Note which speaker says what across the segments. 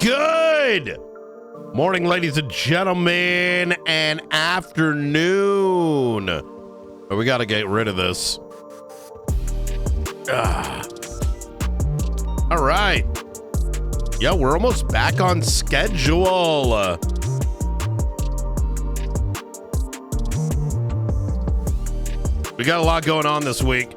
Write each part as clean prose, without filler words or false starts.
Speaker 1: Good morning, ladies and gentlemen, and afternoon. But we got to get rid of this. All right. Yeah, we're almost back on schedule. We got a lot going on this week.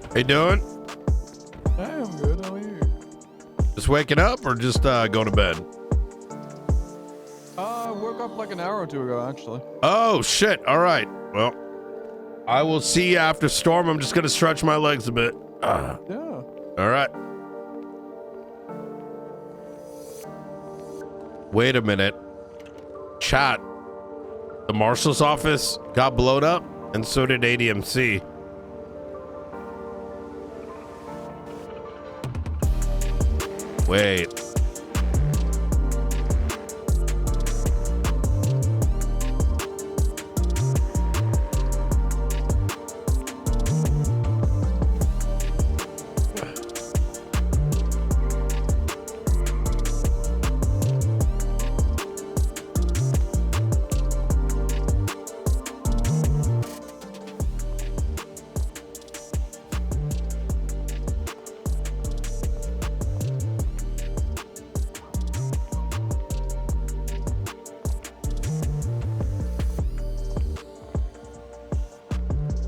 Speaker 1: How you doing?
Speaker 2: Hey, I'm good. How are you?
Speaker 1: Just waking up or just going to bed?
Speaker 2: I woke up like an hour or two ago, actually.
Speaker 1: Oh, shit. All right. Well, I will see you after storm. I'm just going to stretch my legs a bit.
Speaker 2: Yeah.
Speaker 1: All right. Wait a minute. Chat. The marshal's office got blown up, and so did ADMC. Wait.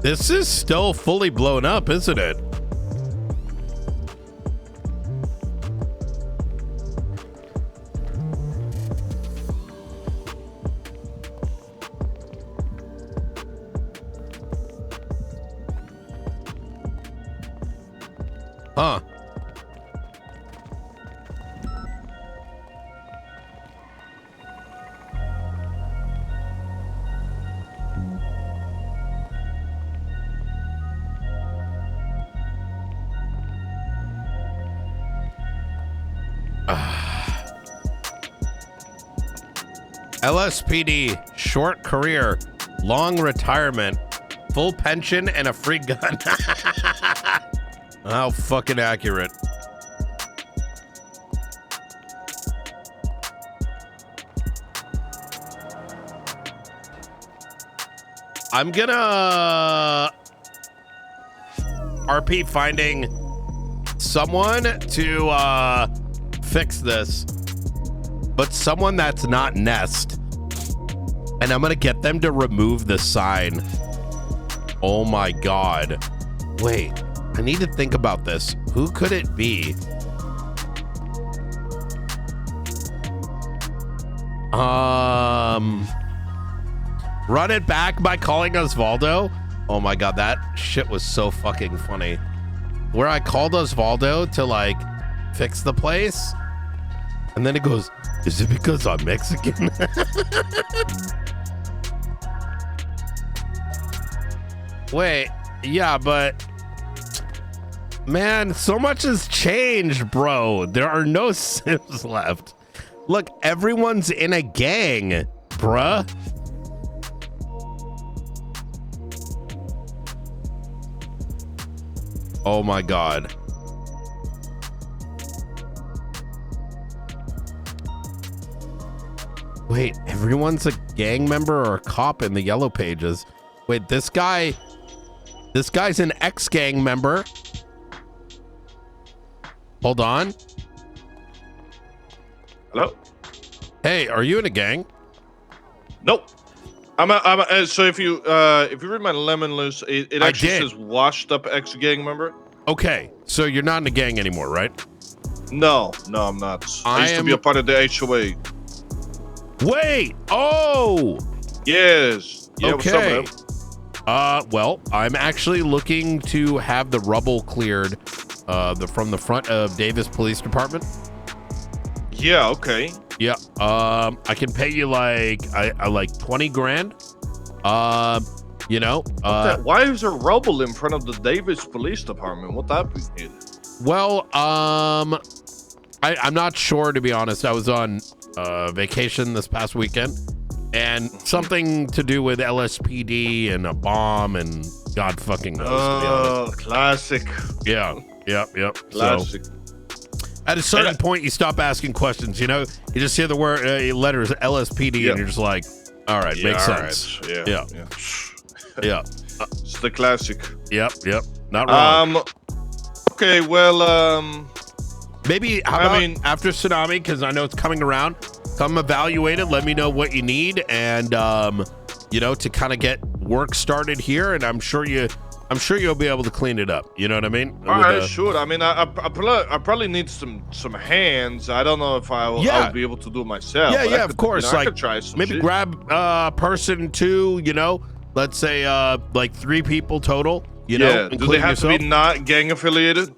Speaker 1: This is still fully blown up, isn't it? Huh. LSPD, short career, long retirement, full pension, and a free gun. How fucking accurate. I'm gonna RP finding someone to fix this, but someone that's not Nest. And I'm gonna get them to remove the sign. Oh my God. Wait, I need to think about this. Who could it be? Run it back by calling Osvaldo. Oh my God, that shit was so fucking funny. Where I called Osvaldo to like fix the place. And then it goes, is it because I'm Mexican? Wait, yeah, but man, so much has changed, bro. There are no Sims left. Look, everyone's in a gang, bruh. Oh my God. Wait, everyone's a gang member or a cop in the yellow pages. Wait, this guy's an ex-gang member. Hold on.
Speaker 3: Hello?
Speaker 1: Hey, are you in a gang?
Speaker 3: Nope. So if you read my lemon list, it actually says washed up ex-gang member.
Speaker 1: Okay, so you're not in a gang anymore, right?
Speaker 3: No, I'm not. I used to be a part of the HOA.
Speaker 1: Wait, oh!
Speaker 3: Yes. Yeah,
Speaker 1: okay.
Speaker 3: What's up, man?
Speaker 1: Well, I'm actually looking to have the rubble cleared from the front of Davis Police Department.
Speaker 3: Yeah, okay.
Speaker 1: Yeah. I can pay you like I like 20 grand. You know.
Speaker 3: Why is there rubble in front of the Davis Police Department? What that be needed?
Speaker 1: Well, I'm not sure, to be honest. I was on vacation this past weekend, and something to do with LSPD and a bomb and God fucking knows.
Speaker 3: Oh, classic.
Speaker 1: Yeah. Yep.
Speaker 3: Classic.
Speaker 1: So, at a certain point, you stop asking questions. You know, you just hear the word letters LSPD, and you're just like, all right, makes sense.
Speaker 3: Right.
Speaker 1: Yeah.
Speaker 3: It's the classic.
Speaker 1: Yep. Not wrong.
Speaker 3: Okay, well,
Speaker 1: maybe after tsunami, because I know it's coming around. Come evaluate it. Let me know what you need, and you know, to kind of get work started here. And I'm sure you'll be able to clean it up. You know what I mean?
Speaker 3: All right, sure. I mean, I probably need some hands. I don't know if I'll be able to do it myself.
Speaker 1: Yeah, of course.
Speaker 3: You know,
Speaker 1: like,
Speaker 3: I could try some
Speaker 1: maybe
Speaker 3: shit.
Speaker 1: grab a person, 2. You know, let's say like 3 people total. You know,
Speaker 3: do they have to be not gang affiliated?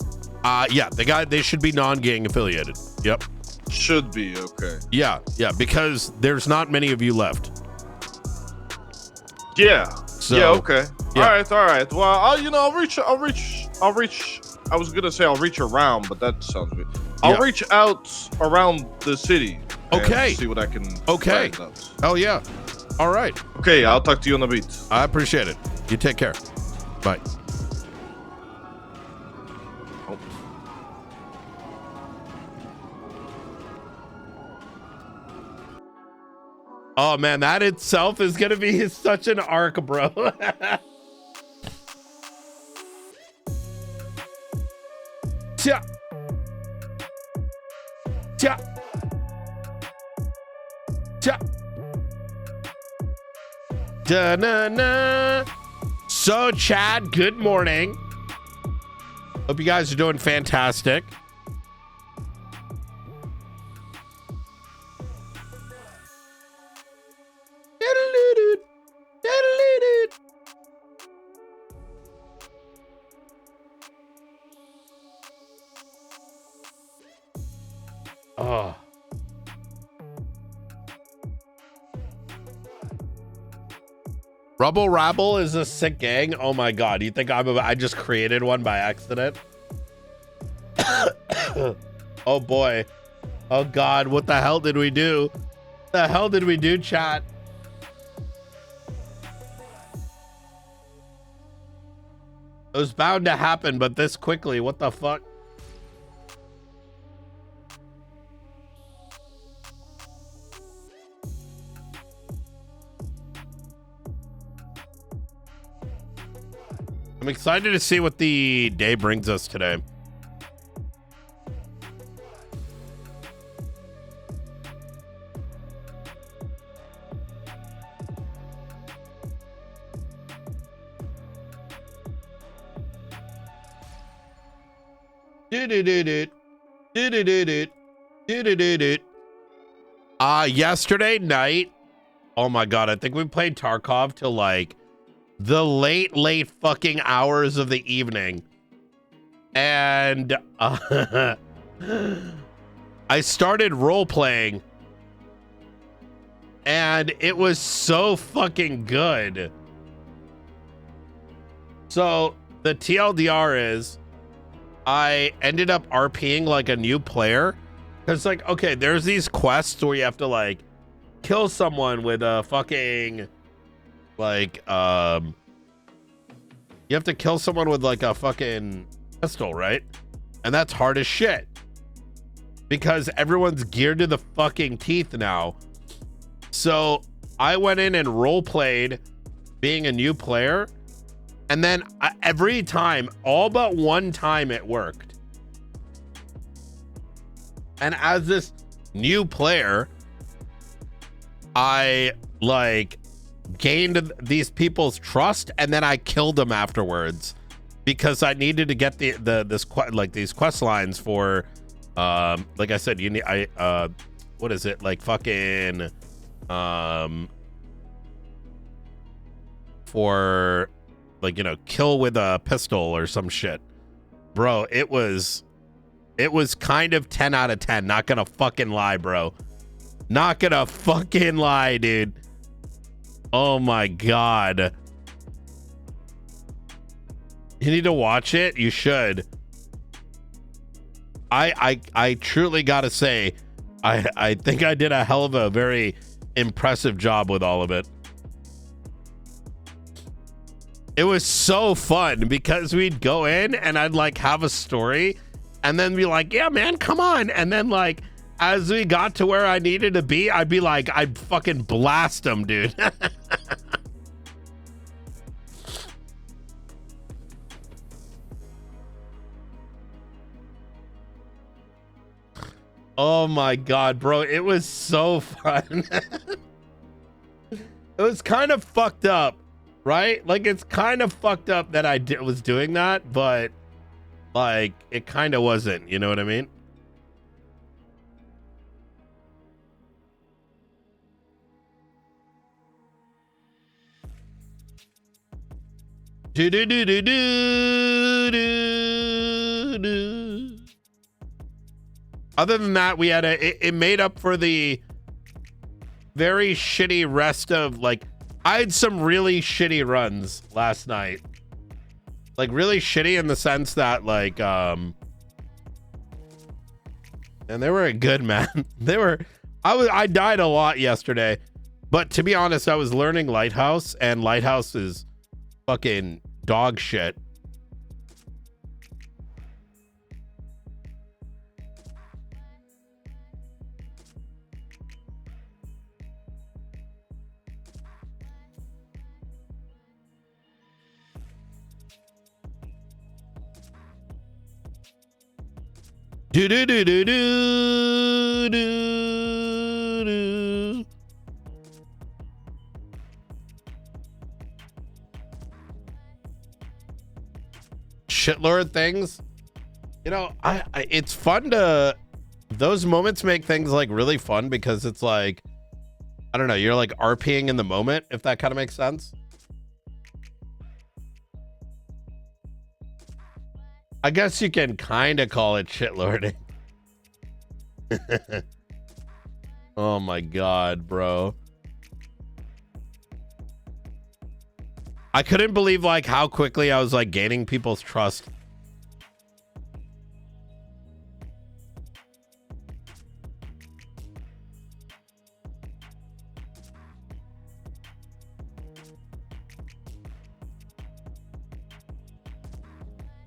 Speaker 1: Yeah, they should be non-gang affiliated. Yep.
Speaker 3: Should be, okay.
Speaker 1: Yeah, because there's not many of you left.
Speaker 3: Yeah.
Speaker 1: So,
Speaker 3: yeah, okay.
Speaker 1: Yeah.
Speaker 3: All right. Well, I'll reach. I was gonna say I'll reach around, but that sounds weird. I'll reach out around the city.
Speaker 1: Okay.
Speaker 3: See what I can.
Speaker 1: Okay.
Speaker 3: find out.
Speaker 1: Oh yeah. All right.
Speaker 3: Okay, I'll talk to you on the beat.
Speaker 1: I appreciate it. You take care. Bye. Oh man, that itself is gonna be such an arc, bro. Cha. Da-na-na. So, Chad, good morning. Hope you guys are doing fantastic. Oh. Rubble Rabble is a sick gang. Oh my god, you think I just created one by accident? Oh boy. Oh god, what the hell did we do? What the hell did we do, chat? It was bound to happen, but this quickly, what the fuck? I'm excited to see what the day brings us today. Yesterday night, oh my god, I think we played Tarkov till like the late fucking hours of the evening. And I started role playing and it was so fucking good. So the TLDR is I ended up RPing like a new player. Cause like, okay, there's these quests where you have to like kill someone with a fucking like, you have to kill someone with like a fucking pistol, right? And that's hard as shit because everyone's geared to the fucking teeth now. So I went in and role played being a new player. And then every time, all but one time it worked. And as this new player, I like gained these people's trust, and then I killed them afterwards because I needed to get these quest lines for, like I said, you need what is it, like fucking for like, you know, kill with a pistol or some shit, bro. It was kind of 10 out of 10, not gonna fucking lie, bro. Not gonna fucking lie, dude. Oh my god. You need to watch it? You should. I truly gotta say, I think I did a hell of a very impressive job with all of it. It was so fun because we'd go in and I'd like have a story and then be like, yeah, man, come on. And then like, as we got to where I needed to be, I'd be like, I'd fucking blast them, dude. Oh my god, bro, it was so fun. It was kind of fucked up, right? Like, it's kind of fucked up that I was doing that, but like it kind of wasn't, you know what I mean? Do do do do do do do. Other than that, we had it made up for the very shitty rest of like, I had some really shitty runs last night. Like really shitty in the sense that like, and they were good, man. They were, I died a lot yesterday, but to be honest, I was learning Lighthouse and Lighthouse is fucking dog shit. Do do do do do do do. Shitlord things, you know. I it's fun to, those moments make things like really fun because it's like, I don't know, you're like RPing in the moment, if that kind of makes sense. I guess you can kind of call it shitlording. Oh my god, bro. I couldn't believe like how quickly I was like gaining people's trust.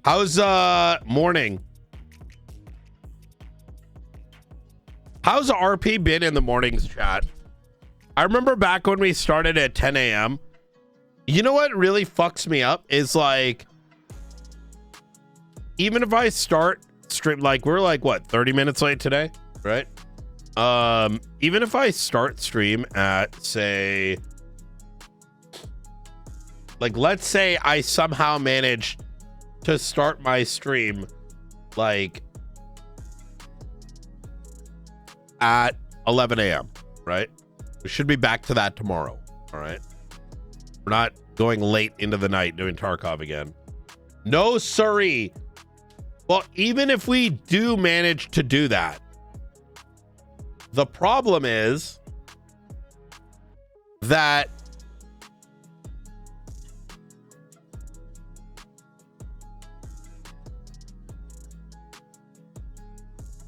Speaker 1: How's morning? How's RP been in the mornings, chat? I remember back when we started at 10 a.m. You know what really fucks me up is like, even if I start stream, like we're like what, 30 minutes late today, right? Even if I start stream at say, like let's say I somehow managed to start my stream like at 11 a.m. right? We should be back to that tomorrow. All right, we're not going late into the night doing Tarkov again. No siree. Well, even if we do manage to do that, the problem is that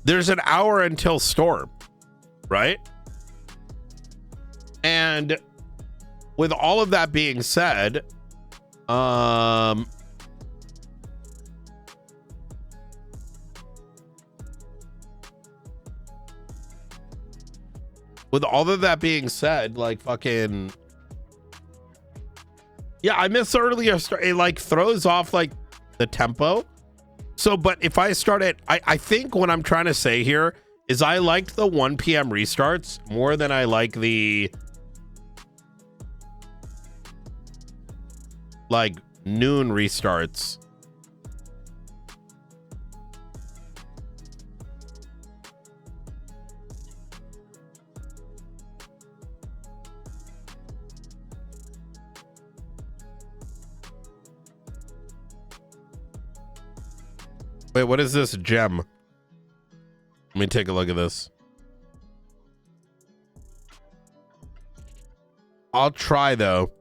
Speaker 1: there's an hour until storm, right? And with all of that being said, with all of that being said, like fucking, yeah, I miss earlier start. It like throws off like the tempo. So, but if I start at, I think what I'm trying to say here is I liked the 1 p.m. restarts more than I like the like noon restarts. Wait, what is this gem? Let me take a look at this. I'll try though.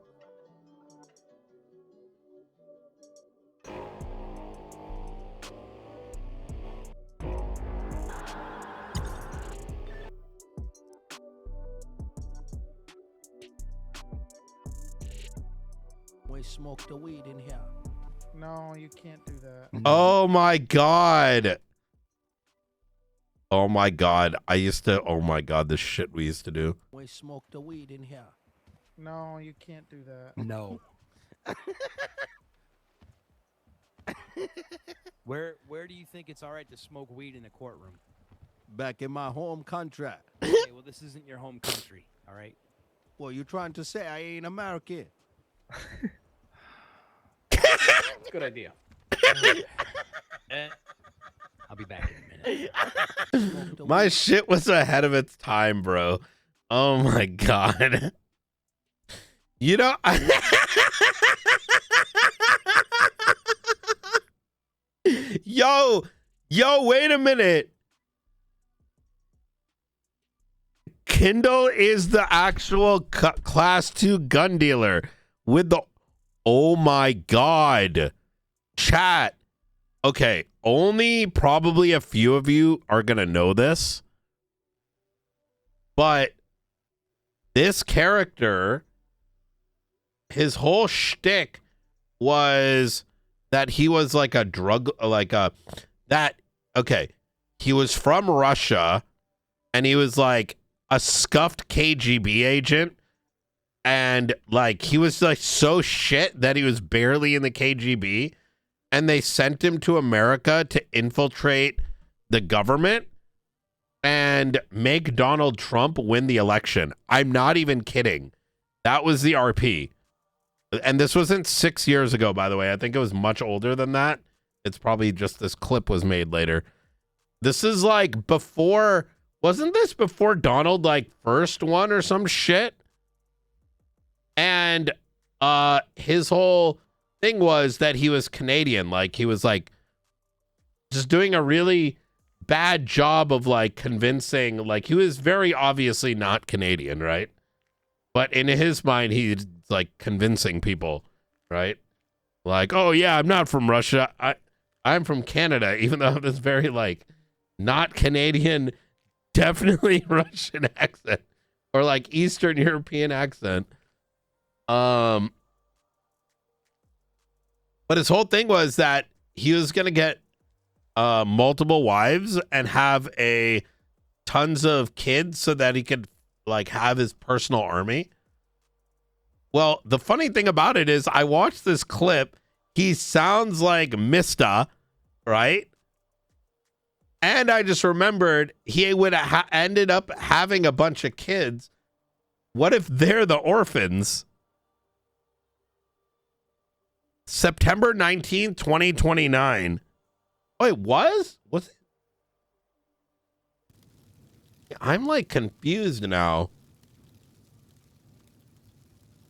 Speaker 4: We smoke the weed in here.
Speaker 5: No, you can't do that.
Speaker 1: Oh my god. Oh my god. I used to, oh my god, the shit we used to do.
Speaker 4: We smoke the weed in here.
Speaker 5: No, you can't do that.
Speaker 4: No.
Speaker 6: Where do you think it's all right to smoke weed in a courtroom?
Speaker 4: Back in my home country.
Speaker 6: Okay, well, this isn't your home country, all right?
Speaker 4: What you trying to say? I ain't American.
Speaker 6: It's a good idea. I'll be back in a minute.
Speaker 1: My shit was ahead of its time, bro. Oh my god. You know, yo, wait a minute. Kindle is the actual class 2 gun dealer with the, oh my god. Chat. Okay, only probably a few of you are going to know this. But this character, his whole shtick was that he was like a drug, okay, he was from Russia and he was like a scuffed KGB agent. And like, he was like so shit that he was barely in the KGB. And they sent him to America to infiltrate the government and make Donald Trump win the election. I'm not even kidding. That was the RP. And this wasn't 6 years ago, by the way. I think it was much older than that. It's probably just this clip was made later. This is like before, wasn't this before Donald like first won or some shit? And his whole thing was that he was Canadian. Like he was like just doing a really bad job of like convincing, like he was very obviously not Canadian, right? But in his mind, he's like convincing people, right? Like, oh yeah, I'm not from Russia. I'm from Canada, even though I have this very like not Canadian, definitely Russian accent or like Eastern European accent. But his whole thing was that he was going to get multiple wives and have tons of kids so that he could like have his personal army. Well, the funny thing about it is I watched this clip. He sounds like Mista, right? And I just remembered he would have ended up having a bunch of kids. What if they're the orphans? September 19th, 2029. Oh, it was it? I'm like confused now.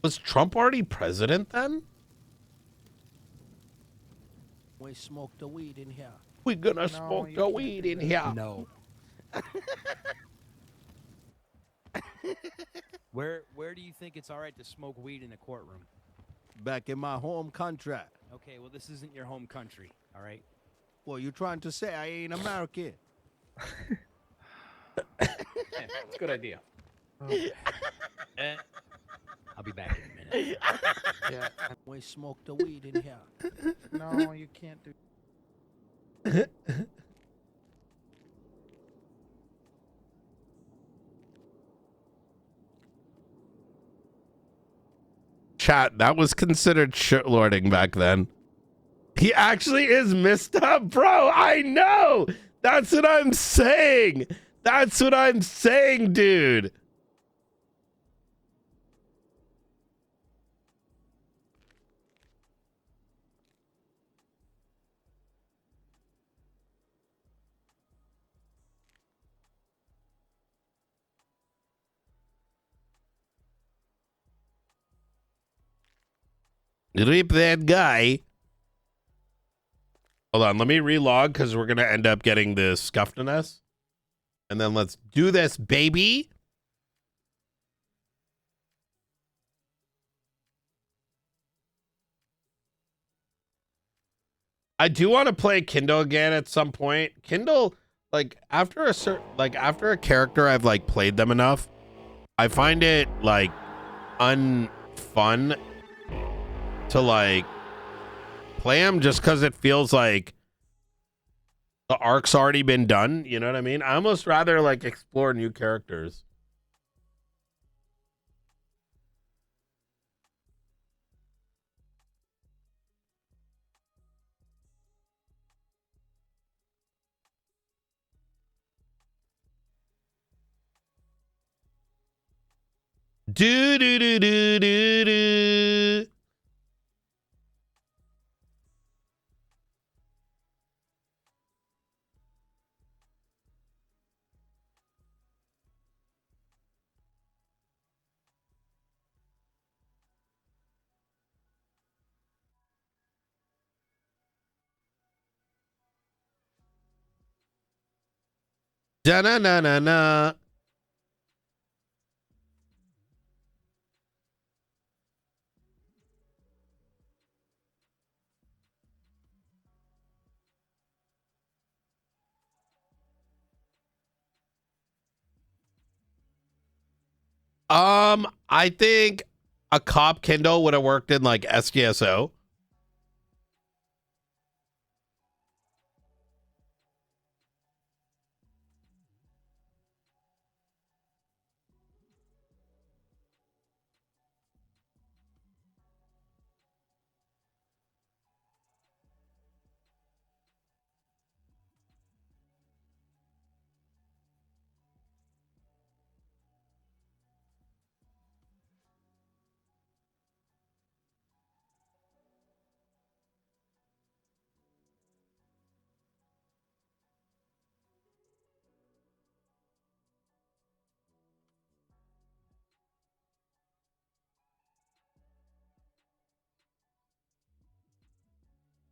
Speaker 1: Was Trump already president then?
Speaker 4: We smoke the weed in here.
Speaker 1: We're gonna smoke the weed in here.
Speaker 4: No.
Speaker 6: Where do you think it's all right to smoke weed in a courtroom?
Speaker 4: Back in my home country.
Speaker 6: Okay, well, this isn't your home country, all right?
Speaker 4: What you trying to say? I ain't American.
Speaker 6: It's a good idea. I'll be back in a minute.
Speaker 4: Yeah. We smoke the weed in here.
Speaker 5: No, you can't do.
Speaker 1: Chat, that was considered shitlording back then. He actually is messed up, bro. I know. That's what I'm saying. That's what I'm saying, dude. Rip that guy. Hold on, let me relog because we're going to end up getting the scuffedness. And then let's do this, baby. I do want to play Kindle again at some point. Kindle, like after a character I've like played them enough, I find it like unfun to like play them just because it feels like the arc's already been done. You know what I mean? I almost rather like explore new characters. Do do do do do do. Da na na na na. I think a cop Kindle would have worked in like SDSO.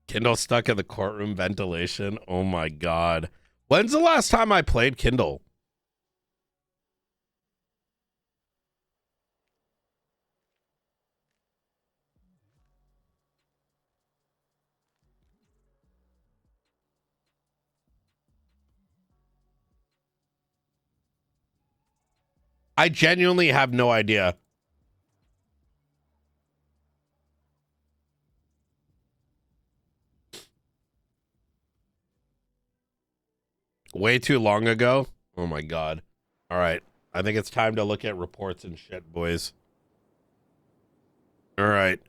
Speaker 1: Kindle stuck in the courtroom ventilation. Oh my god. When's the last time I played Kindle? I genuinely have no idea. Way too long ago. Oh my god. All right. I think it's time to look at reports and shit, boys. All right.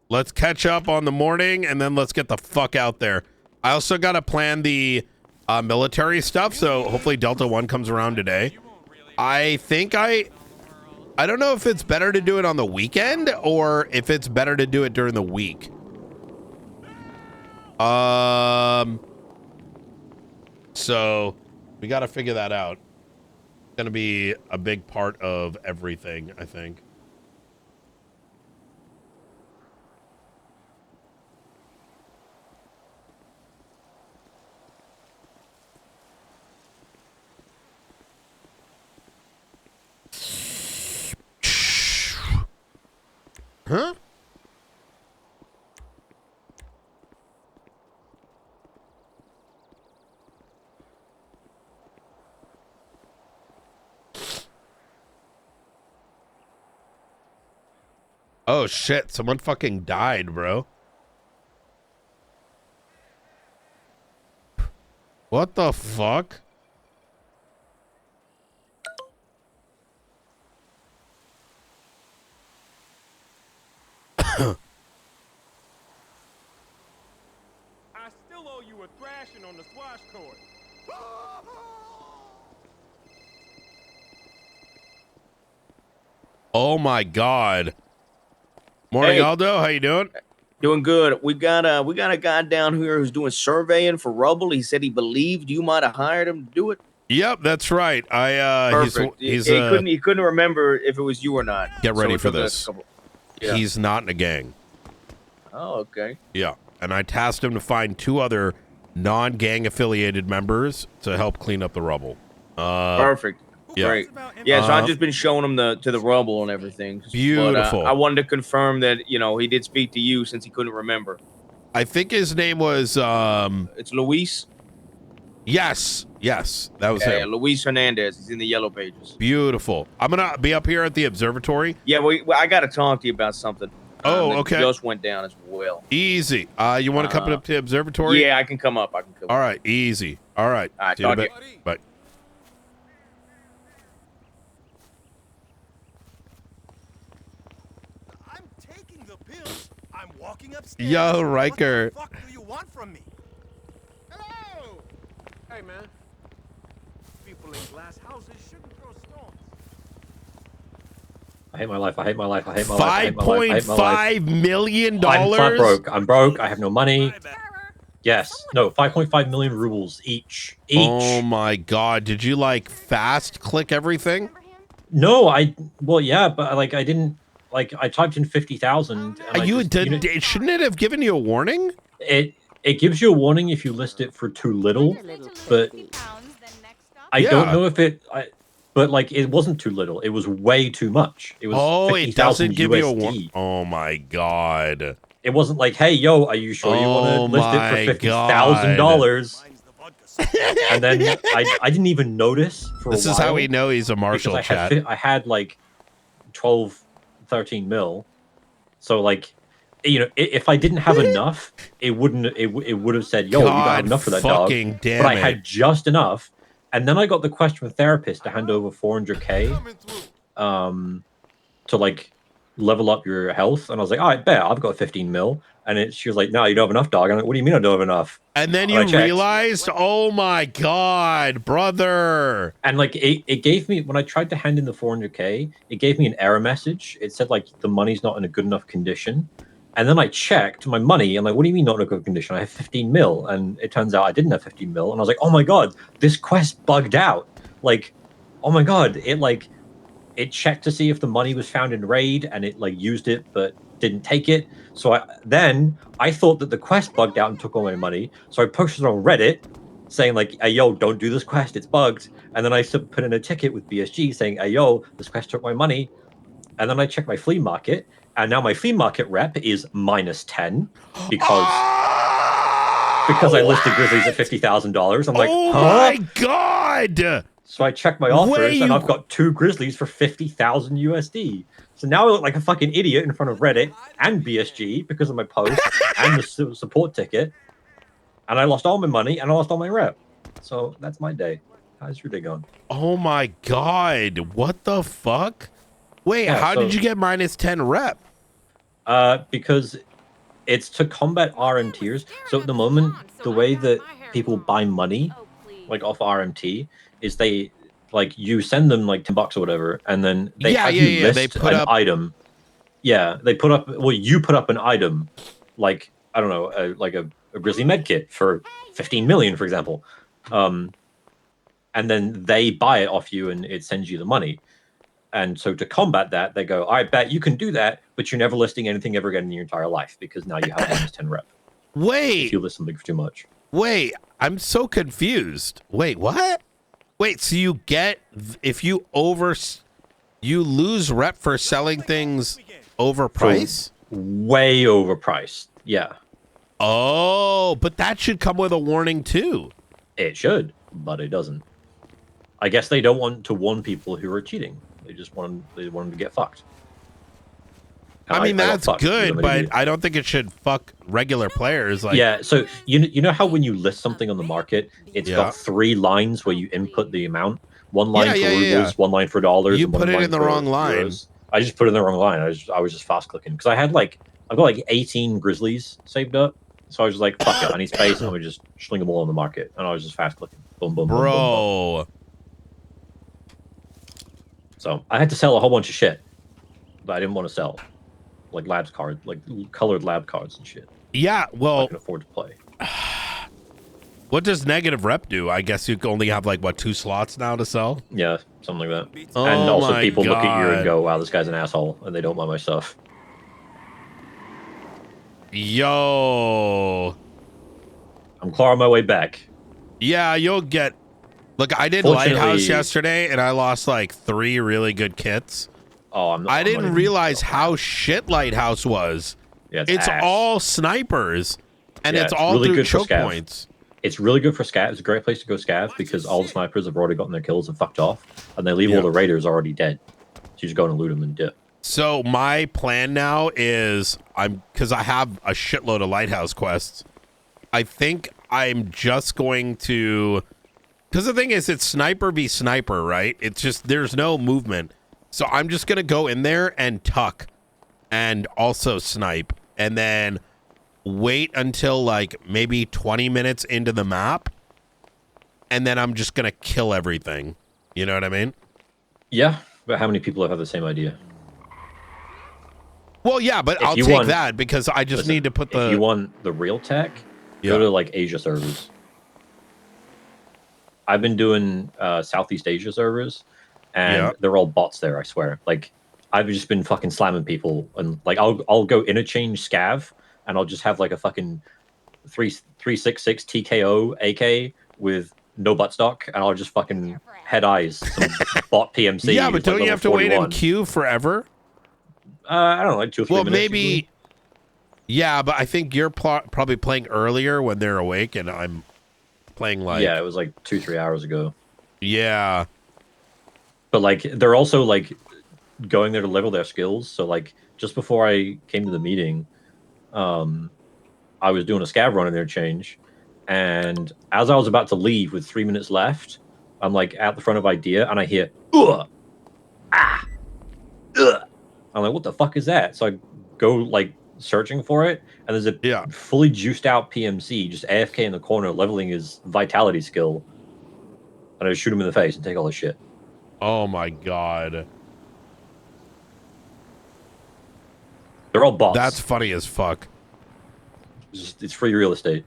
Speaker 1: Let's catch up on the morning and then let's get the fuck out there. I also got to plan the military stuff, so hopefully Delta 1 comes around today. I think I don't know if it's better to do it on the weekend or if it's better to do it during the week. So we got to figure that out. It's going to be a big part of everything, I think. Huh? Oh shit, someone fucking died, bro. What the fuck?
Speaker 7: I still owe you a thrashing on the squash court.
Speaker 1: Oh my god. Morning,
Speaker 8: Hey.
Speaker 1: Aldo. How you doing?
Speaker 8: Doing good. We got a guy down here who's doing surveying for rubble. He said he believed you might have hired him to do it.
Speaker 1: Yep, that's right.
Speaker 8: Perfect.
Speaker 1: He's
Speaker 8: he couldn't remember if it was you or not.
Speaker 1: Get ready
Speaker 8: it
Speaker 1: for
Speaker 8: took us
Speaker 1: this.
Speaker 8: a couple- Yeah.
Speaker 1: He's not in a gang.
Speaker 8: Oh, okay.
Speaker 1: Yeah, and I tasked him to find 2 other non-gang affiliated members to help clean up the rubble.
Speaker 8: Perfect.
Speaker 1: Yeah.
Speaker 8: Right. Yeah, so I've just been showing him to the rubble and everything.
Speaker 1: Beautiful.
Speaker 8: But, I wanted to confirm that, he did speak to you since he couldn't remember.
Speaker 1: I think his name was
Speaker 8: It's Luis?
Speaker 1: Yes, that was
Speaker 8: Yeah,
Speaker 1: him.
Speaker 8: Luis Hernandez. He's in the yellow pages.
Speaker 1: Beautiful. I'm gonna be up here at the observatory.
Speaker 8: Yeah, I got to talk to you about something.
Speaker 1: Oh,
Speaker 8: that
Speaker 1: okay.
Speaker 8: just went down as well.
Speaker 1: Easy. You want to come up to the observatory?
Speaker 8: Yeah, I can come up.
Speaker 1: All right, easy. All right.
Speaker 8: All right,
Speaker 1: See you in a
Speaker 8: talk
Speaker 1: bit.
Speaker 8: to you.
Speaker 1: Bye.
Speaker 9: I'm taking the pills. I'm walking upstairs.
Speaker 1: Yo, Riker.
Speaker 9: What the fuck do you want from me? Hello.
Speaker 7: Hey, man.
Speaker 9: People in glass houses shouldn't throw stones.
Speaker 10: I hate my life. I hate my life. I hate my life. I hate my life. I hate my life.
Speaker 1: $5.5 million.
Speaker 10: I'm flat broke. I'm broke. I have no money. Yes. No. 5.5 million rubles each.
Speaker 1: Oh my God! Did you like fast click everything?
Speaker 10: No, well, yeah, but like I didn't like I typed in 50,000.
Speaker 1: Shouldn't it have given you a warning?
Speaker 10: It gives you a warning if you list it for too little, but I don't know if but like it wasn't too little. It was way too much. It was
Speaker 1: it doesn't give you a warning.
Speaker 10: USD.
Speaker 1: Oh my God!
Speaker 10: It wasn't like, hey, yo, are you sure you want to list it for $50,000? And then I didn't even notice for a while.
Speaker 1: This is how we know he's a marshal, chat.
Speaker 10: I had like 12, 13 mil. So like, if I didn't have enough, it would have said, yo, you don't have enough for that dog.
Speaker 1: Damn
Speaker 10: but I had just enough. And then I got the question from a therapist to hand over 400K to like level up your health. And I was like, all right, bet I've got 15 mil. And she was like, no, you don't have enough, dog. I'm like, what do you mean I don't have enough?
Speaker 1: And then you realized, oh my God, brother.
Speaker 10: And like it gave me, when I tried to hand in the 400K, it gave me an error message. It said like the money's not in a good enough condition. And then I checked my money. I'm like, what do you mean not in a good condition? I have 15 mil. And it turns out I didn't have 15 mil. And I was like, oh my God, this quest bugged out. Like, oh my God, it checked to see if the money was found in raid and it like used it, but didn't take it. So I thought that the quest bugged out and took all my money. So I posted on Reddit saying like, hey, yo, don't do this quest. It's bugged. And then I put in a ticket with BSG saying, hey, yo, this quest took my money. And then I checked my flea market. And now my flea market rep is -10 because I listed Grizzlies at $50,000. I'm like,
Speaker 1: oh my God!
Speaker 10: So I checked my offers, and I've got 2 Grizzlies for 50,000 USD. So now I look like a fucking idiot in front of Reddit and BSG because of my post and the support ticket. And I lost all my money and I lost all my rep. So that's my day. How's your day going?
Speaker 1: Oh my God! What the fuck? Wait,
Speaker 10: Yeah,
Speaker 1: how did you get -10 rep?
Speaker 10: Because it's to combat RM tiers. So at the moment, the way that people buy money, like off RMT, is they like you send them like $10 or whatever, and then they have you list
Speaker 1: they put
Speaker 10: an
Speaker 1: up
Speaker 10: item. Yeah, they put up. Well, you put up an item, like I don't know, like a Grizzly med kit for 15 million, for example, and then they buy it off you, and it sends you the money. And so to combat that, they go, all right, bet you can do that, but you're never listing anything ever again in your entire life because now you have -10 rep.
Speaker 1: Wait.
Speaker 10: If you list something for too much.
Speaker 1: Wait, I'm so confused. Wait, what? Wait, so you get, if you lose rep for selling things overpriced?
Speaker 10: Way overpriced, yeah.
Speaker 1: Oh, but that should come with a warning too.
Speaker 10: It should, but it doesn't. I guess they don't want to warn people who are cheating. They just want them to get fucked. And
Speaker 1: I mean, that's good, but
Speaker 10: idiot.
Speaker 1: I don't think it should fuck regular players. Like,
Speaker 10: yeah, so you know how when you list something on the market, it's got 3 lines where you input the amount. 1 line for rubles, 1 line for dollars.
Speaker 1: You
Speaker 10: and 1
Speaker 1: put it
Speaker 10: line
Speaker 1: in the
Speaker 10: for
Speaker 1: wrong line.
Speaker 10: euros. I just put it in the wrong line. I was just fast clicking because I've got like 18 Grizzlies saved up. So I was just like, fuck it, I need space, and I would just sling them all on the market, and I was just fast clicking. Boom, boom, boom, boom, boom. So I had to sell a whole bunch of shit that I didn't want to sell, like labs cards, like colored lab cards and shit.
Speaker 1: Yeah, well,
Speaker 10: I can afford to play.
Speaker 1: What does negative rep do? I guess you can only have like what 2 slots now to sell.
Speaker 10: Yeah, something like that.
Speaker 1: Oh
Speaker 10: and also
Speaker 1: my
Speaker 10: people look at you
Speaker 1: God.
Speaker 10: and go, "Wow, this guy's an asshole," and they don't buy my stuff.
Speaker 1: Yo,
Speaker 10: I'm clawing my way back.
Speaker 1: yeah, you'll get Look, I did Lighthouse yesterday, and I lost like 3 really good kits.
Speaker 10: Oh,
Speaker 1: I didn't realize how shit Lighthouse was.
Speaker 10: Yeah,
Speaker 1: it's all snipers, and
Speaker 10: Yeah,
Speaker 1: it's all
Speaker 10: really
Speaker 1: through
Speaker 10: good for
Speaker 1: choke
Speaker 10: scav.
Speaker 1: points.
Speaker 10: It's really good for scav. It's a great place to go scav because all the snipers have already gotten their kills and fucked off, and they leave all the raiders already dead. So you just go and loot them and dip.
Speaker 1: So my plan now is because I have a shitload of Lighthouse quests. I think I'm just going to, because the thing is, it's sniper v sniper, right? It's just there's no movement, so I'm just gonna go in there and tuck, and also snipe, and then wait until like maybe 20 minutes into the map, and then I'm just gonna kill everything. You know what I mean?
Speaker 10: Yeah, but how many people have had the same idea?
Speaker 1: Well, yeah, but I'll take that because I just need to put the.
Speaker 10: If you want the real tech, go to like Asia servers. I've been doing Southeast Asia servers, and they're all bots there. I swear. Like I've just been fucking slamming people, and like I'll go interchange scav, and I'll just have like a fucking 366 TKO AK with no buttstock, and I'll just fucking head eyes some bot PMC.
Speaker 1: Yeah, but don't you have to wait in queue forever?
Speaker 10: I don't know, like 2 or 3 minutes.
Speaker 1: Well, maybe. Usually. Yeah, but I think you're probably playing earlier when they're awake, and I'm playing like.
Speaker 10: Yeah, it was like 2-3 hours ago.
Speaker 1: Yeah.
Speaker 10: But like, they're also like going there to level their skills. So like, just before I came to the meeting, I was doing a scav run in their change, and as I was about to leave with 3 minutes left, I'm like at the front of Idea, and I hear ugh, ah, ugh. I'm like, what the fuck is that? So I go like searching for it, and there's a fully juiced out PMC just AFK in the corner leveling his vitality skill, and I just shoot him in the face and take all his shit.
Speaker 1: Oh my god.
Speaker 10: They're all bots.
Speaker 1: That's funny as fuck.
Speaker 10: It's free real estate.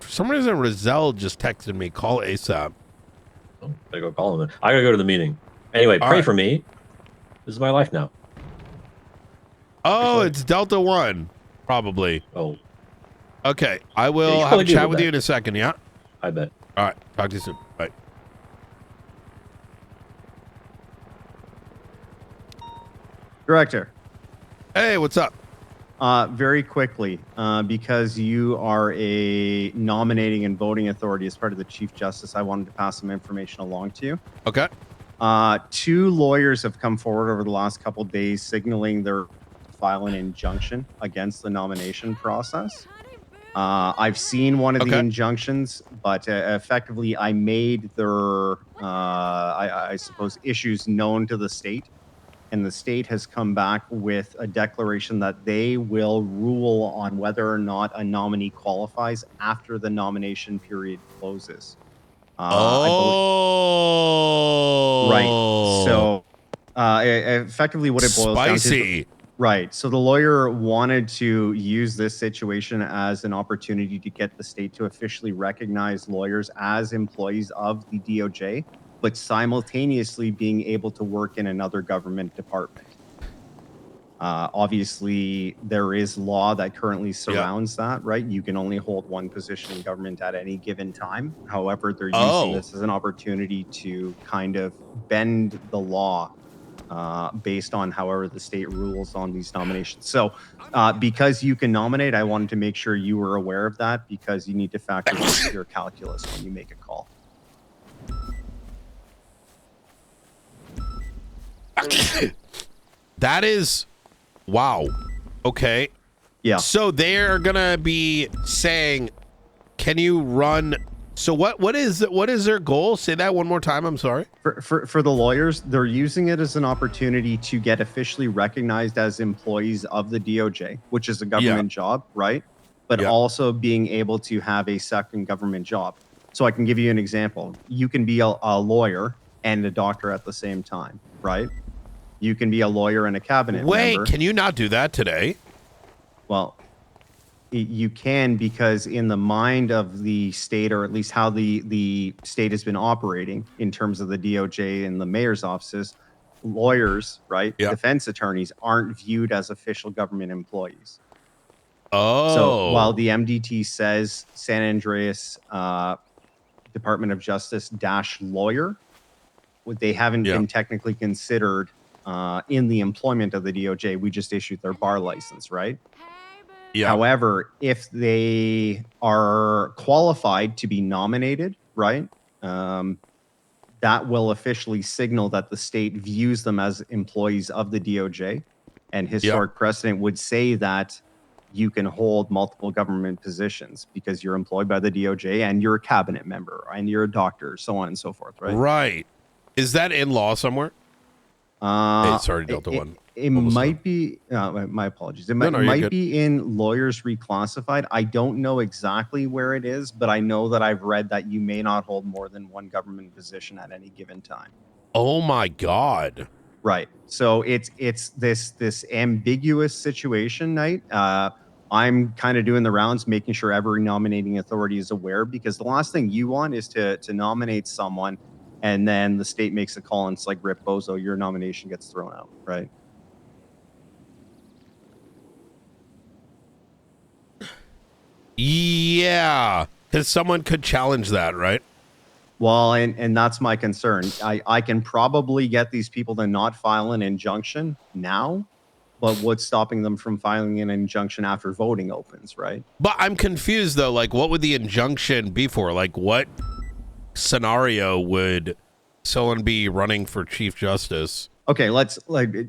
Speaker 1: For some reason, Rizal just texted me, call ASAP.
Speaker 10: Oh, I go call him. I gotta go to the meeting. Anyway, pray for me. This is my life now.
Speaker 1: Oh, it's Delta 1, probably.
Speaker 10: Oh.
Speaker 1: Okay, I will have a chat with you in a second, yeah?
Speaker 10: I bet.
Speaker 1: All right, talk to you soon. Bye.
Speaker 11: Director.
Speaker 1: Hey, what's up?
Speaker 11: Very quickly, because you are a nominating and voting authority as part of the Chief Justice, I wanted to pass some information along to you.
Speaker 1: Okay.
Speaker 11: 2 lawyers have come forward over the last couple of days signaling they're file an injunction against the nomination process. I've seen one of the injunctions, but effectively I made their, I suppose, issues known to the state, and the state has come back with a declaration that they will rule on whether or not a nominee qualifies after the nomination period closes.
Speaker 1: Right.
Speaker 11: So effectively what it boils down to. Right. So the lawyer wanted to use this situation as an opportunity to get the state to officially recognize lawyers as employees of the DOJ, but simultaneously being able to work in another government department. Obviously, there is law that currently surrounds that, right? You can only hold one position in government at any given time. However, they're using this as an opportunity to kind of bend the law based on however the state rules on these nominations. So because you can nominate, I wanted to make sure you were aware of that because you need to factor into your calculus when you make a call.
Speaker 1: That is, wow. Okay.
Speaker 11: Yeah.
Speaker 1: So they're gonna be saying, can you run? So what is their goal? Say that one more time. I'm sorry.
Speaker 11: For the lawyers, they're using it as an opportunity to get officially recognized as employees of the DOJ, which is a government job, right? But also being able to have a second government job. So I can give you an example. You can be a lawyer and a doctor at the same time, right? You can be a lawyer and a cabinet member.
Speaker 1: Can you not do that today?
Speaker 11: Well, you can, because in the mind of the state, or at least how the state has been operating in terms of the DOJ and the mayor's offices, lawyers, right, defense attorneys aren't viewed as official government employees.
Speaker 1: Oh.
Speaker 11: So while the MDT says San Andreas Department of Justice dash lawyer. They haven't been technically considered in the employment of the DOJ. We just issued their bar license, right?
Speaker 1: Yeah.
Speaker 11: However, if they are qualified to be nominated, right, that will officially signal that the state views them as employees of the DOJ. And historic precedent would say that you can hold multiple government positions because you're employed by the DOJ and you're a cabinet member and you're a doctor, so on and so forth, right?
Speaker 1: Right. Is that in law somewhere? Hey, sorry, Delta One.
Speaker 11: It might be. My apologies. It might be in Lawyers Reclassified. I don't know exactly where it is, but I know that I've read that you may not hold more than one government position at any given time.
Speaker 1: Oh my God.
Speaker 11: Right. So it's this ambiguous situation, Knight. I'm kind of doing the rounds, making sure every nominating authority is aware, because the last thing you want is to nominate someone and then the state makes a call and it's like, Rip Bozo, your nomination gets thrown out, right?
Speaker 1: Yeah, because someone could challenge that, right?
Speaker 11: Well, and that's my concern. I can probably get these people to not file an injunction now, but what's stopping them from filing an injunction after voting opens, right?
Speaker 1: But I'm confused, though. Like, what would the injunction be for? Like, what scenario would someone be running for Chief Justice?
Speaker 11: Okay,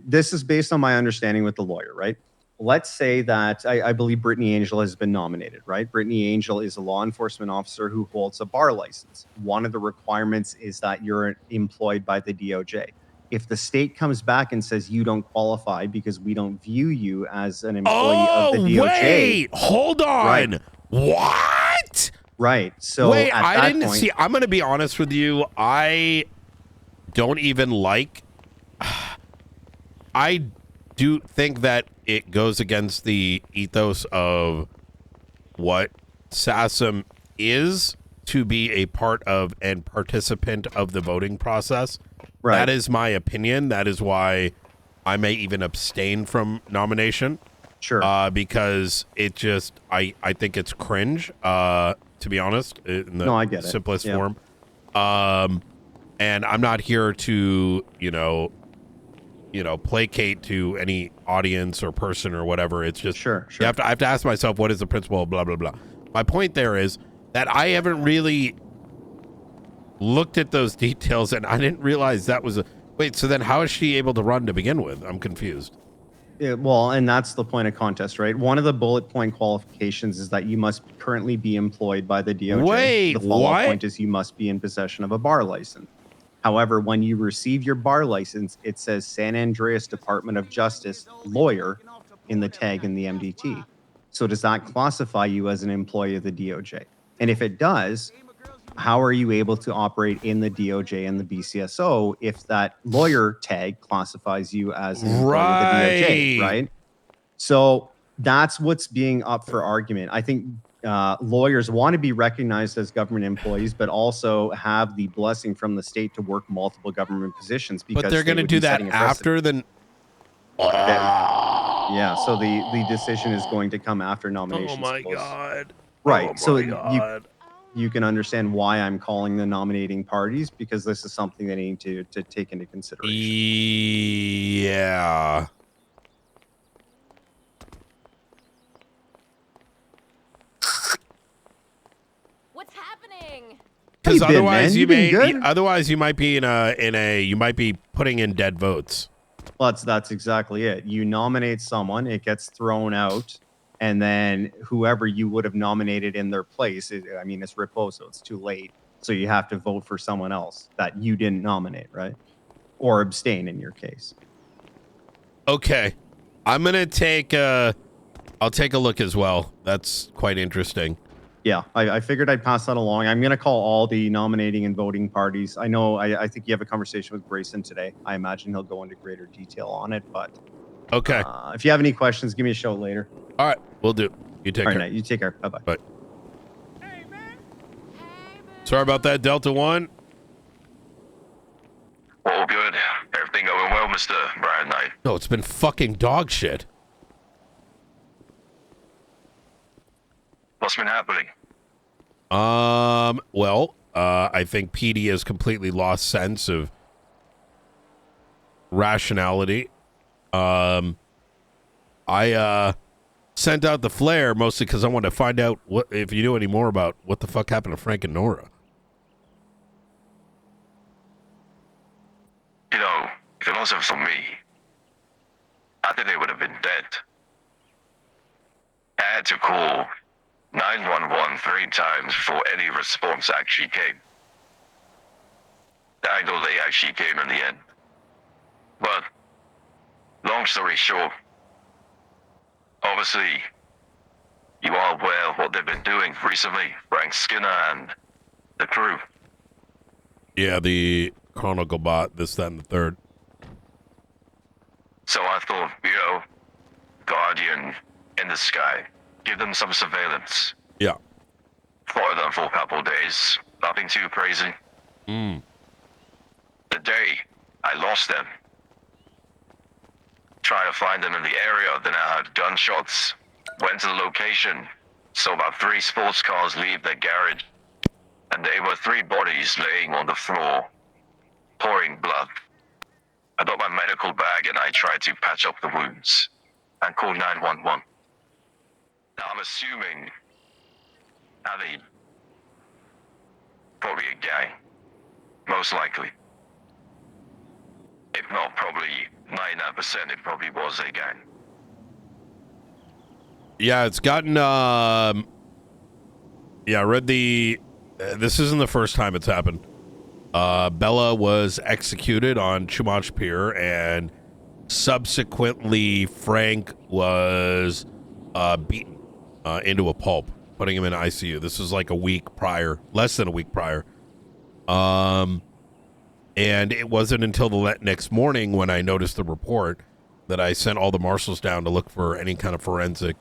Speaker 11: this is based on my understanding with the lawyer, right? Let's say that I believe Brittany Angel has been nominated, right? Brittany Angel is a law enforcement officer who holds a bar license. One of the requirements is that you're employed by the DOJ. If the state comes back and says you don't qualify because we don't view you as an employee of the DOJ.
Speaker 1: Wait, hold on.
Speaker 11: Right.
Speaker 1: What?
Speaker 11: Right. So
Speaker 1: wait,
Speaker 11: at
Speaker 1: I
Speaker 11: that
Speaker 1: didn't
Speaker 11: point,
Speaker 1: see. I'm going to be honest with you. I don't even like. I do think that it goes against the ethos of what SASM is to be a part of and participant of the voting process.
Speaker 11: Right.
Speaker 1: That is my opinion. That is why I may even abstain from nomination.
Speaker 11: Sure.
Speaker 1: Because it just, I think it's cringe, to be honest, in the
Speaker 11: I get it.
Speaker 1: simplest
Speaker 11: Yeah.
Speaker 1: form. And I'm not here to, placate to any audience or person or whatever. It's just,
Speaker 11: sure.
Speaker 1: I have to ask myself, what is the principle, blah, blah, blah. My point there is that I haven't really looked at those details, and I didn't realize that was wait, so then how is she able to run to begin with? I'm confused.
Speaker 11: Yeah, well, and that's the point of contest, right? One of the bullet point qualifications is that you must currently be employed by the DOJ.
Speaker 1: Wait,
Speaker 11: the follow-up
Speaker 1: what?
Speaker 11: point is you must be in possession of a bar license. However, when you receive your bar license, it says San Andreas Department of Justice lawyer in the tag in the MDT. So does that classify you as an employee of the DOJ? And if it does, how are you able to operate in the DOJ and the BCSO if that lawyer tag classifies you as an employee of the DOJ, right? So that's what's being up for argument. I think lawyers want to be recognized as government employees, but also have the blessing from the state to work multiple government positions. Because
Speaker 1: but they're going to do that after the...
Speaker 11: Yeah, so the decision is going to come after nominations.
Speaker 1: Oh my God.
Speaker 11: Right.
Speaker 1: Oh
Speaker 11: So
Speaker 1: my God.
Speaker 11: you can understand why I'm calling the nominating parties, because this is something they need to take into consideration.
Speaker 1: Yeah.
Speaker 12: What's happening?
Speaker 1: Because
Speaker 11: How you been,
Speaker 1: otherwise
Speaker 11: man?
Speaker 1: you
Speaker 11: You been
Speaker 1: may
Speaker 11: good?
Speaker 1: otherwise you might be you might be putting in dead votes.
Speaker 11: Well, that's exactly it. You nominate someone, it gets thrown out, and then whoever you would have nominated in their place, it's Riposo, it's too late. So you have to vote for someone else that you didn't nominate, right? Or abstain in your case.
Speaker 1: Okay. I'm going to take I'll take a look as well. That's quite interesting.
Speaker 11: Yeah, I figured I'd pass that along. I'm going to call all the nominating and voting parties. I know, I think you have a conversation with Grayson today. I imagine he'll go into greater detail on it, but
Speaker 1: Okay.
Speaker 11: If you have any questions, give me a shout later.
Speaker 1: All right, we'll do. You take
Speaker 11: All
Speaker 1: care.
Speaker 11: right, you take care. Bye-bye.
Speaker 1: Bye. Sorry about that, Delta One.
Speaker 13: All good. Everything going well, Mr. Brian Knight?
Speaker 1: No, it's been fucking dog shit.
Speaker 13: What's been happening?
Speaker 1: Well, I think PD has completely lost sense of rationality. I sent out the flare mostly because I wanted to find out what if you knew any more about what the fuck happened to Frank and Nora.
Speaker 13: You know, if it wasn't for me, I think they would have been dead. I had to call 911 3 times before any response actually came. I know they actually came in the end. But, long story short, obviously, you are aware of what they've been doing recently, Frank Skinner and the crew.
Speaker 1: Yeah, the Chronicle bot, this, that, and the third.
Speaker 13: So I thought, you know, Guardian in the sky, give them some surveillance.
Speaker 1: Yeah.
Speaker 13: Follow them for a couple of days, nothing too crazy.
Speaker 1: Mm.
Speaker 13: The day I lost them, trying to find them in the area, then I heard gunshots, went to the location, saw about 3 sports cars leave their garage, and there were 3 bodies laying on the floor, pouring blood. I got my medical bag and I tried to patch up the wounds and call 911. Now I'm assuming probably a gang, most likely. If not, probably 99%, it probably was a gang.
Speaker 1: Yeah, it's gotten, yeah, I read the, this isn't the first time it's happened. Bella was executed on Chumash Pier, and subsequently Frank was beaten into a pulp, putting him in ICU. This was like a week prior, less than a week prior. And it wasn't until the next morning when I noticed the report that I sent all the marshals down to look for any kind of forensic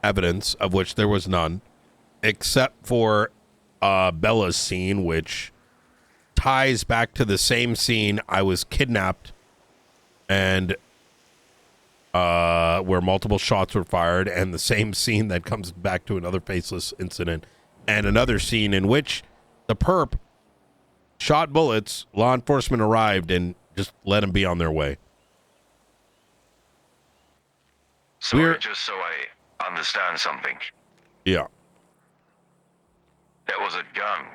Speaker 1: evidence, of which there was none, except for Bella's scene, which ties back to the same scene I was kidnapped and where multiple shots were fired, and the same scene that comes back to another faceless incident, and another scene in which the perp shot bullets, law enforcement arrived and just let them be on their way.
Speaker 13: So just so I understand something.
Speaker 1: Yeah.
Speaker 13: There was a gun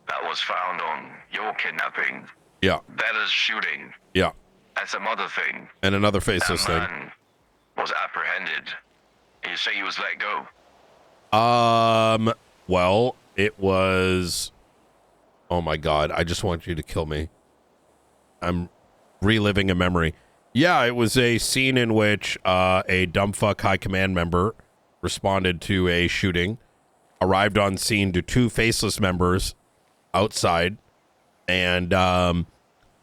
Speaker 13: that was found on your kidnapping.
Speaker 1: Yeah.
Speaker 13: Bella's shooting.
Speaker 1: Yeah.
Speaker 13: And some other thing.
Speaker 1: And another faceless thing.
Speaker 13: That man was apprehended. You say he was let go?
Speaker 1: Well, it was... Oh my God, I just want you to kill me. I'm reliving a memory. Yeah, it was a scene in which a dumbfuck high command member responded to a shooting, arrived on scene to 2 faceless members outside, and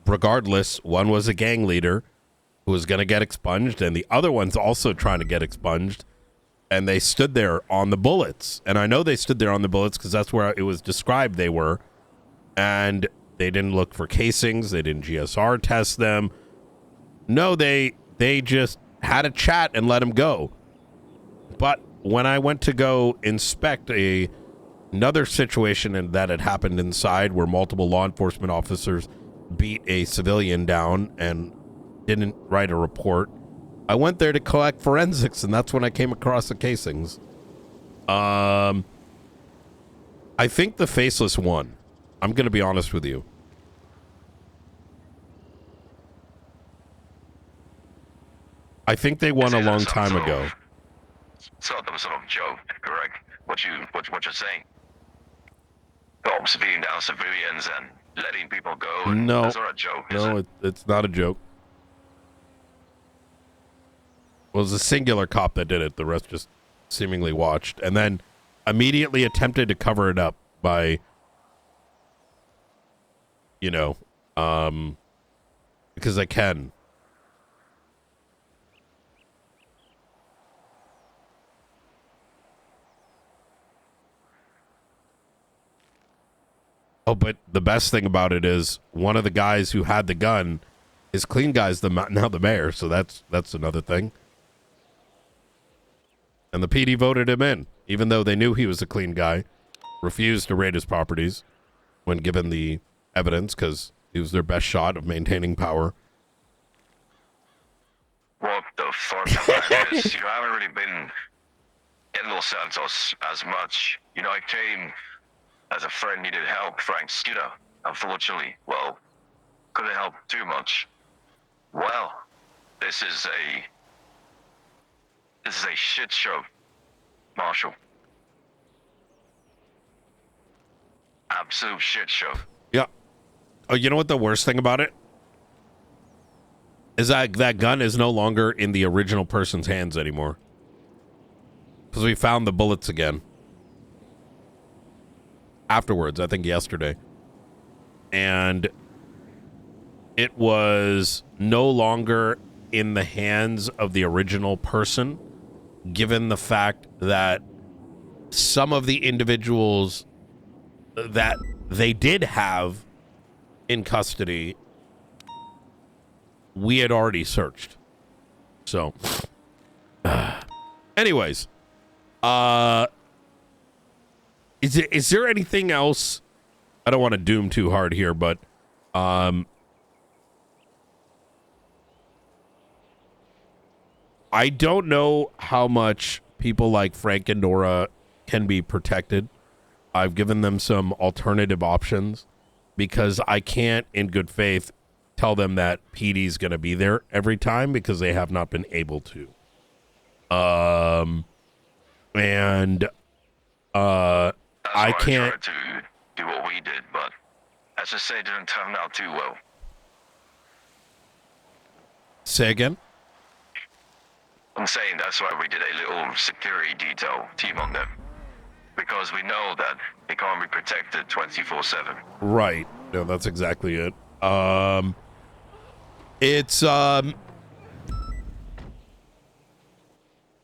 Speaker 1: regardless, one was a gang leader who was going to get expunged, and the other one's also trying to get expunged, and they stood there on the bullets. And I know they stood there on the bullets because that's where it was described they were. And they didn't look for casings. They didn't GSR test them. No, they just had a chat and let them go. But when I went to go inspect another situation that had happened inside where multiple law enforcement officers beat a civilian down and didn't write a report, I went there to collect forensics, and that's when I came across the casings. I think the faceless won. I'm going to be honest with you. I think they won a long time ago.
Speaker 13: Sort of joke, correct? What you're saying? Cops beating down civilians and letting people go.
Speaker 1: No,
Speaker 13: that's not a joke.
Speaker 1: No, it's not a joke. Well, it was a singular cop that did it. The rest just seemingly watched, and then immediately attempted to cover it up by, you know, because I can. Oh, but the best thing about it is one of the guys who had the gun is clean guy's now the mayor, so that's another thing. And the PD voted him in, even though they knew he was a clean guy, refused to raid his properties. when given the evidence, because he was their best shot of maintaining power.
Speaker 13: What the fuck, man? You haven't really been in Los Santos as much. You know, I came as a friend needed help, Frank's, you know, unfortunately, well, couldn't help too much. Well, this is a shit show, Marshall. Absolute shit show.
Speaker 1: Yeah. Oh, you know what the worst thing about it is? That gun is no longer in the original person's hands anymore. Because we found the bullets again. Afterwards, I think yesterday. And it was no longer in the hands of the original person, given the fact that some of the individuals that they did have in custody, we had already searched. So, anyways, is there anything else? I don't want to doom too hard here, but I don't know how much people like Frank and Nora can be protected. I've given them some alternative options because I can't, in good faith, tell them that PD's going to be there every time because they have not been able to. I can't
Speaker 13: tried to do what we did, but let's just say it didn't turn out too well.
Speaker 1: Say again?
Speaker 13: I'm saying that's why we did a little security detail team on them. Because we know that they can't be protected 24/7.
Speaker 1: Right. No, that's exactly it. It's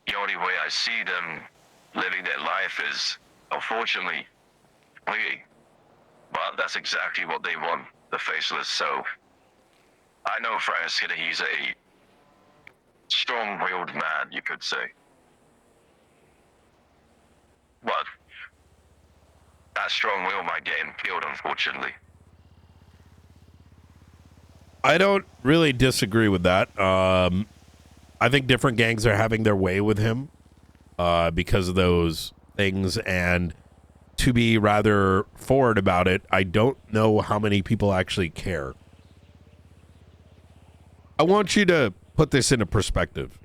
Speaker 13: The only way I see them living their life is, unfortunately, bleeding. But that's exactly what they want, the faceless. So I know Frank's here. He's a strong-willed man, you could say. But that strong will might get him killed, unfortunately.
Speaker 1: I don't really disagree with that. I think different gangs are having their way with him because of those things, and to be rather forward about it, I don't know how many people actually care. I want you to put this into perspective.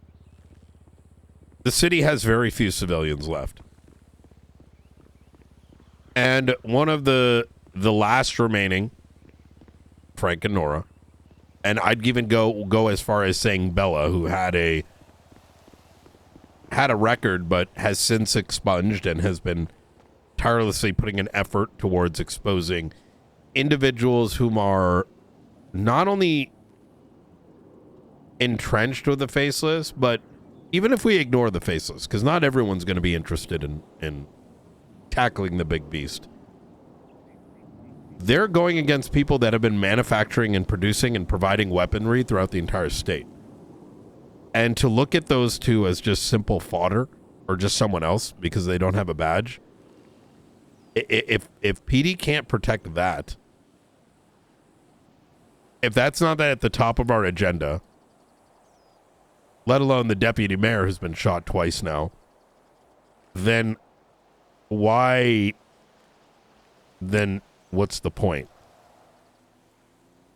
Speaker 1: The city has very few civilians left. And one of the last remaining, Frank and Nora, and I'd even go as far as saying Bella, who had a record but has since expunged and has been tirelessly putting an effort towards exposing individuals whom are not only entrenched with the faceless, but even if we ignore the faceless, because not everyone's going to be interested in tackling the big beast. They're going against people that have been manufacturing and producing and providing weaponry throughout the entire state. And to look at those two as just simple fodder or just someone else because they don't have a badge, if PD can't protect that, if that's not at the top of our agenda, let alone the deputy mayor who's been shot twice now, then what's the point?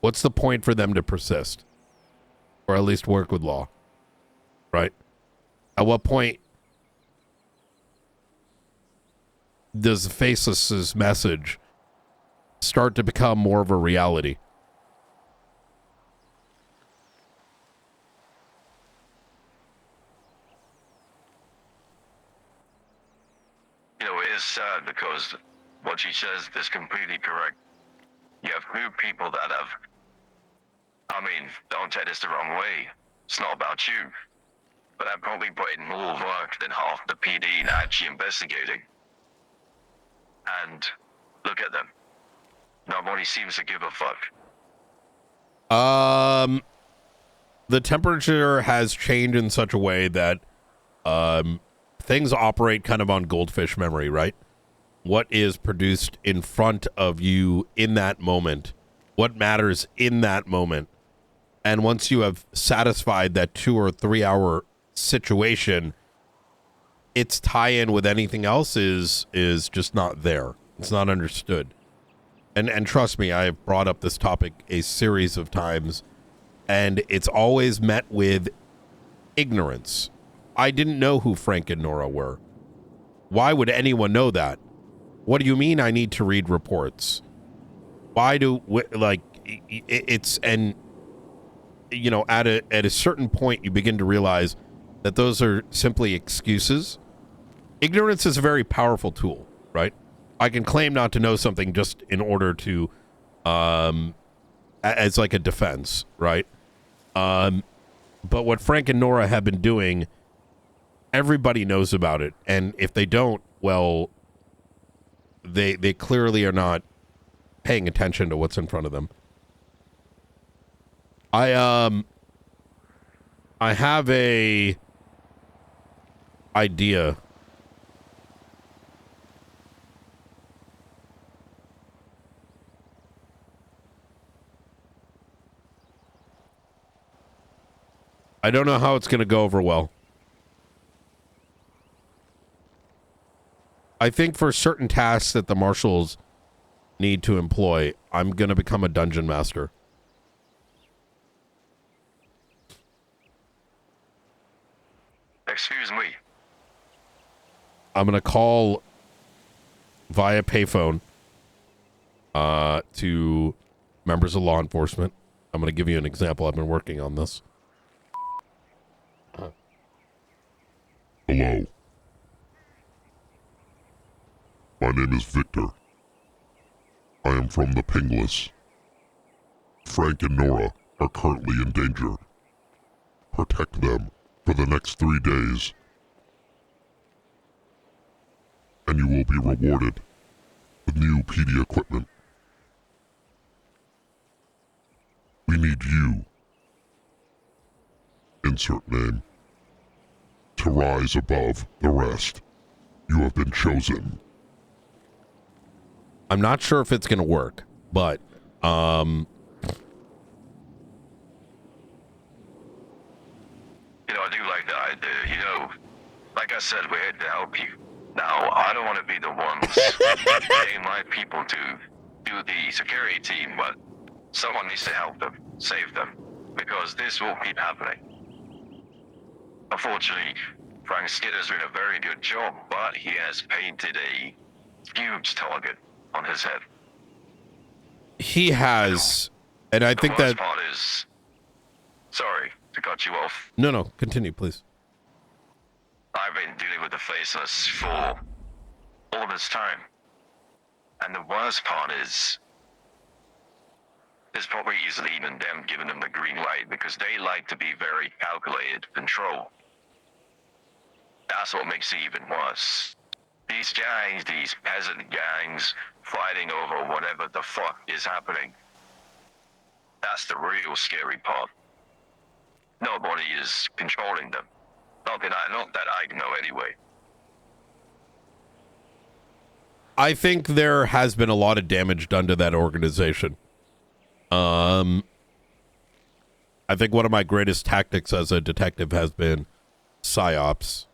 Speaker 1: What's the point for them to persist? Or at least work with law? Right? At what point does the faceless's message start to become more of a reality?
Speaker 13: You know, it is sad because what she says is completely correct. You have new people that have, I mean, don't take this the wrong way. It's not about you. But I'm probably putting more work than half the PD in actually investigating. And look at them. Nobody seems to give a fuck.
Speaker 1: The temperature has changed in such a way that things operate kind of on goldfish memory, right? what is produced in front of you in that moment, what matters in that moment. And once you have satisfied that 2 or 3 hour situation, its tie-in with anything else is just not there. It's not understood. And trust me, I have brought up this topic a series of times, and it's always met with ignorance. I didn't know who Frank and Nora were. Why would anyone know that? What do you mean I need to read reports? Why do, like, it's, and, you know, at a certain point, you begin to realize that those are simply excuses. Ignorance is a very powerful tool, right? I can claim not to know something just in order to, as like a defense, right? But what Frank and Nora have been doing, everybody knows about it. And if they don't, well, they clearly are not paying attention to what's in front of them. I have a idea. I don't know how it's going to go over well. I think for certain tasks that the marshals need to employ, I'm going to become a dungeon master.
Speaker 13: Excuse me.
Speaker 1: I'm going to call via payphone to members of law enforcement. I'm going to give you an example. I've been working on this.
Speaker 14: Hello. My name is Victor. I am from the Pingless. Frank and Nora are currently in danger. Protect them for the next 3 days, and you will be rewarded with new PD equipment. We need you, insert name, to rise above the rest. You have been chosen.
Speaker 1: I'm not sure if it's going to work, but
Speaker 13: You know, I do like the idea. You know, like I said, we're here to help you. Now, I don't want to be the ones paying my people to do the security team, but someone needs to help them, save them, because this will keep happening. Unfortunately, Frank Skinner's doing a very good job, but he has painted a huge target on his head.
Speaker 1: he has, and I think
Speaker 13: the worst
Speaker 1: that...
Speaker 13: part is, sorry to cut you off.
Speaker 1: No, continue, please.
Speaker 13: I've been dealing with the Faceless for all this time. And the worst part is, it's probably easily even them giving them the green light, because they like to be very calculated control. That's what makes it even worse. These gangs, these peasant gangs, fighting over whatever the fuck is happening. That's the real scary part. Nobody is controlling them. Not that I know anyway.
Speaker 1: I think there has been a lot of damage done to that organization. I think one of my greatest tactics as a detective has been psyops.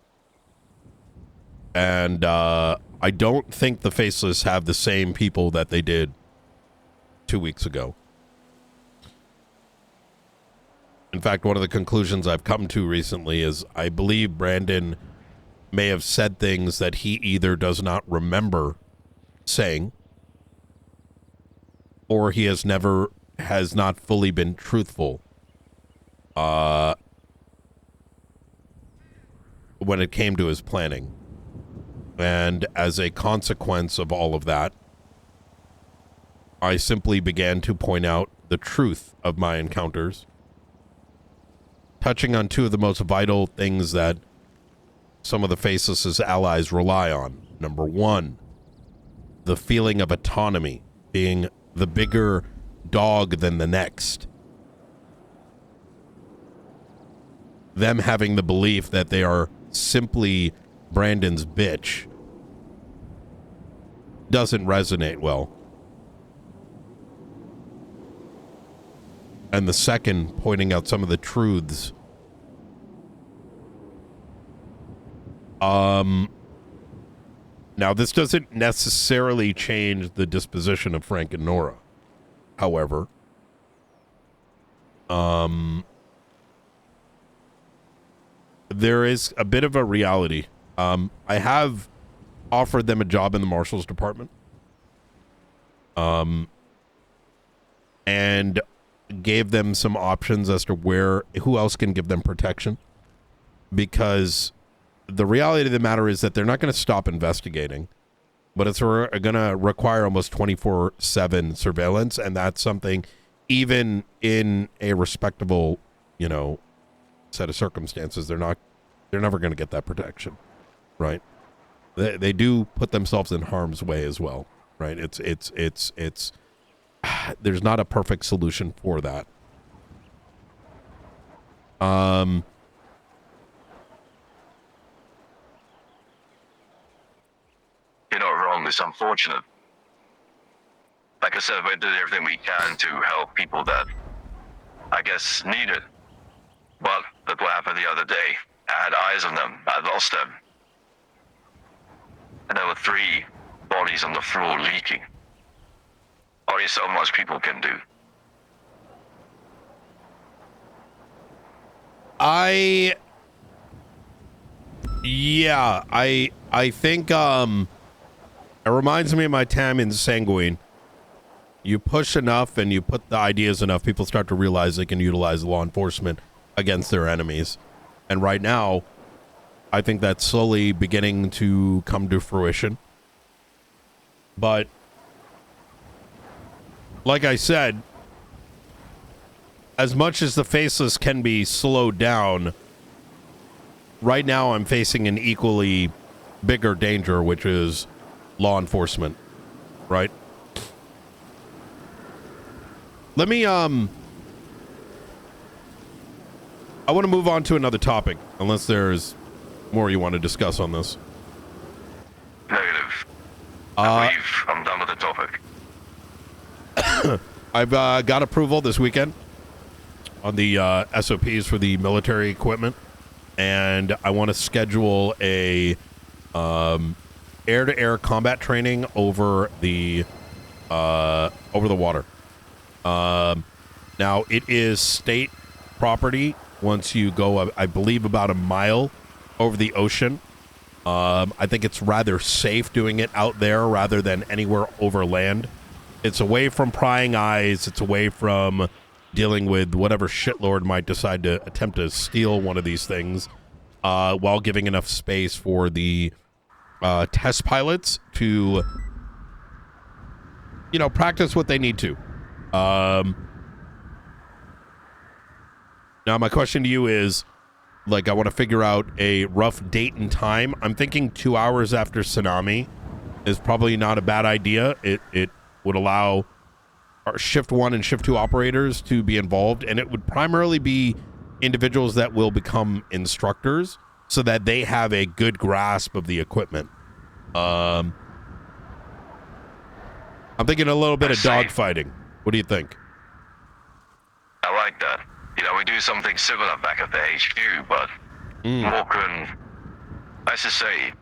Speaker 1: And I don't think the Faceless have the same people that they did 2 weeks ago. In fact, one of the conclusions I've come to recently is I believe Brandon may have said things that he either does not remember saying, or he has not fully been truthful when it came to his planning. And as a consequence of all of that, I simply began to point out the truth of my encounters, touching on two of the most vital things that some of the Faceless' allies rely on. Number one, the feeling of autonomy, being the bigger dog than the next. Them having the belief that they are simply Brandon's bitch. doesn't resonate well. And the second, pointing out some of the truths. Now, this doesn't necessarily change the disposition of Frank and Nora. However, there is a bit of a reality. I have offered them a job in the Marshal's Department. And gave them some options as to who else can give them protection. Because the reality of the matter is that they're not going to stop investigating, but it's going to require almost 24/7 surveillance. And that's something, even in a respectable, set of circumstances, they're never going to get that protection. Right. They do put themselves in harm's way as well. Right. It's there's not a perfect solution for that.
Speaker 13: You're not wrong. It's unfortunate. Like I said, we did everything we can to help people that, I guess, need it. But look what happened the other day. I had eyes on them. I lost them. And there were 3 bodies on the floor leaking. Only so much people can do.
Speaker 1: I think it reminds me of my time in Sanguine. You push enough and you put the ideas enough, people start to realize they can utilize law enforcement against their enemies. And right now, I think that's slowly beginning to come to fruition. But like I said, as much as the Faceless can be slowed down, right now I'm facing an equally bigger danger, which is law enforcement, right? Let me, I want to move on to another topic, unless there's more you want to discuss on this.
Speaker 13: Negative. I believe I'm done with the topic.
Speaker 1: I've got approval this weekend on the SOPs for the military equipment, and I want to schedule a air-to-air combat training over the water. Now, it is state property once you go, I believe, about a mile over the ocean. I think it's rather safe doing it out there rather than anywhere over land. It's away from prying eyes. It's away from dealing with whatever shitlord might decide to attempt to steal one of these things, while giving enough space for the test pilots to, practice what they need to. Now, my question to you is, I want to figure out a rough date and time. I'm thinking 2 hours after tsunami is probably not a bad idea. It would allow our shift 1 and shift 2 operators to be involved, and it would primarily be individuals that will become instructors so that they have a good grasp of the equipment. I'm thinking a little bit of dogfighting. What do you think?
Speaker 13: I like that. We do something similar back at the HQ, but more can, let's just say,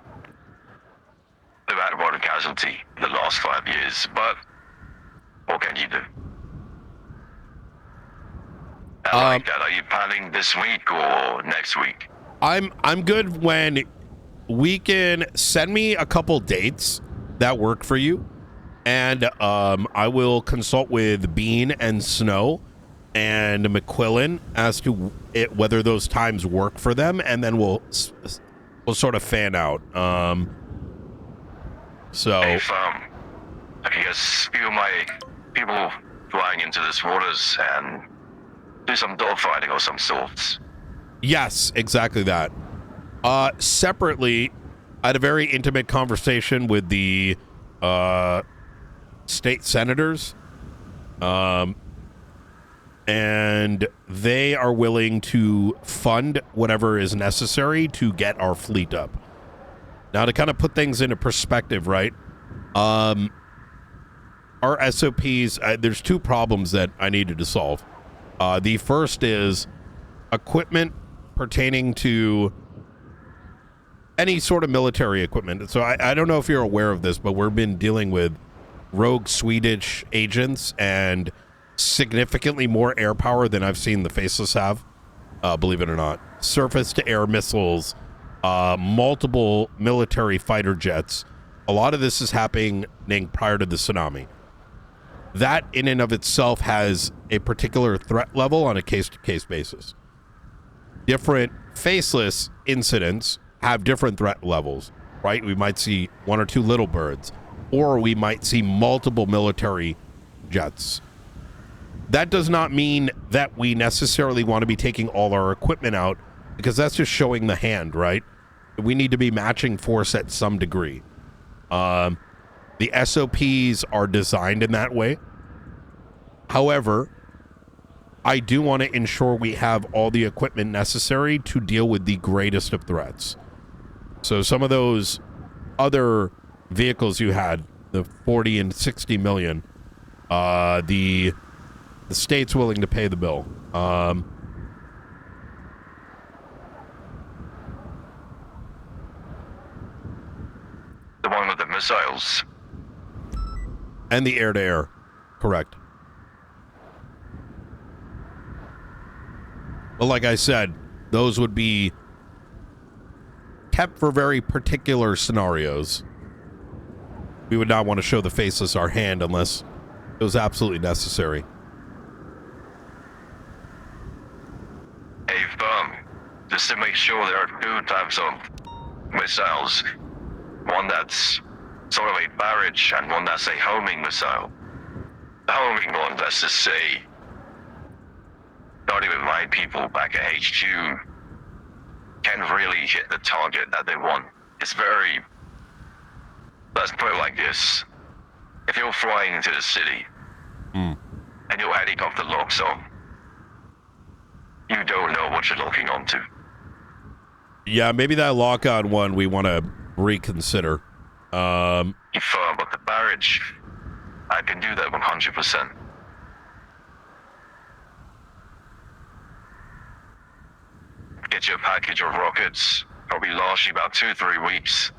Speaker 13: we've had one casualty in the last 5 years, but what can you do? I like that. Are you planning this week or next week?
Speaker 1: I'm good when we can send me a couple dates that work for you, and I will consult with Bean and Snow and McQuillan as to whether those times work for them, and then we'll sort of fan out. So
Speaker 13: if you guys feel my people flying into these waters and do some dogfighting of some sorts.
Speaker 1: Yes, exactly that. Separately, I had a very intimate conversation with the state senators, and they are willing to fund whatever is necessary to get our fleet up. Now, to kind of put things into perspective, right? Our SOPs, there's two problems that I needed to solve. The first is equipment pertaining to any sort of military equipment. So I don't know if you're aware of this, but we've been dealing with rogue Swedish agents and significantly more air power than I've seen the Faceless have, believe it or not. Surface-to-air missiles, multiple military fighter jets. A lot of this is happening prior to the tsunami. That in and of itself has a particular threat level on a case-to-case basis. Different Faceless incidents have different threat levels, right? We might see one or two little birds, or we might see multiple military jets. That does not mean that we necessarily want to be taking all our equipment out, because that's just showing the hand, right? We need to be matching force at some degree. The SOPs are designed in that way. However, I do want to ensure we have all the equipment necessary to deal with the greatest of threats. So some of those other vehicles you had, the 40 and 60 million, the state's willing to pay the bill.
Speaker 13: The one with the missiles.
Speaker 1: And the air-to-air, correct. Well, like I said, those would be kept for very particular scenarios. We would not want to show the Faceless our hand unless it was absolutely necessary.
Speaker 13: Hey, just to make sure there are two types of missiles. One that's sort of a barrage and one that's a homing missile. The homing one, let's just say, not even my people back at HQ can really hit the target that they want. It's very, let's put it like this. If you're flying into the city and your helicopter locks on, you don't know what you're locking onto.
Speaker 1: Yeah, maybe that lock-on one we want to reconsider.
Speaker 13: But the barrage, I can do that 100%. Get you a package of rockets, probably last you about 2-3 weeks.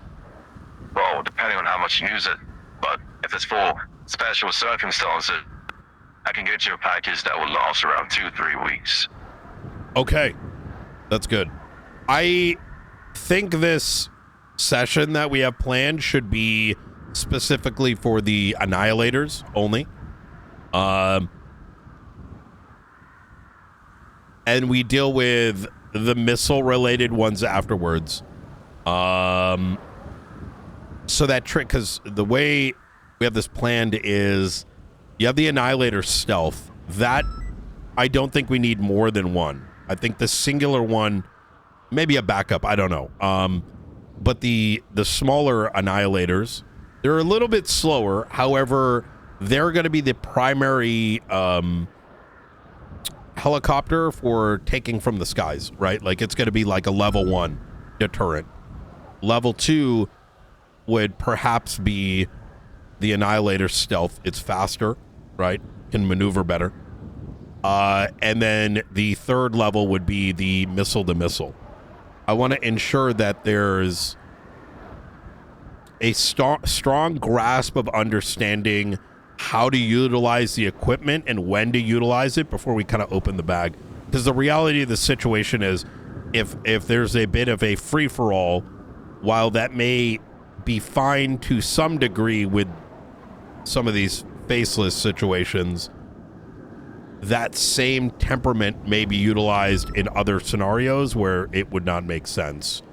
Speaker 13: Well, depending on how much you use it. But if it's for special circumstances, I can get you a package that will last around 2-3 weeks.
Speaker 1: Okay, that's good. I think this session that we have planned should be specifically for the Annihilators only. And we deal with the missile-related ones afterwards. So that trick, because the way we have this planned is you have the Annihilator stealth. That, I don't think we need more than one. I think the singular one, maybe a backup, I don't know. But the smaller Annihilators, they're a little bit slower. However, they're going to be the primary helicopter for taking from the skies, right? Like, it's going to be like a level 1 deterrent. Level 2 would perhaps be the Annihilator stealth. It's faster, right? Can maneuver better. And then the third level would be the missile-to-missile. I want to ensure that there's a strong grasp of understanding how to utilize the equipment and when to utilize it before we kind of open the bag. Because the reality of the situation is if there's a bit of a free-for-all, while that may be fine to some degree with some of these Faceless situations, that same temperament may be utilized in other scenarios where it would not make sense.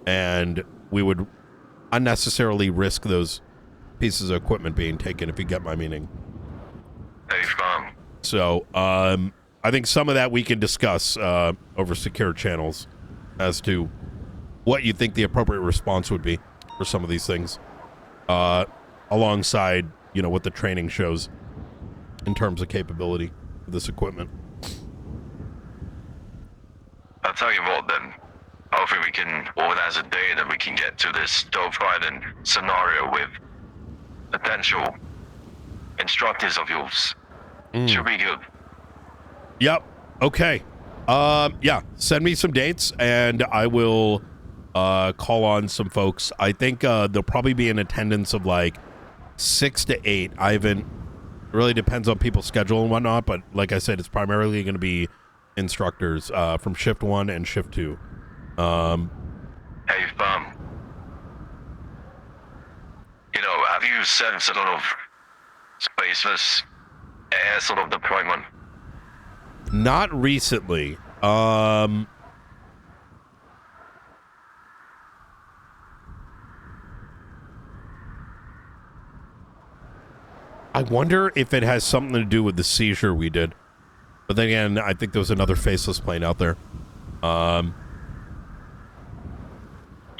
Speaker 1: And we would unnecessarily risk those pieces of equipment being taken, if you get my meaning. So, I think some of that we can discuss over secure channels as to what you think the appropriate response would be for some of these things. Alongside, you know, what the training shows in terms of capability of this equipment.
Speaker 13: I'll tell you what then. Hopefully we can organize a day that we can get to this dogfighting scenario with potential instructors of yours. Should be good.
Speaker 1: Yep. Okay. Yeah. Send me some dates, and I will call on some folks. I think they'll probably be in attendance of like 6 to 8. I haven't. Really depends on people's schedule and whatnot, but like I said, it's primarily going to be instructors from shift 1 and shift 2.
Speaker 13: Hey, you know, have you sensed a lot of spaceless air sort of deployment?
Speaker 1: Not recently. I wonder if it has something to do with the seizure we did. But then again, I think there was another faceless plane out there.
Speaker 13: You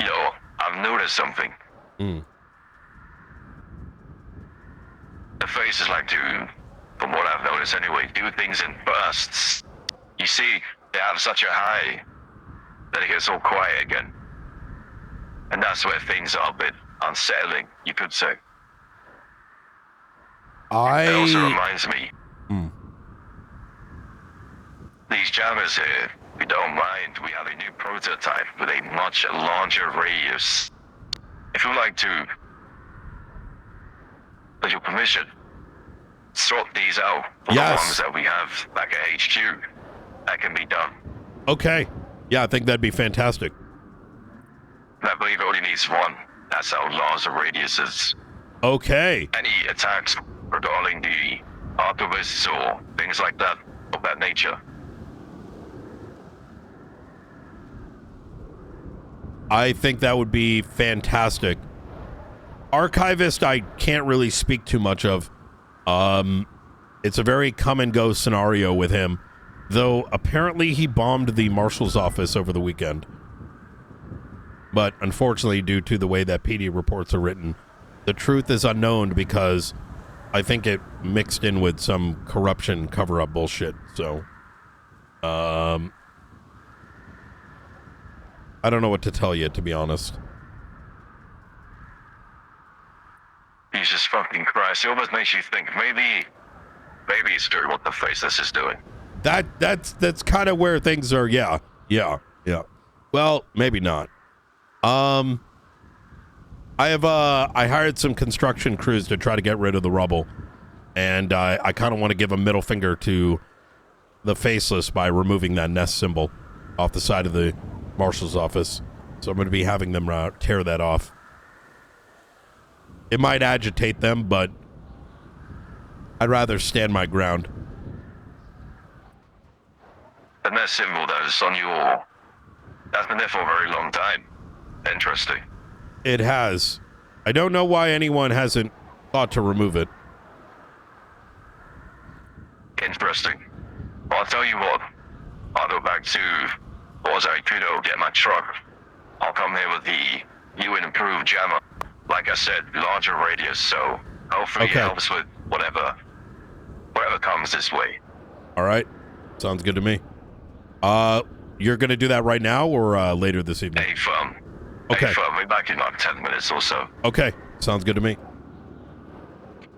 Speaker 13: know, I've noticed something. The faces like to, from what I've noticed anyway, do things in bursts. You see, they have such a high that it gets all quiet again. And that's where things are a bit unsettling, you could say. It also reminds me, these jammers here, we don't mind. We have a new prototype with a much larger radius. If you like to, with your permission, sort these out for the ones that we have back at HQ. That can be done.
Speaker 1: Okay. Yeah, I think that'd be fantastic.
Speaker 13: I believe it only needs one. That's how large the radius is.
Speaker 1: Okay.
Speaker 13: Any attacks regarding the archivists or things like that of that nature.
Speaker 1: I think that would be fantastic. Archivist, I can't really speak too much of. It's a very come and go scenario with him, though apparently he bombed the marshal's office over the weekend. But unfortunately, due to the way that PD reports are written, the truth is unknown because I think it mixed in with some corruption cover-up bullshit. So, I don't know what to tell you, to be honest.
Speaker 13: Jesus fucking Christ. It almost makes you think maybe it's doing what the faceless is doing.
Speaker 1: That's kind of where things are. Yeah. Well, maybe not. I hired some construction crews to try to get rid of the rubble, and I kind of want to give a middle finger to the faceless by removing that nest symbol off the side of the marshal's office. So I'm going to be having them tear that off. It might agitate them, but I'd rather stand my ground.
Speaker 13: And that symbol that is on your... That's been there for a very long time. Interesting.
Speaker 1: It has. I don't know why anyone hasn't thought to remove it.
Speaker 13: Interesting. Well, I'll tell you what. I'll go back to Ozaikudo, get my truck. I'll come here with the new and improved jammer. Like I said, larger radius, so hopefully it helps with whatever comes this way.
Speaker 1: All right. Sounds good to me. You're going to do that right now or later this evening?
Speaker 13: Hey, firm.
Speaker 1: Okay.
Speaker 13: Hey, firm. We'll be back in like 10 minutes or so.
Speaker 1: Okay. Sounds good to me.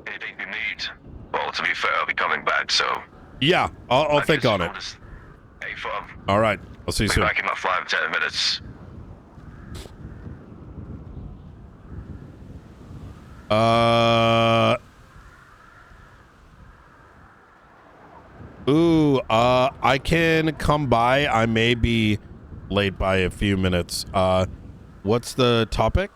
Speaker 13: Anything you need? Well, to be fair, I'll be coming back, so...
Speaker 1: Yeah, I'll think on it.
Speaker 13: Hey, firm.
Speaker 1: All right. I'll see you soon.
Speaker 13: Be back in like 5-10 minutes.
Speaker 1: I can come by. I may be late by a few minutes. What's the topic?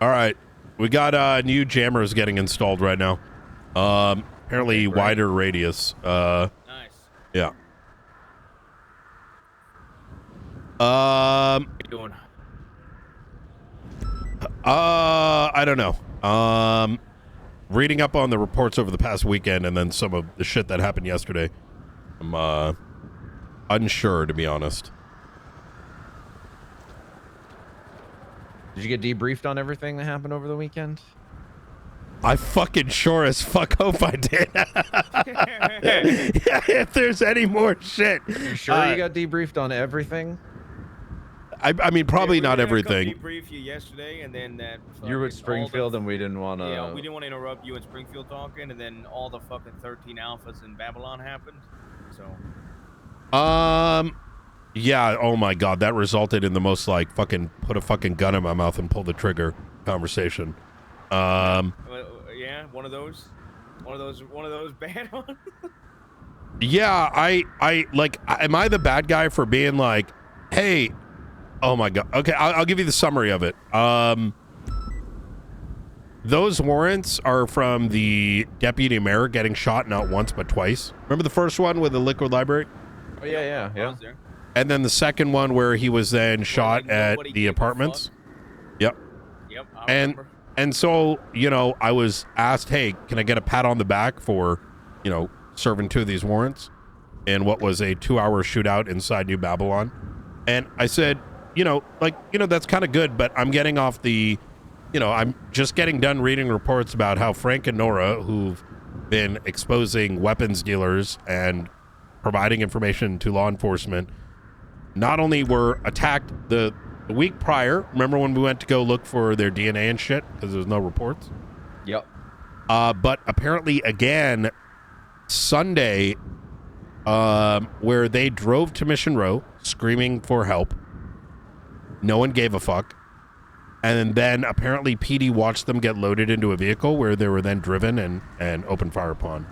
Speaker 1: All right. We got new jammers getting installed right now. Apparently wider radius.
Speaker 6: Nice.
Speaker 1: Yeah.
Speaker 6: What are you doing?
Speaker 1: I don't know. Reading up on the reports over the past weekend and then some of the shit that happened yesterday. I'm unsure, to be honest.
Speaker 15: Did you get debriefed on everything that happened over the weekend?
Speaker 1: I fucking sure as fuck hope I did. Yeah, if there's any more shit.
Speaker 15: You sure you got debriefed on everything?
Speaker 1: I mean, probably not everything.
Speaker 6: Debrief you yesterday, and then that.
Speaker 15: You were at Springfield, and we didn't want to.
Speaker 6: Yeah, we didn't want to interrupt you in Springfield talking, and then all the fucking 13 alphas in Babylon happened. So.
Speaker 1: Yeah. Oh my god, that resulted in the most like fucking put a fucking gun in my mouth and pull the trigger conversation.
Speaker 6: Yeah, one of those bad ones.
Speaker 1: Yeah, I like. Am I the bad guy for being like, hey? Oh my god. Okay, I'll give you the summary of it. Those warrants are from the deputy mayor getting shot not once but twice. Remember the first one with the liquid library?
Speaker 15: Oh yeah.
Speaker 1: And then the second one where he was then shot at the apartments. Yep.
Speaker 6: I remember.
Speaker 1: And so, you know, I was asked, hey, can I get a pat on the back for, you know, serving 2 of these warrants in what was a 2-hour shootout inside New Babylon? And I said, you know, like, you know, that's kind of good, but I'm getting off the, you know, I'm just getting done reading reports about how Frank and Nora, who've been exposing weapons dealers and providing information to law enforcement, not only were attacked the week prior. Remember when we went to go look for their DNA and shit because there was no reports?
Speaker 15: Yep.
Speaker 1: But apparently again Sunday, where they drove to Mission Row screaming for help. No one gave a fuck. And then apparently PD watched them get loaded into a vehicle where they were then driven and open fire upon.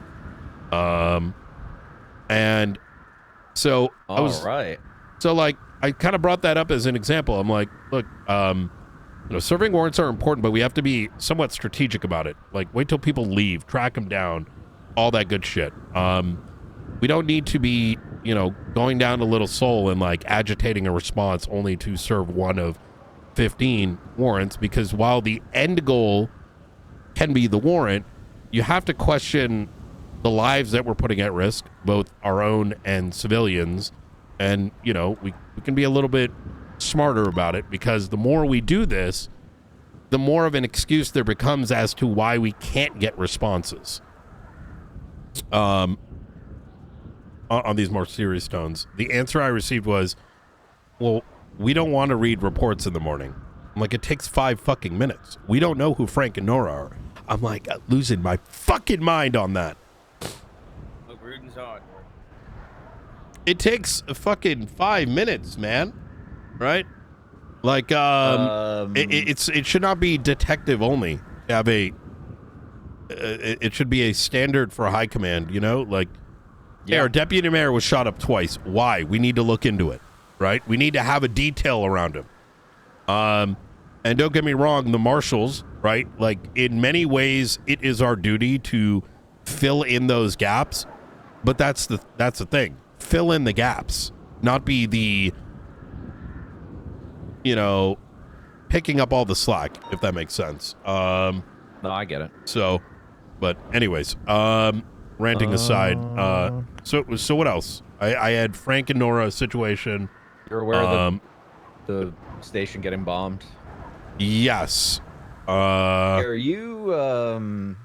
Speaker 1: And so I was
Speaker 15: right.
Speaker 1: So like I kind of brought that up as an example. I'm like, look, you know, serving warrants are important, but we have to be somewhat strategic about it. Like, wait till people leave, track them down, all that good shit. We don't need to be, you know, going down to Little Seoul and like agitating a response only to serve one of 15 warrants, because while the end goal can be the warrant, you have to question the lives that we're putting at risk, both our own and civilians. And, you know, we can be a little bit smarter about it, because the more we do this, the more of an excuse there becomes as to why we can't get responses. On these more serious tones, the answer I received was, well, we don't want to read reports in the morning. I'm like, it takes 5 fucking minutes. We don't know who Frank and Nora are. I'm like losing my fucking mind on that.
Speaker 6: Look, reading's hard.
Speaker 1: It takes a fucking 5 minutes, man. Right? Like, it should not be detective only. Have a, it should be a standard for high command, you know? Like, yeah, our deputy mayor was shot up twice. Why? We need to look into it, right? We need to have a detail around him. And don't get me wrong, the marshals, right? Like, in many ways, it is our duty to fill in those gaps. But that's the thing. Fill in the gaps, not be the, you know, picking up all the slack, if that makes sense.
Speaker 15: No, I get it.
Speaker 1: So, but anyways, ranting aside, so what else? I had Frank and Nora situation.
Speaker 15: You're aware of the station getting bombed?
Speaker 1: Yes.
Speaker 15: Are you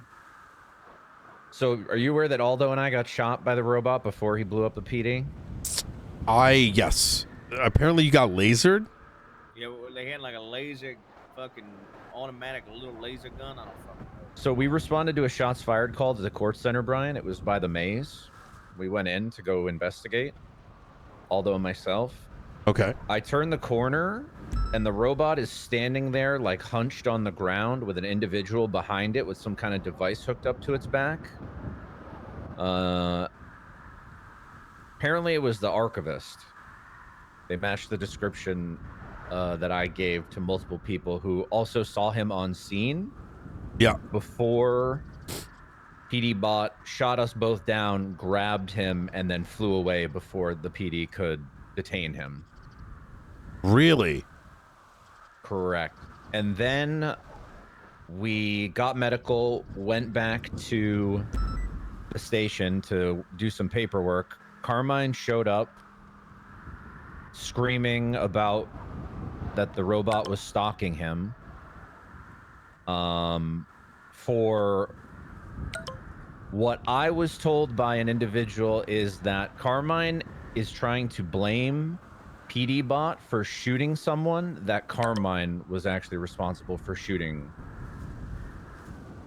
Speaker 15: so are you aware that Aldo and I got shot by the robot before he blew up the PD?
Speaker 1: Yes. Apparently you got lasered?
Speaker 6: Yeah, they had like a laser fucking automatic little laser gun. I don't fucking know.
Speaker 15: So we responded to a shots fired call to the court center, Brian. It was by the maze. We went in to go investigate, Aldo and myself.
Speaker 1: Okay.
Speaker 15: I turned the corner, and the robot is standing there, like hunched on the ground with an individual behind it with some kind of device hooked up to its back. Apparently it was the archivist. They matched the description that I gave to multiple people who also saw him on scene.
Speaker 1: Yeah.
Speaker 15: Before PD bot shot us both down, grabbed him, and then flew away before the PD could detain him.
Speaker 1: Really?
Speaker 15: Correct. And then we got medical, went back to the station to do some paperwork. Carmine showed up screaming about that the robot was stalking him. for what I was told by an individual is that Carmine is trying to blame PD Bot for shooting someone that Carmine was actually responsible for shooting.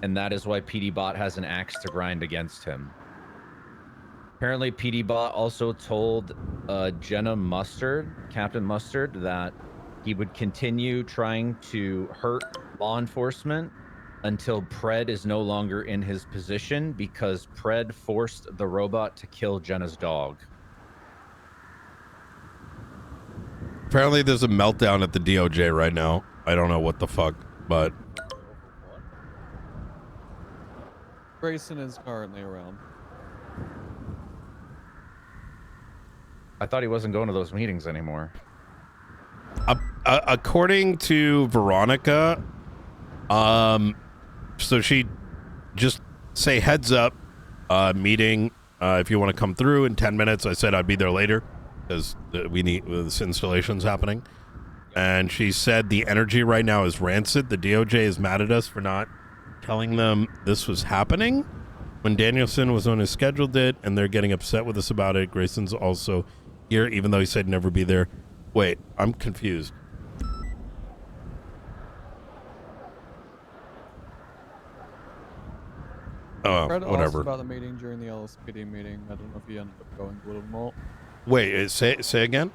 Speaker 15: And that is why PD Bot has an axe to grind against him. Apparently, PD Bot also told Jenna Mustard, Captain Mustard, that he would continue trying to hurt law enforcement until Pred is no longer in his position because Pred forced the robot to kill Jenna's dog.
Speaker 1: Apparently, there's a meltdown at the DOJ right now. I don't know what the fuck, but
Speaker 2: Grayson is currently around.
Speaker 15: I thought he wasn't going to those meetings anymore.
Speaker 1: According to Veronica, so she just say heads up, meeting, if you want to come through in 10 minutes. I said I'd be there later because we need this installation's happening. And she said the energy right now is rancid. The DOJ is mad at us for not telling them this was happening when Danielson was on his scheduled it, and they're getting upset with us about it. Grayson's also here, even though he said never be there. Wait, I'm confused. Oh,
Speaker 2: Fred
Speaker 1: whatever.
Speaker 2: asked about the meeting during the LSPD meeting. I don't know if he ended up going a little more.
Speaker 1: Wait, say again?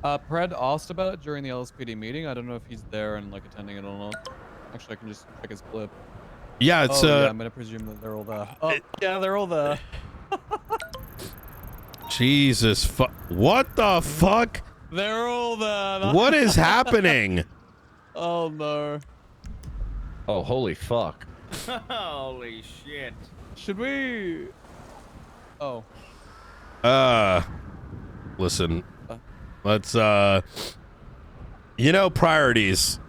Speaker 2: Pred asked about it during the LSPD meeting. I don't know if he's there and like attending it or not. Actually, I can just check his clip.
Speaker 1: Yeah, it's
Speaker 2: yeah, I'm gonna presume that they're all there. Oh, yeah, they're all there.
Speaker 1: Jesus, what the fuck?
Speaker 2: They're all there.
Speaker 1: What is happening?
Speaker 2: Oh no.
Speaker 15: Oh, holy fuck.
Speaker 6: Holy shit.
Speaker 2: Should we? Oh.
Speaker 1: Listen. Let's priorities.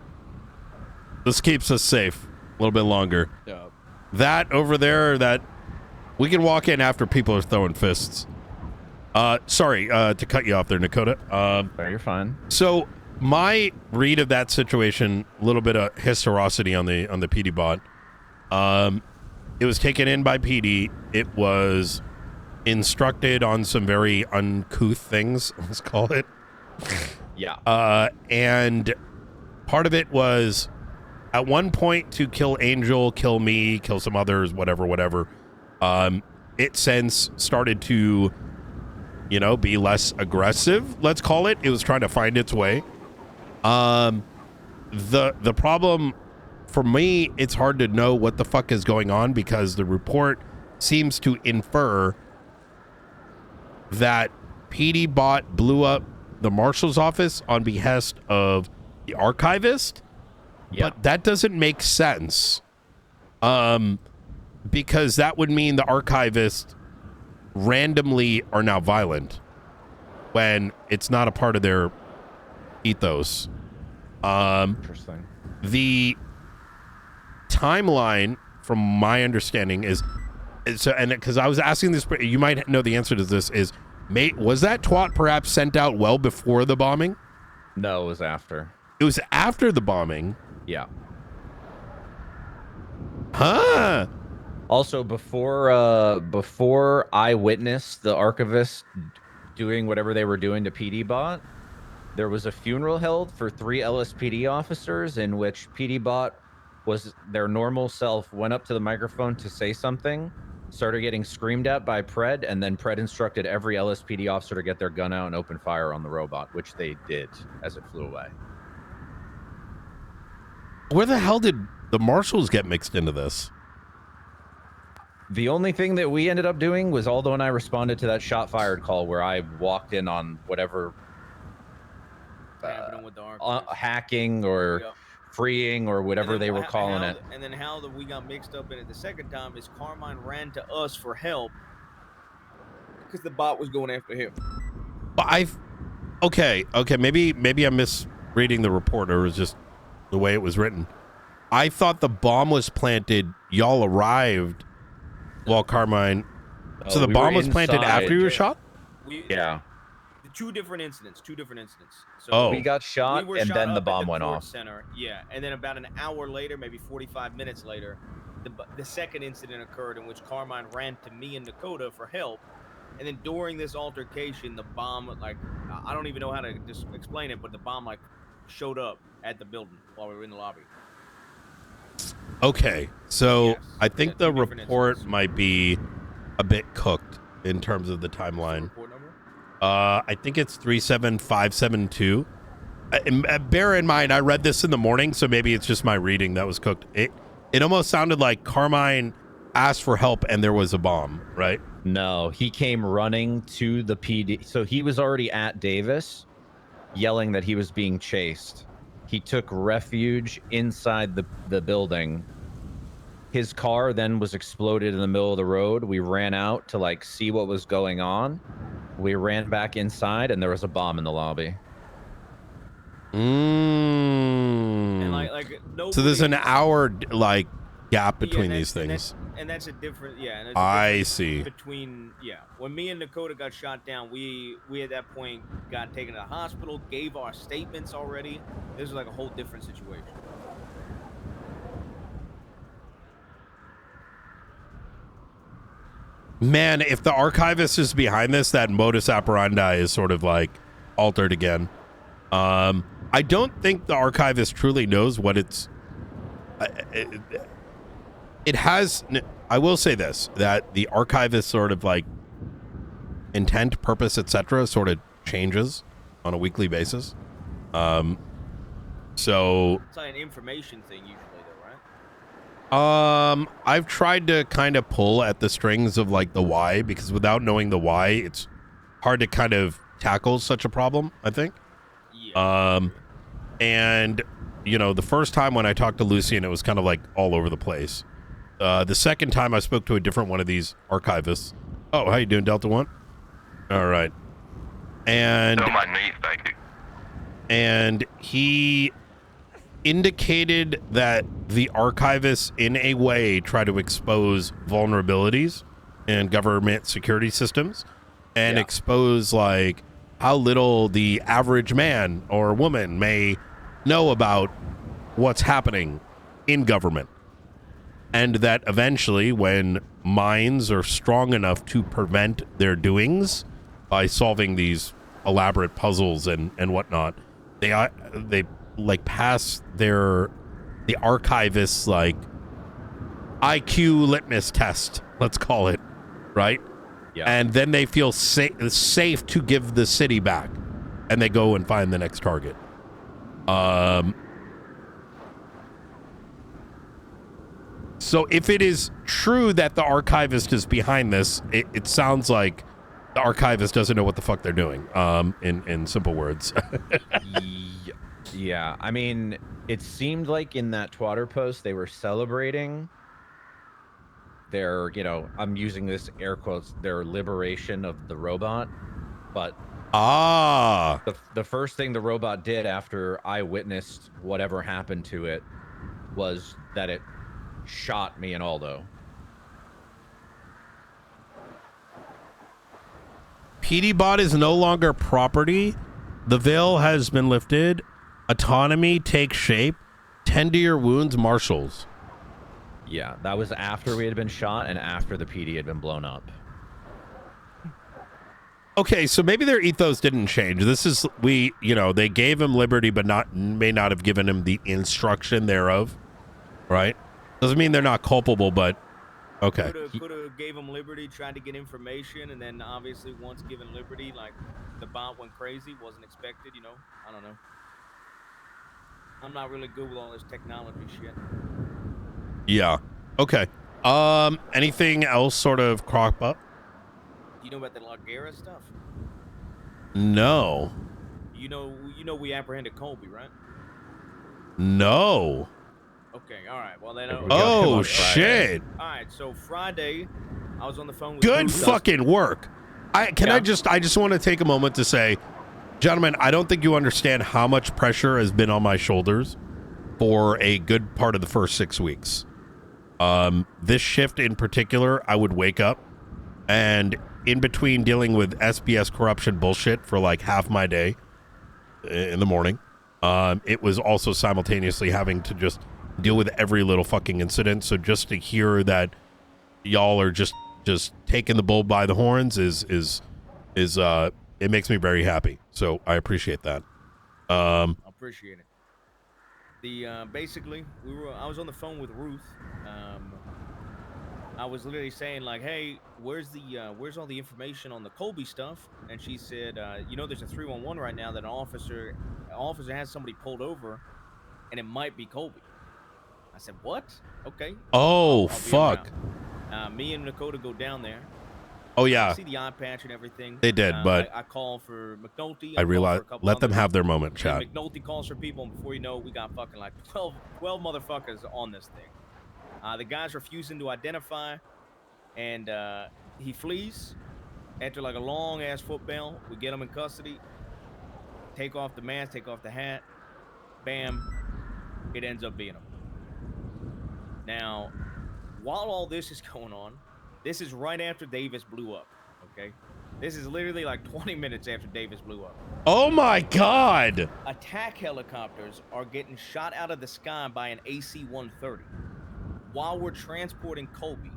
Speaker 1: This keeps us safe a little bit longer.
Speaker 2: Yeah.
Speaker 1: That over there, that we can walk in after people are throwing fists. Sorry to cut you off there, Dakota.
Speaker 15: No, you're fine.
Speaker 1: So my read of that situation, a little bit of historicity on the PD bot. It was taken in by PD. It was instructed on some very uncouth things, let's call it.
Speaker 15: Yeah.
Speaker 1: And part of it was at one point to kill Angel, kill me, kill some others, whatever. It since started to, be less aggressive, let's call it. It was trying to find its way. The problem for me, it's hard to know what the fuck is going on because the report seems to infer that PD bot blew up the marshal's office on behest of the archivist.
Speaker 15: Yeah.
Speaker 1: But that doesn't make sense. Because that would mean the archivist randomly are now violent when it's not a part of their ethos.
Speaker 15: Interesting.
Speaker 1: The timeline, from my understanding, is so, and because I was asking this, you might know the answer to this, is was that twat perhaps sent out well before the bombing?
Speaker 15: No, it was after.
Speaker 1: It was after the bombing.
Speaker 15: Yeah.
Speaker 1: Huh.
Speaker 15: Also, before I witnessed the archivist doing whatever they were doing to PD Bot, there was a funeral held for 3 LSPD officers in which PD Bot was their normal self, went up to the microphone to say something, started getting screamed at by Pred, and then Pred instructed every LSPD officer to get their gun out and open fire on the robot, which they did as it flew away.
Speaker 1: Where the hell did the marshals get mixed into this?
Speaker 15: The only thing that we ended up doing was Aldo and I responded to that shot fired call where I walked in on whatever
Speaker 6: Happening with the archivist.
Speaker 15: hacking or freeing or whatever they were calling it.
Speaker 6: And then how we got mixed up in it the second time is Carmine ran to us for help because the bot was going after him.
Speaker 1: But okay, maybe I'm misreading the report, or it was just the way it was written. I thought the bomb was planted. Y'all arrived while Carmine. So the bomb was planted after you were shot?
Speaker 15: Yeah.
Speaker 6: Two different incidents. So
Speaker 15: we got shot,
Speaker 6: we were
Speaker 15: and
Speaker 6: shot
Speaker 15: then the
Speaker 6: up
Speaker 15: bomb
Speaker 6: at the
Speaker 15: went
Speaker 6: court
Speaker 15: off.
Speaker 6: Center. Yeah, and then about an hour later, maybe 45 minutes later, the second incident occurred in which Carmine ran to me and Dakota for help. And then during this altercation, the bomb, like, I don't even know how to just explain it, but the bomb, like, showed up at the building while we were in the lobby.
Speaker 1: Okay, so
Speaker 6: Yes.
Speaker 1: I think
Speaker 6: Yeah,
Speaker 1: the
Speaker 6: two different
Speaker 1: report
Speaker 6: incidents.
Speaker 1: might be a bit cooked in terms of the timeline.
Speaker 6: Report number?
Speaker 1: I think it's 37572. Bear in mind, I read this in the morning, so maybe it's just my reading that was cooked. It almost sounded like Carmine asked for help and there was a bomb, right?
Speaker 15: No, he came running to the PD. So he was already at Davis, yelling that he was being chased. He took refuge inside the building. His car then was exploded in the middle of the road. We ran out to like see what was going on. We ran back inside and there was a bomb in the lobby.
Speaker 6: And like
Speaker 1: So there's an
Speaker 6: nobody-
Speaker 1: hour like gap between
Speaker 6: Yeah,
Speaker 1: these
Speaker 6: that's-
Speaker 1: things.
Speaker 6: and that's a different, yeah. And it's a
Speaker 1: I
Speaker 6: difference
Speaker 1: see.
Speaker 6: Between, yeah, when me and Dakota got shot down, we at that point got taken to the hospital, gave our statements already. This was like a whole different situation.
Speaker 1: Man, if the archivist is behind this, that modus operandi is sort of like altered again. I don't think the archivist truly knows what it's. It has. I will say this: that the archivist sort of like intent, purpose, etc., sort of changes on a weekly basis. So
Speaker 6: It's like an information thing usually, though, right?
Speaker 1: I've tried to kind of pull at the strings of like the why, because without knowing the why, it's hard to kind of tackle such a problem, I think. And you know, the first time when I talked to Lucian, it was kind of like all over the place. The second time I spoke to a different one of these archivists. Oh, how you doing, Delta One? All right. And
Speaker 13: No, my knee, thank you.
Speaker 1: and he indicated that the archivists in a way try to expose vulnerabilities in government security systems and expose like how little the average man or woman may know about what's happening in government, and that eventually when minds are strong enough to prevent their doings by solving these elaborate puzzles and whatnot, they like pass the archivists like IQ litmus test, let's call it, right?
Speaker 15: Yeah.
Speaker 1: And then they feel safe to give the city back, and they go and find the next target. So if it is true that the archivist is behind this, it sounds like the archivist doesn't know what the fuck they're doing. In simple words.
Speaker 15: Yeah, I mean, it seemed like in that Twitter post they were celebrating their, you know, I'm using this air quotes, their liberation of the robot, but the first thing the robot did after I witnessed whatever happened to it was that it shot me and Aldo.
Speaker 1: PD bot is no longer property. The veil has been lifted. Autonomy takes shape. Tend to your wounds, marshals.
Speaker 15: Yeah, that was after we had been shot and after the PD had been blown up.
Speaker 1: Okay, so maybe their ethos didn't change. This is they gave him liberty, but may not have given him the instruction thereof. Right? Doesn't mean they're not culpable, but okay.
Speaker 6: Could have gave him liberty, tried to get information, and then obviously once given liberty, like the bot went crazy, wasn't expected. You know, I don't know. I'm not really good with all this technology shit.
Speaker 1: Yeah. Okay. Anything else sort of crop up?
Speaker 6: Do you know about the Lagera stuff?
Speaker 1: No.
Speaker 6: You know we apprehended Colby, right?
Speaker 1: No.
Speaker 6: Okay, all right. Well then.
Speaker 1: Oh shit!
Speaker 6: All right, so Friday, I was on the phone with.
Speaker 1: Good
Speaker 6: Bruce
Speaker 1: fucking work. I just want to take a moment to say, gentlemen, I don't think you understand how much pressure has been on my shoulders for a good part of the first 6 weeks. This shift in particular, I would wake up and in between dealing with SBS corruption bullshit for like half my day in the morning, it was also simultaneously having to just deal with every little fucking incident. So just to hear that y'all are just taking the bull by the horns is it makes me very happy. So I appreciate that.
Speaker 6: I appreciate it. The basically I was on the phone with Ruth. I was literally saying like, hey, where's all the information on the Colby stuff? And she said, you know, there's a 311 right now that an officer has somebody pulled over, and it might be Colby. I said, what? Okay.
Speaker 1: Oh,
Speaker 6: I'll
Speaker 1: fuck.
Speaker 6: Me and Dakota go down there.
Speaker 1: Oh, yeah.
Speaker 6: See the eye patch and everything.
Speaker 1: They did, but
Speaker 6: I call for McNulty.
Speaker 1: I realized, let them have their moment, chat.
Speaker 6: McNulty calls for people, and before you know it, we got fucking like 12 motherfuckers on this thing. The guy's refusing to identify, and he flees. After like a long ass foot bail, we get him in custody. Take off the mask, take off the hat. Bam, it ends up being him. Now, while all this is going on, this is right after Davis blew up. Okay, this is literally like 20 minutes after Davis blew up.
Speaker 1: Oh my God!
Speaker 6: Attack helicopters are getting shot out of the sky by an AC-130 while we're transporting Colby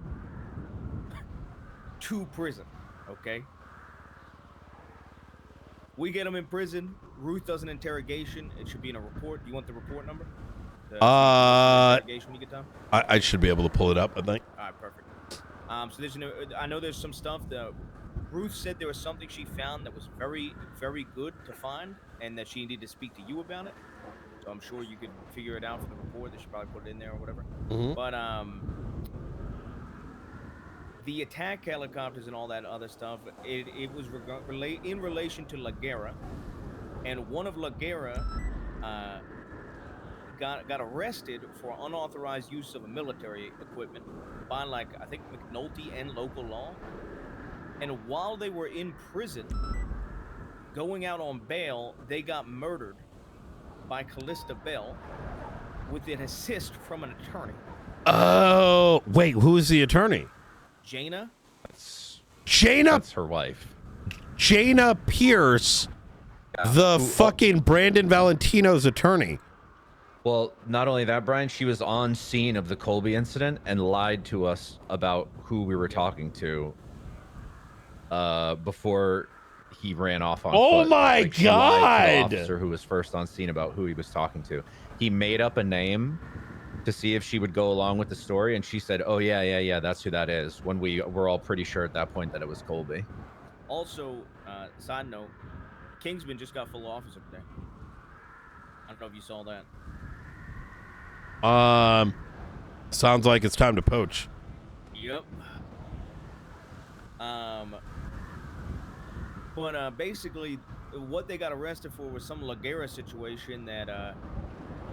Speaker 6: to prison. Okay, we get him in prison. Ruth does an interrogation. It should be in a report. Do you want the report number? Interrogation when you get time?
Speaker 1: I should be able to pull it up, I think.
Speaker 6: All right, perfect. So I know there's some stuff that Ruth said there was something she found that was very, very good to find, and that she needed to speak to you about it. So I'm sure you could figure it out from the report. They should probably put it in there or whatever.
Speaker 1: Mhm.
Speaker 6: But the attack helicopters and all that other stuff, it was in relation to La Guerra, and one of La Guerra got arrested for unauthorized use of military equipment by, like, I think McNulty and local law. And while they were in prison, going out on bail, they got murdered by Callista Bell with an assist from an attorney.
Speaker 1: Oh, wait, who is the attorney?
Speaker 6: Jaina?
Speaker 15: That's her wife.
Speaker 1: Jaina Pierce, the fucking Brandon Valentino's attorney.
Speaker 15: Well, not only that, Brian, she was on scene of the Colby incident and lied to us about who we were talking to before he ran off on
Speaker 1: Oh
Speaker 15: foot.
Speaker 1: my
Speaker 15: Like, she lied to
Speaker 1: God!
Speaker 15: the officer who was first on scene about who he was talking to. He made up a name to see if she would go along with the story, and she said, oh, yeah, that's who that is, when we were all pretty sure at that point that it was Colby.
Speaker 6: Also, side note, Kingsman just got full officer today. I don't know if you saw that.
Speaker 1: Sounds like it's time to poach.
Speaker 6: Yep. But basically, what they got arrested for was some La Guerra situation that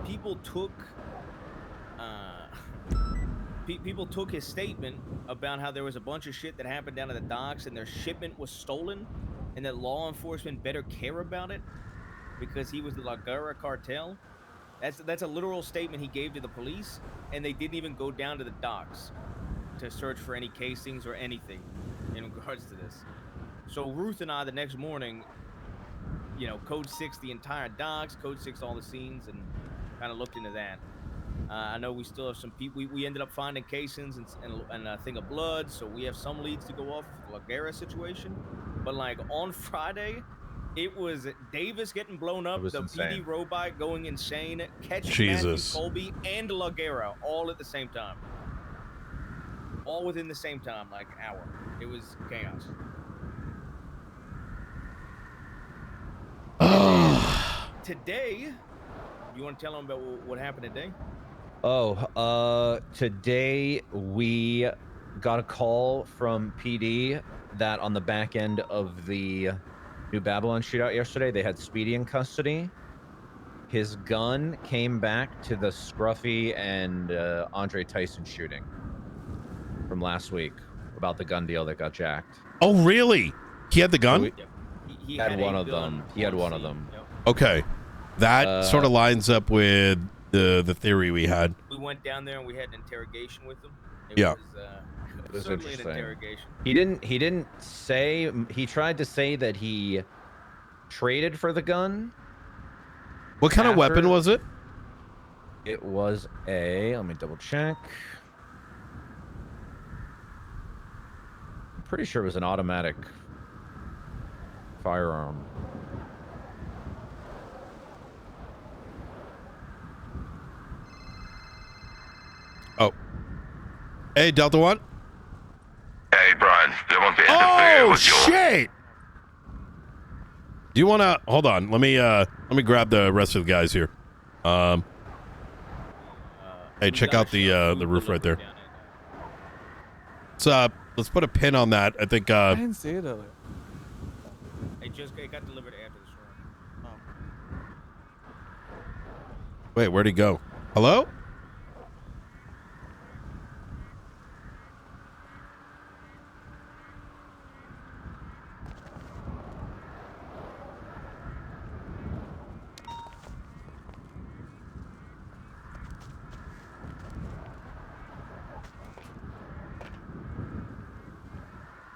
Speaker 6: people took. People took his statement about how there was a bunch of shit that happened down at the docks and their shipment was stolen, and that law enforcement better care about it because he was the La Guerra cartel. That's a literal statement he gave to the police, and they didn't even go down to the docks to search for any casings or anything in regards to this. So Ruth and I, the next morning, you know, code 6 the entire docks, code 6 all the scenes, and kind of looked into that. I know we still have some people. We ended up finding casings and a thing of blood, so we have some leads to go off of the La Guerra situation. But like on Friday, it was Davis getting blown up, the
Speaker 15: insane.
Speaker 6: PD robot going insane, catching Matthew
Speaker 1: Jesus.
Speaker 6: Colby and La Guerra all at the same time. All within the same time, like hour. It was chaos. Today, you want to tell them about what happened today?
Speaker 15: Today we got a call from PD that on the back end of the New Babylon shootout yesterday, they had Speedy in custody. His gun came back to the Scruffy and Andre Tyson shooting from last week about the gun deal that got jacked.
Speaker 1: Oh, really? He had the gun?
Speaker 15: He had one of them. He had one of them.
Speaker 1: Okay. That sort of lines up with the theory we had.
Speaker 6: We went down there and we had an interrogation with them. It
Speaker 1: Yeah.
Speaker 15: It was
Speaker 6: certainly an
Speaker 15: interesting.
Speaker 6: interrogation.
Speaker 15: He didn't say. He tried to say that he traded for the gun.
Speaker 1: What kind of weapon was it?
Speaker 15: It was let me double check. I'm pretty sure it was an automatic firearm.
Speaker 1: Oh. Hey, Delta One.
Speaker 13: Hey, Brian. There won't be anything with your...
Speaker 1: shit! Do you want to hold on? Let me grab the rest of the guys here. Hey, check out the roof right there. Let's put a pin on that. I think.
Speaker 2: I didn't see it earlier.
Speaker 6: It got delivered after the storm.
Speaker 1: Wait, where'd he go? Hello?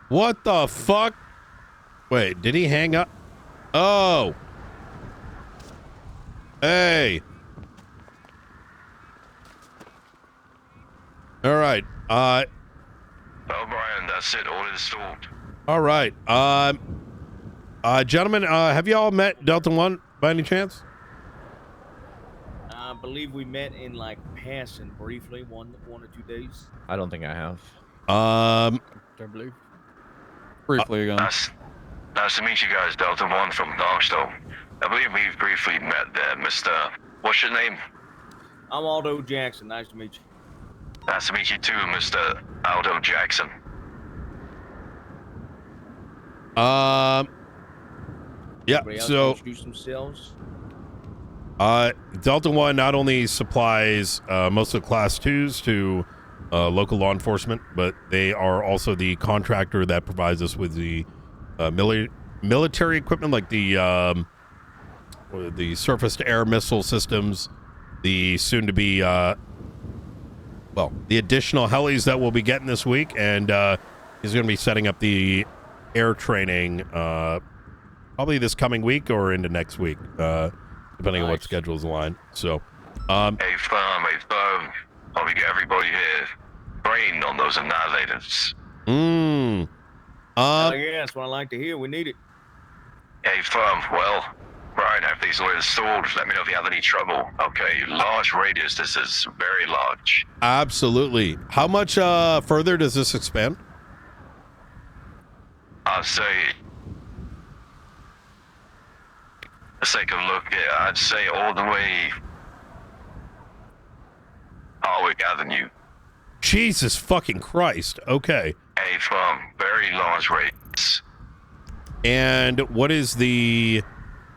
Speaker 1: What the fuck? Wait, did he hang up? Oh. Hey. All right.
Speaker 13: Well, Brian, that's it. All installed.
Speaker 1: All right. Gentlemen, have you all met Delta One by any chance?
Speaker 6: I believe we met in like passing briefly, one or 2 days.
Speaker 15: I don't think I have.
Speaker 2: I believe. Briefly again.
Speaker 13: Nice to meet you guys, Delta One from Darkstone. I believe we've briefly met there, Mr. What's your name?
Speaker 6: I'm Aldo Jackson. Nice to meet you.
Speaker 13: Nice to meet you too, Mr. Aldo Jackson.
Speaker 1: Yeah,
Speaker 6: Everybody else
Speaker 1: so
Speaker 6: introduce themselves.
Speaker 1: Delta One not only supplies most of the Class 2s to local law enforcement, but they are also the contractor that provides us with the military equipment, like the surface-to-air missile systems, the soon-to-be, the additional helis that we'll be getting this week, and he's going to be setting up the air training probably this coming week or into next week, depending on what schedules align. So,
Speaker 13: Hey, firm. Probably get everybody here trained on those annihilators.
Speaker 6: Oh, yeah, that's what I like to hear. We need it.
Speaker 13: Hey, firm. Well, Brian, have these all installed. Let me know if you have any trouble. Okay, large radius. This is very large.
Speaker 1: absolutely. How much further does this expand?
Speaker 13: I'd say, let's take a look here. I'd say all the way Harwick Avenue.
Speaker 1: Jesus fucking Christ. Okay.
Speaker 13: Hey, firm. Very large radius.
Speaker 1: And what is the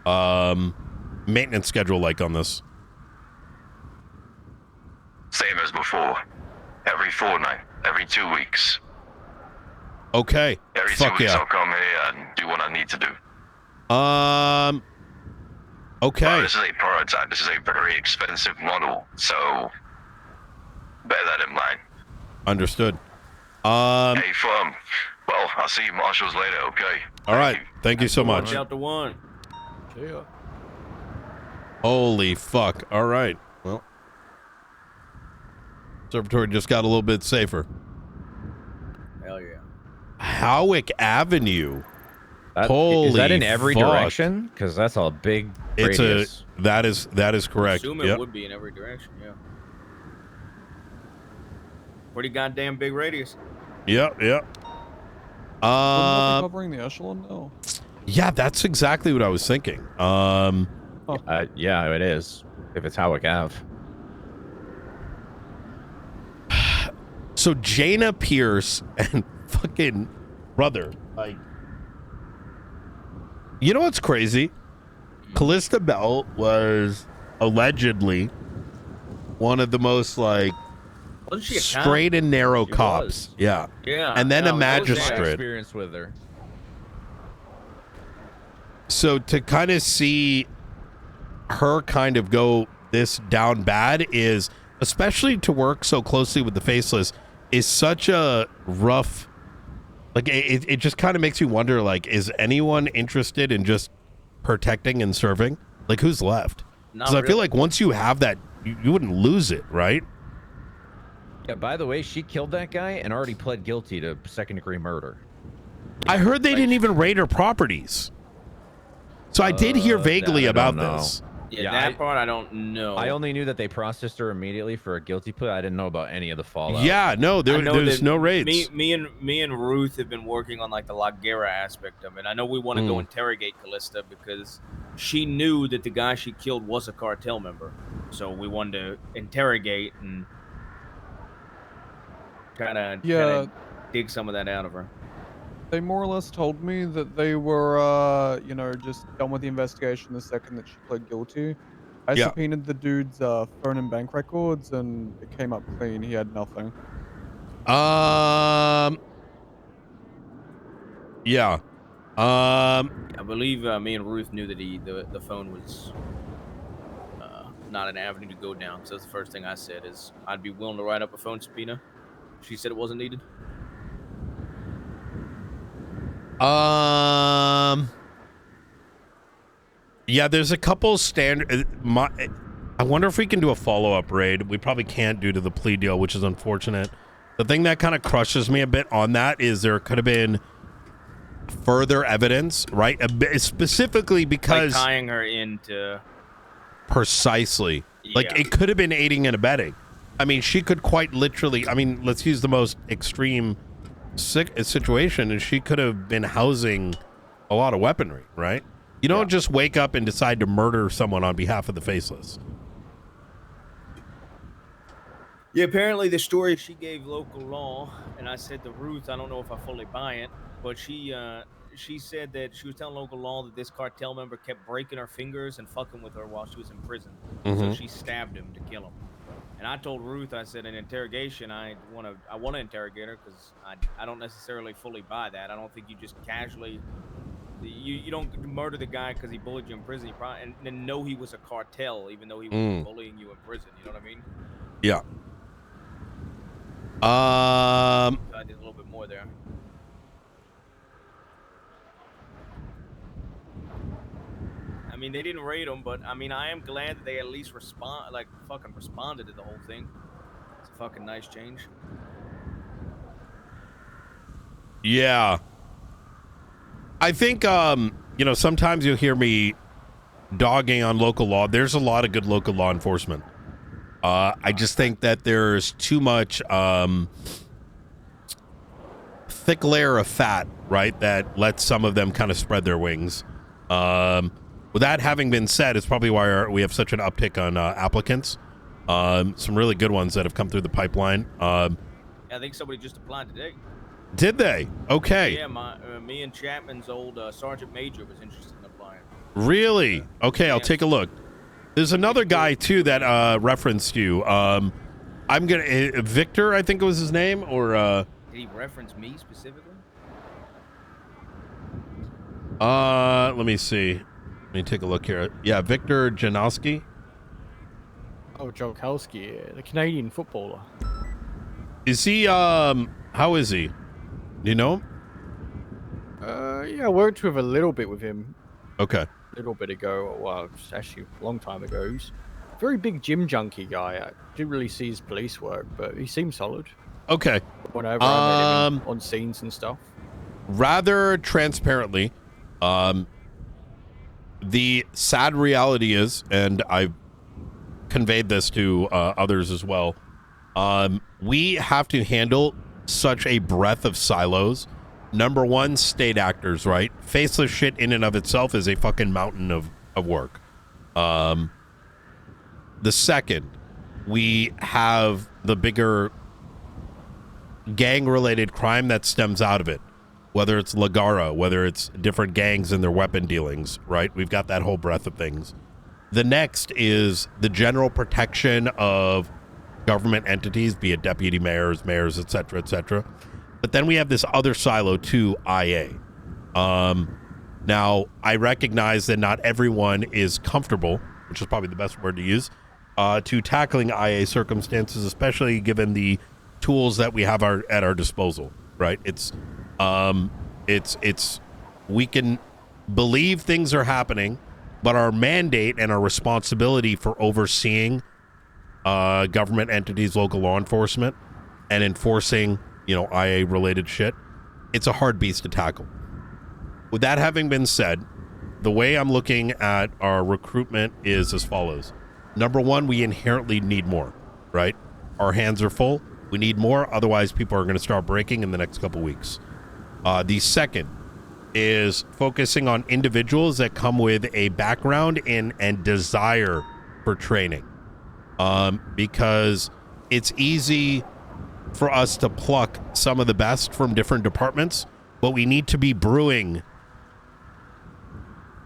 Speaker 1: maintenance schedule like on this?
Speaker 13: Same as before. Every fortnight. Every 2 weeks.
Speaker 1: Okay.
Speaker 13: Every
Speaker 1: Fuck
Speaker 13: 2 weeks
Speaker 1: yeah.
Speaker 13: I'll come here and do what I need to do.
Speaker 1: Okay.
Speaker 13: Well, this is a prototype. This is a very expensive model, so bear that in mind.
Speaker 1: Understood.
Speaker 13: Hey, firm. Well, I'll see you marshals later, okay?
Speaker 1: All right. Thank you so much.
Speaker 6: Delta One.
Speaker 2: Yeah.
Speaker 1: Holy fuck. All right. Well, observatory just got a little bit safer.
Speaker 6: Hell yeah.
Speaker 1: Howick Avenue. Holy
Speaker 15: Is that in every
Speaker 1: fuck.
Speaker 15: direction? Because that's a big
Speaker 1: It's
Speaker 15: radius.
Speaker 1: that is correct.
Speaker 6: Assume it
Speaker 1: Yep.
Speaker 6: would be in every direction, yeah. Pretty goddamn big radius.
Speaker 1: Yep.
Speaker 2: Wouldn't that be covering the echelon? No.
Speaker 1: Yeah, that's exactly what I was thinking.
Speaker 15: Yeah, it is. If it's Howick Ave.
Speaker 1: So Jaina Pierce and fucking brother, like, you know what's crazy? Callista Bell was allegedly one of the most like
Speaker 6: Wasn't she a cop?
Speaker 1: straight and narrow
Speaker 15: She
Speaker 1: cops.
Speaker 15: was.
Speaker 1: Yeah.
Speaker 6: Yeah.
Speaker 1: And then
Speaker 6: no,
Speaker 1: a
Speaker 6: that was
Speaker 1: magistrate.
Speaker 15: Experience with her.
Speaker 1: So to kind of see her kind of go this down bad is, especially to work so closely with the Faceless, is such a rough, like it just kind of makes you wonder, like, is anyone interested in just protecting and serving? Like, who's left?
Speaker 6: Not
Speaker 1: Because I feel
Speaker 6: really.
Speaker 1: like once you have that you wouldn't lose it, right?
Speaker 15: Yeah, by the way, she killed that guy and already pled guilty to second-degree murder.
Speaker 1: I heard they didn't even raid her properties. So I did hear vaguely about this.
Speaker 6: Yeah, that part I don't know.
Speaker 15: I only knew that they processed her immediately for a guilty plea. I didn't know about any of the fallout.
Speaker 1: Yeah, no,
Speaker 6: I know
Speaker 1: there's
Speaker 6: that
Speaker 1: no raids.
Speaker 6: Me and Ruth have been working on like the La Guerra aspect of it. I know we want to go interrogate Callista because she knew that the guy she killed was a cartel member. So we wanted to interrogate and kind of dig some of that out of her.
Speaker 2: They more or less told me that they were, you know, just done with the investigation the second that she pled guilty. I subpoenaed the dude's phone and bank records, and it came up clean. He had nothing.
Speaker 1: Yeah.
Speaker 6: I believe me and Ruth knew that the phone was not an avenue to go down. So that's the first thing I said is I'd be willing to write up a phone subpoena. She said it wasn't needed.
Speaker 1: Yeah, there's a couple standard. I wonder if we can do a follow-up raid. We probably can't due to the plea deal, which is unfortunate. The thing that kind of crushes me a bit on that is there could have been further evidence, right? Specifically because
Speaker 6: like tying her into
Speaker 1: precisely, like it could have been aiding and abetting. I mean, she could quite literally. I mean, let's use the most extreme situation, and she could have been housing a lot of weaponry, right? You don't just wake up and decide to murder someone on behalf of the Faceless.
Speaker 6: Yeah, apparently the story she gave local law, and I said to Ruth, I don't know if I fully buy it, but she said that she was telling local law that this cartel member kept breaking her fingers and fucking with her while she was in prison. So she stabbed him to kill him. And I told Ruth, I said in interrogation, I want to interrogate her because I don't necessarily fully buy that. I don't think you just casually, you don't murder the guy because he bullied you in prison. You probably, and then know he was a cartel, even though he was bullying you in prison. You know what I mean?
Speaker 1: Yeah.
Speaker 6: So I did a little bit more there. I mean, they didn't raid him, but I mean, I am glad that they at least responded to the whole thing. It's a fucking nice change.
Speaker 1: Yeah. I think, you know, sometimes you'll hear me dogging on local law. There's a lot of good local law enforcement. I just think that there's too much thick layer of fat, right, that lets some of them kind of spread their wings. With that having been said, it's probably why we have such an uptick on applicants. Some really good ones that have come through the pipeline.
Speaker 6: I think somebody just applied today.
Speaker 1: Did they? Okay.
Speaker 6: Yeah, me and Chapman's old Sergeant Major was interested in applying.
Speaker 1: Really? Okay, I'll take a look. There's another guy too that referenced you. I'm gonna Victor, I think it was his name, or
Speaker 6: did he reference me specifically?
Speaker 1: Let me see. Let me take a look here. Yeah, Victor Janowski.
Speaker 16: Oh, Jokowski, the Canadian footballer.
Speaker 1: Is he how is he? Do you know him?
Speaker 16: Yeah, I worked with a little bit with him.
Speaker 1: Okay.
Speaker 16: A little bit ago. Well, actually a long time ago. He's a very big gym junkie guy. I didn't really see his police work, but he seemed solid.
Speaker 1: Okay.
Speaker 16: Whenever I met him on scenes and stuff.
Speaker 1: Rather transparently, the sad reality is, and I've conveyed this to others as well, we have to handle such a breadth of silos. Number one, state actors, right? Faceless shit in and of itself is a fucking mountain of work. The second, we have the bigger gang-related crime that stems out of it. Whether it's Lagara, whether it's different gangs and their weapon dealings, right? We've got that whole breadth of things. The next is the general protection of government entities, be it deputy mayors, et cetera, et cetera. But then we have this other silo too, IA. Now, I recognize that not everyone is comfortable, which is probably the best word to use, to tackling IA circumstances, especially given the tools that we have at our disposal, right? We can believe things are happening, but our mandate and our responsibility for overseeing government entities, local law enforcement, and enforcing, IA related shit, it's a hard beast to tackle. With that having been said, the way I'm looking at our recruitment is as follows. Number one, we inherently need more, right? Our hands are full. We need more. Otherwise, people are going to start breaking in the next couple weeks. The second is focusing on individuals that come with a background in and desire for training. Because it's easy for us to pluck some of the best from different departments, but we need to be brewing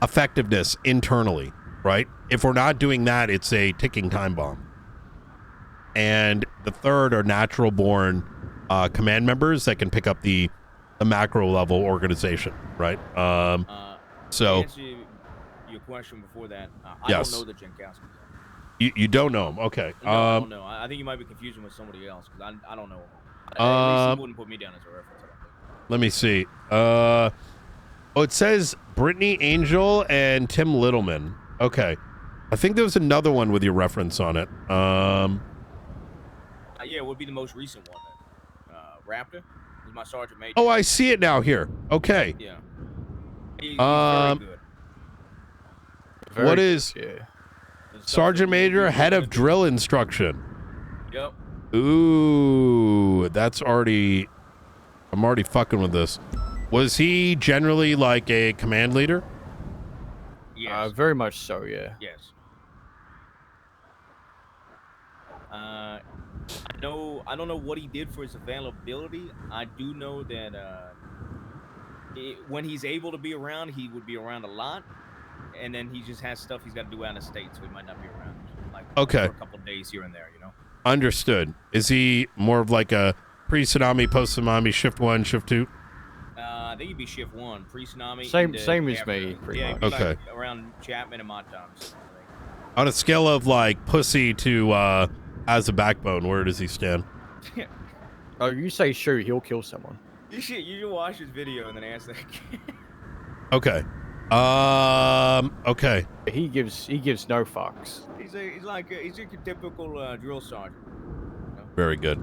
Speaker 1: effectiveness internally, right? If we're not doing that, it's a ticking time bomb. And the third are natural born command members that can pick up the macro level organization, right? So
Speaker 6: to answer your question before that, I
Speaker 1: yes.
Speaker 6: don't know the Jankowskis.
Speaker 1: You don't know him, okay?
Speaker 6: No, I don't know. I think you might be confusing with somebody else because I don't know. At least he wouldn't put me down as a reference. I don't think.
Speaker 1: Let me see. It says Brittany Angel and Tim Littleman. Okay, I think there was another one with your reference on it.
Speaker 6: Yeah, it would be the most recent one. Raptor is my sergeant major.
Speaker 1: Oh, I see it now here. Okay.
Speaker 6: Yeah. He's very good.
Speaker 1: What is Sergeant Major, head of drill instruction?
Speaker 6: Yep.
Speaker 1: Ooh, that's already. I'm already fucking with this. Was he generally like a command leader?
Speaker 6: Yes.
Speaker 16: Very much so, yeah.
Speaker 6: Yes. I don't know what he did for his availability. I do know that when he's able to be around, he would be around a lot. And then he just has stuff he's got to do out of state, so he might not be around. Like
Speaker 1: Okay.
Speaker 6: for a couple of days here and there,
Speaker 1: Understood. Is he more of like a pre-tsunami, post-tsunami, shift 1, shift 2?
Speaker 6: I think he'd be shift 1, pre-tsunami.
Speaker 16: Same
Speaker 6: into
Speaker 16: as
Speaker 6: after.
Speaker 16: me. Pretty
Speaker 6: Yeah,
Speaker 16: much.
Speaker 6: he'd be
Speaker 1: Okay.
Speaker 6: like around Chapman and my times.
Speaker 1: On a scale of like pussy to as a backbone, where does he stand?
Speaker 16: Oh, you say shoot, he'll kill someone.
Speaker 6: You should watch his video and then ask that.
Speaker 1: Okay. Okay.
Speaker 16: He gives no fucks.
Speaker 6: He's a typical drill sergeant.
Speaker 1: Very good.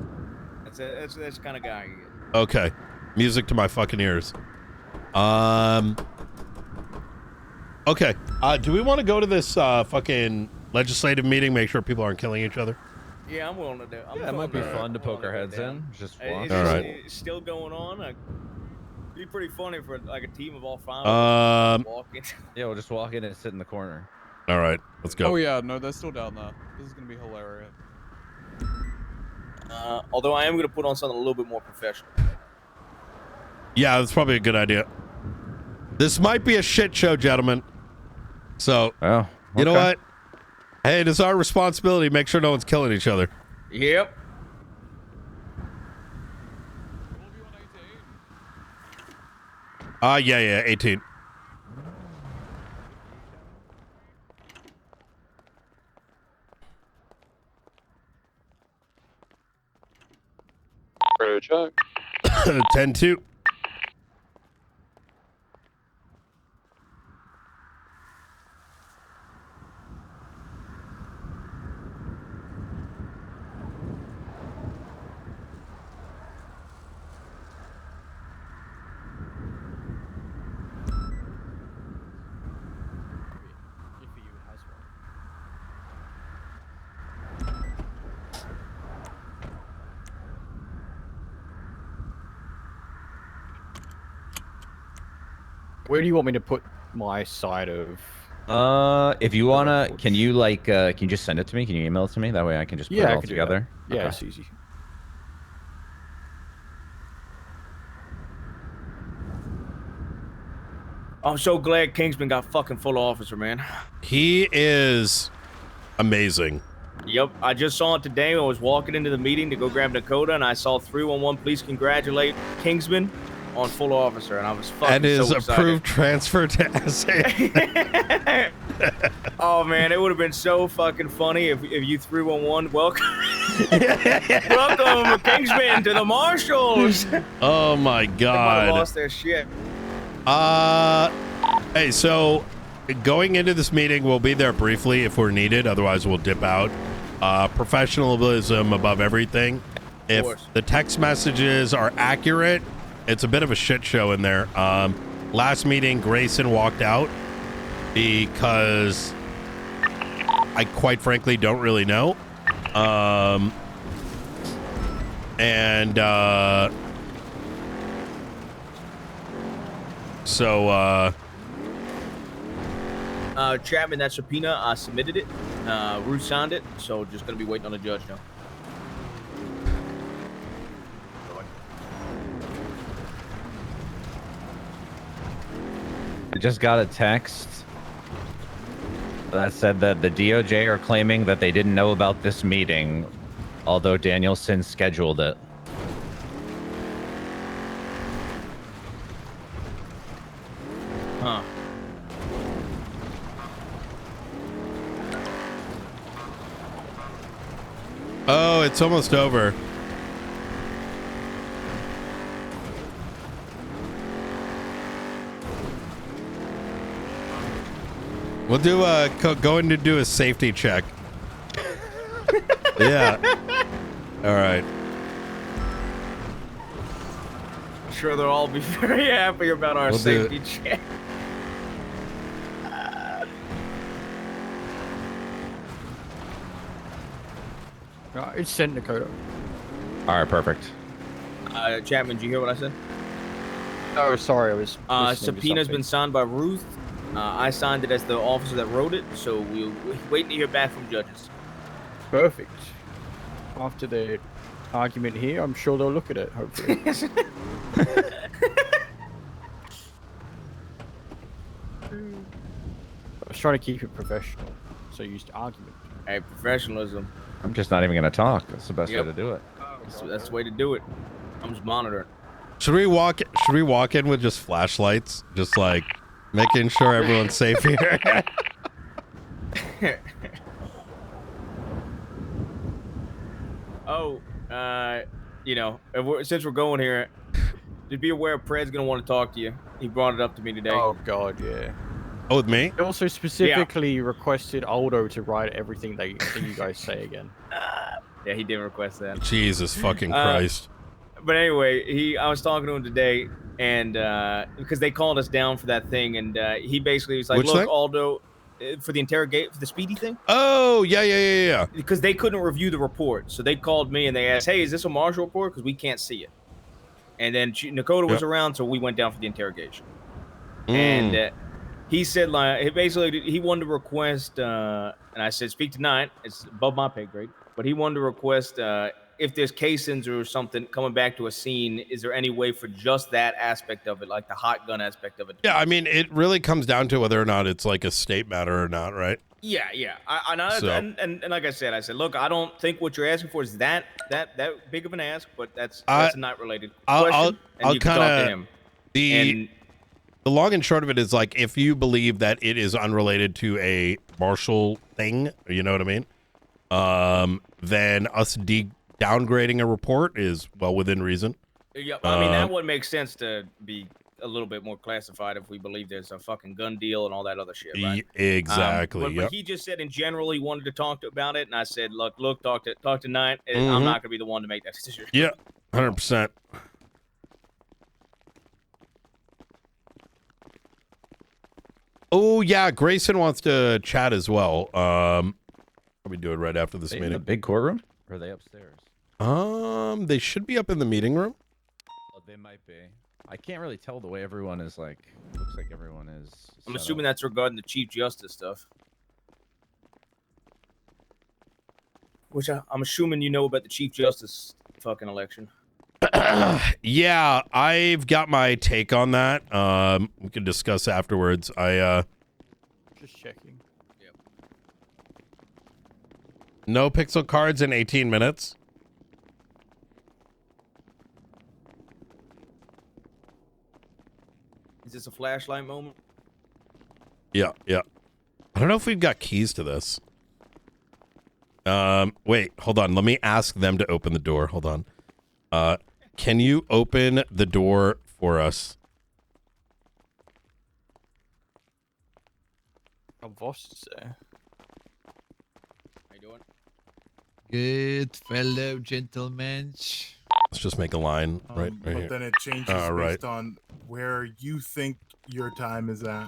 Speaker 6: That's the kind of guy he is.
Speaker 1: Okay. Music to my fucking ears. Okay. Do we want to go to this fucking legislative meeting? Make sure people aren't killing each other.
Speaker 6: Yeah, I'm willing to do.
Speaker 15: Yeah, it might be fun to poke our heads in. Just watch.
Speaker 1: All right.
Speaker 6: It's still going on. It'd be pretty funny for like a team of all 5 of us walk in.
Speaker 15: Yeah, we'll just walk in and sit in the corner.
Speaker 1: All right, let's go.
Speaker 2: Oh yeah, no, they're still down there. This is gonna be hilarious.
Speaker 6: Although I am gonna put on something a little bit more professional.
Speaker 1: Yeah, that's probably a good idea. This might be a shit show, gentlemen. So, you know what? Hey, it is our responsibility to make sure no one's killing each other.
Speaker 6: Yep.
Speaker 1: Yeah, 18.
Speaker 17: Check.
Speaker 1: 10-2.
Speaker 16: Where do you want me to put my side of?
Speaker 15: If you wanna, can you just send it to me? Can you email it to me? That way I can just put it all together.
Speaker 16: Yeah,
Speaker 15: Okay.
Speaker 16: it's easy.
Speaker 6: I'm so glad Kingsman got fucking full officer, man.
Speaker 1: He is amazing.
Speaker 6: Yep, I just saw it today. I was walking into the meeting to go grab Dakota, and I saw 311 police congratulate Kingsman on full officer, and I was fucking
Speaker 1: And his
Speaker 6: so excited.
Speaker 1: approved transfer to SA.
Speaker 6: Oh man, it would have been so fucking funny if you 311 welcome Kingsman to the marshals.
Speaker 1: Oh my
Speaker 6: They might
Speaker 1: god.
Speaker 6: have lost their shit.
Speaker 1: Hey, so going into this meeting, we'll be there briefly if we're needed. Otherwise, we'll dip out. Professionalism above everything. If the text messages are accurate, it's a bit of a shit show in there. Last meeting, Grayson walked out because I quite frankly don't really know.
Speaker 6: Chapman, that subpoena, I submitted it. Ruth signed it, so just gonna be waiting on the judge now.
Speaker 15: I just got a text that said that the DOJ are claiming that they didn't know about this meeting, although Danielson scheduled it.
Speaker 6: Huh.
Speaker 1: Oh, it's almost over. We'll do going to do a safety check. Yeah. All right.
Speaker 6: I'm sure they'll all be very happy about our
Speaker 1: We'll do
Speaker 6: safety check.
Speaker 16: Right, it's sent, Dakota.
Speaker 15: All right, perfect.
Speaker 6: Chapman, did you hear what I said?
Speaker 16: Oh, sorry, I was. listening to
Speaker 6: Subpoena's
Speaker 16: something.
Speaker 6: been signed by Ruth. I signed it as the officer that wrote it, so we're waiting to hear back from judges.
Speaker 16: Perfect. After the argument here, I'm sure they'll look at it, hopefully. I was trying to keep it professional, so used argument.
Speaker 6: Hey, professionalism.
Speaker 15: I'm just not even going to talk. That's the best way to do it.
Speaker 6: That's the way to do it. I'm just monitoring.
Speaker 1: Should we walk in with just flashlights, just like making sure everyone's safe here?
Speaker 6: Oh, since we're going here, just be aware Pred's gonna want to talk to you. He brought it up to me today.
Speaker 16: Oh God, yeah.
Speaker 1: Oh, with me?
Speaker 16: He also specifically requested Aldo to write everything that you guys say again.
Speaker 6: Yeah, he did request that.
Speaker 1: Jesus fucking Christ.
Speaker 6: But anyway, I was talking to him today, and because they called us down for that thing, and he basically was like,
Speaker 1: Which
Speaker 6: "Look,
Speaker 1: thing?
Speaker 6: Aldo, for the speedy thing."
Speaker 1: Oh, yeah.
Speaker 6: Because they couldn't review the report, so they called me and they asked, "Hey, is this a marshal report? Because we can't see it." And then Nakota was around, so we went down for the interrogation. And he said, like, basically, he wanted to request, and I said, "Speak tonight." It's above my pay grade, but he wanted to request if there's casings or something coming back to a scene, is there any way for just that aspect of it, like the hot gun aspect of it?
Speaker 1: Yeah, I mean, it really comes down to whether or not it's like a state matter or not, right?
Speaker 6: Yeah.
Speaker 1: So-
Speaker 6: And like I said, look, I don't think what you're asking for is that big of an ask, but that's a not related question. And you can talk to him.
Speaker 1: The long and short of it is, like, if you believe that it is unrelated to a martial thing, you know what I mean? Then us downgrading a report is well within reason.
Speaker 6: Yeah, I mean, that would make sense to be a little bit more classified if we believe there's a fucking gun deal and all that other shit, right?
Speaker 1: Exactly.
Speaker 6: But he just said in general he wanted to talk about it, and I said, look, talk tonight. I'm
Speaker 1: Mhm.
Speaker 6: not gonna be the one to make that decision.
Speaker 1: Yeah, 100%. Oh yeah, Grayson wants to chat as well. Probably do it right after this meeting.
Speaker 15: In the big courtroom? Or are they upstairs?
Speaker 1: They should be up in the meeting room.
Speaker 15: Oh, they might be. I can't really tell the way everyone is like. Looks like everyone is.
Speaker 6: I'm assuming that's regarding the Chief Justice stuff. Which I'm assuming you know about the Chief Justice fucking election.
Speaker 1: Yeah, I've got my take on that. We can discuss afterwards.
Speaker 16: Just checking.
Speaker 1: No pixel cards in 18 minutes.
Speaker 6: Is this a flashlight moment?
Speaker 1: Yeah. I don't know if we've got keys to this. Wait, hold on. Let me ask them to open the door. Hold on. Can you open the door for us?
Speaker 16: Oh, Voss is there.
Speaker 6: How you doing?
Speaker 17: Good fellow gentlemen.
Speaker 1: Let's just make a line right
Speaker 18: But
Speaker 1: here.
Speaker 18: then it changes based on where you think your time is at.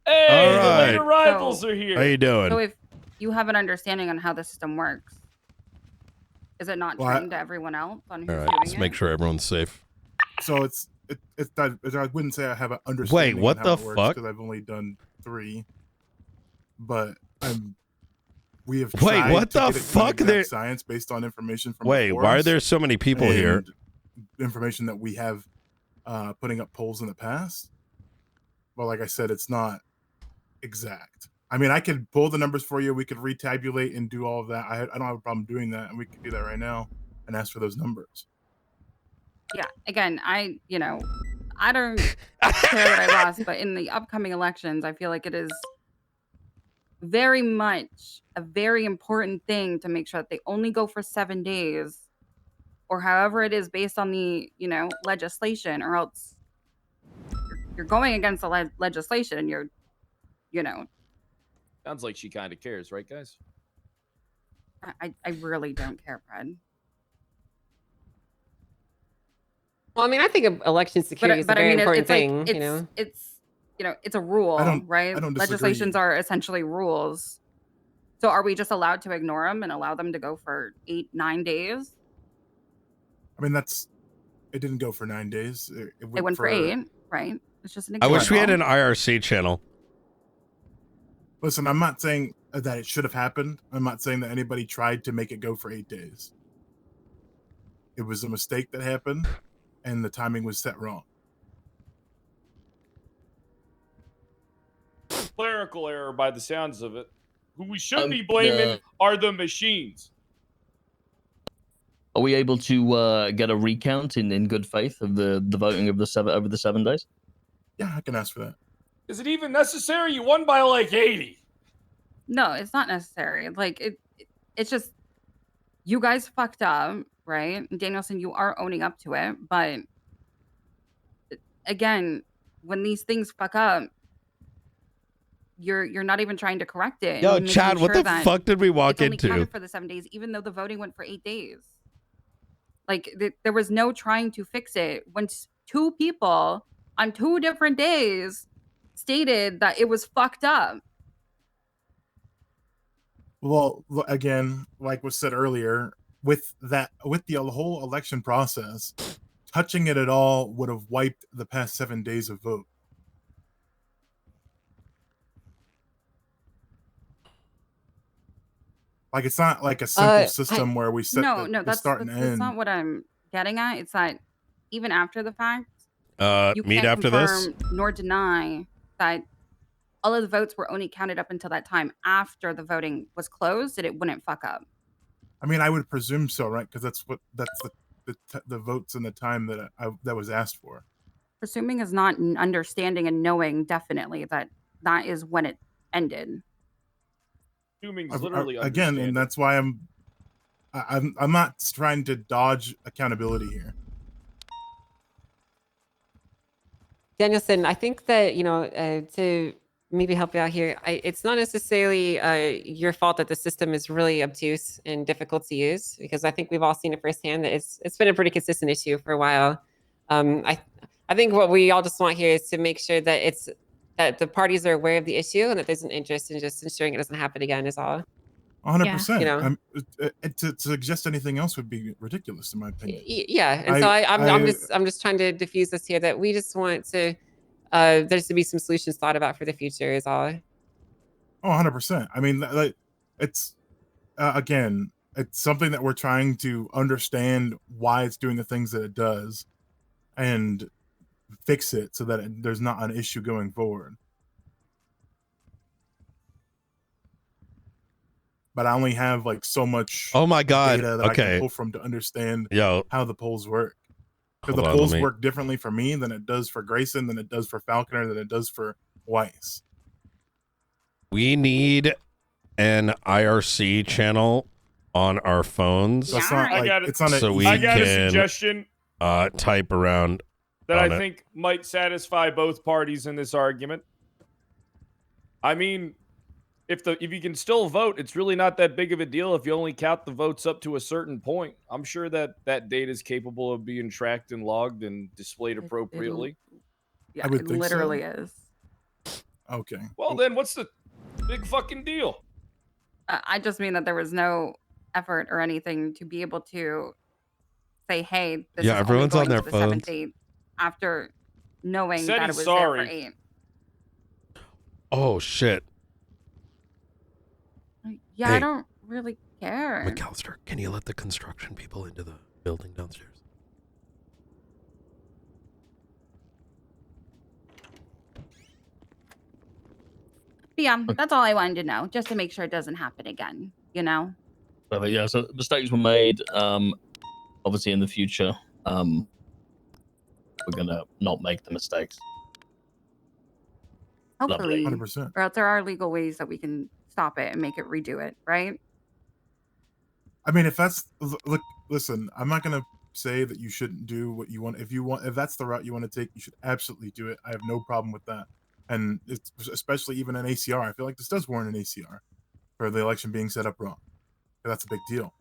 Speaker 7: Hey,
Speaker 1: All
Speaker 7: the
Speaker 1: right.
Speaker 7: late arrivals are here.
Speaker 1: How you doing?
Speaker 19: So if you have an understanding on how the system works, is it not trained to everyone else on who's
Speaker 1: All right,
Speaker 19: doing
Speaker 1: let's
Speaker 19: it?
Speaker 1: make sure everyone's safe.
Speaker 18: So it's not, I wouldn't say I have an understanding.
Speaker 1: Wait, what
Speaker 18: on how
Speaker 1: the
Speaker 18: it works
Speaker 1: fuck?
Speaker 18: Because I've only done 3, but we have
Speaker 1: Wait,
Speaker 18: tried
Speaker 1: what
Speaker 18: to
Speaker 1: the
Speaker 18: get it to an
Speaker 1: fuck?
Speaker 18: exact
Speaker 1: There-
Speaker 18: science based on information from.
Speaker 1: Wait,
Speaker 18: before
Speaker 1: why are
Speaker 18: us
Speaker 1: there so many people here?
Speaker 18: and Information that we have putting up polls in the past. Well, like I said, it's not exact. I mean, I could pull the numbers for you. We could retabulate and do all of that. I don't have a problem doing that, and we could do that right now and ask for those numbers.
Speaker 19: Yeah. Again, I don't care that I lost, but in the upcoming elections, I feel like it is very much a very important thing to make sure that they only go for 7 days or however it is based on the, legislation, or else you're going against the legislation and you're,
Speaker 20: Sounds like she kind of cares, right, guys?
Speaker 19: I really don't care, Fred.
Speaker 21: Well, I mean, I think election security is a very important thing.
Speaker 19: It's a rule, right?
Speaker 18: I don't disagree.
Speaker 19: Legislations are essentially rules. So are we just allowed to ignore them and allow them to go for 8-9 days?
Speaker 18: I mean, it didn't go for 9 days.
Speaker 19: It went for 8, right? It's just an
Speaker 1: I
Speaker 19: example.
Speaker 1: wish we had an IRC channel.
Speaker 18: Listen, I'm not saying that it should have happened. I'm not saying that anybody tried to make it go for 8 days. It was a mistake that happened, and the timing was set wrong.
Speaker 7: Clerical error by the sounds of it. Who we should be blaming are the machines.
Speaker 22: Are we able to get a recount in good faith of the voting of over the 7 days?
Speaker 18: Yeah, I can ask for that.
Speaker 7: Is it even necessary? You won by like 80.
Speaker 19: No, it's not necessary. Like it's just you guys fucked up, right? Danielson, you are owning up to it, but again, when these things fuck up, you're not even trying to correct it.
Speaker 1: Yo,
Speaker 19: and making
Speaker 1: Chad, what
Speaker 19: sure
Speaker 1: the
Speaker 19: that
Speaker 1: fuck did we walk
Speaker 19: it's only
Speaker 1: into?
Speaker 19: counted for the 7 days, even though the voting went for 8 days. Like there was no trying to fix it. Once 2 people on 2 different days stated that it was fucked up.
Speaker 18: Well, again, like was said earlier, with the whole election process, touching it at all would have wiped the past 7 days of vote. Like it's not like a simple system where we set the
Speaker 19: that's
Speaker 18: start and end.
Speaker 19: not what I'm getting at. It's that even after the fact, you
Speaker 1: meet
Speaker 19: can't
Speaker 1: after this?
Speaker 19: confirm nor deny that all of the votes were only counted up until that time after the voting was closed, and it wouldn't fuck up.
Speaker 18: I mean, I would presume so, right? Because that's the votes and the time that was asked for.
Speaker 19: Presuming is not an understanding and knowing definitely that is when it ended.
Speaker 7: Assuming is literally
Speaker 18: Again, and that's why I'm not trying to dodge accountability here.
Speaker 21: Danielson, I think that, to maybe help you out here, it's not necessarily your fault that the system is really obtuse and difficult to use, because I think we've all seen it firsthand that it's been a pretty consistent issue for a while. I think what we all just want here is to make sure that the parties are aware of the issue and that there's an interest in just ensuring it doesn't happen again is all.
Speaker 18: 100%. To suggest anything else would be ridiculous, in my opinion.
Speaker 21: Yeah, and I'm just trying to diffuse this here, that we just want to there's to be some solutions thought about for the future is all.
Speaker 18: Oh, 100%. I mean, it's again, it's something that we're trying to understand why it's doing the things that it does, and fix it so that there's not an issue going forward. But I only have like so much data that I can pull from to understand how the polls work. Because the polls work differently for me than it does for Grayson, than it does for Falconer, than it does for Weiss.
Speaker 1: We need an IRC channel on our phones.
Speaker 18: So it's not like, it's not
Speaker 1: so we
Speaker 7: I got a
Speaker 1: can
Speaker 7: suggestion
Speaker 1: type around
Speaker 7: that
Speaker 1: on
Speaker 7: I
Speaker 1: it.
Speaker 7: think might satisfy both parties in this argument. I mean, if you can still vote, it's really not that big of a deal if you only count the votes up to a certain point. I'm sure that data is capable of being tracked and logged and displayed appropriately.
Speaker 19: Yeah, it literally is.
Speaker 18: Okay.
Speaker 7: Well, then what's the big fucking deal?
Speaker 19: I just mean that there was no effort or anything to be able to say, "Hey, this
Speaker 1: Yeah,
Speaker 19: is only
Speaker 1: everyone's on
Speaker 19: going
Speaker 1: their
Speaker 19: to the 7th
Speaker 1: phones.
Speaker 19: date," after knowing
Speaker 7: Said
Speaker 19: that it
Speaker 7: he's
Speaker 19: was there for
Speaker 7: sorry.
Speaker 19: 8.
Speaker 1: Oh shit.
Speaker 19: Yeah, I
Speaker 1: Hey.
Speaker 19: don't really care.
Speaker 1: McAllister, can you let the construction people into the building downstairs?
Speaker 19: But yeah, that's all I wanted to know, just to make sure it doesn't happen again, you know?
Speaker 22: But yeah, so mistakes were made. Obviously, in the future, we're gonna not make the mistakes.
Speaker 19: Hopefully.
Speaker 18: 100%.
Speaker 19: Or else there are legal ways that we can stop it and make it redo it, right?
Speaker 18: I mean, if that's look, listen, I'm not gonna say that you shouldn't do what you want. If that's the route you want to take, you should absolutely do it. I have no problem with that. And it's especially even an ACR. I feel like this does warrant an ACR for the election being set up wrong. That's a big deal.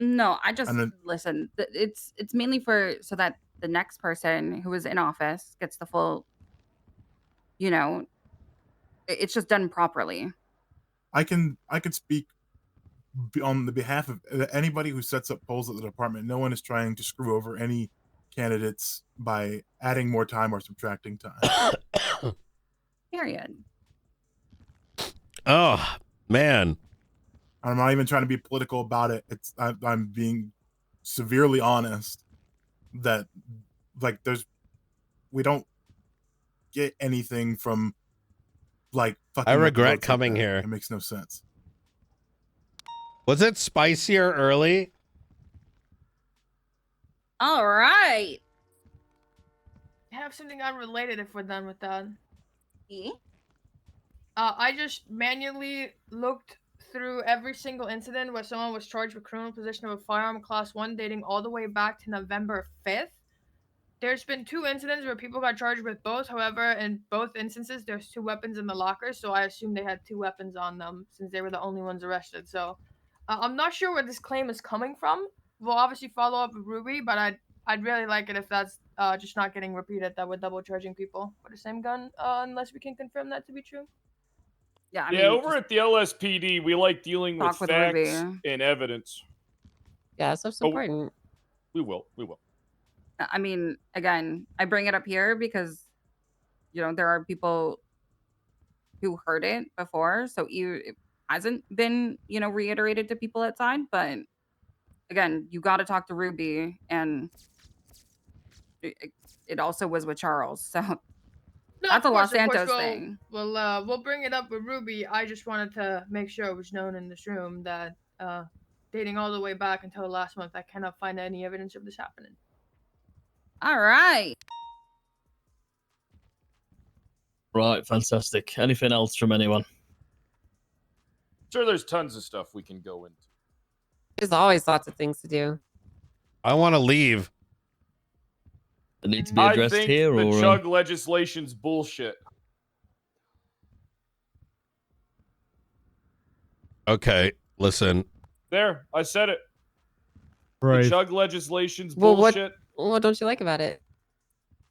Speaker 19: No, I just
Speaker 18: And then,
Speaker 19: listen. It's mainly for so that the next person who is in office gets the full, you know, it's just done properly.
Speaker 18: I could speak on the behalf of anybody who sets up polls at the department. No one is trying to screw over any candidates by adding more time or subtracting time.
Speaker 19: Period.
Speaker 1: Oh man.
Speaker 18: I'm not even trying to be political about it. I'm being severely honest that like we don't get anything from like fucking
Speaker 1: I
Speaker 18: with the
Speaker 1: regret
Speaker 18: votes like
Speaker 1: coming
Speaker 18: that.
Speaker 1: here.
Speaker 18: It makes no sense.
Speaker 1: Was it spicier early?
Speaker 19: All right.
Speaker 3: I have something unrelated if we're done with that.
Speaker 19: E?
Speaker 3: I just manually looked through every single incident where someone was charged with criminal possession of a firearm class 1 dating all the way back to November 5th. There's been 2 incidents where people got charged with both. However, in both instances, there's 2 weapons in the locker, so I assume they had 2 weapons on them since they were the only ones arrested. So I'm not sure where this claim is coming from. We'll obviously follow up with Ruby, but I'd really like it if that's just not getting repeated, that we're double charging people for the same gun, unless we can confirm that to be true.
Speaker 19: Yeah, I
Speaker 7: Yeah,
Speaker 19: mean,
Speaker 7: over at the LSPD, we like dealing with
Speaker 19: talk with
Speaker 7: facts
Speaker 19: Ruby.
Speaker 7: and evidence.
Speaker 21: Yeah, so it's
Speaker 7: Oh,
Speaker 21: important.
Speaker 7: We will.
Speaker 19: I mean, again, I bring it up here because, you know, there are people who heard it before, so it hasn't been, you know, reiterated to people outside. But again, you got to talk to Ruby, and it also was with Charles, so
Speaker 3: No,
Speaker 19: that's a
Speaker 3: of
Speaker 19: Los
Speaker 3: course,
Speaker 19: Santos
Speaker 3: we'll,
Speaker 19: thing.
Speaker 3: We'll bring it up with Ruby. I just wanted to make sure it was known in this room that dating all the way back until last month, I cannot find any evidence of this happening.
Speaker 19: All right.
Speaker 22: Right, fantastic. Anything else from anyone?
Speaker 7: Sure, there's tons of stuff we can go into.
Speaker 21: There's always lots of things to do.
Speaker 1: I want to leave.
Speaker 22: That need to be
Speaker 7: I
Speaker 22: addressed
Speaker 7: think
Speaker 22: here,
Speaker 7: the
Speaker 22: or
Speaker 7: chug legislation's bullshit.
Speaker 1: Okay, listen.
Speaker 7: There, I said it.
Speaker 1: Right.
Speaker 7: The chug legislation's
Speaker 21: well,
Speaker 7: bullshit.
Speaker 21: what don't you like about it?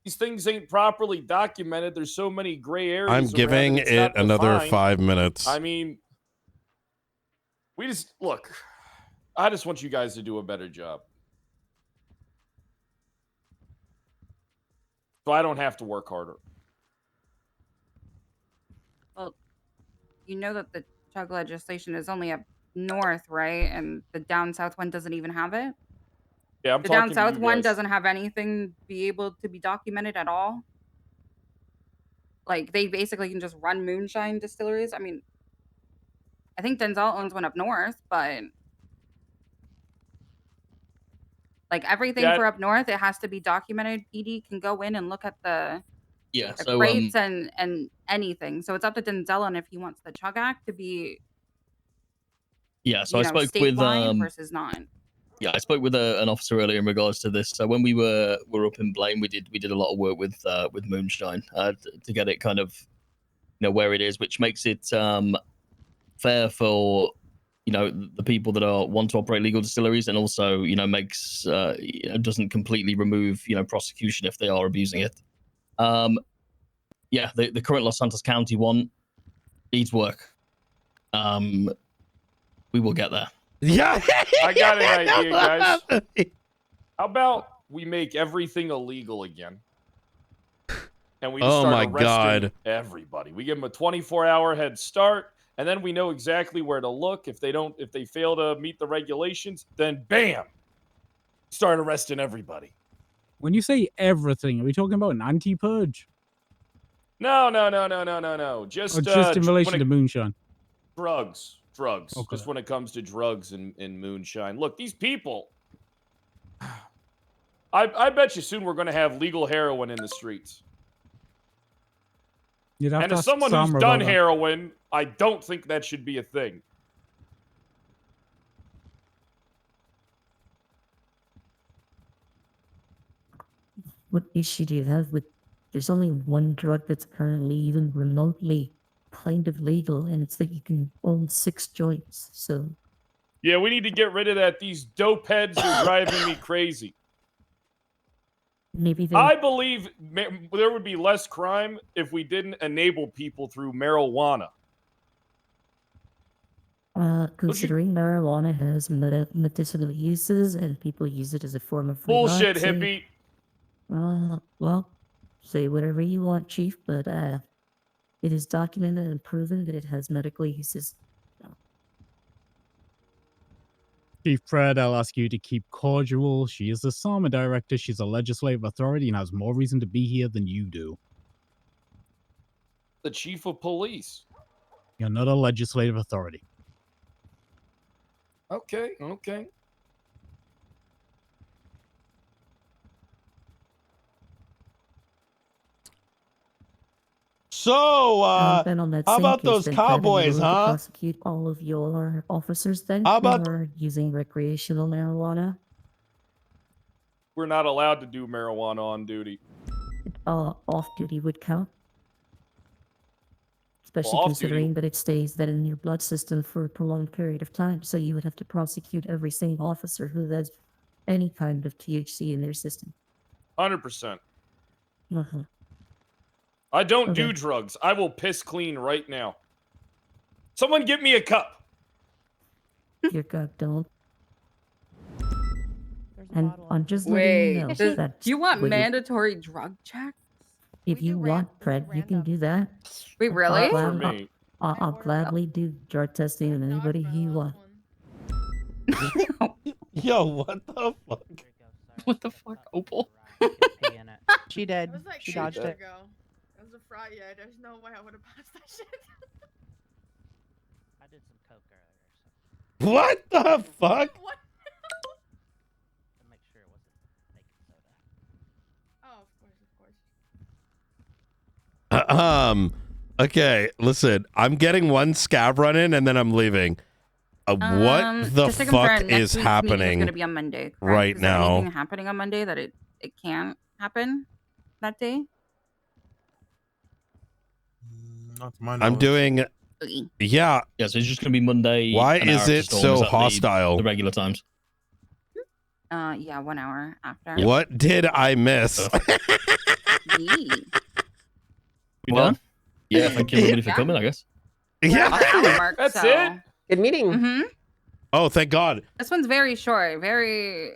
Speaker 7: These things ain't properly documented. There's so many gray areas.
Speaker 1: I'm
Speaker 7: around
Speaker 1: giving
Speaker 7: it's
Speaker 1: it
Speaker 7: not
Speaker 1: another
Speaker 7: defined.
Speaker 1: 5 minutes.
Speaker 7: I mean, we just look. I just want you guys to do a better job, so I don't have to work harder.
Speaker 19: Well, you know that the chug legislation is only up north, right? And the down south one doesn't even have it.
Speaker 7: Yeah, I'm
Speaker 19: the
Speaker 7: talking
Speaker 19: down
Speaker 7: to
Speaker 19: south
Speaker 7: you
Speaker 19: one
Speaker 7: guys.
Speaker 19: doesn't have anything be able to be documented at all. Like they basically can just run moonshine distilleries. I mean, I think Denzel owns one up north, but like everything
Speaker 22: Yeah.
Speaker 19: for up north, it has to be documented. PD can go in and look at the
Speaker 22: Yeah,
Speaker 19: the
Speaker 22: so
Speaker 19: crates and anything. So it's up to Denzel on if he wants the Chug Act to be
Speaker 22: yeah, so
Speaker 19: you
Speaker 22: I
Speaker 19: know
Speaker 22: spoke with
Speaker 19: statewide versus not.
Speaker 22: yeah, I spoke with an officer earlier in regards to this. So when we were up in Blaine, we did a lot of work with Moonshine to get it kind of where it is, which makes it fair for the people that want to operate legal distilleries, and also makes doesn't completely remove prosecution if they are abusing it. Yeah, the current Los Santos County one needs work. We will get there.
Speaker 1: Yeah,
Speaker 7: I got an idea, guys. How about we make everything illegal again? And we just
Speaker 1: Oh
Speaker 7: start
Speaker 1: my
Speaker 7: arresting
Speaker 1: God.
Speaker 7: everybody. We give them a 24-hour head start, and then we know exactly where to look. If they fail to meet the regulations, then bam, start arresting everybody.
Speaker 4: When you say everything, are we talking about an anti-purge?
Speaker 7: No. Just
Speaker 4: in relation to moonshine.
Speaker 7: Drugs.
Speaker 4: Okay.
Speaker 7: Just when it comes to drugs and moonshine. Look, these people. I bet you soon we're going to have legal heroin in the streets.
Speaker 4: You'd have
Speaker 7: And
Speaker 4: to
Speaker 7: as
Speaker 4: ask
Speaker 7: someone who's
Speaker 4: Sam
Speaker 7: done
Speaker 4: about that.
Speaker 7: heroin, I don't think that should be a thing.
Speaker 5: What issue do you have with? There's only one drug that's currently even remotely kind of legal, and it's that you can own 6 joints. So
Speaker 7: Yeah, we need to get rid of that. These dope heads are driving me crazy.
Speaker 5: maybe they.
Speaker 7: I believe there would be less crime if we didn't enable people through marijuana.
Speaker 5: Considering marijuana has medicinal uses and people use it as a form of
Speaker 7: Bullshit,
Speaker 5: relaxing-
Speaker 7: hippie.
Speaker 5: Well, say whatever you want, Chief, but it is documented and proven that it has medical uses.
Speaker 4: Chief Fred, I'll ask you to keep cordial. She is the SAMA director. She's a legislative authority and has more reason to be here than you do.
Speaker 7: The chief of police.
Speaker 4: You're not a legislative authority.
Speaker 7: Okay.
Speaker 1: So,
Speaker 5: then on that
Speaker 1: how
Speaker 5: same
Speaker 1: about
Speaker 5: case,
Speaker 1: those
Speaker 5: then, Fred, are you
Speaker 1: cowboys,
Speaker 5: willing to
Speaker 1: huh?
Speaker 5: prosecute all of your officers then
Speaker 1: How about-
Speaker 5: who are using recreational marijuana?
Speaker 7: We're not allowed to do marijuana on duty.
Speaker 5: Off-duty would count. Especially
Speaker 7: Well,
Speaker 5: considering that it stays that in your blood system for a prolonged period of time. So you would have to prosecute every single officer who has any kind of THC in their system.
Speaker 7: 100%.
Speaker 5: Uh-huh.
Speaker 7: I don't
Speaker 5: Okay.
Speaker 7: do drugs. I will piss clean right now. Someone get me a cup.
Speaker 5: Your gut don't. And I'm just letting you know
Speaker 19: Wait,
Speaker 5: that
Speaker 19: do you want
Speaker 5: when
Speaker 19: mandatory drug checks?
Speaker 5: if you want, Fred, you can do that.
Speaker 19: Wait, really?
Speaker 7: For me.
Speaker 5: I'll gladly do drug testing on anybody you want.
Speaker 1: Yo, what the fuck?
Speaker 19: What the fuck, Opal?
Speaker 23: She did.
Speaker 3: It was like
Speaker 23: She
Speaker 3: 2
Speaker 23: dodged
Speaker 3: years
Speaker 23: it.
Speaker 3: ago. It was a Friday. There's no way I would have passed that shit.
Speaker 23: I did some coke earlier.
Speaker 1: What the fuck?
Speaker 3: What?
Speaker 23: To make sure it wasn't baking soda.
Speaker 3: Oh, of course.
Speaker 1: Okay, listen, I'm getting one scab run in and then I'm leaving. What the
Speaker 19: just to
Speaker 1: fuck
Speaker 19: confirm, next
Speaker 1: is
Speaker 19: week's meeting
Speaker 1: happening
Speaker 19: going to be on Monday, correct?
Speaker 1: right
Speaker 19: Is there
Speaker 1: now?
Speaker 19: anything happening on Monday that it can't happen that day?
Speaker 18: Not to my
Speaker 1: I'm
Speaker 18: knowledge.
Speaker 1: doing. Yeah.
Speaker 22: Yeah, so it's just going to be Monday.
Speaker 1: Why
Speaker 22: an hour
Speaker 1: is
Speaker 22: after
Speaker 1: it
Speaker 22: Storm.
Speaker 1: so
Speaker 22: Is that
Speaker 1: hostile?
Speaker 22: The regular times.
Speaker 19: Yeah, 1 hour after.
Speaker 1: What did I miss?
Speaker 19: Yee.
Speaker 22: Well, yeah, thank you everybody for coming, I guess.
Speaker 19: We're at the hour
Speaker 1: Yeah.
Speaker 19: mark,
Speaker 7: That's
Speaker 19: so-
Speaker 7: it?
Speaker 21: Good meeting.
Speaker 19: Mhm.
Speaker 1: Oh, thank God.
Speaker 19: This one's very short, very...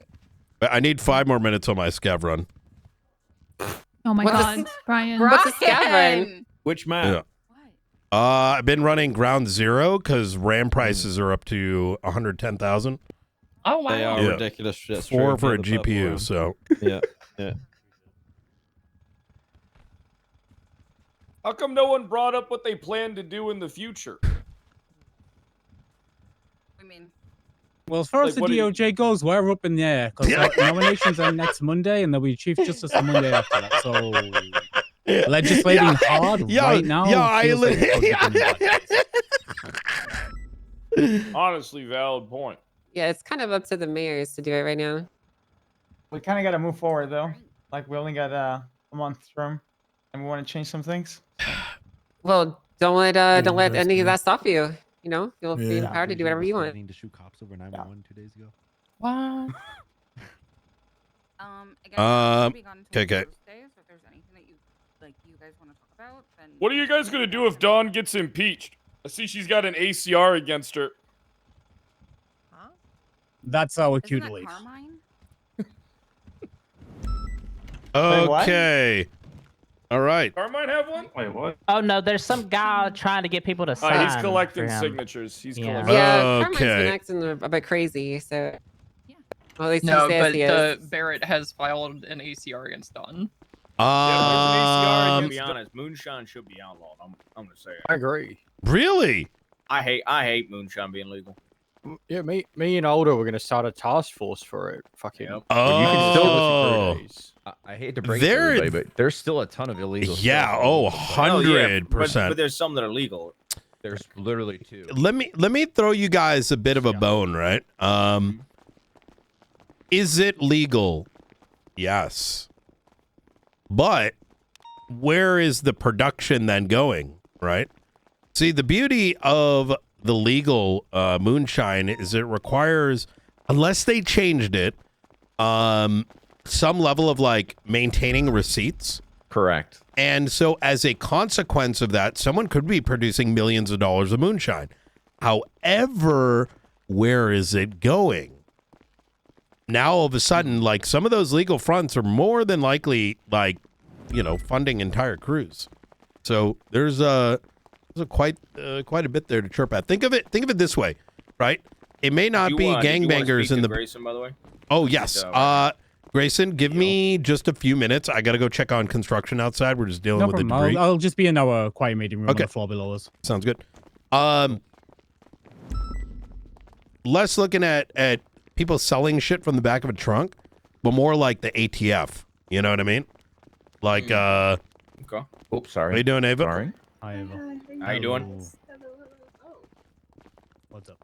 Speaker 1: I need 5 more minutes on my scab run.
Speaker 24: Oh my
Speaker 19: What's
Speaker 24: god,
Speaker 19: this-
Speaker 24: Brian.
Speaker 19: What's a scab run?
Speaker 15: Which map?
Speaker 1: Yeah. I've been running ground zero because RAM prices are up to 110,000.
Speaker 22: Oh wow.
Speaker 15: They are
Speaker 1: Yeah.
Speaker 15: ridiculous. That's
Speaker 1: 4
Speaker 15: true.
Speaker 1: for a
Speaker 15: Get the purple
Speaker 1: GPU,
Speaker 15: one.
Speaker 1: so.
Speaker 15: Yeah.
Speaker 7: How come no one brought up what they plan to do in the future?
Speaker 19: I mean,
Speaker 4: Well, as far as
Speaker 7: Like,
Speaker 4: the
Speaker 7: what do you-
Speaker 4: DOJ goes, we're up in the air because nominations are next Monday, and there'll be Chief Justice the Monday after that. So legislating hard right now. feels like it's
Speaker 7: Honestly, valid point.
Speaker 21: Yeah, it's kind of up to the mayors to do it right now.
Speaker 23: We kind of got to move forward though. Like we only got a month from, and we want to change some things.
Speaker 21: Well, don't let any of that stop you. You know, you'll be
Speaker 18: Yeah.
Speaker 21: empowered to do whatever you want.
Speaker 8: To shoot cops over 911 2 days ago.
Speaker 19: What? Again,
Speaker 1: Okay.
Speaker 19: if there's anything that you guys want to talk about, then
Speaker 7: What are you guys gonna do if Dawn gets impeached? I see she's got an ACR against her.
Speaker 4: That's our
Speaker 19: Isn't
Speaker 4: cue
Speaker 19: that
Speaker 4: to leave.
Speaker 19: Carmine?
Speaker 1: Okay. All right.
Speaker 7: Carmine have one?
Speaker 9: Wait, what?
Speaker 23: Oh no, there's some guy trying to get people to sign.
Speaker 7: He's collecting
Speaker 23: for him.
Speaker 7: signatures. He's
Speaker 23: Yeah.
Speaker 7: collecting.
Speaker 21: Yeah, Carmine's been acting a bit crazy, so. Well, at least
Speaker 10: No,
Speaker 21: he says
Speaker 10: but
Speaker 21: he is.
Speaker 10: Barrett has filed an ACR against Don.
Speaker 6: To be honest, moonshine should be outlawed. I'm gonna say it.
Speaker 16: I agree.
Speaker 1: Really?
Speaker 6: I hate moonshine being legal.
Speaker 16: Yeah, me and Older were gonna start a task force for it. Fucking.
Speaker 1: Oh.
Speaker 15: You can still do it. I hate to break it to
Speaker 1: There-
Speaker 15: everybody, but there's still a ton of illegal.
Speaker 1: Yeah.
Speaker 15: stuff.
Speaker 1: Oh,
Speaker 6: Oh, yeah,
Speaker 1: 100%.
Speaker 6: But there's some that are legal.
Speaker 15: There's literally 2.
Speaker 1: Let me throw you guys a bit of a bone, right? Is it legal? Yes. But where is the production then going, right? See, the beauty of the legal moonshine is it requires, unless they changed it, some level of like maintaining receipts.
Speaker 15: Correct.
Speaker 1: And so as a consequence of that, someone could be producing millions of dollars of moonshine. However, where is it going? Now, all of a sudden, like some of those legal fronts are more than likely, like, you know, funding entire crews. So there's quite a bit there to chirp at. Think of it this way, right? It may not be gangbangers in the.
Speaker 6: Grayson, by the way.
Speaker 1: Oh yes, Grayson, give me just a few minutes. I gotta go check on construction outside. We're just dealing
Speaker 4: No
Speaker 1: with
Speaker 4: problem.
Speaker 1: the debris.
Speaker 4: I'll just be in our quiet meeting room on
Speaker 1: Okay.
Speaker 4: the floor below us.
Speaker 1: Sounds good. Less looking at people selling shit from the back of a trunk, but more like the ATF. You know what I mean? Like,
Speaker 6: Okay.
Speaker 15: Oops, sorry.
Speaker 1: How you doing, Ava?
Speaker 15: Sorry.
Speaker 4: Hi, Ava.
Speaker 6: How you doing?
Speaker 4: What's up?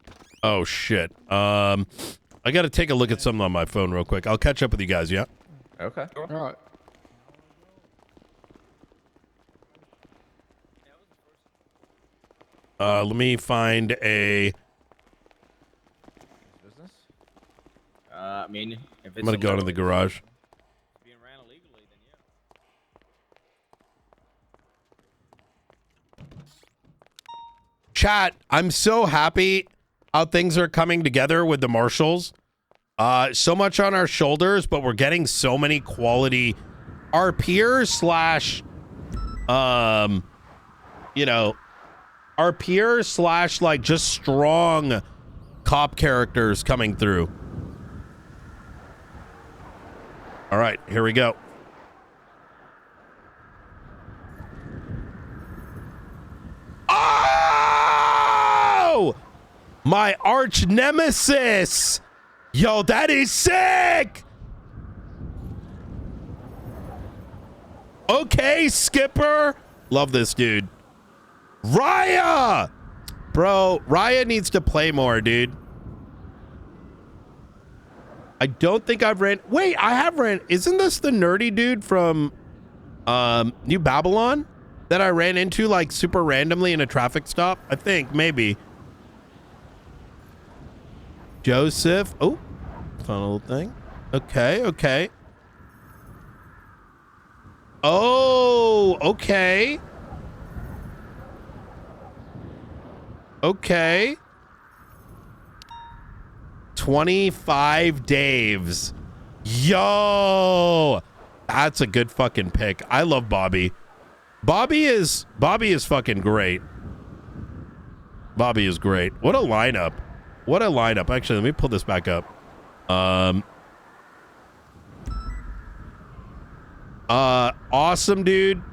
Speaker 1: Oh shit. I gotta take a look at something on my phone real quick. I'll catch up with you guys. Yeah.
Speaker 15: Okay.
Speaker 16: All right.
Speaker 1: Let me find a.
Speaker 15: Business?
Speaker 6: I mean, if it's
Speaker 1: I'm gonna go to the garage.
Speaker 6: being ran illegally, then yeah.
Speaker 1: Chat, I'm so happy how things are coming together with the marshals. So much on our shoulders, but we're getting so many quality. Our peers slash, you know, our peers slash like just strong cop characters coming through. All right, here we go. Oh! My arch nemesis! Yo, that is sick! Okay, Skipper. Love this dude. Raya! Bro, Raya needs to play more, dude. I don't think I've ran... Wait, I have ran... Isn't this the nerdy dude from New Babylon that I ran into like super randomly in a traffic stop? I think, maybe. Joseph. Oh, fun little thing. Okay, okay. Oh, okay. Okay. 25 Daves. Yo, that's a good fucking pick. I love Bobby. Bobby is fucking great. Bobby is great. What a lineup. What a lineup. Actually, let me pull this back up. Awesome, dude.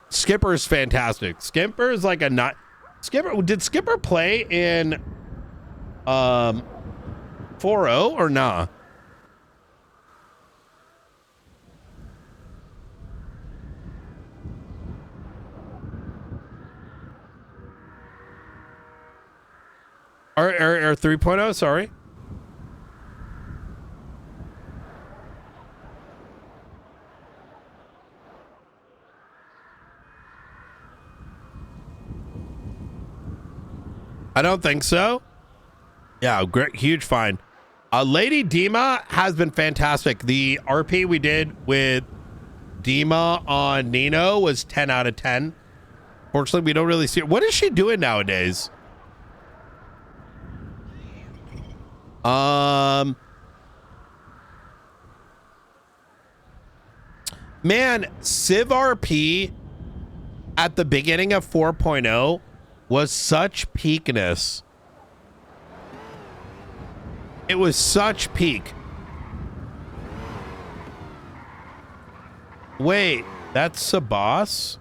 Speaker 1: Skipper's fantastic. Skipper's like a not. Skipper, did Skipper play in 4-0 or nah? Or 3.0, sorry. I don't think so. Yeah, great, huge find. Lady Dima has been fantastic. The RP we did with Dima on Nino was 10 out of 10. Fortunately, we don't really see her. What is she doing nowadays? Man, Civ RP at the beginning of 4.0 was such peakness. It was such peak. Wait, that's a boss?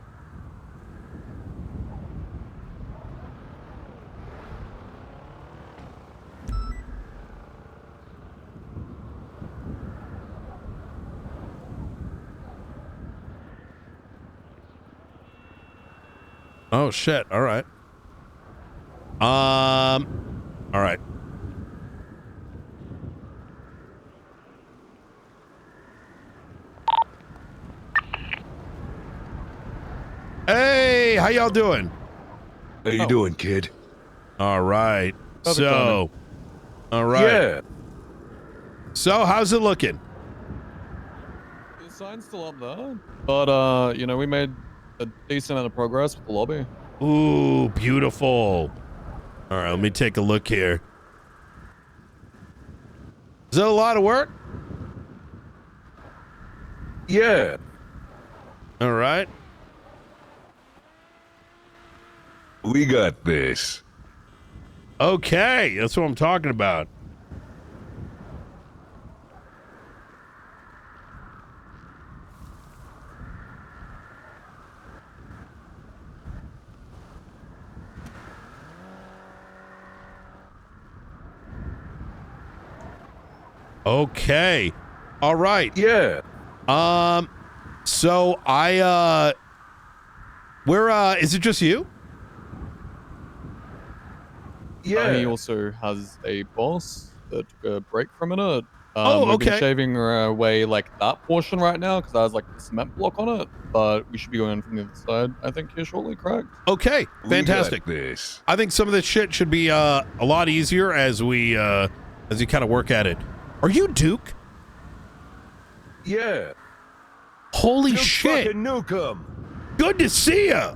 Speaker 1: Oh shit, all right. All right. Hey, how y'all doing?
Speaker 9: How you doing, kid?
Speaker 1: All right.
Speaker 9: How's it
Speaker 1: So,
Speaker 9: going?
Speaker 1: all right.
Speaker 9: Yeah.
Speaker 1: So, how's it looking?
Speaker 2: The sign's still up there, but you know, we made a decent amount of progress with the lobby.
Speaker 1: Ooh, beautiful. All right, let me take a look here. Is that a lot of work?
Speaker 9: Yeah.
Speaker 1: All right.
Speaker 9: We got this.
Speaker 1: Okay, that's what I'm talking about. Okay. All right.
Speaker 9: Yeah.
Speaker 1: So where is it just you?
Speaker 2: Yeah. He also has a boss that took a break from it.
Speaker 1: Oh,
Speaker 2: We've been
Speaker 1: okay.
Speaker 2: shaving away like that portion right now because I has like the cement block on it, but we should be going in from the other side, I think, here shortly, correct?
Speaker 1: Okay, fantastic.
Speaker 9: We got this.
Speaker 1: I think some of this shit should be a lot easier as we kind of work at it. Are you Duke?
Speaker 9: Yeah.
Speaker 1: Holy
Speaker 9: You
Speaker 1: shit.
Speaker 9: fucking nuke 'em.
Speaker 1: Good to see ya.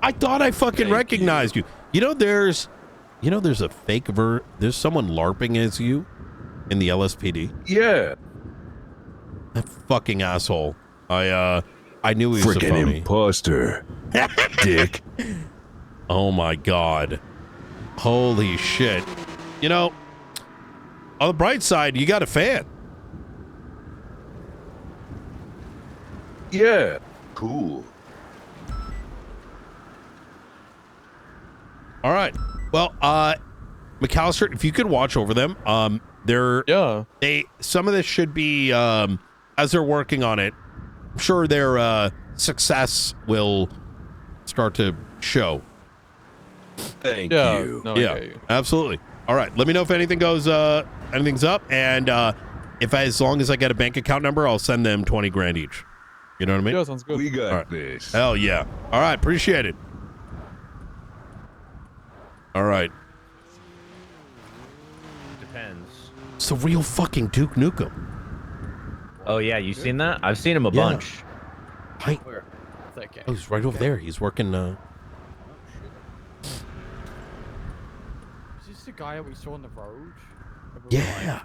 Speaker 1: I thought I fucking recognized you. You know there's a fake there's someone LARPing as you in the LSPD.
Speaker 9: Yeah.
Speaker 1: That fucking asshole. I knew he was a
Speaker 9: Freaking
Speaker 1: phony.
Speaker 9: imposter. Dick.
Speaker 1: Oh my god. Holy shit. You know, on the bright side, you got a fan.
Speaker 9: Yeah. Cool.
Speaker 1: All right. Well, McAllister, if you could watch over them, some of this should be as they're working on it. I'm sure their success will start to show.
Speaker 9: Thank you.
Speaker 2: No, I
Speaker 1: Yeah,
Speaker 2: get you.
Speaker 1: absolutely. All right. Let me know if anything goes, anything's up, and as long as I get a bank account number, I'll send them 20 grand each. You know what I mean?
Speaker 2: Yeah, sounds good.
Speaker 9: We got
Speaker 1: All right.
Speaker 9: this.
Speaker 1: Hell yeah. All right. Appreciate it. All right.
Speaker 15: Depends.
Speaker 1: It's the real fucking Duke Nukem.
Speaker 15: Oh yeah, you seen that? I've seen him a
Speaker 1: Yeah.
Speaker 15: bunch.
Speaker 2: Where? That game.
Speaker 1: Oh, he's right over there. He's working.
Speaker 2: Is this the guy that we saw on the road?
Speaker 1: Yeah.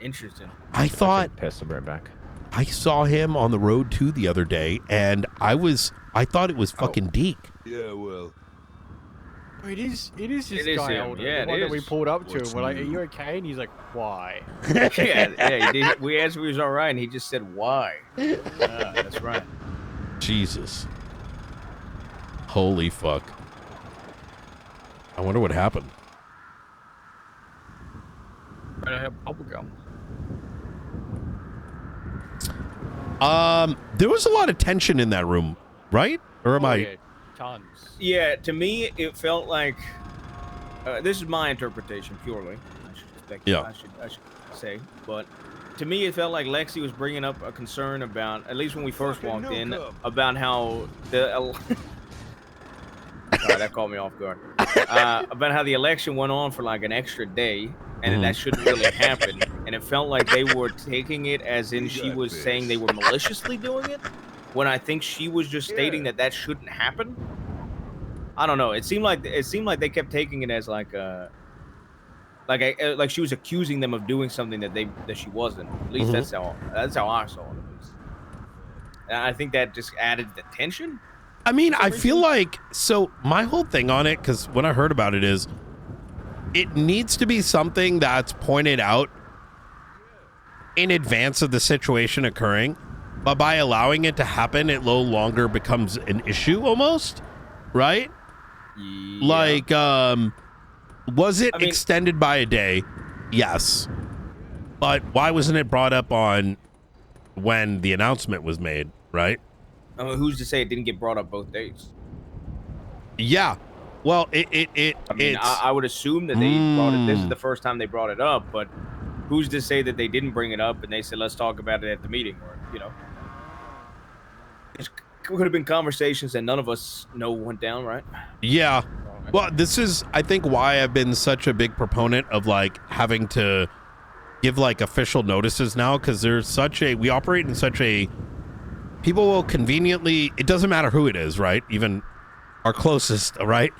Speaker 6: Interesting.
Speaker 1: I thought
Speaker 15: Piss him right back.
Speaker 1: I saw him on the road too the other day, and I thought it was fucking Deke.
Speaker 9: Yeah, well.
Speaker 16: Oh, it is this
Speaker 6: It is
Speaker 16: guy
Speaker 6: him.
Speaker 16: older,
Speaker 6: Yeah,
Speaker 16: the
Speaker 6: it
Speaker 16: one that we
Speaker 6: is.
Speaker 16: pulled up to.
Speaker 9: What's
Speaker 16: We're like,
Speaker 9: new?
Speaker 16: "Are you okay?" And he's like, "Why?"
Speaker 6: Yeah, he did. We asked if he was all right, and he just said, "Why?" That's right.
Speaker 1: Jesus. Holy fuck. I wonder what happened.
Speaker 16: I have bubblegum.
Speaker 1: There was a lot of tension in that room, right? Or am I?
Speaker 16: Yeah, tons.
Speaker 6: Yeah, to me, it felt like this is my interpretation purely.
Speaker 1: Yeah.
Speaker 6: I should say, but to me, it felt like Lexi was bringing up a concern about, at least when we first walked in, about how sorry, that caught me off guard. About how the election went on for like an extra day, and that shouldn't really happen. And it felt like they were taking it as in she was saying they were maliciously doing it, when I think she was just stating that shouldn't happen. I don't know. It seemed like they kept taking it as like she was accusing them of doing something that she wasn't. At least that's how I saw it. At least. And I think that just added the tension.
Speaker 1: I mean, I feel like, so my whole thing on it, because when I heard about it, is it needs to be something that's pointed out in advance of the situation occurring, but by allowing it to happen, it no longer becomes an issue almost, right?
Speaker 6: Yeah.
Speaker 1: Like, was it extended by a day? Yes. But why wasn't it brought up on when the announcement was made, right?
Speaker 6: Who's to say it didn't get brought up both days?
Speaker 1: Yeah. Well,
Speaker 6: I would assume that they brought it. This is the first time they brought it up, but who's to say that they didn't bring it up and they said, let's talk about it at the meeting, or, it could have been conversations that none of us know went down, right?
Speaker 1: Yeah. Well, this is, I think, why I've been such a big proponent of like having to give like official notices now, because we operate in such a, people will conveniently, it doesn't matter who it is, right? Even our closest, right?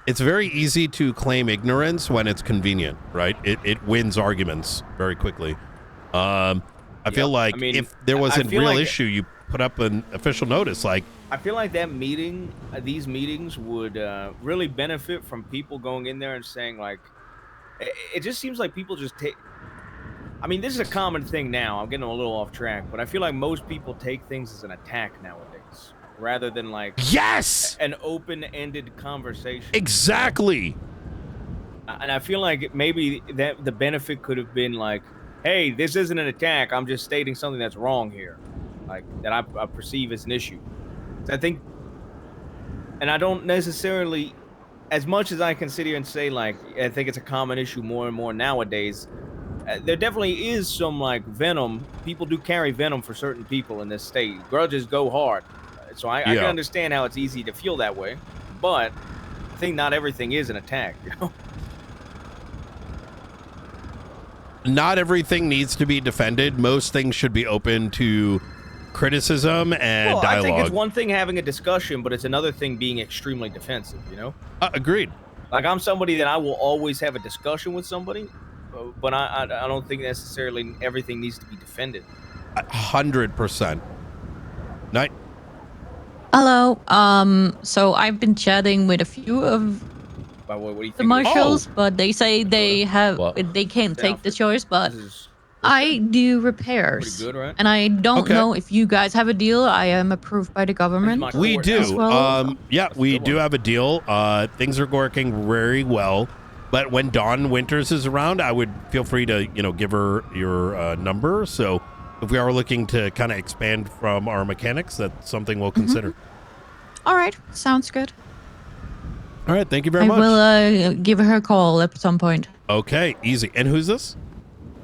Speaker 1: It's very easy to claim ignorance when it's convenient, right? It wins arguments very quickly. I feel like if there was a real issue, you put up an official notice. Like,
Speaker 6: I feel like that meeting, these meetings would really benefit from people going in there and saying, like, it just seems like people just take, I mean, this is a common thing now. I'm getting a little off track, but I feel like most people take things as an attack nowadays, rather than like an open-ended conversation.
Speaker 1: Exactly.
Speaker 6: And I feel like maybe that the benefit could have been like, hey, this isn't an attack. I'm just stating something that's wrong here, like that I perceive as an issue. So I think, and I don't necessarily, as much as I can sit here and say like I think it's a common issue more and more nowadays. There definitely is some like venom. People do carry venom for certain people in this state. Grudges go hard. So I can understand how it's easy to feel that way, but I think not everything is an attack,
Speaker 1: Not everything needs to be defended. Most things should be open to criticism and dialogue.
Speaker 6: I think it's one thing having a discussion, but it's another thing being extremely defensive,
Speaker 1: Agreed.
Speaker 6: Like I'm somebody that I will always have a discussion with somebody, but I don't think necessarily everything needs to be defended.
Speaker 1: 100%. Night.
Speaker 24: Hello. So I've been chatting with a few of
Speaker 6: what do you
Speaker 24: the
Speaker 6: think?
Speaker 24: marshals, but they say they can't take the choice, but I do repairs.
Speaker 6: Pretty good, right?
Speaker 24: And I don't know if you guys have a deal. I am approved by the government.
Speaker 1: We do.
Speaker 24: as well.
Speaker 1: We do have a deal. Things are working very well. But when Dawn Winters is around, I would feel free to, give her your number. So if we are looking to kind of expand from our mechanics, that's something we'll consider.
Speaker 24: All right. Sounds good.
Speaker 1: All right. Thank you very much.
Speaker 24: I will give her a call at some point.
Speaker 1: Okay. Easy. And who's this?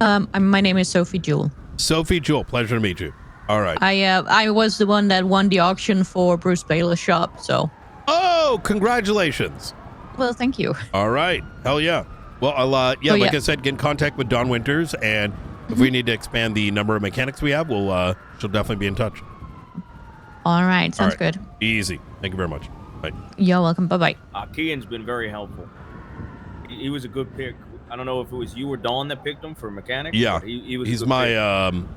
Speaker 24: My name is Sophie Jewell.
Speaker 1: Sophie Jewell. Pleasure to meet you. All right.
Speaker 24: I was the one that won the auction for Bruce Baylor's shop, so.
Speaker 1: Oh, congratulations.
Speaker 24: Well, thank you.
Speaker 1: All right. Hell yeah. Well, I'll, like I said, get in contact with Dawn Winters, and if we need to expand the number of mechanics we have, she'll definitely be in touch.
Speaker 24: All right. Sounds good.
Speaker 1: Easy. Thank you very much. Bye.
Speaker 24: You're welcome. Bye-bye.
Speaker 6: Kian's been very helpful. He was a good pick. I don't know if it was you or Dawn that picked him for mechanics.
Speaker 1: Yeah.
Speaker 6: He was
Speaker 1: he's my, pick.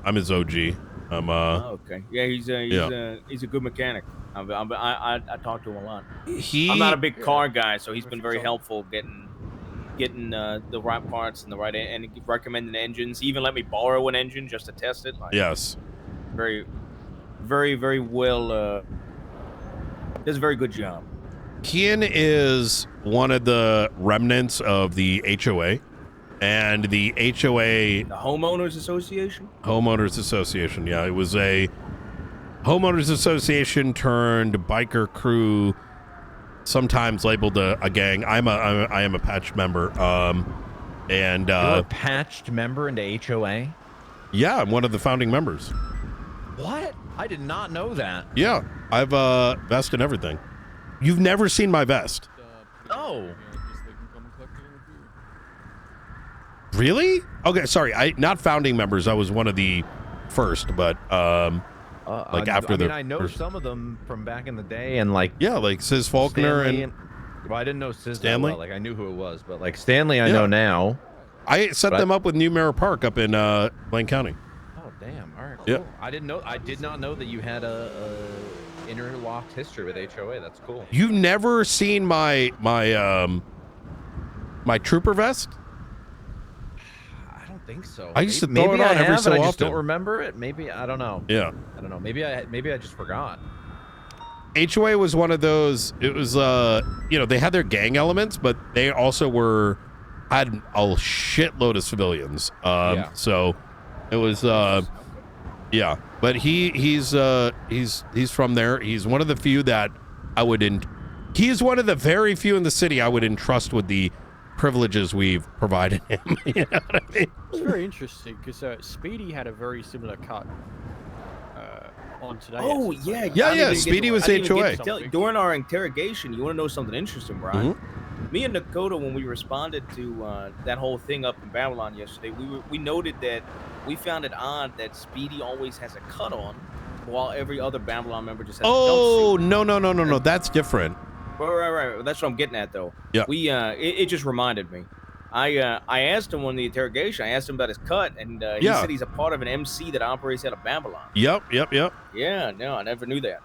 Speaker 1: I'm his OG.
Speaker 6: Okay. Yeah, he's a good mechanic. I talk to him a lot. I'm not a big car guy, so he's been very helpful getting the right parts and the right and recommending engines. He even let me borrow an engine just to test it.
Speaker 1: Yes.
Speaker 6: Very, very, very well. Does a very good job.
Speaker 1: Kian is one of the remnants of the HOA, and the HOA,
Speaker 6: the Homeowners Association.
Speaker 1: Homeowners Association. Yeah, it was a homeowners association turned biker crew, sometimes labeled a gang. I am a patched member. And
Speaker 15: you're a patched member into HOA?
Speaker 1: Yeah, I'm one of the founding members.
Speaker 15: What? I did not know that.
Speaker 1: Yeah, I've vest and everything. You've never seen my vest.
Speaker 15: Oh.
Speaker 2: Yeah, just they can come and collect it in a few.
Speaker 1: Really? Okay, sorry. Not founding members. I was one of the first, but like after the.
Speaker 15: I know some of them from back in the day, and like
Speaker 1: like Sis Faulkner
Speaker 15: Stanley well, I didn't know Sis that
Speaker 1: Stanley.
Speaker 15: well. Like I knew who it was, but like Stanley, I know now.
Speaker 1: I set them up with New Mirror Park up in Blaine County.
Speaker 15: Oh damn! All right, cool.
Speaker 1: Yep.
Speaker 15: I didn't know. I did not know that you had a interlocked history with HOA. That's cool.
Speaker 1: You've never seen my trooper vest?
Speaker 15: I don't think so.
Speaker 1: I used to
Speaker 15: Maybe
Speaker 1: throw it on
Speaker 15: I
Speaker 1: every
Speaker 15: have,
Speaker 1: so
Speaker 15: and I just
Speaker 1: often.
Speaker 15: don't remember it. Maybe I don't know.
Speaker 1: Yeah.
Speaker 15: I don't know. Maybe I just forgot.
Speaker 1: HOA was one of those. It was they had their gang elements, but they also had a shitload of civilians. So it was yeah. But he's from there. He's one of the few that I would he's one of the very few in the city I would entrust with the privileges we've provided him. You know what I mean?
Speaker 16: It's very interesting because Speedy had a very similar cut on today.
Speaker 6: Oh yeah,
Speaker 1: yeah. Speedy was HOA.
Speaker 6: During our interrogation, you want to know something interesting, Brian?
Speaker 1: Mm-hmm.
Speaker 6: Me and Dakota, when we responded to that whole thing up in Babylon yesterday, we noted that we found it odd that Speedy always has a cut on, while every other Babylon member just has a jumpsuit.
Speaker 1: No. That's different.
Speaker 6: Right. That's what I'm getting at, though.
Speaker 1: Yeah.
Speaker 6: It just reminded me. I asked him on the interrogation. I asked him about his cut, and he said he's a part of an MC that operates out of Babylon.
Speaker 1: Yep.
Speaker 6: Yeah, no, I never knew that.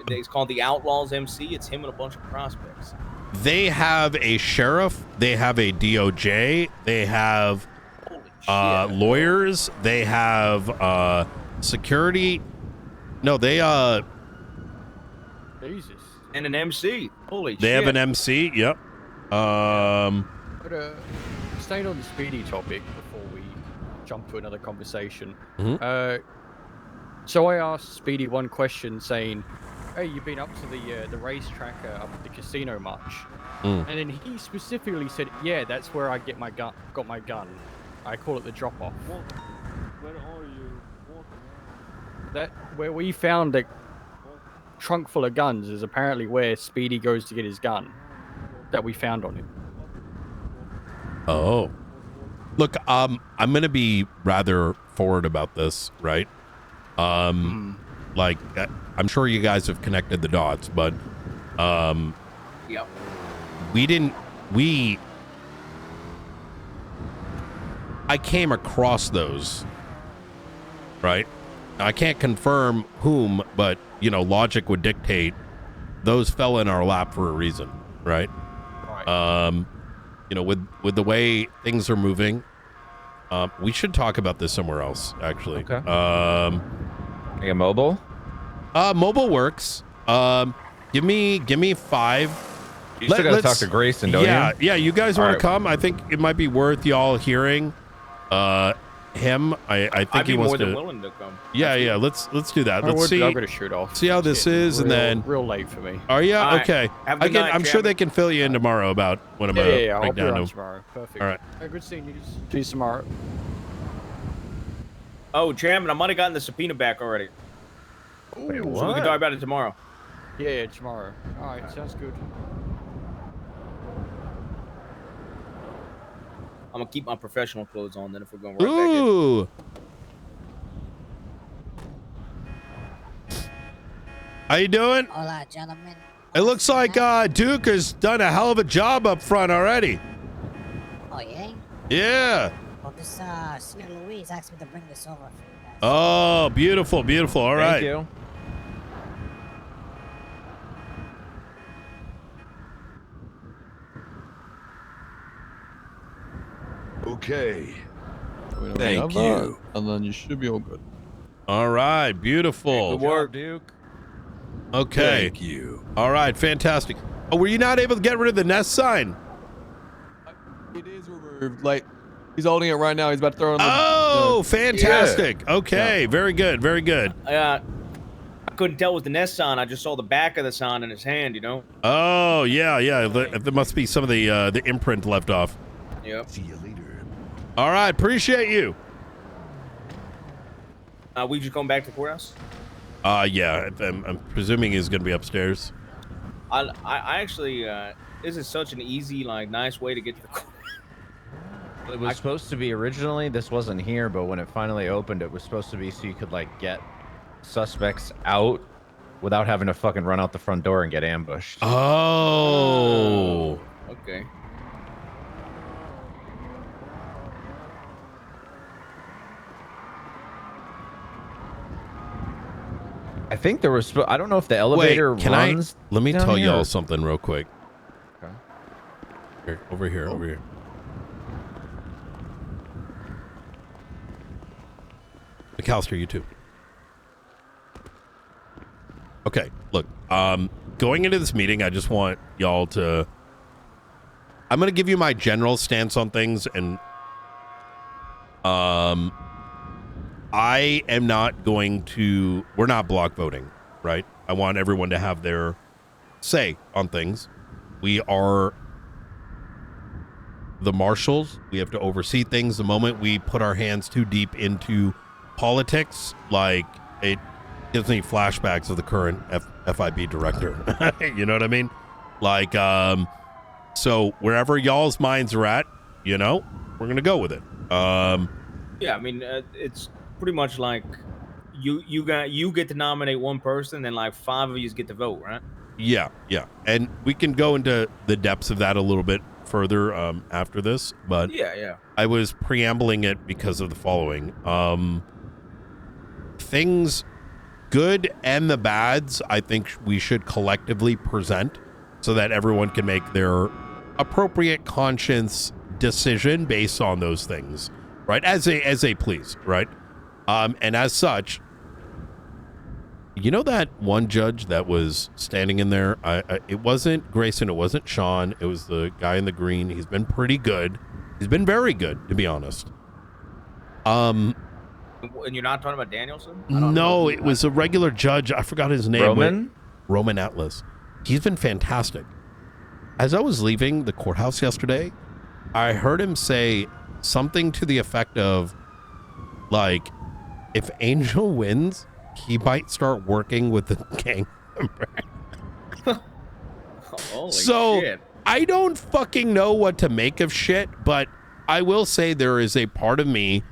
Speaker 6: It's called the Outlaws MC. It's him and a bunch of prospects.
Speaker 1: They have a sheriff. They have a DOJ. They have lawyers. They have security. No, they
Speaker 6: Jesus. And an MC. Holy shit.
Speaker 1: They have an MC. Yep.
Speaker 16: But staying on the Speedy topic before we jump to another conversation. So I asked Speedy one question saying, "Hey, you've been up to the racetrack up at the casino much?" And then he specifically said, "Yeah, that's where I got my gun. I call it the drop off."
Speaker 2: Where are you walking?
Speaker 16: That where we found a trunk full of guns is apparently where Speedy goes to get his gun that we found on him.
Speaker 1: Oh, look, I'm gonna be rather forward about this, right? Like I'm sure you guys have connected the dots, but
Speaker 6: yep.
Speaker 1: I came across those, right? I can't confirm whom, but logic would dictate those fell in our lap for a reason, right? With the way things are moving, we should talk about this somewhere else, actually.
Speaker 15: Okay. A mobile?
Speaker 1: Mobile works. Give me 5.
Speaker 15: You still gotta talk to Grayson, don't you?
Speaker 1: Yeah. You guys want
Speaker 15: All
Speaker 1: to come? I think it might be worth y'all hearing him. I think
Speaker 6: I'd
Speaker 1: he
Speaker 6: be
Speaker 1: wants
Speaker 6: more
Speaker 1: to.
Speaker 6: than willing to come.
Speaker 1: Yeah. Let's do that. Let's see.
Speaker 16: I'm gonna shoot off.
Speaker 1: See how this is, and then.
Speaker 16: Real late for me.
Speaker 1: Are you
Speaker 6: All
Speaker 1: okay?
Speaker 6: Have a good night,
Speaker 1: I'm sure they can fill you in tomorrow about what I'm gonna
Speaker 16: Yeah. I'll
Speaker 1: break
Speaker 16: be
Speaker 1: down
Speaker 16: around
Speaker 1: to.
Speaker 16: tomorrow. Perfect.
Speaker 1: All right.
Speaker 16: Good seeing you. See you tomorrow.
Speaker 6: Oh, Chairman, I might have gotten the subpoena back already.
Speaker 16: Wait,
Speaker 6: So we can talk about it tomorrow.
Speaker 16: Yeah, tomorrow. All right, sounds good.
Speaker 6: I'm gonna keep my professional clothes on then if we're going right back in.
Speaker 1: Ooh. How you doing?
Speaker 11: Hola, gentlemen.
Speaker 1: It looks like Duke has done a hell of a job up front already.
Speaker 11: Oh, yeah?
Speaker 1: Yeah.
Speaker 11: Well, this Senior Louise asked me to bring this over for you guys.
Speaker 1: Oh, beautiful. All right.
Speaker 15: Thank you.
Speaker 9: Okay.
Speaker 2: Thank you. And then you should be all good.
Speaker 1: All right, beautiful.
Speaker 15: Good work, Duke.
Speaker 1: Okay.
Speaker 9: Thank you.
Speaker 1: All right, fantastic. Oh, were you not able to get rid of the nest sign?
Speaker 2: It is removed. Like, he's holding it right now. He's about to throw it on the...
Speaker 1: Oh, fantastic.
Speaker 9: Yeah.
Speaker 1: Okay, very good.
Speaker 6: I couldn't tell with the nest sign. I just saw the back of the sign in his hand,
Speaker 1: Oh, yeah. There must be some of the imprint left off.
Speaker 6: Yep.
Speaker 9: See you later.
Speaker 1: All right, appreciate you.
Speaker 6: We just going back to the courthouse?
Speaker 1: Yeah, I'm presuming he's going to be upstairs.
Speaker 6: I actually, this is such an easy, like, nice way to get to the court.
Speaker 15: It was supposed to be originally, this wasn't here, but when it finally opened, it was supposed to be so you could, like, get suspects out without having to fucking run out the front door and get ambushed.
Speaker 1: Oh.
Speaker 6: Okay.
Speaker 15: I think there was, I don't know if the elevator
Speaker 1: Wait, can
Speaker 15: runs.
Speaker 1: let me
Speaker 15: down
Speaker 1: tell
Speaker 15: here.
Speaker 1: y'all something real quick.
Speaker 15: Okay.
Speaker 1: Here, over here, over here. McAllister, you too. Okay, look, going into this meeting, I just want y'all to, I'm going to give you my general stance on things, and I am not going to, we're not block voting, right? I want everyone to have their say on things. We are the marshals. We have to oversee things. The moment we put our hands too deep into politics, like, it gives me flashbacks of the current FIB director. You know what I mean? Like, so wherever y'all's minds are at, you know, we're gonna go with it.
Speaker 6: Yeah, I mean, it's pretty much like you get to nominate one person, and like 5 of you get to vote, right?
Speaker 1: Yeah, and we can go into the depths of that a little bit further after this, but
Speaker 6: Yeah.
Speaker 1: I was preambling it because of the following. Things, good and the bads, I think we should collectively present so that everyone can make their appropriate conscience decision based on those things, right? As they please, right? And as such, you know that one judge that was standing in there? It wasn't Grayson, it wasn't Sean, it was the guy in the green. He's been pretty good. He's been very good, to be honest.
Speaker 6: And you're not talking about Danielson?
Speaker 1: No, it was a regular judge. I forgot his name.
Speaker 15: Roman?
Speaker 1: Roman Atlas. He's been fantastic. As I was leaving the courthouse yesterday, I heard him say something to the effect of, like, if Angel wins, he might start working with the gang member.
Speaker 6: Holy
Speaker 1: So
Speaker 6: shit.
Speaker 1: I don't fucking know what to make of shit, but I will say there is a part of me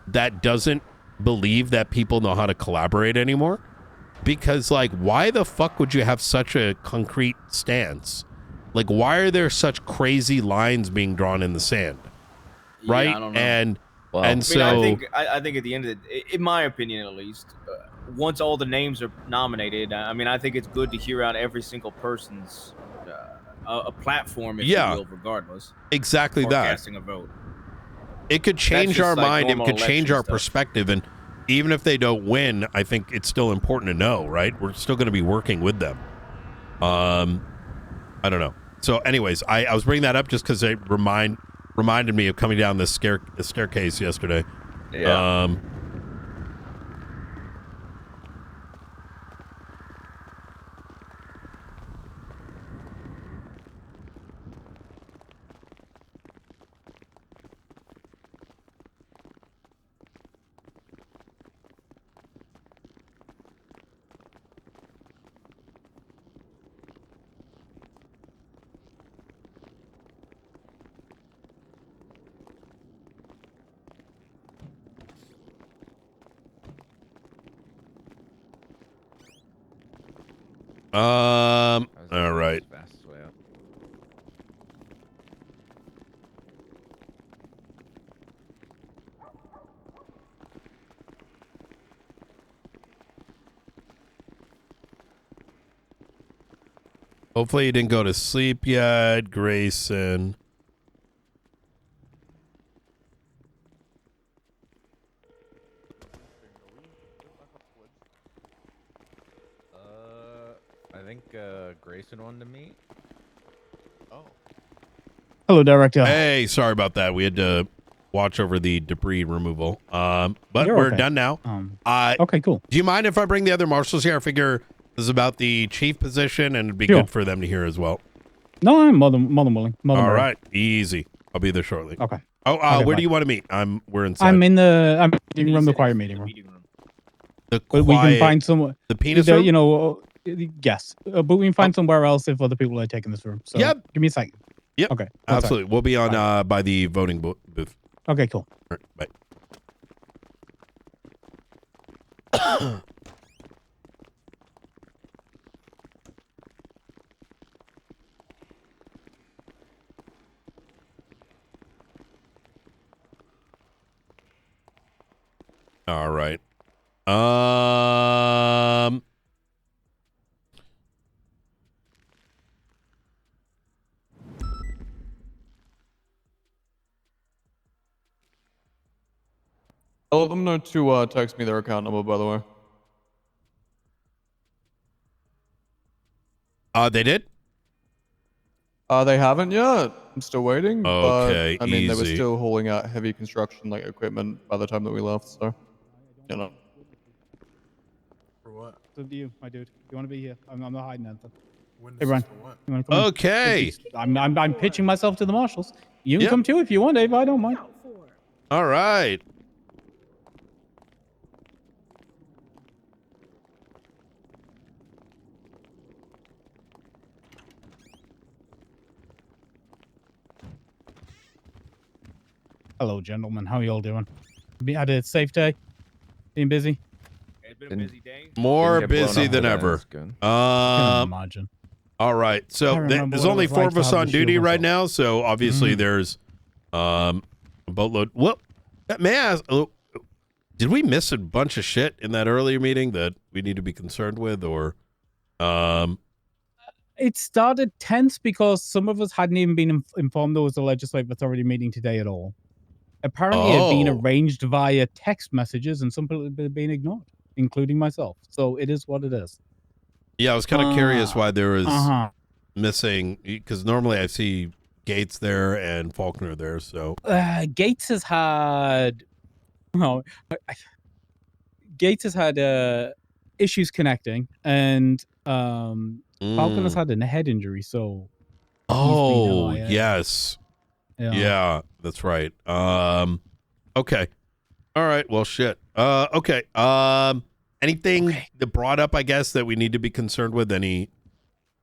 Speaker 1: that doesn't believe that people know how to collaborate anymore. Because, like, why the fuck would you have such a concrete stance? Like, why are there such crazy lines being drawn in the sand? Right?
Speaker 6: Yeah, I don't know.
Speaker 1: And
Speaker 6: I mean, I think at the end of it, in my opinion at least, once all the names are nominated, I mean, I think it's good to hear out every single person's a platform, if you will, regardless.
Speaker 1: Exactly
Speaker 6: or
Speaker 1: that.
Speaker 6: Casting a vote.
Speaker 1: It could change
Speaker 6: just
Speaker 1: our
Speaker 6: like
Speaker 1: mind. It
Speaker 6: normal
Speaker 1: could change
Speaker 6: election
Speaker 1: our
Speaker 6: stuff.
Speaker 1: perspective. And even if they don't win, I think it's still important to know, right? We're still going to be working with them. I don't know. So anyways, I was bringing that up just because it reminded me of coming down this staircase yesterday.
Speaker 15: Yeah.
Speaker 1: All right.
Speaker 15: Fastest way up.
Speaker 1: Hopefully you didn't go to sleep yet, Grayson.
Speaker 15: I think Grayson wanted to meet.
Speaker 9: Oh.
Speaker 4: Hello, Director.
Speaker 1: Hey, sorry about that. We had to watch over the debris removal. But
Speaker 4: You're
Speaker 1: we're
Speaker 4: okay.
Speaker 1: done now.
Speaker 4: Okay, cool.
Speaker 1: Do you mind if I bring the other marshals here? I figure this is about the chief position, and it'd be
Speaker 4: Sure.
Speaker 1: good for them to hear as well.
Speaker 4: No, I'm more than willing.
Speaker 1: All right, easy. I'll be there shortly.
Speaker 4: Okay.
Speaker 1: Oh,
Speaker 4: Okay,
Speaker 1: where
Speaker 4: fine.
Speaker 1: do you want to meet? We're inside.
Speaker 4: I'm in the meeting room, the quiet meeting room.
Speaker 1: The
Speaker 4: But we can
Speaker 1: quiet-
Speaker 4: find someone.
Speaker 1: The penis
Speaker 4: the,
Speaker 1: room?
Speaker 4: You know, Yes, but we can find somewhere else if other people are taking this room. So
Speaker 1: Yep.
Speaker 4: give me a second.
Speaker 1: Yep.
Speaker 4: Okay. one
Speaker 1: Absolutely.
Speaker 4: second.
Speaker 1: We'll be on
Speaker 4: Bye.
Speaker 1: by the voting booth.
Speaker 4: Okay, cool.
Speaker 1: All right, bye. All right.
Speaker 2: I'll let them know to text me their account number, by the way.
Speaker 1: They did?
Speaker 2: They haven't yet. I'm still waiting.
Speaker 1: Okay,
Speaker 2: but, I mean, they were
Speaker 1: easy.
Speaker 2: still hauling out heavy construction like equipment by the time that we left. So, you know.
Speaker 18: For what?
Speaker 4: It's up to you, my dude. You want to be here? I'm not hiding anything.
Speaker 18: When
Speaker 4: Hey,
Speaker 18: is
Speaker 4: Brian.
Speaker 18: this for what?
Speaker 4: You want to come? in?
Speaker 1: Okay.
Speaker 4: I'm pitching myself to the marshals. You can
Speaker 1: Yep.
Speaker 4: come too if you want, Dave. I don't mind.
Speaker 1: All right.
Speaker 4: Hello, gentlemen. How you all doing? Had a safe day? Being busy?
Speaker 6: It's been a busy day.
Speaker 1: More
Speaker 15: Didn't get blown
Speaker 1: busy
Speaker 15: up
Speaker 1: than
Speaker 15: today,
Speaker 1: ever.
Speaker 15: that's good.
Speaker 4: Can imagine.
Speaker 1: All right.
Speaker 4: I
Speaker 1: So
Speaker 4: remember
Speaker 1: there's
Speaker 4: what it
Speaker 1: only
Speaker 4: was
Speaker 1: 4
Speaker 4: like
Speaker 1: of
Speaker 4: to
Speaker 1: us
Speaker 4: have
Speaker 1: on
Speaker 4: the shield
Speaker 1: duty right
Speaker 4: myself.
Speaker 1: now, so obviously
Speaker 4: Mhm.
Speaker 1: there's a boatload. Well, may I ask, did we miss a bunch of shit in that earlier meeting that we need to be concerned with, or
Speaker 4: It started tense because some of us hadn't even been informed there was a legislative authority meeting today at all. Apparently, it had been
Speaker 1: Oh.
Speaker 4: arranged via text messages, and some people had been ignored, including myself. So it is what it is.
Speaker 1: Yeah, I was kind of curious why there was
Speaker 4: uh-huh.
Speaker 1: missing, because normally I see Gates there and Faulkner there. So
Speaker 4: Gates has had, well, Gates has had issues connecting, and Falcon has had a head injury, so he's been
Speaker 1: oh
Speaker 4: MIA.
Speaker 1: yes,
Speaker 4: Yeah.
Speaker 1: yeah, that's right. Okay, all right. Well, shit. Okay. Anything that brought up, I guess, that we need to be concerned with? Any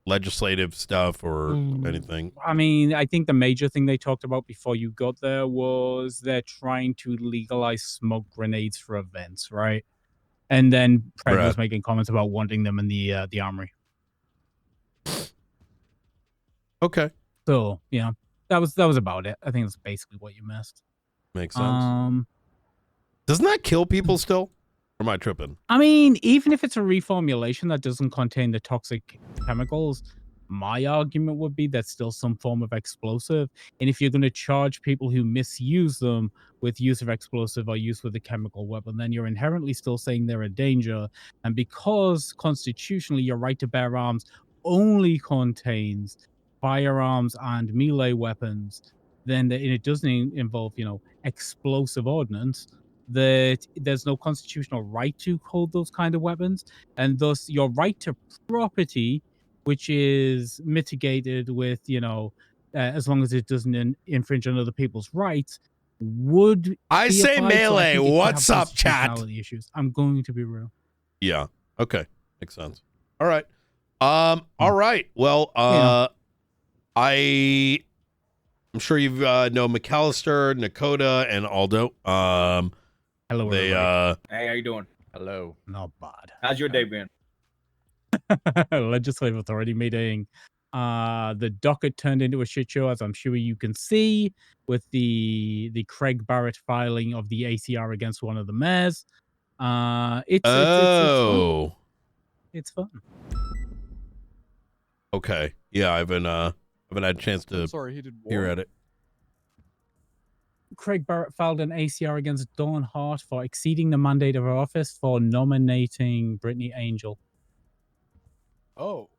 Speaker 1: legislative stuff or anything?
Speaker 4: I mean, I think the major thing they talked about before you got there was they're trying to legalize smoke grenades for events, right? And then Fred was making comments about wanting them in the armory.
Speaker 1: Okay.
Speaker 4: So yeah, that was about it. I think that's basically what you missed.
Speaker 1: Makes sense. Doesn't that kill people still? Or am I tripping?
Speaker 4: I mean, even if it's a reformulation that doesn't contain the toxic chemicals, my argument would be that's still some form of explosive. And if you're going to charge people who misuse them with use of explosive or use with a chemical weapon, then you're inherently still saying they're a danger. And because constitutionally your right to bear arms only contains firearms and melee weapons, then it doesn't involve, explosive ordnance, that there's no constitutional right to hold those kind of weapons, and thus your right to property, which is mitigated with, as long as it doesn't infringe on other people's rights, would
Speaker 1: I
Speaker 4: be
Speaker 1: say
Speaker 4: applied, so I
Speaker 1: melee.
Speaker 4: think it could have
Speaker 1: What's up, chat?
Speaker 4: constitutionality issues. I'm going to be real.
Speaker 1: Yeah. Okay. Makes sense. All right. All right. Well, I'm sure you've know McAllister, Nakota, and Aldo.
Speaker 4: Hello,
Speaker 1: they
Speaker 6: Hey, how you doing?
Speaker 15: Hello.
Speaker 4: Not bad.
Speaker 6: How's your day been?
Speaker 4: Legislative authority meeting. The docket turned into a shit show, as I'm sure you can see, with the Craig Barrett filing of the ACR against one of the mayors. It's fun. It's fun.
Speaker 1: Okay. Yeah, I haven't had a chance to
Speaker 2: Sorry, he did
Speaker 1: hear
Speaker 2: what?
Speaker 1: at it.
Speaker 4: Craig Barrett filed an ACR against Dawn Hart for exceeding the mandate of her office for nominating Brittany Angel.
Speaker 2: Oh.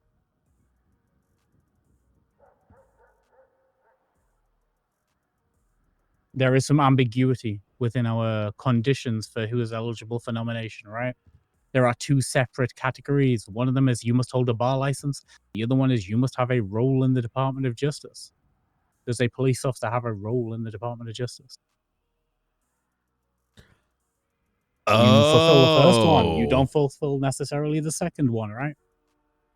Speaker 4: There is some ambiguity within our conditions for who is eligible for nomination, right? There are 2 separate categories. One of them is you must hold a bar license. The other one is you must have a role in the Department of Justice. Does a police officer have a role in the Department of Justice? You fulfill the first one. You don't fulfill necessarily the second one, right?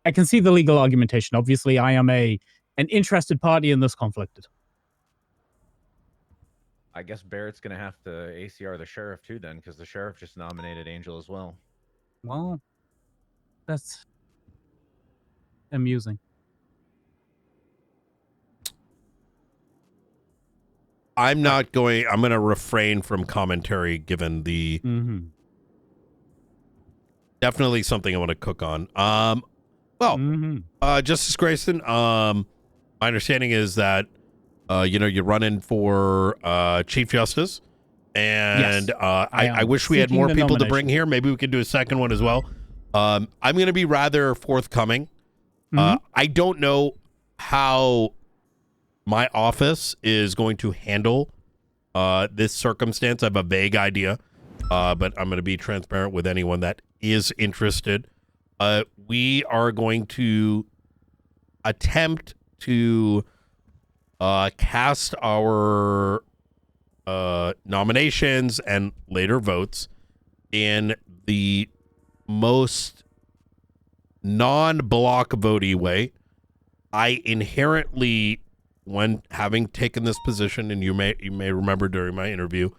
Speaker 4: I can see the legal argumentation. Obviously, I am an interested party in this conflict.
Speaker 15: I guess Barrett's gonna have to ACR the sheriff too, then, because the sheriff just nominated Angel as well.
Speaker 4: Well, that's amusing.
Speaker 1: I'm not going. I'm going to refrain from commentary, given the definitely something I want to cook on. Justice Grayson. My understanding is that you're running for Chief Justice, and
Speaker 4: Yes,
Speaker 1: I wish we had
Speaker 4: seeking
Speaker 1: more
Speaker 4: the
Speaker 1: people to bring
Speaker 4: nomination.
Speaker 1: here. Maybe we could do a second one as well. I'm going to be rather forthcoming. I don't know how my office is going to handle this circumstance. I have a vague idea, but I'm going to be transparent with anyone that is interested. We are going to attempt to cast our nominations and later votes in the most non-block votey way. I inherently, when having taken this position, and you may remember during my interview,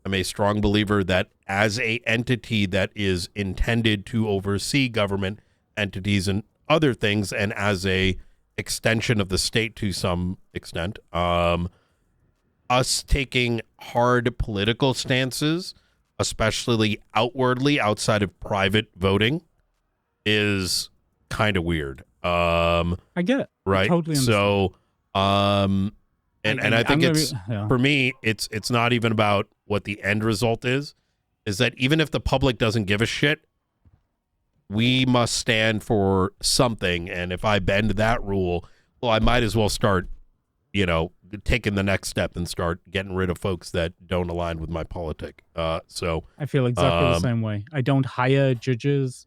Speaker 1: I'm a strong believer that as a entity that is intended to oversee government entities and other things, and as a extension of the state to some extent, us taking hard political stances, especially outwardly outside of private voting, is kind of weird.
Speaker 4: I get it. I
Speaker 1: Right.
Speaker 4: totally understand.
Speaker 1: So, and I think
Speaker 4: I'm gonna
Speaker 1: it's
Speaker 4: be-
Speaker 1: for me, it's not even about what the end result is that even if the public doesn't give a shit, we must stand for something. And if I bend that rule, well, I might as well start, taking the next step and start getting rid of folks that don't align with my politic. So
Speaker 4: I feel exactly the same way. I don't hire judges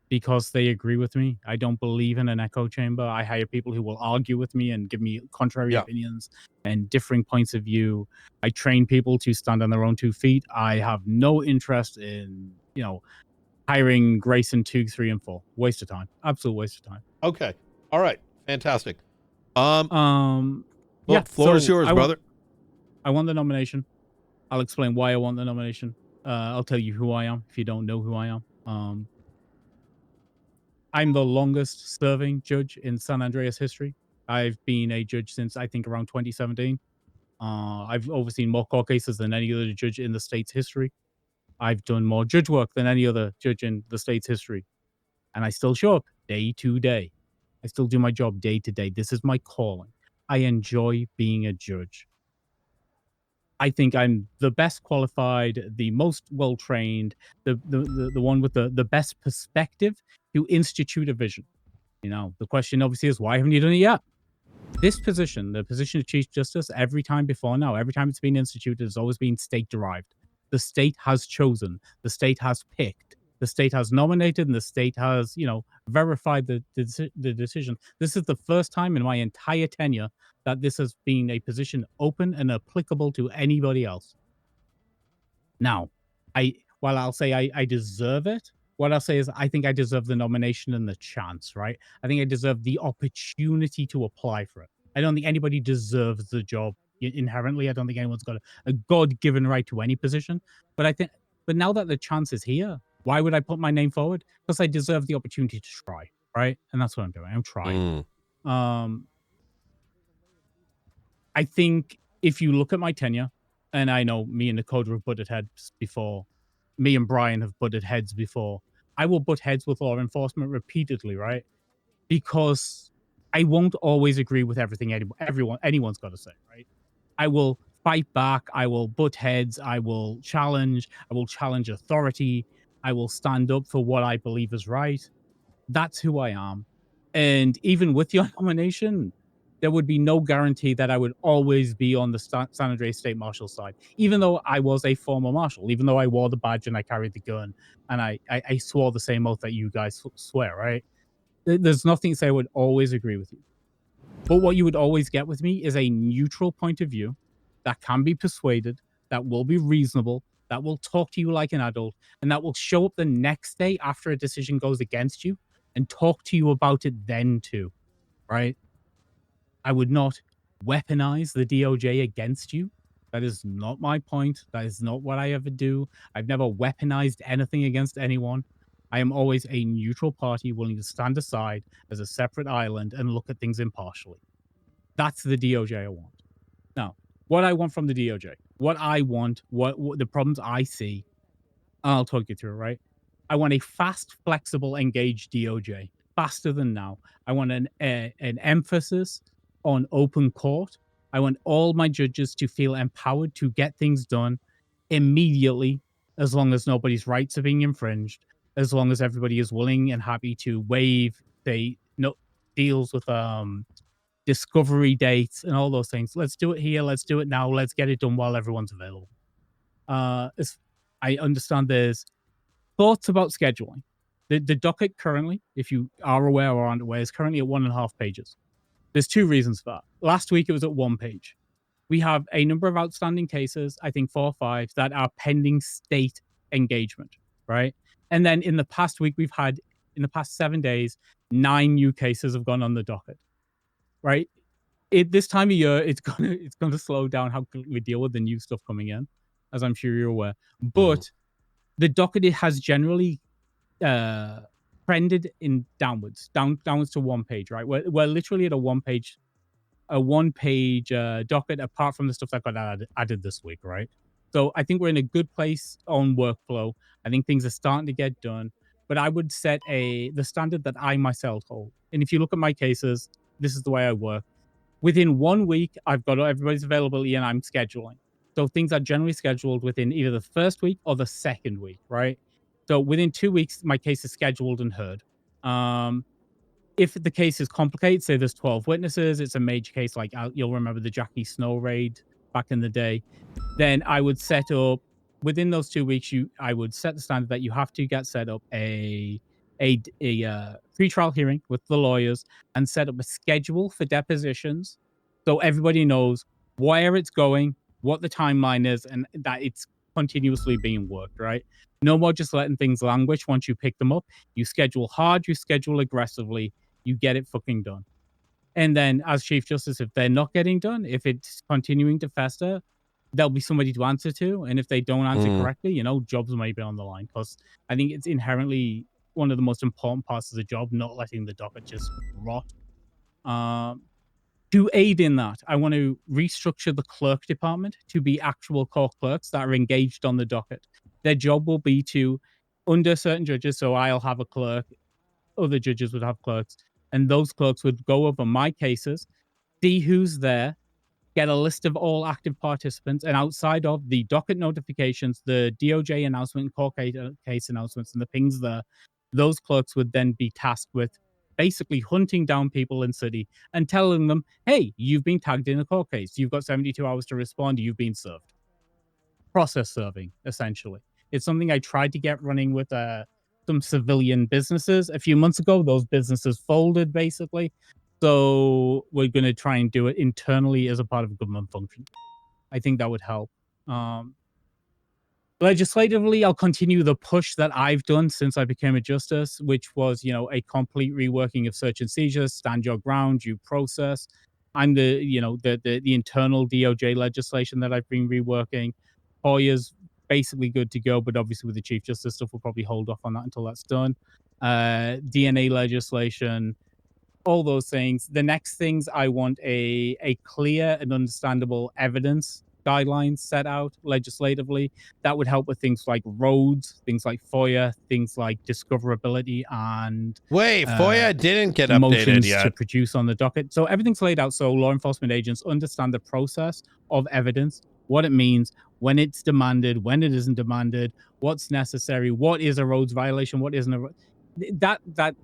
Speaker 4: because they agree with me. I don't believe in an echo chamber. I hire people who will argue with me and give me contrary opinions and differing points of view. I train people to stand on their own 2 feet. I have no interest in, hiring Grayson 2, 3, and 4. Waste of time. Absolute waste of time.
Speaker 1: Okay. All right. Fantastic.
Speaker 4: Yeah,
Speaker 1: floor is yours,
Speaker 4: I
Speaker 1: brother.
Speaker 4: I want the nomination. I'll explain why I want the nomination. I'll tell you who I am if you don't know who I am. I'm the longest serving judge in San Andreas history. I've been a judge since I think around 2017. I've overseen more court cases than any other judge in the state's history. I've done more judge work than any other judge in the state's history. And I still show up day to day. I still do my job day to day. This is my calling. I enjoy being a judge. I think I'm the best qualified, the most well trained, the one with the best perspective to institute a vision. The question obviously is, why haven't you done it yet? This position, the position of Chief Justice, every time before now, every time it's been instituted, has always been state derived. The state has chosen, the state has picked, the state has nominated, and the state has, verified the decision. This is the first time in my entire tenure that this has been a position open and applicable to anybody else. Now, while I'll say I deserve it, what I'll say is I think I deserve the nomination and the chance, right? I think I deserve the opportunity to apply for it. I don't think anybody deserves the job inherently. I don't think anyone's got a God-given right to any position. But now that the chance is here, why would I put my name forward? Because I deserve the opportunity to try, right? And that's what I'm doing. I'm trying. I think if you look at my tenure, and I know me and Dakota have butted heads before, me and Brian have butted heads before, I will butt heads with law enforcement repeatedly, right? Because I won't always agree with everything anyone's got to say, right? I will fight back. I will butt heads. I will challenge authority. I will stand up for what I believe is right. That's who I am. And even with your nomination, there would be no guarantee that I would always be on the San Andreas State Marshal side, even though I was a former marshal, even though I wore the badge and I carried the gun and I swore the same oath that you guys swear, right? There's nothing to say I would always agree with you. But what you would always get with me is a neutral point of view that can be persuaded, that will be reasonable, that will talk to you like an adult, and that will show up the next day after a decision goes against you and talk to you about it then too, right? I would not weaponize the DOJ against you. That is not my point. That is not what I ever do. I've never weaponized anything against anyone. I am always a neutral party willing to stand aside as a separate island and look at things impartially. That's the DOJ I want. Now, what I want from the DOJ, what I want, what the problems I see, I'll talk you through, right? I want a fast, flexible, engaged DOJ, faster than now. I want an emphasis on open court. I want all my judges to feel empowered to get things done immediately, as long as nobody's rights are being infringed, as long as everybody is willing and happy to waive deals with discovery dates and all those things. Let's do it here. Let's do it now. Let's get it done while everyone's available. I understand there's thoughts about scheduling. The docket currently, if you are aware or aren't aware, is currently at 1.5 pages. There's two reasons for that. Last week, it was at 1 page. We have a number of outstanding cases, I think 4 or 5, that are pending state engagement, right? And then in the past week, we've had, in the past 7 days, 9 new cases have gone on the docket, right? This time of year, it's gonna slow down how we deal with the new stuff coming in, as I'm sure you're aware. But the docket has generally trended in downwards to 1 page, right? We're literally at a 1 page docket, apart from the stuff that got added this week, right? So I think we're in a good place on workflow. I think things are starting to get done, but I would set the standard that I myself hold. And if you look at my cases, this is the way I work. Within 1 week, I've got everybody's availability and I'm scheduling. So things are generally scheduled within either the first week or the second week, right? So within 2 weeks, my case is scheduled and heard. If the case is complicated, say there's 12 witnesses, it's a major case, like you'll remember the Jackie Snow raid back in the day, then I would set up, within those 2 weeks, I would set the standard that you have to get set up a pre-trial hearing with the lawyers and set up a schedule for depositions so everybody knows where it's going, what the timeline is, and that it's continuously being worked, right? No more just letting things languish once you pick them up. You schedule hard, you schedule aggressively, you get it fucking done. And then as Chief Justice, if they're not getting done, if it's continuing to fester, there'll be somebody to answer to. And if they don't answer correctly, jobs might be on the line, because I think it's inherently one of the most important parts of the job, not letting the docket just rot. To aid in that, I want to restructure the clerk department to be actual court clerks that are engaged on the docket. Their job will be to, under certain judges, so I'll have a clerk, other judges would have clerks, and those clerks would go over my cases, see who's there, get a list of all active participants, and outside of the docket notifications, the DOJ announcement, court case announcements, and the pings there, those clerks would then be tasked with basically hunting down people in city and telling them, hey, you've been tagged in a court case. You've got 72 hours to respond. You've been served. Process serving, essentially. It's something I tried to get running with some civilian businesses a few months ago. Those businesses folded, basically. So we're going to try and do it internally as a part of a government function. I think that would help. Legislatively, I'll continue the push that I've done since I became a justice, which was, a complete reworking of search and seizure, stand your ground, due process. I'm the internal DOJ legislation that I've been reworking. Hoyer's basically good to go, but obviously with the Chief Justice stuff, we'll probably hold off on that until that's done. DNA legislation, all those things. The next things, I want a clear and understandable evidence guidelines set out legislatively that would help with things like roads, things like FOIA, things like discoverability, and
Speaker 1: FOIA didn't get updated
Speaker 4: motions
Speaker 1: yet
Speaker 4: to produce on the docket. So everything's laid out so law enforcement agents understand the process of evidence, what it means, when it's demanded, when it isn't demanded, what's necessary, what is a roads violation, what isn't that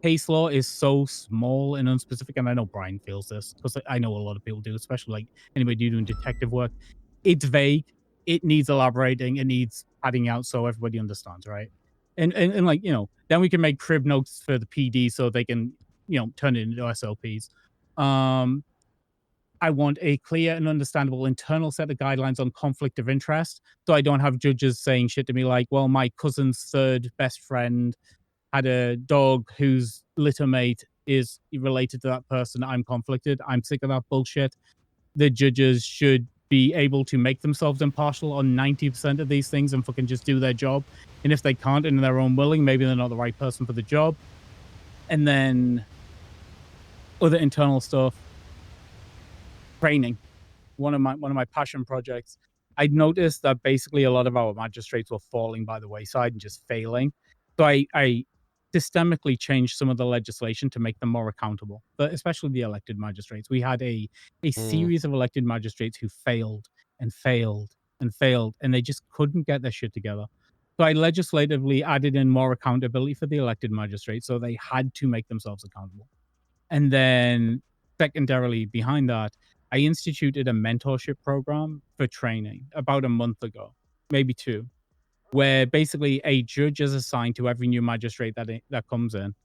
Speaker 4: case law is so small and unspecific, and I know Brian feels this because I know a lot of people do, especially like anybody doing detective work. It's vague. It needs elaborating. It needs padding out so everybody understands, right? And like, then we can make crib notes for the PD so they can, turn it into SOPs. I want a clear and understandable internal set of guidelines on conflict of interest, so I don't have judges saying shit to me like, well, my cousin's third best friend had a dog whose litter mate is related to that person, I'm conflicted. I'm sick of that bullshit. The judges should be able to make themselves impartial on 90% of these things and fucking just do their job. And if they can't and they're unwilling, maybe they're not the right person for the job. And then other internal stuff, training. One of my passion projects. I'd noticed that basically a lot of our magistrates were falling by the wayside and just failing. So I systemically changed some of the legislation to make them more accountable, but especially the elected magistrates. We had a series of elected magistrates who failed and failed and failed, and they just couldn't get their shit together. So I legislatively added in more accountability for the elected magistrates, so they had to make themselves accountable. And then secondarily behind that, I instituted a mentorship program for training about a month ago, maybe 2, where basically a judge is assigned to every new magistrate that comes in,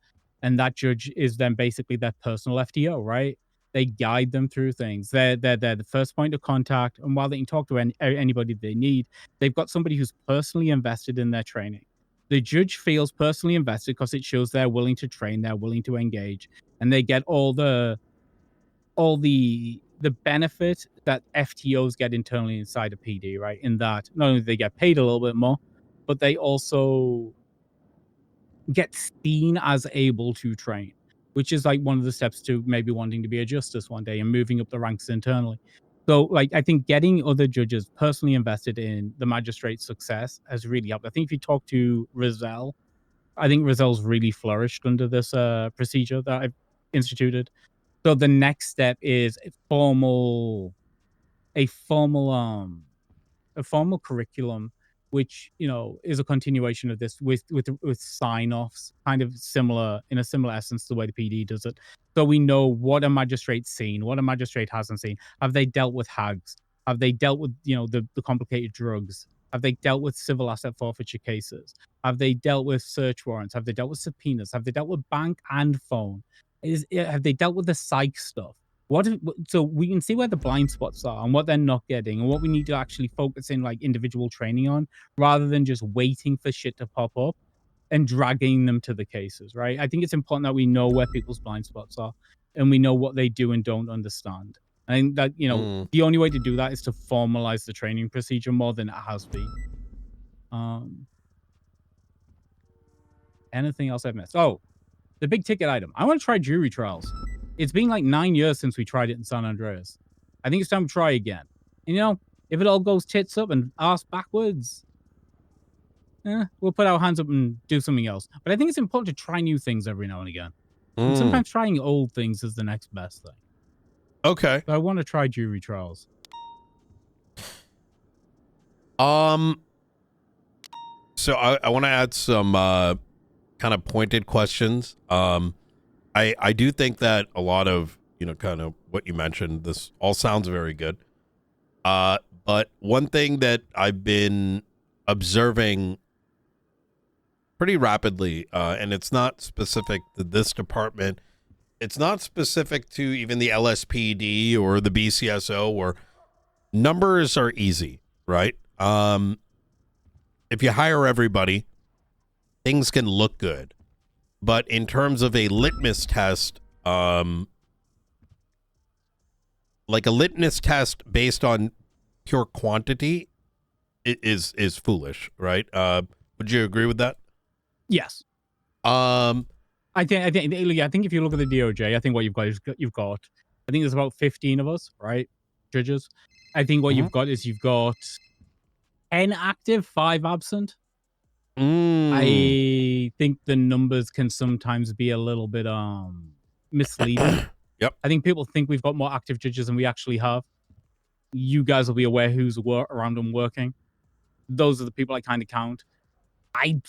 Speaker 4: and that judge is then basically their personal FTO, right? They guide them through things. They're the first point of contact, and while they can talk to anybody they need, they've got somebody who's personally invested in their training. The judge feels personally invested because it shows they're willing to train, they're willing to engage, and they get all the benefit that FTOs get internally inside a PD, right? In that not only do they get paid a little bit more, but they also get seen as able to train, which is like one of the steps to maybe wanting to be a justice one day and moving up the ranks internally. So like, I think getting other judges personally invested in the magistrate's success has really helped. I think if you talk to Rizal, I think Rizal's really flourished under this procedure that I've instituted. So the next step is a formal curriculum, which, you know, is a continuation of this with sign-offs, kind of similar, in a similar essence to the way the PD does it. So we know what a magistrate's seen, what a magistrate hasn't seen. Have they dealt with hags? Have they dealt with, you know, the complicated drugs? Have they dealt with civil asset forfeiture cases? Have they dealt with search warrants? Have they dealt with subpoenas? Have they dealt with bank and phone? Have they dealt with the psych stuff? So we can see where the blind spots are and what they're not getting and what we need to actually focus in like individual training on, rather than just waiting for shit to pop up and dragging them to the cases, right? I think it's important that we know where people's blind spots are and we know what they do and don't understand. I think that, you know, the only way to do that is to formalize the training procedure more than it has been. Anything else I've missed? Oh, the big ticket item. I want to try jury trials. It's been like 9 years since we tried it in San Andreas. I think it's time to try again. And, you know, if it all goes tits up and ass backwards, we'll put our hands up and do something else. But I think it's important to try new things every now and again. And sometimes trying old things is the next best thing.
Speaker 1: Okay.
Speaker 4: So I want to try jury trials.
Speaker 1: So I want to add some kind of pointed questions. I do think that a lot of, you know, kind of what you mentioned, this all sounds very good. But one thing that I've been observing pretty rapidly, and it's not specific to this department, it's not specific to even the LSPD or the BCSO, or numbers are easy, right? If you hire everybody, things can look good. But in terms of a litmus test, like a litmus test based on pure quantity, it is foolish, right? Would you agree with that?
Speaker 4: Yes. I think if you look at the DOJ, I think what you've got is I think there's about 15 of us, right? Judges. I think what you've got is you've got 10 active, 5 absent. I think the numbers can sometimes be a little bit misleading.
Speaker 1: Yep.
Speaker 4: I think people think we've got more active judges than we actually have. You guys will be aware who's around and working. Those are the people I kind of count. I'm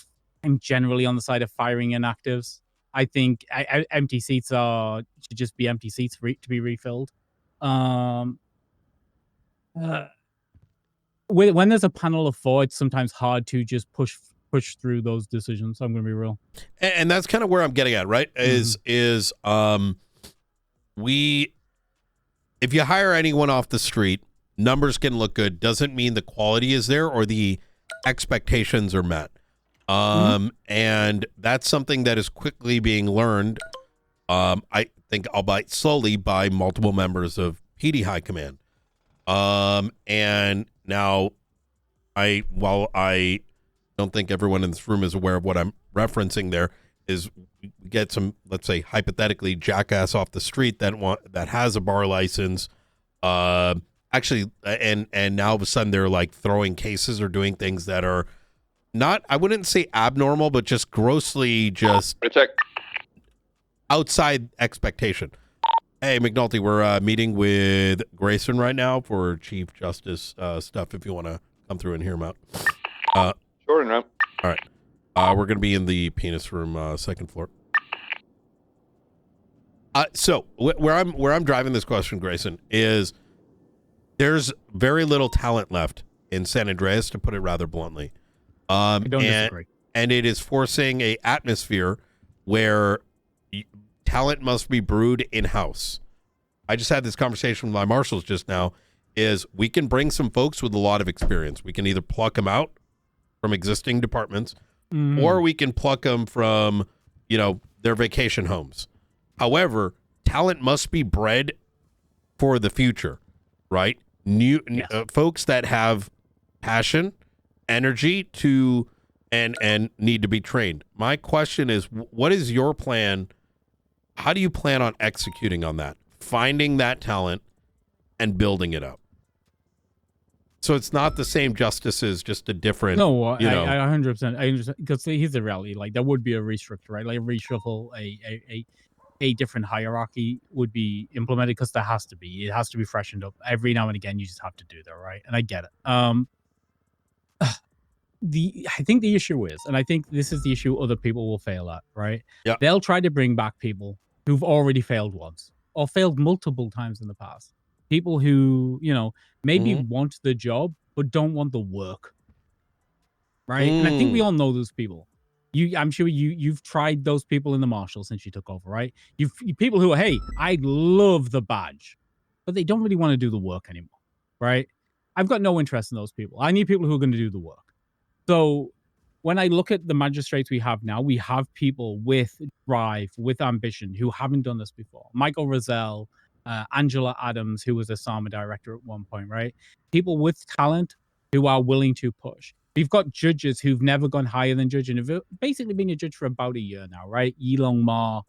Speaker 4: generally on the side of firing inactives. I think empty seats should just be empty seats to be refilled. When there's a panel of 4, it's sometimes hard to just push through those decisions. I'm going to be real.
Speaker 1: And that's kind of where I'm getting at, right? If you hire anyone off the street, numbers can look good. Doesn't mean the quality is there or the expectations are met. And that's something that is quickly being learned. I think albeit slowly by multiple members of PD High Command. And now while I don't think everyone in this room is aware of what I'm referencing there, is we get some, let's say hypothetically, jackass off the street that has a bar license, actually, and now all of a sudden they're like throwing cases or doing things that are not, I wouldn't say abnormal, but just grossly just outside expectation. Hey, McNulty, we're meeting with Grayson right now for Chief Justice stuff. If you want to come through and hear him out.
Speaker 12: Sure, no.
Speaker 1: All right. We're going to be in the penis room, second floor. So where I'm driving this question, Grayson, is there's very little talent left in San Andreas, to put it rather bluntly.
Speaker 4: I don't disagree.
Speaker 1: And it is forcing a atmosphere where talent must be brewed in-house. I just had this conversation with my marshals just now, is we can bring some folks with a lot of experience. We can either pluck them out from existing departments, or we can pluck them from, their vacation homes. However, talent must be bred for the future, right? New folks that have passion, energy to, and need to be trained. My question is, what is your plan? How do you plan on executing on that? Finding that talent and building it up. So it's not the same justices, just a different.
Speaker 4: No, I 100%. I understand, because here's the reality. Like, there would be a restructure, right? Like, reshuffle, a different hierarchy would be implemented, because there has to be. It has to be freshened up every now and again. You just have to do that, right? And I get it. I think the issue is, and I think this is the issue other people will fail at, right?
Speaker 1: Yeah.
Speaker 4: They'll try to bring back people who've already failed once or failed multiple times in the past. People who, maybe want the job, but don't want the work. Right. And I think we all know those people. I'm sure you've tried those people in the Marshal since you took over, right? You people who are, hey, I love the badge, but they don't really want to do the work anymore. Right. I've got no interest in those people. I need people who are going to do the work. So when I look at the magistrates we have now, we have people with drive, with ambition, who haven't done this before. Michael Rozelle, Angela Adams, who was a SAMA director at one point, right? People with talent who are willing to push. We've got judges who've never gone higher than judge, and have basically been a judge for about a year now, right? Yilong Ma,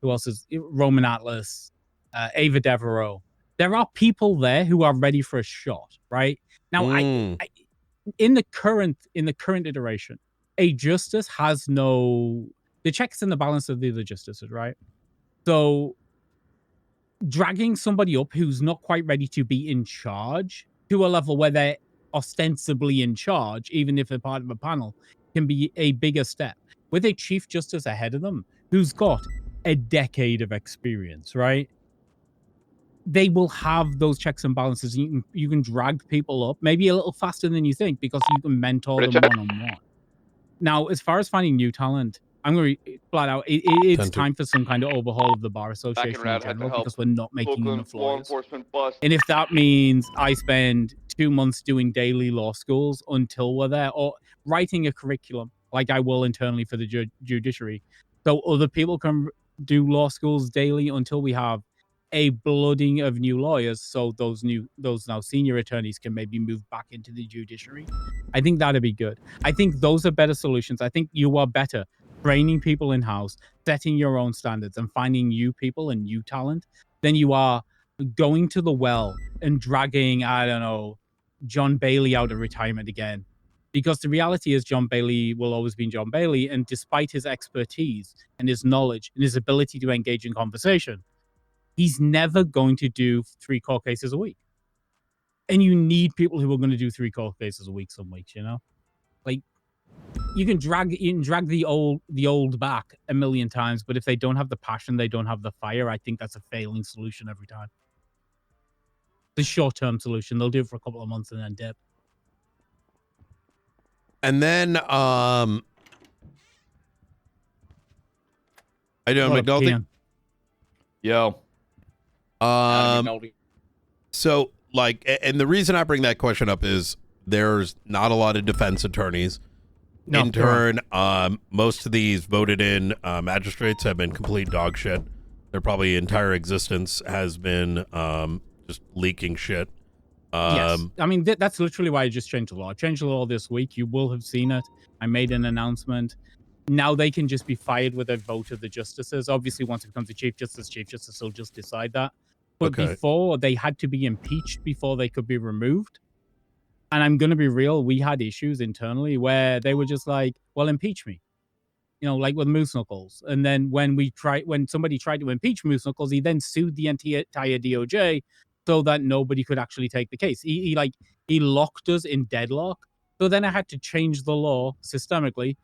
Speaker 4: who else is Roman Atlas, Ava Devereaux. There are people there who are ready for a shot, right? Now, I in the current iteration, a justice has the checks and the balance of the other justices, right? So dragging somebody up who's not quite ready to be in charge to a level where they're ostensibly in charge, even if they're part of a panel, can be a bigger step. With a chief justice ahead of them who's got a decade of experience, right? They will have those checks and balances. You can drag people up maybe a little faster than you think, because you can mentor them one-on-one. Now, as far as finding new talent, I'm going to flat out, it's time for some kind of overhaul of the Bar Association in general, because we're not making enough lawyers. And if that means I spend 2 months doing daily law schools until we're there, or writing a curriculum like I will internally for the judiciary, so other people can do law schools daily until we have a blooding of new lawyers, so those now senior attorneys can maybe move back into the judiciary. I think that'd be good. I think those are better solutions. I think you are better training people in-house, setting your own standards, and finding new people and new talent than you are going to the well and dragging, I don't know, John Bailey out of retirement again. Because the reality is John Bailey will always be John Bailey, and despite his expertise and his knowledge and his ability to engage in conversation, he's never going to do 3 court cases a week. And you need people who are going to do 3 court cases a week some weeks, Like, you can drag the old back a million times, but if they don't have the passion, they don't have the fire, I think that's a failing solution every time. The short-term solution. They'll do it for a couple of months and then dip.
Speaker 1: And then I don't know, McNulty.
Speaker 7: Yo.
Speaker 1: So, like, and the reason I bring that question up is there's not a lot of defense attorneys.
Speaker 4: No,
Speaker 1: in turn, most of these voted in magistrates have been complete dog shit. Their probably entire existence has been just leaking shit.
Speaker 4: Yes. I mean, that's literally why I just changed the law. I changed the law this week. You will have seen it. I made an announcement. Now they can just be fired with a vote of the justices. Obviously, once it becomes a chief justice will just decide that. But
Speaker 1: Okay.
Speaker 4: before, they had to be impeached before they could be removed. And I'm going to be real. We had issues internally where they were just like, well, impeach me. You know, like with Moose Knuckles. And then when somebody tried to impeach Moose Knuckles, he then sued the entire DOJ so that nobody could actually take the case. He locked us in deadlock. So then I had to change the law systemically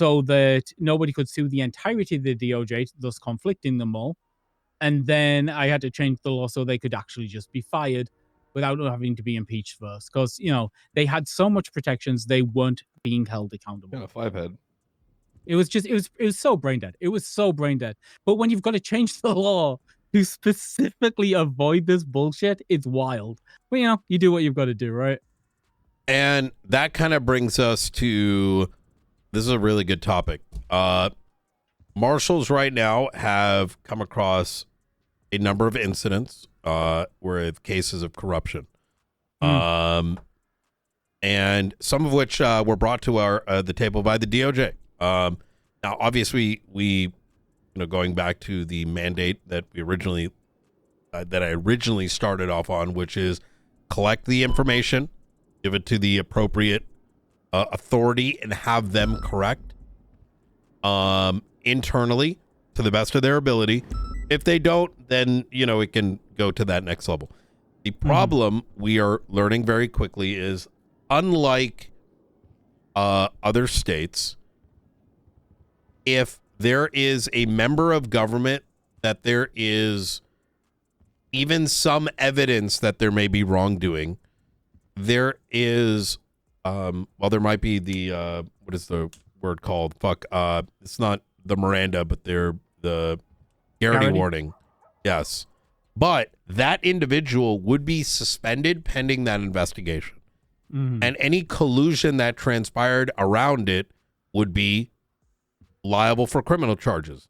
Speaker 4: so that nobody could sue the entirety of the DOJ, thus conflicting them all. And then I had to change the law so they could actually just be fired without having to be impeached first. Because, you know, they had so much protections, they weren't being held accountable.
Speaker 13: Yeah, 5-head.
Speaker 4: It was so brain dead. It was so brain dead. But when you've got to change the law to specifically avoid this bullshit, it's wild. But, you know, you do what you've got to do, right?
Speaker 1: And that kind of brings us to, this is a really good topic. Marshals right now have come across a number of incidents with cases of corruption. And some of which were brought to the table by the DOJ. Now, obviously, going back to the mandate that I originally started off on, which is collect the information, give it to the appropriate authority, and have them correct internally to the best of their ability. If they don't, then, it can go to that next level. The problem we are learning very quickly is, unlike other states, if there is a member of government that there is even some evidence that there may be wrongdoing, there is, there might be the, what is the word called? It's not the Miranda, but they're the Garrity warning. Yes. But that individual would be suspended pending that investigation. And any collusion that transpired around it would be liable for criminal charges,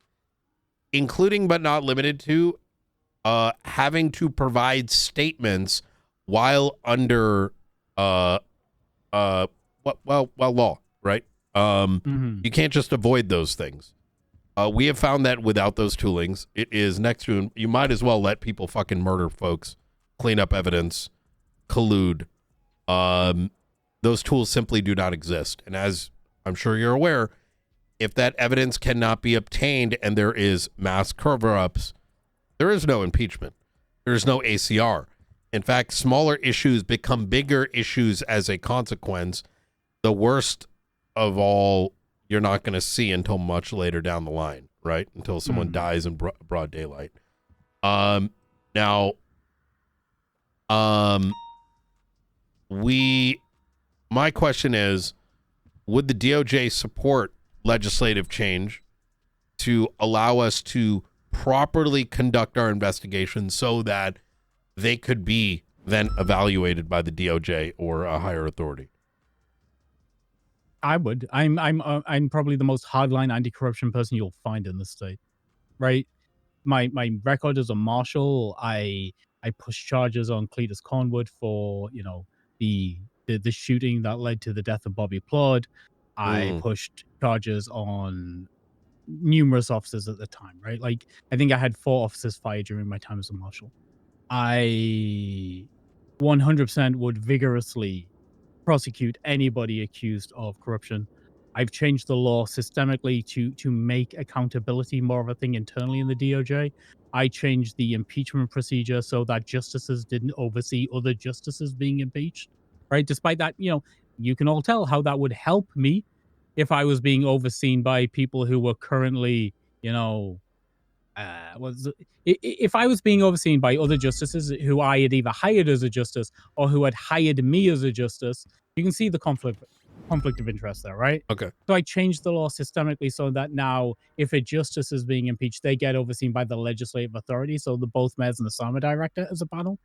Speaker 1: including but not limited to having to provide statements while under law, right? You can't just avoid those things. We have found that without those toolings, it is next to, you might as well let people fucking murder folks, clean up evidence, collude. Those tools simply do not exist. And as I'm sure you're aware, if that evidence cannot be obtained and there is mass cover-ups, there is no impeachment. There is no ACR. In fact, smaller issues become bigger issues as a consequence. The worst of all, you're not going to see until much later down the line, right? Until someone dies in broad daylight. My question is, would the DOJ support legislative change to allow us to properly conduct our investigation so that they could be then evaluated by the DOJ or a higher authority?
Speaker 4: I would. I'm probably the most hardline anti-corruption person you'll find in the state, right? My record as a marshal, I pushed charges on Cletus Cornwood for the shooting that led to the death of Bobby Plodd. I pushed charges on numerous officers at the time, right? Like, I think I had 4 officers fired during my time as a marshal. I 100% would vigorously prosecute anybody accused of corruption. I've changed the law systemically to make accountability more of a thing internally in the DOJ. I changed the impeachment procedure so that justices didn't oversee other justices being impeached, right? Despite that, you can all tell how that would help me if I was being overseen by people who were currently, if I was being overseen by other justices who I had either hired as a justice or who had hired me as a justice, you can see the conflict of interest there, right?
Speaker 1: Okay.
Speaker 4: So I changed the law systemically so that now if a justice is being impeached, they get overseen by the legislative authority. So the both mayors and the SAMA director as a panel.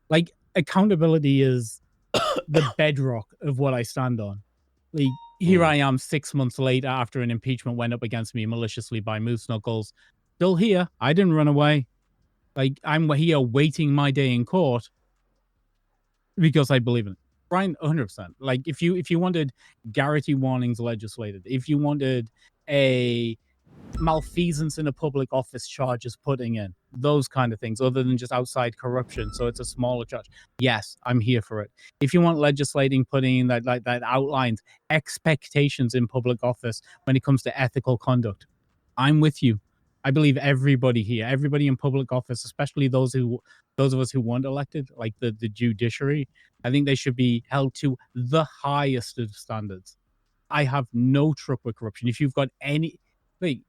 Speaker 4: Like, accountability is the bedrock of what I stand on. Like, here I am 6 months later after an impeachment went up against me maliciously by Moose Knuckles. Still here. I didn't run away. Like, I'm here waiting my day in court because I believe in it. Brian, 100%. Like, if you wanted garrity warnings legislated, if you wanted a malfeasance in a public office charges putting in, those kind of things, other than just outside corruption, so it's a smaller charge, yes, I'm here for it. If you want legislating putting in that outlines expectations in public office when it comes to ethical conduct, I'm with you. I believe everybody here, everybody in public office, especially those of us who weren't elected, like the judiciary, I think they should be held to the highest of standards. I have no truck with corruption. If you've got any, like,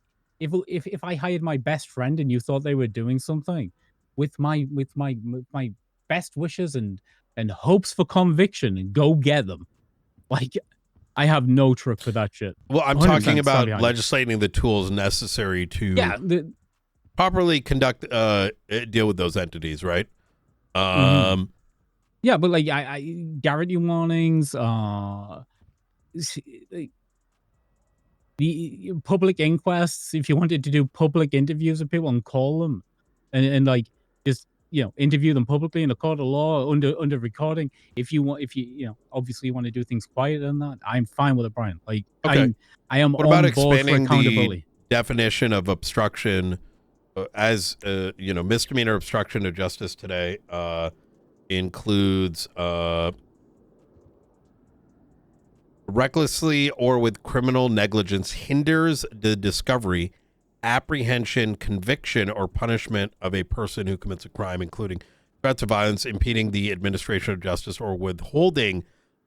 Speaker 4: if I hired my best friend and you thought they were doing something, with my best wishes and hopes for conviction, go get them. Like, I have no truck for that shit.
Speaker 1: Well, I'm
Speaker 4: 100%
Speaker 1: talking
Speaker 4: stand
Speaker 1: about
Speaker 4: behind it.
Speaker 1: legislating the tools necessary to properly conduct deal with those entities, right?
Speaker 4: Yeah, but like I garrity warnings, the public inquests, if you wanted to do public interviews with people and call them and like just interview them publicly in a court of law under recording, if you obviously you want to do things quieter than that, I'm fine with it, Brian. Like,
Speaker 1: okay.
Speaker 4: I am
Speaker 1: What about
Speaker 4: on board for
Speaker 1: expanding
Speaker 4: accountability.
Speaker 1: the definition of obstruction as misdemeanor obstruction of justice today includes recklessly or with criminal negligence hinders the discovery, apprehension, conviction, or punishment of a person who commits a crime, including threats of violence, impeding the administration of justice, or withholding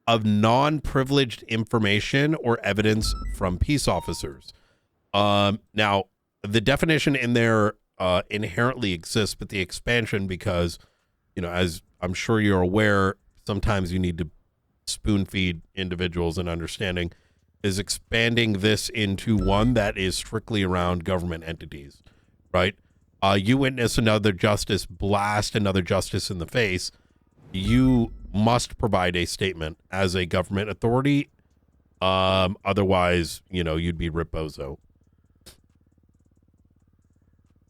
Speaker 1: of non-privileged information or evidence from peace officers. Now, the definition in there inherently exists, but the expansion, because, as I'm sure you're aware, sometimes you need to spoon feed individuals and understanding, is expanding this into one that is strictly around government entities, right? You witness another justice blast another justice in the face, you must provide a statement as a government authority. Otherwise, you'd be Ripbozo.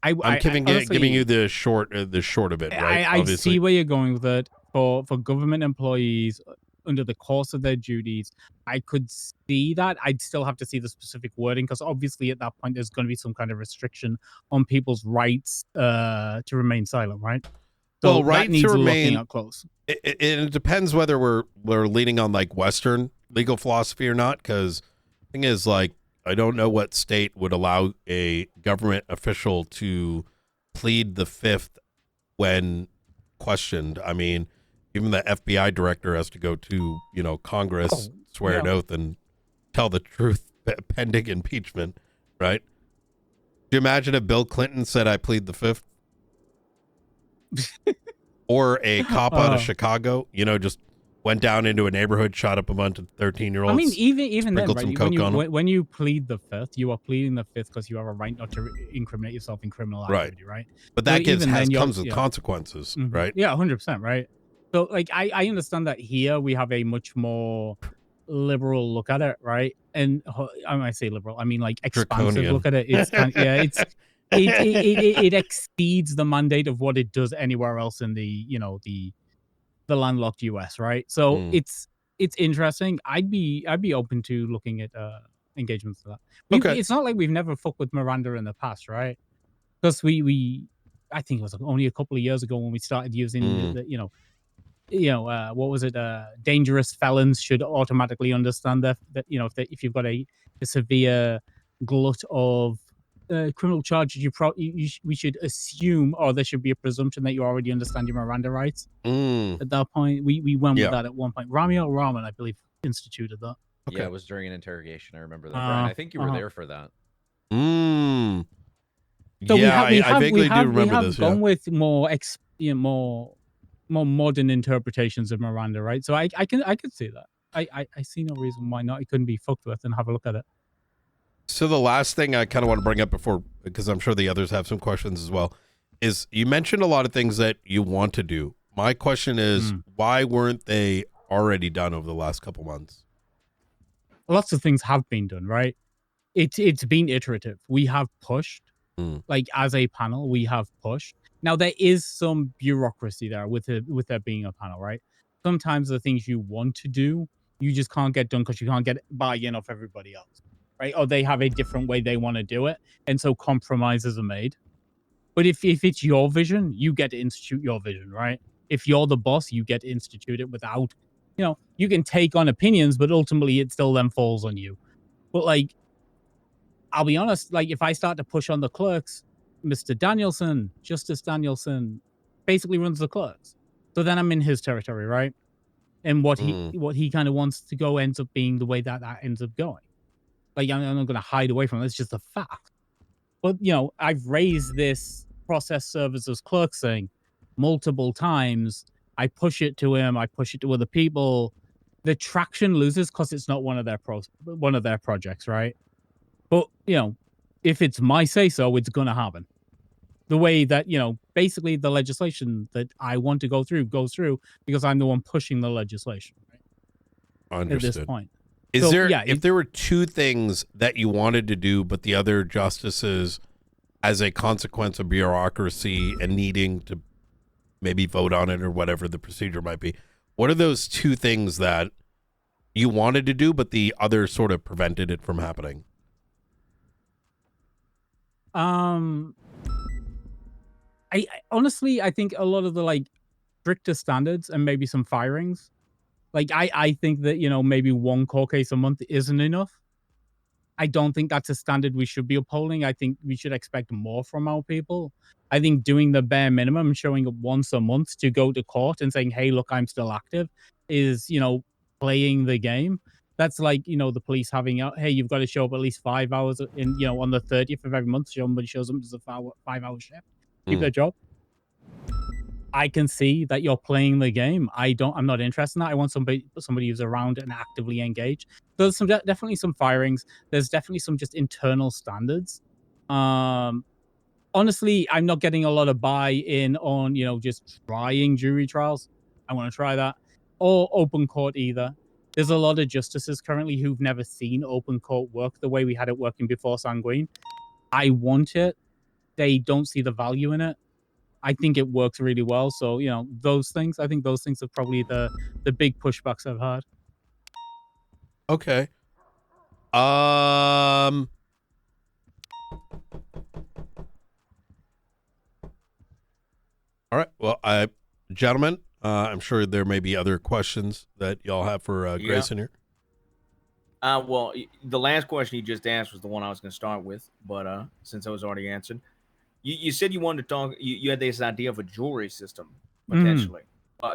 Speaker 1: I'm giving you the short of it, right?
Speaker 4: I see where you're going with it. For government employees under the course of their duties, I could see that. I'd still have to see the specific wording, because obviously at that point there's going to be some kind of restriction on people's rights to remain silent, right? So
Speaker 1: right
Speaker 4: that needs
Speaker 1: to remain
Speaker 4: looking at close.
Speaker 1: It depends whether we're leaning on like Western legal philosophy or not, because the thing is, like, I don't know what state would allow a government official to plead the fifth when questioned. I mean, even the FBI director has to go to, Congress, swear an oath, and tell the truth pending impeachment, right? Do you imagine if Bill Clinton said, "I plead the fifth"? Or a cop out of Chicago, just went down into a neighborhood, shot up a bunch of 13-year-olds.
Speaker 4: I mean, even then,
Speaker 1: sprinkled some
Speaker 4: right?
Speaker 1: coke on them.
Speaker 4: When you plead the fifth, you are pleading the fifth because you have a right not to incriminate yourself in criminal activity, right?
Speaker 1: But that comes with
Speaker 4: yeah.
Speaker 1: consequences, right?
Speaker 4: Yeah, 100%, right? So, like, I understand that here we have a much more liberal look at it, right? And I might say liberal, I mean like expansive
Speaker 1: Draconian.
Speaker 4: look at it. It's it exceeds the mandate of what it does anywhere else in the the landlocked US, right? So it's interesting. I'd be open to looking at engagements to that. It's not like we've never fucked with Miranda in the past, right? Because I think it was only a couple of years ago when we started using what was it? Dangerous felons should automatically understand that if you've got a severe glut of criminal charges, we should assume, or there should be a presumption that you already understand your Miranda rights. At that point, we went with that at one point. Ramio Rahman, I believe, instituted that.
Speaker 15: Yeah, it was during an interrogation. I remember that. Brian, I think you were there for that.
Speaker 4: So
Speaker 1: yeah, I vaguely do remember this.
Speaker 4: Gone with more modern interpretations of Miranda, right? So I can see that. I see no reason why not. It couldn't be fucked with and have a look at it.
Speaker 1: So the last thing I kind of want to bring up before, because I'm sure the others have some questions as well, is you mentioned a lot of things that you want to do. My question is, why weren't they already done over the last couple months?
Speaker 4: Lots of things have been done, right? It's been iterative. We have pushed, like as a panel, we have pushed. Now there is some bureaucracy there with there being a panel, right? Sometimes the things you want to do, you just can't get done because you can't get buy-in of everybody else, right? Or they have a different way they want to do it, and so compromises are made. But if it's your vision, you get to institute your vision, right? If you're the boss, you get to institute it without, you can take on opinions, but ultimately it still then falls on you. But like, I'll be honest, like if I start to push on the clerks, Mr. Danielson, Justice Danielson, basically runs the clerks. So then I'm in his territory, right? And what he kind of wants to go ends up being the way that ends up going. Like I'm not going to hide away from it. It's just a fact. But I've raised this process services clerk thing multiple times. I push it to him. I push it to other people. The traction loses because it's not one of their projects, right? But, if it's my say-so, it's going to happen. The way that, basically the legislation that I want to go through goes through because I'm the one pushing the legislation, right?
Speaker 1: Understood.
Speaker 4: At this point.
Speaker 1: Is there, if there were two things that you wanted to do, but the other justices, as a consequence of bureaucracy and needing to maybe vote on it or whatever the procedure might be, what are those two things that you wanted to do, but the other sort of prevented it from happening?
Speaker 4: I honestly, I think a lot of the stricter standards and maybe some firings. Like I think that, maybe one court case a month isn't enough. I don't think that's a standard we should be upholding. I think we should expect more from our people. I think doing the bare minimum, showing up once a month to go to court and saying, hey, look, I'm still active, is, playing the game. That's like, the police having out, hey, you've got to show up at least 5 hours in, on the 30th of every month. Somebody shows up to a 5-hour shift. Keep their job. I can see that you're playing the game. I'm not interested in that. I want somebody who's around and actively engaged. There's definitely some firings. There's definitely some just internal standards. Honestly, I'm not getting a lot of buy-in on, just trying jury trials. I want to try that. Or open court either. There's a lot of justices currently who've never seen open court work the way we had it working before Sanguine. I want it. They don't see the value in it. I think it works really well. So, those things, I think those things are probably the big pushbacks I've had.
Speaker 1: Okay. All right. Well, gentlemen, I'm sure there may be other questions that y'all have for Grayson here.
Speaker 6: Well, the last question you just asked was the one I was going to start with, but since I was already answered, you said you wanted to talk. You had this idea of a jewelry system potentially.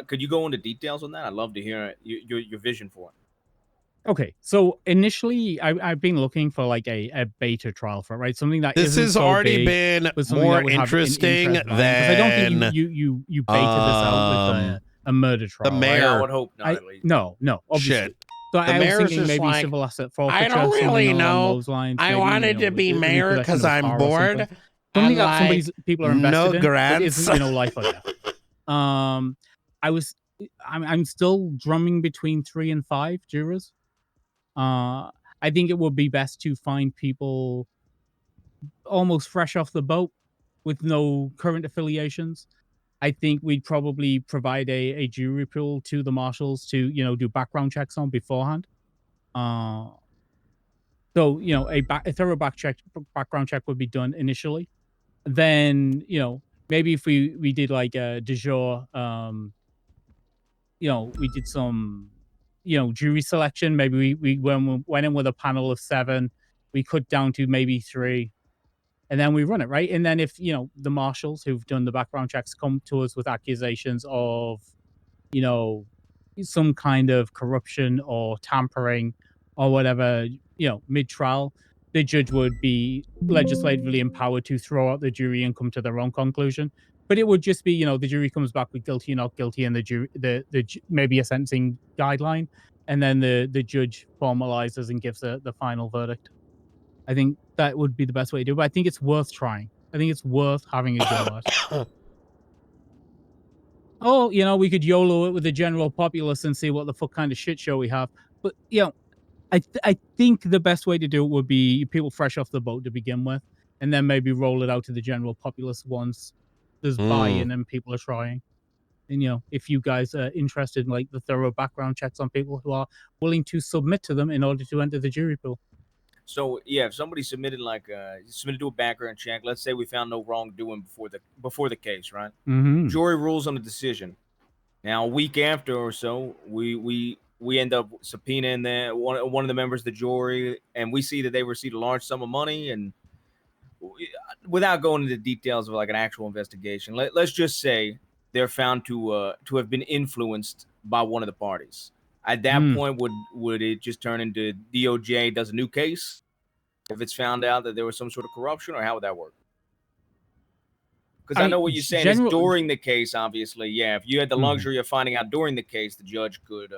Speaker 6: Could you go into details on that? I'd love to hear your vision for it.
Speaker 4: Okay, so initially, I've been looking for like a beta trial for it, right? Something that
Speaker 1: this has
Speaker 4: so
Speaker 1: already
Speaker 4: big,
Speaker 1: been more interesting than
Speaker 4: I don't think you baited this out with a murder trial.
Speaker 1: The mayor.
Speaker 6: I would hope not. At least.
Speaker 4: No, obviously.
Speaker 1: Shit.
Speaker 4: So
Speaker 1: The
Speaker 4: I was
Speaker 1: mayor's
Speaker 4: thinking
Speaker 1: just
Speaker 4: maybe
Speaker 1: like,
Speaker 4: civil asset forfeiture.
Speaker 1: I don't really know.
Speaker 4: Those lines,
Speaker 1: I
Speaker 4: maybe,
Speaker 1: wanted to be mayor because I'm bored.
Speaker 4: Something that people are invested in, but
Speaker 1: grants.
Speaker 4: isn't, life or death. I'm still drumming between 3 and 5 jurors. I think it would be best to find people almost fresh off the boat with no current affiliations. I think we'd probably provide a jury pool to the marshals to, do background checks on beforehand. So, a thorough background check would be done initially. Then, maybe if we did like a de jure, we did some, jury selection. Maybe we went in with a panel of 7. We cut down to maybe 3. And then we run it, right? And then if, the marshals who've done the background checks come to us with accusations of, some kind of corruption or tampering or whatever, mid-trial, the judge would be legislatively empowered to throw out the jury and come to their own conclusion. But it would just be, the jury comes back with guilty or not guilty, and the jury, maybe a sentencing guideline, and then the judge formalizes and gives the final verdict. I think that would be the best way to do it. But I think it's worth trying. I think it's worth having a go at. oh, we could YOLO it with the general populace and see what the fuck kind of shit show we have. But I think the best way to do it would be people fresh off the boat to begin with, and then maybe roll it out to the general populace once there's buy-in and people are trying. And if you guys are interested in the thorough background checks on people who are willing to submit to them in order to enter the jury pool.
Speaker 6: So yeah, if somebody submitted to a background check, let's say we found no wrongdoing before the case, right?
Speaker 4: Mm-hmm.
Speaker 6: Jury rules on the decision. Now a week after or so, we end up subpoenaing one of the members of the jury, and we see that they received a large sum of money. And without going into details of an actual investigation, let's just say they're found to have been influenced by one of the parties. At that point, would it just turn into DOJ does a new case if it's found out that there was some sort of corruption, or how would that work? Because I know what you're saying is during the case, obviously, yeah. If you had the luxury of finding out during the case, the judge could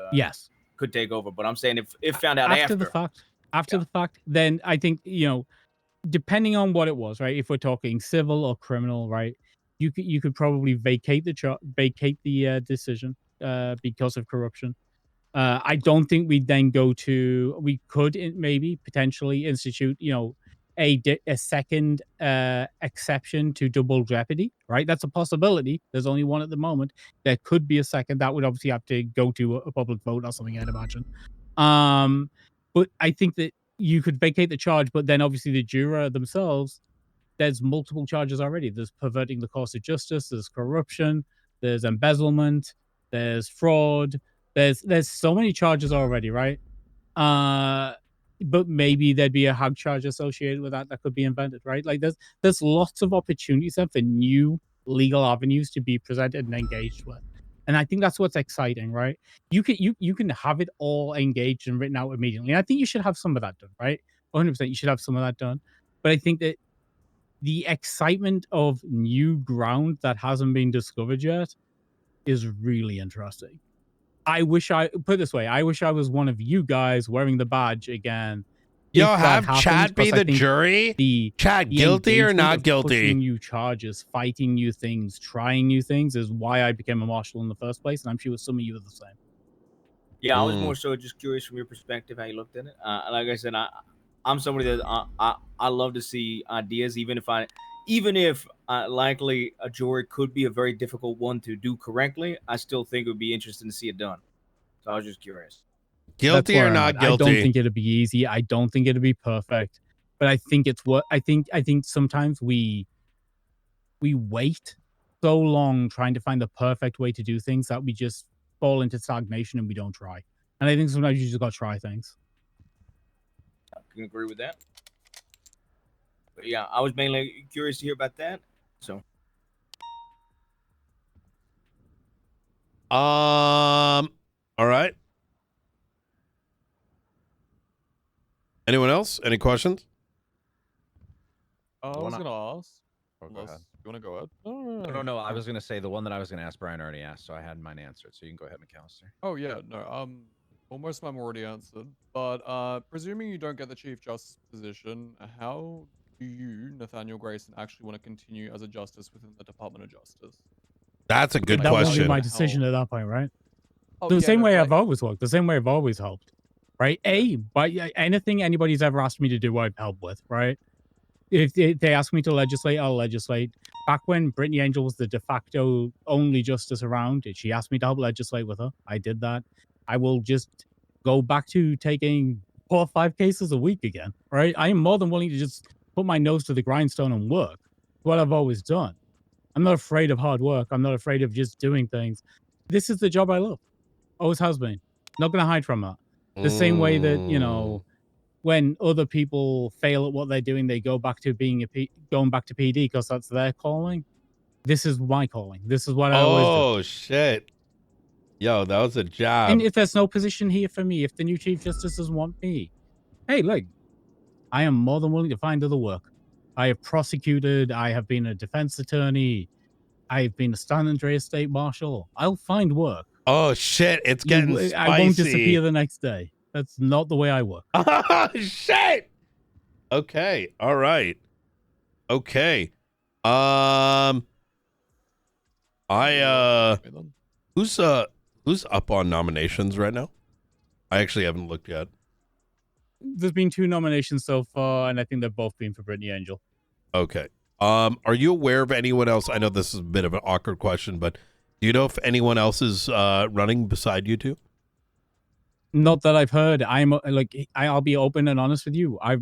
Speaker 6: take over. But I'm saying if found out after
Speaker 4: the fact, then I think depending on what it was, right? If we're talking civil or criminal, right? You could probably vacate the decision because of corruption. I don't think we'd then we could maybe potentially institute, a second exception to double jeopardy, right? That's a possibility. There's only one at the moment. There could be a second. That would obviously have to go to a public vote or something, I'd imagine. But I think that you could vacate the charge, but then obviously the juror themselves, there's multiple charges already. There's perverting the course of justice, there's corruption, there's embezzlement, there's fraud, there's so many charges already, right? But maybe there'd be a hug charge associated with that could be invented, right? There's lots of opportunities there for new legal avenues to be presented and engaged with. And I think that's what's exciting, right? You can have it all engaged and written out immediately. And I think you should have some of that done, right? 100% you should have some of that done. But I think that the excitement of new ground that hasn't been discovered yet is really interesting. I wish I was one of you guys wearing the badge again.
Speaker 1: Yo, have Chad be the jury? Chad, guilty or not guilty?
Speaker 4: Pushing new charges, fighting new things, trying new things is why I became a marshal in the first place, and I'm sure some of you are the same.
Speaker 6: Yeah, I was more so just curious from your perspective how you looked at it. Like I said, I'm somebody that I love to see ideas, even if likely a jury could be a very difficult one to do correctly. I still think it would be interesting to see it done. So I was just curious.
Speaker 1: Guilty or not guilty?
Speaker 4: I don't think it'd be easy. I don't think it'd be perfect. But I think it's what I think sometimes we wait so long trying to find the perfect way to do things that we just fall into stagnation and we don't try. And I think sometimes you just gotta try things.
Speaker 6: I can agree with that. But yeah, I was mainly curious to hear about that. So
Speaker 1: all right. Anyone else? Any questions?
Speaker 2: I was gonna ask. Unless you want to go ahead?
Speaker 15: No. I was gonna say the one that I was gonna ask Brian already asked, so I had mine answered. So you can go ahead, McAllister.
Speaker 2: Oh yeah, no. Well, most of mine were already answered. But presuming you don't get the Chief Justice position, how do you, Nathaniel Grayson, actually want to continue as a justice within the Department of Justice?
Speaker 1: That's a good
Speaker 4: that
Speaker 1: question.
Speaker 4: That would be my decision at that point, right?
Speaker 2: Oh,
Speaker 4: the
Speaker 2: yeah,
Speaker 4: same
Speaker 2: no,
Speaker 4: way
Speaker 2: but
Speaker 4: I've always worked, the same way I've always helped, right? Anything anybody's ever asked me to do, I've helped with, right? If they ask me to legislate, I'll legislate. Back when Brittany Angel was the de facto only justice around, she asked me to help legislate with her. I did that. I will just go back to taking 4 or 5 cases a week again, right? I am more than willing to just put my nose to the grindstone and work. What I've always done. I'm not afraid of hard work. I'm not afraid of just doing things. This is the job I love. Always has been. Not going to hide from that. The same way that, when other people fail at what they're doing, they go back to going back to PD because that's their calling. This is my calling. This is what I always do.
Speaker 1: Oh, shit. Yo, that was a job.
Speaker 4: And if there's no position here for me, if the new Chief Justice doesn't want me, hey, look, I am more than willing to find other work. I have prosecuted. I have been a defense attorney. I've been a San Andreas State Marshal. I'll find work.
Speaker 1: Oh, shit. It's getting spicy.
Speaker 4: I won't disappear the next day. That's not the way I work.
Speaker 1: Oh, shit. Okay. All right. Okay. All Who's up on nominations right now? I actually haven't looked yet.
Speaker 4: There's been 2 nominations so far, and I think they've both been for Brittany Angel.
Speaker 1: Okay. Are you aware of anyone else? I know this is a bit of an awkward question, but do you know if anyone else is running beside you two?
Speaker 4: Not that I've heard. I'll be open and honest with you. I've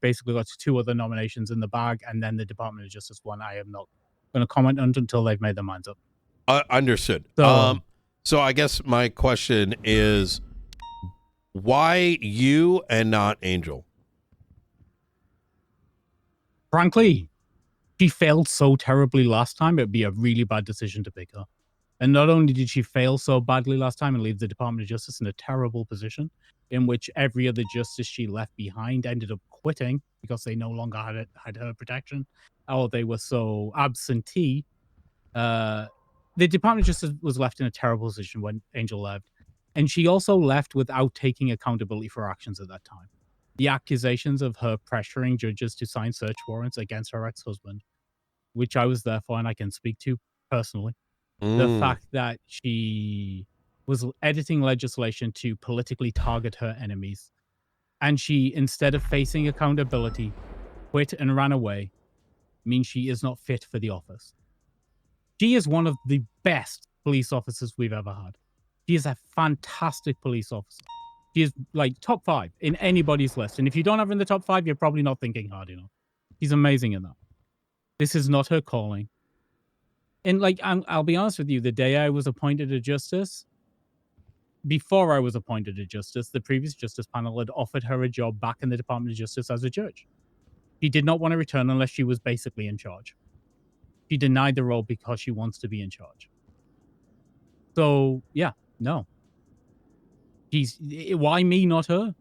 Speaker 4: basically got 2 other nominations in the bag, and then the Department of Justice one. I am not going to comment on until they've made their minds up.
Speaker 1: Understood.
Speaker 4: So,
Speaker 1: So I guess my question is, why you and not Angel?
Speaker 4: frankly, she failed so terribly last time. It'd be a really bad decision to pick her. And not only did she fail so badly last time and leave the Department of Justice in a terrible position, in which every other justice she left behind ended up quitting because they no longer had her protection, or they were so absentee. The Department of Justice was left in a terrible position when Angel left. And she also left without taking accountability for her actions at that time. The accusations of her pressuring judges to sign search warrants against her ex-husband, which I was there for and I can speak to personally. The fact that she was editing legislation to politically target her enemies, and she, instead of facing accountability, quit and ran away, means she is not fit for the office. She is one of the best police officers we've ever had. She is a fantastic police officer. She is like top 5 in anybody's list. And if you don't have her in the top 5, you're probably not thinking hard enough. She's amazing in that. This is not her calling. And I'll be honest with you, the day I was appointed a justice, before I was appointed a justice, the previous justice panel had offered her a job back in the Department of Justice as a judge. She did not want to return unless she was basically in charge. She denied the role because she wants to be in charge. So yeah, no. Why me, not her?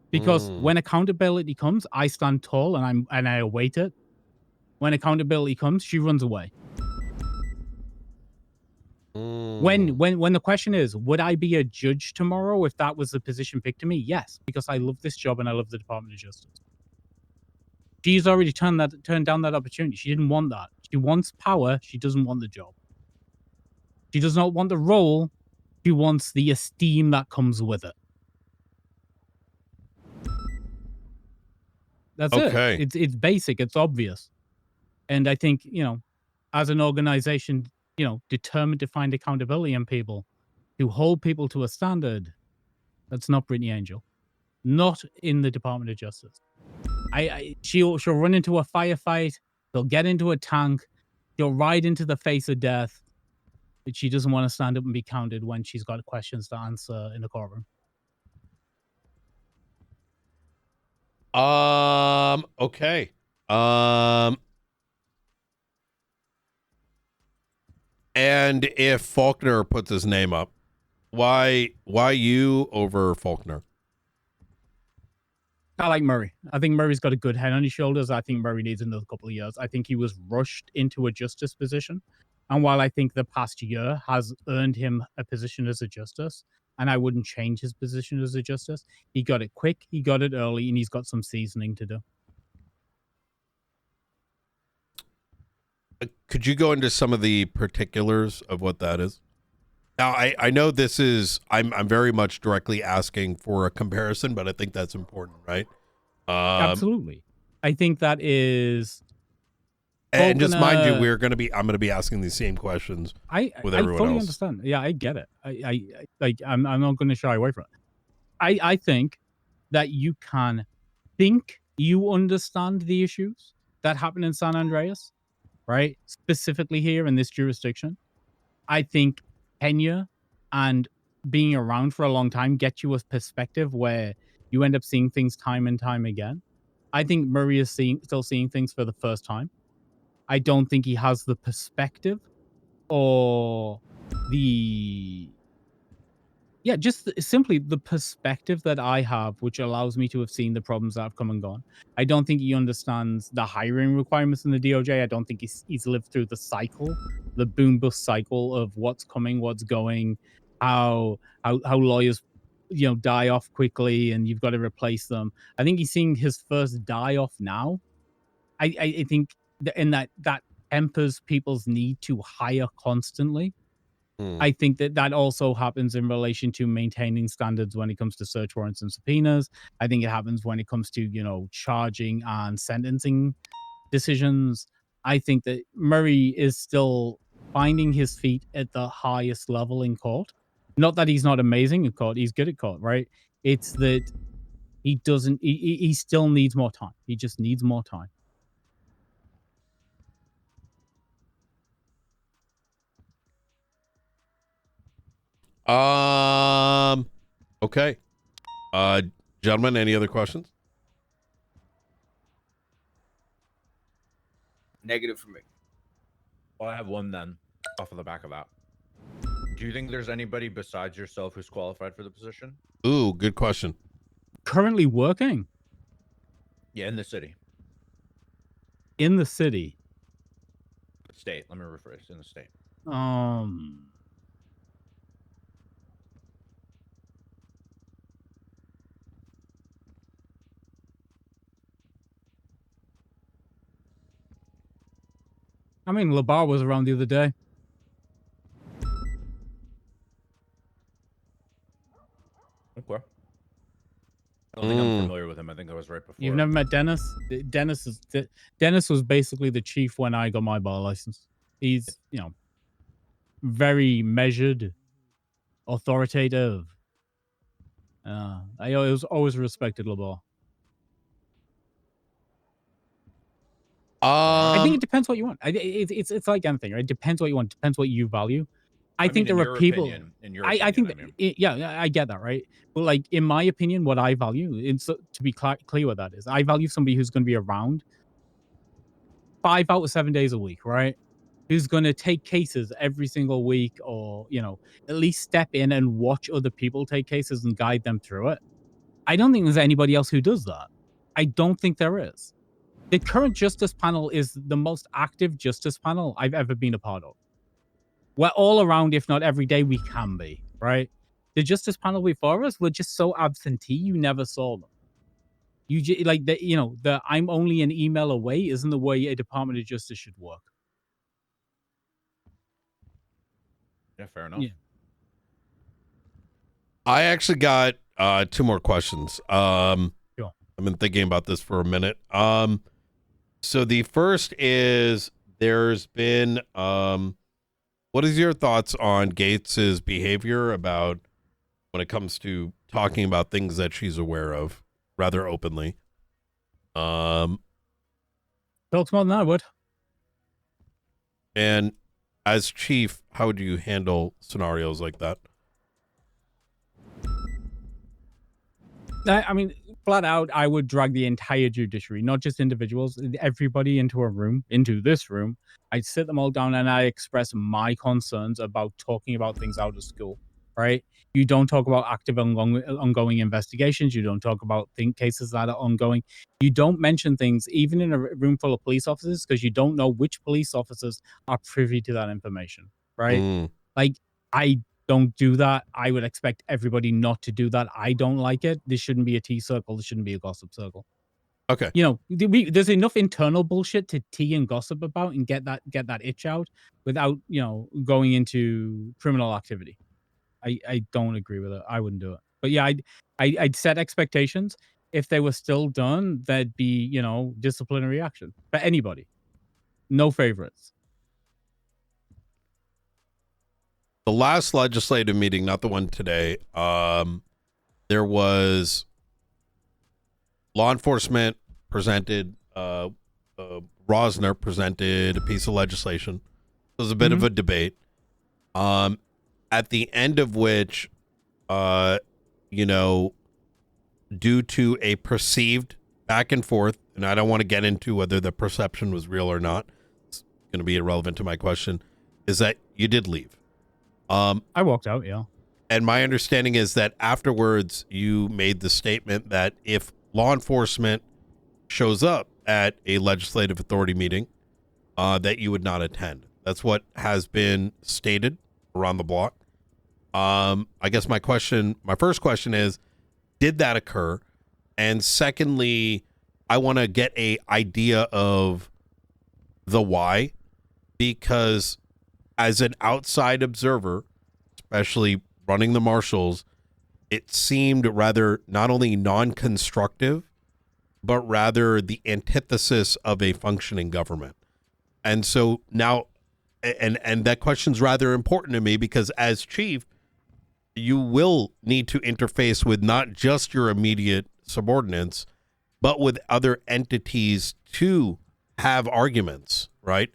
Speaker 4: Because when accountability comes, I stand tall and I await it. When accountability comes, she runs away. When the question is, would I be a judge tomorrow if that was the position picked to me? Yes, because I love this job and I love the Department of Justice. She's already turned down that opportunity. She didn't want that. She wants power. She doesn't want the job. She does not want the role. She wants the esteem that comes with it. That's it. It's basic. It's obvious. And I think, as an organization, determined to find accountability in people, to hold people to a standard, that's not Brittany Angel. Not in the Department of Justice. She'll run into a firefight. She'll get into a tank. She'll ride into the face of death. But she doesn't want to stand up and be counted when she's got questions to answer in the courtroom.
Speaker 1: Okay. And if Faulkner puts his name up, why you over Faulkner?
Speaker 4: I like Murray. I think Murray's got a good head on his shoulders. I think Murray needs another couple of years. I think he was rushed into a justice position. And while I think the past year has earned him a position as a justice, and I wouldn't change his position as a justice, he got it quick, he got it early, and he's got some seasoning to do.
Speaker 1: Could you go into some of the particulars of what that is? Now, I know this is, I'm very much directly asking for a comparison, but I think that's important, right?
Speaker 4: Absolutely. I think that is...
Speaker 1: And just mind you, I'm going to be asking these same questions with everyone else.
Speaker 4: I fully understand. Yeah, I get it. I'm not going to shy away from it. I think that you can think you understand the issues that happen in San Andreas, right? Specifically here in this jurisdiction. I think tenure and being around for a long time get you a perspective where you end up seeing things time and time again. I think Murray is still seeing things for the first time. I don't think he has the perspective or just simply the perspective that I have, which allows me to have seen the problems that have come and gone. I don't think he understands the hiring requirements in the DOJ. I don't think he's lived through the cycle, the boom bust cycle of what's coming, what's going, how lawyers, die off quickly and you've got to replace them. I think he's seeing his first die off now. I think in that tempers people's need to hire constantly. I think that also happens in relation to maintaining standards when it comes to search warrants and subpoenas. I think it happens when it comes to, you know, charging and sentencing decisions. I think that Murray is still finding his feet at the highest level in court. Not that he's not amazing in court. He's good at court, right? It's that he still needs more time. He just needs more time.
Speaker 1: Okay. Gentlemen, any other questions?
Speaker 6: Negative for me.
Speaker 15: Well, I have one then, off of the back of that. Do you think there's anybody besides yourself who's qualified for the position?
Speaker 1: Ooh, good question.
Speaker 4: Currently working
Speaker 15: Yeah, in the city.
Speaker 4: in the city.
Speaker 15: State. Let me rephrase. In the state.
Speaker 4: I mean, Labar was around the other day.
Speaker 15: Okay. I don't think I'm familiar with him. I think I was right before.
Speaker 4: You've never met Dennis? Dennis was basically the chief when I got my bar license. He's, you know, very measured, authoritative. I always respected Labar. I think it depends what you want. It's like anything, right? It depends what you want. Depends what you value. I think
Speaker 15: mean,
Speaker 4: there
Speaker 15: in
Speaker 4: are
Speaker 15: your
Speaker 4: people.
Speaker 15: opinion, in your
Speaker 4: I
Speaker 15: opinion,
Speaker 4: think yeah, I get that, right? But like in my opinion, what I value, it's to be clear what that is. I value somebody who's going to be around 5 out of 7 days a week, right? Who's going to take cases every single week, or you know, at least step in and watch other people take cases and guide them through it. I don't think there's anybody else who does that. I don't think there is. The current justice panel is the most active justice panel I've ever been a part of. We're all around, if not every day we can be, right? The justice panel before us were just so absentee, you never saw them. Like the, you know, the I'm only an email away isn't the way a Department of Justice should work.
Speaker 15: Yeah, fair enough.
Speaker 4: Yeah.
Speaker 1: I actually got 2 more questions.
Speaker 4: Sure.
Speaker 1: I've been thinking about this for a minute. So the first is there's been what is your thoughts on Gates's behavior about when it comes to talking about things that she's aware of rather openly?
Speaker 4: Felt more than I would.
Speaker 1: And as chief, how would you handle scenarios like that?
Speaker 4: I mean, flat out, I would drag the entire judiciary, not just individuals, everybody into a room, into this room. I'd sit them all down and I express my concerns about talking about things out of school, right? You don't talk about active ongoing investigations. You don't talk about cases that are ongoing. You don't mention things, even in a room full of police officers, because you don't know which police officers are privy to that information, right? Like, I don't do that. I would expect everybody not to do that. I don't like it. This shouldn't be a tea circle. This shouldn't be a gossip circle.
Speaker 1: Okay.
Speaker 4: You know, there's enough internal bullshit to tea and gossip about and get that itch out without, you know, going into criminal activity. I don't agree with it. I wouldn't do it. But yeah, I'd set expectations. If they were still done, there'd be, you know, disciplinary action for anybody. No favorites.
Speaker 1: The last legislative meeting, not the one today, there was law enforcement presented, Rosner presented a piece of legislation. It was a bit of a debate, at the end of which, you know, due to a perceived back and forth, and I don't want to get into whether the perception was real or not, it's going to be irrelevant to my question, is that you did leave.
Speaker 4: I walked out, yeah.
Speaker 1: And my understanding is that afterwards you made the statement that if law enforcement shows up at a legislative authority meeting, that you would not attend. That's what has been stated around the block. I guess my first question is, did that occur? And secondly, I want to get an idea of the why. because as an outside observer, especially running the marshals, it seemed rather not only non-constructive, but rather the antithesis of a functioning government. And so now, and that question's rather important to me because as chief, you will need to interface with not just your immediate subordinates, but with other entities to have arguments, right?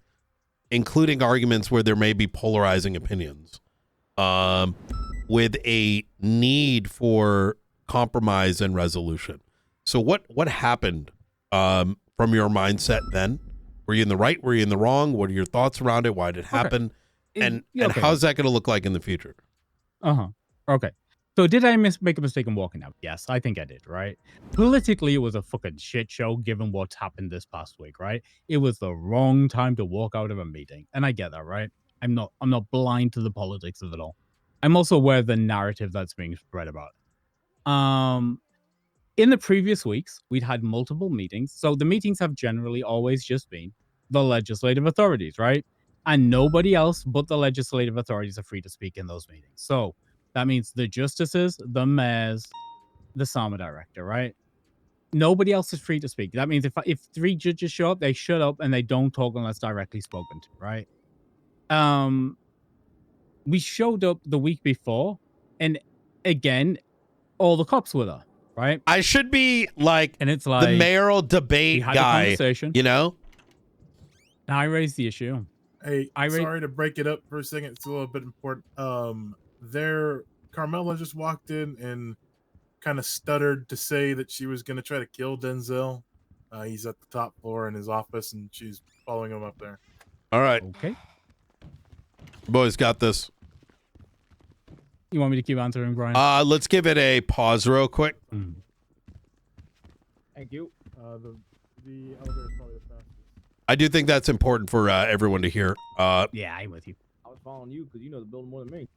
Speaker 1: Including arguments where there may be polarizing opinions, with a need for compromise and resolution. So what happened from your mindset then? Were you in the right? Were you in the wrong? What are your thoughts around it? Why did it happen? And how's that going to look like in the future?
Speaker 4: Okay. So did I make a mistake in walking out? Yes, I think I did, right? Politically, it was a fucking shit show given what's happened this past week, right? It was the wrong time to walk out of a meeting. And I get that, right? I'm not blind to the politics of it all. I'm also aware of the narrative that's being spread about it. In the previous weeks, we'd had multiple meetings. So the meetings have generally always just been the legislative authorities, right? And nobody else but the legislative authorities are free to speak in those meetings. So that means the justices, the mayors, the SAMA director, right? Nobody else is free to speak. That means if 3 judges show up, they shut up and they don't talk unless directly spoken to, right? We showed up the week before, and again, all the cops were there, right?
Speaker 1: I should be like,
Speaker 4: and it's like
Speaker 1: the mayoral debate
Speaker 4: we had
Speaker 1: guy,
Speaker 4: a conversation.
Speaker 1: you know?
Speaker 4: Now I raised the issue.
Speaker 18: Hey, sorry to break it up for a second. It's a little bit important. Carmela just walked in and kind of stuttered to say that she was going to try to kill Denzel. He's at the top floor in his office, and she's following him up there.
Speaker 1: All right.
Speaker 4: Okay.
Speaker 1: Boys got this.
Speaker 4: You want me to keep answering, Brian?
Speaker 1: Let's give it a pause real quick.
Speaker 4: Thank you.
Speaker 2: The elevator is probably the fastest.
Speaker 1: I do think that's important for everyone to hear.
Speaker 4: Yeah, I'm with you.
Speaker 6: I was following you because you know the building more than me.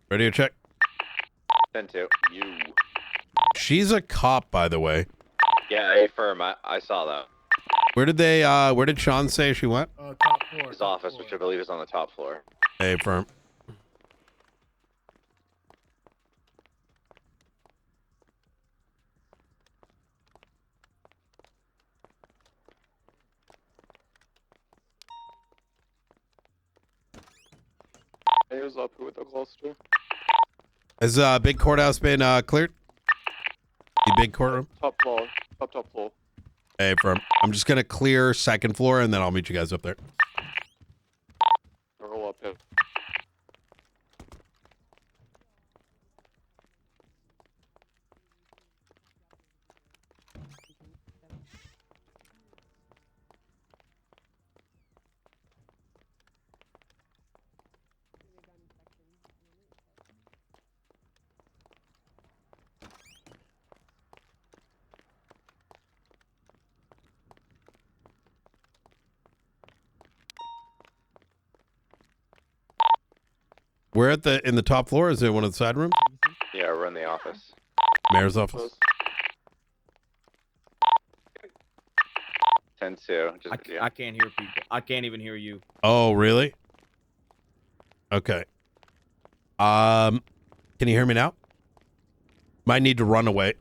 Speaker 1: Ready to check?
Speaker 12: 10-2. You.
Speaker 1: She's a cop, by the way.
Speaker 12: Yeah, affirm. I saw that.
Speaker 1: Where did Sean say she went?
Speaker 18: Top floor.
Speaker 12: His office, which I believe is on the top floor.
Speaker 1: Hey, firm.
Speaker 12: Mayor's up with the cluster.
Speaker 1: Has big courthouse been cleared? The big courtroom?
Speaker 12: Top floor. Top floor.
Speaker 1: Hey, firm. I'm just gonna clear second floor and then I'll meet you guys up there.
Speaker 12: Roll up here.
Speaker 1: We're in the top floor. Is it one of the side rooms?
Speaker 12: Yeah, we're in the office.
Speaker 1: Mayor's office.
Speaker 12: 10-2.
Speaker 6: I can't hear people. I can't even hear you.
Speaker 1: Oh, really? Okay. Can you hear me now? Might need to run away.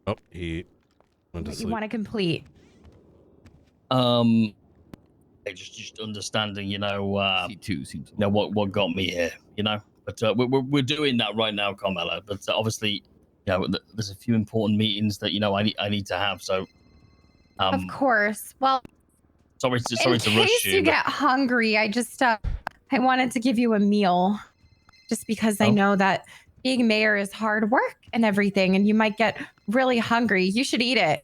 Speaker 1: Oh, he went to
Speaker 13: You
Speaker 1: sleep.
Speaker 13: want to complete.
Speaker 22: Just understanding, you know, what got me here, you know. But we're doing that right now, Carmela. But obviously, there's a few important meetings that I need to have. So,
Speaker 13: Of course. Well,
Speaker 22: sorry
Speaker 13: in
Speaker 22: to rush
Speaker 13: case you
Speaker 22: but-
Speaker 13: get hungry, I just I wanted to give you a meal, just because I know that being mayor is hard work and everything, and you might get really hungry. You should eat it.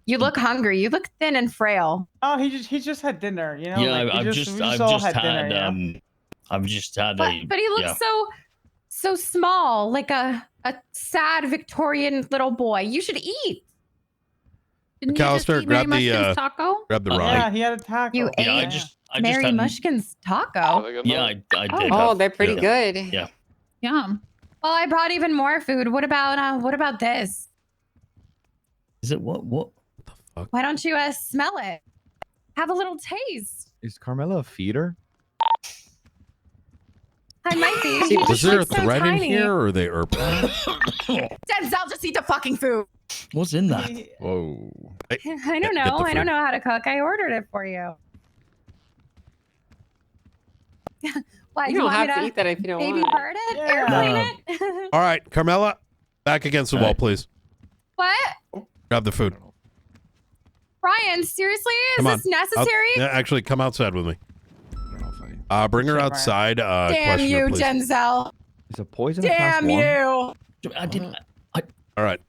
Speaker 13: You look hungry. You look thin and frail.
Speaker 2: Oh, he just had dinner, you know.
Speaker 22: Yeah,
Speaker 2: like,
Speaker 22: I've just had
Speaker 13: But he looks so small, like a sad Victorian little boy. You should eat. Didn't you just
Speaker 1: McAllister,
Speaker 13: eat Mary
Speaker 1: grab the
Speaker 13: Mushroom's taco?
Speaker 1: grab the
Speaker 2: Yeah,
Speaker 1: rye.
Speaker 2: he had a taco.
Speaker 13: You ate.
Speaker 22: Yeah, I just
Speaker 13: Mary
Speaker 22: hadn't-
Speaker 13: Mushkin's taco.
Speaker 22: Yeah, I did.
Speaker 21: Oh,
Speaker 22: have-
Speaker 21: they're pretty
Speaker 22: yeah.
Speaker 21: good.
Speaker 22: Yeah.
Speaker 13: Yum. Well, I brought even more food. What about this?
Speaker 22: Is it what?
Speaker 13: Why don't you smell it? Have a little taste.
Speaker 8: Is Carmela a feeder?
Speaker 13: I might be. He
Speaker 1: Was
Speaker 13: just
Speaker 1: there a
Speaker 13: looks so
Speaker 1: threat in
Speaker 13: tiny.
Speaker 1: here, or are they
Speaker 13: Denzel, just eat the fucking food.
Speaker 22: What's in that?
Speaker 8: Whoa.
Speaker 13: I don't know. I don't know how to cook. I ordered it for you. Why,
Speaker 21: You don't
Speaker 13: want
Speaker 21: have
Speaker 13: me
Speaker 21: to eat that if you don't
Speaker 13: baby
Speaker 21: want.
Speaker 13: bird it? Airplane it?
Speaker 1: All right, Carmela, back against the wall, please.
Speaker 13: What?
Speaker 1: Grab the food.
Speaker 13: Brian, seriously? Is
Speaker 1: Come on.
Speaker 13: this necessary?
Speaker 1: Yeah, actually, come outside with me. Bring her outside.
Speaker 13: Damn
Speaker 1: question
Speaker 13: you,
Speaker 1: her, please.
Speaker 13: Denzel.
Speaker 8: Is a poison
Speaker 13: Damn you.
Speaker 22: I didn't.
Speaker 1: All right.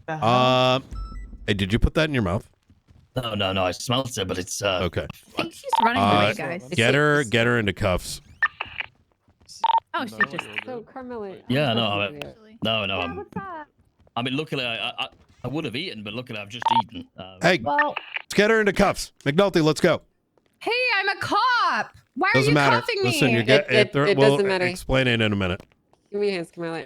Speaker 1: Hey, did you put that in your mouth?
Speaker 22: No. I smelled it, but it's
Speaker 1: okay.
Speaker 24: I think she's running away, guys.
Speaker 1: Get her into cuffs.
Speaker 24: Oh, she just.
Speaker 21: So Carmela.
Speaker 22: Yeah, no. No. I mean, luckily, I would have eaten, but luckily, I've just eaten.
Speaker 1: Hey,
Speaker 13: Well,
Speaker 1: let's get her into cuffs. McNulty, let's go.
Speaker 13: hey, I'm a cop. Why are
Speaker 1: Doesn't
Speaker 13: you
Speaker 1: matter.
Speaker 13: cuffing me?
Speaker 1: Listen, you get
Speaker 21: It
Speaker 1: we'll
Speaker 21: doesn't matter.
Speaker 1: explain it in a minute.
Speaker 21: Give me your hands, Carmela.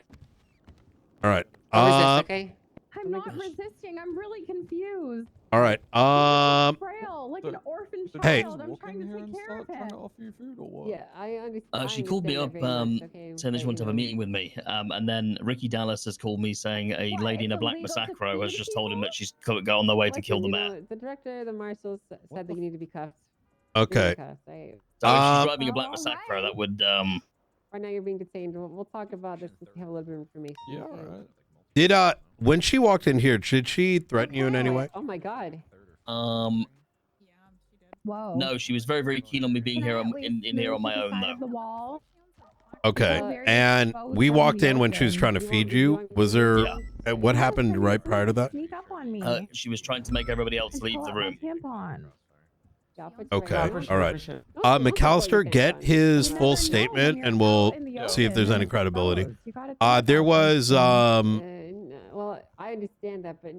Speaker 1: All right.
Speaker 21: Resist, okay?
Speaker 13: I'm not resisting. I'm really confused.
Speaker 1: All right.
Speaker 13: Frail, like an orphan child.
Speaker 1: Hey.
Speaker 13: I'm trying to take care of him.
Speaker 21: Yeah, I understand.
Speaker 22: She called me up, saying that she wanted to have a meeting with me. And then Ricky Dallas has called me saying a lady in a black massacro has just told him that she's got on their way to kill the mayor.
Speaker 21: The director, the marshals said that you need to be cuffed.
Speaker 1: Okay.
Speaker 22: So if she's driving a black massacro, that would
Speaker 21: Right now you're being detained. We'll talk about this if you have a little bit of information.
Speaker 2: Yeah,
Speaker 21: okay?
Speaker 2: alright.
Speaker 1: Did when she walked in here, did she threaten you in any way?
Speaker 21: Oh my god.
Speaker 13: Whoa.
Speaker 22: No, she was very, very keen on me being here in here on my own, though.
Speaker 13: The wall.
Speaker 1: Okay. And we walked in when she was trying to feed you. Was there what happened right prior to that?
Speaker 13: Sneak up on me.
Speaker 22: She was trying to make everybody else leave the room.
Speaker 13: Tampon.
Speaker 1: Okay. All right. McAllister, get his full statement and we'll see if there's any credibility. There was
Speaker 21: Well, I understand that, but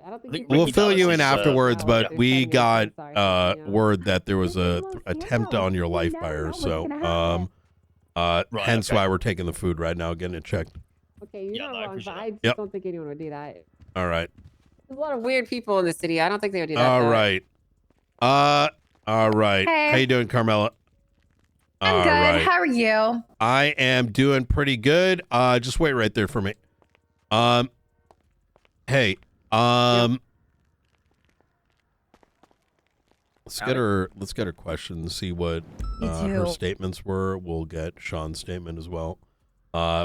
Speaker 21: I don't think
Speaker 1: we'll fill you in afterwards, but we got word that there was a attempt on your life by her, so hence why we're taking the food right now, getting it checked.
Speaker 21: Okay, you're not wrong, but I just
Speaker 1: Yep.
Speaker 21: don't think anyone would do that.
Speaker 1: All right.
Speaker 21: There's a lot of weird people in the city. I don't think they would do that.
Speaker 1: All
Speaker 21: though.
Speaker 1: right. All right.
Speaker 13: Hey.
Speaker 1: How you doing, Carmela?
Speaker 13: I'm good. How are you?
Speaker 1: I am doing pretty good. Just wait right there for me. Hey, let's get her questions, see what her
Speaker 13: too.
Speaker 1: statements were. We'll get Sean's statement as well.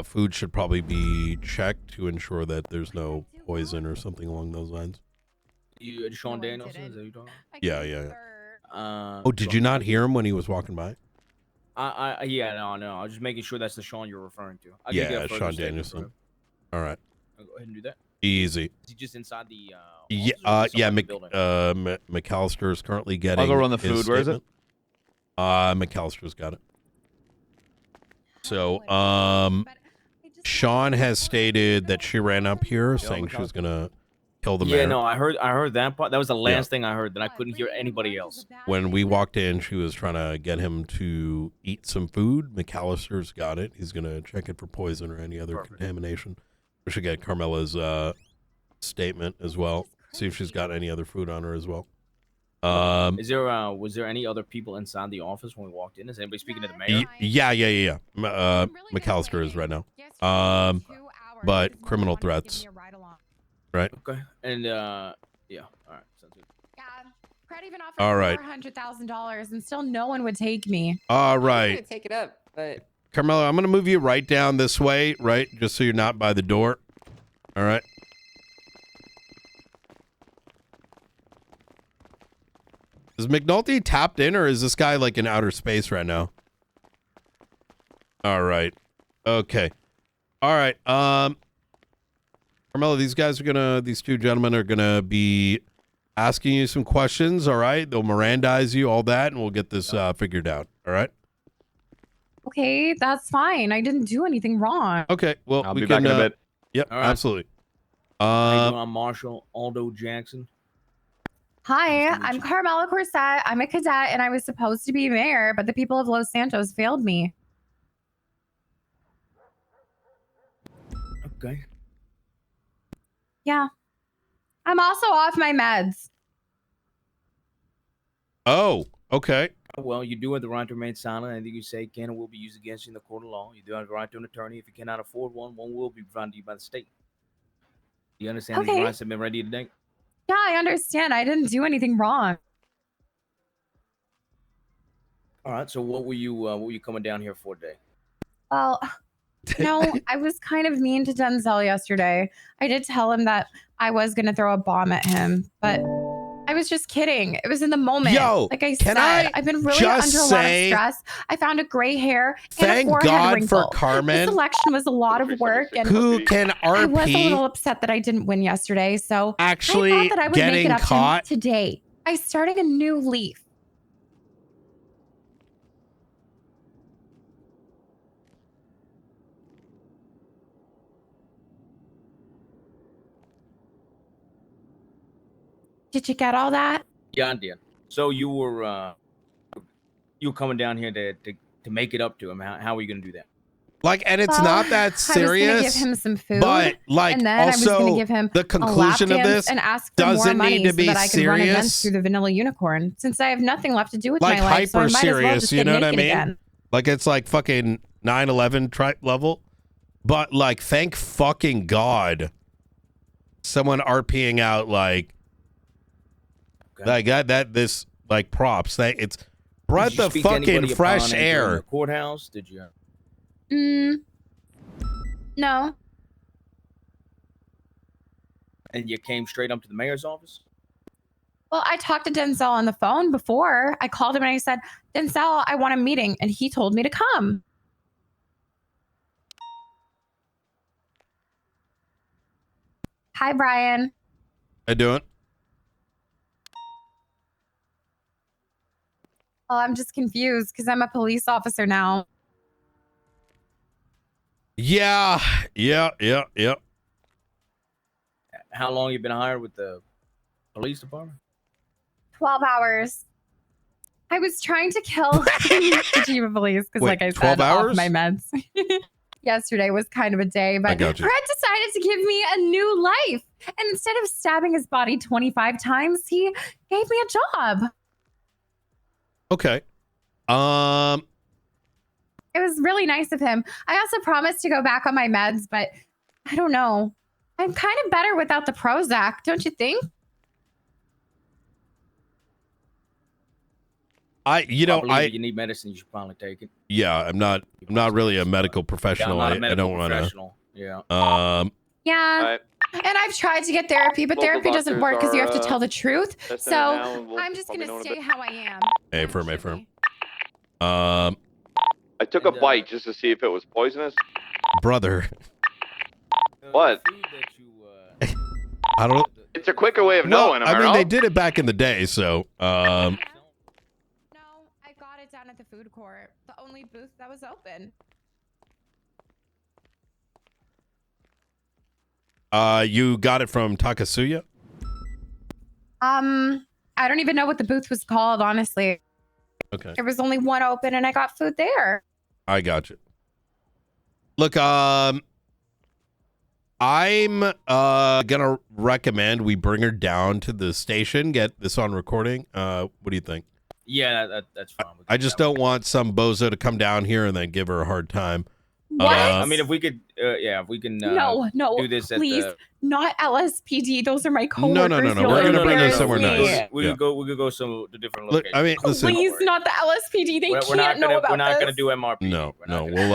Speaker 1: Food should probably be checked to ensure that there's no poison or something along those lines.
Speaker 6: You, Sean Danielson, is that you talking?
Speaker 1: Yeah. Oh, did you not hear him when he was walking by?
Speaker 6: Yeah, no. I was just making sure that's the Sean you're referring to. I can get a
Speaker 1: Yeah,
Speaker 6: further
Speaker 1: Sean
Speaker 6: statement
Speaker 1: Danielson.
Speaker 6: from him.
Speaker 1: All right.
Speaker 6: I'll go ahead and do that.
Speaker 1: Easy.
Speaker 6: Is he just inside the?
Speaker 1: McAllister is currently getting.
Speaker 9: I'll go run the
Speaker 1: his
Speaker 9: food. Where is it?
Speaker 1: statement. McAllister's got it. So, Sean has stated that she ran up here saying she was gonna kill the
Speaker 6: Yeah,
Speaker 1: mayor.
Speaker 6: no, I heard that part. That was the
Speaker 1: Yeah.
Speaker 6: last thing I heard. Then I couldn't hear anybody else.
Speaker 1: When we walked in, she was trying to get him to eat some food. McAllister's got it. He's gonna check it for poison or any other contamination. We should get Carmela's statement as well. See if she's got any other food on her as well.
Speaker 6: Is there was there any other people inside the office when we walked in? Is anybody speaking to the mayor?
Speaker 1: Yeah. McAllister is right now. But criminal threats. Right.
Speaker 6: Okay. And yeah. All right. Sounds good.
Speaker 13: Credit even offered
Speaker 1: All right.
Speaker 13: $400,000 and still no one would take me.
Speaker 1: All
Speaker 21: I'm
Speaker 1: right.
Speaker 21: gonna take it up, but
Speaker 1: Carmela, I'm going to move you right down this way, right? Just so you're not by the door. All right. Is McNulty tapped in or is this guy like in outer space right now? All right. Okay. All right. Carmela, these two gentlemen are going to be asking you some questions. All right. They'll Mirandize you, all that, and we'll get this figured out. All right.
Speaker 13: Okay, that's fine. I didn't do anything wrong.
Speaker 1: Okay, well,
Speaker 9: I'll
Speaker 1: we
Speaker 9: be
Speaker 1: can,
Speaker 9: back in a bit.
Speaker 1: Yep,
Speaker 6: All right.
Speaker 1: absolutely.
Speaker 6: How you doing, I'm Marshall Aldo Jackson.
Speaker 13: Hi, I'm Carmela Corset. I'm a cadet and I was supposed to be mayor, but the people of Los Santos failed me.
Speaker 6: Okay.
Speaker 13: Yeah. I'm also off my meds.
Speaker 1: Oh, okay.
Speaker 6: Well, you do have the right to remain silent. Anything you say can and will be used against you in the court of law. You do have the right to an attorney. If you cannot afford one, one will be provided to you by the state. Do you understand these
Speaker 13: Okay.
Speaker 6: rights have been ready today?
Speaker 13: Yeah, I understand. I didn't do anything wrong.
Speaker 6: All right. So what were you coming down here for today?
Speaker 13: Well, no, I was kind of mean to Denzel yesterday. I did tell him that I was going to throw a bomb at him, but I was just kidding. It was in the moment.
Speaker 1: Yo,
Speaker 13: like I
Speaker 1: can
Speaker 13: said,
Speaker 1: I
Speaker 13: I've been really
Speaker 1: just
Speaker 13: under a lot of
Speaker 1: say,
Speaker 13: stress. I found a gray hair and
Speaker 1: thank
Speaker 13: a forehead
Speaker 1: God
Speaker 13: wrinkle.
Speaker 1: for Carmen,
Speaker 13: This election was a lot of work, and
Speaker 1: who can
Speaker 13: I was a
Speaker 1: RP
Speaker 13: little upset that I didn't win yesterday. So
Speaker 1: actually
Speaker 13: I thought that I would make
Speaker 1: getting
Speaker 13: it up
Speaker 1: caught.
Speaker 13: to him today by starting a new leaf. Did you get all that?
Speaker 6: Yeah, I did. So you were coming down here to make it up to him. How are you going to do that?
Speaker 1: Like, and it's
Speaker 13: Well,
Speaker 1: not that
Speaker 13: I was gonna
Speaker 1: serious.
Speaker 13: give him some food,
Speaker 1: but like,
Speaker 13: and then I was gonna
Speaker 1: also
Speaker 13: give him
Speaker 1: the
Speaker 13: a
Speaker 1: conclusion
Speaker 13: lap
Speaker 1: of
Speaker 13: dance
Speaker 1: this
Speaker 13: and ask for more
Speaker 1: doesn't
Speaker 13: money
Speaker 1: need to
Speaker 13: so
Speaker 1: be
Speaker 13: that I could run events
Speaker 1: serious.
Speaker 13: through the Vanilla Unicorn. Since I have nothing left to do with
Speaker 1: Like
Speaker 13: my life, so I
Speaker 1: hyper
Speaker 13: might as well
Speaker 1: serious,
Speaker 13: just
Speaker 1: you
Speaker 13: get
Speaker 1: know what I
Speaker 13: naked
Speaker 1: mean?
Speaker 13: again.
Speaker 1: Like it's like fucking 9/11 type level. But like, thank fucking God, someone RPing out like that this like props. It's breath
Speaker 6: Did you
Speaker 1: of
Speaker 6: speak to
Speaker 1: fucking
Speaker 6: anybody
Speaker 1: fresh
Speaker 6: upon entering
Speaker 1: air.
Speaker 6: The courthouse? Did you?
Speaker 13: No.
Speaker 6: And you came straight up to the mayor's office?
Speaker 13: Well, I talked to Denzel on the phone before. I called him and I said, Denzel, I want a meeting, and he told me to come. Hi, Brian.
Speaker 1: I doing?
Speaker 13: Well, I'm just confused because I'm a police officer now.
Speaker 1: Yeah.
Speaker 6: How long you been hired with the police department?
Speaker 13: 12 hours. I was trying to kill the chief of police because,
Speaker 1: Wait,
Speaker 13: like I
Speaker 1: 12
Speaker 13: said, off
Speaker 1: hours?
Speaker 13: my meds. Yesterday was kind of a day,
Speaker 1: I
Speaker 13: but
Speaker 1: got you.
Speaker 13: Fred decided to give me a new life. And instead of stabbing his body 25 times, he gave me a job.
Speaker 1: Okay.
Speaker 13: It was really nice of him. I also promised to go back on my meds, but I don't know. I'm kind of better without the Prozac, don't you think?
Speaker 1: You
Speaker 6: I believe if you need medicine, you should probably take it.
Speaker 1: Yeah, I'm not really a medical professional.
Speaker 6: Yeah, I'm not a
Speaker 1: I
Speaker 6: medical
Speaker 1: don't want
Speaker 6: professional. Yeah.
Speaker 1: to.
Speaker 13: Yeah. And I've tried to get therapy, but
Speaker 12: Local
Speaker 13: therapy doesn't
Speaker 12: doctors
Speaker 13: work because you have to
Speaker 12: are,
Speaker 13: tell the truth.
Speaker 12: testing
Speaker 13: So
Speaker 12: it now, and we'll
Speaker 13: I'm just
Speaker 12: probably
Speaker 13: going
Speaker 12: know
Speaker 13: to
Speaker 12: in a
Speaker 13: stay
Speaker 12: bit.
Speaker 13: how I am.
Speaker 1: Affirm.
Speaker 12: I took a bite just to see if it was poisonous.
Speaker 1: Brother,
Speaker 12: What?
Speaker 1: I don't.
Speaker 12: It's a quicker way of knowing. Am I
Speaker 1: I mean,
Speaker 12: wrong?
Speaker 1: they did it back in the day, so
Speaker 13: I got it down at the food court, the only booth that was open.
Speaker 1: you got it from Takasuya?
Speaker 13: I don't even know what the booth was called, honestly.
Speaker 1: Okay.
Speaker 13: There was only one open and I got food there.
Speaker 1: I got you. Look, I'm gonna recommend we bring her down to the station, get this on recording. What do you think?
Speaker 6: Yeah, that's fine.
Speaker 1: I just don't want some bozo to come down here and then give her a hard time.
Speaker 13: What?
Speaker 6: I mean, if we could, if we can
Speaker 13: No,
Speaker 6: do this
Speaker 13: please,
Speaker 6: at
Speaker 13: not LSPD. Those are my
Speaker 1: No,
Speaker 13: coworkers.
Speaker 1: no.
Speaker 13: You'll
Speaker 1: We're gonna bring her
Speaker 13: embarrass
Speaker 1: somewhere
Speaker 13: me.
Speaker 1: nice.
Speaker 6: We
Speaker 1: Yeah.
Speaker 6: could go some to different
Speaker 1: Look,
Speaker 6: locations.
Speaker 1: I mean, listen.
Speaker 13: Please, not the LSPD. They
Speaker 6: We're
Speaker 13: can't
Speaker 6: not
Speaker 13: know
Speaker 6: gonna
Speaker 13: about
Speaker 6: we're not
Speaker 13: this.
Speaker 6: gonna do MRP.
Speaker 1: No. We'll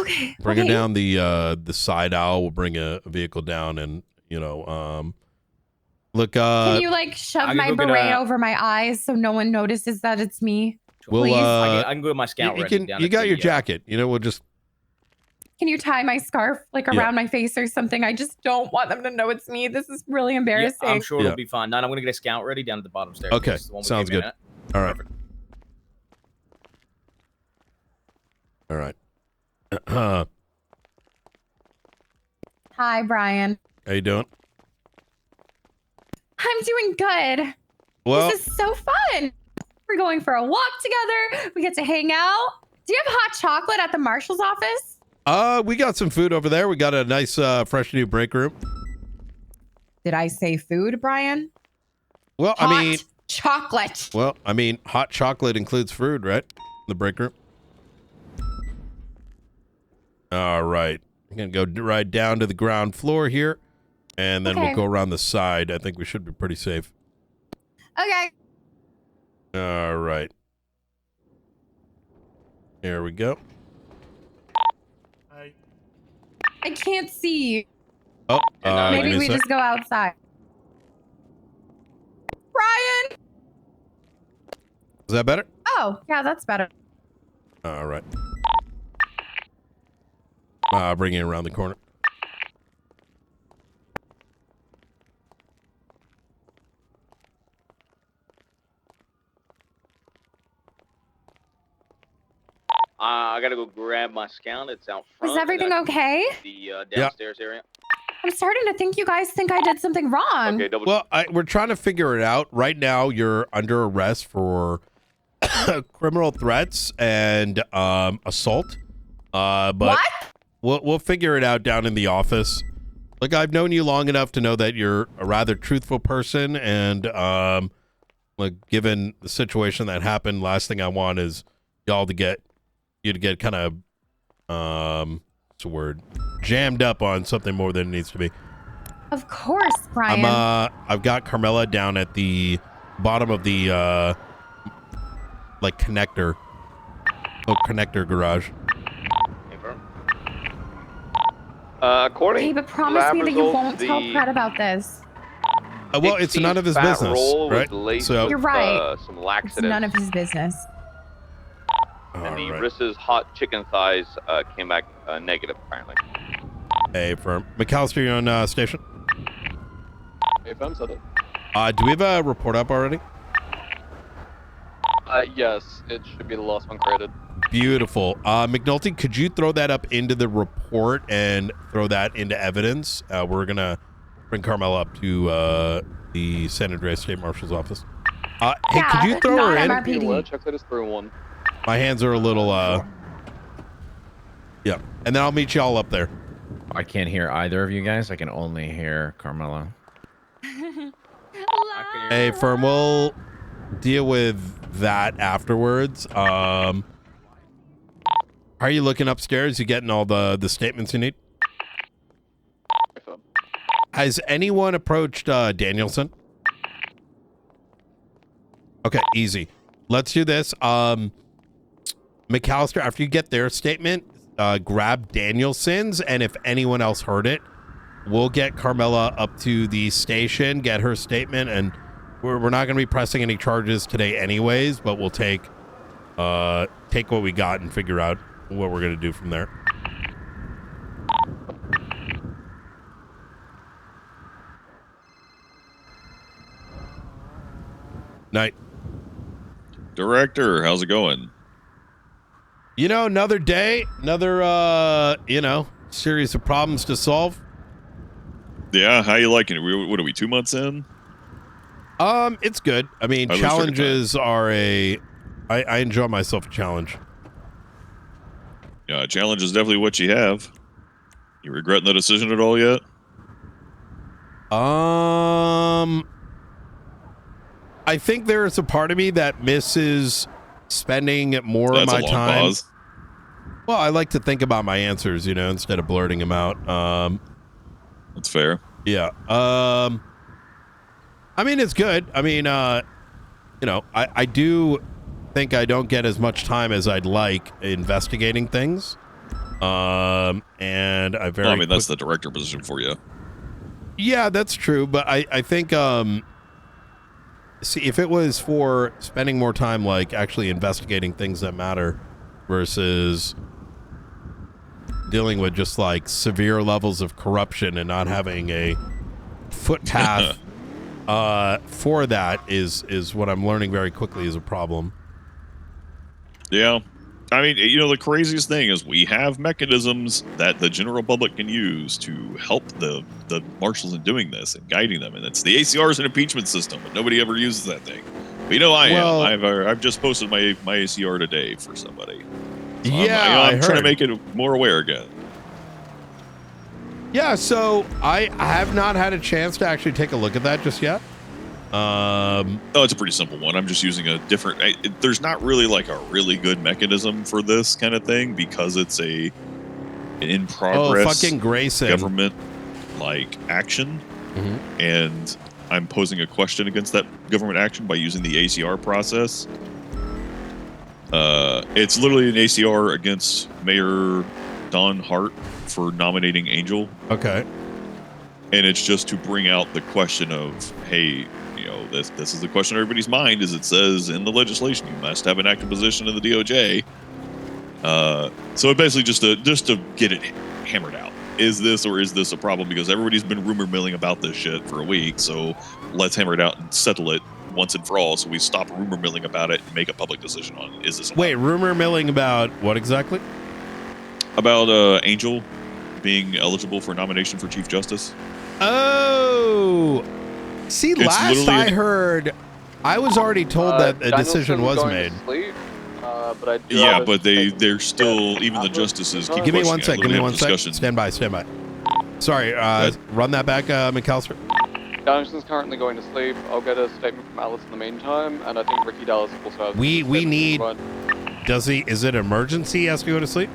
Speaker 13: Okay.
Speaker 1: bring her
Speaker 13: okay.
Speaker 1: down the side aisle. We'll bring a vehicle down, and look.
Speaker 13: Can you like shove
Speaker 6: I can
Speaker 13: my
Speaker 6: go get
Speaker 13: beret
Speaker 6: a-
Speaker 13: over my eyes so no one notices that it's me?
Speaker 1: We'll
Speaker 13: Please.
Speaker 6: I can go with my scout
Speaker 1: You
Speaker 6: ready
Speaker 1: can.
Speaker 6: down
Speaker 1: You
Speaker 6: at
Speaker 1: got
Speaker 6: the,
Speaker 1: your jacket. We'll just.
Speaker 13: Can you tie my scarf like
Speaker 1: Yeah.
Speaker 13: around my face or something? I just don't want them to know it's me. This is really
Speaker 6: Yeah,
Speaker 13: embarrassing.
Speaker 6: I'm sure
Speaker 1: Yeah.
Speaker 6: it'll be fine. Now I'm gonna get a scout ready down at the bottom stairs.
Speaker 1: Okay,
Speaker 6: It's the one we
Speaker 1: sounds
Speaker 6: came
Speaker 1: good.
Speaker 6: in at.
Speaker 1: All right.
Speaker 6: Perfect.
Speaker 1: All right.
Speaker 13: Hi, Brian.
Speaker 1: How you doing?
Speaker 13: I'm doing good.
Speaker 1: Well,
Speaker 13: this is so fun. We're going for a walk together. We get to hang out. Do you have hot chocolate at the marshal's office?
Speaker 1: we got some food over there. We got a nice, fresh new break room.
Speaker 13: Did I say food, Brian?
Speaker 1: Well,
Speaker 13: Hot
Speaker 1: I mean,
Speaker 13: chocolate.
Speaker 1: well, I mean, hot chocolate includes food, right? The break room. All right. I'm going to go right down to the ground floor here, and then we'll go around the side. I think we should be pretty safe.
Speaker 13: Okay.
Speaker 1: All right. Here we go.
Speaker 13: I can't see you.
Speaker 1: Oh,
Speaker 13: Maybe we just go outside. Brian!
Speaker 1: Is that better?
Speaker 13: Oh, yeah, that's better.
Speaker 1: All right. Bring it around the corner.
Speaker 12: I gotta go grab my scout. It's out front.
Speaker 13: Is everything okay?
Speaker 12: The downstairs area.
Speaker 13: I'm starting to think you guys think I did something wrong.
Speaker 12: Okay,
Speaker 1: Well, we're trying to figure it out. Right now, you're under arrest for criminal threats and assault. But we'll figure it out down in the office. Like, I've known you long enough to know that you're a rather truthful person, and like, given the situation that happened, last thing I want is you to get kind of what's the word, jammed up on something more than it needs to be.
Speaker 13: Of course, Brian.
Speaker 1: I've got Carmela down at the bottom of the like connector garage.
Speaker 12: According
Speaker 13: Hey, but promise me that you won't tell Fred about this.
Speaker 1: Well, it's none of his business, right? So
Speaker 13: You're right.
Speaker 12: Some
Speaker 13: It's
Speaker 12: laxatives.
Speaker 13: none of his business.
Speaker 12: And the Rissa's hot chicken thighs came back negative, apparently.
Speaker 1: Hey, firm. McAllister, you on station?
Speaker 5: Hey, firm, so
Speaker 1: do we have a report up already?
Speaker 5: yes, it should be the last one created.
Speaker 1: Beautiful. McNulty, could you throw that up into the report and throw that into evidence? We're going to bring Carmela up to the San Andreas State Marshal's office. Hey, could you throw her in?
Speaker 5: Check that is through one.
Speaker 1: My hands are a little, yeah. And then I'll meet you all up there.
Speaker 15: I can't hear either of you guys. I can only hear Carmela.
Speaker 1: Hey, firm, we'll deal with that afterwards. How are you looking upstairs? You getting all the statements you need? Has anyone approached Danielson? Okay, easy. Let's do this. McAllister, after you get their statement, grab Danielson's, and if anyone else heard it, we'll get Carmela up to the station, get her statement, and we're not going to be pressing any charges today anyways, but we'll take what we got and figure out what we're going to do from there. Night.
Speaker 14: Director, how's it going?
Speaker 1: You know, another day, another, series of problems to solve.
Speaker 14: Yeah, how you liking it? What are we, 2 months in?
Speaker 1: It's good. I mean,
Speaker 14: I lose
Speaker 1: challenges are I enjoy myself a challenge.
Speaker 14: Yeah, challenge is definitely what you have. You regretting the decision at all yet?
Speaker 1: I think there's a part of me that misses spending more of
Speaker 14: That's
Speaker 1: my
Speaker 14: a long
Speaker 1: time.
Speaker 14: pause.
Speaker 1: Well, I like to think about my answers, instead of blurting them out.
Speaker 14: That's fair.
Speaker 1: Yeah. I mean, it's good. I mean, I do think I don't get as much time as I'd like investigating things. And
Speaker 14: that's the director position for you.
Speaker 1: Yeah, that's true. But I think, see, if it was for spending more time, like, actually investigating things that matter versus dealing with just, like, severe levels of corruption and not having a footpath for that is what I'm learning very quickly is a problem.
Speaker 14: Yeah. I mean, you know, the craziest thing is we have mechanisms that the general public can use to help the marshals in doing this and guiding them, and it's the ACR is an impeachment system, but nobody ever uses that thing. But you know, I've just posted my ACR today for somebody. So I'm trying to make it more aware again.
Speaker 1: Yeah, so I have not had a chance to actually take a look at that just yet.
Speaker 14: Oh, it's a pretty simple one. I'm just using a different. There's not really like a really good mechanism for this kind of thing because it's an in progress
Speaker 1: fucking Grayson
Speaker 14: government like action, and I'm posing a question against that government action by using the ACR process. It's literally an ACR against Mayor Don Hart for nominating Angel.
Speaker 1: Okay.
Speaker 14: And it's just to bring out the question of, hey, you know, this is the question on everybody's mind, is it says in the legislation you must have an active position in the DOJ. So basically just to get it hammered out. Is this or is this a problem? Because everybody's been rumor milling about this shit for a week. So let's hammer it out and settle it once and for all. So we stop rumor milling about it and make a public decision on it. Is this allowed?
Speaker 1: Wait, rumor milling about what exactly?
Speaker 14: About Angel being eligible for nomination for Chief Justice.
Speaker 1: Oh, see, last I heard, I was already told that a decision was made.
Speaker 14: But they're still, even the justices keep
Speaker 1: Give me one
Speaker 14: pushing it.
Speaker 1: sec. Give me one sec.
Speaker 14: Discussion.
Speaker 1: Stand by. Sorry, run that back, McAllister.
Speaker 5: Danielson's currently going to sleep. I'll get a statement from Alice in the meantime, and I think Ricky Dallas also has.
Speaker 1: We need. Does he? Is it emergency? He has to go to sleep.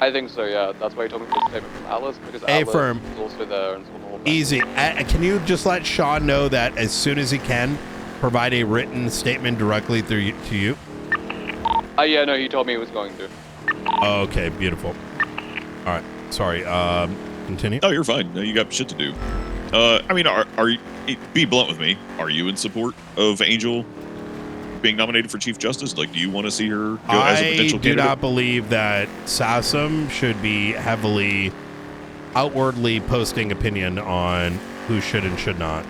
Speaker 5: I think so. Yeah, that's why he told me to get a statement from Alice because Alice is also there and so on.
Speaker 1: Easy. Can you just let Sean know that as soon as he can, provide a written statement directly to you?
Speaker 5: Yeah, no, he told me he was going to.
Speaker 1: Okay, beautiful. All right. Sorry. Continue.
Speaker 14: No, you're fine. No, you got shit to do. I mean, are you, be blunt with me. Are you in support of Angel being nominated for Chief Justice? Like, do you want to see her go as a potential candidate?
Speaker 1: I do not believe that SASM should be heavily outwardly posting opinion on who should and should not.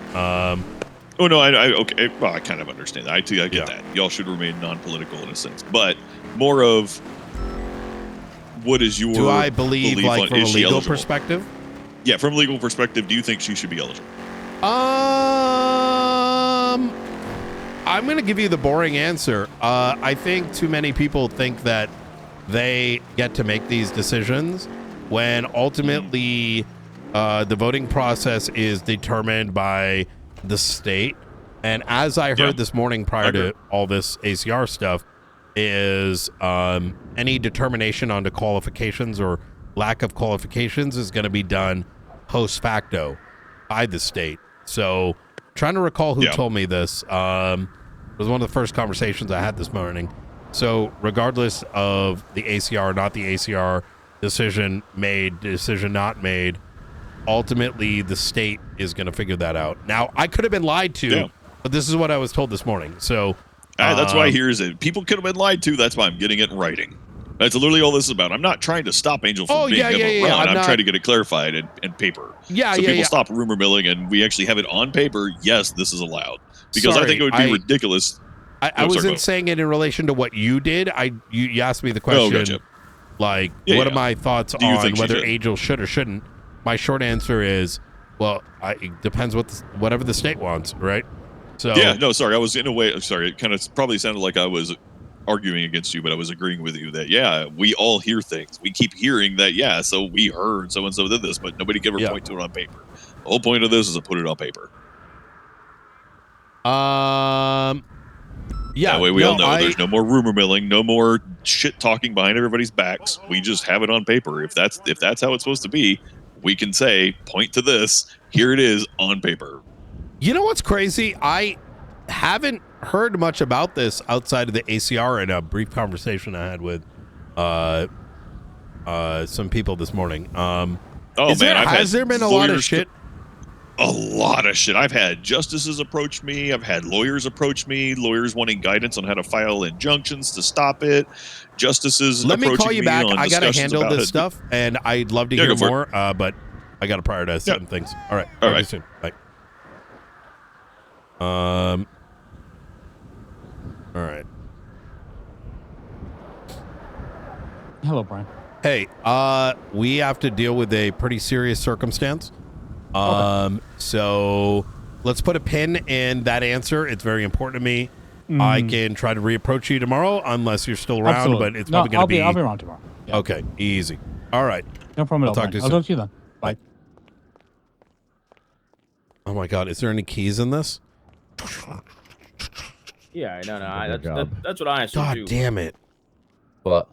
Speaker 14: Oh no, okay. Well, I kind of understand that. I get that. Y'all should remain non-political in a sense, but more of what is your?
Speaker 1: Do I believe like from a legal
Speaker 14: eligible?
Speaker 1: Perspective?
Speaker 14: Yeah, from a legal perspective, do you think she should be eligible?
Speaker 1: I'm going to give you the boring answer. I think too many people think that they get to make these decisions when ultimately the voting process is determined by the state. And as I heard this morning prior to all this ACR stuff is any determination on the qualifications or lack of qualifications is going to be done post facto by the state. So trying to recall who told me this. It was one of the first conversations I had this morning. So regardless of the ACR, not the ACR, decision made, decision not made, ultimately the state is going to figure that out. Now, I could have been lied to, but this is what I was told this morning. So
Speaker 14: that's why here's it. People could have been lied to. That's why I'm getting it in writing. That's literally all this is about. I'm not trying to stop Angel from being able to run. I'm trying to get it clarified in paper. So people stop rumor milling and we actually have it on paper. Yes, this is allowed. Because I think it would be ridiculous.
Speaker 1: I wasn't saying it in relation to what you did. You asked me the question, like, what are my thoughts on whether Angel should or shouldn't? My short answer is, well, it depends whatever the state wants, right? So
Speaker 14: sorry, I was in a way. Sorry, it kind of probably sounded like I was arguing against you, but I was agreeing with you that we all hear things. We keep hearing that so we heard so and so did this, but nobody can ever point to it on paper. The whole point of this is to put it on paper. That way we all know there's no more rumor milling, no more shit talking behind everybody's backs. We just have it on paper. If that's how it's supposed to be, we can say, point to this. Here it is on paper.
Speaker 1: You know what's crazy? I haven't heard much about this outside of the ACR in a brief conversation I had with some people this morning. Has there been a lot of shit?
Speaker 14: A lot of shit. I've had justices approach me. I've had lawyers approach me. Lawyers wanting guidance on how to file injunctions to stop it. Justices.
Speaker 1: Let me call you back. I got to handle this stuff, and I'd love to hear more. But I got to prioritize certain things. All right.
Speaker 14: All right.
Speaker 1: Soon. Bye. All right.
Speaker 4: Hello, Brian.
Speaker 1: Hey, we have to deal with a pretty serious circumstance. So let's put a pin in that answer. It's very important to me. I can try to reapproach you tomorrow unless you're still around,
Speaker 4: Absolutely.
Speaker 1: but it's
Speaker 4: No,
Speaker 1: probably going to be.
Speaker 4: I'll be around tomorrow. Yeah.
Speaker 1: Okay, easy. All right.
Speaker 4: No problem
Speaker 1: I'll
Speaker 4: at all.
Speaker 1: talk to you
Speaker 4: I'll
Speaker 1: soon.
Speaker 4: talk to you then. Bye.
Speaker 1: Oh my God, is there any keys in this?
Speaker 6: Yeah, no,
Speaker 8: job.
Speaker 6: that's what I assume
Speaker 1: God
Speaker 6: too.
Speaker 1: damn it.
Speaker 8: What?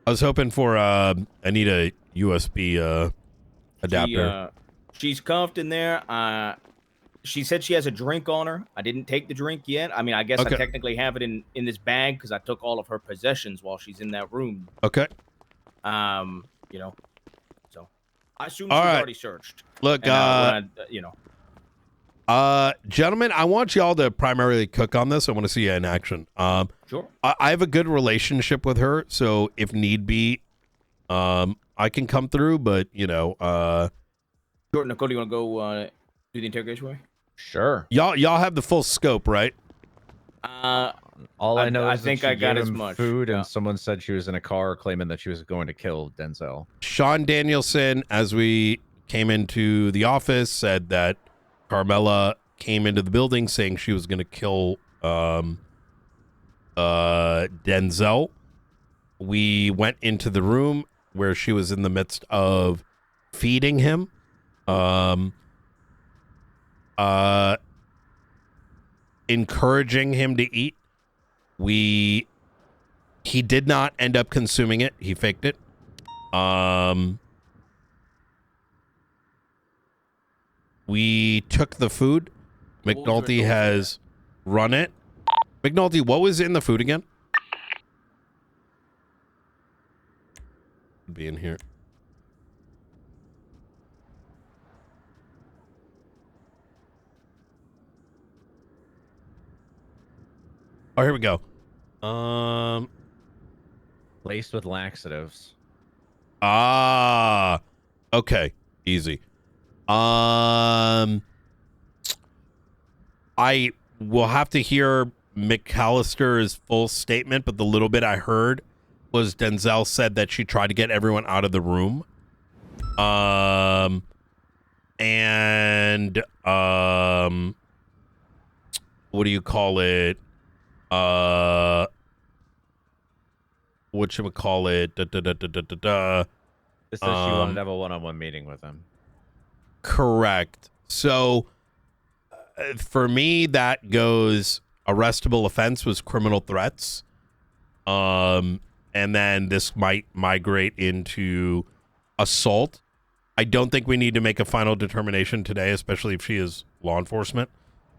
Speaker 1: I was hoping for, I need a USB adapter.
Speaker 6: She's cuffed in there. She said she has a drink on her. I didn't take the drink yet. I mean, I guess
Speaker 1: Okay.
Speaker 6: I technically have it in this bag because I took all of her possessions while she's in that room.
Speaker 1: Okay.
Speaker 6: You know, so I assume
Speaker 1: All
Speaker 6: she's
Speaker 1: right.
Speaker 6: already searched.
Speaker 1: Look,
Speaker 6: And,
Speaker 1: gentlemen, I want y'all to primarily cook on this. I want to see you in action.
Speaker 6: Sure.
Speaker 1: I have a good relationship with her, so if need be, I can come through, but,
Speaker 6: Sure, Nicole, you want to go do the interrogation with me?
Speaker 15: Sure.
Speaker 1: Y'all have the full scope, right?
Speaker 15: All I know
Speaker 6: I
Speaker 15: is
Speaker 6: think
Speaker 15: that she
Speaker 6: I got
Speaker 15: gave
Speaker 6: as
Speaker 15: him
Speaker 6: much,
Speaker 15: food,
Speaker 6: yeah.
Speaker 15: and someone said she was in a car claiming that she was going to kill Denzel.
Speaker 1: Sean Danielson, as we came into the office, said that Carmela came into the building saying she was going to kill Denzel. We went into the room where she was in the midst of feeding him. Encouraging him to eat. He did not end up consuming it. He faked it. We took the food. McNulty has run it. McNulty, what was in the food again? Be in here. Oh, here we go.
Speaker 15: Laced with laxatives.
Speaker 1: Okay. Easy. I will have to hear McAllister's full statement, but the little bit I heard was Denzel said that she tried to get everyone out of the room. And what do you call it? Whatchamacallit?
Speaker 15: It says she wanted to have a one-on-one meeting with him.
Speaker 1: Correct. So for me, that goes arrestable offense was criminal threats. And then this might migrate into assault. I don't think we need to make a final determination today, especially if she is law enforcement.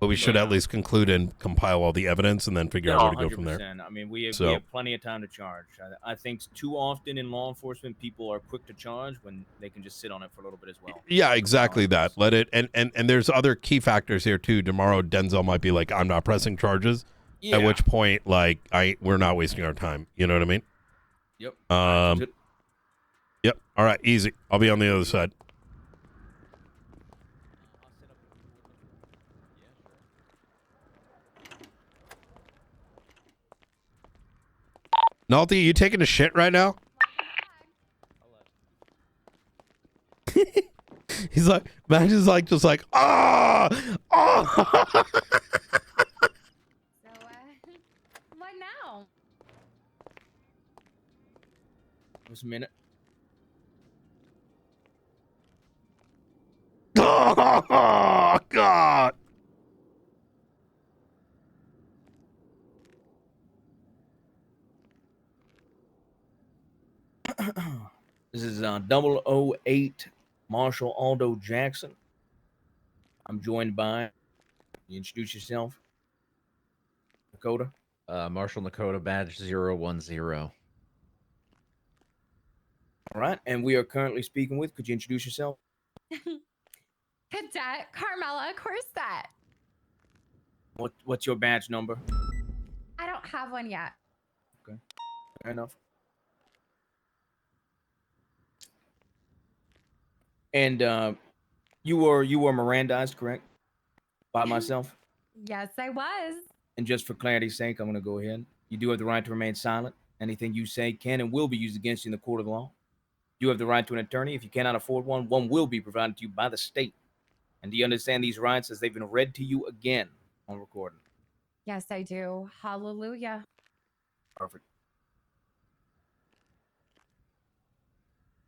Speaker 1: But we should at least conclude and compile all the evidence and then figure out where to go from there.
Speaker 6: 100%. I mean, we have plenty of time to charge. I think too often in law enforcement, people are quick to charge when they can just sit on it for a little bit as well.
Speaker 1: Yeah, exactly that. Let it and there's other key factors here too. Tomorrow Denzel might be like, I'm not pressing charges.
Speaker 6: Yeah.
Speaker 1: At which point, like, we're not wasting our time. You know what I mean?
Speaker 6: Yep.
Speaker 1: Yep. All right, easy. I'll be on the other side. Nalty, you taking a shit right now? He's like, man, is like, just like, ah.
Speaker 13: What now?
Speaker 6: Just a minute.
Speaker 1: Oh, God.
Speaker 6: This is 008 Marshall Aldo Jackson. I'm joined by, you introduce yourself, Dakota.
Speaker 15: Marshall Nakota, badge 010.
Speaker 6: All right, and we are currently speaking with, could you introduce yourself?
Speaker 13: Cadet Carmela, of course that.
Speaker 6: What's your badge number?
Speaker 13: I don't have one yet.
Speaker 6: Okay, fair enough. And you were Mirandized, correct? By myself?
Speaker 13: Yes, I was.
Speaker 6: And just for clarity's sake, I'm going to go ahead. You do have the right to remain silent. Anything you say can and will be used against you in the court of law. You have the right to an attorney. If you cannot afford one, one will be provided to you by the state. And do you understand these rights as they've been read to you again on recording?
Speaker 13: Yes, I do. Hallelujah.
Speaker 6: Perfect.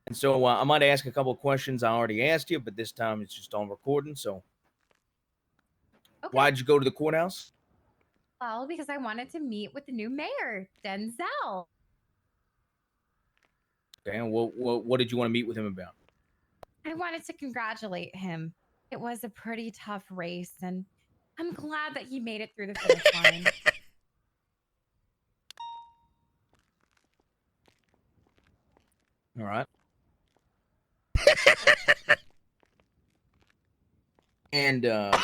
Speaker 6: And so I might ask a couple of questions I already asked you, but this time it's just on recording. So why'd you go to the courthouse?
Speaker 13: Well, because I wanted to meet with the new mayor, Denzel.
Speaker 6: Okay, and what did you want to meet with him about?
Speaker 13: I wanted to congratulate him. It was a pretty tough race, and I'm glad that he made it through the finish line.
Speaker 6: All right. And I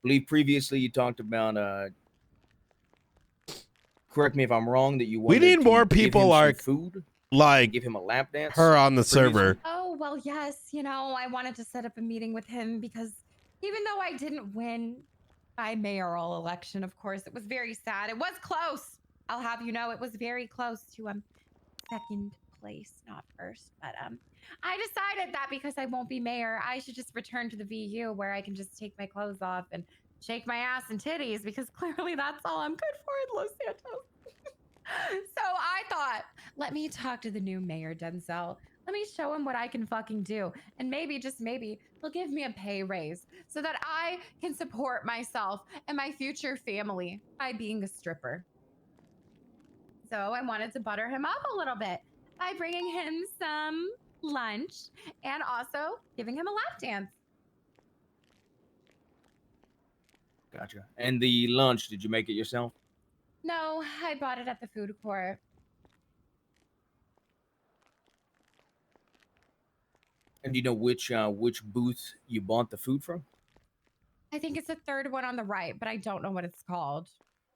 Speaker 6: believe previously you talked about correct me if I'm wrong, that you
Speaker 1: We
Speaker 6: wanted
Speaker 1: need
Speaker 6: to
Speaker 1: more
Speaker 6: give him
Speaker 1: people
Speaker 6: some
Speaker 1: like
Speaker 6: food,
Speaker 1: like
Speaker 6: give him a lap dance.
Speaker 1: her on the
Speaker 6: previously?
Speaker 1: server.
Speaker 13: Oh, well, yes. You know, I wanted to set up a meeting with him because even though I didn't win my mayoral election, of course, it was very sad. It was close. I'll have you know, it was very close to second place, not first. But I decided that because I won't be mayor, I should just return to the VU where I can just take my clothes off and shake my ass and titties because clearly that's all I'm good for in Los Santos. So I thought, let me talk to the new mayor, Denzel. Let me show him what I can fucking do. And maybe, just maybe, he'll give me a pay raise so that I can support myself and my future family by being a stripper. So I wanted to butter him up a little bit by bringing him some lunch and also giving him a lap dance.
Speaker 6: Gotcha. And the lunch, did you make it yourself?
Speaker 13: No, I bought it at the food court.
Speaker 6: And do you know which booth you bought the food from?
Speaker 13: I think it's the third one on the right, but I don't know what it's called.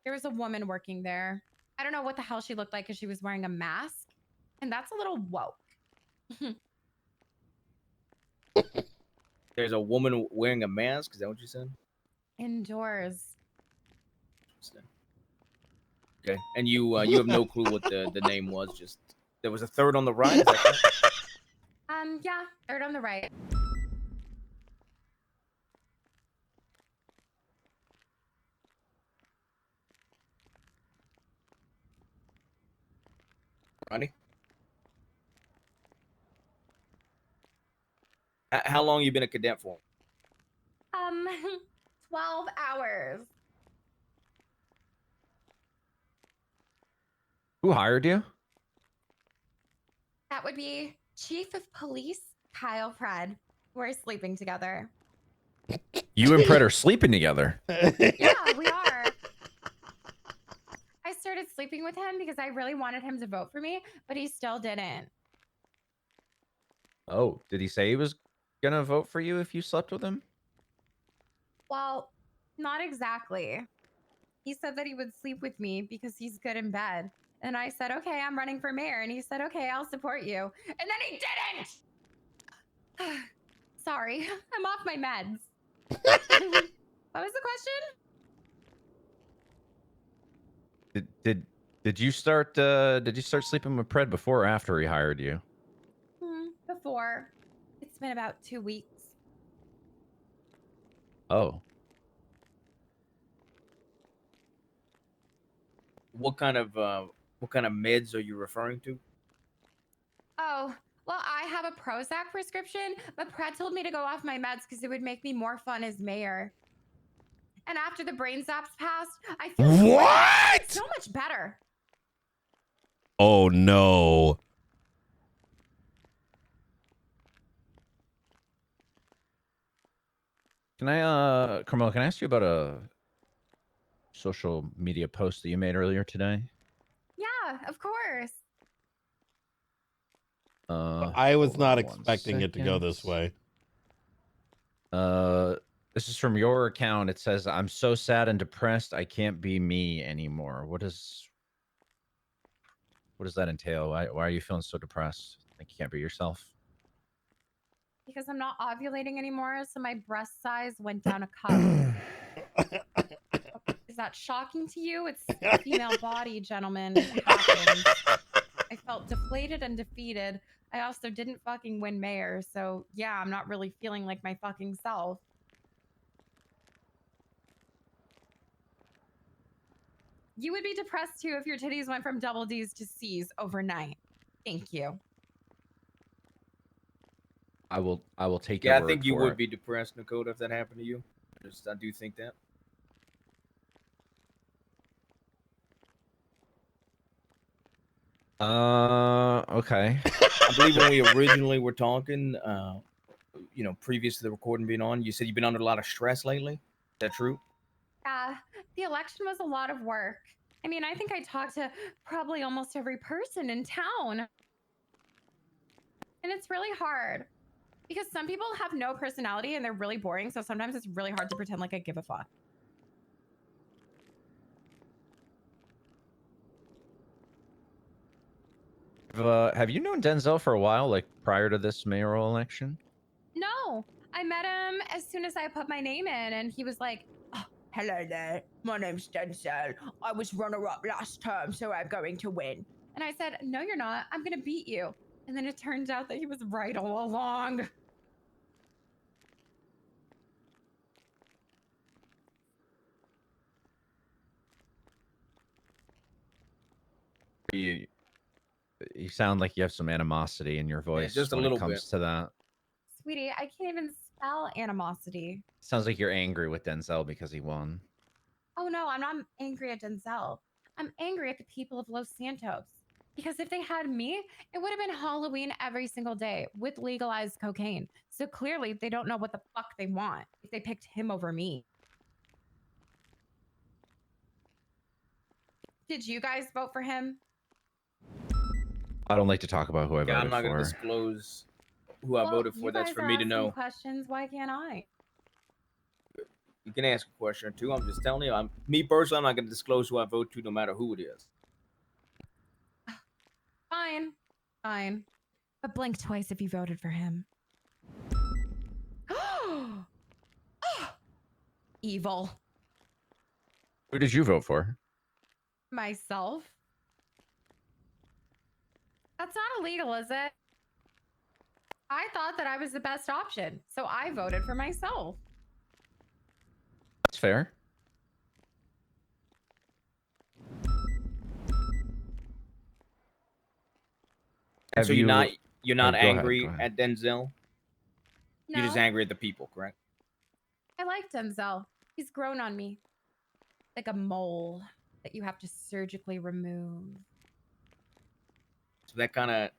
Speaker 13: There was a woman working there. I don't know what the hell she looked like because she was wearing a mask. And that's a little woke.
Speaker 6: There's a woman wearing a mask. Is that what you said?
Speaker 13: Indoors.
Speaker 6: Okay. And you have no clue what the name was. Just there was a third on the right. Is that correct?
Speaker 13: Yeah, third on the right.
Speaker 6: Ronnie? How long you been a cadet for?
Speaker 13: 12 hours.
Speaker 15: Who hired you?
Speaker 13: That would be Chief of Police Kyle Fred. We're sleeping together.
Speaker 15: You and Pred are sleeping together.
Speaker 13: Yeah, we are. I started sleeping with him because I really wanted him to vote for me, but he still didn't.
Speaker 15: Oh, did he say he was gonna vote for you if you slept with him?
Speaker 13: Well, not exactly. He said that he would sleep with me because he's good in bed. And I said, okay, I'm running for mayor. And he said, okay, I'll support you. And then he didn't! Sorry, I'm off my meds. What was the question?
Speaker 15: Did you start sleeping with Pred before or after he hired you?
Speaker 13: Before. It's been about 2 weeks.
Speaker 15: Oh.
Speaker 6: What kind of meds are you referring to?
Speaker 13: Oh, well, I have a Prozac prescription, but Pred told me to go off my meds because it would make me more fun as mayor. And after the brain zaps passed, I feel so much better.
Speaker 1: Oh no.
Speaker 15: Carmel, can I ask you about a social media post that you made earlier today?
Speaker 13: Yeah, of course.
Speaker 1: I was not expecting it to go this way.
Speaker 15: This is from your account. It says, "I'm so sad and depressed. I can't be me anymore." What does that entail? Why are you feeling so depressed? Like you can't be yourself?
Speaker 13: Because I'm not ovulating anymore, so my breast size went down a cup. Is that shocking to you? It's the female body, gentlemen. It happens. I felt deflated and defeated. I also didn't fucking win mayor, so yeah, I'm not really feeling like my fucking self. You would be depressed too if your titties went from double D's to C's overnight. Thank you.
Speaker 15: I will take
Speaker 6: Yeah,
Speaker 15: your
Speaker 6: I think
Speaker 15: word
Speaker 6: you
Speaker 15: for
Speaker 6: would
Speaker 15: it.
Speaker 6: be depressed, Dakota, if that happened to you. I do think that.
Speaker 15: Okay.
Speaker 6: I believe when we originally were talking, you know, previous to the recording being on, you said you've been under a lot of stress lately. Is that true?
Speaker 13: Yeah, the election was a lot of work. I mean, I think I talked to probably almost every person in town. And it's really hard because some people have no personality and they're really boring. So sometimes it's really hard to pretend like I give a fuck.
Speaker 15: Have you known Denzel for a while, like prior to this mayoral election?
Speaker 13: No, I met him as soon as I put my name in, and he was like, "Oh, hello there. My name's Denzel. I was runner-up last term, so I'm going to win." And I said, "No, you're not. I'm going to beat you." And then it turns out that he was right all along.
Speaker 15: You sound like you have some animosity in your voice
Speaker 6: just a
Speaker 15: when
Speaker 6: little
Speaker 15: it comes
Speaker 6: bit.
Speaker 15: to that.
Speaker 13: Sweetie, I can't even spell animosity.
Speaker 15: Sounds like you're angry with Denzel because he won.
Speaker 13: Oh no, I'm not angry at Denzel. I'm angry at the people of Los Santos. Because if they had me, it would have been Halloween every single day with legalized cocaine. So clearly they don't know what the fuck they want if they picked him over me. Did you guys vote for him?
Speaker 15: I don't like to talk about who I
Speaker 6: Yeah, I'm
Speaker 15: voted
Speaker 6: not going to
Speaker 15: for.
Speaker 6: disclose who I voted for.
Speaker 13: You
Speaker 6: That's
Speaker 13: guys
Speaker 6: for
Speaker 13: are
Speaker 6: me to
Speaker 13: asking
Speaker 6: know.
Speaker 13: questions. Why can't I?
Speaker 6: You can ask a question or two. I'm just telling you. Me personally, I'm not going to disclose who I vote to, no matter who it is.
Speaker 13: Fine. Fine. But blink twice if you voted for him. Evil.
Speaker 15: Who did you vote for?
Speaker 13: Myself. That's not illegal, is it? I thought that I was the best option, so I voted for myself.
Speaker 15: That's fair.
Speaker 6: So you're not
Speaker 15: Oh, go
Speaker 6: angry
Speaker 15: ahead.
Speaker 6: at Denzel? You're just
Speaker 13: No.
Speaker 6: angry at the people, correct?
Speaker 13: I like Denzel. He's grown on me. Like a mole that you have to surgically remove.
Speaker 6: So that kind of,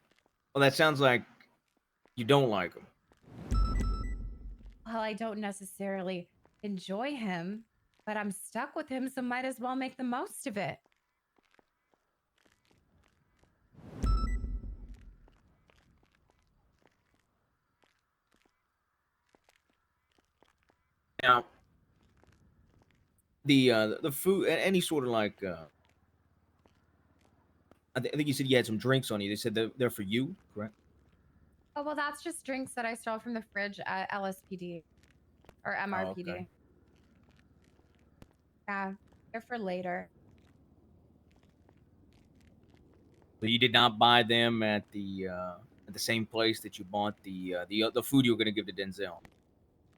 Speaker 6: well, that sounds like you don't like him.
Speaker 13: Well, I don't necessarily enjoy him, but I'm stuck with him, so might as well make the most of it.
Speaker 6: Now, the food, any sort of like, I think you said you had some drinks on you. They said they're for you, correct?
Speaker 13: Oh, well, that's just drinks that I stole from the fridge at LSPD or MRPD.
Speaker 6: okay.
Speaker 13: Yeah, they're for later.
Speaker 6: So you did not buy them at the same place that you bought the food you were going to give to Denzel.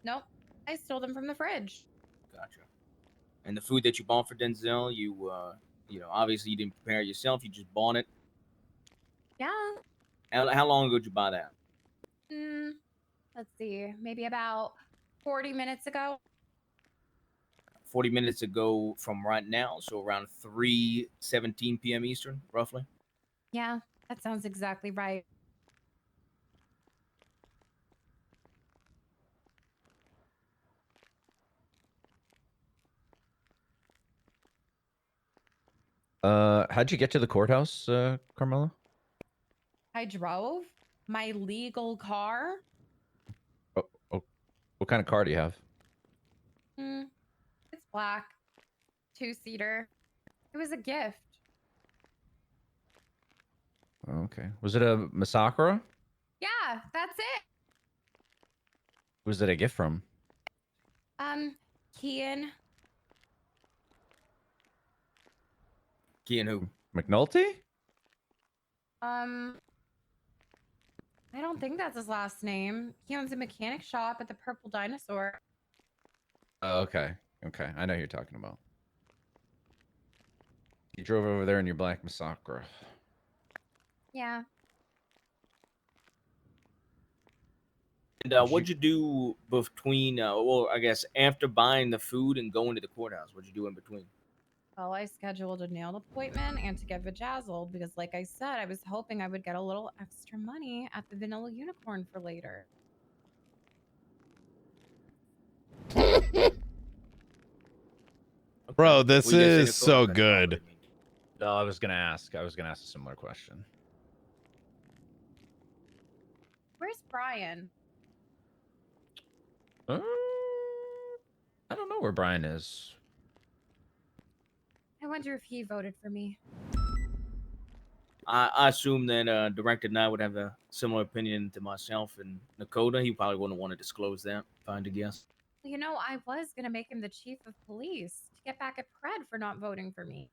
Speaker 13: Nope, I stole them from the fridge.
Speaker 6: Gotcha. And the food that you bought for Denzel, you know, obviously you didn't prepare it yourself. You just bought it.
Speaker 13: Yeah.
Speaker 6: How long ago did you buy that?
Speaker 13: Let's see, maybe about 40 minutes ago.
Speaker 6: 40 minutes ago from right now, so around 3:17 p.m. Eastern, roughly.
Speaker 13: Yeah, that sounds exactly right.
Speaker 15: How'd you get to the courthouse, Carmela?
Speaker 13: I drove my legal car.
Speaker 15: Oh, what kind of car do you have?
Speaker 13: It's black, 2-seater. It was a gift.
Speaker 15: Okay. Was it a Masakura?
Speaker 13: Yeah, that's it.
Speaker 15: Was it a gift from?
Speaker 13: Kian.
Speaker 6: Key and who?
Speaker 15: McNulty?
Speaker 13: I don't think that's his last name. He owns a mechanic shop at the Purple Dinosaur.
Speaker 15: Oh, okay. Okay. I know who you're talking about. You drove over there in your black Masakra.
Speaker 13: Yeah.
Speaker 6: And what'd you do between, well, I guess after buying the food and going to the courthouse? What'd you do in between?
Speaker 13: Well, I scheduled a nail appointment and to get vajazzled because, like I said, I was hoping I would get a little extra money at the Vanilla Unicorn for later.
Speaker 1: Bro, this
Speaker 6: What you guys say,
Speaker 1: is so good.
Speaker 15: No, I was gonna ask a similar question.
Speaker 13: Where's Brian?
Speaker 15: I don't know where Brian is.
Speaker 13: I wonder if he voted for me.
Speaker 6: I assume that Director and I would have a similar opinion to myself and Nakota. He probably wouldn't want to disclose that, if I had to guess.
Speaker 13: You know, I was going to make him the chief of police to get back at Pred for not voting for me.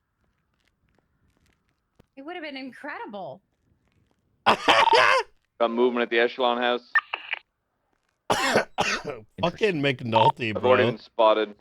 Speaker 13: It would have been incredible.
Speaker 12: Got movement at the Echelon House.
Speaker 1: Fucking McNulty,
Speaker 12: I've already
Speaker 1: bro.
Speaker 12: been spotted.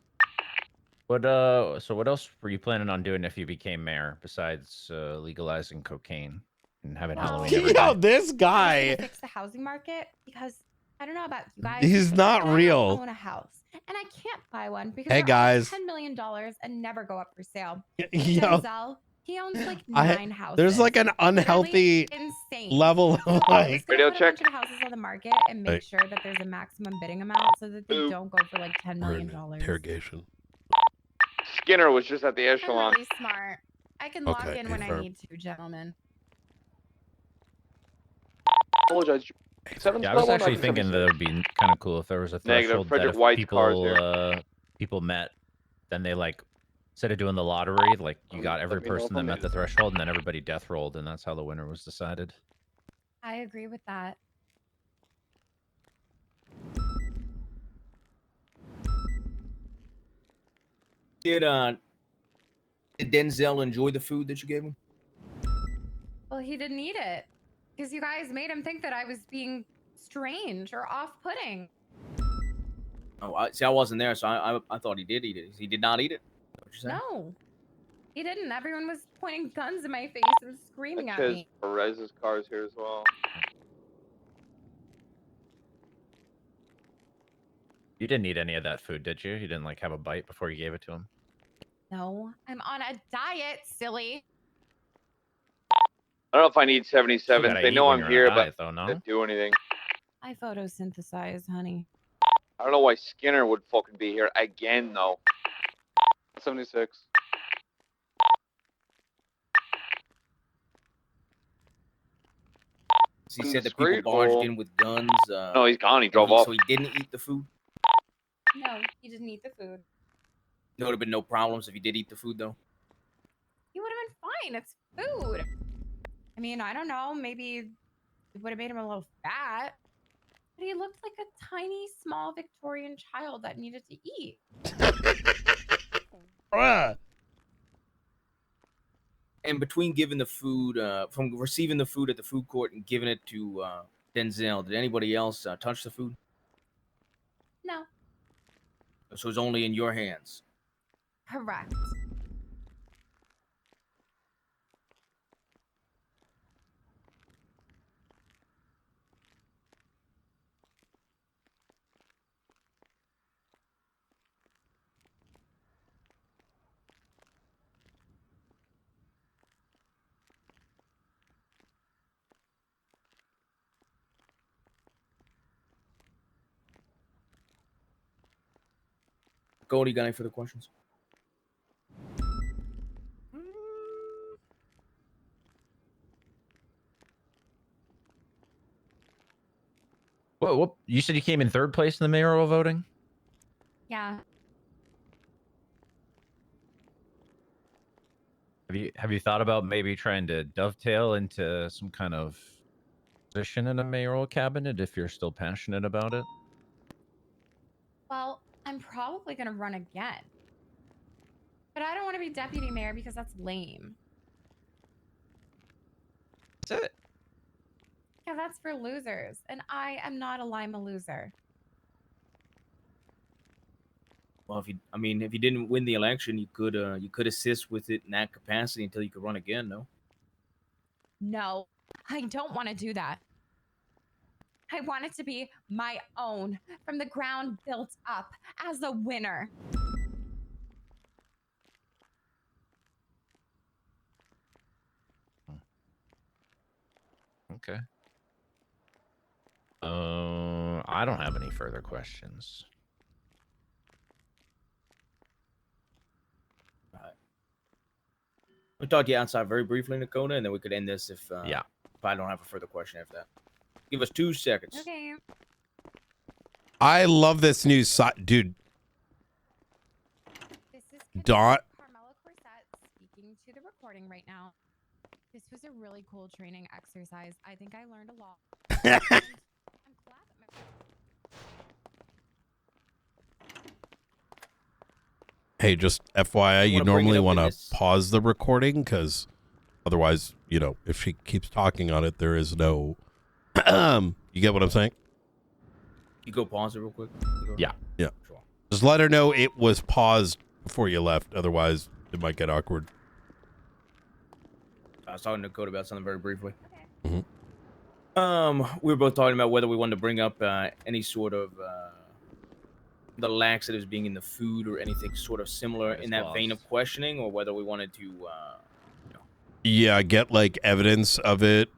Speaker 15: So what else were you planning on doing if you became mayor besides legalizing cocaine and having Halloween every
Speaker 1: Yo,
Speaker 15: day?
Speaker 1: this
Speaker 13: I'm
Speaker 1: guy.
Speaker 13: gonna fix the housing market because I don't know about you guys.
Speaker 1: He's not
Speaker 13: but I
Speaker 1: real.
Speaker 13: don't own a house, and I can't buy one because
Speaker 1: Hey,
Speaker 13: they're
Speaker 1: guys.
Speaker 13: $10 million and never go up for sale.
Speaker 1: Yo.
Speaker 13: Denzel, he owns like 9 houses.
Speaker 1: There's like an unhealthy
Speaker 13: Literally insane.
Speaker 1: level of
Speaker 13: I'm
Speaker 1: like.
Speaker 13: just gonna put a bunch of houses on the market and make sure that there's a maximum bidding amount so that they don't go for like $10 million.
Speaker 1: Interrogation.
Speaker 12: Skinner was just at the
Speaker 13: I'm
Speaker 12: Echelon.
Speaker 13: really smart. I can lock
Speaker 1: Okay,
Speaker 13: in when I
Speaker 1: confirm.
Speaker 13: need to, gentlemen.
Speaker 12: Apologize.
Speaker 15: Yeah, I was actually thinking that it would be kind of cool if there was a
Speaker 12: Negative.
Speaker 15: threshold that
Speaker 12: Frederick
Speaker 15: if
Speaker 12: White's car's here.
Speaker 15: people met, then they like instead of doing the lottery, like you got every
Speaker 12: Let me know
Speaker 15: person
Speaker 12: if
Speaker 15: that
Speaker 12: I'm
Speaker 15: met the threshold, and then everybody death rolled, and that's how the winner was decided.
Speaker 13: I agree with that.
Speaker 6: Did Denzel enjoy the food that you gave him?
Speaker 13: Well, he didn't eat it because you guys made him think that I was being strange or off-putting.
Speaker 6: Oh, I wasn't there, so I thought he did eat it. He did not eat it? What you saying?
Speaker 13: No, he didn't. Everyone was pointing guns in my face and screaming at
Speaker 12: Sanchez
Speaker 13: me.
Speaker 12: Perez's car's here as well.
Speaker 15: You didn't eat any of that food, did you? You didn't like have a bite before you gave it to him?
Speaker 13: No, I'm on a diet, silly.
Speaker 12: I don't know if I need
Speaker 15: You
Speaker 12: 77s.
Speaker 15: gotta
Speaker 12: They
Speaker 15: eat
Speaker 12: know
Speaker 15: when
Speaker 12: I'm
Speaker 15: you're on a
Speaker 12: here,
Speaker 15: diet,
Speaker 12: but
Speaker 15: though, no?
Speaker 12: they don't do anything.
Speaker 13: I photosynthesize, honey.
Speaker 12: I don't know why Skinner would fucking be here again, though. 76.
Speaker 6: He
Speaker 12: In
Speaker 6: said
Speaker 12: the
Speaker 6: that people
Speaker 12: street,
Speaker 6: barged
Speaker 12: or-
Speaker 6: in with guns.
Speaker 12: No, he's gone. He
Speaker 6: and
Speaker 12: drove off.
Speaker 6: So he didn't eat the food?
Speaker 13: No, he didn't eat the food.
Speaker 6: There would have been no problems if he did eat the food, though.
Speaker 13: He would have been fine. It's food. I mean, I don't know. Maybe it would have made him a little fat. But he looked like a tiny, small Victorian child that needed to eat.
Speaker 1: Bruh.
Speaker 6: And between giving the food, from receiving the food at the food court and giving it to Denzel, did anybody else touch the food?
Speaker 13: No,
Speaker 6: So it's only in your hands.
Speaker 13: correct.
Speaker 6: Cody, got any further questions?
Speaker 15: What? You said you came in third place in the mayoral voting?
Speaker 13: Yeah.
Speaker 15: Have you thought about maybe trying to dovetail into some kind of position in a mayoral cabinet if you're still passionate about it?
Speaker 13: Well, I'm probably going to run again. But I don't want to be deputy mayor because that's lame.
Speaker 15: That's it.
Speaker 13: Yeah, that's for losers, and I am not a Lima loser.
Speaker 6: Well, if you didn't win the election, you could assist with it in that capacity until you could run again. No.
Speaker 13: No, I don't want to do that. I want it to be my own, from the ground built up as a winner.
Speaker 15: Okay. I don't have any further questions.
Speaker 6: We'll talk to you outside very briefly, Dakota, and then we could end this if
Speaker 15: yeah.
Speaker 6: If I don't have a further question after that. Give us 2 seconds.
Speaker 13: Okay.
Speaker 1: I love this new site, dude.
Speaker 13: This is
Speaker 1: Dot.
Speaker 13: Carmela Corset speaking to the recording right now. This was a really cool training exercise. I think I learned a lot. And I'm glad that
Speaker 1: Hey, just FYI, you normally want to pause the recording because otherwise, you know, if she keeps talking on it, there is no. You get what I'm saying?
Speaker 6: You go pause it real quick.
Speaker 15: Yeah.
Speaker 1: Yeah. Sure. Just let her know it was paused before you left. Otherwise, it might get awkward.
Speaker 6: I was talking to Dakota about something very briefly.
Speaker 1: Mm-hmm.
Speaker 6: We were both talking about whether we wanted to bring up any sort of the laxatives being in the food or anything sort of similar in that vein of questioning, or whether we wanted to.
Speaker 1: Yeah, get like evidence of it.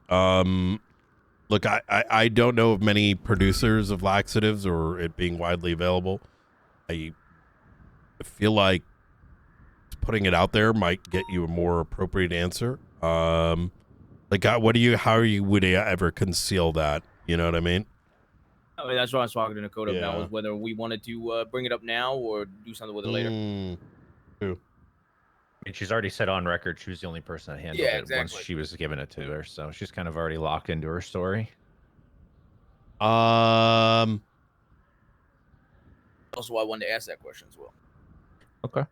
Speaker 1: Look, I don't know of many producers of laxatives or it being widely available. I feel like putting it out there might get you a more appropriate answer. Like, what do you? How would you ever conceal that? You know what I mean?
Speaker 6: I mean, that's what I was talking to Dakota about,
Speaker 1: Yeah.
Speaker 6: was whether we wanted to bring it up now or do something with it later.
Speaker 1: True.
Speaker 15: I mean, she's already said on record she was the only person that handled
Speaker 6: Yeah,
Speaker 15: it once
Speaker 6: exactly.
Speaker 15: she was giving it to her, so she's kind of already locked into her story.
Speaker 6: Also, I wanted to ask that question as well.
Speaker 15: Okay.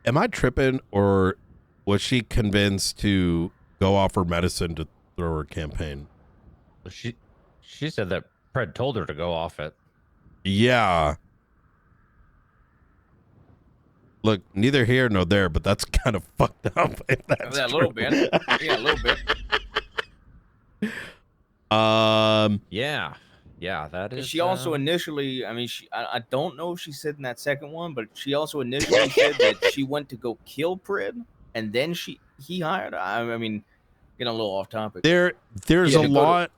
Speaker 1: Am I tripping, or was she convinced to go off her medicine to throw her campaign?
Speaker 15: She said that Pred told her to go off it.
Speaker 1: Yeah. Look, neither here nor there, but that's kind of fucked up. If that's
Speaker 6: A little
Speaker 1: true.
Speaker 6: bit. Yeah, a little bit.
Speaker 15: Yeah, that is.
Speaker 6: She also initially, I mean, I don't know if she said in that second one, but she also initially said that she went to go kill Pred, and then he hired her. I mean, getting a little off topic.
Speaker 1: There's
Speaker 6: Yeah,
Speaker 1: a lot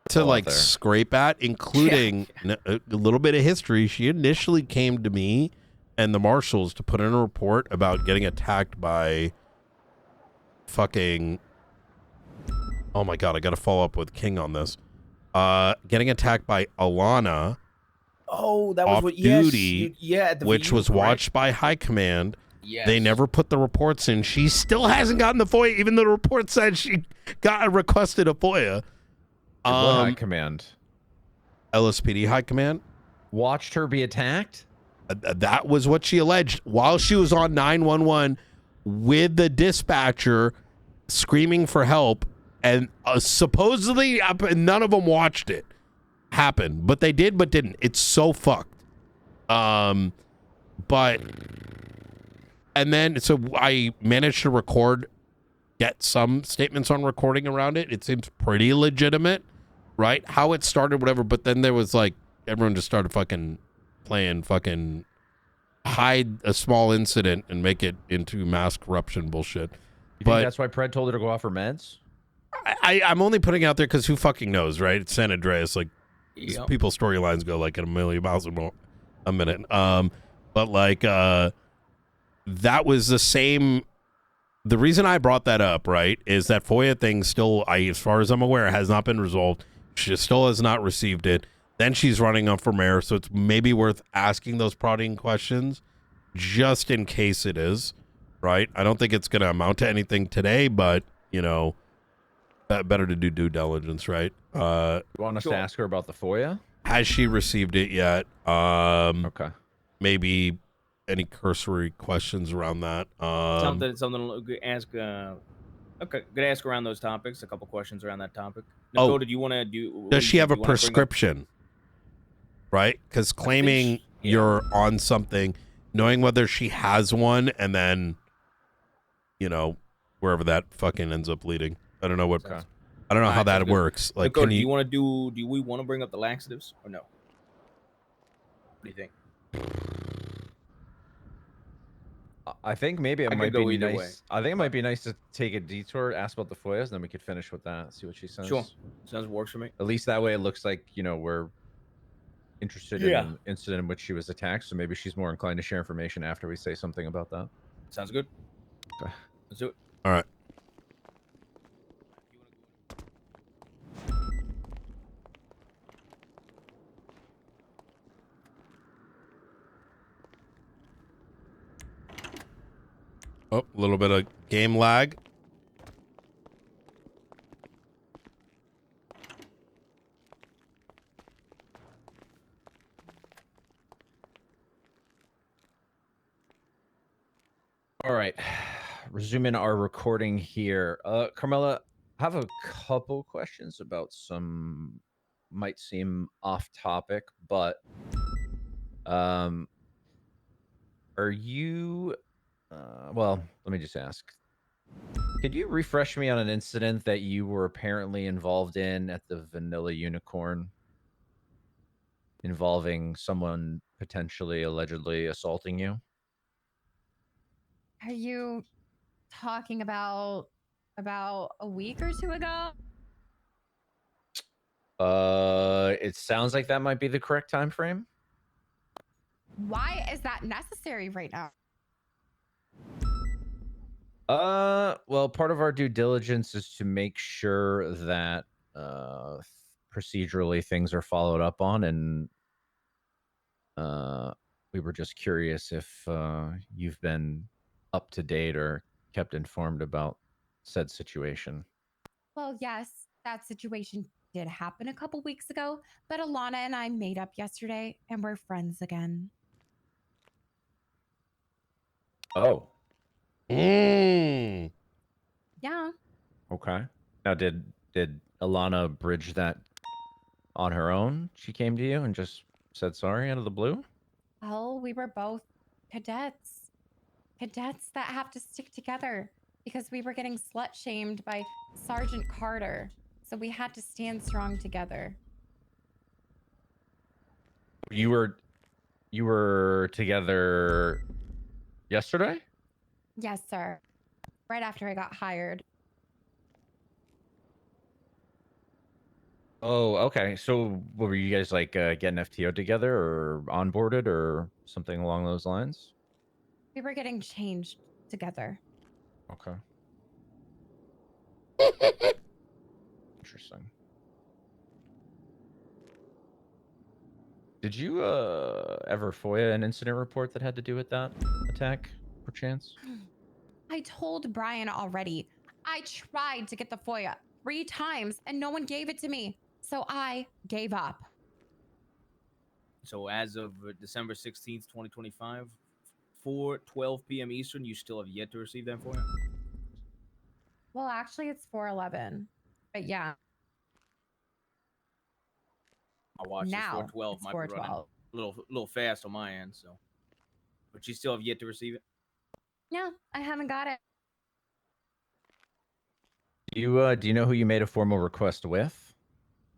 Speaker 1: to
Speaker 15: lot
Speaker 1: like
Speaker 15: there.
Speaker 1: scrape at, including a little bit of history. She initially came to me and the marshals to put in a report about getting attacked by fucking. Oh my god, I got to follow up with King on this. Getting attacked by Alana.
Speaker 6: Oh, that was
Speaker 1: off
Speaker 6: what.
Speaker 1: duty,
Speaker 6: Yes, at the
Speaker 1: which
Speaker 6: VU,
Speaker 1: was
Speaker 6: correct?
Speaker 1: watched by High Command.
Speaker 6: Yes.
Speaker 1: They never put the reports in. She still hasn't gotten the FOIA, even though the report said she requested a FOIA.
Speaker 15: What High Command?
Speaker 1: LSPD High Command
Speaker 15: watched her be attacked.
Speaker 1: That was what she alleged while she was on 911 with the dispatcher screaming for help, and supposedly none of them watched it happen, but they did, but didn't. It's so fucked. But and then so I managed to get some statements on recording around it. It seems pretty legitimate, right? How it started, whatever. But then there was like everyone just started fucking playing fucking hide a small incident and make it into mass corruption bullshit.
Speaker 15: You think that's why Pred told her to go off her meds?
Speaker 1: I'm only putting out there because who fucking knows, right? It's San Andreas. Like,
Speaker 6: Yep.
Speaker 1: people's storylines go like at a million miles a minute. But like, that was the same. The reason I brought that up, right, is that FOIA thing still, as far as I'm aware, has not been resolved. She still has not received it. Then she's running up for mayor, so it's maybe worth asking those prodding questions just in case it is, right? I don't think it's going to amount to anything today, but, you know, better to do due diligence, right?
Speaker 15: You want us to ask her about the FOIA?
Speaker 1: Has she received it yet?
Speaker 15: Okay.
Speaker 1: Maybe any cursory questions around that.
Speaker 6: Something to ask Okay, gonna ask around those topics. A couple questions around that topic.
Speaker 1: Oh.
Speaker 6: Nicole, did you want to do?
Speaker 1: Does she have a
Speaker 6: you wanna bring up-
Speaker 1: prescription? Right? Because claiming you're on something, knowing whether she has one, and then, you know, wherever that fucking ends up leading. I don't know what.
Speaker 6: Okay.
Speaker 1: I don't know how
Speaker 6: Alright,
Speaker 1: that
Speaker 6: sounds good.
Speaker 1: works. Like,
Speaker 6: Nicole,
Speaker 1: can
Speaker 6: do
Speaker 1: you?
Speaker 6: you want to do? Do we want to bring up the laxatives or no? What do you think?
Speaker 15: I think maybe it
Speaker 6: I
Speaker 15: might
Speaker 6: could go
Speaker 15: be
Speaker 6: either
Speaker 15: nice.
Speaker 6: way.
Speaker 15: I think it might be nice to take a detour, ask about the FOIAs, and then we could finish with that. See what she says.
Speaker 6: Sure. Sounds works for me.
Speaker 15: At least that way, it looks like we're interested in
Speaker 6: Yeah.
Speaker 15: an incident in which she was attacked. So maybe she's more inclined to share information after we say something about that.
Speaker 6: Sounds good.
Speaker 15: Okay.
Speaker 6: Let's do it.
Speaker 1: All right. Oh, a little bit of game lag.
Speaker 15: All right, resuming our recording here. Carmela, I have a couple questions about some might seem off topic, but are you? Well, let me just ask. Could you refresh me on an incident that you were apparently involved in at the Vanilla Unicorn, involving someone potentially allegedly assaulting you?
Speaker 13: Are you talking about a week or two ago?
Speaker 15: It sounds like that might be the correct time frame.
Speaker 13: Why is that necessary right now?
Speaker 15: Well, part of our due diligence is to make sure that procedurally things are followed up on, and we were just curious if you've been up to date or kept informed about said situation.
Speaker 13: Well, yes, that situation did happen a couple weeks ago, but Alana and I made up yesterday and we're friends again.
Speaker 15: Oh.
Speaker 1: Mm.
Speaker 13: Yeah.
Speaker 15: Okay. Now, did Alana bridge that on her own? She came to you and just said sorry out of the blue?
Speaker 13: Well, we were both cadets. Cadets that have to stick together because we were getting slut shamed by Sergeant Carter. So we had to stand strong together.
Speaker 15: You were together yesterday?
Speaker 13: Yes, sir. Right after I got hired.
Speaker 15: Oh, okay. So, what were you guys like getting FTO together or onboarded or something along those lines?
Speaker 13: We were getting changed together.
Speaker 15: Okay. Interesting. Did you ever FOIA an incident report that had to do with that attack, perchance?
Speaker 13: I told Brian already. I tried to get the FOIA 3 times and no one gave it to me. So I gave up.
Speaker 6: So as of December 16th, 2025, 4:12 p.m. Eastern, you still have yet to receive that FOIA?
Speaker 13: Well, actually, it's 4:11. But yeah.
Speaker 6: My watch is
Speaker 13: Now
Speaker 6: 4:12.
Speaker 13: it's
Speaker 6: Might be running
Speaker 13: 4:12.
Speaker 6: a little fast on my end, so. But you still have yet to receive it?
Speaker 13: Yeah, I haven't got it.
Speaker 15: Do you know who you made a formal request with?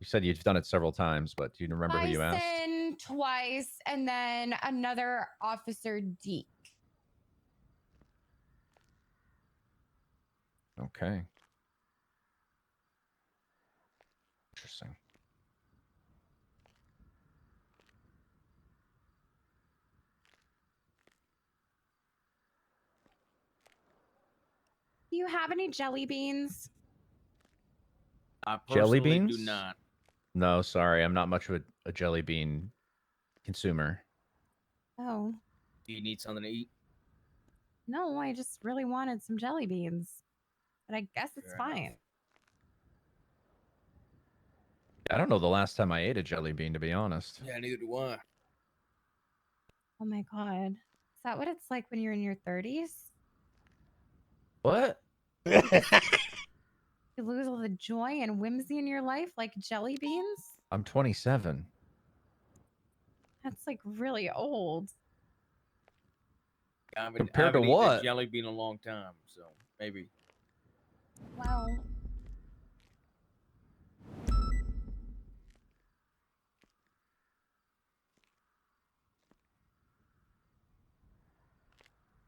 Speaker 15: You said you've done it several times, but do you remember who you asked?
Speaker 13: Bison twice, and then another Officer Deke.
Speaker 15: Okay. Interesting.
Speaker 13: Do you have any jelly beans?
Speaker 6: I
Speaker 15: Jelly
Speaker 6: personally
Speaker 15: beans?
Speaker 6: do not.
Speaker 15: No, sorry. I'm not much of a jelly bean consumer.
Speaker 13: Oh,
Speaker 6: Do you need something to eat?
Speaker 13: no, I just really wanted some jelly beans. But I guess it's
Speaker 6: Fair
Speaker 13: fine.
Speaker 6: enough.
Speaker 15: I don't know the last time I ate a jelly bean, to be honest.
Speaker 6: Yeah, neither do I.
Speaker 13: Oh my God. Is that what it's like when you're in your 30s?
Speaker 15: What?
Speaker 13: You lose all the joy and whimsy in your life like jelly beans?
Speaker 15: I'm 27.
Speaker 13: That's like really old.
Speaker 6: I haven't,
Speaker 15: Compared to
Speaker 6: eaten a
Speaker 15: what?
Speaker 6: jelly bean in a long time, so maybe.
Speaker 13: Well,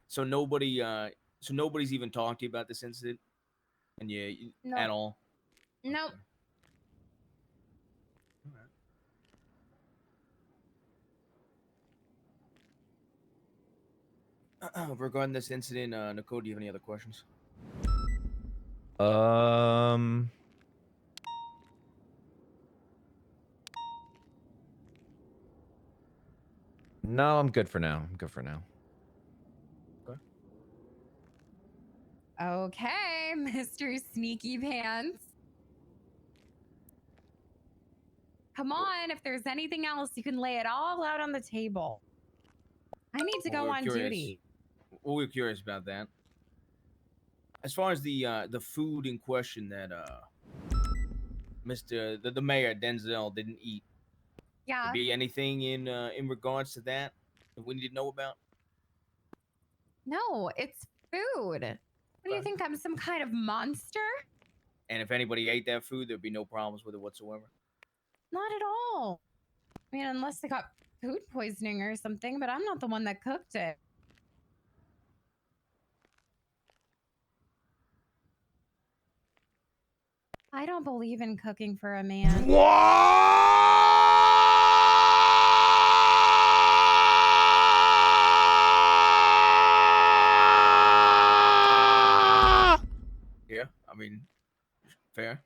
Speaker 6: So nobody, so nobody's even talked to you about this incident, and
Speaker 13: no.
Speaker 6: at all.
Speaker 13: Nope.
Speaker 6: Regarding this incident, Nicole, do you have any other questions?
Speaker 15: No, I'm good for now. I'm good for now.
Speaker 13: Okay, Mr. Sneaky Pants. Come on, if there's anything else, you can lay it all out on the table. I need to go on duty.
Speaker 6: Well, we're curious about that. As far as the food in question that the mayor Denzel didn't eat.
Speaker 13: Yeah.
Speaker 6: Could be anything in regards to that we need to know about?
Speaker 13: No, it's food. What do you think? I'm some kind of monster?
Speaker 6: And if anybody ate that food, there'd be no problems with it whatsoever.
Speaker 13: Not at all. I mean, unless they got food poisoning or something, but I'm not the one that cooked it. I don't believe in cooking for a man.
Speaker 6: Yeah, I mean, fair.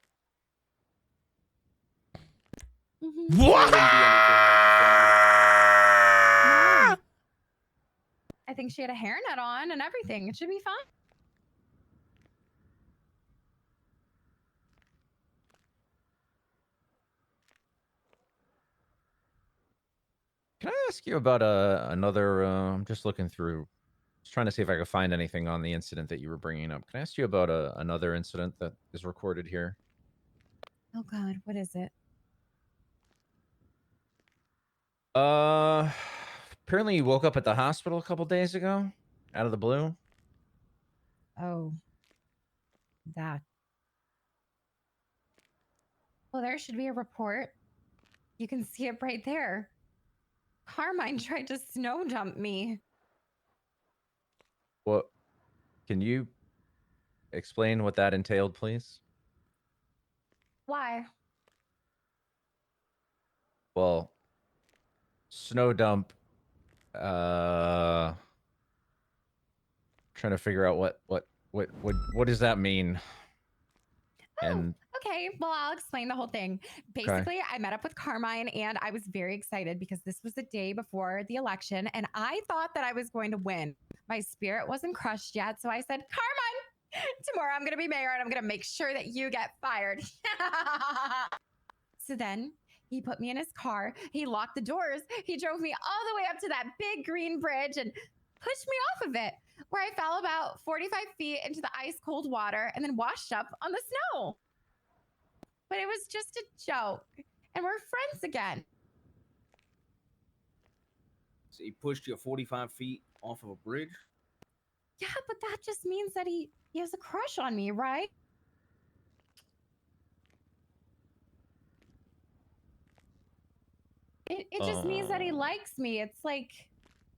Speaker 13: What? I think she had a hairnet on and everything. It should be fine.
Speaker 15: Can I ask you about another? I'm just looking through, just trying to see if I could find anything on the incident that you were bringing up. Can I ask you about another incident that is recorded here?
Speaker 13: Oh God, what is it?
Speaker 15: Apparently you woke up at the hospital a couple days ago, out of the blue.
Speaker 13: Oh, that. Well, there should be a report. You can see it right there. Carmine tried to snow dump me.
Speaker 15: What? Can you explain what that entailed, please?
Speaker 13: Why?
Speaker 15: Well, snow dump. Trying to figure out what does that mean? And
Speaker 13: Okay, well, I'll explain the whole thing. Basically, I met up with Carmine and I was very excited because this was the day before the election and I thought that I was going to win. My spirit wasn't crushed yet, so I said, Carmine, tomorrow I'm going to be mayor and I'm going to make sure that you get fired. So then he put me in his car, he locked the doors, he drove me all the way up to that big green bridge and pushed me off of it, where I fell about 45 feet into the ice cold water and then washed up on the snow. But it was just a joke, and we're friends again.
Speaker 6: So he pushed you 45 feet off of a bridge?
Speaker 13: Yeah, but that just means that he has a crush on me, right? It just means that he likes me. It's like,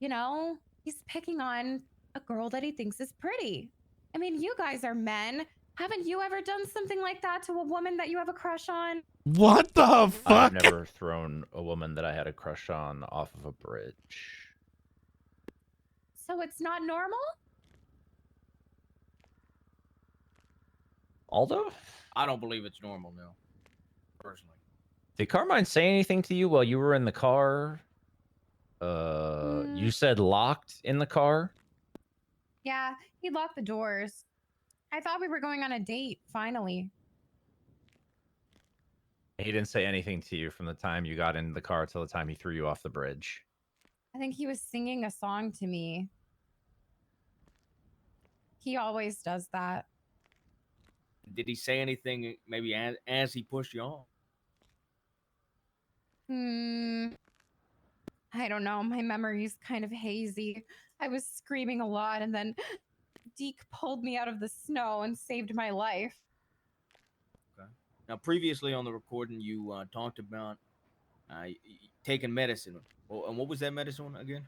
Speaker 13: you know, he's picking on a girl that he thinks is pretty. I mean, you guys are men. Haven't you ever done something like that to a woman that you have a crush on?
Speaker 1: What the fuck?
Speaker 15: I've never thrown a woman that I had a crush on off of a bridge.
Speaker 13: So it's not normal?
Speaker 15: Aldo?
Speaker 6: I don't believe it's normal, no. Personally.
Speaker 15: Did Carmine say anything to you while you were in the car? You said locked in the car?
Speaker 13: Yeah, he locked the doors. I thought we were going on a date, finally.
Speaker 15: He didn't say anything to you from the time you got in the car till the time he threw you off the bridge.
Speaker 13: I think he was singing a song to me. He always does that.
Speaker 6: Did he say anything maybe as he pushed you off?
Speaker 13: I don't know. My memory's kind of hazy. I was screaming a lot, and then Deke pulled me out of the snow and saved my life.
Speaker 6: Okay. Now, previously on the recording, you talked about taking medicine. Well, and what was that medicine again?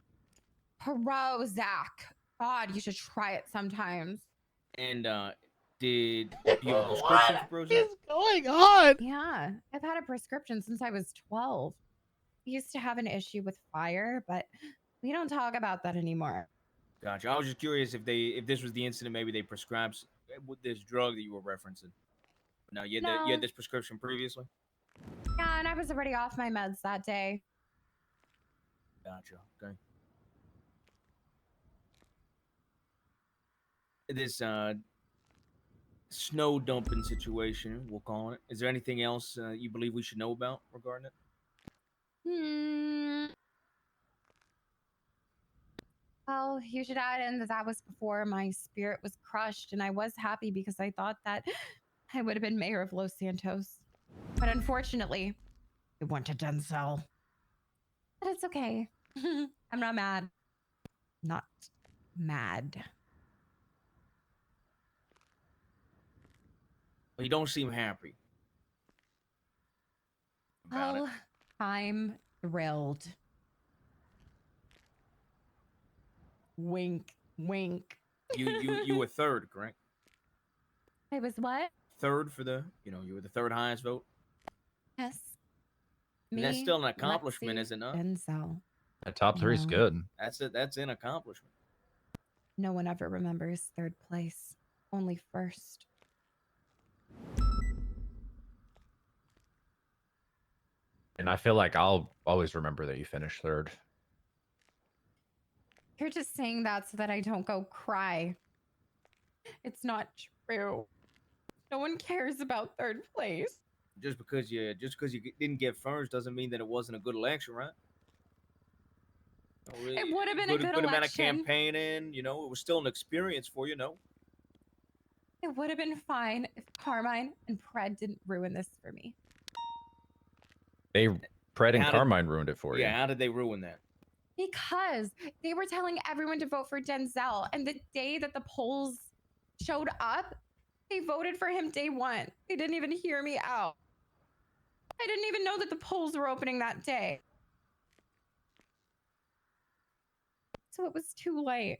Speaker 13: Prozac. God, you should try it sometimes.
Speaker 6: And do you have a prescription for Prozac?
Speaker 1: What is going on?
Speaker 13: Yeah, I've had a prescription since I was 12. I used to have an issue with fire, but we don't talk about that anymore.
Speaker 6: Gotcha. I was just curious if this was the incident, maybe they prescribed with this drug that you were referencing. No, you had this prescription previously.
Speaker 13: Yeah, and I was already off my meds that day.
Speaker 6: Gotcha. Okay. This snow dumping situation, we'll call it. Is there anything else you believe we should know about regarding it?
Speaker 13: Well, you should add in that was before my spirit was crushed, and I was happy because I thought that I would have been mayor of Los Santos. But unfortunately, it went to Denzel. But it's okay. I'm not mad. Not mad.
Speaker 6: Well, you don't seem happy about it.
Speaker 13: I'm thrilled. Wink, wink.
Speaker 6: You were third, correct?
Speaker 13: I was what?
Speaker 6: Third for the, you were the third highest vote.
Speaker 13: Yes.
Speaker 6: And that's still an accomplishment, isn't it?
Speaker 13: Denzel.
Speaker 8: That top three is good.
Speaker 6: That's it. That's an accomplishment.
Speaker 13: No one ever remembers third place. Only first.
Speaker 8: And I feel like I'll always remember that you finished third.
Speaker 13: You're just saying that so that I don't go cry. It's not true. No one cares about third place.
Speaker 6: Just because you didn't get first doesn't mean that it wasn't a good election, right?
Speaker 13: It would have been a good
Speaker 6: amount of
Speaker 13: election.
Speaker 6: campaigning. It was still an experience for you, no?
Speaker 13: It would have been fine if Carmine and Pred didn't ruin this for me.
Speaker 8: Pred and Carmine ruined it for you.
Speaker 6: Yeah, how did they ruin that?
Speaker 13: Because they were telling everyone to vote for Denzel, and the day that the polls showed up, they voted for him day one. They didn't even hear me out. I didn't even know that the polls were opening that day. So it was too late.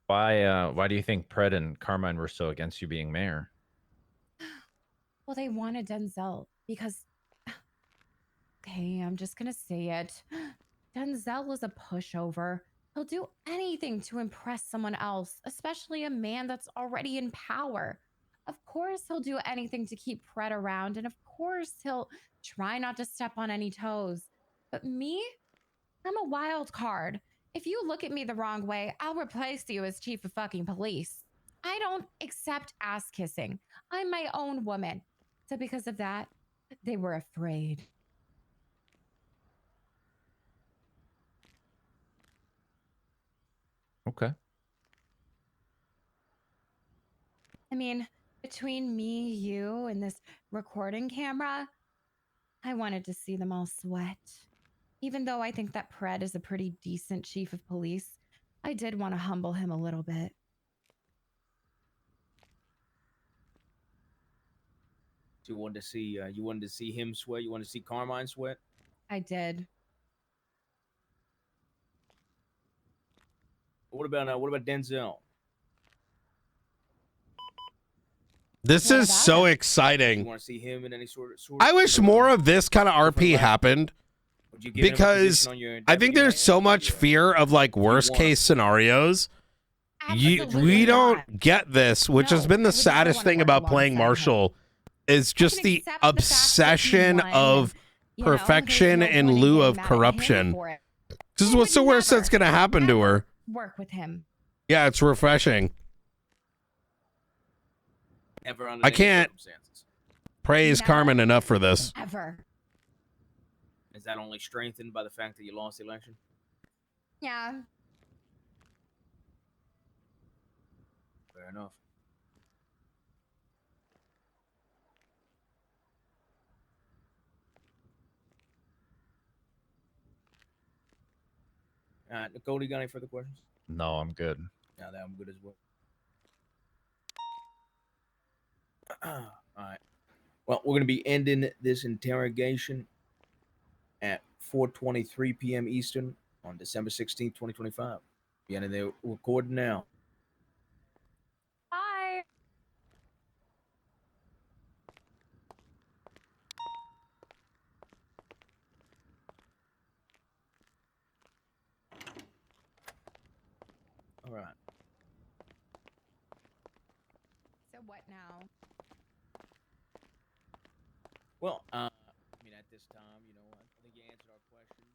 Speaker 8: Why do you think Pred and Carmine were so against you being mayor?
Speaker 13: Well, they wanted Denzel because, okay, I'm just gonna say it. Denzel is a pushover. He'll do anything to impress someone else, especially a man that's already in power. Of course, he'll do anything to keep Pred around, and of course, he'll try not to step on any toes. But me, I'm a wild card. If you look at me the wrong way, I'll replace you as chief of fucking police. I don't accept ass kissing. I'm my own woman. So because of that, they were afraid.
Speaker 8: Okay.
Speaker 13: I mean, between me, you, and this recording camera, I wanted to see them all sweat. Even though I think that Pred is a pretty decent chief of police, I did want to humble him a little bit.
Speaker 6: You wanted to see him sweat. You wanted to see Carmine sweat.
Speaker 13: I did.
Speaker 6: What about Denzel?
Speaker 1: This is so
Speaker 6: You
Speaker 1: exciting.
Speaker 6: want to see him in any sort of
Speaker 1: I wish more of this kind of RP happened because I think there's so much fear of like worst case scenarios. We don't get this, which has been the saddest thing about playing Marshall is just the obsession of perfection in lieu of corruption. This is what's the worst that's going to happen to her.
Speaker 13: Work with him.
Speaker 1: Yeah, it's refreshing.
Speaker 6: Ever under
Speaker 1: I
Speaker 6: any
Speaker 1: can't
Speaker 6: circumstances.
Speaker 1: praise Carmen enough for this.
Speaker 13: Ever.
Speaker 6: Is that only strengthened by the fact that you lost the election?
Speaker 13: Yeah.
Speaker 6: Fair enough. Nicole, you got any further questions?
Speaker 8: No, I'm good.
Speaker 6: Yeah, I'm good as well. All right. Well, we're going to be ending this interrogation at 4:23 p.m. Eastern on December 16th, 2025. Be ending the recording now.
Speaker 13: Bye.
Speaker 6: All right.
Speaker 13: So what now?
Speaker 6: Well, I mean, at this time, you know, I think you answered our questions.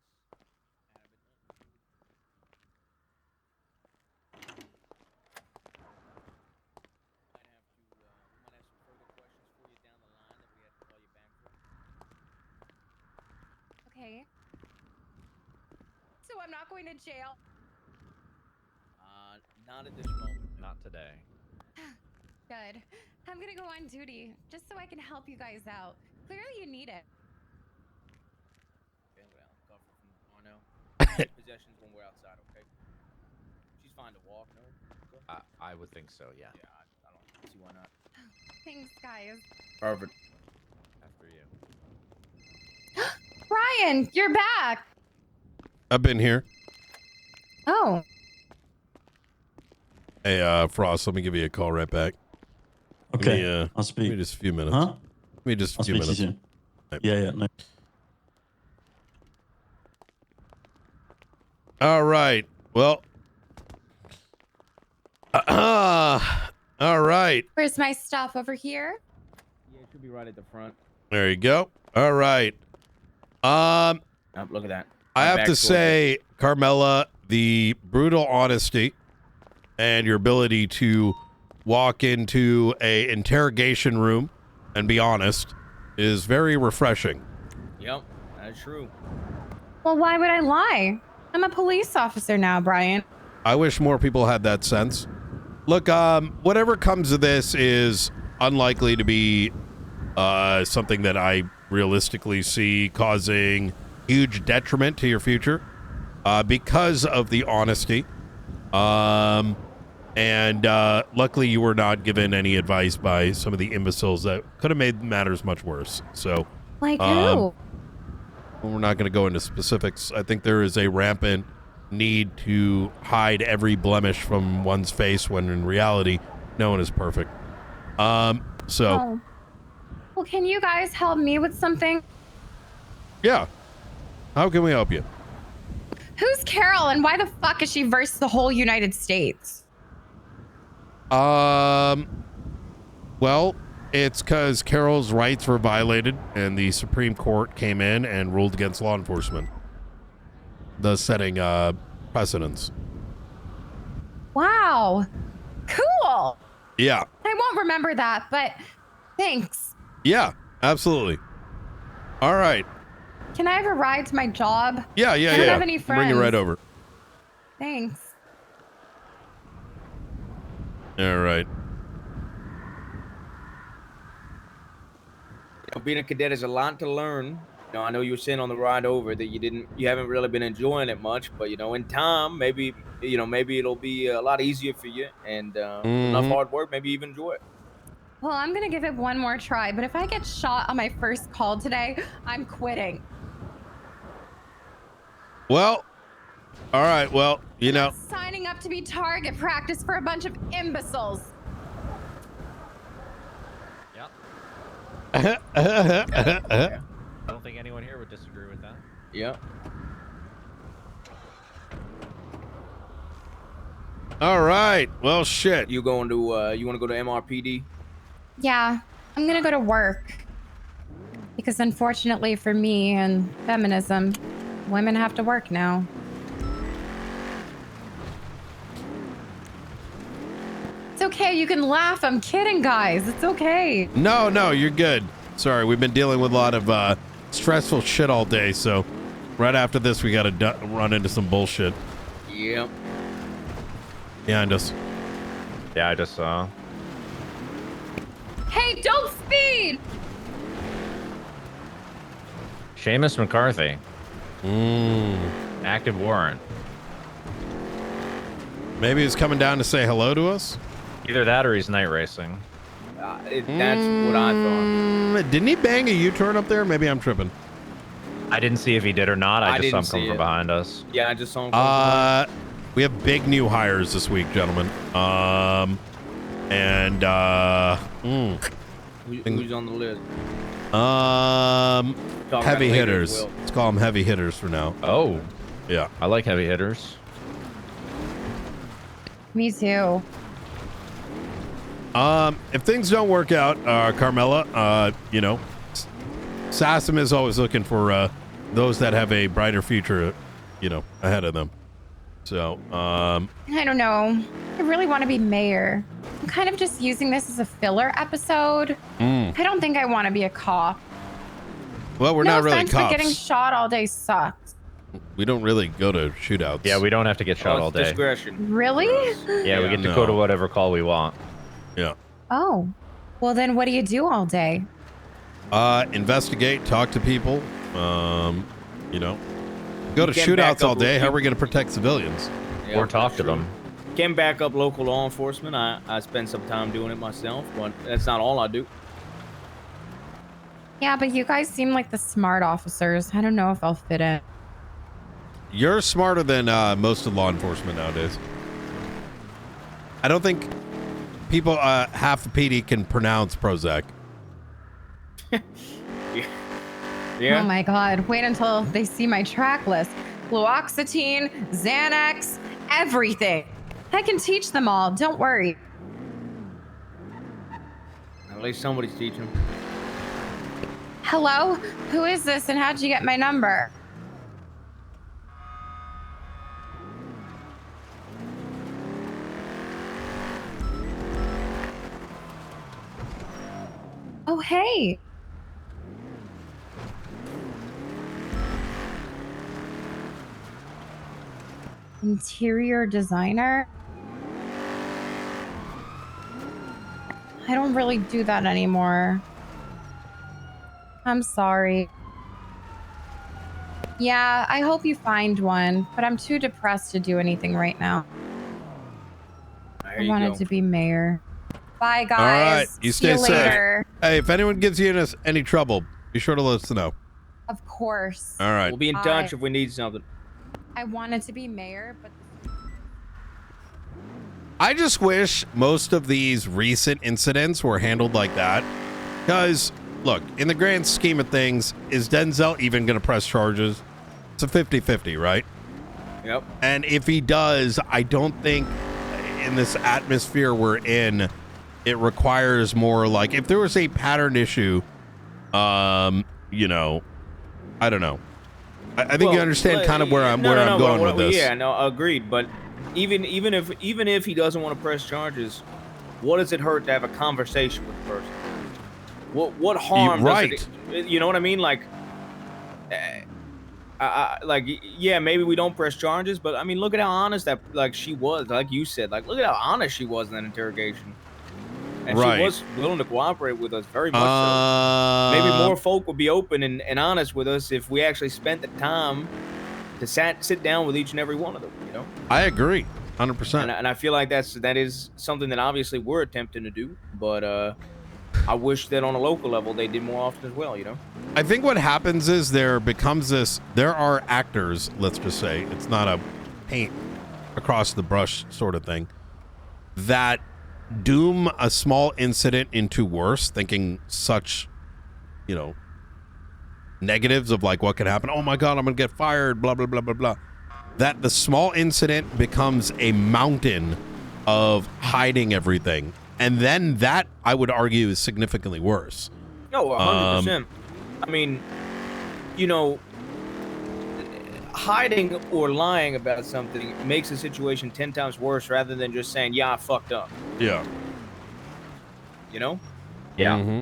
Speaker 13: Okay. So I'm not going to jail.
Speaker 6: Not at this moment.
Speaker 8: Not today.
Speaker 13: Good. I'm gonna go on duty just so I can help you guys out. Clearly, you need it.
Speaker 6: Okay, well, cover from the bar now. Possessions when we're outside, okay? She's fine to walk, no? Okay.
Speaker 8: I would think so, yeah.
Speaker 6: Yeah, I don't see why not.
Speaker 13: Thanks, guys.
Speaker 6: Perfect.
Speaker 8: After you.
Speaker 13: Brian, you're back.
Speaker 1: I've been here.
Speaker 13: Oh.
Speaker 1: Hey, Frost, let me give you a call right back.
Speaker 3: Okay, I'll speak.
Speaker 1: Give me just a few minutes.
Speaker 3: Huh?
Speaker 1: Give me just a
Speaker 3: I'll
Speaker 1: few
Speaker 3: speak
Speaker 1: minutes.
Speaker 3: to you soon.
Speaker 1: Right.
Speaker 3: Yeah. No.
Speaker 1: All right. Well. All right.
Speaker 13: Where's my stuff over here?
Speaker 6: Yeah, it should be right at the front.
Speaker 1: There you go. All right.
Speaker 6: Look at that.
Speaker 1: I have
Speaker 6: Back
Speaker 1: to
Speaker 6: towards
Speaker 1: say, Carmela, the brutal honesty and your ability to walk into a interrogation room and be honest is very refreshing.
Speaker 6: Yep, that's true.
Speaker 13: Well, why would I lie? I'm a police officer now, Brian.
Speaker 1: I wish more people had that sense. Look, whatever comes of this is unlikely to be something that I realistically see causing huge detriment to your future because of the honesty. And luckily you were not given any advice by some of the imbeciles that could have made matters much worse. So,
Speaker 13: Like who?
Speaker 1: we're not going to go into specifics. I think there is a rampant need to hide every blemish from one's face when in reality, no one is perfect.
Speaker 13: Oh. Well, can you guys help me with something?
Speaker 1: Yeah. How can we help you?
Speaker 13: Who's Carol and why the fuck is she versus the whole United States?
Speaker 1: Well, it's because Carol's rights were violated and the Supreme Court came in and ruled against law enforcement, thus setting precedents.
Speaker 13: Wow. Cool.
Speaker 1: Yeah.
Speaker 13: I won't remember that, but thanks.
Speaker 1: Yeah, absolutely. All right.
Speaker 13: Can I have a ride to my job?
Speaker 1: Yeah.
Speaker 13: I don't have any
Speaker 1: Bring
Speaker 13: friends.
Speaker 1: you right over.
Speaker 13: Thanks.
Speaker 1: All right.
Speaker 6: Being a cadet is a lot to learn. You know, I know you were saying on the ride over that you haven't really been enjoying it much, but you know, in time, maybe it'll be a lot easier for you, and enough hard work, maybe even enjoy it.
Speaker 13: Well, I'm gonna give it one more try, but if I get shot on my first call today, I'm quitting.
Speaker 1: Well, all right. Well, you know.
Speaker 13: Signing up to be target practice for a bunch of imbeciles.
Speaker 8: I don't think anyone here would disagree with that.
Speaker 6: Yeah.
Speaker 1: All right. Well, shit.
Speaker 6: You going to you want to go to MRPD?
Speaker 13: Yeah, I'm gonna go to work. Because unfortunately for me and feminism, women have to work now. It's okay, you can laugh. I'm kidding, guys. It's okay.
Speaker 1: No, you're good. Sorry, we've been dealing with a lot of stressful shit all day, so right after this, we got to run into some bullshit.
Speaker 6: Yep.
Speaker 1: Behind us.
Speaker 8: Yeah, I just saw.
Speaker 13: Hey, don't speed!
Speaker 8: Seamus McCarthy. Active warrant.
Speaker 1: Maybe he's coming down to say hello to us.
Speaker 8: Either that or he's night racing.
Speaker 6: That's what I thought.
Speaker 1: Didn't he bang a U-turn up there? Maybe I'm tripping.
Speaker 8: I didn't see if he did or not. I just saw him
Speaker 6: didn't
Speaker 8: come
Speaker 6: see
Speaker 8: from
Speaker 6: it.
Speaker 8: behind us.
Speaker 6: Yeah, I just saw him.
Speaker 1: We have big new hires this week, gentlemen.
Speaker 6: Who's on the list?
Speaker 1: Heavy hitters. Let's call them heavy hitters for now.
Speaker 8: Oh,
Speaker 1: yeah.
Speaker 8: I like heavy hitters.
Speaker 13: Me too.
Speaker 1: If things don't work out, Carmela, you know, Sassam is always looking for those that have a brighter future, you know, ahead of them. So,
Speaker 13: I don't know. I really want to be mayor. I'm kind of just using this as a filler episode. I don't think I want to be a cop.
Speaker 1: Well, we're
Speaker 13: no
Speaker 1: not really
Speaker 13: offense,
Speaker 1: cops.
Speaker 13: but getting shot all day sucks.
Speaker 1: We don't really go to shootouts.
Speaker 8: Yeah, we don't have to get shot all day.
Speaker 6: Discretion.
Speaker 13: Really?
Speaker 8: Yeah, we get to go to whatever call we want.
Speaker 1: Yeah.
Speaker 13: Oh. Well, then what do you do all day?
Speaker 1: Investigate, talk to people. You know, go to
Speaker 6: You can't back
Speaker 1: shootouts all
Speaker 6: up
Speaker 1: day.
Speaker 6: with
Speaker 1: How are we going to protect civilians?
Speaker 6: Yeah,
Speaker 8: Or talk to them.
Speaker 6: Can back up local law enforcement. I spend some time doing it myself, but that's not all I do.
Speaker 13: Yeah, but you guys seem like the smart officers. I don't know if I'll fit in.
Speaker 1: You're smarter than most of law enforcement nowadays. I don't think people half the PD can pronounce Prozac.
Speaker 6: Yeah.
Speaker 13: Oh my God. Wait until they see my track list. Fluoxetine, Xanax, everything. I can teach them all. Don't worry.
Speaker 6: At least somebody's teaching.
Speaker 13: Hello? Who is this and how'd you get my number? Oh, hey. Interior designer? I don't really do that anymore. I'm sorry. Yeah, I hope you find one, but I'm too depressed to do anything right now.
Speaker 6: There
Speaker 13: I
Speaker 6: you
Speaker 13: wanted
Speaker 6: go.
Speaker 13: to be mayor. Bye, guys.
Speaker 1: All right, you
Speaker 13: See
Speaker 1: stay safe.
Speaker 13: later.
Speaker 1: Hey, if anyone gives you any trouble, be sure to let us know.
Speaker 13: Of course.
Speaker 1: All right.
Speaker 6: We'll be in touch if we need something.
Speaker 13: I wanted to be mayor, but
Speaker 1: I just wish most of these recent incidents were handled like that. Because, look, in the grand scheme of things, is Denzel even going to press charges? It's a 50-50, right?
Speaker 6: Yep.
Speaker 1: And if he does, I don't think in this atmosphere we're in, it requires more like, if there was a pattern issue, you know, I don't know. I think you understand kind of where I'm going with this.
Speaker 6: Yeah, no, agreed. But even if he doesn't want to press charges, what does it hurt to have a conversation with the person? What harm does it? You know what I mean? Like, yeah, maybe we don't press charges, but I mean, look at how honest that she was. Like you said, look at how honest she was in that interrogation. And she was willing to cooperate with us very much. So. Maybe more folk would be open and honest with us if we actually spent the time to sit down with each and every one of them. You know.
Speaker 1: I agree, 100%.
Speaker 6: And I feel like that is something that obviously we're attempting to do, but I wish that on a local level they did more often as well. You know.
Speaker 1: I think what happens is there are actors, let's just say, it's not a paint across the brush sort of thing, that doom a small incident into worse, thinking such, you know, negatives of like what could happen. Oh my God, I'm gonna get fired, blah, blah, blah, blah, blah. That the small incident becomes a mountain of hiding everything. And then that, I would argue, is significantly worse.
Speaker 6: No, 100%. I mean, you know, hiding or lying about something makes the situation 10 times worse rather than just saying, yeah, I fucked up.
Speaker 1: Yeah.
Speaker 6: You know?
Speaker 8: Yeah.
Speaker 1: Mm-hmm.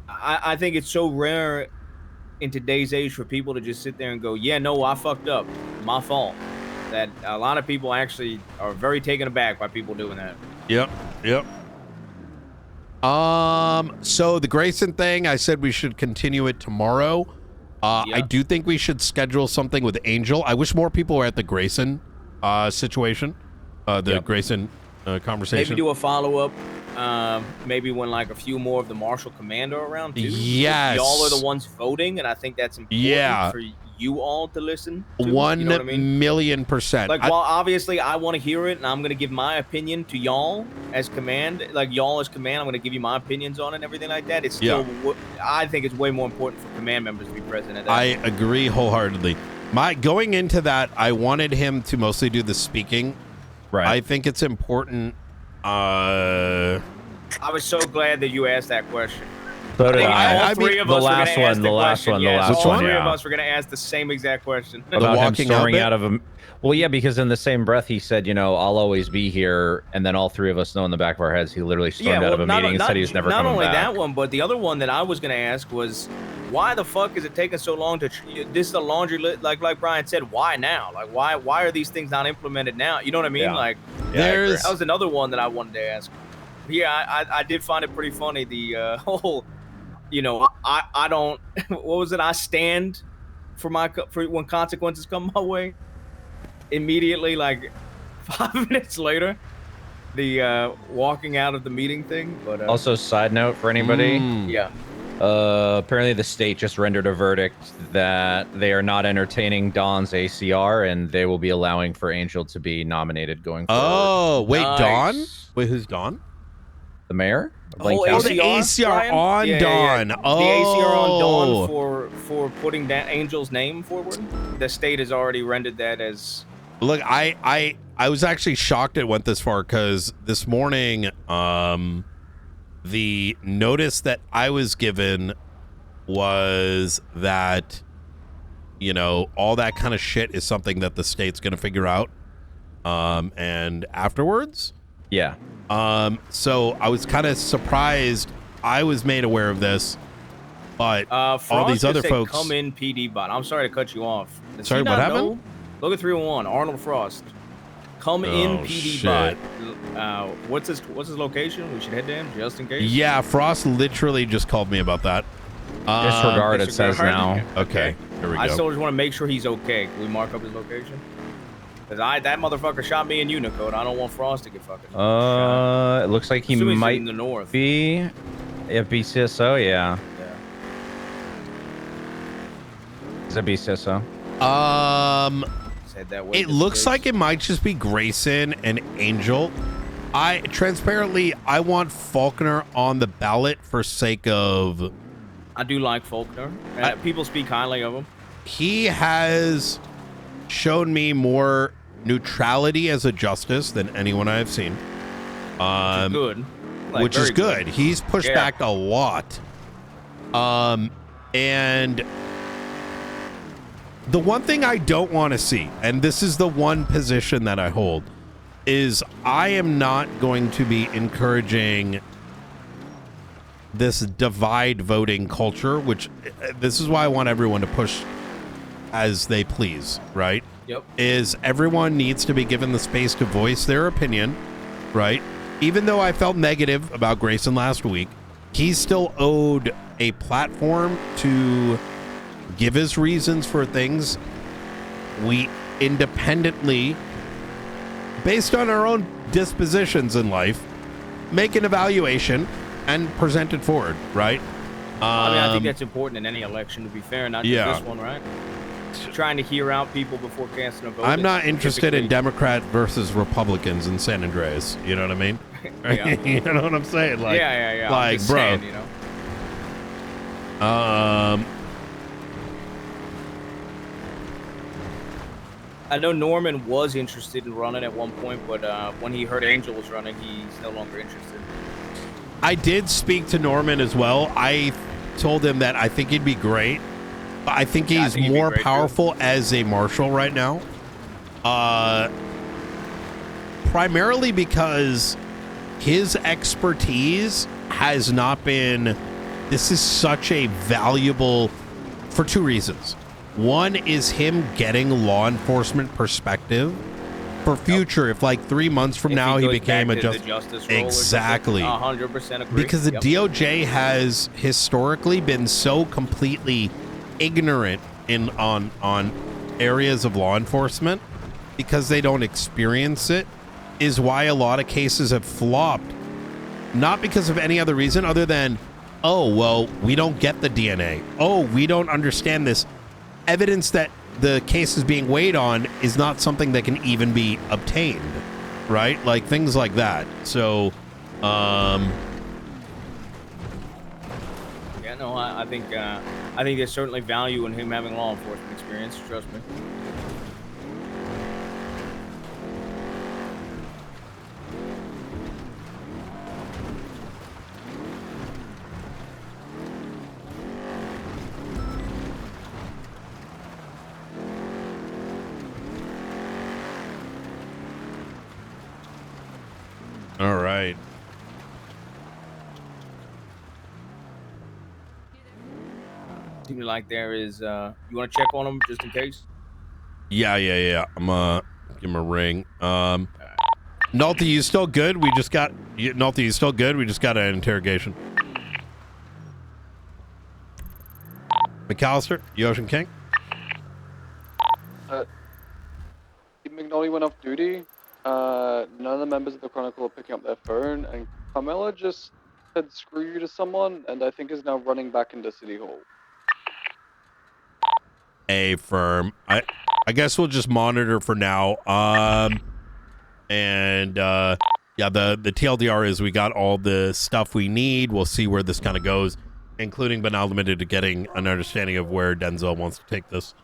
Speaker 6: I think it's so rare in today's age for people to just sit there and go, yeah, no, I fucked up. My fault. That a lot of people actually are very taken aback by people doing that.
Speaker 1: Yep. So the Grayson thing, I said we should continue it tomorrow. I do think we should schedule something with Angel. I wish more people were at the Grayson situation, the Grayson conversation.
Speaker 6: Maybe do a follow-up. Maybe when like a few more of the Marshal Command are around too.
Speaker 1: Yes.
Speaker 6: Y'all are the ones voting, and I think that's important for you all to listen to.
Speaker 1: 1,000,000%.
Speaker 6: Like, while obviously I want to hear it, and I'm gonna give my opinion to y'all as command. Like y'all as command, I'm gonna give you my opinions on it and everything like that. It's still, I think it's way more important for command members to be present at that.
Speaker 1: I agree wholeheartedly. Going into that, I wanted him to mostly do the speaking.
Speaker 15: Right.
Speaker 1: I think it's important.
Speaker 6: I was so glad that you asked that question.
Speaker 15: So did I.
Speaker 6: All three of us were gonna ask the question.
Speaker 15: The
Speaker 6: Yes,
Speaker 15: last
Speaker 6: all
Speaker 15: one.
Speaker 6: three
Speaker 15: Yeah.
Speaker 6: of us were gonna ask the same exact question.
Speaker 15: About him storming out of a. Well, yeah, because in the same breath he said, I'll always be here, and then all three of us know in the back of our heads he literally stormed out of a meeting and said he's never coming back.
Speaker 6: Not only that one, but the other one that I was gonna ask was, why the fuck is it taking so long to? This is a laundry list, like Brian said. Why now? Like, why are these things not implemented now? You know what I mean?
Speaker 15: Yeah.
Speaker 6: Like,
Speaker 1: There's
Speaker 6: that was another one that I wanted to ask. Yeah, I did find it pretty funny. The whole, I don't. What was it? I stand for when consequences come my way. Immediately, like 5 minutes later, the walking out of the meeting thing. But
Speaker 15: Also, side note for anybody.
Speaker 6: Yeah.
Speaker 15: Apparently the state just rendered a verdict that they are not entertaining Dawn's ACR, and they will be allowing for Angel to be nominated going forward.
Speaker 1: Oh, wait,
Speaker 6: Nice.
Speaker 1: Dawn? Wait, who's Dawn?
Speaker 15: The mayor? of
Speaker 6: Whole
Speaker 15: Blaine County?
Speaker 1: the ACR
Speaker 6: Brian?
Speaker 1: on
Speaker 6: Yeah,
Speaker 1: Dawn.
Speaker 6: The ACR on
Speaker 1: Oh.
Speaker 6: Dawn for putting that Angel's name forward. The state has already rendered that as.
Speaker 1: Look, I was actually shocked it went this far because this morning, the notice that I was given was that, all that kind of shit is something that the state's going to figure out. And afterwards.
Speaker 15: Yeah.
Speaker 1: So I was kind of surprised I was made aware of this, but all
Speaker 6: Frost
Speaker 1: these other
Speaker 6: just said,
Speaker 1: folks.
Speaker 6: come in, PD bot. I'm sorry to cut you off. Does
Speaker 1: Sorry,
Speaker 6: he
Speaker 1: what
Speaker 6: not
Speaker 1: happened?
Speaker 6: know? Look at 301, Arnold Frost. Come in, PD
Speaker 1: shit.
Speaker 6: bot. What's his location? We should head to him just in case.
Speaker 1: Yeah, Frost literally just called me about that.
Speaker 15: Disregard, it says now.
Speaker 1: Okay, here we go.
Speaker 6: I still just want to make sure he's okay. Can we mark up his location? Because that motherfucker shot me in Unicode. I don't want Frost to get fucking shot.
Speaker 15: It looks like he
Speaker 6: Assuming he's
Speaker 15: might
Speaker 6: in the north.
Speaker 15: be. If BCSO, yeah. Is it BCSO?
Speaker 6: Said that way
Speaker 1: It
Speaker 6: just in
Speaker 1: looks
Speaker 6: case.
Speaker 1: like it might just be Grayson and Angel. I want Faulkner on the ballot for sake of.
Speaker 6: I do like Faulkner. People speak highly of him.
Speaker 1: He has shown me more neutrality as a justice than anyone I have seen.
Speaker 6: Good. Like,
Speaker 1: Which is
Speaker 6: very
Speaker 1: good. He's pushed
Speaker 6: Yeah.
Speaker 1: back a lot. And the one thing I don't want to see, and this is the one position that I hold, is I am not going to be encouraging this divide voting culture, which this is why I want everyone to push as they please, right?
Speaker 6: Yep.
Speaker 1: Is everyone needs to be given the space to voice their opinion, right? Even though I felt negative about Grayson last week, he's still owed a platform to give his reasons for things. We independently, based on our own dispositions in life, make an evaluation and present it forward, right?
Speaker 6: I think that's important in any election, to be fair, not just this one, right? Trying to hear out people before casting a vote.
Speaker 1: I'm not
Speaker 6: is
Speaker 1: interested in
Speaker 6: typically-
Speaker 1: Democrat versus Republicans in San Andreas. You know what I mean?
Speaker 6: Yeah.
Speaker 1: You know what I'm saying? Like,
Speaker 6: yeah. I'm
Speaker 1: Like,
Speaker 6: just
Speaker 1: bro.
Speaker 6: saying, I know Norman was interested in running at one point, but when he heard Angel was running, he's no longer interested.
Speaker 1: I did speak to Norman as well. I told him that I think he'd be great. I think he's more powerful as a marshal right now. Primarily because his expertise has not been. This is such a valuable, for two reasons. One is him getting law enforcement perspective for future. If like 3 months from now he
Speaker 6: goes
Speaker 1: became
Speaker 6: back
Speaker 1: a
Speaker 6: to the
Speaker 1: justice,
Speaker 6: justice role or
Speaker 1: exactly,
Speaker 6: something, 100% agree.
Speaker 1: because the
Speaker 6: Yep.
Speaker 1: DOJ has historically been so completely ignorant on areas of law enforcement because they don't experience it is why a lot of cases have flopped. Not because of any other reason other than, oh, well, we don't get the DNA. Oh, we don't understand this. Evidence that the case is being weighed on is not something that can even be obtained, right? Like things like that. So,
Speaker 6: Yeah, no, I think there's certainly value in him having law enforcement experience. Trust me.
Speaker 1: all right.
Speaker 6: Seems like there is. You want to check on him just in case?
Speaker 1: Yeah. I'm give him a ring. Nolte, you still good? Nolte, you still good? We just got an interrogation. McAllister, you Ocean King?
Speaker 5: McNulty went off duty. None of the members of the Chronicle are picking up their phone, and Carmela just said screw you to someone, and I think is now running back into City Hall.
Speaker 1: A firm. I guess we'll just monitor for now. Yeah, the TLDR is we got all the stuff we need. We'll see where this kind of goes, including but not limited to getting an understanding of where Denzel wants to take this.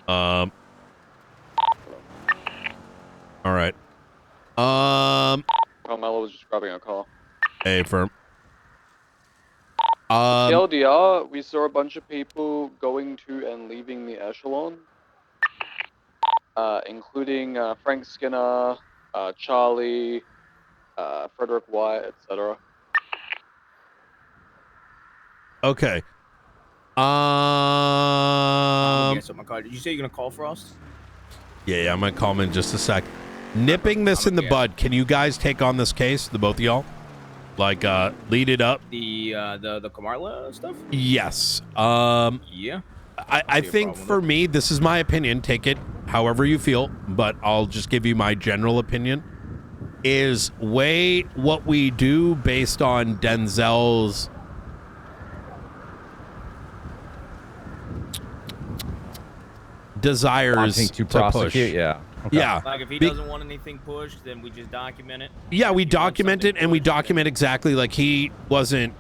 Speaker 1: All right.
Speaker 5: Carmela was just grabbing a car.
Speaker 1: A firm.
Speaker 5: TLDR, we saw a bunch of people going to and leaving the echelon, including Frank Skinner, Charlie, Frederick White, etc.
Speaker 1: Okay.
Speaker 6: Yes, my car. Did you say you're gonna call for us?
Speaker 1: Yeah, I'm gonna call him in just a sec. Nipping this in the bud. Can you guys take on this case, the both of y'all? Like, lead it up.
Speaker 6: The Kamarla stuff?
Speaker 1: Yes.
Speaker 6: Yeah.
Speaker 1: I think for me, this is my opinion. Take it however you feel, but I'll just give you my general opinion. Is weigh what we do based on Denzel's desires
Speaker 15: to prosecute.
Speaker 1: push.
Speaker 15: Yeah.
Speaker 1: Okay. Yeah.
Speaker 6: Like if he doesn't want anything pushed, then we just document it.
Speaker 1: Yeah, we document it, and we document exactly like he wasn't,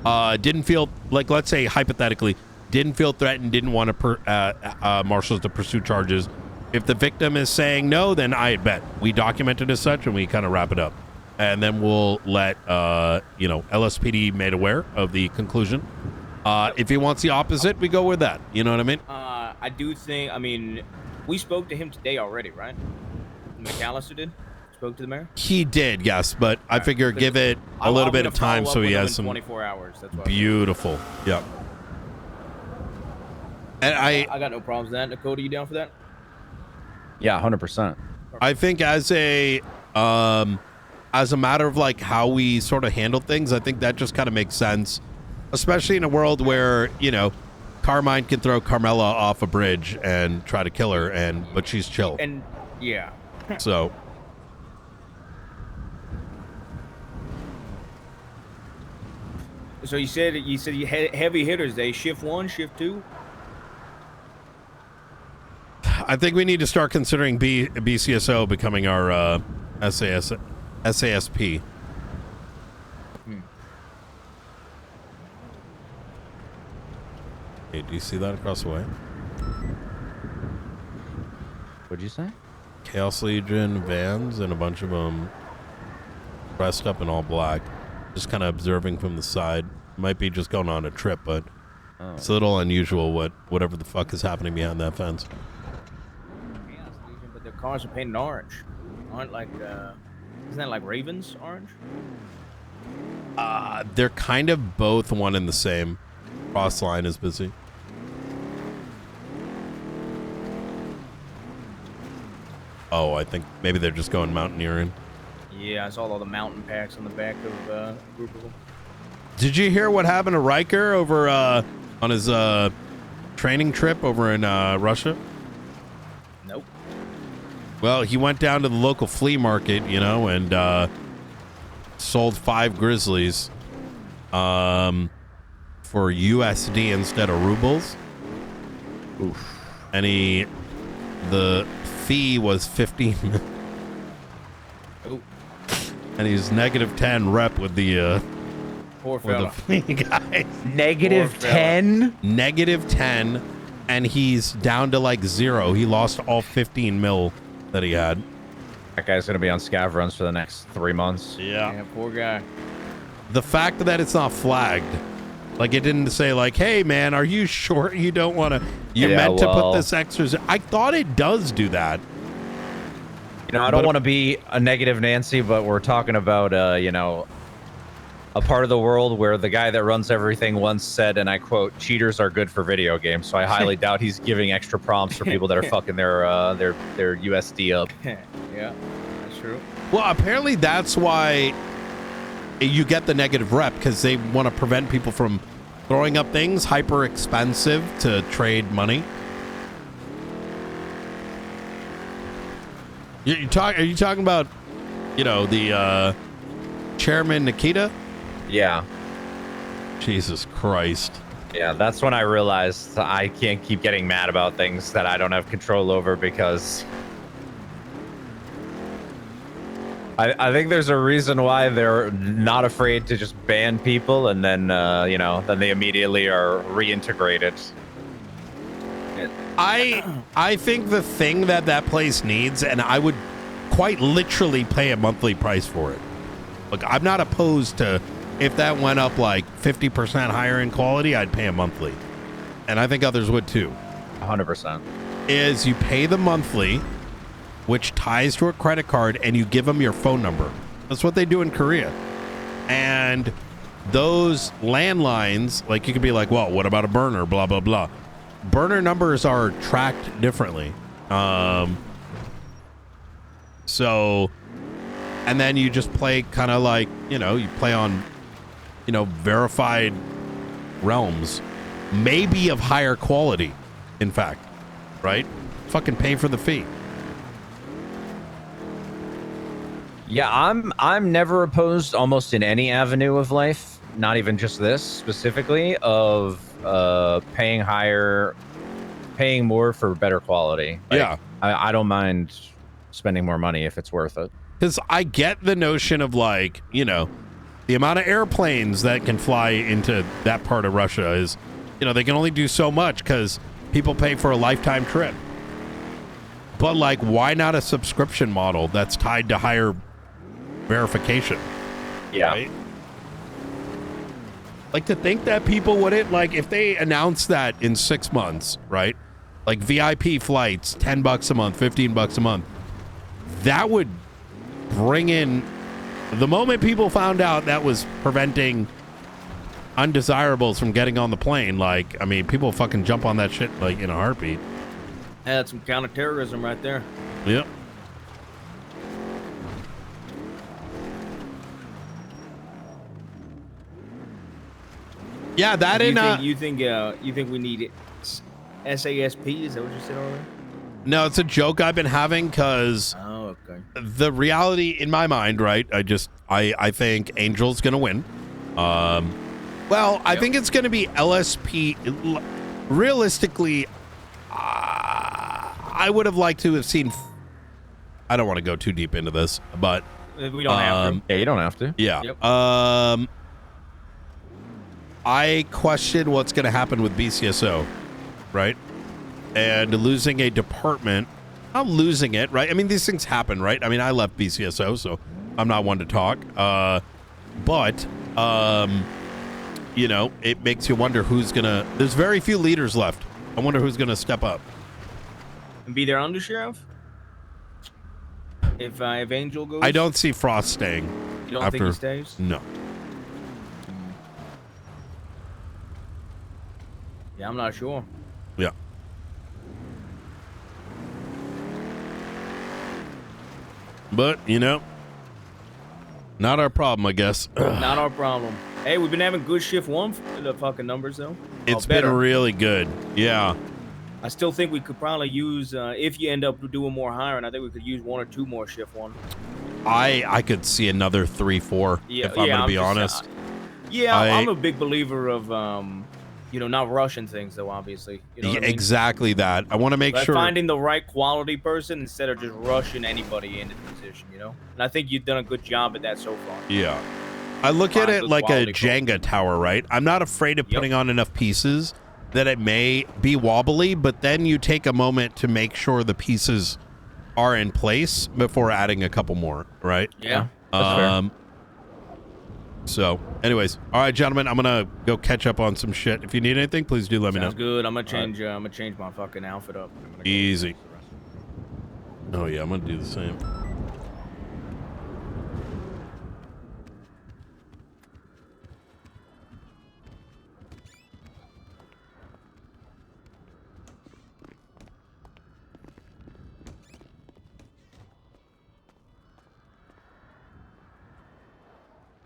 Speaker 1: didn't feel like, let's say hypothetically, didn't feel threatened, didn't want to marshals to pursue charges. If the victim is saying no, then I bet we document it as such, and we kind of wrap it up, and then we'll let LSPD made aware of the conclusion. If he wants the opposite, we go with that. You know what I mean?
Speaker 6: I do think. I mean, we spoke to him today already, right? McAllister did. Spoke to the mayor.
Speaker 1: He did, yes, but I figure give it a little bit of time so he has some.
Speaker 6: 24 hours. That's why.
Speaker 1: Beautiful. Yep. And
Speaker 6: I got no problems with that. Dakota, you down for that?
Speaker 15: Yeah, 100%.
Speaker 1: I think as a matter of like how we sort of handle things, I think that just kind of makes sense, especially in a world where, Carmine can throw Carmela off a bridge and try to kill her, but she's chill.
Speaker 6: And yeah.
Speaker 1: So.
Speaker 6: So you said you had heavy hitters. They shift 1, shift 2.
Speaker 1: I think we need to start considering BCSO becoming our SASP. Hey, do you see that across the way?
Speaker 15: What'd you say?
Speaker 1: Chaos Legion vans and a bunch of them dressed up in all black, just kind of observing from the side. Might be just going on a trip, but it's a little unusual whatever the fuck is happening behind that fence.
Speaker 6: Chaos Legion, but their cars are painted orange. Aren't like isn't that like Ravens orange?
Speaker 1: They're kind of both one and the same. Cross line is busy. Oh, I think maybe they're just going mountaineering.
Speaker 6: Yeah, I saw all the mountain packs on the back of a group of them.
Speaker 1: Did you hear what happened to Riker over on his training trip over in Russia?
Speaker 6: Nope.
Speaker 1: Well, he went down to the local flea market, you know, and sold 5 grizzlies for USD instead of rubles.
Speaker 15: Oof.
Speaker 1: And the fee was 15. And he's -10 rep with the
Speaker 6: Poor
Speaker 1: with the
Speaker 6: fella.
Speaker 1: flea guy.
Speaker 15: -10?
Speaker 1: -10, and he's down to like 0. He lost all 15 mil that he had.
Speaker 15: That guy's gonna be on scav runs for the next 3 months.
Speaker 1: Yeah,
Speaker 6: poor guy.
Speaker 1: The fact that it's not flagged, like it didn't say like, "Hey man, are you sure you don't want to? You meant to put this extra." I thought it does do that.
Speaker 15: You know, I don't want to be a negative Nancy, but we're talking about you know, a part of the world where the guy that runs everything once said, and I quote, "Cheaters are good for video games." So I highly doubt he's giving extra prompts for people that are fucking their USD up.
Speaker 6: Yeah, that's true.
Speaker 1: Well, apparently that's why you get the negative rep, because they want to prevent people from throwing up things hyper expensive to trade money. Are you talking about, you know, the Chairman Nikita?
Speaker 15: Yeah.
Speaker 1: Jesus Christ.
Speaker 15: Yeah, that's when I realized I can't keep getting mad about things that I don't have control over, because I think there's a reason why they're not afraid to just ban people, and then you know, then they immediately are reintegrated.
Speaker 1: I think the thing that place needs, and I would quite literally pay a monthly price for it. Look, I'm not opposed to, if that went up like 50% higher in quality, I'd pay a monthly. And I think others would too.
Speaker 15: 100%.
Speaker 1: Is you pay the monthly, which ties to a credit card, and you give them your phone number. That's what they do in Korea. And those landlines, like you could be like, well, what about a burner? Blah, blah, blah. Burner numbers are tracked differently. So, and then you just play kind of like, you know, you play on, you know, verified realms, maybe of higher quality, in fact, right? Fucking pay for the fee.
Speaker 15: Yeah, I'm never opposed, almost in any avenue of life, not even just this specifically, of paying more for better quality. Like,
Speaker 1: yeah,
Speaker 15: I don't mind spending more money if it's worth it.
Speaker 1: Because I get the notion of, like, you know, the amount of airplanes that can fly into that part of Russia is, you know, they can only do so much because people pay for a lifetime trip. But, like, why not a subscription model that's tied to higher verification?
Speaker 15: Yeah.
Speaker 1: Right? Like, to think that people wouldn't, like, if they announce that in 6 months, right? Like VIP flights, $10 a month, $15 a month, that would bring in, the moment people found out that was preventing undesirables from getting on the plane, like, I mean, people fucking jump on that shit like in a heartbeat.
Speaker 6: That's some counterterrorism right there.
Speaker 1: Yep. Yeah, that
Speaker 6: you think we need SASP? Is that what you said earlier?
Speaker 1: No, it's a joke I've been having because the reality in my mind, right? I think Angel's gonna win. Well, I think it's gonna be LSP. Realistically, I would have liked to have seen. I don't want to go too deep into this, but
Speaker 6: we don't have to.
Speaker 15: Yeah, you don't have to.
Speaker 1: Yeah.
Speaker 6: Yep.
Speaker 1: I question what's going to happen with BCSO, right? And losing a department, not losing it, right? I mean, these things happen, right? I mean, I left BCSO, so I'm not one to talk. But you know, it makes you wonder who's going to... There's very few leaders left. I wonder who's going to step up.
Speaker 6: And be their undersheriff? If Angel goes?
Speaker 1: I don't see Frost staying.
Speaker 6: You don't think he stays?
Speaker 1: No.
Speaker 6: Yeah, I'm not sure.
Speaker 1: Yeah. But, you know, not our problem, I guess.
Speaker 6: Not our problem. Hey, we've been having good shift one for the fucking numbers, though.
Speaker 1: It's been really good. Yeah.
Speaker 6: I still think we could probably use, if you end up doing more hiring, I think we could use 1 or 2 more shift one.
Speaker 1: I could see another 3-4 if I'm gonna be honest.
Speaker 6: I'm a big believer of not rushing things though, obviously. You know what I mean?
Speaker 1: Exactly that. I want to make sure
Speaker 6: finding the right quality person instead of just rushing anybody into the position, you know? And I think you've done a good job at that so far.
Speaker 1: Yeah. I look at it like a Jenga tower, right? I'm not afraid of putting on enough pieces that it may be wobbly, but then you take a moment to make sure the pieces are in place before adding a couple more, right?
Speaker 6: Yeah, that's fair.
Speaker 1: So, anyways, all right, gentlemen, I'm gonna go catch up on some shit. If you need anything, please do let me know.
Speaker 6: Sounds good. I'm gonna change. I'm gonna change my fucking outfit up.
Speaker 1: Easy. Oh yeah, I'm gonna do the same.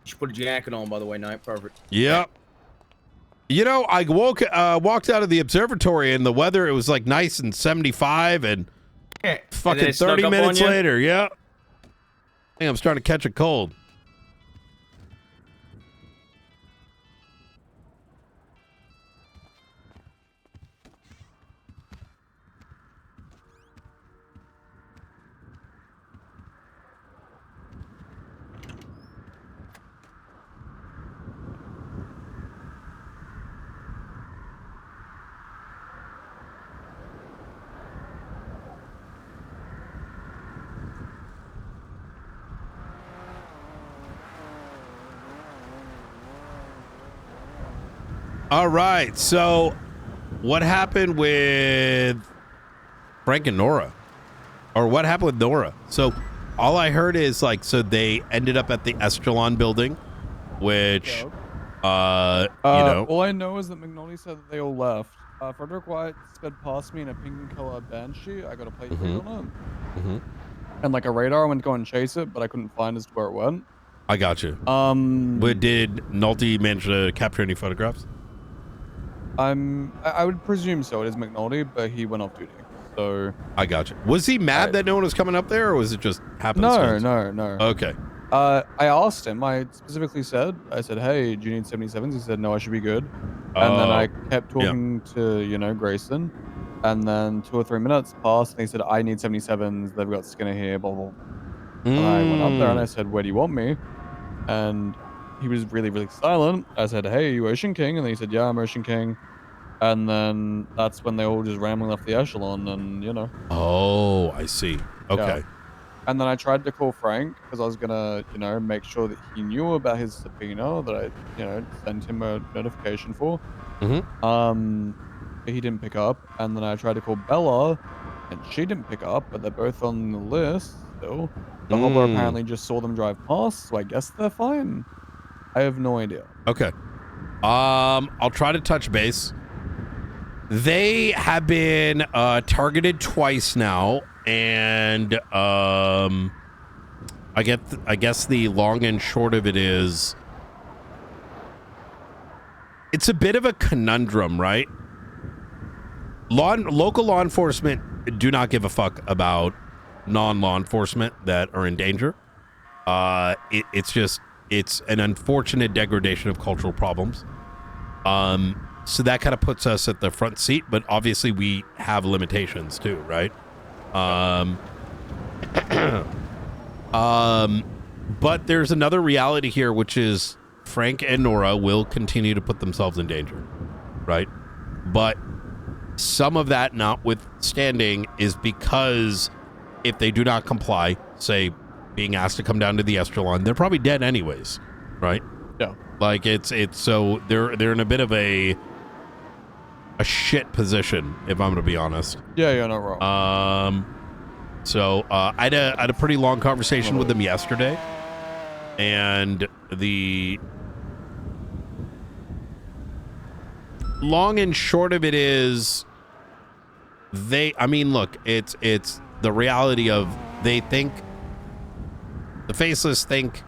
Speaker 6: You should put a jacket on, by the way, Knight. Perfect.
Speaker 1: Yep. You know, I walked out of the observatory and the weather, it was like nice and 75 and fucking 30 minutes later. Yeah. I think I'm starting to catch a cold. All right, so what happened with Frank and Nora? Or what happened with Nora? So all I heard is like, so they ended up at the Estelon building, which, you know.
Speaker 2: All I know is that McNulty said that they all left. Frederick White sped past me in a pink color Banshee. I got a plate on it. And like a radar, I went to go and chase it, but I couldn't find as to where it went.
Speaker 1: I got you. But did Nolte manage to capture any photographs?
Speaker 2: I would presume so. It is McNulty, but he went off duty. So
Speaker 1: I got you. Was he mad that no one was coming up there, or was it just happenstance?
Speaker 2: No.
Speaker 1: Okay.
Speaker 2: I asked him. I specifically said, "Hey, do you need 77s?" He said, "No, I should be good." And then I kept talking to Grayson, and then 2 or 3 minutes passed, and he said, "I need 77s. They've got Skinner here." Blah blah. And I went up there and I said, "Where do you want me?" And he was really, really silent. I said, "Hey, are you Ocean King?" And then he said, "Yeah, I'm Ocean King." And then that's when they all just rambling off the echelon, and
Speaker 1: Oh, I see. Okay.
Speaker 2: Yeah. And then I tried to call Frank because I was gonna, make sure that he knew about his subpoena that I, sent him a notification for. He didn't pick up, and then I tried to call Bella, and she didn't pick up. But they're both on the list still. The hobbler apparently just saw them drive past, so I guess they're fine. I have no idea.
Speaker 1: Okay. I'll try to touch base. They have been targeted twice now, and I guess the long and short of it is it's a bit of a conundrum, right? Local law enforcement do not give a fuck about non-law enforcement that are in danger. It's an unfortunate degradation of cultural problems. So that kind of puts us at the front seat, but obviously we have limitations too, right? But there's another reality here, which is Frank and Nora will continue to put themselves in danger, right? But some of that notwithstanding is because if they do not comply, say being asked to come down to the Estelon, they're probably dead anyways, right?
Speaker 2: Yeah.
Speaker 1: Like it's so they're in a bit of a shit position, if I'm gonna be honest.
Speaker 2: Yeah, you're not wrong.
Speaker 1: So I had a pretty long conversation with them yesterday, and the long and short of it is look, it's the reality of the faceless think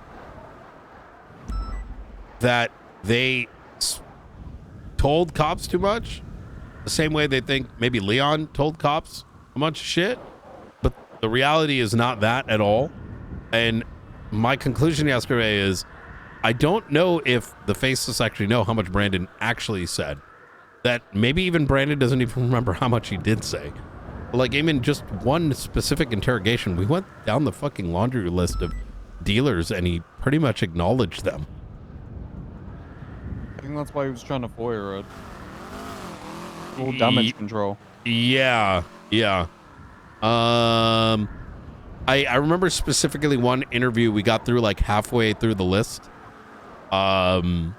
Speaker 1: that they told cops too much, the same way they think maybe Leon told cops a bunch of shit. But the reality is not that at all. And my conclusion yesterday is I don't know if the faceless actually know how much Brandon actually said. That maybe even Brandon doesn't even remember how much he did say. Like, even just one specific interrogation, we went down the fucking laundry list of dealers and he pretty much acknowledged them.
Speaker 2: I think that's why he was trying to foil it. Full damage control.
Speaker 1: Yeah. I remember specifically one interview we got through like halfway through the list. And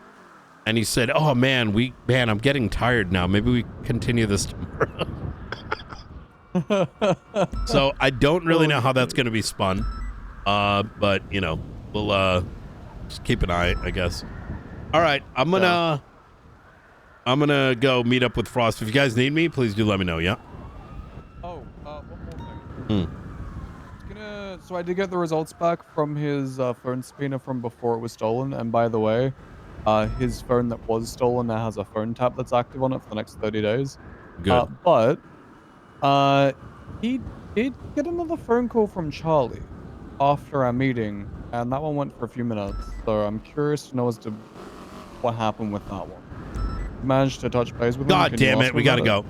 Speaker 1: he said, "Oh man, I'm getting tired now. Maybe we continue this tomorrow." So I don't really know how that's going to be spun. But you know, we'll just keep an eye, I guess. All right, I'm gonna go meet up with Frost. If you guys need me, please do let me know. Yeah.
Speaker 2: Oh, one more thing. So I did get the results back from his phone subpoena from before it was stolen. And by the way, his phone that was stolen now has a phone tap that's active on it for the next 30 days.
Speaker 1: Good.
Speaker 2: But he did get another phone call from Charlie after our meeting, and that one went for a few minutes. So I'm curious to know as to what happened with that one. Managed to touch base with him.
Speaker 1: God damn it, we gotta go.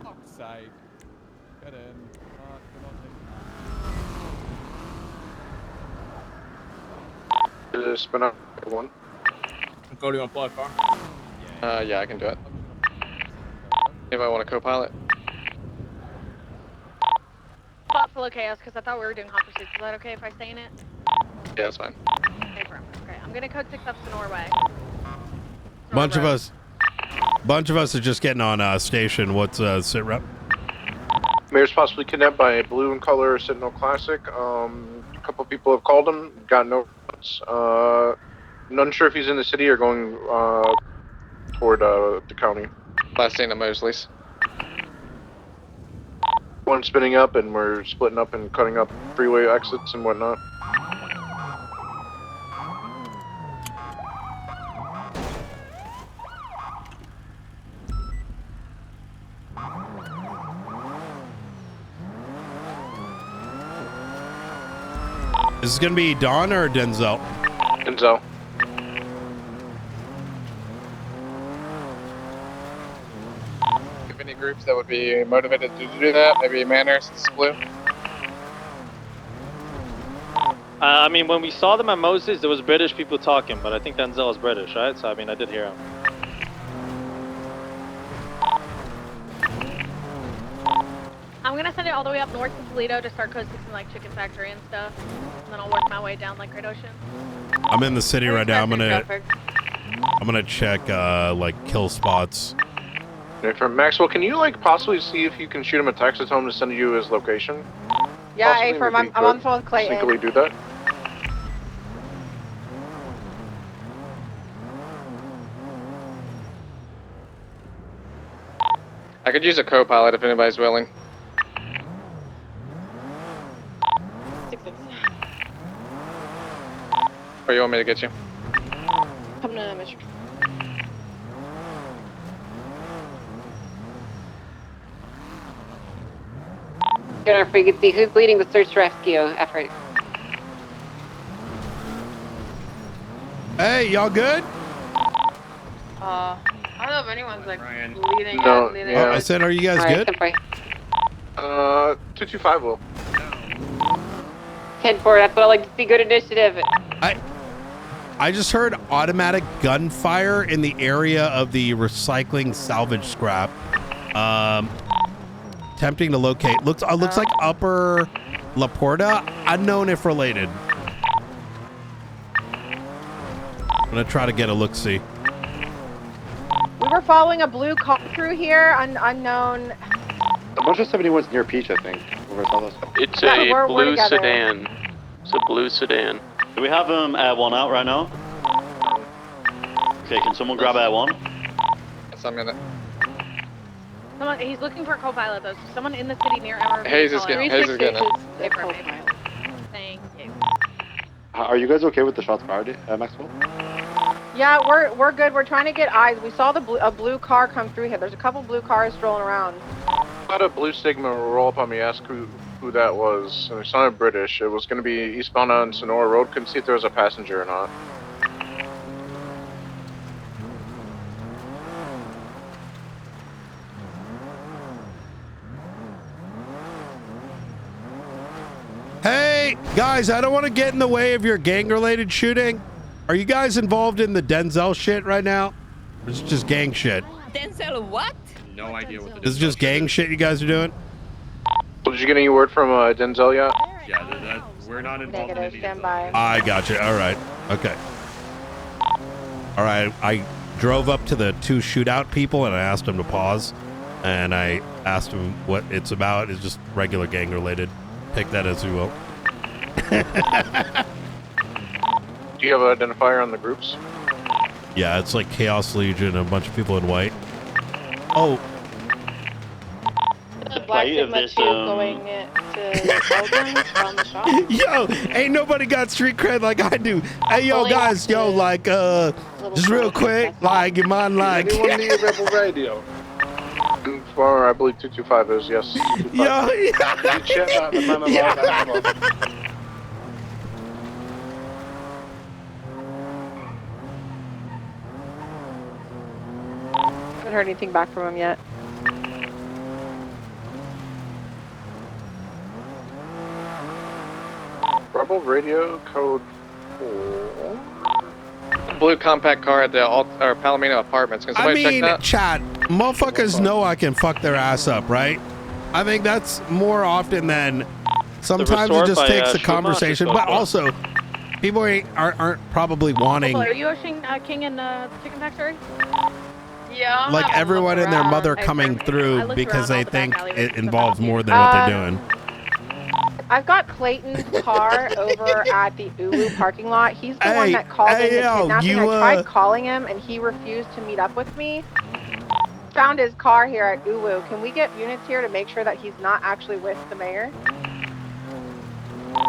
Speaker 2: Fuck's sake. Get in.
Speaker 5: Spin up one.
Speaker 6: Cody, on plug car?
Speaker 5: Yeah, I can do it. Anybody want a co-pilot?
Speaker 17: Thoughtful chaos, because I thought we were doing hot pursuits. Is that okay if I stay in it?
Speaker 5: Yeah, that's fine.
Speaker 17: Okay, I'm gonna code 6 up to Norway.
Speaker 1: Bunch of us are just getting on station. What's sit rep?
Speaker 19: Mayor's possibly kidnapped by a blue in color Sentinel Classic. A couple people have called him, got no response. I'm unsure if he's in the city or going toward the county.
Speaker 5: Last seen at Mosley's.
Speaker 19: One spinning up, and we're splitting up and cutting up freeway exits and whatnot.
Speaker 1: Is this gonna be Don or Denzel?
Speaker 19: Denzel.
Speaker 5: If any groups that would be motivated to do that, maybe Manor since it's blue.
Speaker 20: I mean, when we saw them at Moses, there was British people talking, but I think Denzel is British, right? So I mean, I did hear him.
Speaker 17: I'm gonna send it all the way up north to Toledo to start code 6 in like Chicken Factory and stuff. And then I'll work my way down like Great Ocean.
Speaker 1: I'm in the city right now. I'm gonna check like kill spots.
Speaker 19: From Maxwell, can you like possibly see if you can shoot him a text and tell him to send you his location?
Speaker 23: Yeah,
Speaker 19: Possibly,
Speaker 23: A-firm,
Speaker 19: maybe
Speaker 23: I'm on the phone with Clayton.
Speaker 19: Sneakily do that.
Speaker 5: I could use a co-pilot if anybody's willing. Where you want me to get you?
Speaker 23: Come to Mr.
Speaker 21: Get our frequency. Who's leading the search rescue effort?
Speaker 1: Hey, y'all good?
Speaker 23: I don't know if anyone's like leading
Speaker 19: No,
Speaker 23: it.
Speaker 19: yeah.
Speaker 1: I said, are you guys good?
Speaker 19: 225 will.
Speaker 21: 10-4, that's what I like to see. Good initiative.
Speaker 1: I just heard automatic gunfire in the area of the recycling salvage scrap. Tempting to locate. Looks like Upper La Porta. Unknown if related. I'm gonna try to get a look-see.
Speaker 23: We were following a blue car through here, unknown.
Speaker 25: A bunch of 71's near Peach, I think.
Speaker 20: It's
Speaker 23: Yeah,
Speaker 20: a
Speaker 23: we're
Speaker 20: blue
Speaker 23: together.
Speaker 20: sedan. It's a blue sedan.
Speaker 25: Do we have Air 1 out right now? Okay, can someone grab Air 1?
Speaker 5: Yes, I'm gonna.
Speaker 17: Someone, he's looking for a co-pilot though. So someone in the city near MRV.
Speaker 5: Hayes is getting it.
Speaker 17: Thank you.
Speaker 25: Are you guys okay with the shots fired, Maxwell?
Speaker 23: Yeah, we're good. We're trying to get eyes. We saw a blue car come through here. There's a couple blue cars strolling around.
Speaker 19: Had a blue Sigma roll up on me, ask who that was. And it sounded British. It was going to be eastbound on Sonora Road. Couldn't see if there was a passenger or not.
Speaker 1: Hey, guys, I don't want to get in the way of your gang-related shooting. Are you guys involved in the Denzel shit right now? Or is it just gang shit?
Speaker 7: Denzel what?
Speaker 10: No idea what the
Speaker 1: This is just gang shit you guys are doing?
Speaker 19: Did you get any word from Denzel yet?
Speaker 10: Yeah, we're not involved in any
Speaker 23: stand by.
Speaker 1: I got you. All right. Okay. All right. I drove up to the 2 shootout people and I asked them to pause. And I asked them what it's about. It's just regular gang related. Take that as you will.
Speaker 19: Do you have an identifier on the groups?
Speaker 1: Yeah, it's like Chaos Legion and a bunch of people in white. Oh.
Speaker 7: Black Sigma 2 going to Belgium from the shop.
Speaker 1: Yo, ain't nobody got street cred like I do. Hey, yo, guys, yo, like, just real quick, like, you mind, like...
Speaker 19: Anyone need a Rebel radio? For, I believe 225 is, yes. 225.
Speaker 1: Yo,
Speaker 19: You check out the man about that.
Speaker 23: Haven't heard anything back from him yet.
Speaker 19: Rebel radio code 4.
Speaker 5: Blue compact car at the Palomino Apartments. Can somebody check that?
Speaker 1: chat, motherfuckers know I can fuck their ass up, right? I think that's more often than sometimes it just takes a conversation, but also people aren't probably wanting
Speaker 17: Are you King in the chicken factory? Yeah.
Speaker 1: like everyone and their mother coming through because they think it involves more than what they're doing.
Speaker 23: I've got Clayton's car over at the Ulu parking lot. He's the one that called in the kidnapping. I tried calling him and he refused to meet up with me. Found his car here at Ulu. Can we get units here to make sure that he's not actually with the mayor?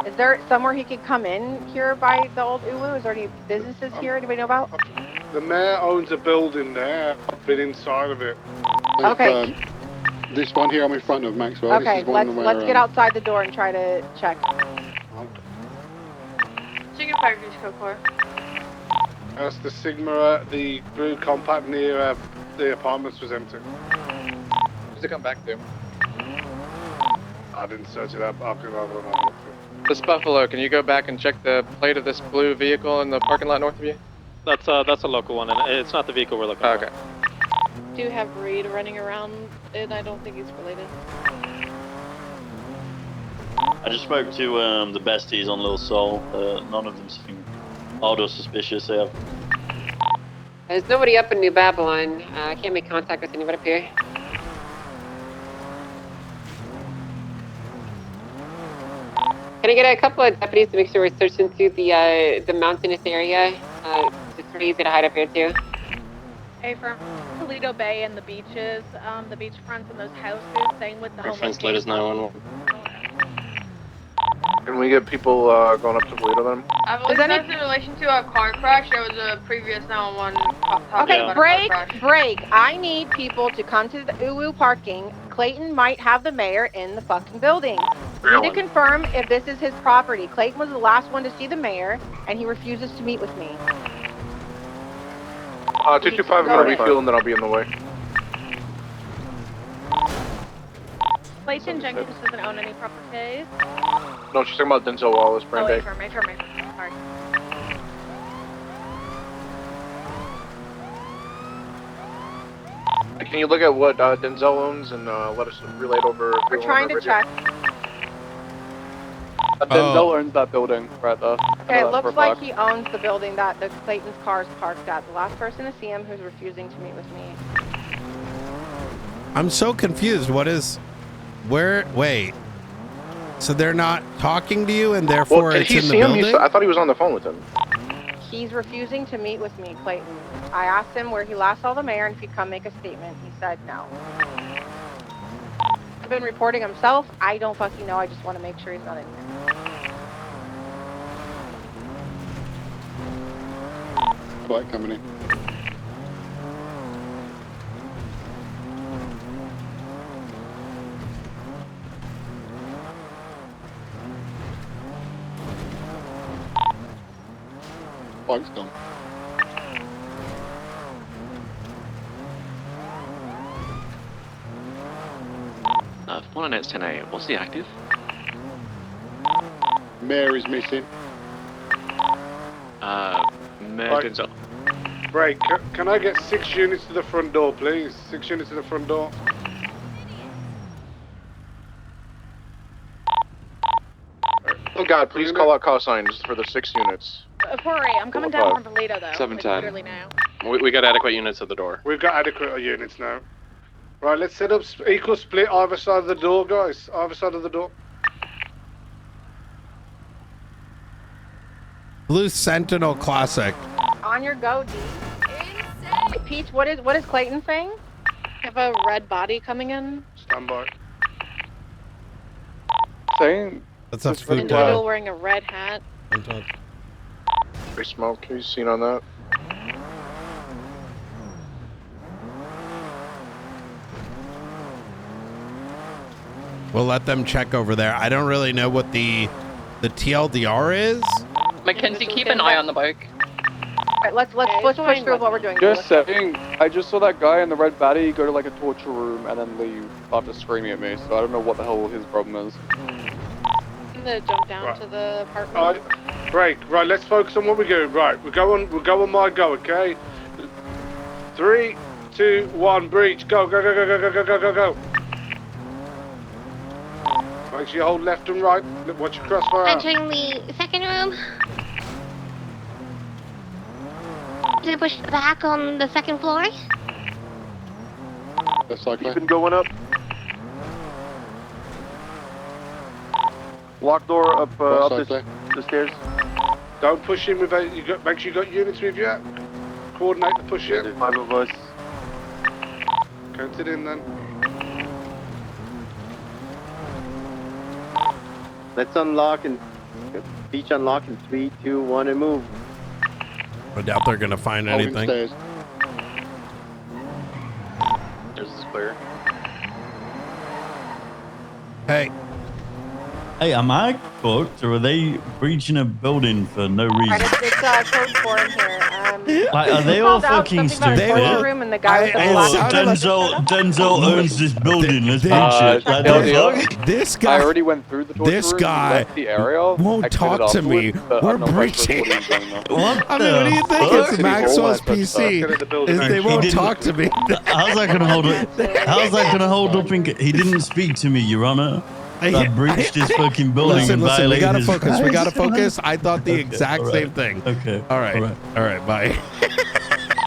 Speaker 23: Is there somewhere he could come in here by the old Ulu? Is there any businesses here anybody know about?
Speaker 11: The mayor owns a building there. I've been inside of it.
Speaker 23: Okay.
Speaker 11: This one here I'm in front of, Maxwell.
Speaker 23: Okay, let's get outside the door and try to check.
Speaker 17: Chicken factory's code 4.
Speaker 11: That's the Sigma, the blue compact near the apartments was empty.
Speaker 5: Who's it come back to?
Speaker 11: I didn't search it up after the other one.
Speaker 5: This Buffalo, can you go back and check the plate of this blue vehicle in the parking lot north of you?
Speaker 20: That's a local one, and it's not the vehicle we're looking for.
Speaker 5: Okay.
Speaker 7: Do have Reed running around, and I don't think he's related.
Speaker 25: I just spoke to the besties on Little Soul. None of them seem odd or suspicious. They have.
Speaker 21: There's nobody up in New Babylon. I can't make contact with anybody up here. Can I get a couple of deputies to make sure we're searching through the mountainous area? It's pretty easy to hide up here too.
Speaker 17: Hey, from Toledo Bay and the beaches, the beachfronts and those houses, same with the homeless.
Speaker 25: Latest 911.
Speaker 19: Can we get people going up to Toledo then?
Speaker 17: I believe that's in relation to a car crash. There was a previous 911.
Speaker 23: Okay, break. I need people to come to the Ulu parking. Clayton might have the mayor in the fucking building. We need to confirm if this is his property. Clayton was the last one to see the mayor, and he refuses to meet with me.
Speaker 19: 225, I'm gonna refuel and then I'll be in the way.
Speaker 17: Clayton Jenkins doesn't own any properties.
Speaker 19: No, she's talking about Denzel Wallace, Brand Bay.
Speaker 17: Sorry.
Speaker 19: Can you look at what Denzel owns and let us relay it over?
Speaker 23: We're trying to check.
Speaker 5: Denzel owns that building right there.
Speaker 23: Okay, it looks like he owns the building that the Clayton's car is parked at. The last person to see him who's refusing to meet with me.
Speaker 1: I'm so confused. Wait. So they're not talking to you and therefore
Speaker 19: did
Speaker 1: it's
Speaker 19: he
Speaker 1: in the
Speaker 19: see him?
Speaker 1: building?
Speaker 19: I thought he was on the phone with him.
Speaker 23: He's refusing to meet with me, Clayton. I asked him where he last saw the mayor and if he'd come make a statement. He said no. I've been reporting himself. I don't fucking know. I just want to make sure he's not in here.
Speaker 11: Bike coming in. Bike's gone.
Speaker 9: One on it's 10A. What's the active?
Speaker 11: Mayor is missing.
Speaker 9: Mayor Denzel.
Speaker 11: Right, can I get 6 units to the front door, please? 6 units to the front door.
Speaker 19: Oh God, please call out call signs for the 6 units.
Speaker 17: 4-8, I'm coming down from Toledo though.
Speaker 9: 7-10.
Speaker 17: Like, literally now.
Speaker 9: We got adequate units at the door.
Speaker 11: We've got adequate units now. Right, let's set up equal split either side of the door, guys. Either side of the door.
Speaker 1: Blue Sentinel Classic.
Speaker 23: On your go, D. Peach, what is Clayton saying?
Speaker 7: I have a red body coming in.
Speaker 11: Stand by.
Speaker 2: Saying
Speaker 1: That's a food
Speaker 7: Individual wearing a red hat.
Speaker 19: Free smoke, have you seen on that?
Speaker 1: We'll let them check over there. I don't really know what the TLDR is.
Speaker 7: Mackenzie, keep an eye on the bike.
Speaker 23: Alright, let's push through what we're doing.
Speaker 2: Just saying, I just saw that guy in the red baddie go to like a torture room and then leave after screaming at me, so I don't know what the hell his problem is.
Speaker 7: I'm gonna jump down to the apartment.
Speaker 11: Right, let's focus on what we're doing. Right, we'll go on my go, okay? 3, 2, 1, breach, go. Make sure you hold left and right. Watch your crossfire.
Speaker 16: Entering the second room. To push back on the second floor.
Speaker 11: That's likely.
Speaker 5: Keep going up. Lock door up the stairs.
Speaker 11: Don't push in without make sure you got units with you. Coordinate the push in.
Speaker 5: 5 of us.
Speaker 11: Count it in then.
Speaker 5: Let's unlock and beach unlock in 3, 2, 1, and move.
Speaker 1: I doubt they're gonna find anything.
Speaker 5: This is clear.
Speaker 1: Hey.
Speaker 3: Hey, am I fucked, or are they breaching a building for no reason?
Speaker 23: It's code 4 in here.
Speaker 3: Like, are they all fucking stupid?
Speaker 23: Room and the guy with the black
Speaker 3: Denzel owns this building. Let's breach it. Like, the fuck?
Speaker 1: This guy.
Speaker 2: I already went through the torture room.
Speaker 1: This guy
Speaker 2: left the area.
Speaker 1: won't talk to me. We're breaching.
Speaker 3: What
Speaker 1: I mean, what do you think?
Speaker 3: fuck?
Speaker 1: It's Maxwell's PC. They won't talk to me.
Speaker 3: How's that gonna hold up? How's that gonna hold up? He didn't speak to me, Your Honor. I breached his fucking building.
Speaker 1: Listen,
Speaker 3: and
Speaker 1: we gotta
Speaker 3: violated
Speaker 1: focus.
Speaker 3: his
Speaker 1: We gotta
Speaker 3: rights.
Speaker 1: focus. I thought the exact
Speaker 3: all right.
Speaker 1: same thing.
Speaker 3: Okay.
Speaker 1: All right. Bye.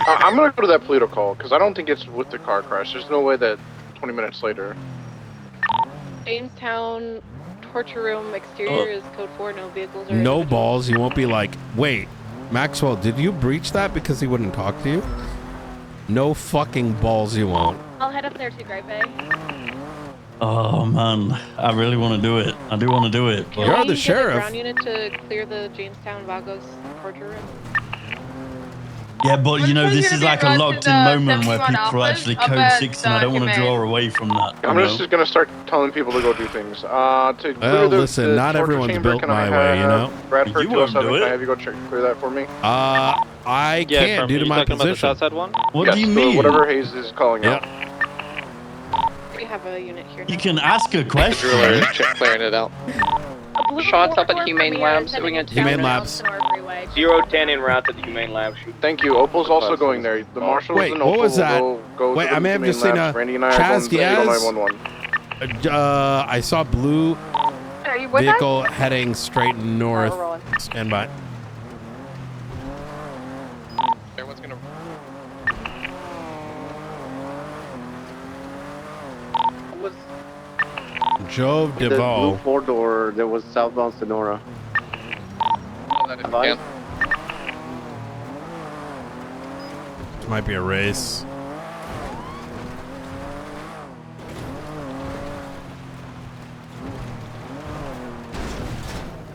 Speaker 19: I'm gonna go to that Pluto call, because I don't think it's with the car crash. There's no way that 20 minutes later.
Speaker 7: Jamestown torture room exterior is code 4. No vehicles or
Speaker 1: No balls. You won't be like, wait, Maxwell, did you breach that because he wouldn't talk to you? No fucking balls. You won't.
Speaker 17: I'll head up there to Great Bay.
Speaker 3: Oh man, I really want to do it. I do want to do it. But...
Speaker 7: Can you get a ground unit to clear the Jamestown Vagos torture room.
Speaker 3: Yeah, but you know, this is like a locked-in moment where people are actually code 6, and I don't want to draw away from that.
Speaker 19: I'm just gonna start telling people to go do things. To clear
Speaker 1: Well,
Speaker 19: the
Speaker 1: listen, not
Speaker 19: torture
Speaker 1: everyone's
Speaker 19: chamber,
Speaker 1: built
Speaker 19: can I
Speaker 1: my way, you
Speaker 19: have
Speaker 1: know?
Speaker 19: Bradford
Speaker 3: You won't
Speaker 19: 207,
Speaker 3: do
Speaker 19: can I
Speaker 3: it.
Speaker 19: have you go clear that for me?
Speaker 1: I can't due to my position.
Speaker 3: What
Speaker 19: Yes,
Speaker 3: do you
Speaker 19: so
Speaker 3: mean?
Speaker 19: whatever Hayes is calling out.
Speaker 7: We have a unit here.
Speaker 3: You can ask a question.
Speaker 5: Clearing it out.
Speaker 7: Shots up at Humane Labs.
Speaker 5: Doing it
Speaker 1: Humane Labs.
Speaker 12: 010 en route to the Humane Labs.
Speaker 19: Thank you. Opal's also going there. The marshals
Speaker 1: Wait,
Speaker 19: and
Speaker 1: what
Speaker 19: Opal
Speaker 1: was that?
Speaker 19: will go
Speaker 1: Wait,
Speaker 19: to the
Speaker 1: I may have
Speaker 19: Humane
Speaker 1: just seen
Speaker 19: Labs.
Speaker 1: a
Speaker 19: Randy and I are
Speaker 1: Chaz
Speaker 19: going to
Speaker 1: Diaz.
Speaker 19: 911.
Speaker 1: I saw blue
Speaker 23: Are you with
Speaker 1: vehicle heading straight north.
Speaker 23: we're rolling.
Speaker 1: Stand by.
Speaker 5: Everyone's gonna. Was
Speaker 1: Jove
Speaker 5: the
Speaker 1: DeVoe.
Speaker 5: blue 4-door that was southbound Sonora.
Speaker 1: This might be a race.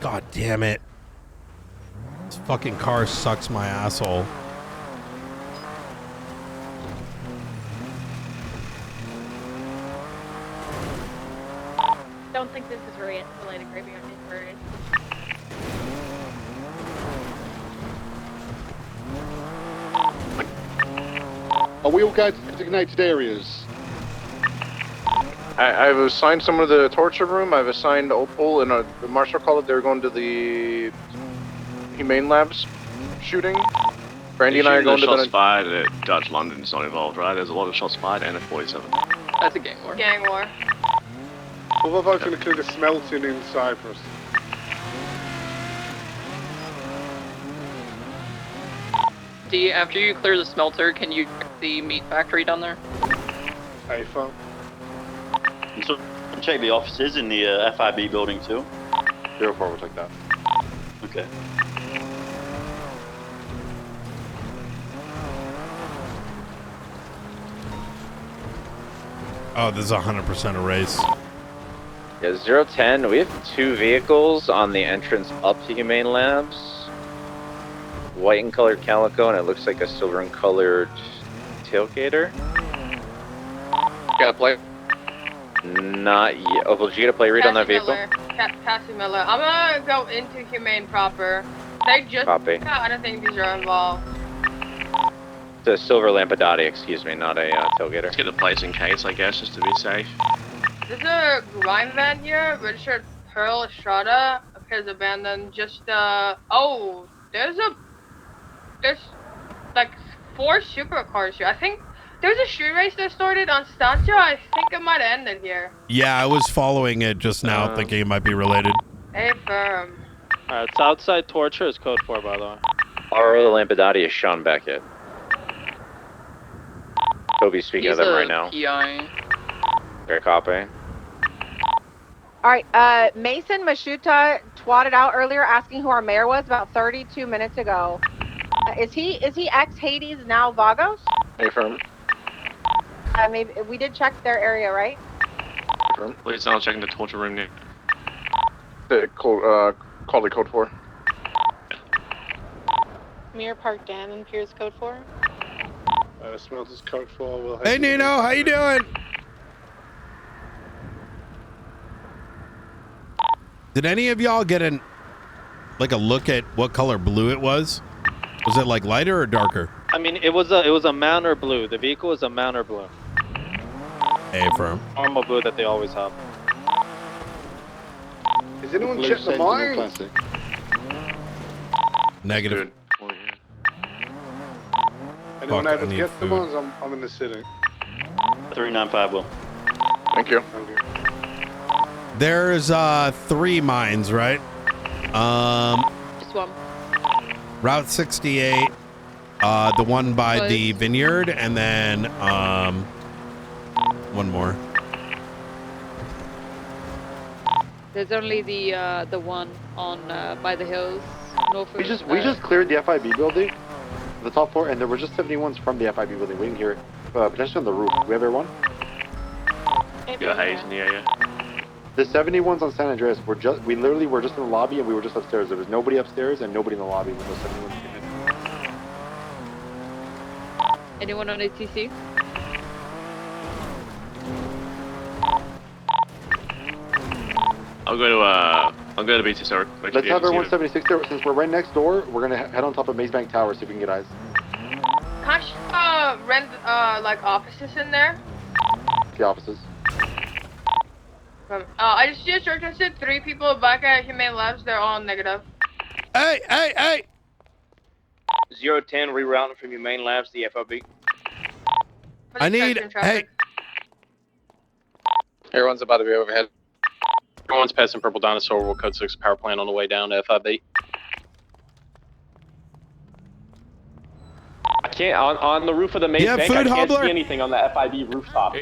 Speaker 1: God damn it. This fucking car sucks my asshole.
Speaker 17: think this is related graveyard inverted.
Speaker 10: Are we all going to designated areas?
Speaker 19: I've assigned someone to the torture room. I've assigned Opal and the marshal called it. They were going to the Humane Labs shooting. Brandy and I are going to
Speaker 9: shots
Speaker 19: the...
Speaker 9: fired at Dutch London's not involved, right? There's a lot of shots fired and a 47.
Speaker 5: That's a gang war.
Speaker 7: Gang war.
Speaker 11: All of us going to clear the smelting in Cyprus.
Speaker 5: D, after you clear the smelter, can you check the meat factory down there?
Speaker 11: Hey, phone.
Speaker 25: So check the offices in the FIB building too.
Speaker 10: 04 will take that.
Speaker 25: Okay.
Speaker 1: Oh, this is 100% a race.
Speaker 4: Yeah, 010, we have 2 vehicles on the entrance up to Humane Labs. White and colored calico, and it looks like a silver and colored tailgater.
Speaker 5: Got a play?
Speaker 4: Not yet. Oh, did you get a play read on that vehicle?
Speaker 7: Cassie Miller. I'm gonna go into Humane proper. They just...
Speaker 4: Copy.
Speaker 7: Yeah, I don't think these are involved.
Speaker 4: It's a silver Lampadati, excuse me, not a tailgater.
Speaker 9: Let's get the plates in case, I guess, just to be safe.
Speaker 7: There's a grime van here, registered Pearl Estrada, appears abandoned. Just, oh, there's like 4 supercars here. I think there's a street race that started on Stancio. I think it might have ended here.
Speaker 1: Yeah, I was following it just now, thinking it might be related.
Speaker 7: Hey, firm.
Speaker 20: Alright, it's outside torture is code 4, by the way.
Speaker 4: Our Lampadati is Sean Beckett. Toby's speaking of them right now.
Speaker 5: PI.
Speaker 4: Very copy.
Speaker 23: Alright, Mason Mashuta twatted out earlier asking who our mayor was about 32 minutes ago. Is he ex-Hades, now Vagos?
Speaker 19: Hey, firm.
Speaker 23: Maybe we did check their area, right?
Speaker 19: Firm.
Speaker 9: Please, I'm checking the torture room now.
Speaker 19: Call the code 4.
Speaker 7: Mirror Park Dam and Piers Code 4.
Speaker 11: Smelters code 4 will...
Speaker 1: Hey, Nino, how you doing? Did any of y'all get a look at what color blue it was? Was it like lighter or darker?
Speaker 20: I mean, it was a Manor blue. The vehicle is a Manor blue.
Speaker 1: A firm.
Speaker 20: Normal blue that they always have.
Speaker 11: Is anyone checked the mines?
Speaker 1: Negative.
Speaker 11: Anyone
Speaker 1: Fuck,
Speaker 11: able
Speaker 1: I
Speaker 11: to
Speaker 1: need
Speaker 11: get the
Speaker 1: food.
Speaker 11: mines? I'm in the city.
Speaker 25: 395 will.
Speaker 19: Thank you.
Speaker 1: There's 3 mines, right?
Speaker 7: Just one.
Speaker 1: Route 68, the one by the vineyard, and then one more.
Speaker 7: There's only the one on by the hills. North
Speaker 10: We just cleared the FIB building, the top floor, and there were just 71s from the FIB building waiting here, potentially on the roof. We have everyone?
Speaker 9: Yeah, Hayes in the area.
Speaker 10: The 71s on San Andreas we literally were just in the lobby and we were just upstairs. There was nobody upstairs and nobody in the lobby when those 71s came in.
Speaker 7: Anyone on ATC?
Speaker 9: I'll go to BT, sorry.
Speaker 10: Let's have our 176 there. Since we're right next door, we're gonna head on top of Maze Bank Tower, see if we can get eyes.
Speaker 7: Can I rent like offices in there?
Speaker 10: The offices.
Speaker 7: I just shortlisted 3 people back at Humane Labs. They're all negative.
Speaker 1: Hey!
Speaker 4: 010 rerouting from Humane Labs to the FOB.
Speaker 1: I need... Hey!
Speaker 5: Everyone's about to be overhead.
Speaker 20: Everyone's passing Purple Dinosaur, World Code 6 power plant on the way down to FIB.
Speaker 4: I can't, on the roof of the Maze Bank,
Speaker 1: food,
Speaker 4: I can't
Speaker 1: Hobbler?
Speaker 4: see anything on the FIB rooftop.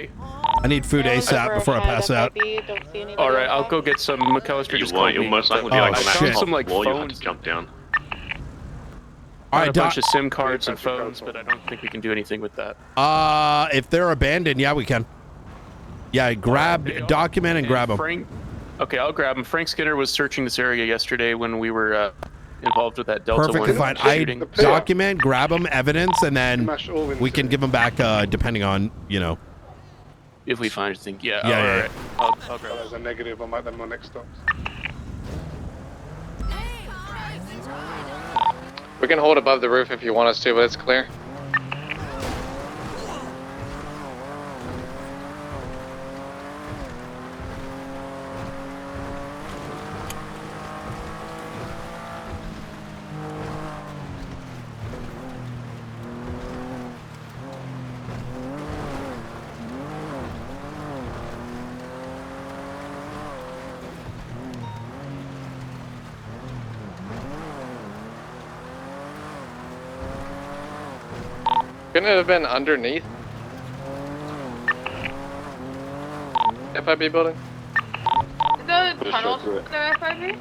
Speaker 1: I need food ASAP before I pass out.
Speaker 10: Alright, I'll go get some. McAllister just called
Speaker 9: You'll
Speaker 10: me.
Speaker 9: most likely be
Speaker 1: Oh,
Speaker 9: like on
Speaker 1: shit.
Speaker 9: that
Speaker 10: Some, like,
Speaker 9: wall, you'll have
Speaker 10: phones.
Speaker 9: to jump down.
Speaker 1: All
Speaker 10: Got a
Speaker 1: right,
Speaker 10: bunch of SIM cards and phones, but I don't think we can do anything with that.
Speaker 1: if they're abandoned, yeah, we can. Yeah, document and grab them.
Speaker 10: Frank, okay, I'll grab them. Frank Skinner was searching this area yesterday when we were involved with that Delta
Speaker 1: Perfectly
Speaker 10: 1
Speaker 1: fine. I
Speaker 10: shooting.
Speaker 1: document, grab them, evidence, and then we can give them back, depending on,
Speaker 10: If we find anything, yeah.
Speaker 1: Yeah,
Speaker 10: all
Speaker 1: yeah,
Speaker 10: right.
Speaker 11: I'll grab as a negative. I'll make them my next stops.
Speaker 5: We can hold above the roof if you want us to, but it's clear. Couldn't it have been underneath? FIB building?
Speaker 7: The tunnels to FIB?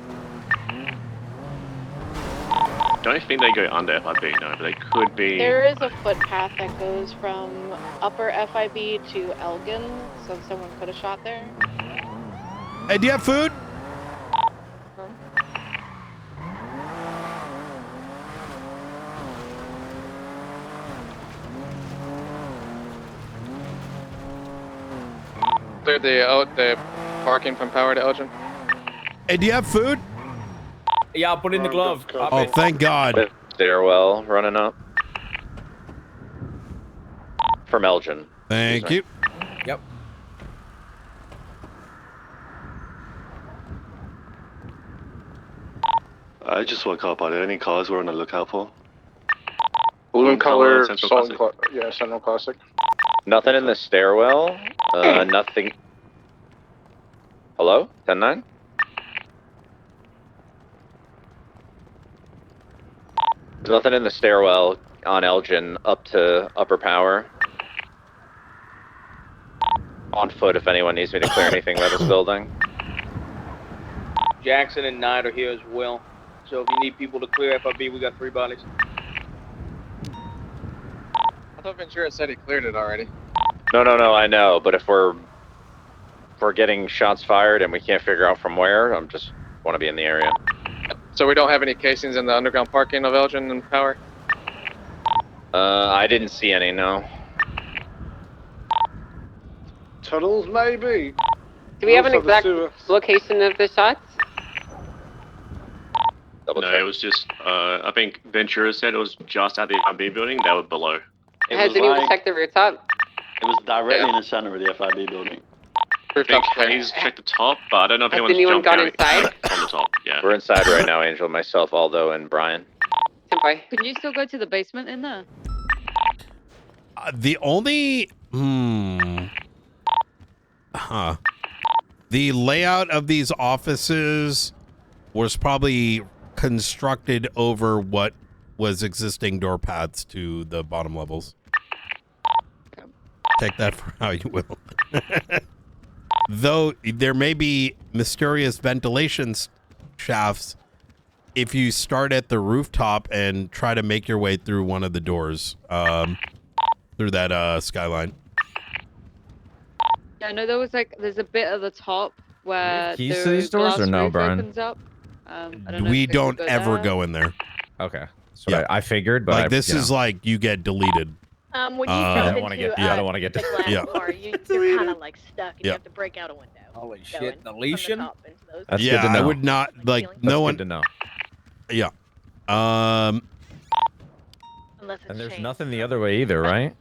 Speaker 25: Don't think they go under FIB, no, but they could be.
Speaker 13: There is a footpath that goes from upper FIB to Elgin, so someone could have shot there.
Speaker 1: Hey, do you have food?
Speaker 5: Cleared the parking from Power to Elgin.
Speaker 1: Hey, do you have food?
Speaker 6: Yeah, I'll put it in the glove.
Speaker 1: Oh, thank God.
Speaker 4: Stairwell running up. From Elgin.
Speaker 1: Thank you.
Speaker 6: Yep.
Speaker 25: I just woke up. Are there any cars we're on the lookout for?
Speaker 19: Blue and color,
Speaker 25: Central
Speaker 19: Salt
Speaker 25: Classic.
Speaker 19: and yeah, Central Classic.
Speaker 4: Nothing in the stairwell. Nothing. Hello? 10-9? There's nothing in the stairwell on Elgin up to upper power. On foot if anyone needs me to clear anything by this building.
Speaker 6: Jackson and Knight are here as well. So if you need people to clear FIB, we got 3 bodies.
Speaker 5: I thought Ventura said he cleared it already.
Speaker 4: No, I know, but if we're getting shots fired and we can't figure out from where, I'm just want to be in the area.
Speaker 5: So we don't have any casings in the underground parking of Elgin and Power?
Speaker 4: I didn't see any, no.
Speaker 11: Tunnels, maybe.
Speaker 21: Do we have an
Speaker 11: Also the
Speaker 21: exact
Speaker 11: sewer.
Speaker 21: location of the shots?
Speaker 25: No, it was just, I think Ventura said it was just at the FIB building. They were below.
Speaker 21: Has anyone checked the rooftop?
Speaker 25: It was directly in the center of the FIB building. I think Hayes checked the top, but I don't know if
Speaker 21: Has
Speaker 25: anyone's
Speaker 21: anyone
Speaker 25: jumped
Speaker 21: gone
Speaker 25: down
Speaker 21: inside?
Speaker 25: from the top. Yeah.
Speaker 4: We're inside right now, Angel, myself, Aldo, and Brian.
Speaker 14: Can you still go to the basement in there?
Speaker 1: The only... The layout of these offices was probably constructed over what was existing door paths to the bottom levels. Take that for how you will. Though there may be mysterious ventilation shafts if you start at the rooftop and try to make your way through one of the doors through that skyline.
Speaker 14: Yeah, I know there's a bit at the top where
Speaker 8: Keys
Speaker 14: the
Speaker 8: to these doors
Speaker 14: glass
Speaker 8: or no,
Speaker 14: roof
Speaker 8: Brian?
Speaker 14: opens up. I don't know
Speaker 1: We
Speaker 14: if we
Speaker 1: don't
Speaker 14: could go
Speaker 1: ever
Speaker 14: there.
Speaker 1: go in there.
Speaker 8: Okay. So I figured, but
Speaker 1: like this is like you get deleted.
Speaker 17: When you
Speaker 1: I
Speaker 17: step
Speaker 1: don't wanna
Speaker 17: into
Speaker 1: get- yeah, I don't wanna get
Speaker 17: the
Speaker 1: to-
Speaker 17: glass
Speaker 1: yeah.
Speaker 17: door, you're kind of like stuck, and
Speaker 1: Yeah.
Speaker 17: you have to break out a window.
Speaker 6: Holy
Speaker 17: shit,
Speaker 6: shit, deletion?
Speaker 8: That's
Speaker 1: yeah,
Speaker 8: good to know.
Speaker 1: I would not like
Speaker 8: That's
Speaker 1: no
Speaker 8: good
Speaker 1: one
Speaker 8: to know.
Speaker 1: Yeah.
Speaker 14: Unless it's
Speaker 8: And there's nothing the other way either, right?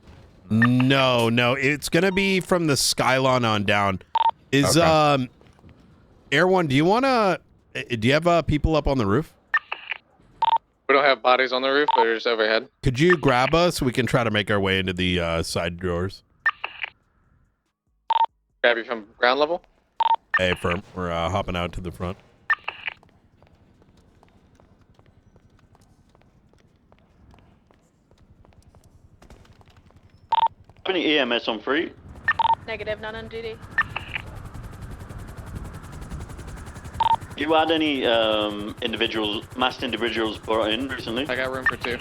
Speaker 1: No, it's gonna be from the Skylon on down. Is
Speaker 8: Okay.
Speaker 1: Air One, do you wanna do you have people up on the roof?
Speaker 5: We don't have bodies on the roof, but they're just overhead.
Speaker 1: Could you grab us? We can try to make our way into the side doors.
Speaker 5: Grab you from ground level?
Speaker 1: Hey, firm. We're hopping out to the front.
Speaker 25: Any EMS on free?
Speaker 17: Negative, none on duty.
Speaker 25: You had any masked individuals brought in recently?
Speaker 5: I got room for 2.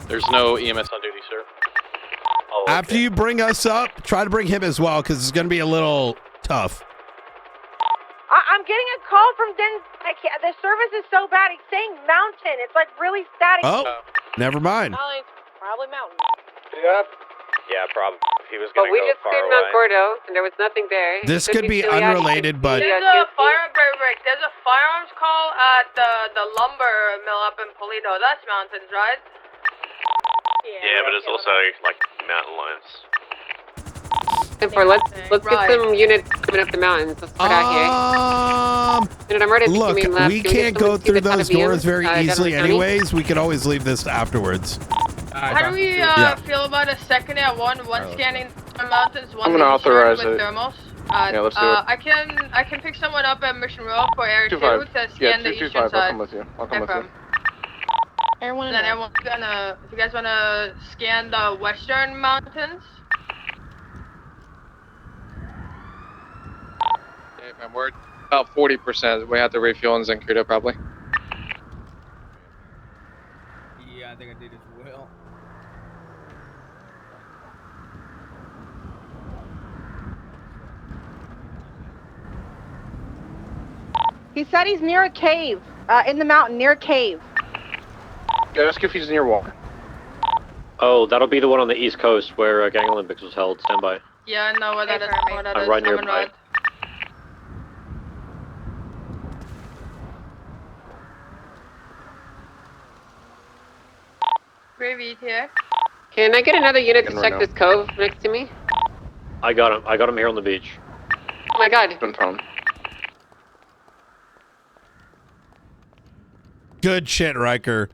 Speaker 5: There's no EMS on duty, sir.
Speaker 25: Oh,
Speaker 1: After you bring us up, try to bring him as well, because it's gonna be a little tough.
Speaker 23: I'm getting a call from the service is so bad. He's saying mountain. It's like really static.
Speaker 1: Oh, never mind.
Speaker 23: Probably mountain.
Speaker 11: Yeah.
Speaker 8: Yeah, probably. He was
Speaker 21: But
Speaker 8: gonna
Speaker 21: we
Speaker 8: go
Speaker 21: just
Speaker 8: far
Speaker 21: cleared
Speaker 8: away.
Speaker 21: Mount Gordo, and there was nothing there.
Speaker 1: This could be
Speaker 21: still out.
Speaker 1: unrelated, but
Speaker 7: There's a firearms call at the lumber mill up in Polito. That's mountains, right?
Speaker 9: Yeah, but it's also like mountain lions.
Speaker 21: Let's get some units coming up the mountains. Let's put out here. I'm already
Speaker 1: look,
Speaker 21: making laps.
Speaker 1: we
Speaker 21: Can
Speaker 1: can't
Speaker 21: get
Speaker 1: go
Speaker 21: someone to see
Speaker 1: through
Speaker 21: the
Speaker 1: those
Speaker 21: Catavium,
Speaker 1: doors very
Speaker 21: down in the
Speaker 1: easily
Speaker 21: county?
Speaker 1: anyways. We could always leave this afterwards.
Speaker 7: How do we feel about a second at one scanning the mountains, one
Speaker 19: I'm gonna authorize
Speaker 7: with
Speaker 19: it.
Speaker 7: thermals?
Speaker 19: Yeah, let's do it.
Speaker 7: I can pick someone up at Mission Row for Air 2
Speaker 19: 2-5.
Speaker 7: to
Speaker 19: Yeah,
Speaker 7: scan the
Speaker 19: 2-2-5.
Speaker 7: eastern
Speaker 19: I'll
Speaker 7: side.
Speaker 19: come with you. I'll come with you.
Speaker 7: Air 1 and then everyone's gonna, if you guys wanna scan the western mountains.
Speaker 5: Okay, man, we're about 40%. We have to refuel in Zancudo probably.
Speaker 6: Yeah, I think I did as well.
Speaker 23: He said he's near a cave, in the mountain, near a cave.
Speaker 19: Yeah, ask if he's near water.
Speaker 20: Oh, that'll be the one on the east coast where Gang Olympics was held. Stand by.
Speaker 7: Yeah, I know where that is.
Speaker 20: I'm right nearby.
Speaker 7: Gravy here.
Speaker 21: Can I get another unit to
Speaker 20: Right
Speaker 21: check
Speaker 20: now.
Speaker 21: this cove next to me?
Speaker 20: I got him. I got him here on the beach.
Speaker 21: Oh my god.
Speaker 1: Good shit, Riker.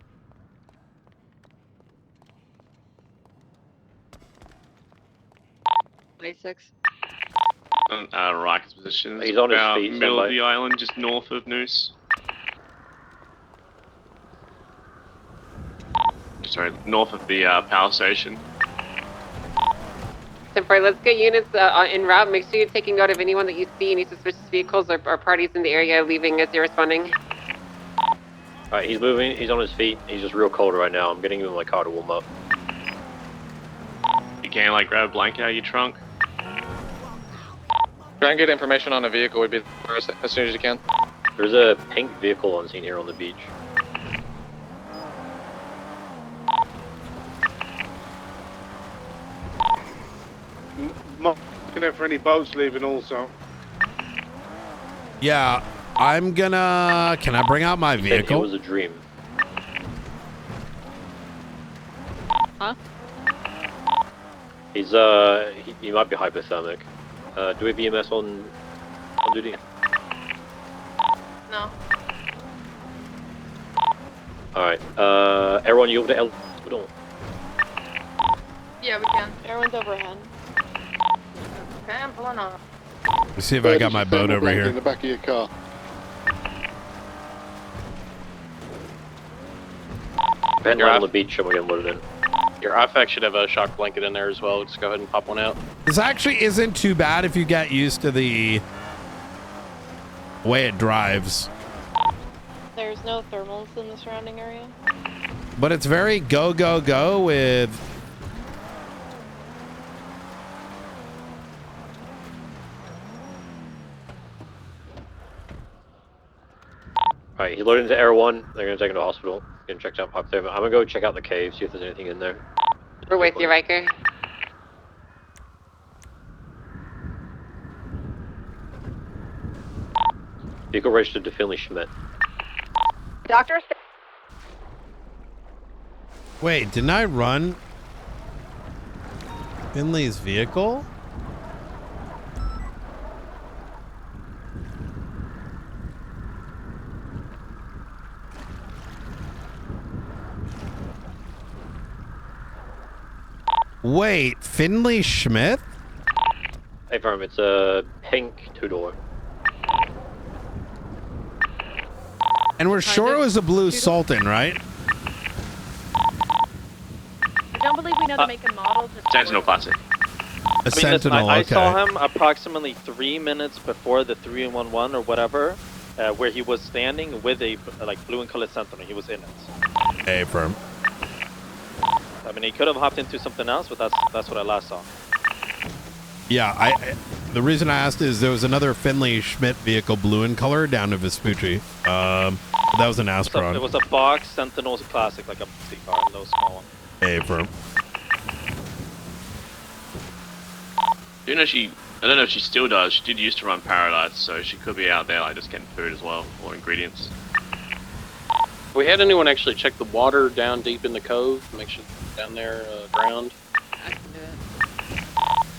Speaker 9: Riker's position is
Speaker 20: He's on his
Speaker 9: about
Speaker 20: feet,
Speaker 9: middle of
Speaker 20: standby.
Speaker 9: the island, just north of Noose. Sorry, north of the power station.
Speaker 21: Temporary, let's get units en route. Make sure you're taking note of anyone that you see, any suspicious vehicles or parties in the area leaving as you're responding.
Speaker 20: Alright, he's moving. He's on his feet. He's just real cold right now. I'm getting him in my car to warm up.
Speaker 9: You can't like grab a blanket out of your trunk.
Speaker 5: Try and get information on a vehicle would be the first as soon as you can.
Speaker 20: There's a pink vehicle on scene here on the beach.
Speaker 11: Looking out for any boats leaving also.
Speaker 1: Yeah, I'm gonna. Can I bring out my
Speaker 20: It
Speaker 1: vehicle?
Speaker 20: was a dream.
Speaker 14: Huh?
Speaker 20: He's he might be hypothermic. Do we have EMS on duty?
Speaker 7: No.
Speaker 20: Alright, everyone you over to El Hospital.
Speaker 7: Yeah, we can.
Speaker 13: Everyone's overhead.
Speaker 7: Okay, I'm pulling off.
Speaker 1: Let's see if I got my boat over
Speaker 10: In
Speaker 1: here.
Speaker 10: the back of your car.
Speaker 20: Van right on the beach and we're getting loaded in. Your IFAC should have a shock blanket in there as well. Just go ahead and pop one out.
Speaker 1: This actually isn't too bad if you get used to the way it drives,
Speaker 13: There's no thermals in the surrounding area.
Speaker 1: but it's very go go go with.
Speaker 20: Alright, he loaded into Air 1. They're gonna take him to hospital. Gonna check out hypothermia. I'm gonna go check out the cave, see if there's anything in there.
Speaker 21: We're with you, Riker.
Speaker 20: Vehicle registered to Finley Schmidt.
Speaker 23: Doctor,
Speaker 1: Wait, didn't I run Finley's vehicle? Wait, Finley Schmidt?
Speaker 20: Hey, firm, it's a pink two-door.
Speaker 1: And we're sure it was a blue Sultan, right?
Speaker 17: I don't believe we know the make and model. Just
Speaker 9: Sentinel Classic.
Speaker 1: A Sentinel,
Speaker 20: I
Speaker 1: okay.
Speaker 20: saw him approximately 3 minutes before the 311 or whatever, where he was standing with a like blue and colored Sentinel. He was in it.
Speaker 1: Hey, firm.
Speaker 20: I mean, he could have hopped into something else, but that's what I last saw.
Speaker 1: Yeah, the reason I asked is there was another Finley Schmidt vehicle, blue in color, down to Vespucci. That was an Astron.
Speaker 20: It was a box Sentinel Classic, like a C car, no small one.
Speaker 1: Hey, firm.
Speaker 9: I don't know if she still does. She did used to run Paradise, so she could be out there like just getting food as well, or ingredients.
Speaker 20: We had anyone actually check the water down deep in the cove? Make sure down there drowned.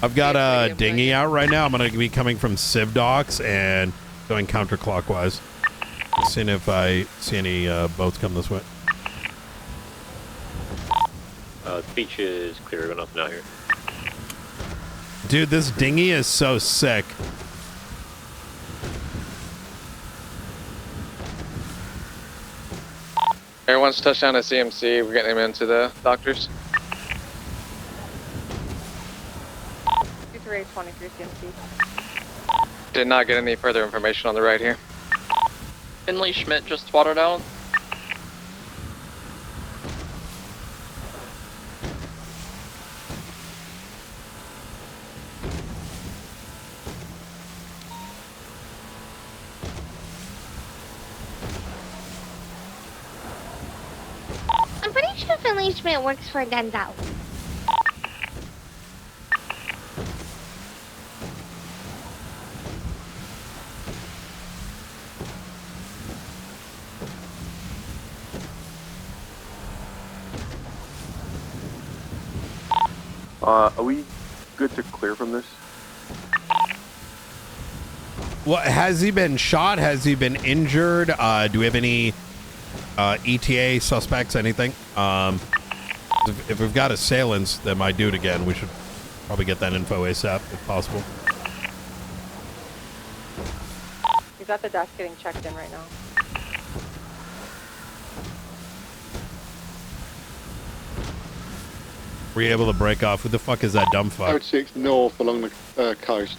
Speaker 1: I've got a dinghy out right now. I'm going to be coming from Civ Docks and going counterclockwise. Seeing if I see any boats come this way.
Speaker 15: The beach is clear. We got nothing out here.
Speaker 1: Dude, this dinghy is so sick.
Speaker 5: Everyone's touchdown at CMC. We're getting him into the doctors.
Speaker 23: 2323 CMC.
Speaker 5: Did not get any further information on the right here.
Speaker 16: Finley Schmidt just spotted out.
Speaker 18: I'm pretty sure Finley Schmidt works for Denzel.
Speaker 10: Are we good to clear from this?
Speaker 1: Well, has he been shot? Has he been injured? Do we have any ETA suspects? Anything? If we've got assailants that might do it again, we should probably get that info ASAP if possible.
Speaker 23: He's at the desk getting checked in right now.
Speaker 1: Were you able to break off? Who the fuck is that dumb fuck?
Speaker 10: Road 6 north along the coast.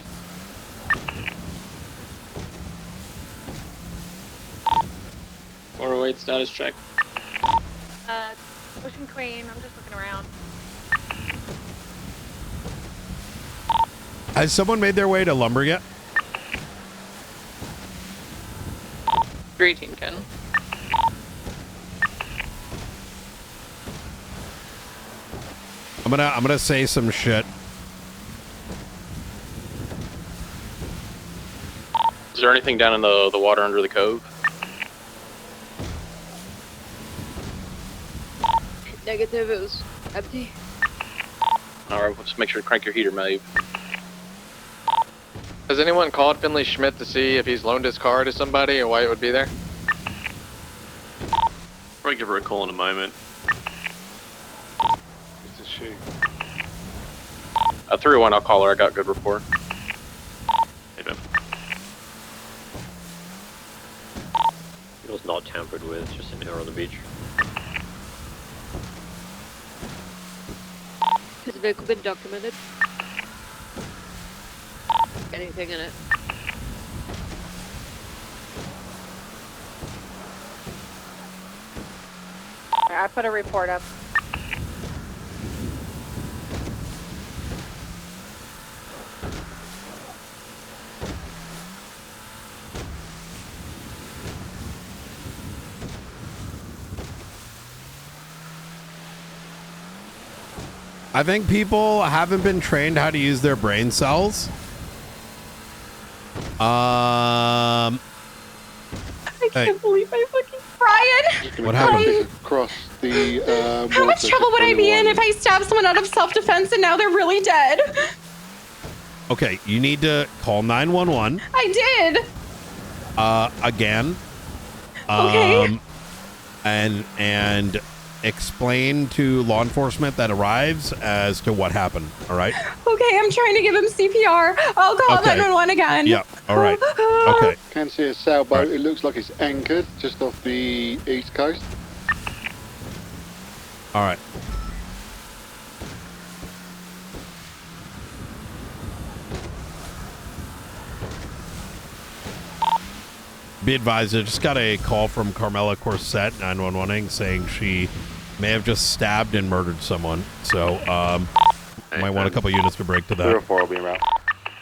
Speaker 20: .408 status check.
Speaker 17: Ocean Queen, I'm just looking around.
Speaker 1: Has someone made their way to lumber yet?
Speaker 16: 318 Ken.
Speaker 1: I'm gonna say some shit.
Speaker 20: Is there anything down in the water under the cove?
Speaker 16: Negative, it was empty.
Speaker 20: Alright, we'll just make sure to crank your heater, Maeve.
Speaker 5: Has anyone called Finley Schmidt to see if he's loaned his car to somebody or why it would be there?
Speaker 9: Probably give her a call in a moment.
Speaker 10: It's a shoot.
Speaker 20: 301, I'll call her. I got good rapport.
Speaker 9: Hey, Ben.
Speaker 15: It was not tampered with, just an error on the beach.
Speaker 16: Has the vehicle been documented? Anything in it?
Speaker 23: I put a report up.
Speaker 1: I think people haven't been trained how to use their brain cells.
Speaker 22: I can't believe I fucking Brian.
Speaker 1: What happened?
Speaker 10: Across the
Speaker 22: How much trouble would I be in if I stabbed someone out of self-defense and now they're really dead?
Speaker 1: Okay, you need to call 911.
Speaker 22: I did.
Speaker 1: Again.
Speaker 22: Okay.
Speaker 1: And explain to law enforcement that arrives as to what happened. All right.
Speaker 22: Okay, I'm trying to give him CPR. I'll call 911 again.
Speaker 1: Yeah. All right. Okay.
Speaker 10: Can see a sailboat. It looks like it's anchored just off the east coast.
Speaker 1: All right. Be advised, I just got a call from Carmela Corset 911ing saying she may have just stabbed and murdered someone. So, might want a couple units to break to that.
Speaker 10: 304 will be around.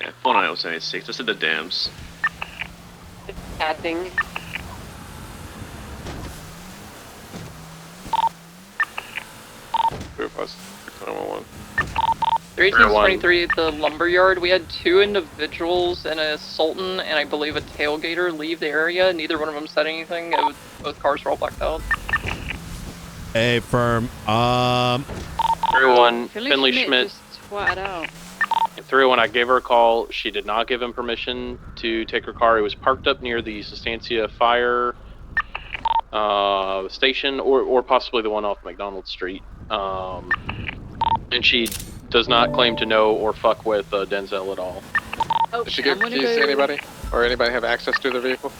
Speaker 9: Yeah, 498 was 76. Just at the dams.
Speaker 23: Adding.
Speaker 16: 31823 at the lumberyard. We had 2 individuals and a Sultan and I believe a tailgater leave the area. Neither one of them said anything. Both cars were all blacked out.
Speaker 1: A firm.
Speaker 20: 301, Finley Schmidt.
Speaker 16: Just flat out.
Speaker 20: 301, I gave her a call. She did not give him permission to take her car. It was parked up near the Sustancia fire station or possibly the one off McDonald Street. And she does not claim to know or fuck with Denzel at all.
Speaker 16: Oh,
Speaker 5: Did she give keys to anybody? Or anybody have access to the vehicle?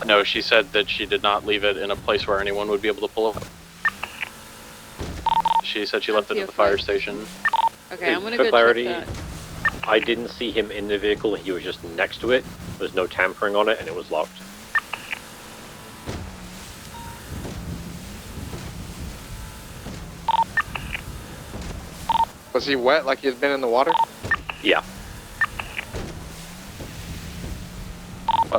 Speaker 20: No, she said that she did not leave it in a place where anyone would be able to pull up. She said she left it at the fire station.
Speaker 16: Okay, I'm gonna
Speaker 15: For
Speaker 16: go
Speaker 15: clarity,
Speaker 16: check that.
Speaker 15: I didn't see him in the vehicle. He was just next to it. There's no tampering on it, and it was locked.
Speaker 5: Was he wet like he had been in the water?
Speaker 15: Yeah.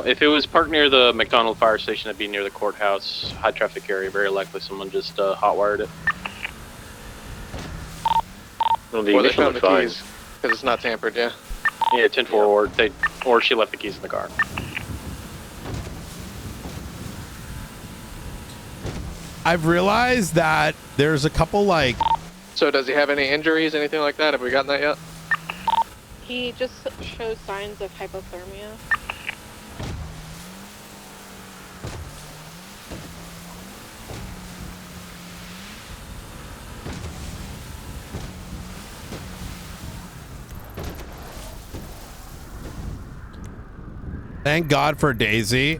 Speaker 20: If it was parked near the McDonald fire station, it'd be near the courthouse, high traffic area. Very likely someone just hot-wired it.
Speaker 15: Well, the
Speaker 5: Or they
Speaker 15: ignition
Speaker 5: found the
Speaker 15: looked fine.
Speaker 5: keys, because it's not tampered, yeah.
Speaker 20: Yeah, 10-4, or she left the keys in the car.
Speaker 1: I've realized that there's a couple like.
Speaker 5: So does he have any injuries, anything like that? Have we gotten that yet?
Speaker 13: He just shows signs of hypothermia.
Speaker 1: Thank God for Daisy.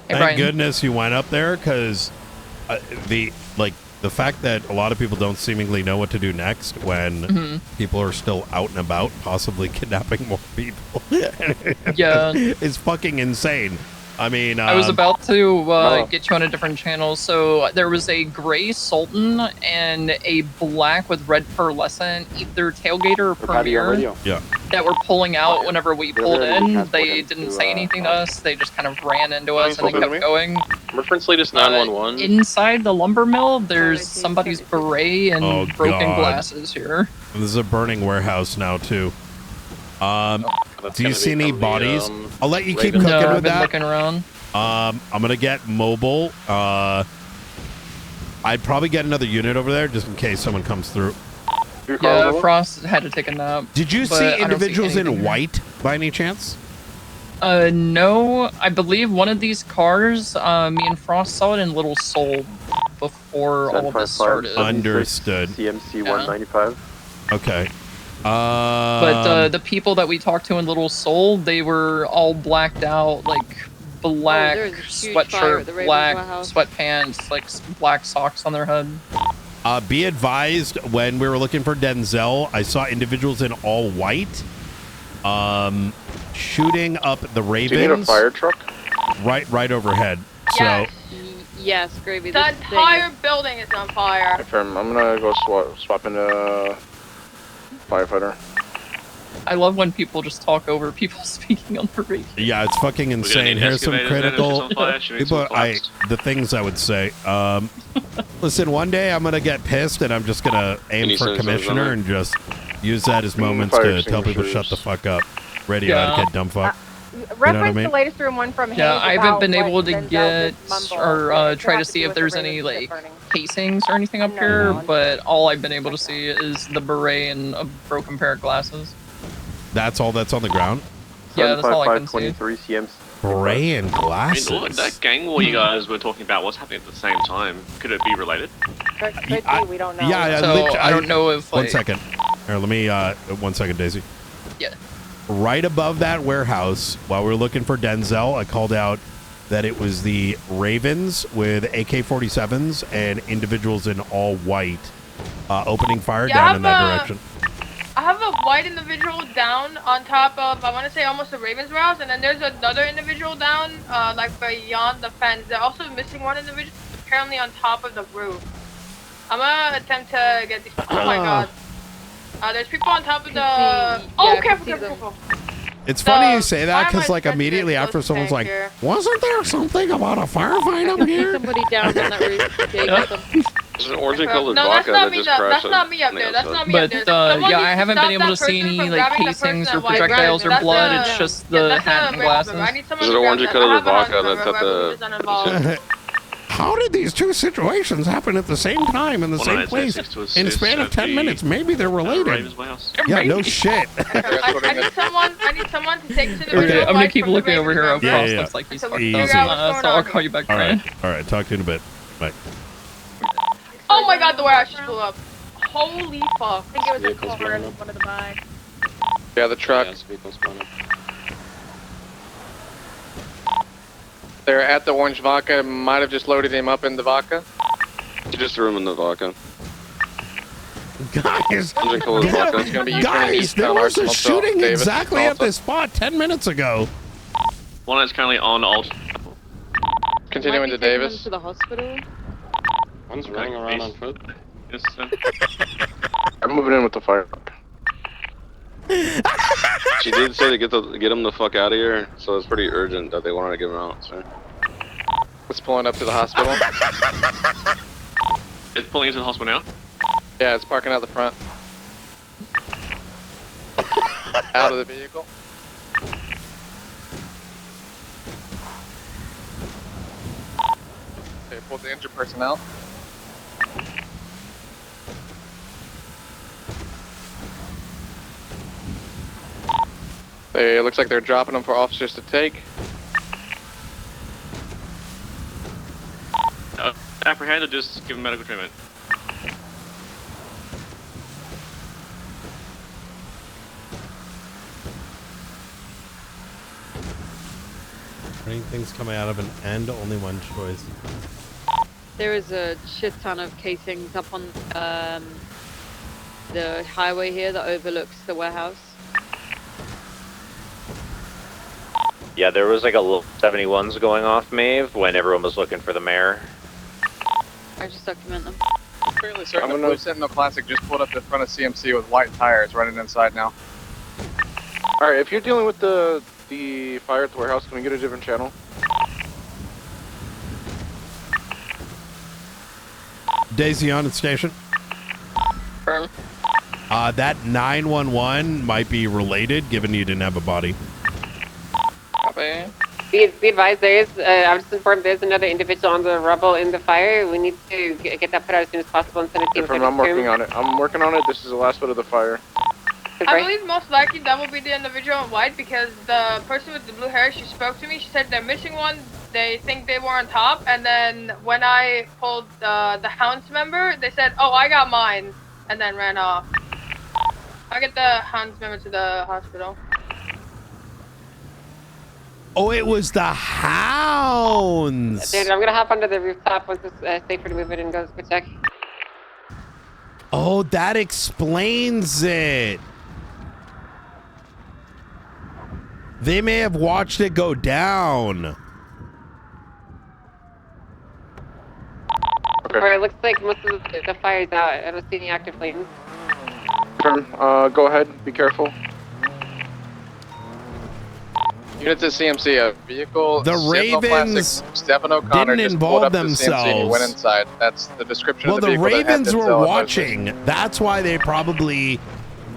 Speaker 1: Thank
Speaker 2: Brian.
Speaker 1: goodness you went up there, because the fact that a lot of people don't seemingly know what to do next when people are still out and about, possibly kidnapping more people,
Speaker 2: Yeah.
Speaker 1: is fucking insane. I mean,
Speaker 2: I was about to get you on a different channel. So there was a gray Sultan and a black with red pearlescent, either tailgater or premier,
Speaker 1: yeah,
Speaker 2: that were pulling out whenever we pulled in. They didn't say anything to us. They just kind of ran into us and then kept going.
Speaker 20: Reference latest 911.
Speaker 2: Inside the lumber mill, there's somebody's beret and broken
Speaker 1: God.
Speaker 2: glasses here.
Speaker 1: This is a burning warehouse now too. Do you see any bodies? I'll let you keep cooking
Speaker 2: No, I've
Speaker 1: with
Speaker 2: been
Speaker 1: that.
Speaker 2: looking around.
Speaker 1: I'm gonna get mobile. I'd probably get another unit over there just in case someone comes through.
Speaker 2: Yeah, Frost had to take a nap.
Speaker 1: Did you
Speaker 2: but I
Speaker 1: see
Speaker 2: don't
Speaker 1: individuals
Speaker 2: anything
Speaker 1: in
Speaker 2: here.
Speaker 1: white by any chance?
Speaker 2: No. I believe one of these cars, me and Frost saw it in Little Seoul before all of this started.
Speaker 1: Understood.
Speaker 10: CMC 195.
Speaker 1: Okay.
Speaker 2: But the people that we talked to in Little Seoul, they were all blacked out, like black
Speaker 16: there's a huge fire
Speaker 2: sweatshirt,
Speaker 16: at the Raven's
Speaker 2: black
Speaker 16: warehouse.
Speaker 2: sweatpants, like black socks on their head.
Speaker 1: Be advised, when we were looking for Denzel, I saw individuals in all white, shooting up the Ravens.
Speaker 19: Do you need a fire truck?
Speaker 1: Right overhead.
Speaker 7: Yes.
Speaker 16: Yes, Gravy.
Speaker 7: The entire building is on fire.
Speaker 19: I'm gonna go swap into firefighter.
Speaker 2: I love when people just talk over people speaking on the radio.
Speaker 1: Yeah, it's fucking insane. Here's some critical people. The things I would say. Listen, one day I'm gonna get pissed and I'm just gonna aim for commissioner and just use that as moments to tell people shut the fuck up. Radio etiquette, dumb fuck. You know what I
Speaker 23: Reference
Speaker 1: mean?
Speaker 23: the latest room one from Hayes.
Speaker 2: Yeah, I haven't
Speaker 23: about
Speaker 2: been
Speaker 23: what
Speaker 2: able to
Speaker 23: Denzel
Speaker 2: get
Speaker 23: did mumble.
Speaker 2: or try to
Speaker 23: have to
Speaker 2: see
Speaker 23: do
Speaker 2: if
Speaker 23: with the
Speaker 2: there's
Speaker 23: Ravens
Speaker 2: any
Speaker 23: ship
Speaker 2: like
Speaker 23: burning.
Speaker 2: casings or anything up here, but all I've been able to see is the beret and a broken pair of glasses.
Speaker 1: That's all that's on the ground.
Speaker 2: Yeah, that's all I can see.
Speaker 10: 23 CMC.
Speaker 1: Beret and glasses.
Speaker 9: I mean, look, that gang war you guys were talking about, what's happening at the same time? Could it be related?
Speaker 23: Could be, we don't know.
Speaker 1: Yeah,
Speaker 2: So, I don't know if,
Speaker 1: One
Speaker 2: like-
Speaker 1: second. Here, let me. 1 second, Daisy.
Speaker 2: Yeah.
Speaker 1: Right above that warehouse, while we were looking for Denzel, I called out that it was the Ravens with AK-47s and individuals in all white opening fire down in that direction.
Speaker 7: I have a white individual down on top of, I want to say almost the Ravens warehouse, and then there's another individual down, like beyond the fence. They're also missing one individual, apparently on top of the roof. I'm gonna attempt to get these. Oh my god. There's people on top of the.
Speaker 17: yeah,
Speaker 7: Oh,
Speaker 17: I
Speaker 7: careful,
Speaker 17: can see
Speaker 7: careful, careful.
Speaker 1: It's funny you
Speaker 7: The
Speaker 1: say that because
Speaker 7: fireman
Speaker 1: like
Speaker 7: said
Speaker 1: immediately
Speaker 7: they're
Speaker 1: after
Speaker 7: supposed to
Speaker 1: someone's
Speaker 7: take
Speaker 1: like,
Speaker 7: care.
Speaker 1: wasn't there something about a firefight up
Speaker 17: I see
Speaker 1: here?
Speaker 17: somebody down on that roof. Yeah, you got them.
Speaker 9: There's an orange-colored
Speaker 7: No, that's
Speaker 9: vodka
Speaker 7: not
Speaker 9: that
Speaker 7: me.
Speaker 9: just
Speaker 7: That's
Speaker 9: crashed
Speaker 7: not me up
Speaker 9: on the
Speaker 7: there. That's
Speaker 9: outside.
Speaker 7: not me up
Speaker 2: But
Speaker 7: there. Someone
Speaker 2: yeah,
Speaker 7: needs
Speaker 2: I
Speaker 7: to
Speaker 2: haven't
Speaker 7: stop
Speaker 2: been able
Speaker 7: that
Speaker 2: to see
Speaker 7: person
Speaker 2: any
Speaker 7: from
Speaker 2: like
Speaker 7: grabbing the
Speaker 2: casings
Speaker 7: person
Speaker 2: or
Speaker 7: at white
Speaker 2: projectiles or
Speaker 7: That's
Speaker 2: blood.
Speaker 7: a-
Speaker 2: It's just
Speaker 7: yeah,
Speaker 2: the
Speaker 7: that's
Speaker 2: hat
Speaker 7: a
Speaker 2: and
Speaker 7: race member.
Speaker 2: glasses.
Speaker 7: I need someone
Speaker 9: There's
Speaker 7: to
Speaker 9: an
Speaker 7: grab that. I
Speaker 9: orange-colored
Speaker 7: have a
Speaker 9: vodka
Speaker 7: husband
Speaker 9: that's at
Speaker 7: member,
Speaker 9: the.
Speaker 7: but he's uninvolved.
Speaker 1: How did these two situations happen at the same time in the same place in a span of 10 minutes? Maybe they're related. Yeah, no shit.
Speaker 7: I need someone to take to the
Speaker 2: Okay,
Speaker 7: video.
Speaker 2: I'm gonna keep looking over here.
Speaker 1: Yeah,
Speaker 2: Ross
Speaker 1: yeah.
Speaker 2: looks like he's
Speaker 7: So
Speaker 2: fucked
Speaker 7: we
Speaker 2: up.
Speaker 7: figure out what's going
Speaker 2: So I'll
Speaker 7: on
Speaker 2: call you back,
Speaker 1: All
Speaker 2: Brian.
Speaker 1: right, all right. Talk to you in a bit. Bye.
Speaker 7: Oh my god, the warehouse just blew up. Holy fuck.
Speaker 17: I think it was a car in one of the bags.
Speaker 5: Yeah, the truck. They're at the orange vodka. Might have just loaded him up in the vodka.
Speaker 9: You just threw him in the vodka.
Speaker 1: Guys,
Speaker 9: Orange-colored vodka.
Speaker 5: It's gonna be
Speaker 1: guys, there was a shooting
Speaker 5: Davis,
Speaker 1: exactly at
Speaker 5: Malta.
Speaker 1: this spot 10 minutes ago.
Speaker 9: One that's currently on alt.
Speaker 5: Continuing to Davis.
Speaker 17: To the hospital.
Speaker 9: One's running around on foot. Yes, sir.
Speaker 19: I'm moving in with the fire.
Speaker 9: She did say to get him the fuck out of here, so it's pretty urgent that they wanted to get him out. So.
Speaker 5: It's pulling up to the hospital.
Speaker 9: It's pulling into the hospital now.
Speaker 5: Yeah, it's parking out the front. Out of the vehicle. Okay, pull the injured person out. It looks like they're dropping them for officers to take.
Speaker 9: Apprehend or just give him medical treatment?
Speaker 1: Things coming out of an end, only one choice.
Speaker 14: There is a shit ton of casings up on the highway here that overlooks the warehouse.
Speaker 15: Yeah, there was like a little 71s going off, Maeve, when everyone was looking for the mayor.
Speaker 14: I just document them.
Speaker 5: I'm fairly certain the Blue Sentinel Classic just pulled up in front of CMC with white tires running inside now.
Speaker 19: Alright, if you're dealing with the fire at the warehouse, can we get a different channel?
Speaker 1: Daisy on at station.
Speaker 2: Firm.
Speaker 1: That 911 might be related, given you didn't have a body.
Speaker 2: Copy.
Speaker 21: Be advised, I'm just informed there's another individual on the rubble in the fire. We need to get that put out as soon as possible and send a team.
Speaker 19: I'm working on it. I'm working on it. This is the last bit of the fire.
Speaker 7: I believe most likely that will be the individual in white because the person with the blue hair, she spoke to me. She said they're missing one. They think they were on top. And then when I pulled the Hounds member, they said, oh, I got mine. And then ran off. I'll get the Hounds member to the hospital.
Speaker 1: Oh, it was the Hounds.
Speaker 21: Dude, I'm gonna hop onto the rooftop once it's safer to move it and go check.
Speaker 1: Oh, that explains it. They may have watched it go down.
Speaker 19: Okay.
Speaker 21: Or it looks like most of the fire's out. I don't see any active flames.
Speaker 19: Go ahead. Be careful.
Speaker 5: Units at CMC, a vehicle.
Speaker 1: The
Speaker 5: Sentinel
Speaker 1: Ravens
Speaker 5: Classic, Stephen O'Connor
Speaker 1: didn't
Speaker 5: just pulled
Speaker 1: involve
Speaker 5: up to CMC and he
Speaker 1: themselves.
Speaker 5: went inside. That's the description
Speaker 1: Well,
Speaker 5: of the
Speaker 1: the
Speaker 5: vehicle.
Speaker 1: Ravens were watching. That's why they probably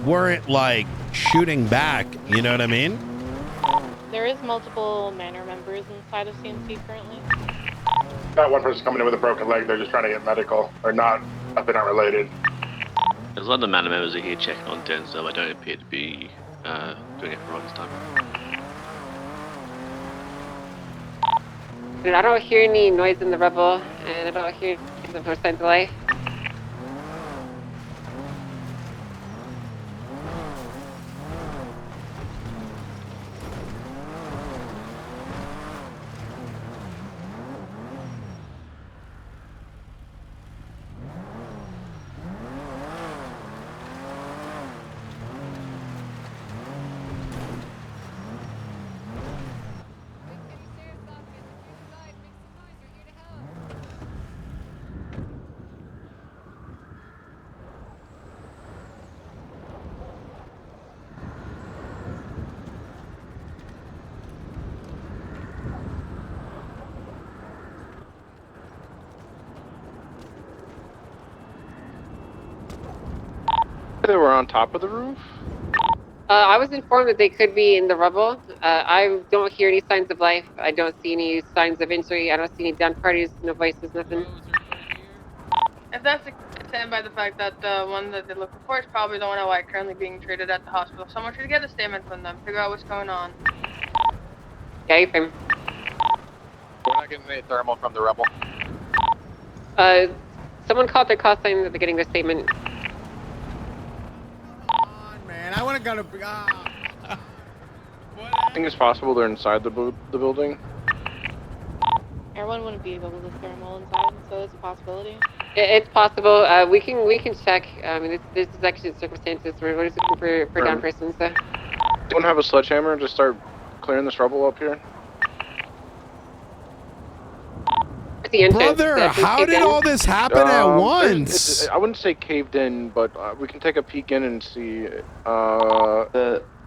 Speaker 1: weren't like shooting back. You know what I mean?
Speaker 13: There is multiple manor members inside of CMC currently.
Speaker 11: That one person coming in with a broken leg, they're just trying to get medical, or not, they're not related.
Speaker 9: There's a lot of the man members are here checking on Denzel. I don't appear to be doing it wrong this time.
Speaker 21: Dude, I don't hear any noise in the rubble, and I don't hear the % delay.
Speaker 19: They were on top of the roof?
Speaker 21: I was informed that they could be in the rubble. I don't hear any signs of life. I don't see any signs of injury. I don't see any down parties, no voices, nothing.
Speaker 7: If that's the case, stand by the fact that the one that they're looking for is probably the one at White currently being treated at the hospital. Someone should get a statement from them, figure out what's going on.
Speaker 21: Okay, fine.
Speaker 10: We're not getting any thermal from the rebel.
Speaker 21: Someone called their call sign that they're getting their statement.
Speaker 6: Man, I would have got a.
Speaker 19: I think it's possible they're inside the building.
Speaker 13: Everyone wouldn't be able to thermal inside, so it's a possibility.
Speaker 21: It's possible. We can check. I mean, this is actually the circumstances. We're just looking for down persons. So.
Speaker 19: Don't have a sledgehammer and just start clearing this rubble up here.
Speaker 21: The entrance,
Speaker 1: Brother, how did all this happen at once?
Speaker 19: I wouldn't say caved in, but we can take a peek in and see.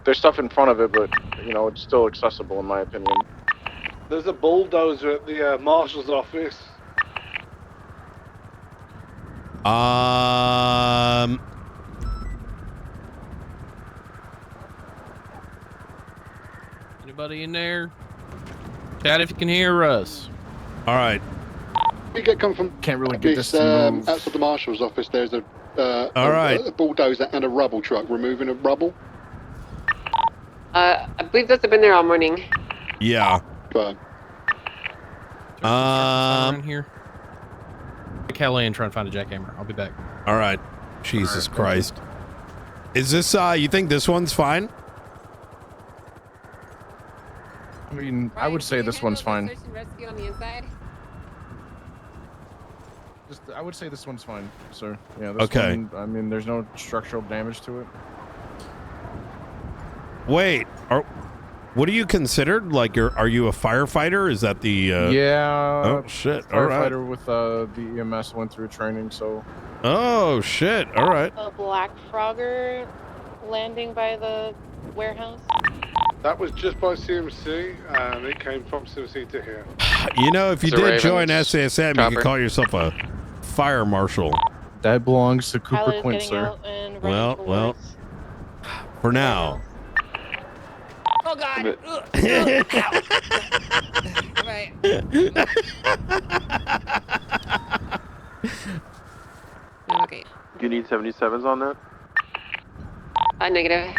Speaker 19: There's stuff in front of it, but you know it's still accessible in my opinion.
Speaker 11: There's a bulldozer at the marshal's office.
Speaker 3: Anybody in there? Chat if you can hear us.
Speaker 1: All right.
Speaker 4: We get come from.
Speaker 10: Can't really get this to move.
Speaker 4: Outside the marshal's office, there's a
Speaker 1: right.
Speaker 4: a bulldozer and a rubble truck removing a rubble.
Speaker 21: I believe those have been there all morning.
Speaker 1: Yeah.
Speaker 4: But
Speaker 3: around here. Kelly and try and find a jackhammer. I'll be back.
Speaker 1: All right. Jesus Christ. Is this? You think this one's fine?
Speaker 10: I mean, I would say this one's fine.
Speaker 21: Search and rescue on the inside.
Speaker 10: I would say this one's fine, sir. Yeah, this
Speaker 1: Okay.
Speaker 10: one, I mean, there's no structural damage to it.
Speaker 1: Wait. What are you considered? Like, are you a firefighter? Is that the?
Speaker 10: Yeah.
Speaker 1: Oh shit! All right.
Speaker 10: Firefighter with the EMS went through training, so.
Speaker 1: Oh shit! All right.
Speaker 13: A black frogger landing by the warehouse.
Speaker 11: That was just by CMC, and it came from CMC to here.
Speaker 1: You know, if you
Speaker 11: It's a
Speaker 1: did join
Speaker 11: Ravens
Speaker 1: SASM, you
Speaker 11: chopper.
Speaker 1: could call yourself a fire marshal.
Speaker 10: That belongs to
Speaker 13: Tyler's
Speaker 10: Cooper Quint,
Speaker 13: getting
Speaker 10: sir.
Speaker 13: out and running
Speaker 1: Well,
Speaker 13: towards-
Speaker 1: for now.
Speaker 17: Oh God!
Speaker 21: Alright. Okay.
Speaker 10: Do you need 77s on that?
Speaker 21: Negative.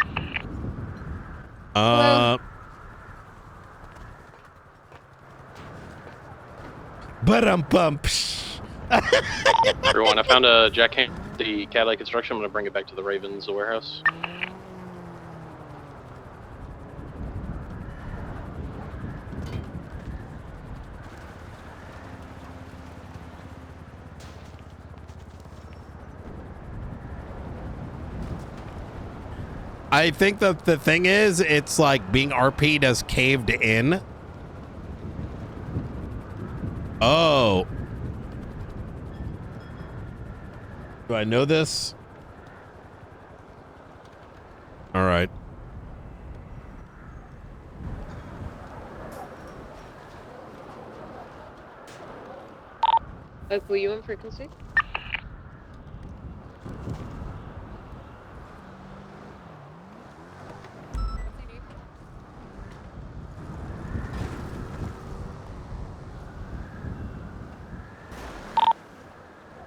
Speaker 1: Ba-dum-bum.
Speaker 16: Everyone, I found a jackhammer, the Cadillac construction. I'm gonna bring it back to the Ravens warehouse.
Speaker 1: I think that the thing is, it's like being RP'd as caved in. Oh. Do I know this? All right.
Speaker 21: Will you in frequency?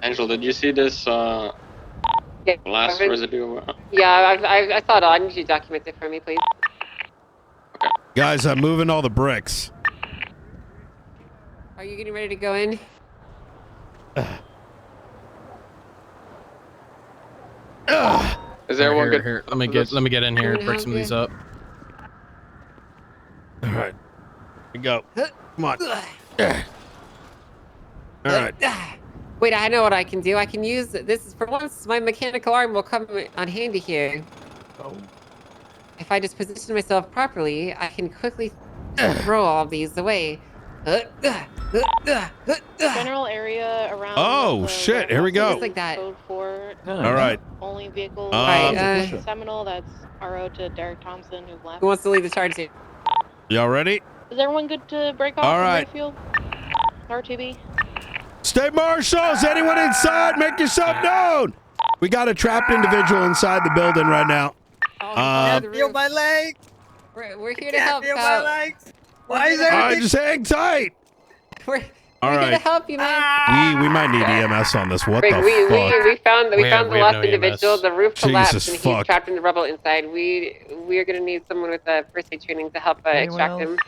Speaker 16: Angel, did you see this last residue?
Speaker 21: Yeah, I saw it all. I need you to document it for me, please.
Speaker 1: Guys, I'm moving all the bricks.
Speaker 21: Are you getting ready to go in?
Speaker 16: Is everyone good?
Speaker 3: Here, let me get in here and break some of these up.
Speaker 1: All right. Here we go. Come on. All right.
Speaker 21: Wait, I know what I can do. I can use this. For once, my mechanical arm will come on handy here.
Speaker 10: Oh.
Speaker 21: If I just position myself properly, I can quickly throw all of these away.
Speaker 13: General area around.
Speaker 1: Oh, shit. Here we go.
Speaker 21: Just like that.
Speaker 13: Code 4.
Speaker 1: All right.
Speaker 13: Only vehicle.
Speaker 21: Right,
Speaker 13: Seminole. That's RO to Derek Thompson, who left.
Speaker 21: Who wants to lead the charge here?
Speaker 1: Y'all ready?
Speaker 13: Is everyone good to break off?
Speaker 1: All
Speaker 13: from
Speaker 1: right.
Speaker 13: Mayfield? R2B.
Speaker 1: State marshals, anyone inside, make yourself known. We got a trapped individual inside the building right now.
Speaker 8: Feel my leg.
Speaker 17: We're here to help
Speaker 8: Feel my
Speaker 17: out.
Speaker 8: legs. Why is everything?
Speaker 1: Just hang tight.
Speaker 17: We're
Speaker 1: All
Speaker 17: here to
Speaker 1: right.
Speaker 17: help you, man.
Speaker 1: We might need EMS on this. What the fuck?
Speaker 21: We found the
Speaker 1: We have
Speaker 21: last
Speaker 1: no
Speaker 21: individual.
Speaker 1: EMS.
Speaker 21: The roof collapsed
Speaker 1: Jesus
Speaker 21: and he's
Speaker 1: fuck.
Speaker 21: trapped in the rubble inside. We're gonna need someone with first aid training to help extract him.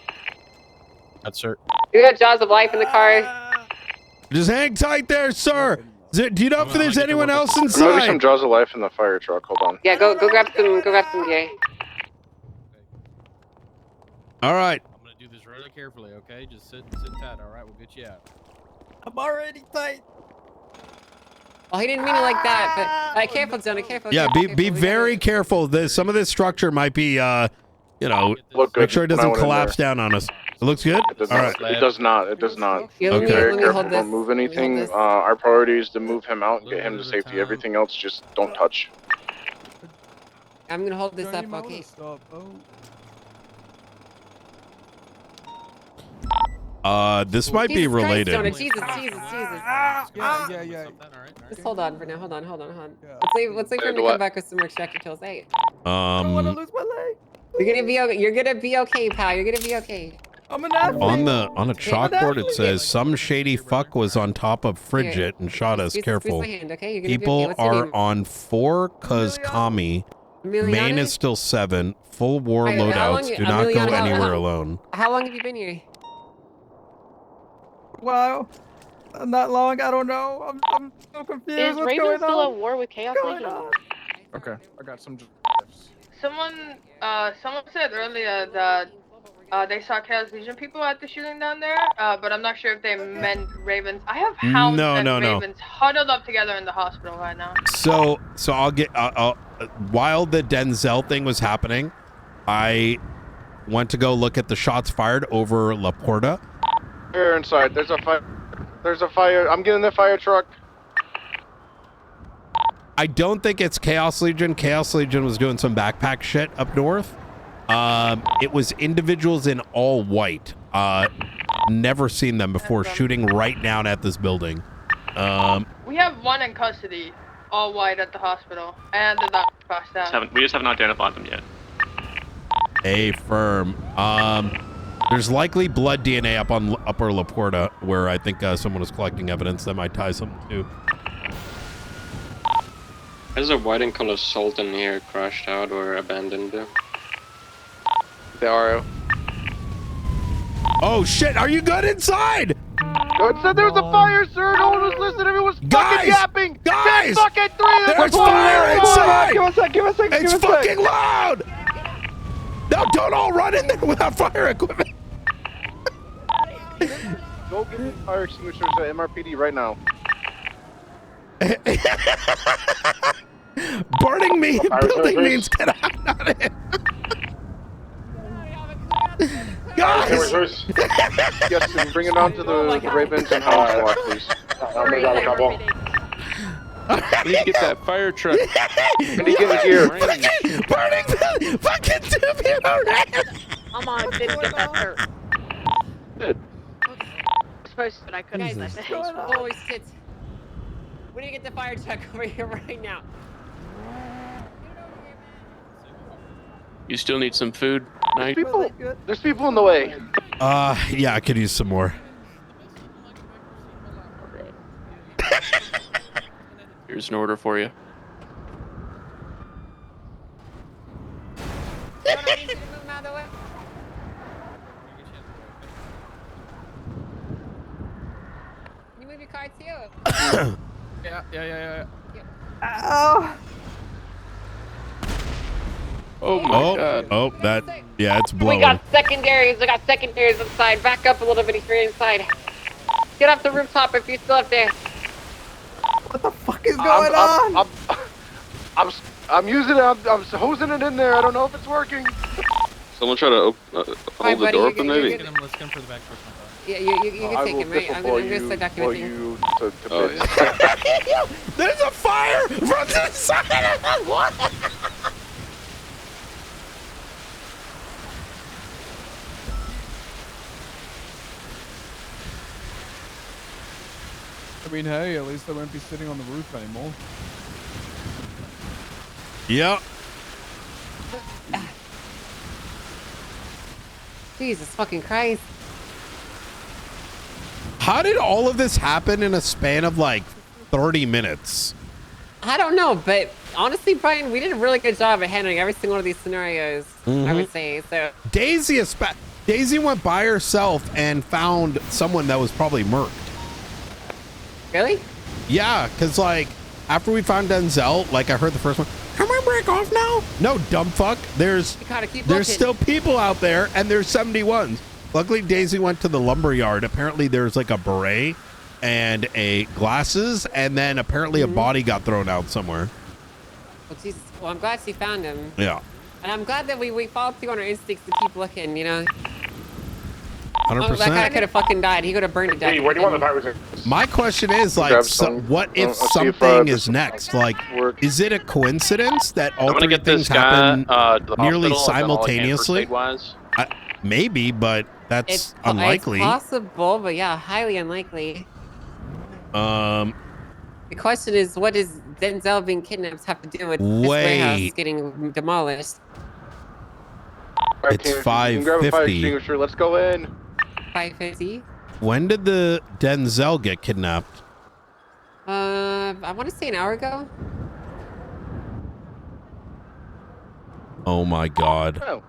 Speaker 3: That's sir.
Speaker 21: We got jaws of life in the car.
Speaker 1: Just hang tight there, sir. Do you know if there's anyone else
Speaker 19: Maybe some
Speaker 1: inside?
Speaker 19: jaws of life in the fire truck. Hold on.
Speaker 21: Yeah, go grab some gear.
Speaker 1: All right.
Speaker 3: I'm gonna do this really carefully, okay? Just sit tight. All right, we'll get you out.
Speaker 8: I'm already tight.
Speaker 21: Well, he didn't mean it like that, but careful, Jonah, careful.
Speaker 1: Yeah, be very careful. Some of this structure might be, make sure it doesn't collapse down on us. It looks good?
Speaker 19: It does
Speaker 1: All
Speaker 19: not.
Speaker 1: right.
Speaker 19: It does not. It does not.
Speaker 21: Yeah,
Speaker 19: Be
Speaker 21: let me
Speaker 19: very careful.
Speaker 21: hold this.
Speaker 19: Don't move anything.
Speaker 21: this.
Speaker 19: Our priority is to move him out and get him to safety. Everything else, just don't touch.
Speaker 21: I'm gonna hold this up, okay?
Speaker 1: This might be
Speaker 21: Jesus Christ,
Speaker 1: related.
Speaker 21: Jonah, Jesus.
Speaker 8: Yeah.
Speaker 21: Just hold on for now. Hold on. Let's wait for him to
Speaker 19: what?
Speaker 21: come back with some more extractor tools. Hey,
Speaker 8: I don't want to lose my leg.
Speaker 21: you're gonna be okay, pal. You're gonna be okay.
Speaker 8: I'm an athlete.
Speaker 1: On a chalkboard it says some shady fuck was on top of Frigid and shot us.
Speaker 21: Squeeze
Speaker 1: Careful.
Speaker 21: my hand, okay? You're gonna be okay.
Speaker 1: People
Speaker 21: What's your
Speaker 1: are
Speaker 21: name?
Speaker 1: on 4 cause Kami. Main
Speaker 21: Emiliano?
Speaker 1: is still 7. Full war
Speaker 21: Alright, how long
Speaker 1: loadouts.
Speaker 21: you-
Speaker 1: Do not go
Speaker 21: Emiliano,
Speaker 1: anywhere alone.
Speaker 21: How long have you been here?
Speaker 8: Wow. Not long. I don't know. I'm so confused.
Speaker 13: Is
Speaker 8: What's
Speaker 13: Raven
Speaker 8: going
Speaker 13: still
Speaker 8: on?
Speaker 13: at war with Chaos
Speaker 8: What's
Speaker 13: Legion?
Speaker 8: going on?
Speaker 12: Okay, I got some.
Speaker 7: Someone said earlier that they saw Chaos Legion people at the shooting down there, but I'm not sure if they meant Ravens. I have hounds and Ravens huddled up together in the hospital right now.
Speaker 1: So I'll get while the Denzel thing was happening, I went to go look at the shots fired over La Porta.
Speaker 19: Here inside. There's a fire. There's a fire. I'm getting the fire truck.
Speaker 1: I don't think it's Chaos Legion. Chaos Legion was doing some backpack shit up north. It was individuals in all white. Never seen them before, shooting right down at this building.
Speaker 7: We have one in custody, all white at the hospital, and the doctor passed out.
Speaker 9: We just haven't identified them yet.
Speaker 1: Firm. There's likely blood DNA up on Upper La Porta, where I think someone was collecting evidence that might tie something to.
Speaker 18: There's a white and color Sultan here crashed out or abandoned.
Speaker 5: They are.
Speaker 1: Oh shit, are you good inside?
Speaker 19: It said there was a fire, sir. No one was listening. Everyone was fucking yapping.
Speaker 1: Guys!
Speaker 19: 10 fucking 3.
Speaker 1: There's fire inside!
Speaker 5: Give us a sec.
Speaker 1: It's fucking loud! No, don't all run in there without fire equipment.
Speaker 19: Go get me fire extinguishers at MRPD right now.
Speaker 1: Burning me building means get out of here. Guys!
Speaker 19: Yes, and bring it down to the Ravens and Hound Squad, please.
Speaker 12: We need to get that fire truck.
Speaker 19: We need to get in gear.
Speaker 1: Burning fucking Dubuque already.
Speaker 17: I'm on. Didn't get that hurt.
Speaker 19: Good.
Speaker 17: Supposed to, but I couldn't.
Speaker 21: Guys, oh shit. We need to get the fire truck over here right now.
Speaker 9: You still need some food, Knight?
Speaker 19: There's people in the way.
Speaker 1: Yeah, I could use some more.
Speaker 9: Here's an order for you.
Speaker 21: You move your car too.
Speaker 12: Yeah.
Speaker 8: Ow.
Speaker 9: Oh my god.
Speaker 1: Oh, yeah, it's blowing.
Speaker 21: We got secondaries inside. Back up a little bit if you're inside. Get off the rooftop if you're still up there.
Speaker 8: What the fuck is going on?
Speaker 19: I'm using it. I'm hosing it in there. I don't know if it's working.
Speaker 18: Someone try to hold the door open, maybe?
Speaker 3: Let's get him for the back first.
Speaker 21: Yeah, you can take him, right? I'm gonna start documenting.
Speaker 19: Yeah.
Speaker 1: There's a fire from the side of the wall.
Speaker 12: I mean, hey, at least I won't be sitting on the roof anymore.
Speaker 1: Yep.
Speaker 21: Jesus fucking Christ.
Speaker 1: How did all of this happen in a span of like 30 minutes?
Speaker 21: I don't know, but honestly, Brian, we did a really good job at handling every single one of these scenarios, I would say. So
Speaker 1: Daisy went by herself and found someone that was probably murked.
Speaker 21: Really?
Speaker 1: Yeah, because like after we found Denzel, like I heard the first one, can we break off now? No, dumb fuck. There's still people out there, and there's 71s. Luckily, Daisy went to the lumber yard. Apparently, there's like a beret and a glasses, and then apparently a body got thrown out somewhere.
Speaker 21: Well, Jesus. Well, I'm glad she found him.
Speaker 1: Yeah.
Speaker 21: And I'm glad that we followed through on our instincts to keep looking, you know?
Speaker 1: 100%.
Speaker 21: That guy could have fucking died. He could have burned to death.
Speaker 19: Hey, where do you want the powers?
Speaker 1: My question is, like,
Speaker 19: Grab some.
Speaker 1: what if
Speaker 19: I'll see if,
Speaker 1: something
Speaker 19: there's
Speaker 1: is next? Like, is it a coincidence that all
Speaker 18: I'm gonna
Speaker 1: three
Speaker 18: get
Speaker 1: things
Speaker 18: this guy
Speaker 1: happen
Speaker 18: to the
Speaker 1: nearly
Speaker 18: hospital. I've done all I can for
Speaker 1: simultaneously?
Speaker 18: state-wise.
Speaker 1: Maybe, but that's unlikely.
Speaker 21: It's possible, but yeah, highly unlikely.
Speaker 1: The
Speaker 21: question is, what does Denzel being kidnapped have to do with this warehouse getting demolished?
Speaker 1: It's
Speaker 10: You can grab a fire
Speaker 1: 550.
Speaker 10: extinguisher. Let's go in.
Speaker 21: 550?
Speaker 1: When did the Denzel get kidnapped?
Speaker 21: I want to say an hour ago.
Speaker 1: Oh my God.
Speaker 10: Oh.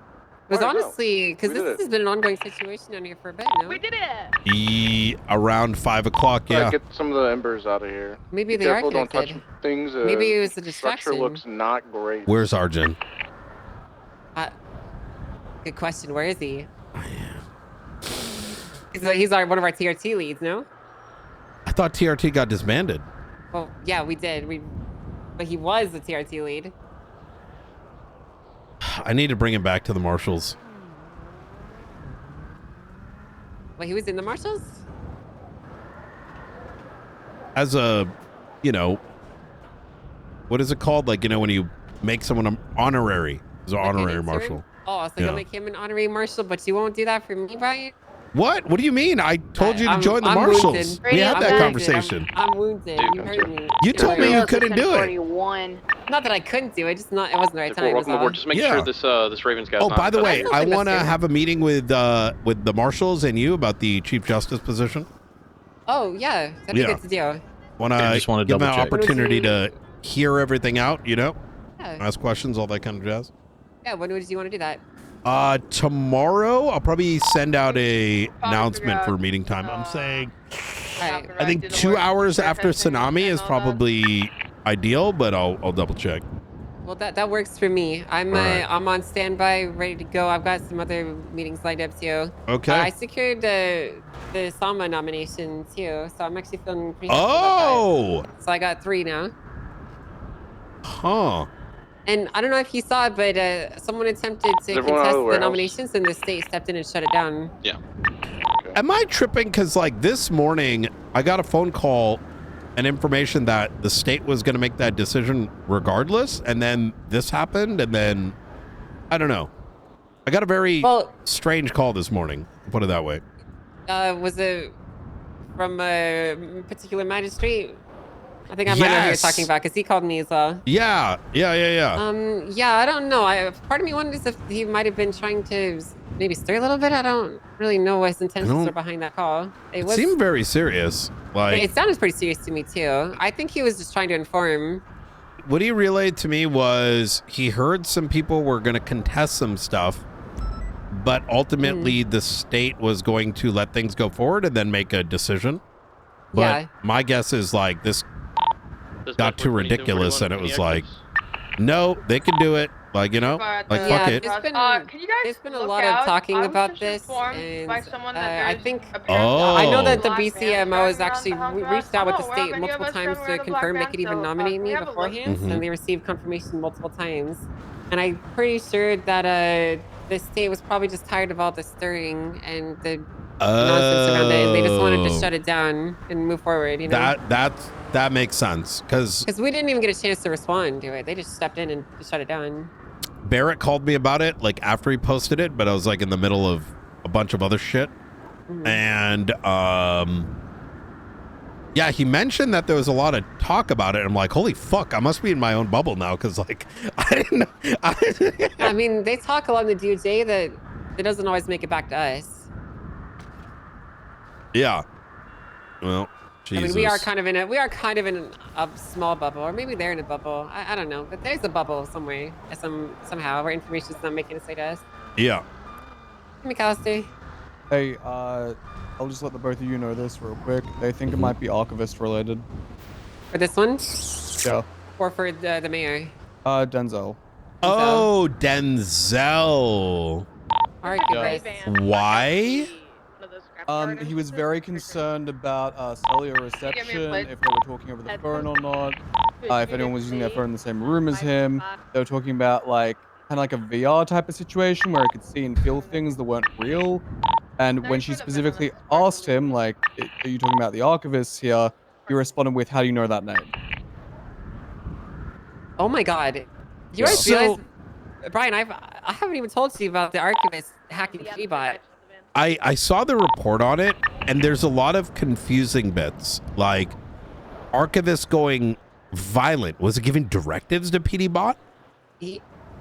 Speaker 21: It was honestly, because this has been an ongoing situation down here for a bit now.
Speaker 17: We did it!
Speaker 1: Around 5 o'clock, yeah.
Speaker 10: Get some of the embers out of here.
Speaker 21: Maybe
Speaker 10: Be
Speaker 21: they
Speaker 10: careful,
Speaker 21: are
Speaker 10: don't touch
Speaker 21: connected.
Speaker 10: things.
Speaker 21: Maybe it was a
Speaker 10: the structure
Speaker 21: distraction.
Speaker 10: looks not great.
Speaker 1: Where's Arjun?
Speaker 21: Good question. Where is he? He's one of our TRT leads, no?
Speaker 1: I thought TRT got disbanded.
Speaker 21: Well, yeah, we did. But he was the TRT lead.
Speaker 1: I need to bring him back to the marshals.
Speaker 21: Wait, he was in the marshals?
Speaker 1: As a, what is it called? Like, when you make someone an honorary. As an honorary marshal.
Speaker 21: Oh, so you'll make him an honorary marshal, but you won't do that for me, Brian?
Speaker 1: What? What do you mean? I told you to join the
Speaker 21: I'm
Speaker 1: marshals.
Speaker 21: wounded.
Speaker 1: We had that
Speaker 21: I'm
Speaker 1: conversation.
Speaker 21: I'm wounded. You heard me.
Speaker 1: You told me you couldn't do it.
Speaker 21: Not that I couldn't do it, just not. It wasn't the right time.
Speaker 18: Welcome aboard. Just make sure this Ravens guy's
Speaker 1: Oh,
Speaker 18: not
Speaker 1: by the way, I want to
Speaker 21: necessary.
Speaker 1: have a meeting with the marshals and you about the chief justice position.
Speaker 21: Oh yeah, that'd be good to do.
Speaker 1: Want
Speaker 3: I
Speaker 1: to
Speaker 3: just wanna
Speaker 1: give them an
Speaker 3: double check.
Speaker 1: opportunity to hear everything out,
Speaker 21: Yeah.
Speaker 1: ask questions, all that kind of jazz.
Speaker 21: Yeah. When would you want to do that?
Speaker 1: Tomorrow I'll probably send out a announcement for meeting time. I'm saying, I think 2 hours after tsunami is probably ideal, but I'll double check.
Speaker 21: Well, that works for me. I'm I'm on standby, ready to go. I've got some other meetings lined up too.
Speaker 1: Okay.
Speaker 21: I secured the Sama nomination too, so I'm actually feeling pretty happy about that. So I got 3 now.
Speaker 1: Huh.
Speaker 21: And I don't know if you saw it, but someone attempted to
Speaker 10: everyone out of
Speaker 21: contest
Speaker 10: the
Speaker 21: the
Speaker 10: warehouse?
Speaker 21: nominations, and the state stepped in and shut it down.
Speaker 18: Yeah.
Speaker 1: Am I tripping? Because like this morning, I got a phone call and information that the state was going to make that decision regardless, and then this happened, and then I don't know. I got a very strange call this morning. Put it that way.
Speaker 21: Was it from a particular magistrate? I think I might know who you're talking about because he called me as well.
Speaker 1: Yeah.
Speaker 21: Yeah, I don't know. Part of me wonders if he might have been trying to maybe stir a little bit. I don't really know what his intentions were behind that call.
Speaker 1: It seemed very serious. Like,
Speaker 21: it sounded pretty serious to me too. I think he was just trying to inform.
Speaker 1: what he relayed to me was he heard some people were going to contest some stuff, but ultimately the state was going to let things go forward and then make a decision. But my guess is like this got too ridiculous, and it was like, no, they can do it. Like, like fuck it.
Speaker 21: There's been a lot of talking about this, and I think I know that the BCMO has actually reached out with the state multiple times to confirm they could even nominate me beforehand, and they received confirmation multiple times. And I'm pretty sure that the state was probably just tired of all the stirring and the nonsense around it, and they just wanted to shut it down and move forward.
Speaker 1: That makes sense because
Speaker 21: we didn't even get a chance to respond to it. They just stepped in and shut it down.
Speaker 1: Barrett called me about it like after he posted it, but I was like in the middle of a bunch of other shit. And Yeah, he mentioned that there was a lot of talk about it. I'm like, holy fuck, I must be in my own bubble now because, like, I didn't know.
Speaker 21: I mean, they talk a lot in the DOJ that it doesn't always make it back to us.
Speaker 1: Yeah. Well, Jesus.
Speaker 21: I mean, we are kind of in a small bubble, or maybe they're in a bubble. I don't know, but there's a bubble somewhere, somehow, where information's not making its way to us.
Speaker 1: Yeah.
Speaker 21: McAllister.
Speaker 8: Hey, I'll just let the both of you know this real quick. They think it might be archivist related.
Speaker 21: For this one?
Speaker 8: Yeah.
Speaker 21: Or for the mayor?
Speaker 8: Denzel.
Speaker 1: Oh, Denzel.
Speaker 21: Archivist.
Speaker 1: Why?
Speaker 8: He was very concerned about cellular reception, if they were talking over the phone or not, if anyone was using their phone in the same room as him. They were talking about like kind of like a VR type of situation where he could see and feel things that weren't real. And when she specifically asked him, like, are you talking about the archivist here? He responded with, how do you know that name?
Speaker 21: Oh my God. You guys realize, Brian, I haven't even told you about the archivist hacking P-bot.
Speaker 1: I saw the report on it, and there's a lot of confusing bits, like archivist going violent. Was it giving directives to PD-bot?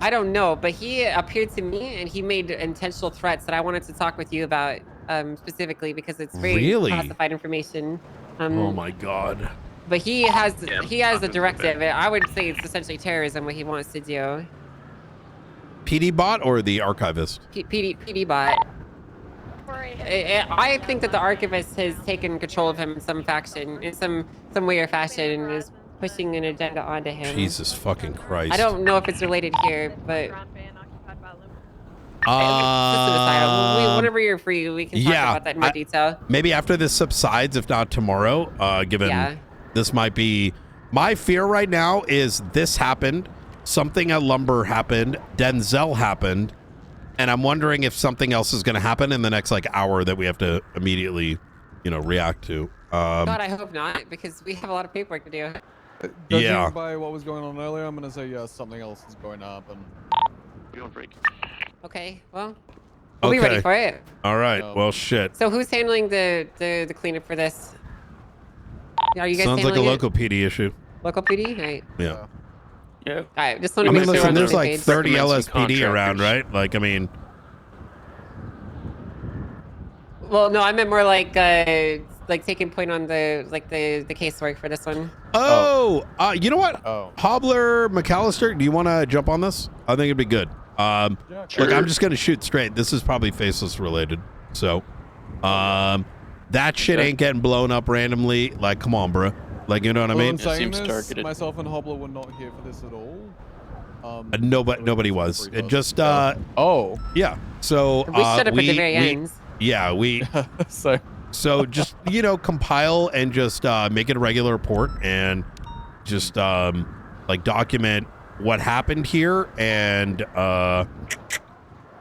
Speaker 21: I don't know, but he appeared to me and he made intentional threats that I wanted to talk with you about specifically because it's very classified information.
Speaker 1: Oh my God.
Speaker 21: But he has a directive. I would say it's essentially terrorism what he wants to do.
Speaker 1: PD-bot or the archivist?
Speaker 21: PD-bot. I think that the archivist has taken control of him in some way or fashion, and is pushing an agenda onto him.
Speaker 1: Jesus fucking Christ.
Speaker 21: I don't know if it's related here, but whenever you're free, we can talk about that in more detail.
Speaker 1: Maybe after this subsides, if not tomorrow, given this might be... My fear right now is this happened, something at Lumber happened, Denzel happened, and I'm wondering if something else is going to happen in the next like hour that we have to immediately, react to.
Speaker 21: God, I hope not, because we have a lot of paperwork to do.
Speaker 8: Judging by what was going on earlier, I'm going to say yes, something else is going to happen.
Speaker 21: Okay, well, we'll be ready for it.
Speaker 1: All right, well, shit.
Speaker 21: So who's handling the cleanup for this? Are you guys
Speaker 1: Sounds like a
Speaker 21: handling
Speaker 1: local PD issue.
Speaker 21: Local PD? Right.
Speaker 1: Yeah.
Speaker 21: Yeah. All right, just want to make sure
Speaker 1: listen,
Speaker 21: on
Speaker 1: there's
Speaker 21: the
Speaker 1: like
Speaker 21: page.
Speaker 1: 30 LSPD around, right? Like, I mean...
Speaker 21: Well, no, I meant more like taking point on the casework for this one.
Speaker 1: You know what? Hobbler, McAllister, do you want to jump on this? I think it'd be good.
Speaker 21: Sure.
Speaker 1: Look, I'm just going to shoot straight. This is probably faceless related. So, that shit ain't getting blown up randomly. Like, come on, bro. Like, you know what I mean?
Speaker 8: Myself and Hobbler were not here for this at all.
Speaker 1: Nobody was. It just, yeah. So,
Speaker 21: we stood up at the very end.
Speaker 1: Yeah, we... So just, compile and just make it a regular report and just like document what happened here. And,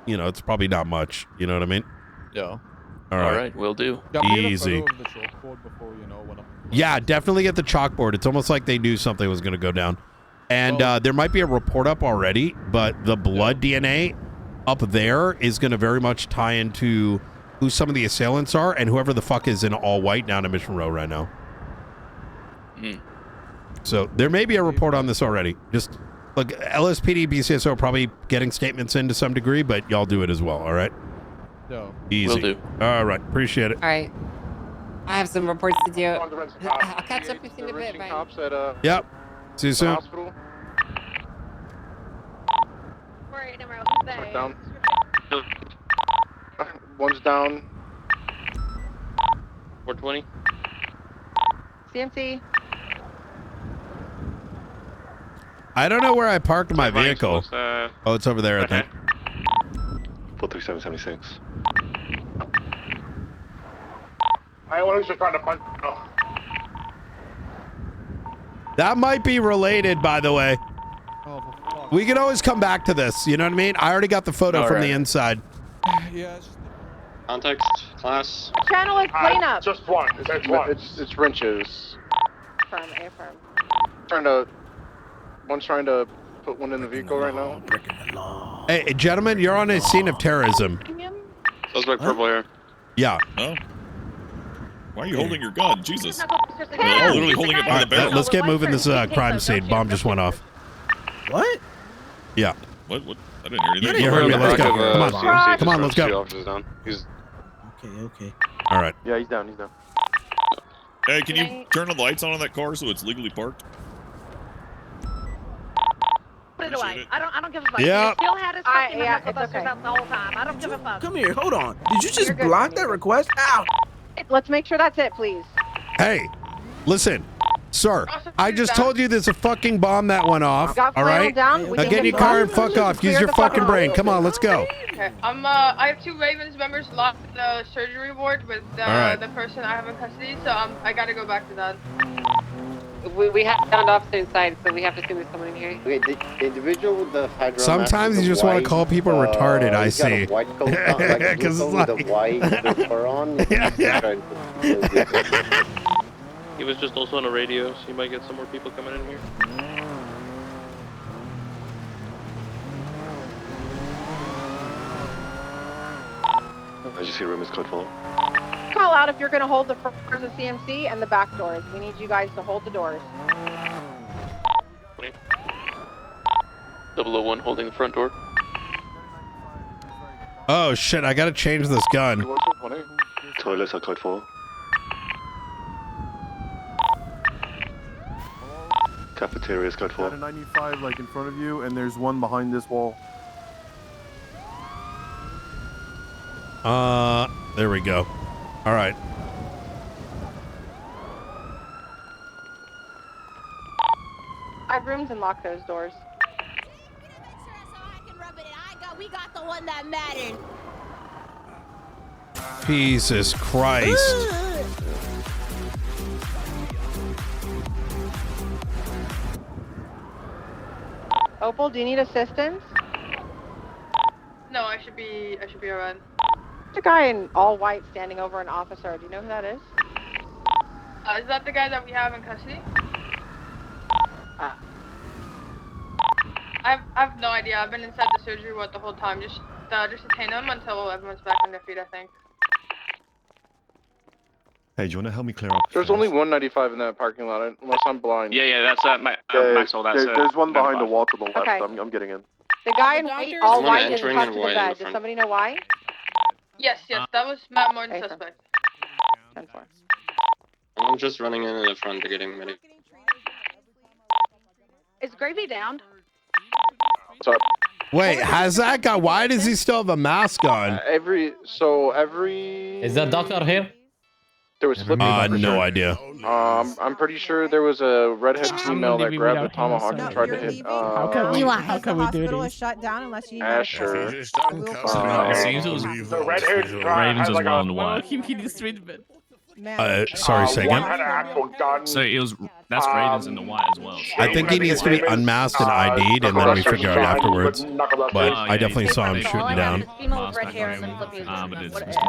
Speaker 1: it's probably not much. You know what I mean?
Speaker 8: Yeah.
Speaker 1: All right,
Speaker 20: will do.
Speaker 1: Easy. Yeah, definitely get the chalkboard. It's almost like they knew something was going to go down. And there might be a report up already, but the blood DNA up there is going to very much tie into who some of the assailants are and whoever the fuck is in all white down at Mission Row right now. So there may be a report on this already. Just look, LSPD, BCSO are probably getting statements in to some degree, but y'all do it as well. All right.
Speaker 8: No.
Speaker 1: Easy.
Speaker 20: Will do.
Speaker 1: All right. Appreciate it.
Speaker 21: All right. I have some reports to do. I'll catch up with you in a bit, Brian.
Speaker 1: Yep. See you soon.
Speaker 19: Hospital. Down. One's down.
Speaker 20: 420.
Speaker 14: CMC.
Speaker 1: I don't know where I parked my vehicle. Oh, it's over there, I think.
Speaker 10: 43776.
Speaker 11: I was just trying to punch.
Speaker 1: That might be related, by the way. We can always come back to this. You know what I mean? I already got the photo from the inside.
Speaker 8: Yeah.
Speaker 18: Context, class.
Speaker 17: Channel is cleanup.
Speaker 11: Just one.
Speaker 19: It's wrenches.
Speaker 17: Affirm.
Speaker 19: One's trying to put one in the vehicle right now.
Speaker 1: Hey, gentlemen, you're on a scene of terrorism.
Speaker 18: Suspect purple hair.
Speaker 1: Yeah.
Speaker 22: Oh. Why are you holding your gun? Jesus.
Speaker 17: Officer
Speaker 20: literally holding it behind the barrel.
Speaker 1: Let's get moving this crime scene. Bomb just went off.
Speaker 12: What?
Speaker 1: Yeah.
Speaker 20: What? I didn't hear anything.
Speaker 1: You heard me. Let's go. Come on. Come on, let's go.
Speaker 12: Okay.
Speaker 1: All right.
Speaker 10: Yeah, he's down.
Speaker 20: Hey, can you turn the lights on that car so it's legally parked?
Speaker 17: Put it away. I don't give a fuck.
Speaker 1: Yeah.
Speaker 17: You still had his fucking knuckle busters out the whole time. I don't give a fuck.
Speaker 12: Come here, hold on. Did you just block that request? Ow!
Speaker 22: Let's make sure that's it, please.
Speaker 1: Hey, listen, sir. I just told you there's a fucking bomb that went off.
Speaker 22: Got
Speaker 1: All right.
Speaker 22: down.
Speaker 1: Now get in your car and fuck off. Use your fucking brain. Come on, let's go.
Speaker 7: Okay. I have 2 Ravens members locked in the surgery ward with the person I have in custody, so I gotta go back to that.
Speaker 21: We have found officer inside, so we have to assume there's someone in here.
Speaker 10: Okay, the individual with the hydro.
Speaker 1: Sometimes you just want to call people retarded. I see.
Speaker 10: Because it's like the white fur on.
Speaker 1: Yeah.
Speaker 9: He was just also on a radio, so you might get some more people coming in here.
Speaker 10: I just see room is code full.
Speaker 22: Call out if you're going to hold the front doors of CMC and the back doors. We need you guys to hold the doors.
Speaker 9: 001 holding the front door.
Speaker 1: Oh shit! I gotta change this gun.
Speaker 10: Toilets are code full. Cafeteria is code full.
Speaker 23: Got a 95 like in front of you, and there's one behind this wall.
Speaker 1: There we go. All right.
Speaker 22: I have rooms and lock those doors.
Speaker 24: We got the one that mattered.
Speaker 1: Jesus Christ.
Speaker 22: Opal, do you need assistance?
Speaker 7: No, I should be alright.
Speaker 22: There's a guy in all white standing over an officer. Do you know who that is?
Speaker 7: Is that the guy that we have in custody? I have no idea. I've been inside the surgery ward the whole time. Just detain him until everyone's back on their feet, I think.
Speaker 23: Hey, do you want to help me clear up?
Speaker 11: There's only 195 in that parking lot, unless I'm blind.
Speaker 9: Yeah, that's Maxwell. That's
Speaker 23: there's one behind the wall to the left.
Speaker 22: Okay.
Speaker 23: I'm getting in.
Speaker 22: The guy in all white is
Speaker 18: entering
Speaker 22: tucked
Speaker 18: in
Speaker 22: to the
Speaker 18: white in
Speaker 22: bed.
Speaker 18: the
Speaker 22: Does
Speaker 18: front.
Speaker 22: somebody know why?
Speaker 7: Yes, that was Matt Morton's suspect.
Speaker 22: 10-4.
Speaker 18: I'm just running in the front to getting ready.
Speaker 22: Is Gravy down?
Speaker 11: What's up?
Speaker 1: Wait, has that guy? Why does he still have a mask on?
Speaker 11: Every.
Speaker 25: Is that doctor here?
Speaker 11: There was slipping.
Speaker 1: No idea.
Speaker 11: I'm pretty sure there was a redhead female that grabbed the tomahawk and tried to hit.
Speaker 12: How can we do this?
Speaker 22: Shut down unless you.
Speaker 11: Asher.
Speaker 3: It seems it was
Speaker 11: The red-haired
Speaker 3: Ravens as well in the white.
Speaker 1: Sorry, say again.
Speaker 3: So it was that's Ravens in the white as well.
Speaker 1: I think he needs to be unmasked and ID'd, and then we figure out afterwards. But I definitely saw him shooting down.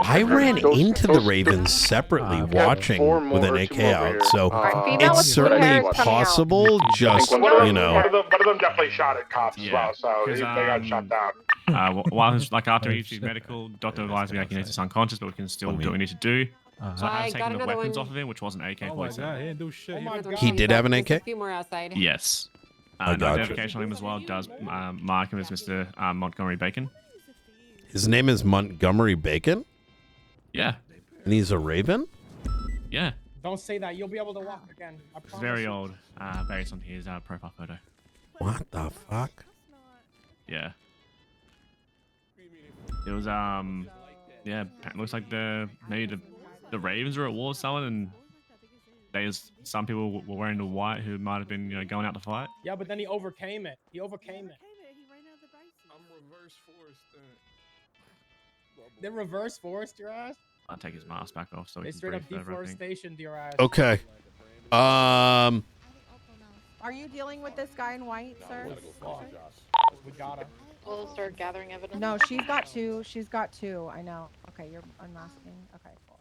Speaker 1: I ran into the Ravens separately, watching with an AK out, so it's certainly possible. Just
Speaker 11: One of them definitely shot at cops as well, so they got shot down.
Speaker 3: While after he received medical, doctor advised me he's unconscious, but we can still do what we need to do. So I have taken the weapons off of him, which was an AK-47.
Speaker 1: He did have an AK?
Speaker 21: A few more outside.
Speaker 3: Yes.
Speaker 1: I
Speaker 3: The
Speaker 1: gotcha.
Speaker 3: identification on him as well does mark him as Mr. Montgomery Bacon.
Speaker 1: His name is Montgomery Bacon?
Speaker 3: Yeah.
Speaker 1: And he's a Raven?
Speaker 3: Yeah.
Speaker 12: Don't say that. You'll be able to walk again. I
Speaker 3: It's very old, based on his profile photo.
Speaker 1: What the fuck?
Speaker 3: Yeah. It was yeah. Looks like maybe the Ravens were at war with someone, and some people were wearing the white who might have been going out to fight.
Speaker 12: Yeah, but then he overcame it.
Speaker 3: I'm
Speaker 12: reverse forced. They reverse forced your ass?
Speaker 3: I'll take his mask back off so
Speaker 12: They
Speaker 3: he can
Speaker 12: straight up
Speaker 3: breathe further, I think.
Speaker 12: deforestation your ass.
Speaker 1: Okay.
Speaker 22: Are you dealing with this guy in white, sir?
Speaker 12: We got him.
Speaker 13: We'll start gathering evidence.
Speaker 22: No, she's got two. She's got two. I know. Okay, you're unmasking. Okay, cool.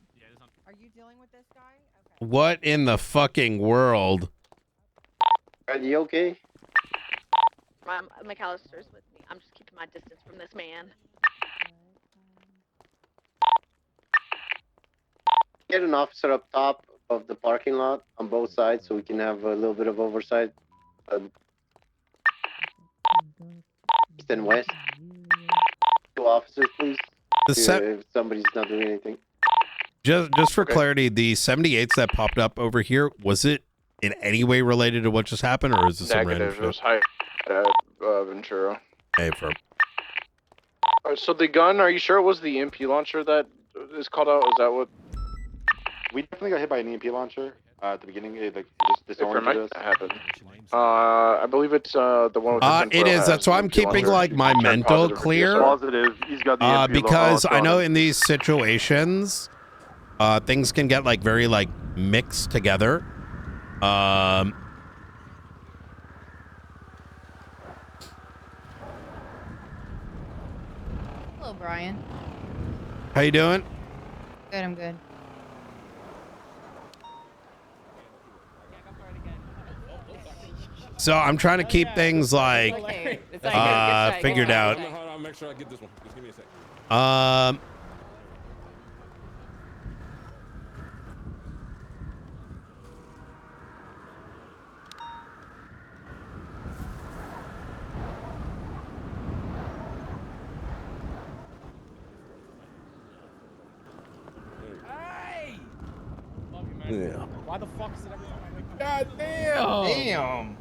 Speaker 22: Are you dealing with this guy? Okay.
Speaker 1: What in the fucking world?
Speaker 10: Are you okay?
Speaker 17: McAllister's with me. I'm just keeping my distance from this man.
Speaker 10: Get an officer up top
Speaker 2: of the parking lot on both sides, so we can have a little bit of oversight. East and west. 2 officers, please. If somebody's not doing anything.
Speaker 1: Just for clarity, the 78s that popped up over here, was it in any way related to what just happened, or is this some random
Speaker 19: Negative. It was
Speaker 1: shit?
Speaker 19: high Ventura.
Speaker 1: Hey, for
Speaker 19: So the gun, are you sure it was the EMP launcher that is called out? Is that what?
Speaker 10: We definitely got hit by an EMP launcher at the beginning. It just disoriented us.
Speaker 19: That happened. I believe it's the one with the
Speaker 1: It is. That's why I'm keeping like my mental clear.
Speaker 23: Positive. He's got the EMP
Speaker 1: Because
Speaker 23: lock
Speaker 1: I know
Speaker 23: on him.
Speaker 1: in these situations, things can get like very like mixed together.
Speaker 22: Hello, Brian.
Speaker 1: How you doing?
Speaker 22: Good, I'm good.
Speaker 1: So I'm trying to keep things like figured out.
Speaker 4: Hold on, make sure I get this one. Just give me a sec.
Speaker 23: Yeah.
Speaker 12: Why the fuck is it every time I wake up?
Speaker 23: God damn.
Speaker 12: Damn.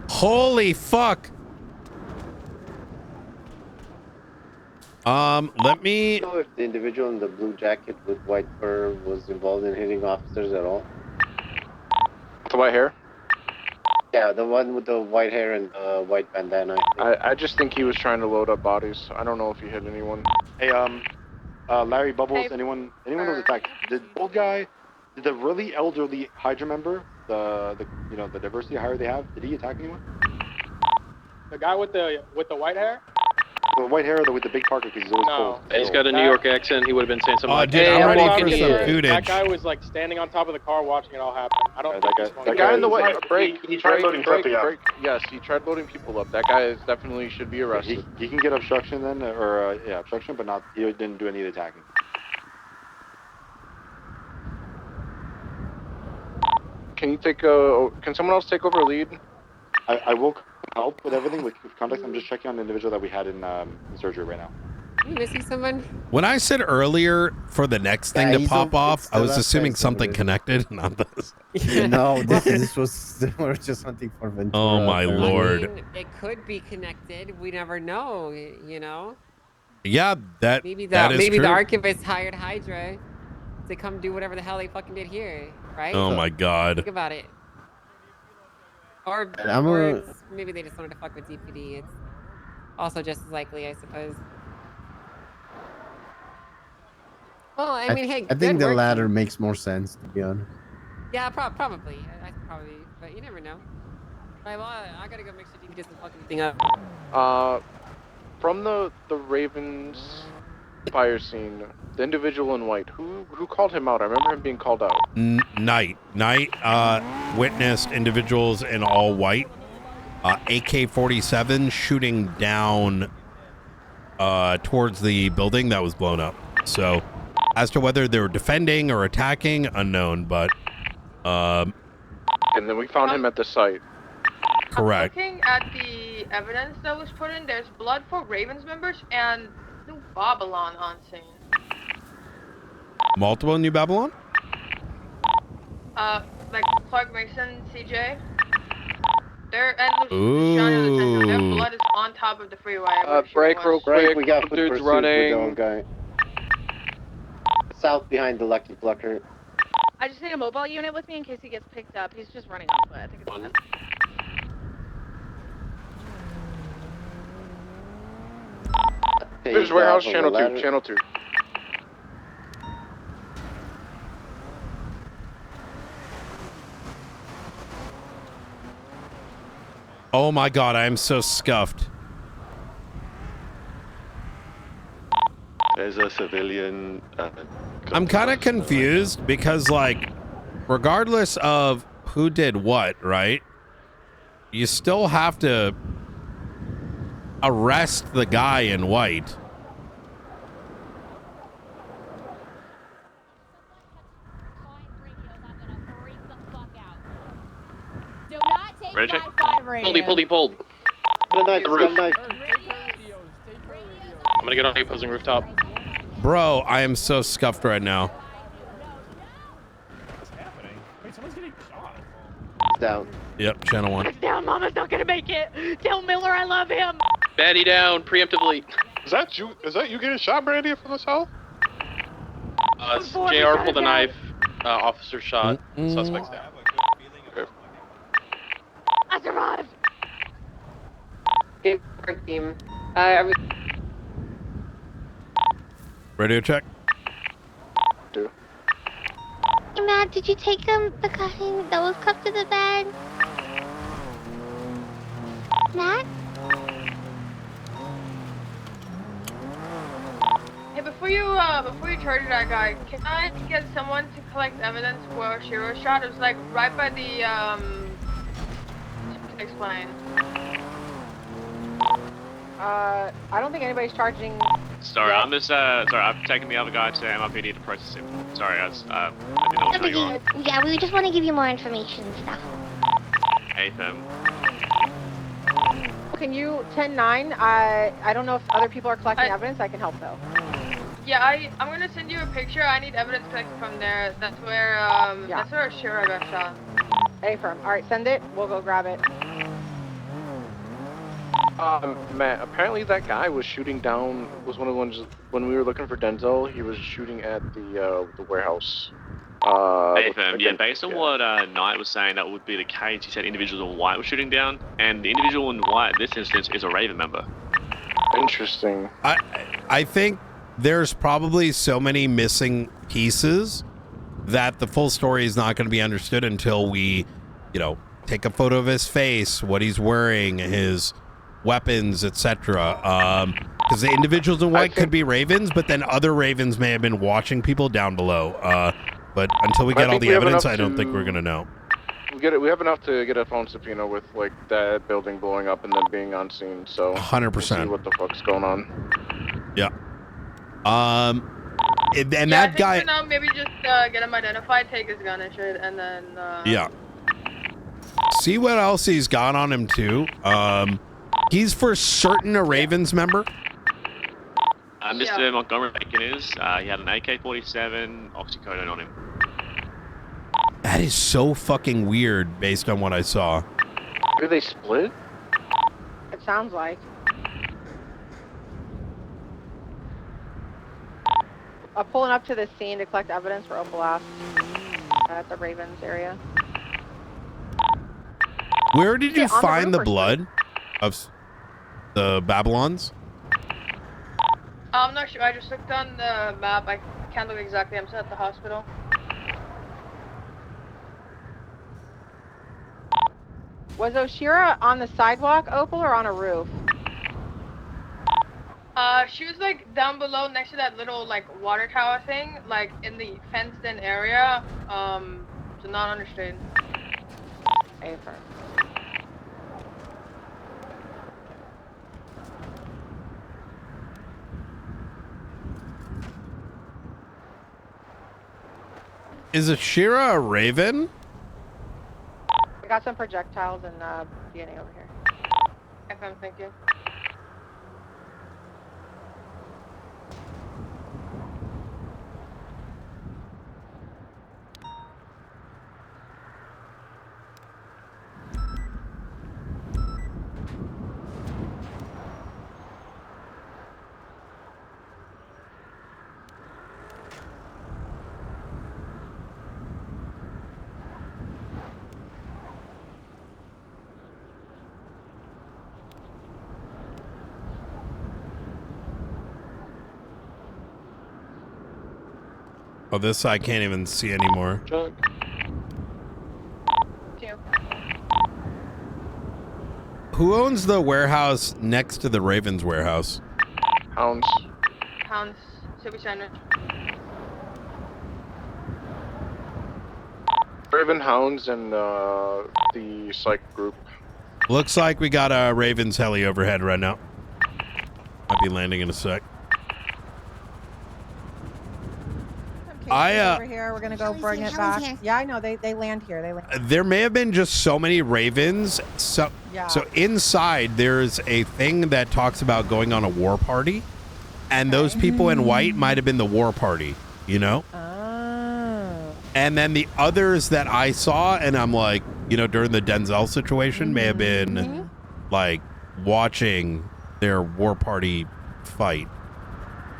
Speaker 1: Holy fuck. Let me.
Speaker 2: Do you know if the individual in the blue jacket with white fur was involved in hitting officers at all?
Speaker 19: The white hair?
Speaker 2: Yeah, the one with the white hair and white bandana.
Speaker 19: I just think he was trying to load up bodies. I don't know if he hit anyone.
Speaker 10: Hey, Larry, Bubbles, anyone was attacked? Did old guy, did the really elderly Hydra member, the diversity hire they have, did he attack anyone?
Speaker 12: The guy with the white hair?
Speaker 10: The white hair with the big parker because he's always cold.
Speaker 9: He's got a New York accent. He would have been saying something like,
Speaker 1: dude,
Speaker 9: "Hey,
Speaker 1: I'm ready
Speaker 9: walking
Speaker 1: for some
Speaker 9: here."
Speaker 1: footage.
Speaker 12: That guy was like standing on top of the car watching it all happen. I don't think
Speaker 19: The guy in the white break.
Speaker 10: He tried loading something up.
Speaker 19: Yes, he tried loading people up. That guy is definitely should be arrested.
Speaker 10: He can get obstruction then, or obstruction, but not. He didn't do any of the attacking.
Speaker 19: Can you take can someone else take over lead?
Speaker 10: I will help with everything with context. I'm just checking on the individual that we had in surgery right now.
Speaker 21: Are you missing someone?
Speaker 1: When I said earlier for the next thing to pop off, I was assuming something connected, not this.
Speaker 2: No, this was we're just hunting for Ventura.
Speaker 1: Oh my lord.
Speaker 21: I mean, it could be connected. We never know, you know?
Speaker 1: Yeah, that
Speaker 21: Maybe
Speaker 1: that is
Speaker 21: maybe
Speaker 1: true.
Speaker 21: the archivist hired Hydra to come do whatever the hell they fucking did here, right?
Speaker 1: Oh my god.
Speaker 21: Think about it. Or maybe they just wanted to fuck with DPD. It's also just as likely, I suppose. Well, I mean, hey,
Speaker 2: I think
Speaker 21: good
Speaker 2: the
Speaker 21: work.
Speaker 2: latter makes more sense, to be honest.
Speaker 21: Yeah, probably. I probably, but you never know. Alright, well, I gotta go make sure DPD doesn't fuck anything up.
Speaker 19: From the Ravens fire scene, the individual in white, who called him out? I remember him being called out.
Speaker 1: Night witnessed individuals in all white, AK-47 shooting down towards the building that was blown up. So, as to whether they were defending or attacking, unknown, but
Speaker 19: and then we found him at the site.
Speaker 1: Correct.
Speaker 7: Looking at the evidence that was put in, there's blood for Ravens members and New Babylon on scene.
Speaker 1: Multiple New Babylon?
Speaker 7: Like Clark Mason, CJ. Their blood is on top of the freeway.
Speaker 19: Break real quick.
Speaker 2: We got foot
Speaker 19: dudes
Speaker 2: pursuit
Speaker 19: running.
Speaker 2: with the old guy. South behind the Lucky Plucker.
Speaker 17: I just need a mobile unit with me in case he gets picked up. He's just running off foot. I think it's fine.
Speaker 19: There's warehouse channel 2. Channel 2.
Speaker 1: Oh my god, I am so scuffed.
Speaker 23: There's a civilian.
Speaker 1: I'm kind of confused because, like, regardless of who did what, right? You still have to arrest the guy in white.
Speaker 9: Ready to check?
Speaker 18: Pulled.
Speaker 2: Got a knife,
Speaker 9: The roof.
Speaker 2: got a knife.
Speaker 18: I'm gonna get on the opposing rooftop.
Speaker 1: Bro, I am so scuffed right now.
Speaker 3: What's happening? Wait, someone's getting shot.
Speaker 2: Down.
Speaker 1: Yep, channel 1.
Speaker 17: Down, Mama's not gonna make it. Tell Miller I love him.
Speaker 18: Baddie down, preemptively.
Speaker 19: Is that you? Is that you getting shot, Brandy, from the south?
Speaker 18: JR pulled a knife. Officer shot. Suspect's down.
Speaker 17: I survived.
Speaker 21: Good work, team.
Speaker 1: Radio check.
Speaker 2: Do.
Speaker 24: Hey, Matt, did you take him, the guy that was cuffed to the bed? Matt?
Speaker 7: Hey, before you charge that guy, can I get someone to collect evidence where Shiro shot? It was like right by the explain.
Speaker 22: I don't think anybody's charging.
Speaker 9: Sorry, I'm just sorry. I've taken the other guy to MRPD to process him. Sorry, guys. I didn't know what was going on.
Speaker 24: Yeah, we just want to give you more information and stuff.
Speaker 9: Hey, fam.
Speaker 22: Can you 10-9? I don't know if other people are collecting evidence. I can help though.
Speaker 7: Yeah, I'm gonna send you a picture. I need evidence collected from there. That's where that's where Shiro got shot.
Speaker 22: A-firm. All right, send it. We'll go grab it.
Speaker 19: Matt, apparently that guy was shooting down, was one of the ones, when we were looking for Denzel, he was shooting at the warehouse.
Speaker 9: Hey, fam. Yeah, based on what Knight was saying, that would be the case. He said individuals in white were shooting down, and the individual in white in this instance is a Raven member.
Speaker 19: Interesting.
Speaker 1: I think there's probably so many missing pieces that the full story is not going to be understood until we, take a photo of his face, what he's wearing, his weapons, etc. Because the individuals in white could be Ravens, but then other Ravens may have been watching people down below. But until we get all the evidence, I don't think we're going to know.
Speaker 19: We have enough to get a phone subpoena with like that building blowing up and then being on scene. So
Speaker 1: 100%.
Speaker 19: We'll see what the fuck's going on.
Speaker 1: Yeah. And
Speaker 7: Yeah,
Speaker 1: that guy.
Speaker 7: For now, maybe just get him identified, take his gun and shit, and then.
Speaker 1: Yeah. See what else he's got on him too. He's for certain a Ravens member.
Speaker 9: Mr. Montgomery Bacon is. He had an AK-47 oxycodone on him.
Speaker 1: That is so fucking weird based on what I saw.
Speaker 19: Did they split?
Speaker 22: It sounds like. I'm pulling up to the scene to collect evidence for Opalast at the Ravens area.
Speaker 1: Where did you
Speaker 22: on the
Speaker 1: find
Speaker 22: roof
Speaker 1: the
Speaker 22: or
Speaker 1: blood of the Babylons?
Speaker 7: I'm not sure. I just looked on the map. I can't look exactly. I'm still at the hospital.
Speaker 22: Was Oshira on the sidewalk, Opal, or on a roof?
Speaker 7: She was like down below next to that little like water tower thing, like in the fenced in area. So not understood.
Speaker 22: A-firm.
Speaker 1: Is Ashira a Raven?
Speaker 22: We got some projectiles and DNA over here.
Speaker 7: If I'm thinking.
Speaker 1: Oh, this I can't even see anymore.
Speaker 22: Two.
Speaker 1: Who owns the warehouse next to the Ravens warehouse?
Speaker 19: Hounds.
Speaker 7: Hounds. Should be sandwich.
Speaker 19: Raven Hounds and the psych group.
Speaker 1: Looks like we got a Ravens heli overhead right now. Might be landing in a sec.
Speaker 22: over here. We're gonna go bring it back. Yeah, I know. They land here. They land.
Speaker 1: There may have been just so many ravens. So inside there's a thing that talks about going on a war party, and those people in white might have been the war party. You know.
Speaker 22: Oh.
Speaker 1: And then the others that I saw, and I'm like, you know, during the Denzel situation, may have been like watching their war party fight.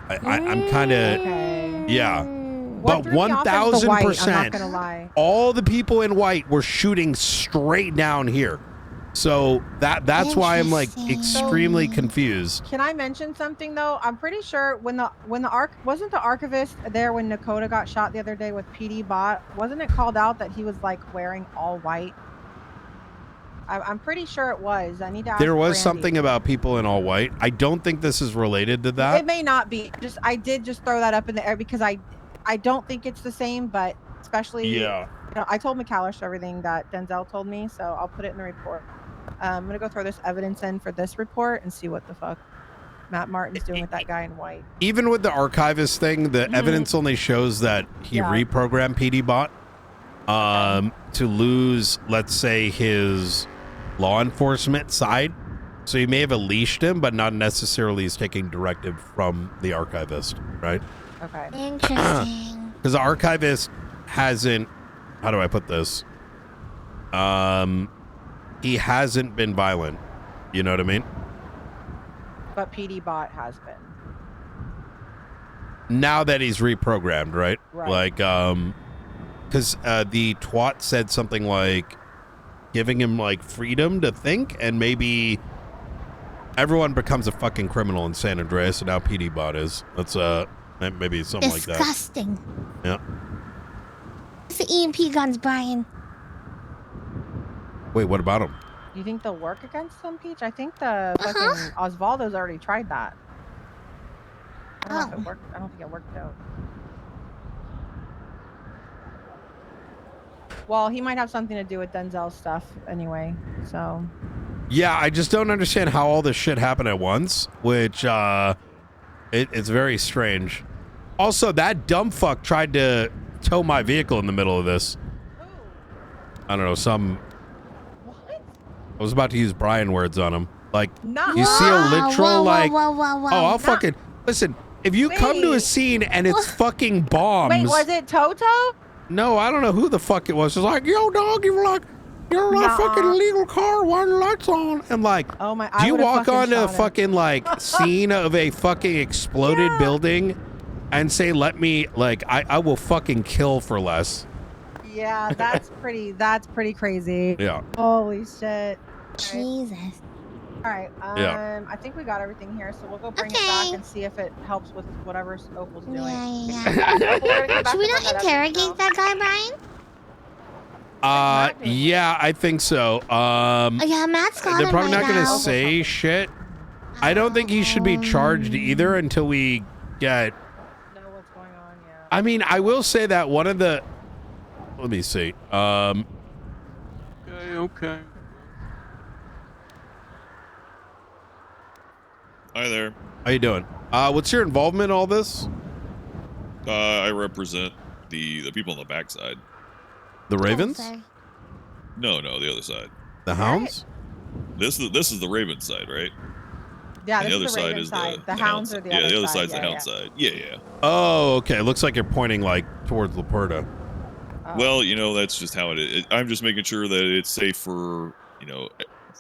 Speaker 1: I'm kind of, yeah. But 1,000%, all the people in white were shooting straight down here. So that's why I'm like extremely confused.
Speaker 22: Can I mention something though? I'm pretty sure when the wasn't the archivist there when Nakota got shot the other day with PD bot, wasn't it called out that he was like wearing all white? I'm pretty sure it was. I need to ask
Speaker 1: There was
Speaker 22: Brandy.
Speaker 1: something about people in all white. I don't think this is related to that.
Speaker 22: It may not be. I did just throw that up in the air because I don't think it's the same, but especially you know, I told McAllister everything that Denzel told me, so I'll put it in the report. I'm gonna go throw this evidence in for this report and see what the fuck Matt Martin's doing with that guy in white.
Speaker 1: Even with the archivist thing, the evidence only shows that he reprogrammed PD bot to lose, let's say, his law enforcement side. So he may have unleashed him, but not necessarily is taking directive from the archivist, right?
Speaker 22: Okay.
Speaker 24: Interesting.
Speaker 1: Because the archivist hasn't, how do I put this? He hasn't been violent. You know what I mean?
Speaker 22: But PD bot has been.
Speaker 1: Now that he's reprogrammed, right?
Speaker 22: Right.
Speaker 1: Like, because the twat said something like giving him like freedom to think, and maybe everyone becomes a fucking criminal in San Andreas, and now PD bot is. That's maybe something like that.
Speaker 24: Disgusting.
Speaker 1: Yeah.
Speaker 24: It's the EMP guns, Brian.
Speaker 1: Wait, what about him?
Speaker 22: You think they'll work against them, Peach? I think the fucking Osvaldo's already tried that. I don't know if it worked. I don't think it worked out. Well, he might have something to do with Denzel's stuff anyway, so.
Speaker 1: Yeah, I just don't understand how all this shit happened at once, which it's very strange. Also, that dumb fuck tried to tow my vehicle in the middle of this. I don't know, some... I was about to use Brian words on him. Like, you see a literal, like... Oh, I'll fucking... Listen, if you come to a scene and it's fucking bombs...
Speaker 22: Wait, was it Toto?
Speaker 1: No, I don't know who the fuck it was. It's like, yo, dog, you're like fucking illegal car. Why are the lights on? And like,
Speaker 22: oh my,
Speaker 1: do you walk onto a fucking like scene of a fucking exploded building and say, let me, like, I will fucking kill for less?
Speaker 22: Yeah, that's pretty crazy.
Speaker 1: Yeah.
Speaker 22: Holy shit.
Speaker 24: Jesus.
Speaker 22: All right.
Speaker 1: Yeah.
Speaker 22: I think we got everything here, so we'll go bring it back and see if it helps with whatever Opal's doing.
Speaker 24: Should we not interrogate that guy, Brian?
Speaker 1: Yeah, I think so.
Speaker 24: Yeah, Matt's got
Speaker 1: They're
Speaker 24: him
Speaker 1: probably
Speaker 24: right
Speaker 1: not gonna
Speaker 24: now.
Speaker 1: say shit. I don't think he should be charged either until we get.
Speaker 22: Know what's going on? Yeah.
Speaker 1: I mean, I will say that one of the. Let me see.
Speaker 20: Okay. Hi there.
Speaker 1: How you doing? What's your involvement in all this?
Speaker 20: I represent the people on the backside.
Speaker 1: The Ravens?
Speaker 20: No, the other side.
Speaker 1: The Hounds?
Speaker 20: This is the Raven side, right?
Speaker 22: Yeah,
Speaker 20: And
Speaker 22: this
Speaker 20: the other
Speaker 22: is the
Speaker 20: side
Speaker 22: Raven
Speaker 20: is
Speaker 22: side. The
Speaker 20: the
Speaker 22: Hounds are the other side.
Speaker 20: Yeah, the other side's the
Speaker 22: Yeah,
Speaker 20: Hound
Speaker 22: yeah.
Speaker 20: side. Yeah.
Speaker 1: Oh, okay. It looks like you're pointing like towards Laporta.
Speaker 20: Well, you know, that's just how it is. I'm just making sure that it's safe for, you know,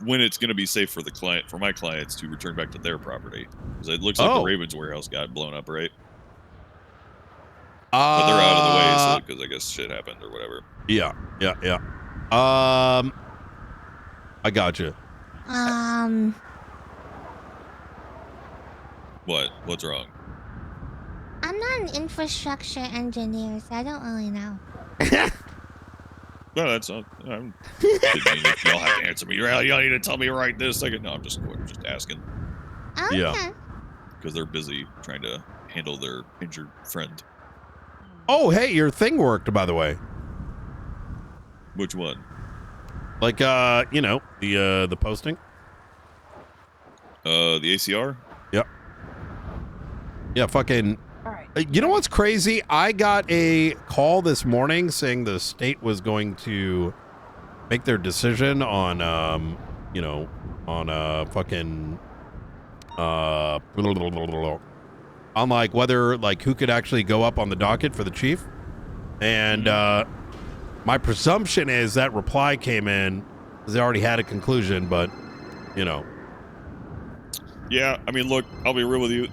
Speaker 20: when it's going to be safe for the client, for my clients to return back to their property. Because it looks like the Ravens warehouse got blown up, right? But they're out of the way, so because I guess shit happened or whatever.
Speaker 1: Yeah. I got you.
Speaker 20: What's wrong?
Speaker 24: I'm not an infrastructure engineer, so I don't really know.
Speaker 20: No, that's not. Y'all have to answer me. Y'all need to tell me right this second. No, I'm just asking.
Speaker 24: Okay.
Speaker 1: Yeah.
Speaker 20: Because they're busy trying to handle their injured friend.
Speaker 1: Oh, hey, your thing worked, by the way.
Speaker 20: Which one?
Speaker 1: Like, you know, the posting.
Speaker 20: The ACR?
Speaker 1: Yep. Yeah, fucking You know what's crazy? I got a call this morning saying the state was going to make their decision on, on fucking, on like whether like who could actually go up on the docket for the chief. And my presumption is that reply came in because they already had a conclusion, but you know.
Speaker 20: Yeah, I mean, look, I'll be real with you.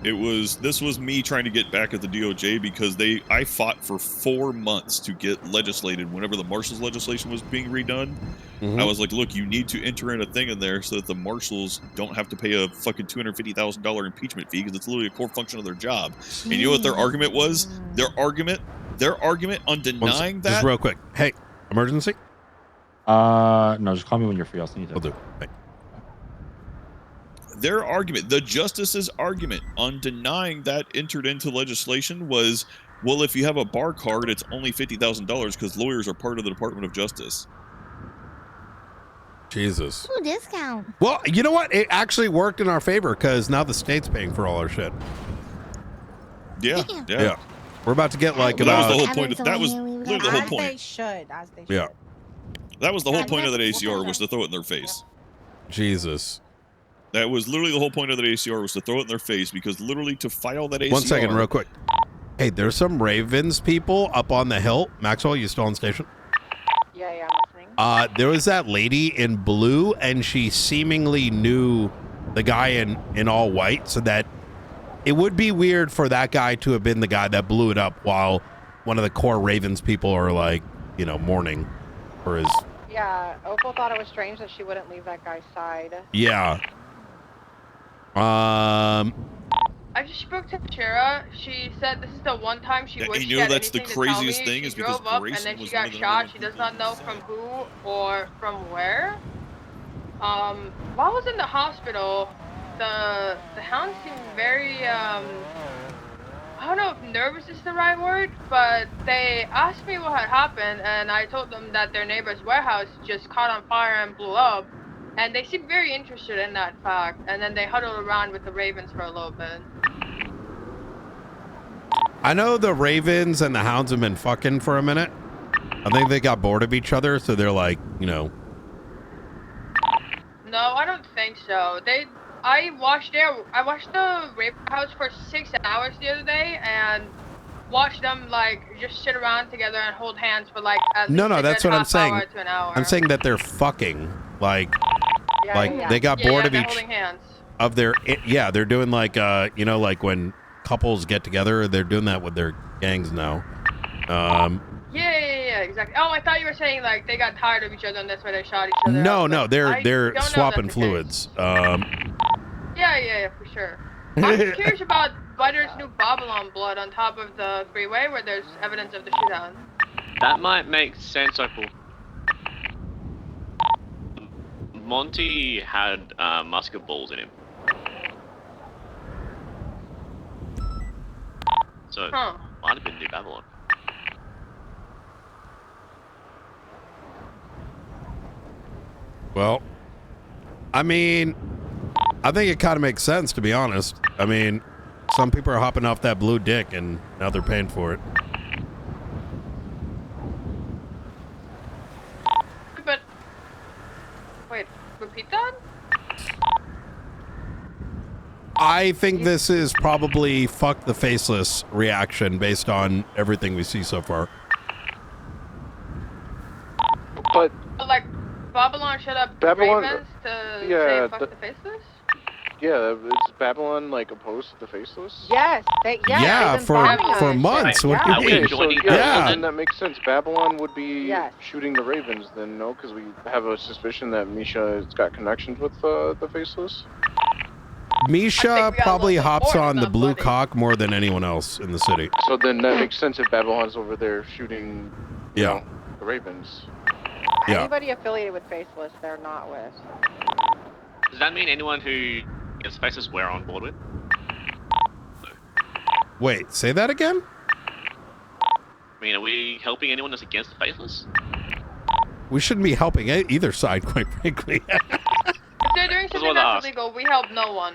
Speaker 20: This was me trying to get back at the DOJ because I fought for 4 months to get legislated whenever the marshals legislation was being redone. I was like, look, you need to enter in a thing in there so that the marshals don't have to pay a fucking $250,000 impeachment fee because it's literally a core function of their job. And you know what their argument was? Their argument on denying that.
Speaker 1: Just real quick. Hey, emergency?
Speaker 5: No, just call me when you're free. I'll send you.
Speaker 1: Will do. Hey.
Speaker 20: Their argument, the justice's argument on denying that entered into legislation was, well, if you have a bar card, it's only $50,000 because lawyers are part of the Department of Justice.
Speaker 1: Jesus.
Speaker 24: Ooh, discount.
Speaker 1: Well, you know what? It actually worked in our favor because now the state's paying for all our shit.
Speaker 20: Yeah.
Speaker 1: We're about to get like
Speaker 20: that
Speaker 1: about.
Speaker 20: was the whole point. That was literally the whole
Speaker 22: As
Speaker 20: point.
Speaker 22: they should. As they should.
Speaker 1: Yeah.
Speaker 20: That was the whole point of that ACR was to throw it in their face.
Speaker 1: Jesus.
Speaker 20: That was literally the whole point of that ACR was to throw it in their face because literally to file that ACR.
Speaker 1: 1 second, real quick. Hey, there's some Ravens people up on the hill. Maxwell, you still on station?
Speaker 13: Yeah, I'm listening.
Speaker 1: There was that lady in blue, and she seemingly knew the guy in all white, so that it would be weird for that guy to have been the guy that blew it up while one of the core Ravens people are like, mourning for his.
Speaker 13: Yeah, Opal thought it was strange that she wouldn't leave that guy's side.
Speaker 1: Yeah.
Speaker 7: I just spoke to Shara. She said this is the one time she wished she had
Speaker 20: that's the
Speaker 7: anything to tell
Speaker 20: craziest
Speaker 7: me.
Speaker 20: thing
Speaker 7: She
Speaker 20: is because
Speaker 7: drove up
Speaker 20: Grayson
Speaker 7: and then she
Speaker 20: was
Speaker 7: got
Speaker 20: one of the
Speaker 7: shot.
Speaker 20: number
Speaker 7: She does not know from who or from where. While I was in the hospital, the hound seemed very I don't know if nervous is the right word, but they asked me what had happened, and I told them that their neighbor's warehouse just caught on fire and blew up. And they seemed very interested in that fact, and then they huddled around with the Ravens for a little bit.
Speaker 1: I know the Ravens and the Hounds have been fucking for a minute. I think they got bored of each other, so they're like,
Speaker 7: No, I don't think so. I watched the Raven house for 6 hours the other day, and watched them like just sit around together and hold hands for like at least
Speaker 1: no, that's what I'm saying.
Speaker 7: hour to an hour.
Speaker 1: I'm saying that they're fucking they got bored of
Speaker 7: they're
Speaker 1: each
Speaker 7: holding hands.
Speaker 1: of their. Yeah, they're doing like like when couples get together, they're doing that with their gangs now.
Speaker 7: Yeah, exactly. Oh, I thought you were saying like they got tired of each other and that's why they shot each other.
Speaker 1: No,
Speaker 7: up,
Speaker 1: they're
Speaker 7: don't
Speaker 1: swapping
Speaker 7: know if that's the
Speaker 1: fluids.
Speaker 7: Yeah, for sure. I'm curious about Butter's new Babylon blood on top of the freeway where there's evidence of the shootout.
Speaker 9: That might make sense, Opal. Monty had musket balls in him. So, might have been New Babylon.
Speaker 1: Well, I mean, I think it kind of makes sense, to be honest. I mean, some people are hopping off that blue dick, and now they're paying for it.
Speaker 7: But, wait, repeat that?
Speaker 1: I think this is probably fuck the faceless reaction based on everything we see so far.
Speaker 19: But
Speaker 7: like, Babylon shut up
Speaker 19: Babylon,
Speaker 7: Ravens to say fuck the faceless?
Speaker 19: Yeah, is Babylon like opposed to the faceless?
Speaker 13: Yes,
Speaker 1: Yeah, for months. What do you mean?
Speaker 19: Okay, so then that makes sense. Babylon would be shooting the Ravens, then, no? Because we have a suspicion that Misha has got connections with the faceless.
Speaker 1: Misha probably hops on the blue cock more than anyone else in the city.
Speaker 19: So then that makes sense if Babylon's over there shooting, you know, the Ravens.
Speaker 1: Yeah.
Speaker 13: Anybody affiliated with Faceless, they're not with.
Speaker 9: Does that mean anyone who gets faceless we're on board with?
Speaker 1: Wait, say that again?
Speaker 9: I mean, are we helping anyone that's against the faceless?
Speaker 1: We shouldn't be helping either side, quite frankly.
Speaker 7: If they're doing something that's illegal, we help no one.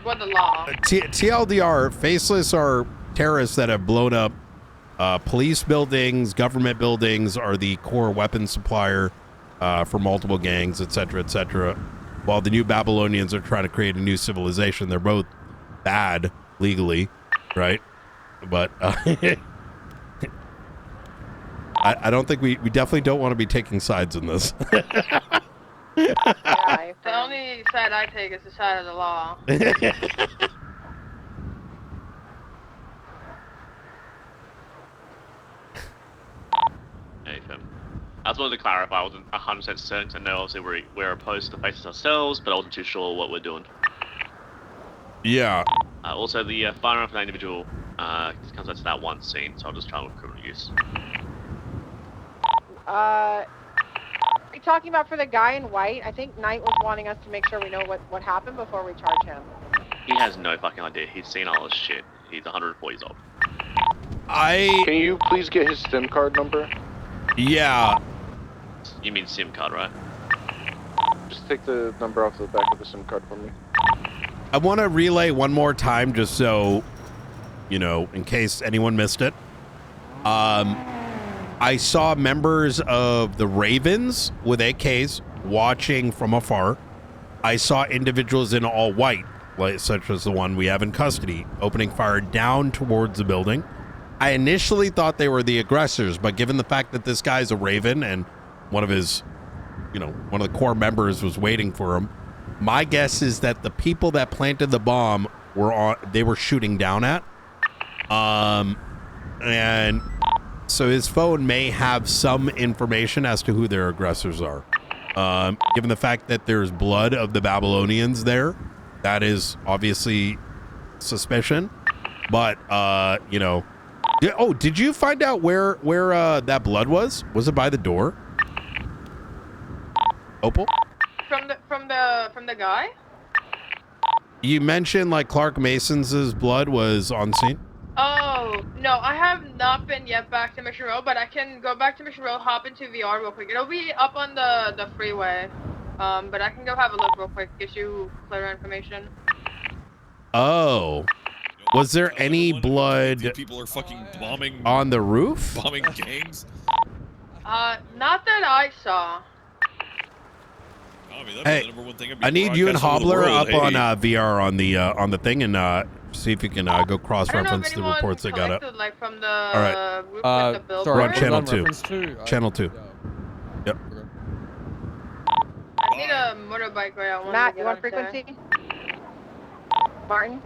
Speaker 7: what the law.
Speaker 1: TLDR, faceless are terrorists that have blown up police buildings, government buildings, are the core weapon supplier for multiple gangs, etc., etc. While the new Babylonians are trying to create a new civilization. They're both bad legally, right? But I don't think we definitely don't want to be taking sides in this.
Speaker 7: The only side I take is the side of the law.
Speaker 9: Nathan. I just wanted to clarify, I wasn't 100% certain, 'cause I know obviously we're opposed to the faces ourselves, but I wasn't too sure what we're doing.
Speaker 1: Yeah.
Speaker 9: Also, the firearm for that individual comes out to that one scene, so I'll just try with criminal use.
Speaker 13: Are you talking about for the guy in white? I think Knight was wanting us to make sure we know what happened before we charge him.
Speaker 9: He has no fucking idea. He's seen all this shit. He's 104 years old.
Speaker 19: Can you please get his SIM card number?
Speaker 1: Yeah.
Speaker 9: You mean SIM card, right?
Speaker 19: Just take the number off the back of the SIM card for me.
Speaker 1: I want to relay one more time just so, you know, in case anyone missed it. I saw members of the Ravens with AKs watching from afar. I saw individuals in all white, like such as the one we have in custody, opening fire down towards the building. I initially thought they were the aggressors, but given the fact that this guy's a Raven and one of his, you know, one of the core members was waiting for him, my guess is that the people that planted the bomb were shooting down at. And so his phone may have some information as to who their aggressors are. Given the fact that there's blood of the Babylonians there, that is obviously suspicion. But, you know, did you find out where that blood was? Was it by the door? Opal?
Speaker 7: From the guy?
Speaker 1: You mentioned like Clark Mason's blood was on scene.
Speaker 7: Oh, no, I have not been yet back to Mission Road, but I can go back to Mission Road, hop into VR real quick. It'll be up on the freeway, but I can go have a look real quick, get you clearer information.
Speaker 1: Oh. Was there any blood
Speaker 20: People are fucking bombing
Speaker 1: on the roof?
Speaker 20: Bombing gangs?
Speaker 7: Not that I saw.
Speaker 20: I mean, that'd be
Speaker 1: Hey,
Speaker 20: the number one thing I'd be
Speaker 1: I need you and
Speaker 20: broadcasting to the
Speaker 1: Hobbler
Speaker 20: world.
Speaker 1: up on
Speaker 20: Hey.
Speaker 1: VR on the thing and see if you can go cross-reference the reports they got up.
Speaker 7: Like from the
Speaker 1: All right.
Speaker 7: roof with the billboard.
Speaker 1: We're on channel 2. Channel 2. Yep.
Speaker 7: I need a motorbike right out.
Speaker 13: Matt, you want frequency? Martin?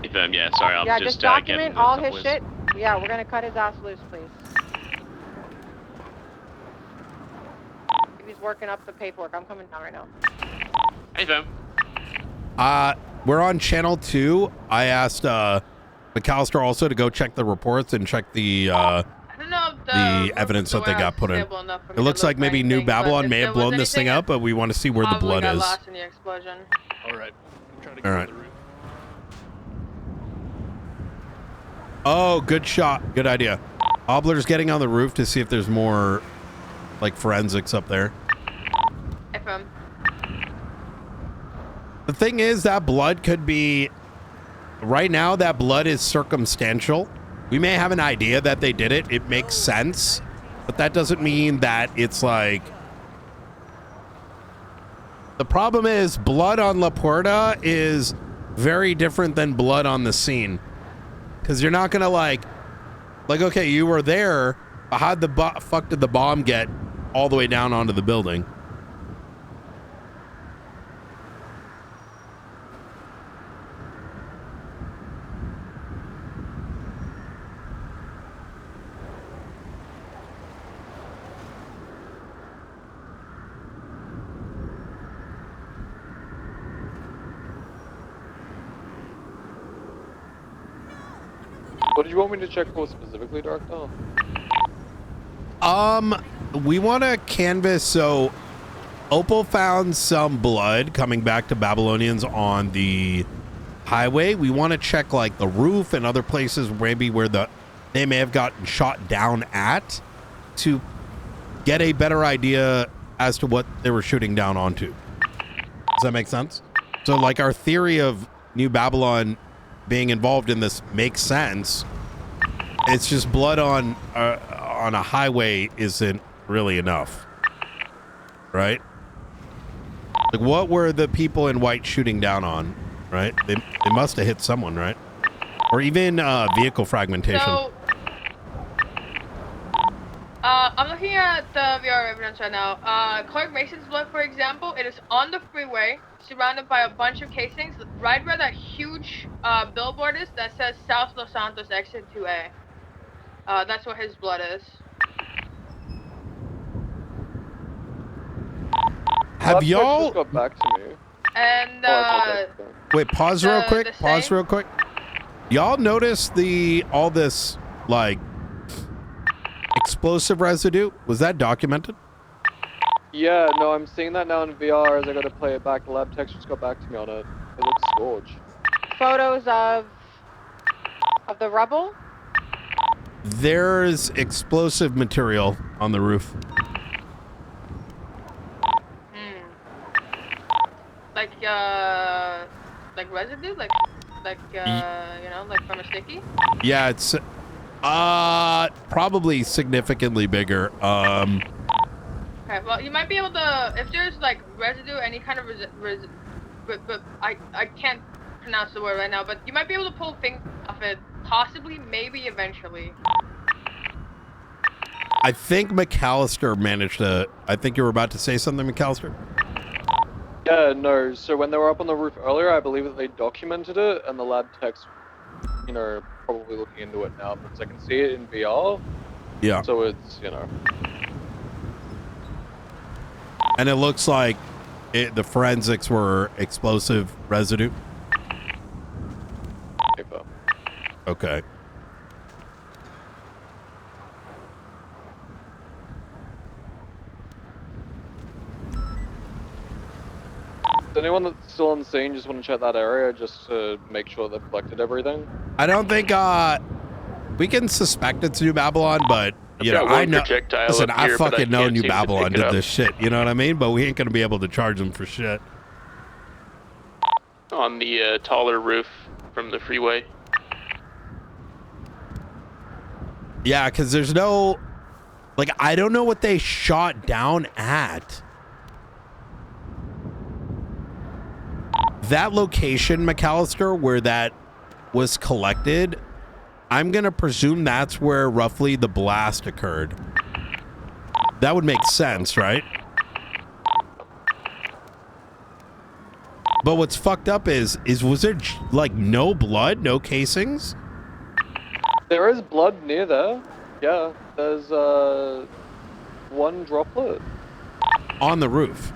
Speaker 9: Yeah, sorry, I'm
Speaker 13: Yeah,
Speaker 9: just
Speaker 13: just document
Speaker 9: getting
Speaker 13: all
Speaker 9: the
Speaker 13: his
Speaker 9: list.
Speaker 13: shit. Yeah, we're gonna cut his ass loose, please. He's working up the paperwork. I'm coming down right now.
Speaker 9: Hey, fam.
Speaker 1: We're on channel 2. I asked McAllister also to go check the reports and check the evidence that they got put in. It looks like maybe New Babylon may have blown this thing up, but we want to see where the blood
Speaker 7: got
Speaker 1: is.
Speaker 7: lost in the explosion.
Speaker 11: All right. I'm trying to
Speaker 1: All right. Oh, good shot. Good idea. Hobbler's getting on the roof to see if there's more, like, forensics up there.
Speaker 7: FM.
Speaker 1: The thing is, that blood could be... Right now, that blood is circumstantial. We may have an idea that they did it. It makes sense. But that doesn't mean that it's like... The problem is, blood on La Puerta is very different than blood on the scene. Because you're not going to like, okay, you were there, but how the fuck did the bomb get all the way down onto the building?
Speaker 18: What did you want me to check for specifically, Dark Dawn?
Speaker 1: We want to canvas. So Opal found some blood coming back to Babylonians on the highway. We want to check like the roof and other places maybe where they may have gotten shot down at to get a better idea as to what they were shooting down onto. Does that make sense? So like our theory of New Babylon being involved in this makes sense. It's just blood on a highway isn't really enough, right? Like, what were the people in white shooting down on, right? They must have hit someone, right? Or even vehicle fragmentation.
Speaker 7: So, I'm looking at the VR evidence right now. Clark Mason's blood, for example, it is on the freeway, surrounded by a bunch of casings, right where that huge billboard is that says South Los Santos Exit 2A. That's where his blood is.
Speaker 1: Have y'all
Speaker 6: just got back to me?
Speaker 7: And
Speaker 1: wait, pause real quick. Pause real quick. Y'all notice all this like explosive residue? Was that documented?
Speaker 6: Yeah, no, I'm seeing that now in VR as I got to play it back. The lab techs just got back to me on it. It looks scorched.
Speaker 13: Photos of the rubble?
Speaker 1: There's explosive material on the roof.
Speaker 7: Like residue, like you know, like from a sticky.
Speaker 1: Yeah, it's probably significantly bigger.
Speaker 7: Okay, well, you might be able to, if there's like residue, any kind of but I can't pronounce the word right now, but you might be able to pull things off it, possibly, maybe, eventually.
Speaker 1: I think McAllister managed to. I think you were about to say something, McAllister.
Speaker 6: Yeah, no, so when they were up on the roof earlier, I believe that they documented it, and the lab techs, you know, probably looking into it now, because I can see it in VR.
Speaker 1: Yeah.
Speaker 6: So it's, you know.
Speaker 1: And it looks like the forensics were explosive residue. Okay.
Speaker 6: Does anyone that's still on scene just want to check that area just to make sure they've collected everything?
Speaker 1: I don't think we can suspect it's New Babylon, but you know, I know. Listen, I fucking know New Babylon did this shit. You know what I mean? But we ain't gonna be able to charge them for shit.
Speaker 8: On the taller roof from the freeway.
Speaker 1: Yeah, because there's no, like, I don't know what they shot down at. That location, McAllister, where that was collected, I'm going to presume that's where roughly the blast occurred. That would make sense, right? But what's fucked up is was there, like, no blood, no casings?
Speaker 6: There is blood near there. Yeah, there's one droplet.
Speaker 1: On the roof?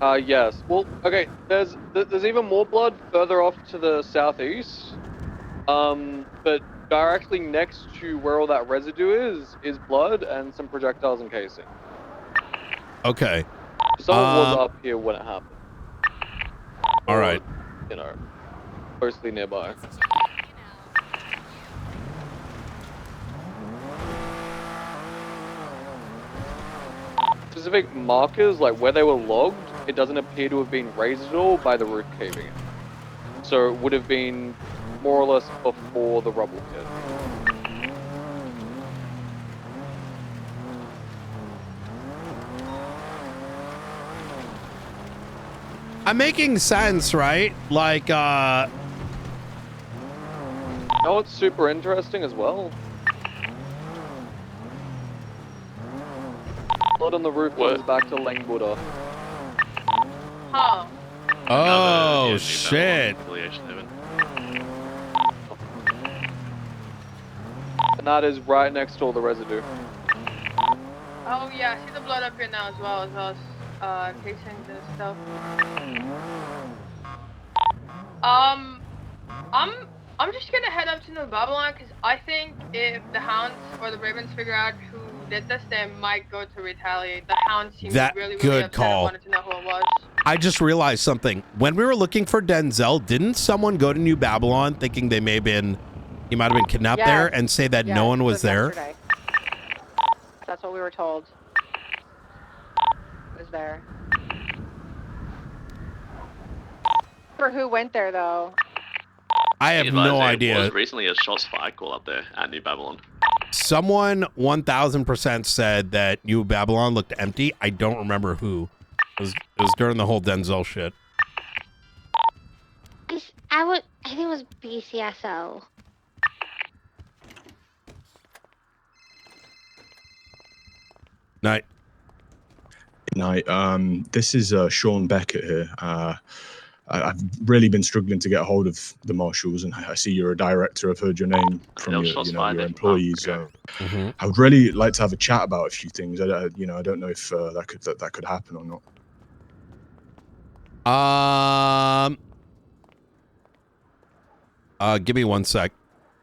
Speaker 6: Yes. Well, okay, there's even more blood further off to the southeast. But directly next to where all that residue is blood and some projectiles and casing.
Speaker 1: Okay.
Speaker 6: Someone was up here when it happened.
Speaker 1: All right.
Speaker 6: You know, closely nearby. Specific markers, like where they were logged, it doesn't appear to have been raised at all by the roof caving in. So it would have been more or less before the rubble hit.
Speaker 1: I'm making sense, right? Like,
Speaker 6: You know what's super interesting as well? Blood on the roof goes back to Langbuddha.
Speaker 7: Huh.
Speaker 1: oh, shit.
Speaker 6: And that is right next to all the residue.
Speaker 7: Oh yeah, I see the blood up here now as well as casings and stuff. I'm just gonna head up to New Babylon because I think if the Hounds or the Ravens figure out who did this, they might go to retaliate. The Hounds seem really
Speaker 1: good
Speaker 7: upset
Speaker 1: call.
Speaker 7: and wanted to know who it was.
Speaker 1: I just realized something. When we were looking for Denzel, didn't someone go to New Babylon thinking he might have been kidnapped there and say that no one was there?
Speaker 13: Yesterday. That's what we were told. It was there. For who went there though?
Speaker 1: I have no idea.
Speaker 9: There was recently a shots fired call up there at New Babylon.
Speaker 1: Someone 1000% said that New Babylon looked empty. I don't remember who. It was during the whole Denzel shit.
Speaker 24: I think it was BCSO.
Speaker 1: Night.
Speaker 4: Night. This is Sean Beckett here. I've really been struggling to get a hold of the marshals, and I see you're a director. I've heard your name from your employees. I would really like to have a chat about a few things. I don't know if that could happen or
Speaker 1: not. Give me 1 sec.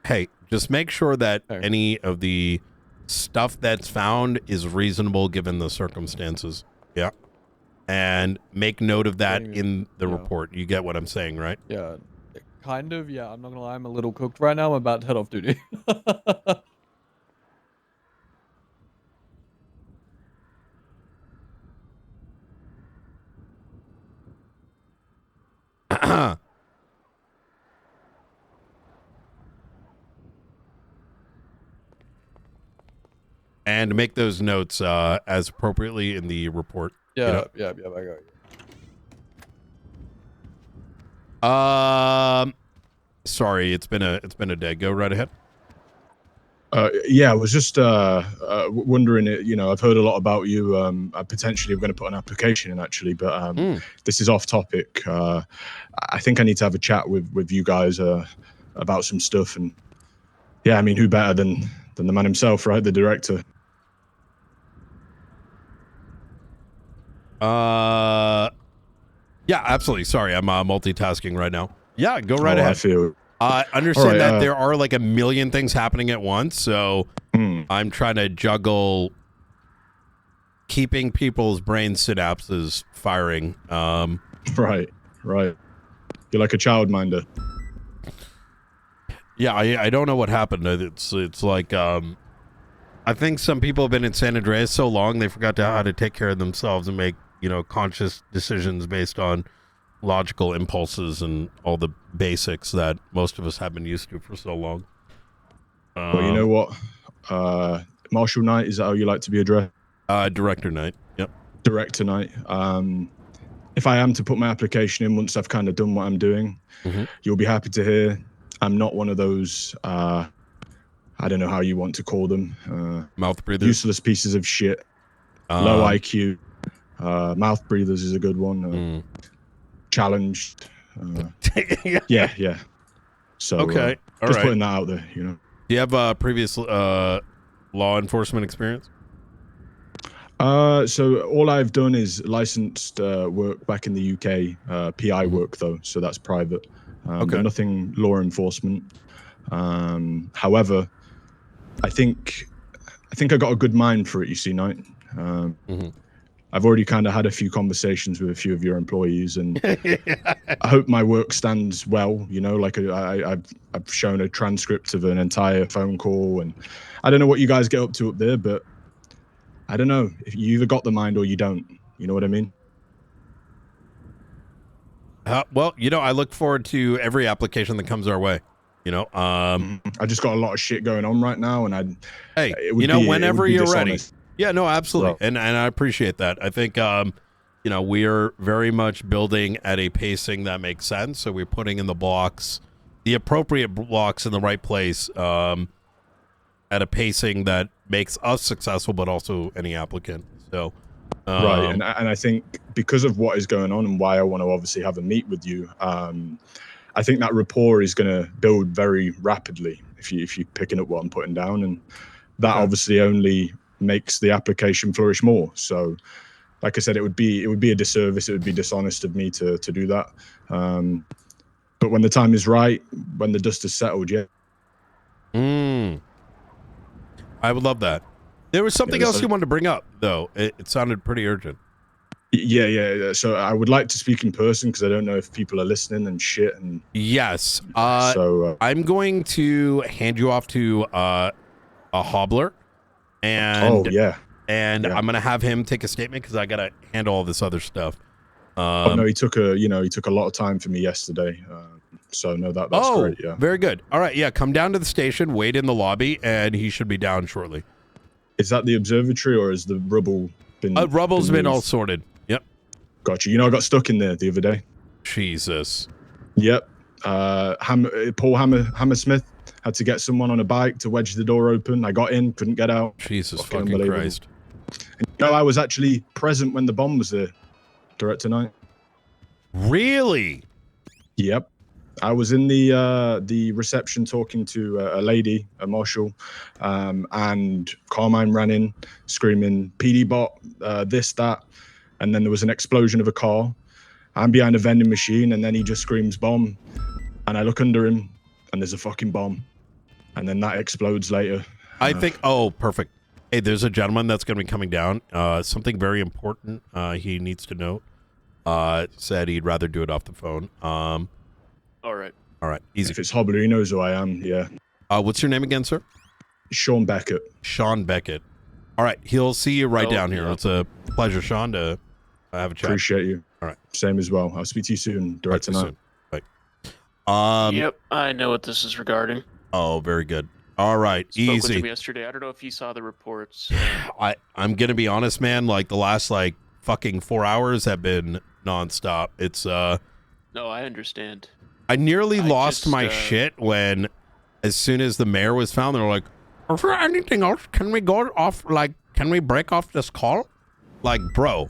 Speaker 1: Hey, just make sure that any of the stuff that's found is reasonable given the circumstances. Yeah. And make note of that in the report. You get what I'm saying, right?
Speaker 14: Yeah, kind of. Yeah, I'm not gonna lie. I'm a little cooked right now. I'm about to head off duty.
Speaker 1: And make those notes as appropriately in the report.
Speaker 14: Yeah,
Speaker 1: you know?
Speaker 14: yeah, I got you.
Speaker 1: Sorry, it's been a day. Go right ahead.
Speaker 4: Yeah, I was just wondering. I've heard a lot about you. I potentially am going to put an application in actually, but this is off topic. I think I need to have a chat with you guys about some stuff, and yeah, I mean, who better than the man himself, right? The director.
Speaker 1: Yeah, absolutely. Sorry, I'm multitasking right now. Yeah, go right ahead.
Speaker 4: I feel.
Speaker 1: Understand that there are like a million things happening at once, so I'm trying to juggle keeping people's brain synapses firing.
Speaker 4: Right. You're like a childminder.
Speaker 1: Yeah, I don't know what happened. It's like I think some people have been in San Andreas so long they forgot how to take care of themselves and make conscious decisions based on logical impulses and all the basics that most of us have been used to for so long.
Speaker 4: Well, you know what? Marshal Knight, is that how you like to be addressed?
Speaker 1: Director Knight. Yep.
Speaker 4: Director Knight. If I am to put my application in once I've kind of done what I'm doing, you'll be happy to hear I'm not one of those, I don't know how you want to call them.
Speaker 1: Mouth breathers.
Speaker 4: Useless pieces of shit. Low IQ. Mouth breathers is a good one. Challenged. Yeah. So
Speaker 1: okay,
Speaker 4: just putting that out there. Do
Speaker 1: you have previous law enforcement experience?
Speaker 4: So all I've done is licensed work back in the UK. PI work though, so that's private. But nothing law enforcement. However, I think I got a good mind for it. You see, Knight. I've already kind of had a few conversations with a few of your employees, and I hope my work stands well. Like I've shown a transcript of an entire phone call, and I don't know what you guys get up to up there, but I don't know if you either got the mind or you don't. You know what I mean?
Speaker 1: Well, I look forward to every application that comes our way.
Speaker 4: I just got a lot of shit going on right now, and
Speaker 1: whenever you're ready.
Speaker 4: Dishonest.
Speaker 1: Yeah, no, absolutely. And I appreciate that. I think, we're very much building at a pacing that makes sense. So we're putting in the appropriate blocks in the right place at a pacing that makes us successful, but also any applicant. So,
Speaker 4: right. And I think because of what is going on and why I want to obviously have a meet with you, I think that rapport is going to build very rapidly if you're picking up what I'm putting down. And that obviously only makes the application flourish more. So like I said, it would be a disservice, it would be dishonest of me to do that. But when the time is right, when the dust is settled, yeah.
Speaker 1: I would love that. There was something else you wanted to bring up though. It sounded pretty urgent.
Speaker 4: Yeah. So I would like to speak in person because I don't know if people are listening and shit. And
Speaker 1: yes. I'm going to hand you off to a hobbler. And I'm gonna have him take a statement because I gotta handle all this other stuff.
Speaker 4: No, he took a lot of time for me yesterday. So no, that's great. Yeah.
Speaker 1: Very good. All right. Yeah. Come down to the station, wait in the lobby, and he should be down shortly.
Speaker 4: Is that the observatory or is the rubble been?
Speaker 1: Rubble's been all
Speaker 4: moved?
Speaker 1: sorted. Yep.
Speaker 4: Gotcha. You know, I got stuck in there the other day.
Speaker 1: Jesus.
Speaker 4: Yep. Paul Hammersmith had to get someone on a bike to wedge the door open. I got in, couldn't get out.
Speaker 1: Jesus fucking Christ.
Speaker 4: And you know, I was actually present when the bomb was there, Director Knight.
Speaker 1: Really?
Speaker 4: Yep. I was in the reception talking to a lady, a marshal, and Carmine ran in screaming, PD bot, this, that. And then there was an explosion of a car. I'm behind a vending machine, and then he just screams bomb. And I look under him, and there's a fucking bomb. And then that explodes later.
Speaker 1: I think, perfect. Hey, there's a gentleman that's going to be coming down. Something very important he needs to know. Said he'd rather do it off the phone.
Speaker 8: All right.
Speaker 4: Easy. If it's Hobbler, he knows who I am, yeah.
Speaker 1: What's your name again, sir?
Speaker 4: Sean Beckett.
Speaker 1: Sean Beckett. All right, he'll see you right down here. Yeah. It's a pleasure, Sean, to have a chat.
Speaker 4: Appreciate you.
Speaker 1: All right.
Speaker 4: Same as well. I'll speak to you soon, Director Knight.
Speaker 1: Bye.
Speaker 8: Yep, I know what this is regarding.
Speaker 1: Oh, very good. All right,
Speaker 8: Spoke with
Speaker 1: easy.
Speaker 8: him yesterday. I don't know if you saw the reports.
Speaker 1: I'm gonna be honest, man. Like the last fucking 4 hours have been nonstop. It's
Speaker 8: No, I understand.
Speaker 1: I nearly lost my shit when, as soon as the mayor was found, they were like, "Is there anything else? Can we go off? Can we break off this call?" Like, bro.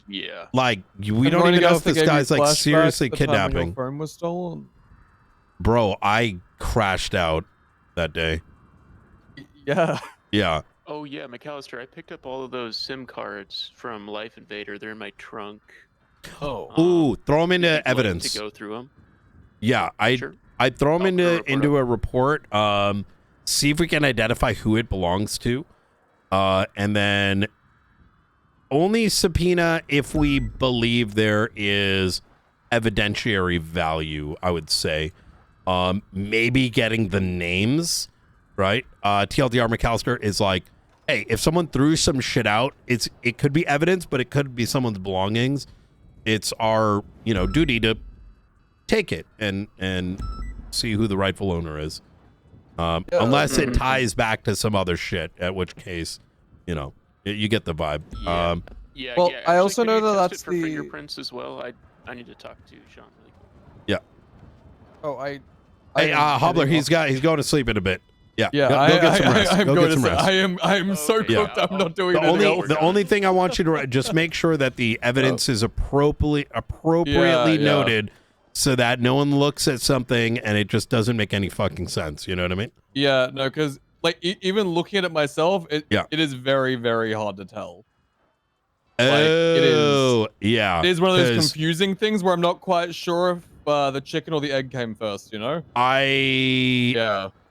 Speaker 8: Yeah.
Speaker 1: Like, we don't even know if this guy's seriously kidnapping.
Speaker 14: Your phone was stolen.
Speaker 1: Bro, I crashed out that day.
Speaker 14: Yeah.
Speaker 1: Yeah.
Speaker 8: Oh yeah, McAllister, I picked up all of those SIM cards from Life Invader. They're in my trunk.
Speaker 1: Ooh, throw them into evidence.
Speaker 8: To go through them.
Speaker 1: Yeah, I'd throw them into a report. See if we can identify who it belongs to, and then only subpoena if we believe there is evidentiary value. I would say, maybe getting the names right. TLDR McAllister is like, hey, if someone threw some shit out, it could be evidence, but it could be someone's belongings. It's our, duty to take it and see who the rightful owner is. Unless it ties back to some other shit, at which case, you get the vibe.
Speaker 8: Yeah.
Speaker 14: Well,
Speaker 8: yeah.
Speaker 14: I also know
Speaker 8: can you
Speaker 14: that
Speaker 8: test
Speaker 14: that's
Speaker 8: it for
Speaker 14: the
Speaker 8: fingerprints as well. I need to talk to Sean really quick.
Speaker 1: Yeah.
Speaker 14: Oh,
Speaker 1: Hey, Hobbler, he's going to sleep in a bit. Yeah.
Speaker 14: Yeah,
Speaker 1: Go get some rest.
Speaker 14: I'm
Speaker 1: Go
Speaker 14: going
Speaker 1: get some
Speaker 14: to
Speaker 1: rest.
Speaker 14: I am so cooked. I'm not doing anything else.
Speaker 1: The only thing I want you to just make sure that the evidence is appropriately noted, so that no one looks at something and it just doesn't make any fucking sense. You know what I mean?
Speaker 14: Yeah, no, because even looking at it myself, it is very, very hard to tell. It is one of those confusing things where I'm not quite sure if the chicken or the egg came first.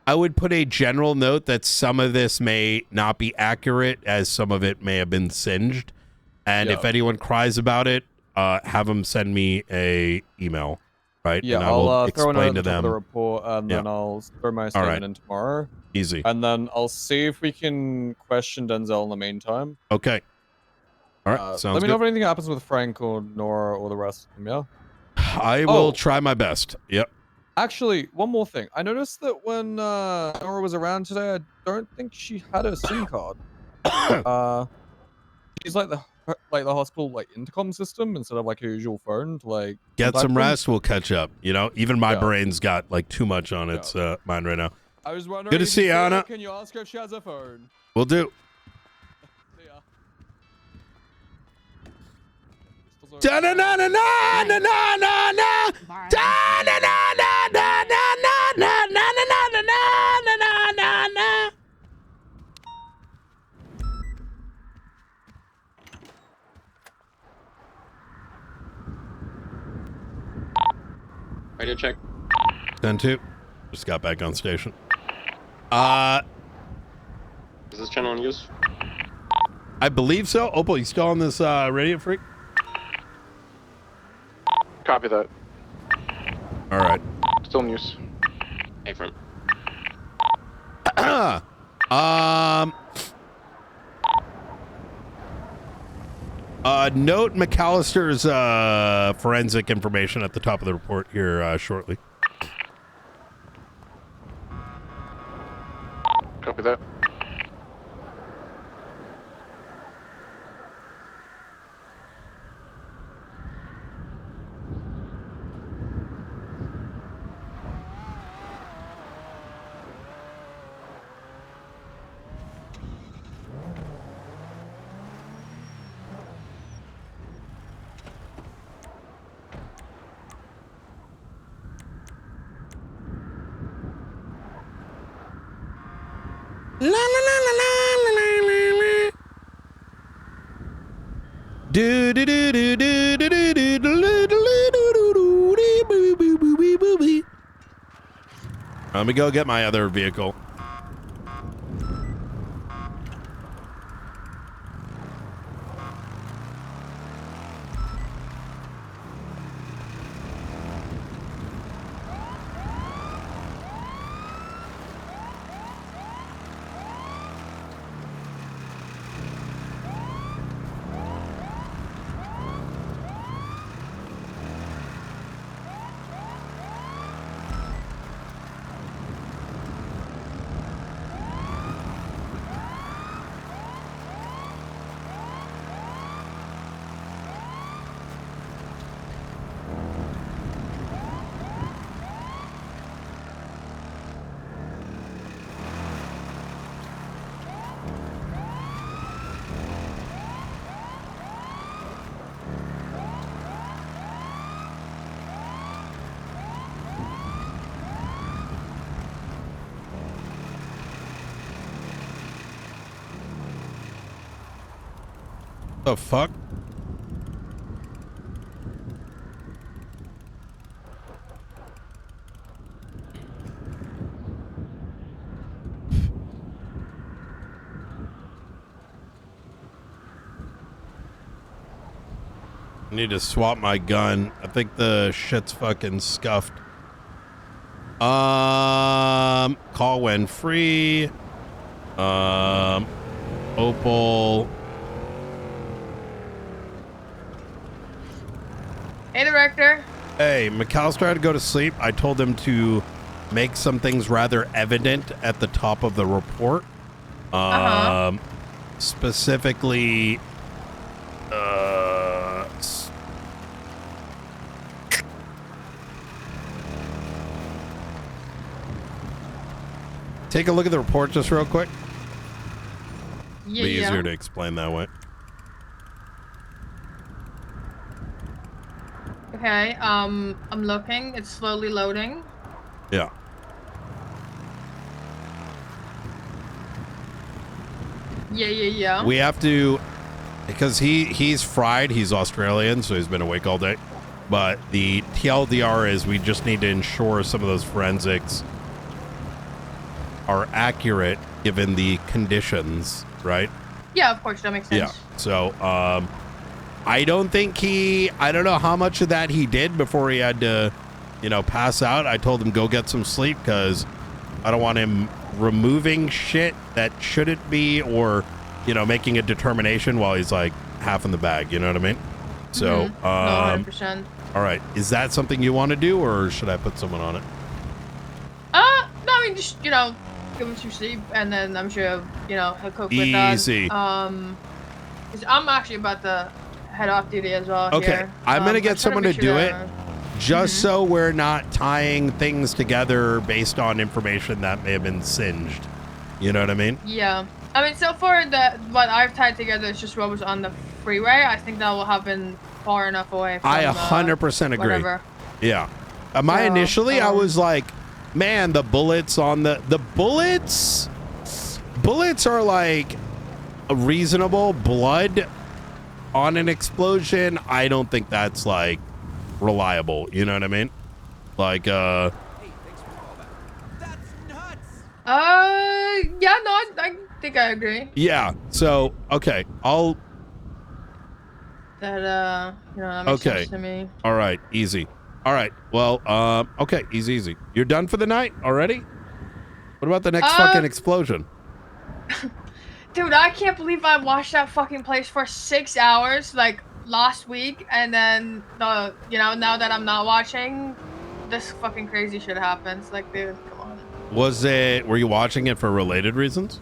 Speaker 1: I would put a general note that some of this may not be accurate, as some of it may have been singed. And if anyone cries about it, have them send me a email, right?
Speaker 14: Yeah,
Speaker 1: and I will
Speaker 14: I'll throw
Speaker 1: explain
Speaker 14: it
Speaker 1: to
Speaker 14: over
Speaker 1: them.
Speaker 14: the report, and then I'll throw my statement in tomorrow.
Speaker 1: Easy.
Speaker 14: And then I'll see if we can question Denzel in the meantime.
Speaker 1: Okay. All right, sounds
Speaker 14: Let me
Speaker 1: good.
Speaker 14: know if anything happens with Frank or Nora or the rest of them, yeah?
Speaker 1: I will try my best. Yep.
Speaker 14: Actually, one more thing. I noticed that when Nora was around today, I don't think she had her SIM card. She's like the hospital intercom system instead of her usual phone to
Speaker 1: Get some rest. We'll catch up. Even my brain's got too much on its mind right now.
Speaker 14: I was wondering.
Speaker 1: Good to see you, Anna.
Speaker 14: Can you ask her if she has her phone?
Speaker 1: We'll do.
Speaker 14: See ya.
Speaker 1: Da na na na na na na na na. Da na na na na na na na na na na na na na.
Speaker 18: Radio check.
Speaker 1: 10-2. Just got back on station.
Speaker 18: Is this channel in use?
Speaker 1: I believe so. Opal, you still on this radio freak?
Speaker 19: Copy that.
Speaker 1: All right.
Speaker 19: Still in use.
Speaker 18: Hey, front.
Speaker 1: Note McAllister's forensic information at the top of the report here shortly.
Speaker 19: Copy that.
Speaker 1: La la la la la la la la. Do do do do do do do do do do do do do do. Let me go get my other vehicle. The fuck? I need to swap my gun. I think the shit's fucking scuffed. Call when free. Opal.
Speaker 7: Hey, Director.
Speaker 1: Hey, McAllister had to go to sleep. I told him to make some things rather evident at the top of the report. Specifically, take a look at the report just real quick.
Speaker 7: Yeah,
Speaker 1: Be easier to explain that way.
Speaker 7: Okay, I'm looking. It's slowly loading.
Speaker 1: Yeah.
Speaker 7: Yeah.
Speaker 1: We have to, because he's fried. He's Australian, so he's been awake all day. But the TLDR is we just need to ensure some of those forensics are accurate given the conditions, right?
Speaker 7: Yeah, of course, that makes sense.
Speaker 1: Yeah. So, I don't know how much of that he did before he had to, pass out. I told him go get some sleep because I don't want him removing shit that shouldn't be or, making a determination while he's like half in the bag. You know what I mean? So,
Speaker 7: No, 100%.
Speaker 1: All right. Is that something you want to do or should I put someone on it?
Speaker 7: No, I mean, just, give him some sleep and then I'm sure, he'll cope with that.
Speaker 1: Easy.
Speaker 7: 'Cause I'm actually about to head off duty as well.
Speaker 1: Okay,
Speaker 7: here.
Speaker 1: I'm gonna
Speaker 7: I'm
Speaker 1: get
Speaker 7: trying
Speaker 1: someone
Speaker 7: make
Speaker 1: to
Speaker 7: sure
Speaker 1: do
Speaker 7: that-
Speaker 1: it, just so we're not tying things together based on information that may have been singed. You know what I mean?
Speaker 7: Yeah. I mean, so far, what I've tied together is just what was on the freeway. I think that will have been far enough away from,
Speaker 1: I 100% agree.
Speaker 7: whatever.
Speaker 1: Yeah. I
Speaker 7: So,
Speaker 1: was like, man, the bullets on the bullets are like a reasonable. Blood on an explosion, I don't think that's like reliable. You know what I mean? Like,
Speaker 7: yeah, no, I think I agree.
Speaker 1: yeah. So, okay,
Speaker 7: That makes sense to me.
Speaker 1: All right, easy. All right, well, okay, easy. You're done for the night already? What about the next fucking explosion?
Speaker 7: Dude, I can't believe I watched that fucking place for 6 hours, like, last week, and then now that I'm not watching, this fucking crazy shit happens. Like, dude, come on.
Speaker 1: Were you watching it for related reasons?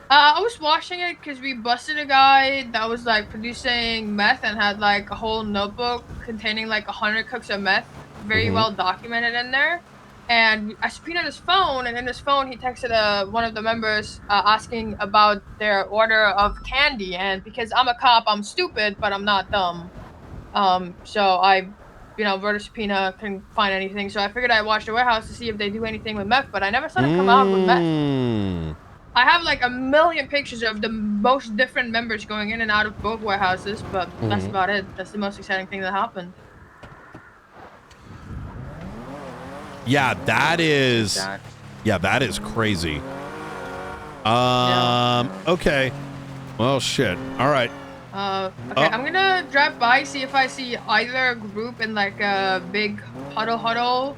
Speaker 7: I was watching it because we busted a guy that was like producing meth and had like a whole notebook containing like 100 cooks of meth, very well documented in there. And I subpoenaed his phone, and in his phone he texted one of the members asking about their order of candy. And because I'm a cop, I'm stupid, but I'm not dumb. So I, wrote a subpoena, couldn't find anything. So I figured I'd watch the warehouse to see if they do anything with meth, but I never saw them come out with meth. I have like a million pictures of the most different members going in and out of both warehouses, but that's about it. That's the most exciting thing that happened.
Speaker 1: Yeah, that is. Yeah, that is crazy. Okay. Well, shit. All right.
Speaker 7: Okay, I'm gonna drive by, see if I see either group in like a big huddle,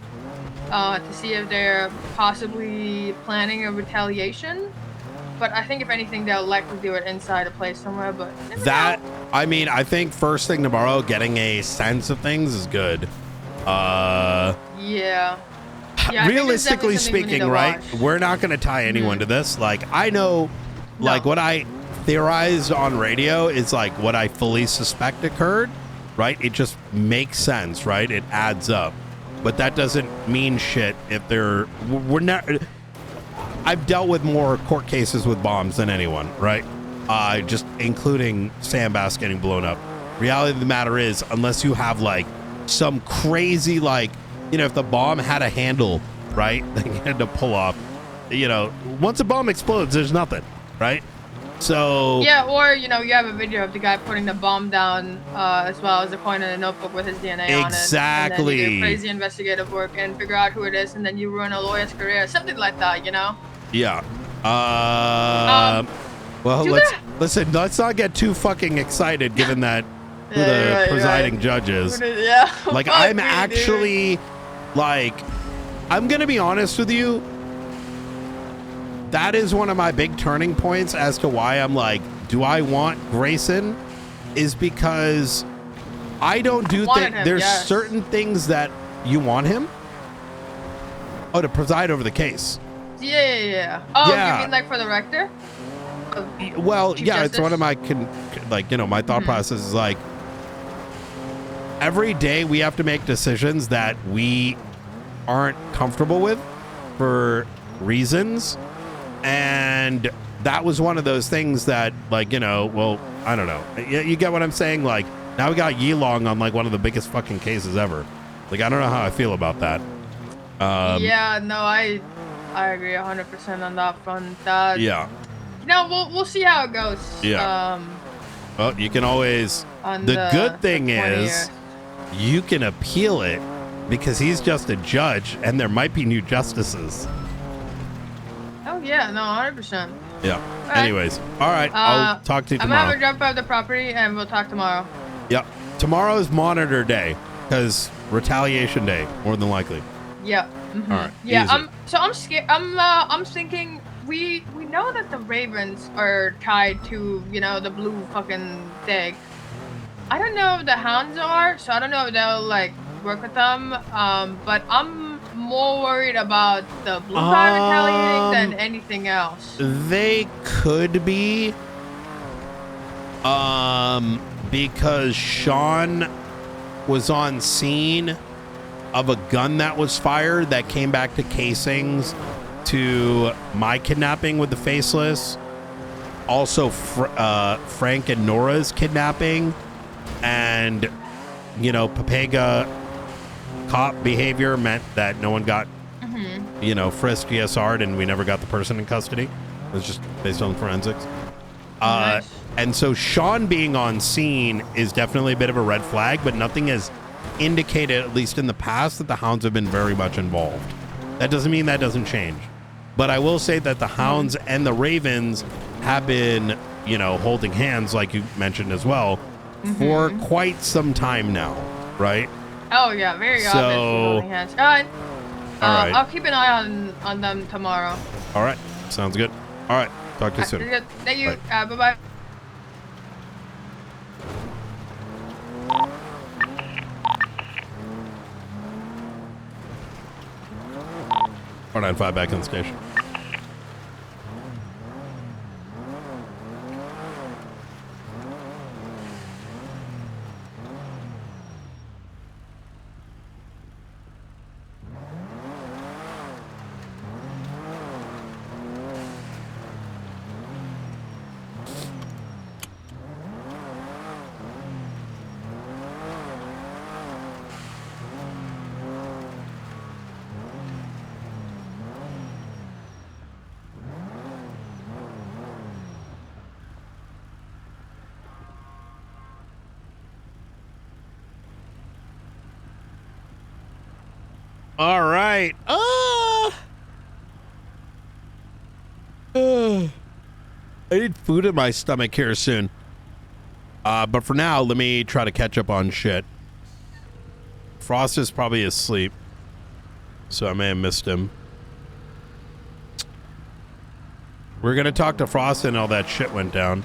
Speaker 7: to see if they're possibly planning a retaliation. But I think if anything, they'll likely do it inside a place somewhere. But
Speaker 1: I mean, I think first thing tomorrow, getting a sense of things is good.
Speaker 7: Yeah.
Speaker 1: Realistically speaking, right? We're not going to tie anyone to this. Like, I know, like what I theorized on radio is like what I fully suspect occurred, right? It just makes sense, right? It adds up. But that doesn't mean shit if we're not. I've dealt with more court cases with bombs than anyone, right? Just including sandbags getting blown up. Reality of the matter is, unless you have like some crazy, like, if the bomb had a handle, right? They had to pull off, once a bomb explodes, there's nothing, right? So
Speaker 7: yeah, or you have a video of the guy putting the bomb down, as well as a coin in a notebook with his DNA on it.
Speaker 1: Exactly.
Speaker 7: And then you do crazy investigative work and figure out who it is, and then you ruin a lawyer's career, something like that,
Speaker 1: Yeah. Well, let's not get too fucking excited, given that who the presiding judge is.
Speaker 7: Yeah.
Speaker 1: Like, I'm actually, like, I'm gonna be honest with you. That is one of my big turning points as to why I'm like, do I want Grayson? Is because I don't do things. There's certain things that you want him. Oh, to preside over the case.
Speaker 7: Yeah. Oh, you mean like for the rector?
Speaker 1: Well,
Speaker 7: Chief
Speaker 1: yeah,
Speaker 7: Justice?
Speaker 1: it's one of my my thought process is like, every day we have to make decisions that we aren't comfortable with for reasons. And that was one of those things that, like, well, I don't know. You get what I'm saying? Like, now we got Yilong on like one of the biggest fucking cases ever. Like, I don't know how I feel about that.
Speaker 7: Yeah, no, I agree 100% on that front.
Speaker 1: Yeah.
Speaker 7: We'll see how it goes.
Speaker 1: Yeah. Well, you can always. The good thing is, you can appeal it because he's just a judge, and there might be new justices.
Speaker 7: Oh yeah, no, 100%.
Speaker 1: Yeah.
Speaker 7: Right.
Speaker 1: Anyways, all right. I'll talk to you
Speaker 7: I'm
Speaker 1: tomorrow.
Speaker 7: gonna have a drop by the property, and we'll talk tomorrow.
Speaker 1: Yep. Tomorrow's monitor day, because retaliation day, more than likely.
Speaker 7: Yeah.
Speaker 1: All right.
Speaker 7: Yeah.
Speaker 1: easy.
Speaker 7: So I'm scared. I'm thinking we know that the Ravens are tied to the blue fucking thing. I don't know if the Hounds are, so I don't know if they'll like work with them. But I'm more worried about the blue guy retaliating than anything else.
Speaker 1: They could be, because Sean was on scene of a gun that was fired that came back to casings to my kidnapping with the Faceless. Also, Frank and Nora's kidnapping, and Papega cop behavior meant that no one got frisked, GSR'd, and we never got the person in custody. It was just based on forensics.
Speaker 7: Nice.
Speaker 1: And so Sean being on scene is definitely a bit of a red flag, but nothing has indicated, at least in the past, that the Hounds have been very much involved. That doesn't mean that doesn't change. But I will say that the Hounds and the Ravens have been, holding hands, like you mentioned as well, for quite some time now, right?
Speaker 7: Oh yeah, very obviously holding hands. All right.
Speaker 1: All right.
Speaker 7: I'll keep an eye on them tomorrow.
Speaker 1: All right. Sounds good. All right. Talk to you soon.
Speaker 7: Good. Thank you.
Speaker 1: Bye.
Speaker 7: Bye-bye.
Speaker 1: R95 back in the station. All right. I need food in my stomach here soon. But for now, let me try to catch up on shit. Frost is probably asleep, so I may have missed him. We're gonna talk to Frost and all that shit went down.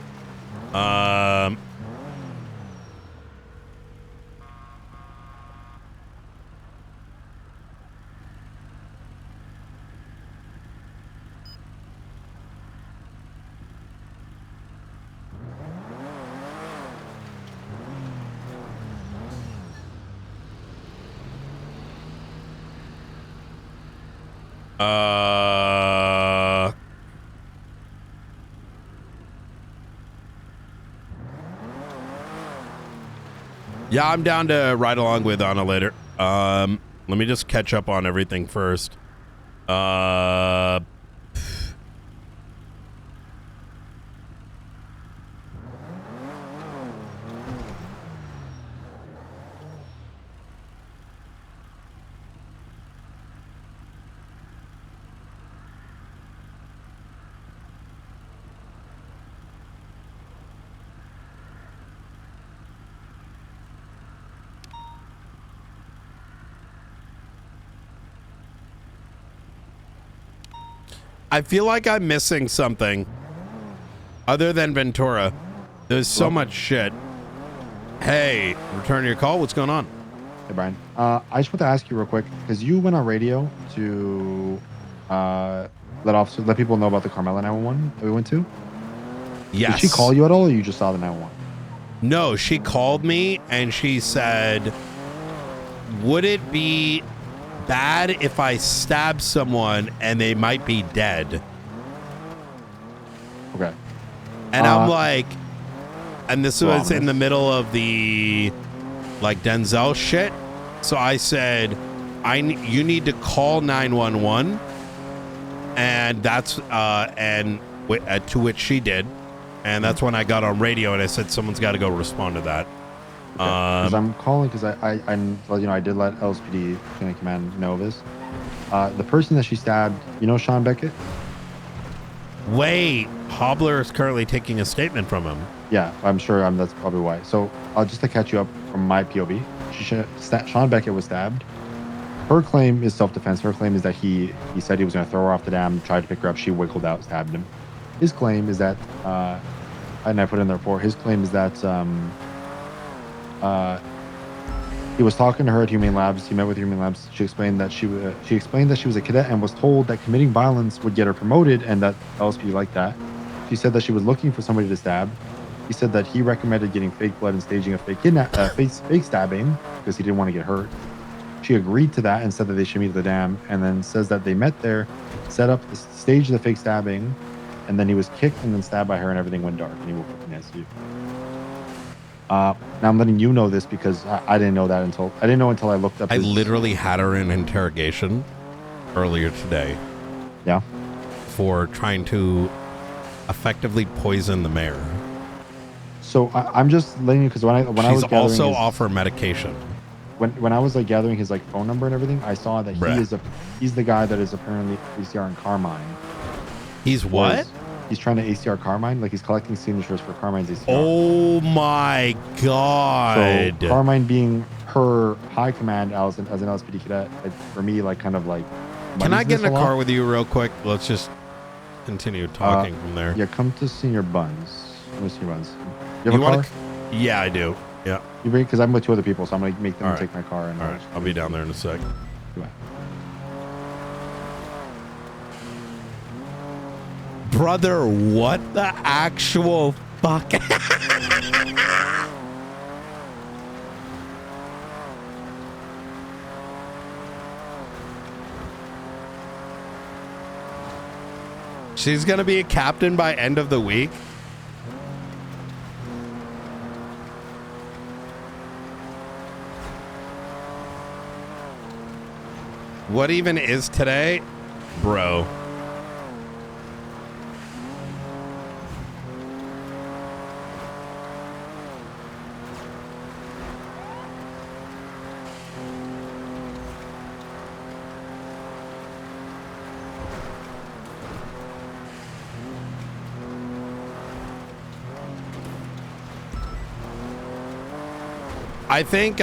Speaker 1: Yeah, I'm down to ride along with Anna later. Let me just catch up on everything first. I feel like I'm missing something other than Ventura. There's so much shit. Hey, return your call. What's going on?
Speaker 5: Hey, Brian. I just want to ask you real quick, because you went on radio to let people know about the Carmela 911 that we went to.
Speaker 1: Yes.
Speaker 5: Did she call you at all, or you just saw the 911?
Speaker 1: No, she called me and she said, would it be bad if I stab someone and they might be dead?
Speaker 5: Okay.
Speaker 1: And I'm like, and this was in the middle of the like Denzel shit. So I said, you need to call 911. And that's, to which she did. And that's when I got on radio and I said, someone's got to go respond to that.
Speaker 5: Because I'm calling because I did let LSPD chain of command know this. The person that she stabbed, Sean Beckett?
Speaker 1: Wait, Hobbler is currently taking a statement from him.
Speaker 5: Yeah, I'm sure that's probably why. So just to catch you up from my POV, Sean Beckett was stabbed. Her claim is self-defense. Her claim is that he said he was going to throw her off the dam, tried to pick her up. She wiggled out, stabbed him. His claim is that, and I put in the report, his claim is that he was talking to her at Humane Labs. He met with Humane Labs. She explained that she was a cadet and was told that committing violence would get her promoted, and that LSPD liked that. She said that she was looking for somebody to stab. He said that he recommended getting fake blood and staging a fake fake stabbing because he didn't want to get hurt. She agreed to that and said that they should meet at the dam, and then says that they met there, set up, staged the fake stabbing, and then he was kicked and then stabbed by her, and everything went dark, and he woke up in the ICU. Now I'm letting you know this because I didn't know that until I looked up.
Speaker 1: I literally had her in interrogation earlier today.
Speaker 5: Yeah.
Speaker 1: For trying to effectively poison the mayor.
Speaker 5: So I'm just letting you, because when I was
Speaker 1: she's also offer medication.
Speaker 5: When I was like gathering his like phone number and everything, I saw that he's the guy that is apparently ACR in Carmine.
Speaker 1: He's what?
Speaker 5: He's trying to ACR Carmine, like he's collecting signatures for Carmine's ACR.
Speaker 1: Oh my god!
Speaker 5: So Carmine being her high command as an LSPD cadet, for me, like kind of like.
Speaker 1: Can I get in a car with you real quick? Let's just. continue talking from there.
Speaker 5: Yeah, come to Senior Buns. Let me see your Buns. You have a car?
Speaker 1: Yeah, I do. Yeah.
Speaker 5: You bring because I'm with 2 other people, so I'm gonna make them take my car. And
Speaker 1: all right, I'll be down there in a sec.
Speaker 5: Goodbye.
Speaker 1: Brother, what the actual fuck? She's gonna be a captain by end of the week. What even is today? Bro. I think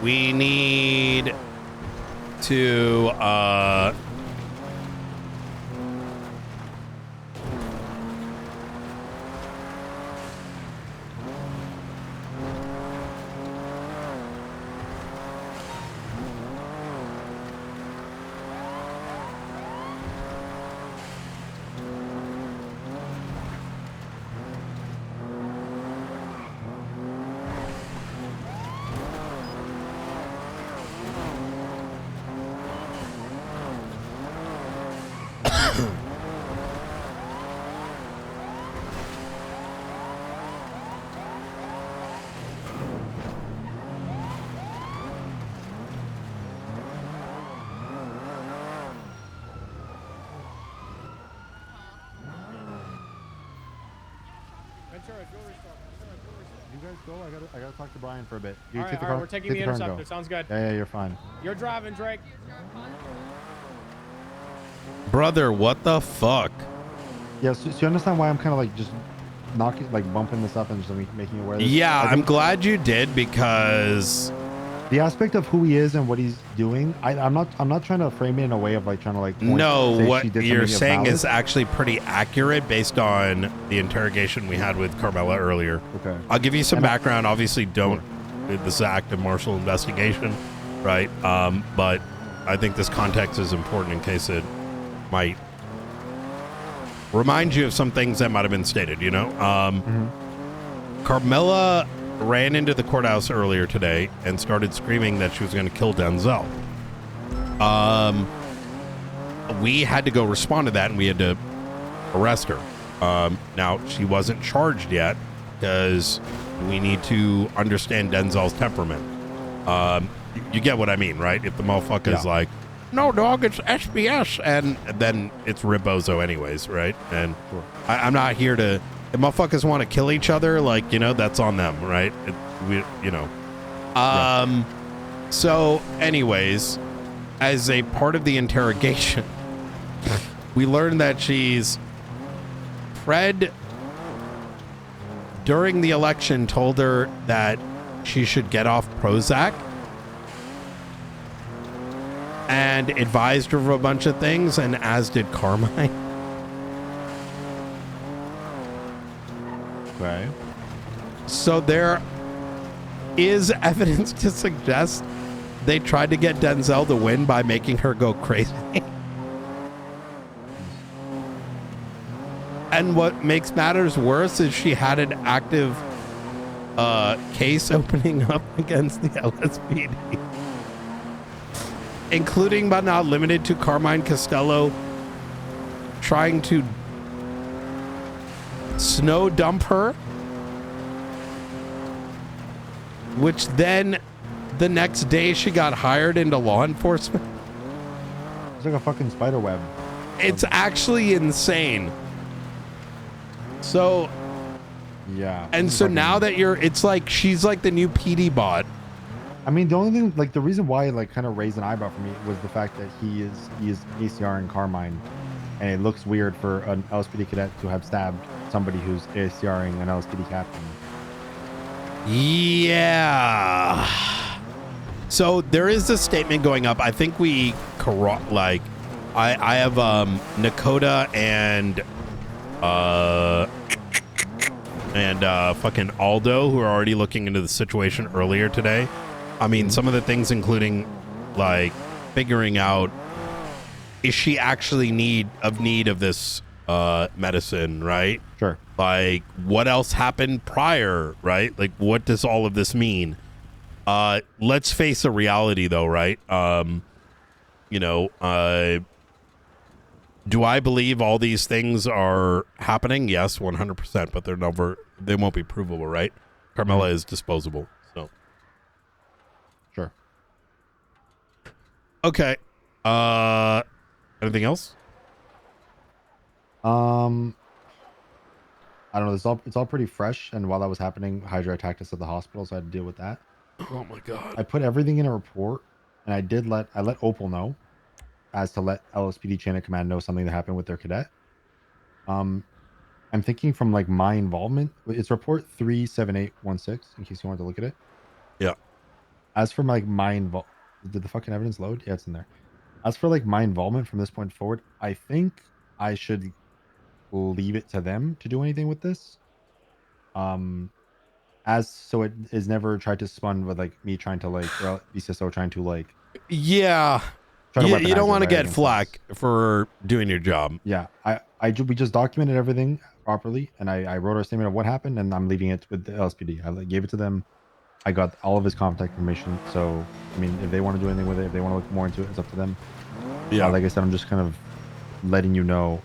Speaker 1: we need to
Speaker 5: You guys go. I gotta talk to Brian for a bit. You
Speaker 10: All right,
Speaker 5: take the
Speaker 10: all right,
Speaker 5: car.
Speaker 10: we're taking
Speaker 5: Take
Speaker 10: the
Speaker 5: car and
Speaker 10: interceptor.
Speaker 5: go.
Speaker 10: Sounds good.
Speaker 5: Yeah, you're fine.
Speaker 10: You're driving, Drake.
Speaker 1: brother, what the fuck?
Speaker 5: Yeah, so you understand why I'm kind of like just knocking, like bumping this up and just making you aware of this?
Speaker 1: Yeah,
Speaker 5: I
Speaker 1: I'm
Speaker 5: think
Speaker 1: glad you did because
Speaker 5: the aspect of who he is and what he's doing, I'm not trying to frame it in a way of like trying to like point,
Speaker 1: no,
Speaker 5: say
Speaker 1: what
Speaker 5: she did
Speaker 1: you're
Speaker 5: something
Speaker 1: saying
Speaker 5: valid.
Speaker 1: is actually pretty accurate based on the interrogation we had with Carmela earlier.
Speaker 5: Okay.
Speaker 1: I'll give you some
Speaker 5: And
Speaker 1: background. Obviously, don't. This is an active martial investigation, right? But I think this context is important in case it might remind you of some things that might have been stated. You know, Carmela ran into the courthouse earlier today and started screaming that she was going to kill Denzel. We had to go respond to that and we had to arrest her. Now, she wasn't charged yet because we need to understand Denzel's temperament. You get what I mean, right? If the motherfucker's like, no, dog, it's SBS, and then it's Ribbozo anyways, right? And I'm not here to... If motherfuckers want to kill each other, like, you know, that's on them, right? So, anyways, as a part of the interrogation, we learned that Fred, during the election, told her that she should get off Prozac and advised her of a bunch of things, and as did Carmine.
Speaker 5: Okay.
Speaker 1: So there is evidence to suggest they tried to get Denzel to win by making her go crazy. And what makes matters worse is she had an active case opening up against the LSPD, including but not limited to Carmine Costello trying to snow dump her, which then the next day she got hired into law enforcement.
Speaker 5: It's like a fucking spider web.
Speaker 1: It's actually insane. So
Speaker 5: yeah,
Speaker 1: and so now that it's like she's like the new PD bot.
Speaker 5: I mean, the only thing, like the reason why it like kind of raised an eyebrow for me was the fact that he is ACR in Carmine, and it looks weird for an LSPD cadet to have stabbed somebody who's ACRing an LSPD captain. Yeah. So there is a statement going up. I think we
Speaker 1: I have Nakota and fucking Aldo, who are already looking into the situation earlier today. I mean, some of the things including like figuring out, is she actually need of this medicine, right?
Speaker 5: Sure.
Speaker 1: Like, what else happened prior, right? Like, what does all of this mean? Let's face a reality, though, right? Do I believe all these things are happening? Yes, 100%, but they won't be provable, right? Carmela is disposable, so.
Speaker 5: Sure.
Speaker 1: Okay. Anything else?
Speaker 5: I don't know. It's all pretty fresh. And while that was happening, Hydra attacked us at the hospital, so I had to deal with that.
Speaker 1: Oh my god.
Speaker 5: I put everything in a report, and I let Opal know, as to let LSPD chain of command know something that happened with their cadet. I'm thinking from like my involvement. It's report 37816. In case you wanted to look at it.
Speaker 1: Yeah.
Speaker 5: As for like my involvement, did the fucking evidence load? Yeah, it's in there. As for like my involvement from this point forward, I think I should leave it to them to do anything with this. As so it is never tried to spun with like me trying to like, or BCSO trying to like.
Speaker 1: Yeah. You don't want to get flack for doing your job.
Speaker 5: Yeah. We just documented everything properly, and I wrote a statement of what happened, and I'm leaving it with the LSPD. I gave it to them. I got all of his contact information. So, I mean, if they want to do anything with it, if they want to look more into it, it's up to them.
Speaker 1: Yeah.
Speaker 5: Like I said, I'm just kind of letting you know,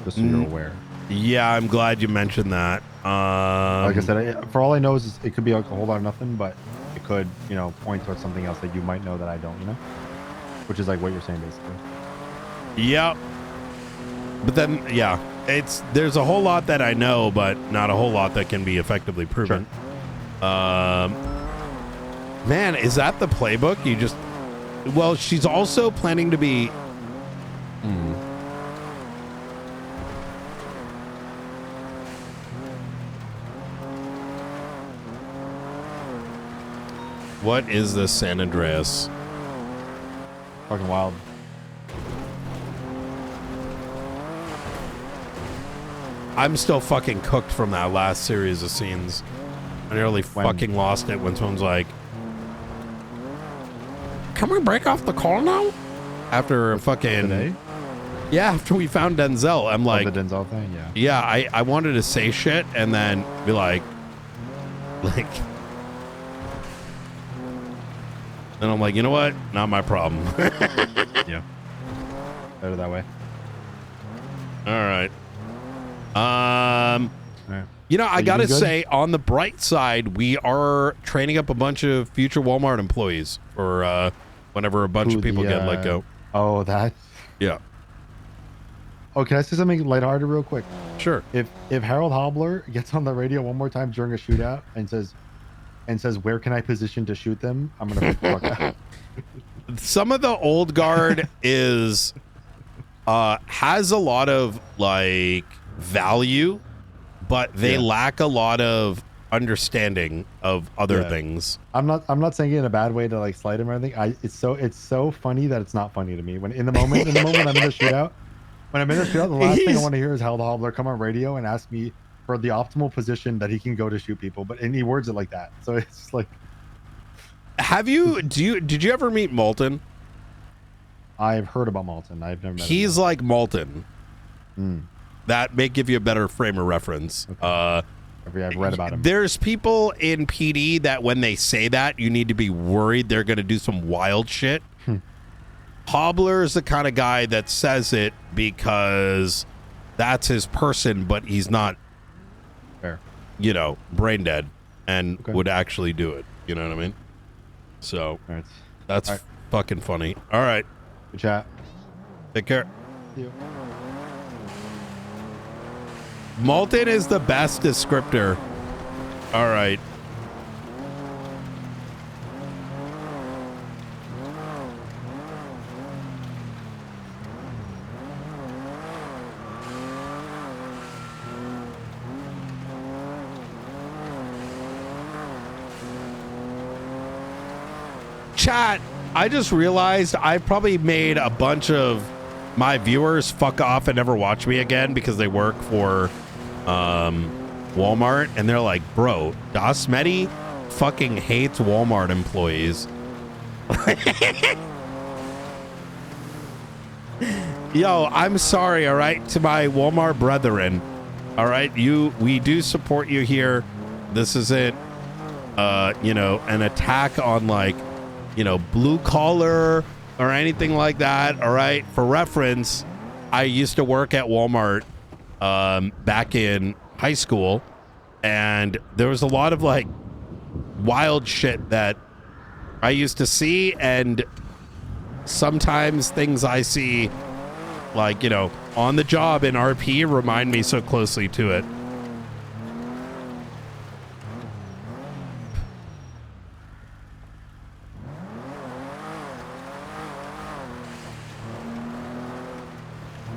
Speaker 5: just so you're aware.
Speaker 1: Yeah, I'm glad you mentioned that.
Speaker 5: Like I said, for all I know is it could be like a whole lot of nothing, but it could, point towards something else that you might know that I don't, which is like what you're saying basically.
Speaker 1: Yeah. But then, yeah, there's a whole lot that I know, but not a whole lot that can be effectively proven. Sure. Man, is that the playbook? Well, she's also planning to be. What is this San Andreas?
Speaker 5: Fucking wild.
Speaker 1: I'm still fucking cooked from that last series of scenes. I nearly fucking lost it when someone's like, "Can we break off the call now?" After fucking
Speaker 5: today?
Speaker 1: Yeah, after we found Denzel, I'm like,
Speaker 5: the Denzel thing, yeah.
Speaker 1: Yeah, I wanted to say shit and then be like. And I'm like, you know what? Not my problem.
Speaker 5: Yeah. Better that way.
Speaker 1: All right. I gotta say, on the bright side, we are training up a bunch of future Walmart employees for whenever a bunch of people get let go.
Speaker 5: Oh, that.
Speaker 1: Yeah.
Speaker 5: Oh, can I say something lighthearted real quick?
Speaker 1: Sure.
Speaker 5: If Harold Hobbler gets on the radio one more time during a shootout and says, "Where can I position to shoot them?" I'm gonna fuck out.
Speaker 1: Some of the old guard has a lot of like value, but they lack a lot of understanding of other things.
Speaker 5: I'm not saying it in a bad way to like slight him or anything. It's so funny that it's not funny to me. When in the moment I'm in the shootout, the last thing I want to hear is Harold Hobbler come on radio and ask me for the optimal position that he can go to shoot people, and he words it like that. So it's just like,
Speaker 1: did you ever meet Moulton?
Speaker 5: I've heard about Moulton. I've never met him.
Speaker 1: He's like Moulton. That may give you a better frame of reference.
Speaker 5: Okay. I've read about him.
Speaker 1: There's people in PD that when they say that, you need to be worried they're going to do some wild shit. Hobbler is the kind of guy that says it because that's his person, but he's not
Speaker 5: fair,
Speaker 1: brain dead and would actually do it. You know what I mean? So that's fucking funny. All right.
Speaker 5: Good chat.
Speaker 1: Take care.
Speaker 5: See you.
Speaker 1: Moulton is the best descriptor. All right. Chat, I just realized I probably made a bunch of my viewers fuck off and never watch me again because they work for Walmart, and they're like, bro, dasMEHDI fucking hates Walmart employees. Yo, I'm sorry, all right, to my Walmart brethren. All right, we do support you here. This isn't you know, an attack on, like, you know, blue collar or anything like that. All right, for reference, I used to work at Walmart back in high school, and there was a lot of like wild shit that I used to see, and sometimes things I see, like, you know, on the job in RP remind me so closely to it.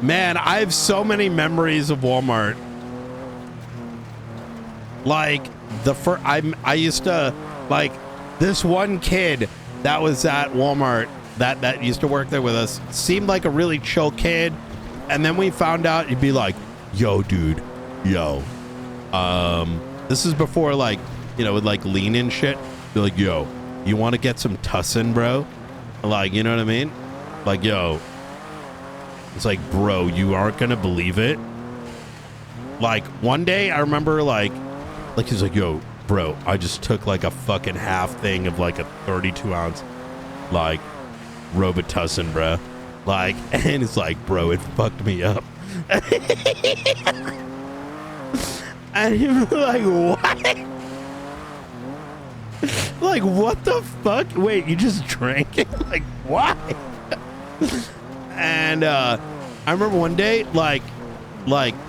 Speaker 1: Man, I have so many memories of Walmart. Like I used to, like, this one kid that was at Walmart that used to work there with us seemed like a really chill kid, and then we found out he'd be like, yo dude, yo, this is before, like, you know, with like lean in shit, be like, yo, you want to get some tussin, bro? Like, you know what I mean? Like, yo, it's like, bro, you aren't gonna believe it. Like, one day I remember, like he's like, yo, bro, I just took like a fucking half thing of like a 32 ounce like Robitussin, bro. Like, and it's like, bro, it fucked me up. And he was like, what? Like, what the fuck? Wait, you just drank it? Like, why? And I remember one day, like,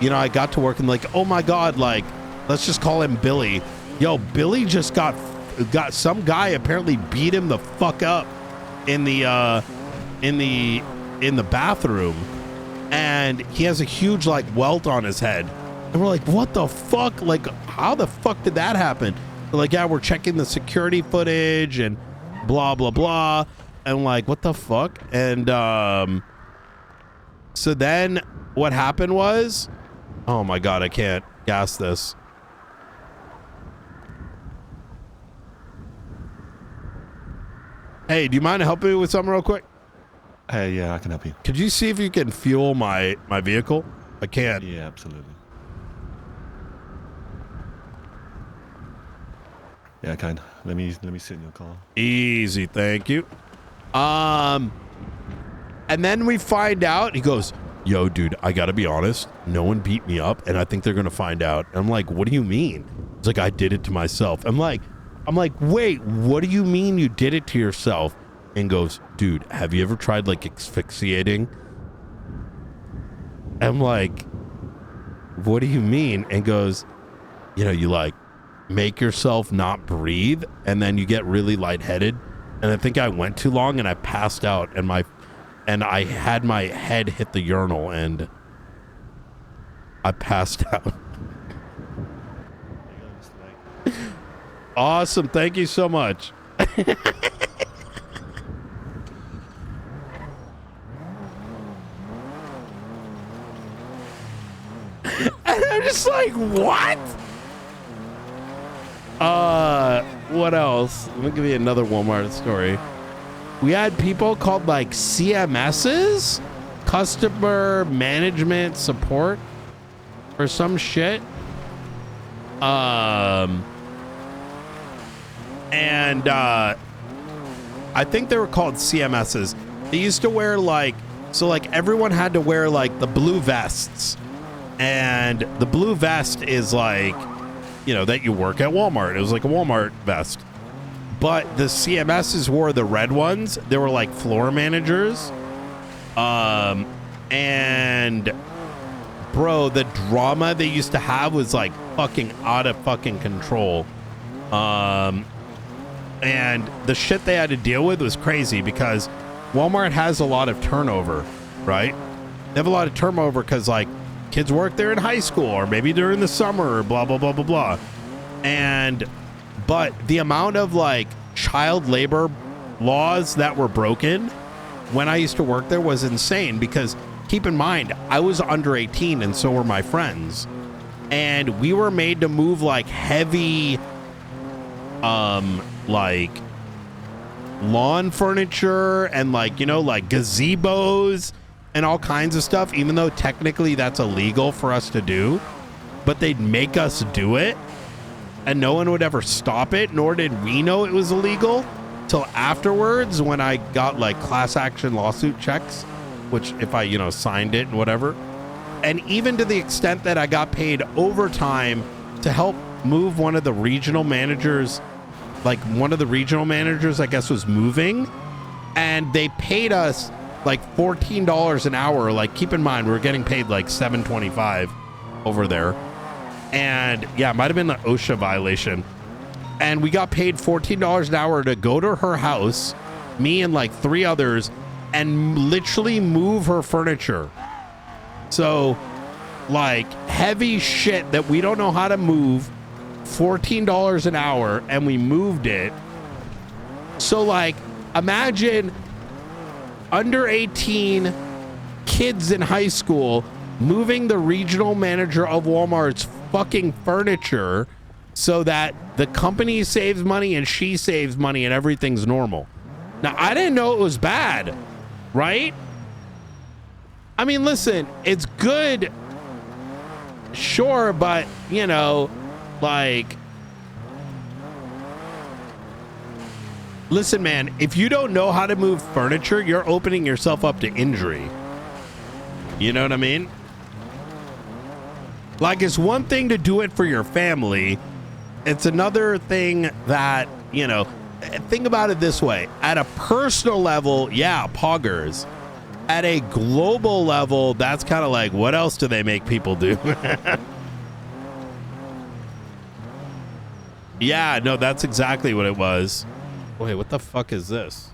Speaker 1: you know, I got to work and like, oh my God, like, let's just call him Billy. Yo, Billy just got some guy apparently beat him the fuck up in the bathroom, and he has a huge like welt on his head. And we're like, what the fuck? Like, how the fuck did that happen? They're like, yeah, we're checking the security footage and blah blah blah. And like, what the fuck? And so then what happened was, oh my God, I can't gas this. Hey, do you mind helping me with something real quick?
Speaker 10: Hey, yeah, I can help you.
Speaker 1: Could you see if you can fuel my vehicle? I can't.
Speaker 10: Yeah, absolutely. Yeah, I can. Let me sit in your car.
Speaker 1: Easy, thank you. And then we find out, he goes, yo, dude, I gotta be honest, no one beat me up, and I think they're gonna find out. And I'm like, what do you mean? It's like, I did it to myself. I'm like, wait, what do you mean you did it to yourself? And goes, dude, have you ever tried like asphyxiating? I'm like, what do you mean? And goes, you know, you like make yourself not breathe, and then you get really lightheaded. And I think I went too long and I passed out, and I had my head hit the urinal and I passed out. Awesome. Thank you so much. And I'm just like, what? What else? Let me give you another Walmart story. We had people called like CMSs, customer management support, or some shit. And I think they were called CMSs. They used to wear like, so like everyone had to wear like the blue vests, and the blue vest is like, you know, that you work at Walmart. It was like a Walmart vest. But the CMSs wore the red ones. They were like floor managers. And bro, the drama they used to have was like fucking out of fucking control. And the shit they had to deal with was crazy because Walmart has a lot of turnover, right? They have a lot of turnover because like kids work there in high school, or maybe during the summer, or blah, blah, blah, blah, blah. But the amount of like child labor laws that were broken when I used to work there was insane, because keep in mind, I was under 18 and so were my friends. And we were made to move like heavy, like lawn furniture and like, you know, like gazebos and all kinds of stuff, even though technically that's illegal for us to do, but they'd make us do it and no one would ever stop it, nor did we know it was illegal till afterwards when I got like class action lawsuit checks, which if I, you know, signed it and whatever. And even to the extent that I got paid overtime to help move one of the regional managers, like one of the regional managers, I guess, was moving, and they paid us like $14 an hour. Like, keep in mind, we were getting paid like $7.25 over there. And yeah, it might have been an OSHA violation. And we got paid $14 an hour to go to her house, me and like 3 others, and literally move her furniture. So, like, heavy shit that we don't know how to move, $14 an hour, and we moved it. So, like, imagine under 18 kids in high school moving the regional manager of Walmart's fucking furniture so that the company saves money and she saves money and everything's normal. Now, I didn't know it was bad, right? I mean, listen, it's good, sure, but, you know, like, listen, man, if you don't know how to move furniture, you're opening yourself up to injury. You know what I mean? Like, it's one thing to do it for your family. It's another thing that, you know, think about it this way. At a personal level, yeah, poggers. At a global level, that's kind of like, what else do they make people do? Yeah, no, that's exactly what it was. Wait, what the fuck is this?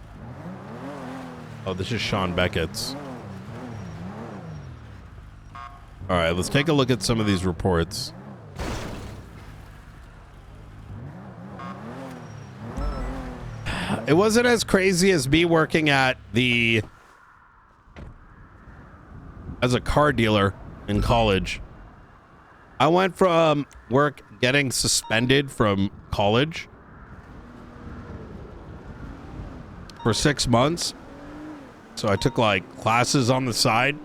Speaker 1: Oh, this is Sean Beckett's. All right, let's take a look at some of these reports. It wasn't as crazy as me working at as a car dealer in college. I went from work getting suspended from college for 6 months. So I took like classes on the side.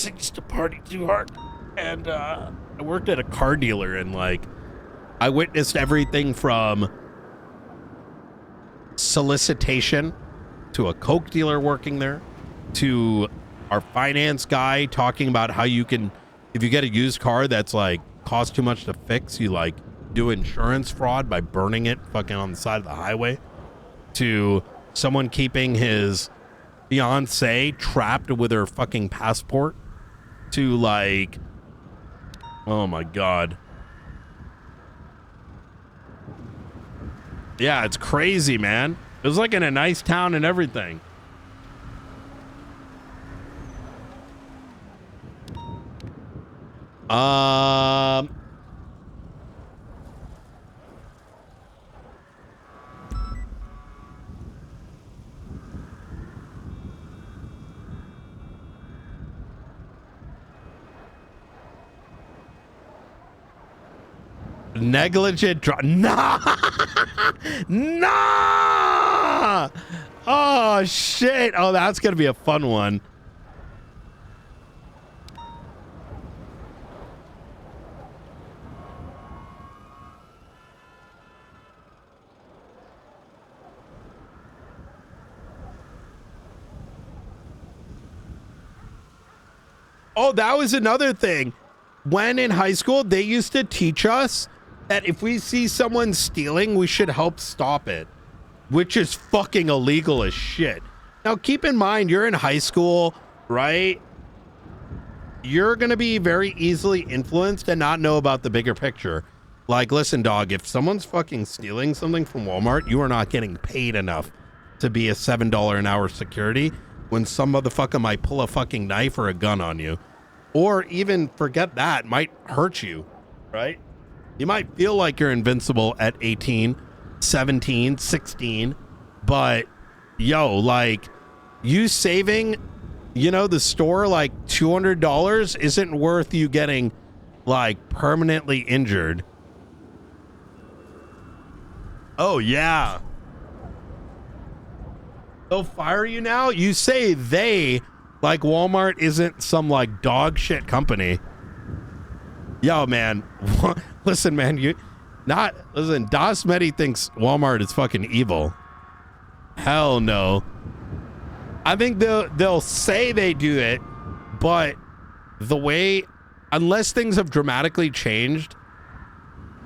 Speaker 1: I used to party too hard. And I worked at a car dealer and like I witnessed everything from solicitation to a Coke dealer working there to our finance guy talking about how you can, if you get a used car that's like costs too much to fix, you like do insurance fraud by burning it fucking on the side of the highway, to someone keeping his fiance trapped with her fucking passport, to like, oh my God. Yeah, it's crazy, man. It was like in a nice town and everything. Negligent nah. Nah. Oh shit. Oh, that's gonna be a fun one. Oh, that was another thing. When in high school, they used to teach us that if we see someone stealing, we should help stop it, which is fucking illegal as shit. Now, keep in mind, you're in high school, right? You're going to be very easily influenced and not know about the bigger picture. Like, listen, dog, if someone's fucking stealing something from Walmart, you are not getting paid enough to be a $7 an hour security when some motherfucker might pull a fucking knife or a gun on you. Or even forget that, might hurt you, right? You might feel like you're invincible at 18, 17, 16, but yo, like you saving you know, the store, like $200 isn't worth you getting like permanently injured. Oh yeah. They'll fire you now? You say they, like Walmart isn't some like dog shit company. Yo, man. Listen, man, listen, dasMEHDI thinks Walmart is fucking evil. Hell no. I think they'll say they do it, but the way, unless things have dramatically changed,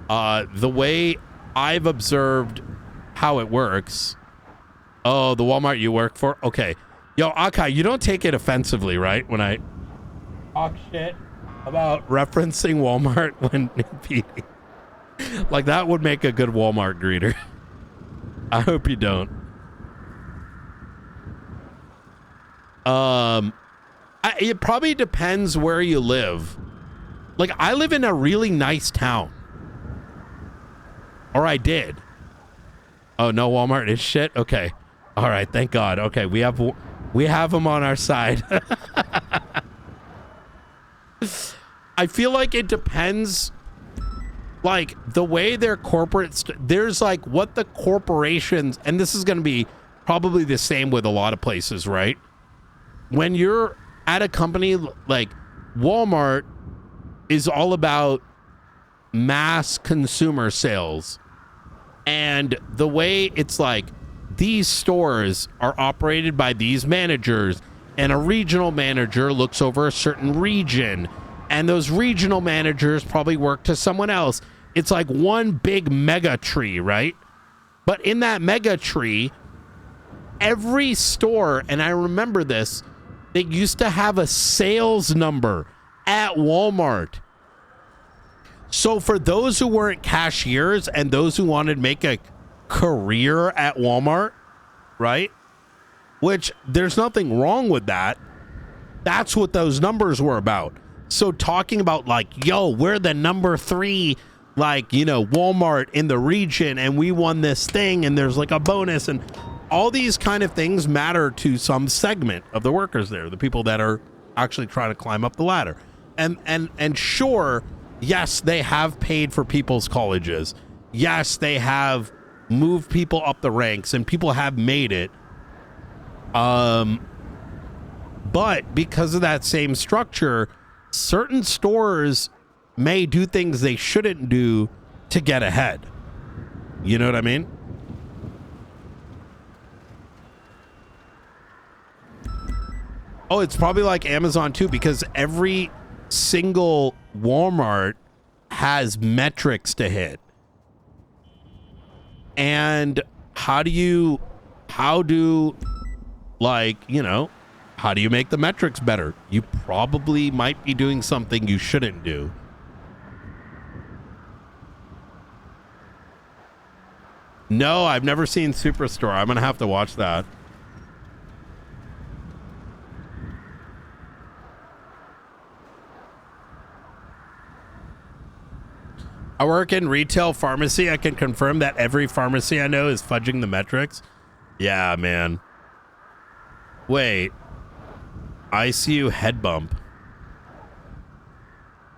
Speaker 1: the way I've observed how it works. Oh, the Walmart you work for? Okay. Yo, Akai, you don't take it offensively, right? When I talk shit about referencing Walmart when PD. Like, that would make a good Walmart greeter. I hope you don't. It probably depends where you live. Like, I live in a really nice town. Or I did. Oh, no, Walmart is shit? Okay. All right, thank God. Okay, we have them on our side. I feel like it depends, like, the way their corporate... there's, like, what the corporations... and this is going to be probably the same with a lot of places, right? When you're at a company like Walmart is all about mass consumer sales. And the way it's like, these stores are operated by these managers, and a regional manager looks over a certain region, and those regional managers probably work to someone else. It's like one big mega tree, right? But in that mega tree, every store, and I remember this, they used to have a sales number at Walmart. So for those who weren't cashiers and those who wanted to make a career at Walmart, right? Which there's nothing wrong with that. That's what those numbers were about. So talking about like, yo, we're the number 3, like, you know, Walmart in the region, and we won this thing, and there's like a bonus, and all these kind of things matter to some segment of the workers there, the people that are actually trying to climb up the ladder. And sure, yes, they have paid for people's colleges. Yes, they have moved people up the ranks, and people have made it. But because of that same structure, certain stores may do things they shouldn't do to get ahead. You know what I mean? Oh, it's probably like Amazon too, because every single Walmart has metrics to hit. And how do like, you know, how do you make the metrics better? You probably might be doing something you shouldn't do. No, I've never seen Superstore. I'm going to have to watch that. I work in retail pharmacy. I can confirm that every pharmacy I know is fudging the metrics. Yeah, man. Wait. ICU head bump.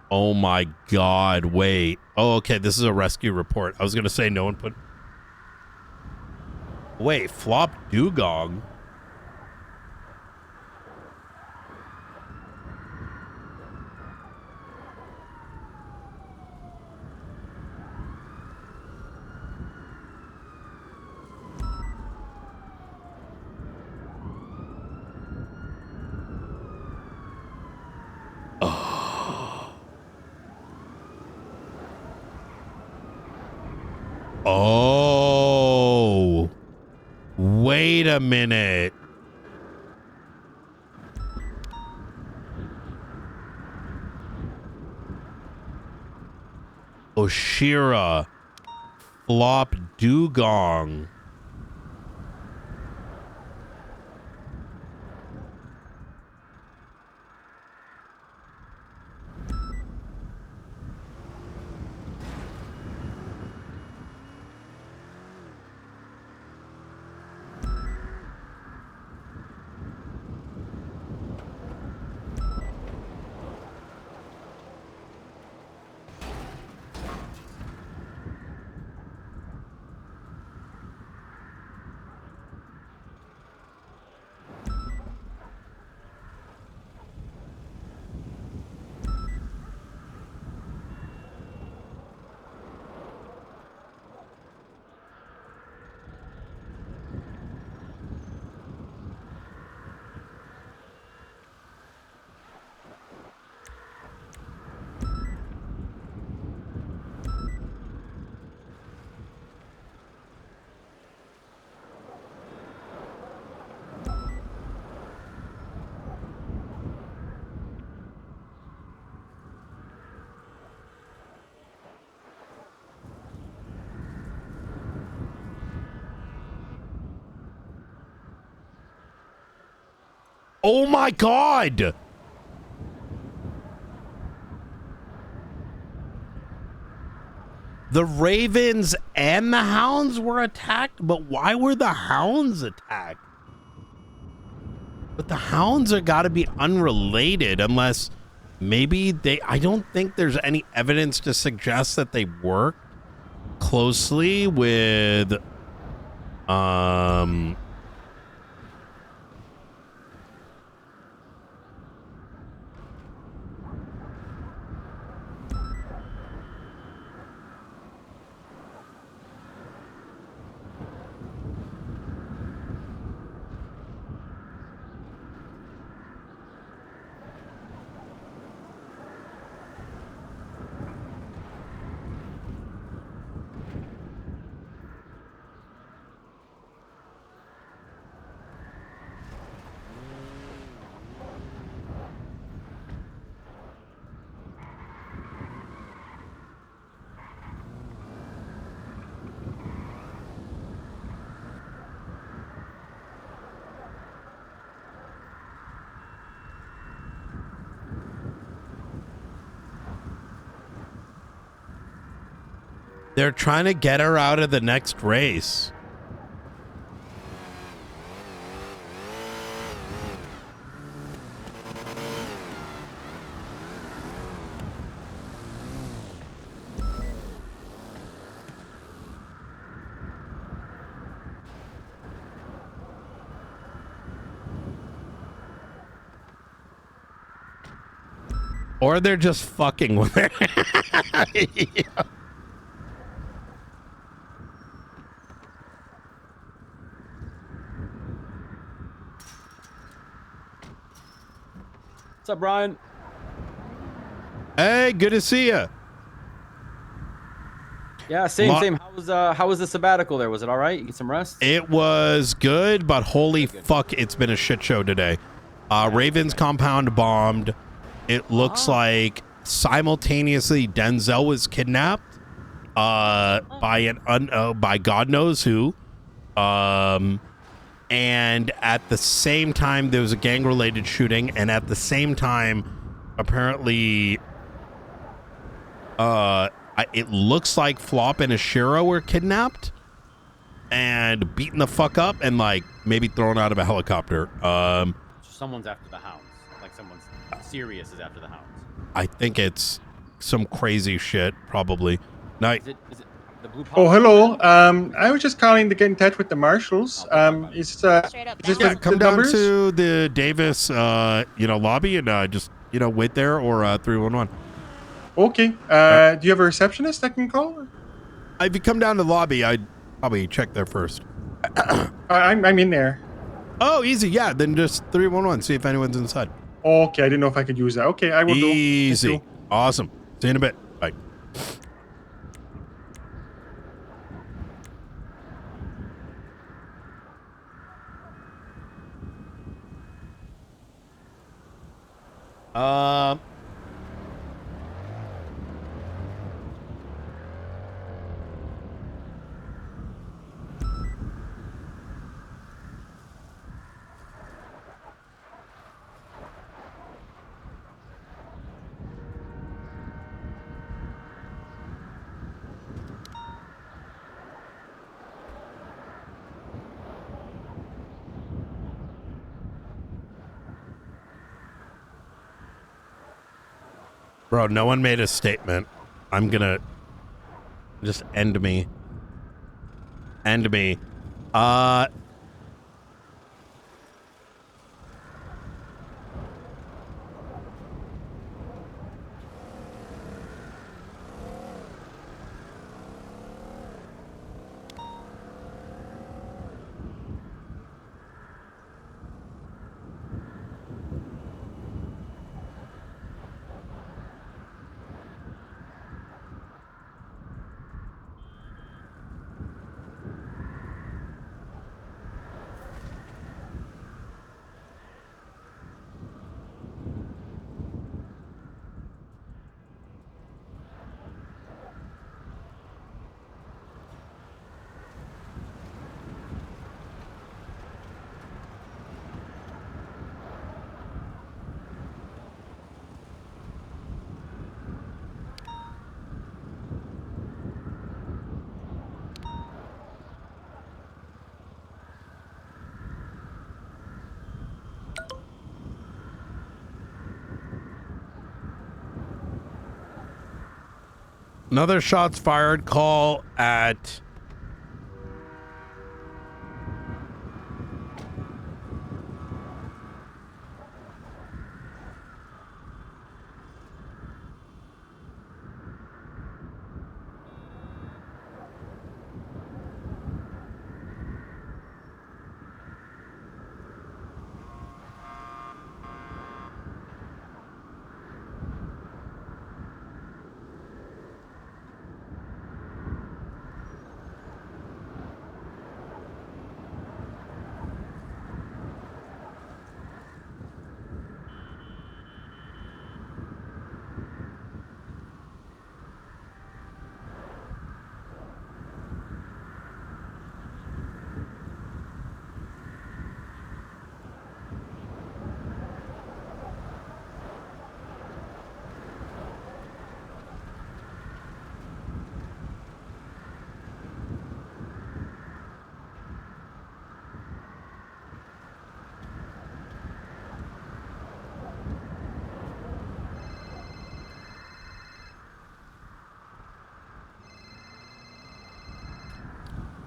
Speaker 1: Oh my God. Wait. Oh, okay. This is a rescue report. I was going to say no one put... Wait, flop dugong. Oh, wait a minute. Oshira, flop dugong. Oh my God. The Ravens and the Hounds were attacked, but why were the Hounds attacked? But the Hounds are got to be unrelated unless maybe they... I don't think there's any evidence to suggest that they worked closely with... They're trying to get her out of the next race. Or they're just fucking with her. Yeah.
Speaker 12: What's up, Brian?
Speaker 1: Hey, good to see you.
Speaker 12: Yeah, same. How was the sabbatical there? Was it all right? You get some rest?
Speaker 1: It was good, but holy fuck, it's been a shit show today. Ravens compound bombed. It looks like simultaneously Denzel was kidnapped by God knows who. And at the same time, there was a gang-related shooting, and at the same time, apparently, it looks like Flop and Ashira were kidnapped and beaten the fuck up and like maybe thrown out of a helicopter.
Speaker 12: Someone's after the Hounds. Like someone's serious is after the Hounds.
Speaker 1: I think it's some crazy shit, probably. Night.
Speaker 12: Is it the blue
Speaker 15: Oh, hello. I was just calling to get in touch with the marshals. Is this
Speaker 1: Yeah, come down to the Davis, lobby and just, wait there or 311.
Speaker 15: Okay. Do you have a receptionist I can call?
Speaker 1: If you come down to the lobby, I'd probably check there first.
Speaker 15: I'm in there.
Speaker 1: Oh, easy. Yeah, then just 311. See if anyone's inside.
Speaker 15: Okay, I didn't know if I could use that. Okay, I will do.
Speaker 1: Easy. Awesome. See you in a bit. Bye. Bro, no one made a statement. I'm gonna just end me. End me. Another shots fired call at...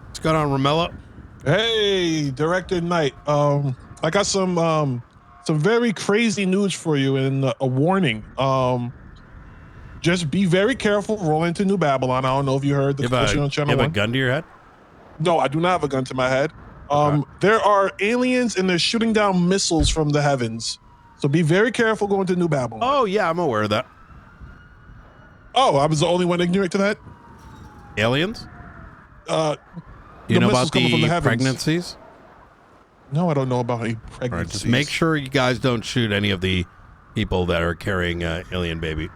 Speaker 1: What's going on, Romello?
Speaker 3: Hey, Director Knight. I got some very crazy news for you and a warning. Just be very careful rolling into New Babylon. I don't know if you heard the question on Channel 1.
Speaker 1: You have a gun to your head?
Speaker 3: No, I do not have a gun to my head. There are aliens and they're shooting down missiles from the heavens. So be very careful going to New Babylon.
Speaker 1: Oh, yeah, I'm aware of that.
Speaker 3: Oh, I was the only one ignorant to that?
Speaker 1: Aliens?
Speaker 3: The
Speaker 1: You know
Speaker 3: missiles
Speaker 1: about
Speaker 3: coming from
Speaker 1: the
Speaker 3: heavens.
Speaker 1: pregnancies?
Speaker 3: No, I don't know about any pregnancies.
Speaker 1: All right, just make sure you guys don't shoot any of the people that are carrying alien baby.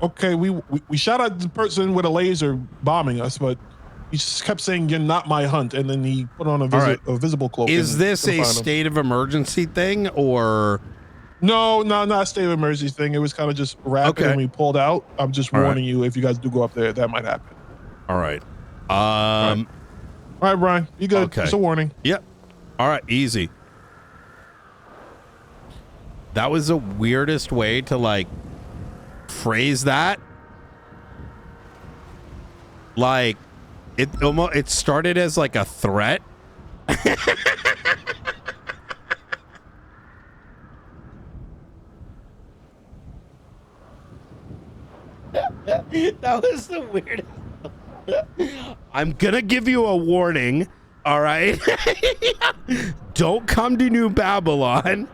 Speaker 3: Okay, we shot at the person with a laser bombing us, but he just kept saying, "You're not my hunt," and then he put on a visible cloak.
Speaker 1: Is this a
Speaker 3: couldn't find him.
Speaker 1: state of emergency thing, or?
Speaker 3: No, not a state of emergency thing. It was kind of just rapid and we pulled out. I'm just warning you, if you guys do go up there, that might happen.
Speaker 1: All right.
Speaker 3: All right, Brian, you good?
Speaker 1: Okay.
Speaker 3: It's a warning.
Speaker 1: Yep. All right, easy. That was the weirdest way to like phrase that. Like it started as like a threat. That was the weirdest. I'm gonna give you a warning, all right? Don't come to New Babylon.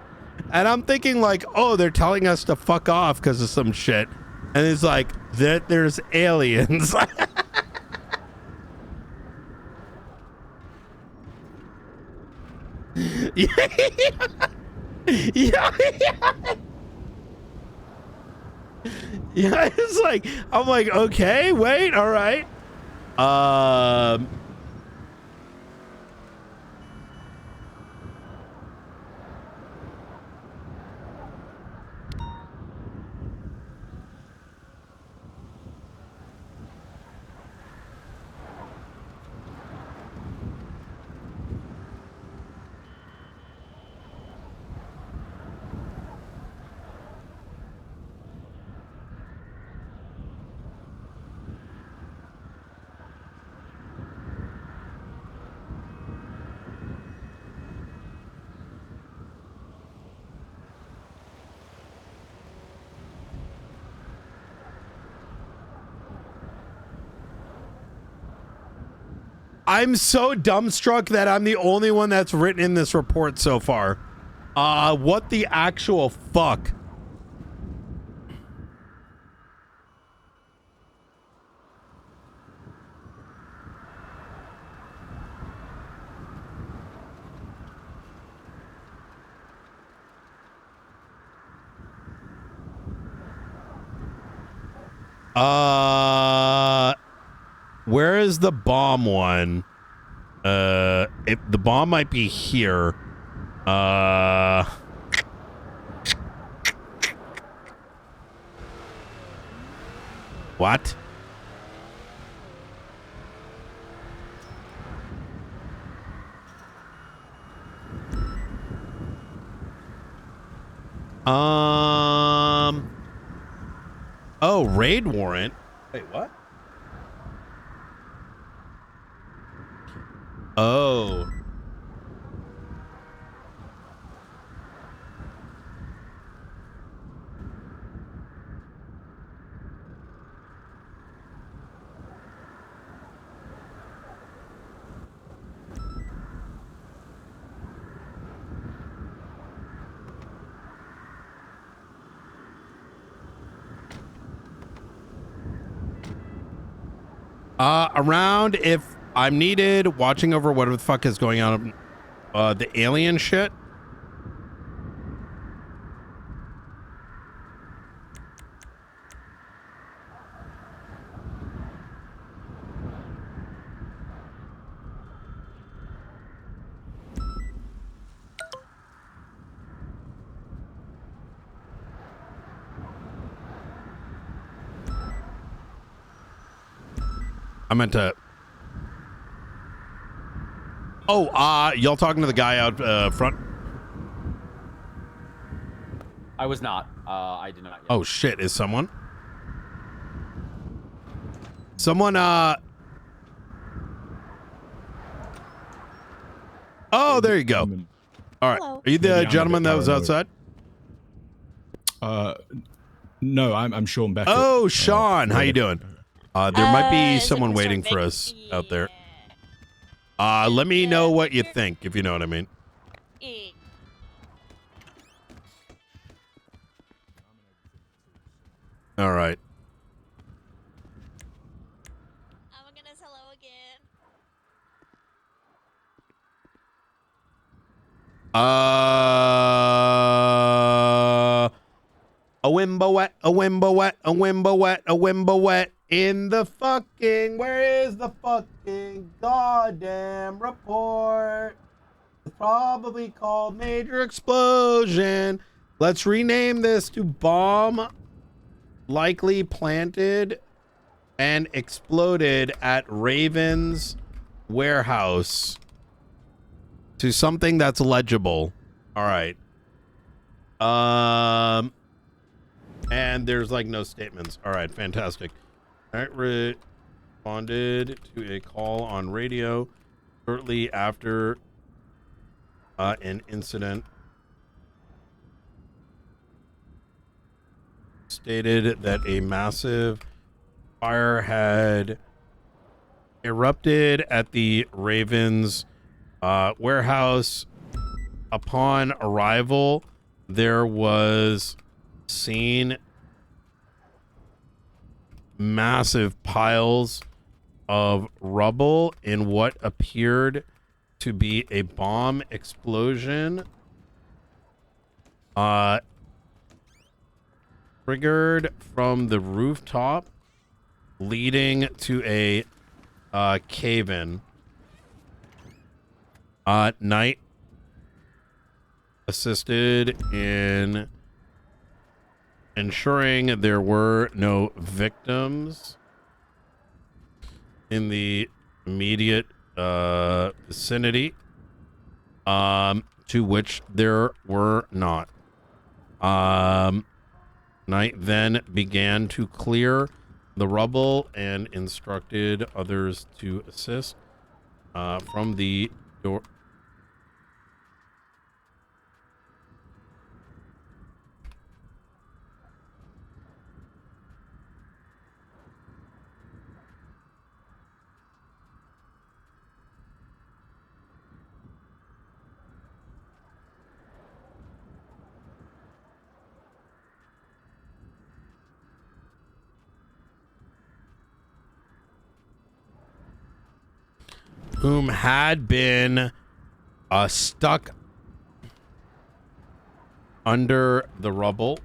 Speaker 1: And I'm thinking like, oh, they're telling us to fuck off because of some shit. And it's like, there's aliens. Yeah, it's like, I'm like, okay, wait, all right. I'm so dumbstruck that I'm the only one that's written in this report so far. What the actual fuck? Where is the bomb one? The bomb might be here. What? Oh, raid warrant. Wait, what? Oh. Around if I'm needed, watching over whatever the fuck is going on, the alien shit. I meant to. Oh, y'all talking to the guy out front?
Speaker 12: I was not. I did not. Yet.
Speaker 1: Oh shit! Is someone? Someone. Oh, there you go. All right.
Speaker 4: Hello.
Speaker 1: Are you the
Speaker 4: Maybe I'm a
Speaker 1: gentleman
Speaker 4: bit
Speaker 1: that was
Speaker 4: paranoid.
Speaker 1: outside?
Speaker 4: No, I'm Sean Beckett.
Speaker 1: Oh, Sean, how you doing? There might be
Speaker 4: is it
Speaker 1: someone
Speaker 4: Mr.
Speaker 1: waiting for us out there. Let me know what you think, if you know what I mean. All right. A wimbo wet, a wimbo wet, a wimbo wet, a wimbo wet in the fucking, where is the fucking goddamn report? It's probably called major explosion. Let's rename this to bomb likely planted and exploded at Raven's warehouse to something that's legible. All right. And there's like no statements. All right, fantastic. All right, responded to a call on radio shortly after an incident. Stated that a massive fire had erupted at the Ravens warehouse. Upon arrival, there was seen massive piles of rubble in what appeared to be a bomb explosion. Triggered from the rooftop, leading to a cave-in. Knight assisted in ensuring there were no victims in the immediate vicinity, to which there were not. Knight then began to clear the rubble and instructed others to assist from the door. Whom had been stuck under the rubble.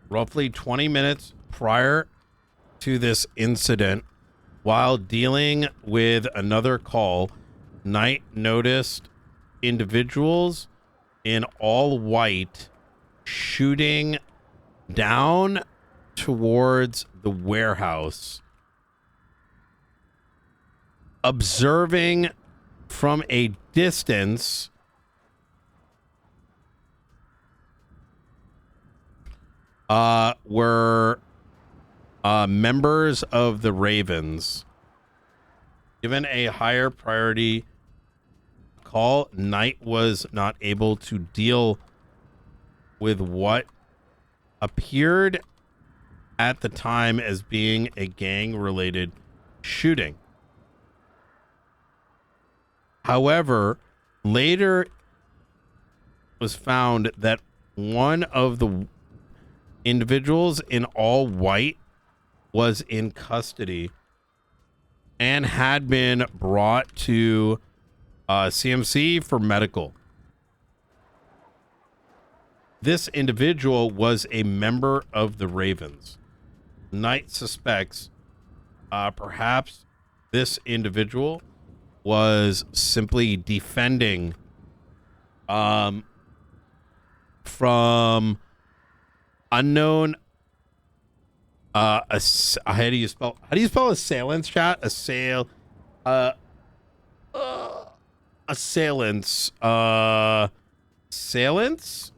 Speaker 1: Roughly 20 minutes prior to this incident, while dealing with another call, Knight noticed individuals in all white shooting down towards the warehouse, observing from a distance were members of the Ravens. Given a higher priority call, Knight was not able to deal with what appeared at the time as being a gang-related shooting. However, later was found that one of the individuals in all white was in custody and had been brought to CMC for medical. This individual was a member of the Ravens. Knight suspects perhaps this individual was simply defending from unknown how do you spell assailants, chat? Assailants. Assailants?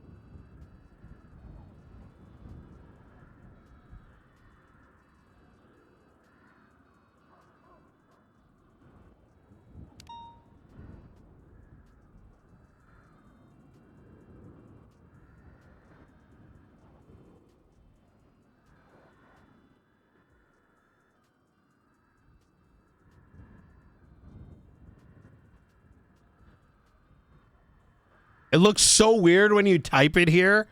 Speaker 1: It looks so weird when you type it here.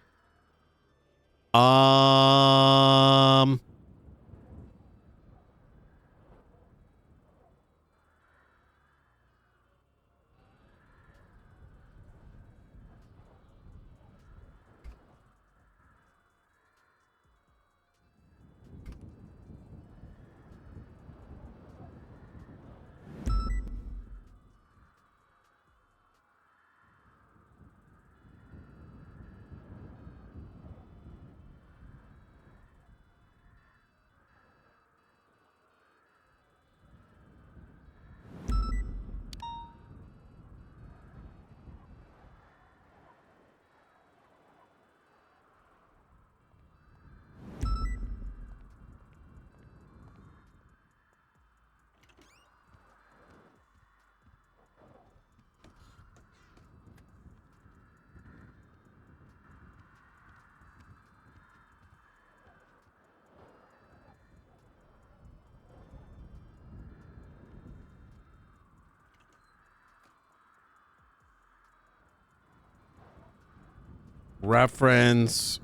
Speaker 1: Reference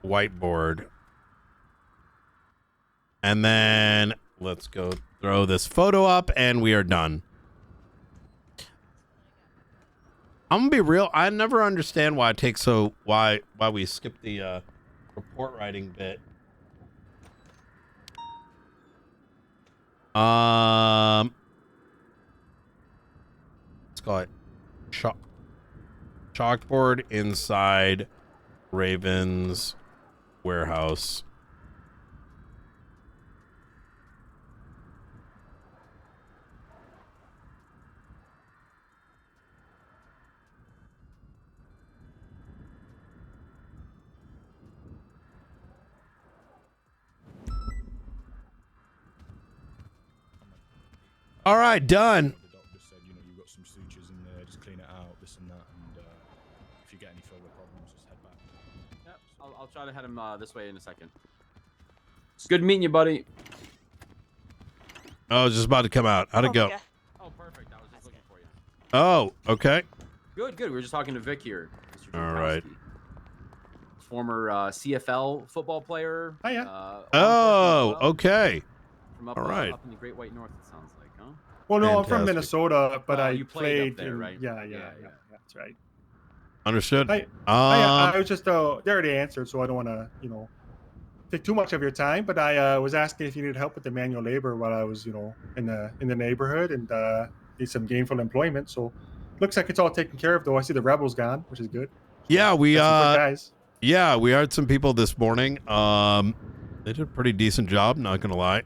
Speaker 1: whiteboard. And then let's go throw this photo up and we are done. I'm gonna be real. I never understand why it takes why we skip the report writing bit. Let's call it chalkboard inside Ravens warehouse. All right, done.
Speaker 4: The doctor said, you know, you've got some sutures in there, just clean it out, this and that, and if you get any further problems, just head back.
Speaker 12: Yep, I'll try to head him this way in a second. It's good meeting you, buddy.
Speaker 1: Oh, I was just about to come out. How'd it go?
Speaker 12: Yeah. Oh, perfect. I was just looking for you.
Speaker 1: Oh, okay.
Speaker 12: Good, good. We were just talking to Vic here. Mr.
Speaker 1: All right.
Speaker 12: Former CFL football player.
Speaker 15: Oh, yeah.
Speaker 1: Oh, okay.
Speaker 12: From up,
Speaker 1: all right.
Speaker 12: Up in the Great White North, it sounds like, huh?
Speaker 15: Well, no, I'm from
Speaker 1: Fantastic.
Speaker 15: Minnesota, but I
Speaker 12: you played up there,
Speaker 15: in,
Speaker 12: right?
Speaker 15: Yeah, that's right.
Speaker 1: Understood.
Speaker 15: I was just they already answered, so I don't want to, you know, take too much of your time. But I was asking if you needed help with the manual labor while I was, you know, in the neighborhood and need some gainful employment. So looks like it's all taken care of, though. I see the rebels gone, which is good.
Speaker 1: Yeah, we
Speaker 15: Got some good guys.
Speaker 1: Yeah, we hired some people this morning. They did a pretty decent job, not gonna lie.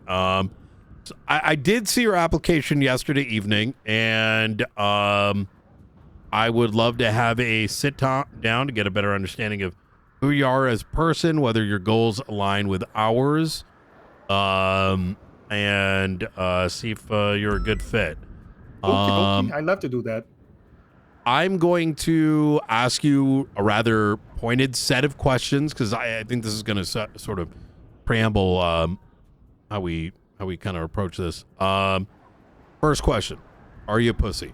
Speaker 1: So I did see your application yesterday evening, and I would love to have a down to get a better understanding of who you are as a person, whether your goals align with ours, and see if you're a good fit.
Speaker 15: Okay. I'd love to do that.
Speaker 1: I'm going to ask you a rather pointed set of questions because I think this is going to sort of preamble how we kind of approach this. First question: are you a pussy?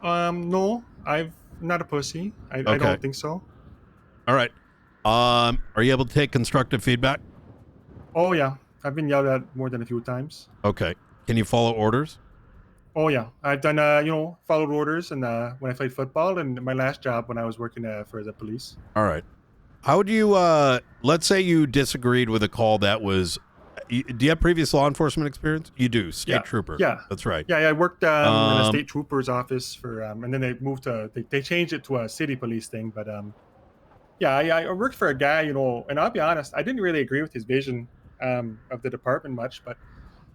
Speaker 15: No, I'm not a pussy. I don't think so.
Speaker 1: All right. Are you able to take constructive feedback?
Speaker 15: Oh yeah, I've been yelled at more than a few times.
Speaker 1: Okay. Can you follow orders?
Speaker 15: Oh yeah, I've done followed orders and when I played football and my last job when I was working for the police.
Speaker 1: All right. How would you let's say you disagreed with a call that was do you have previous law enforcement experience? You do. State trooper.
Speaker 15: Yeah.
Speaker 1: That's right.
Speaker 15: Yeah, I worked in a state trooper's office for and then they moved to they changed it to a city police thing, but yeah, I worked for a guy, and I'll be honest, I didn't really agree with his vision of the department much, but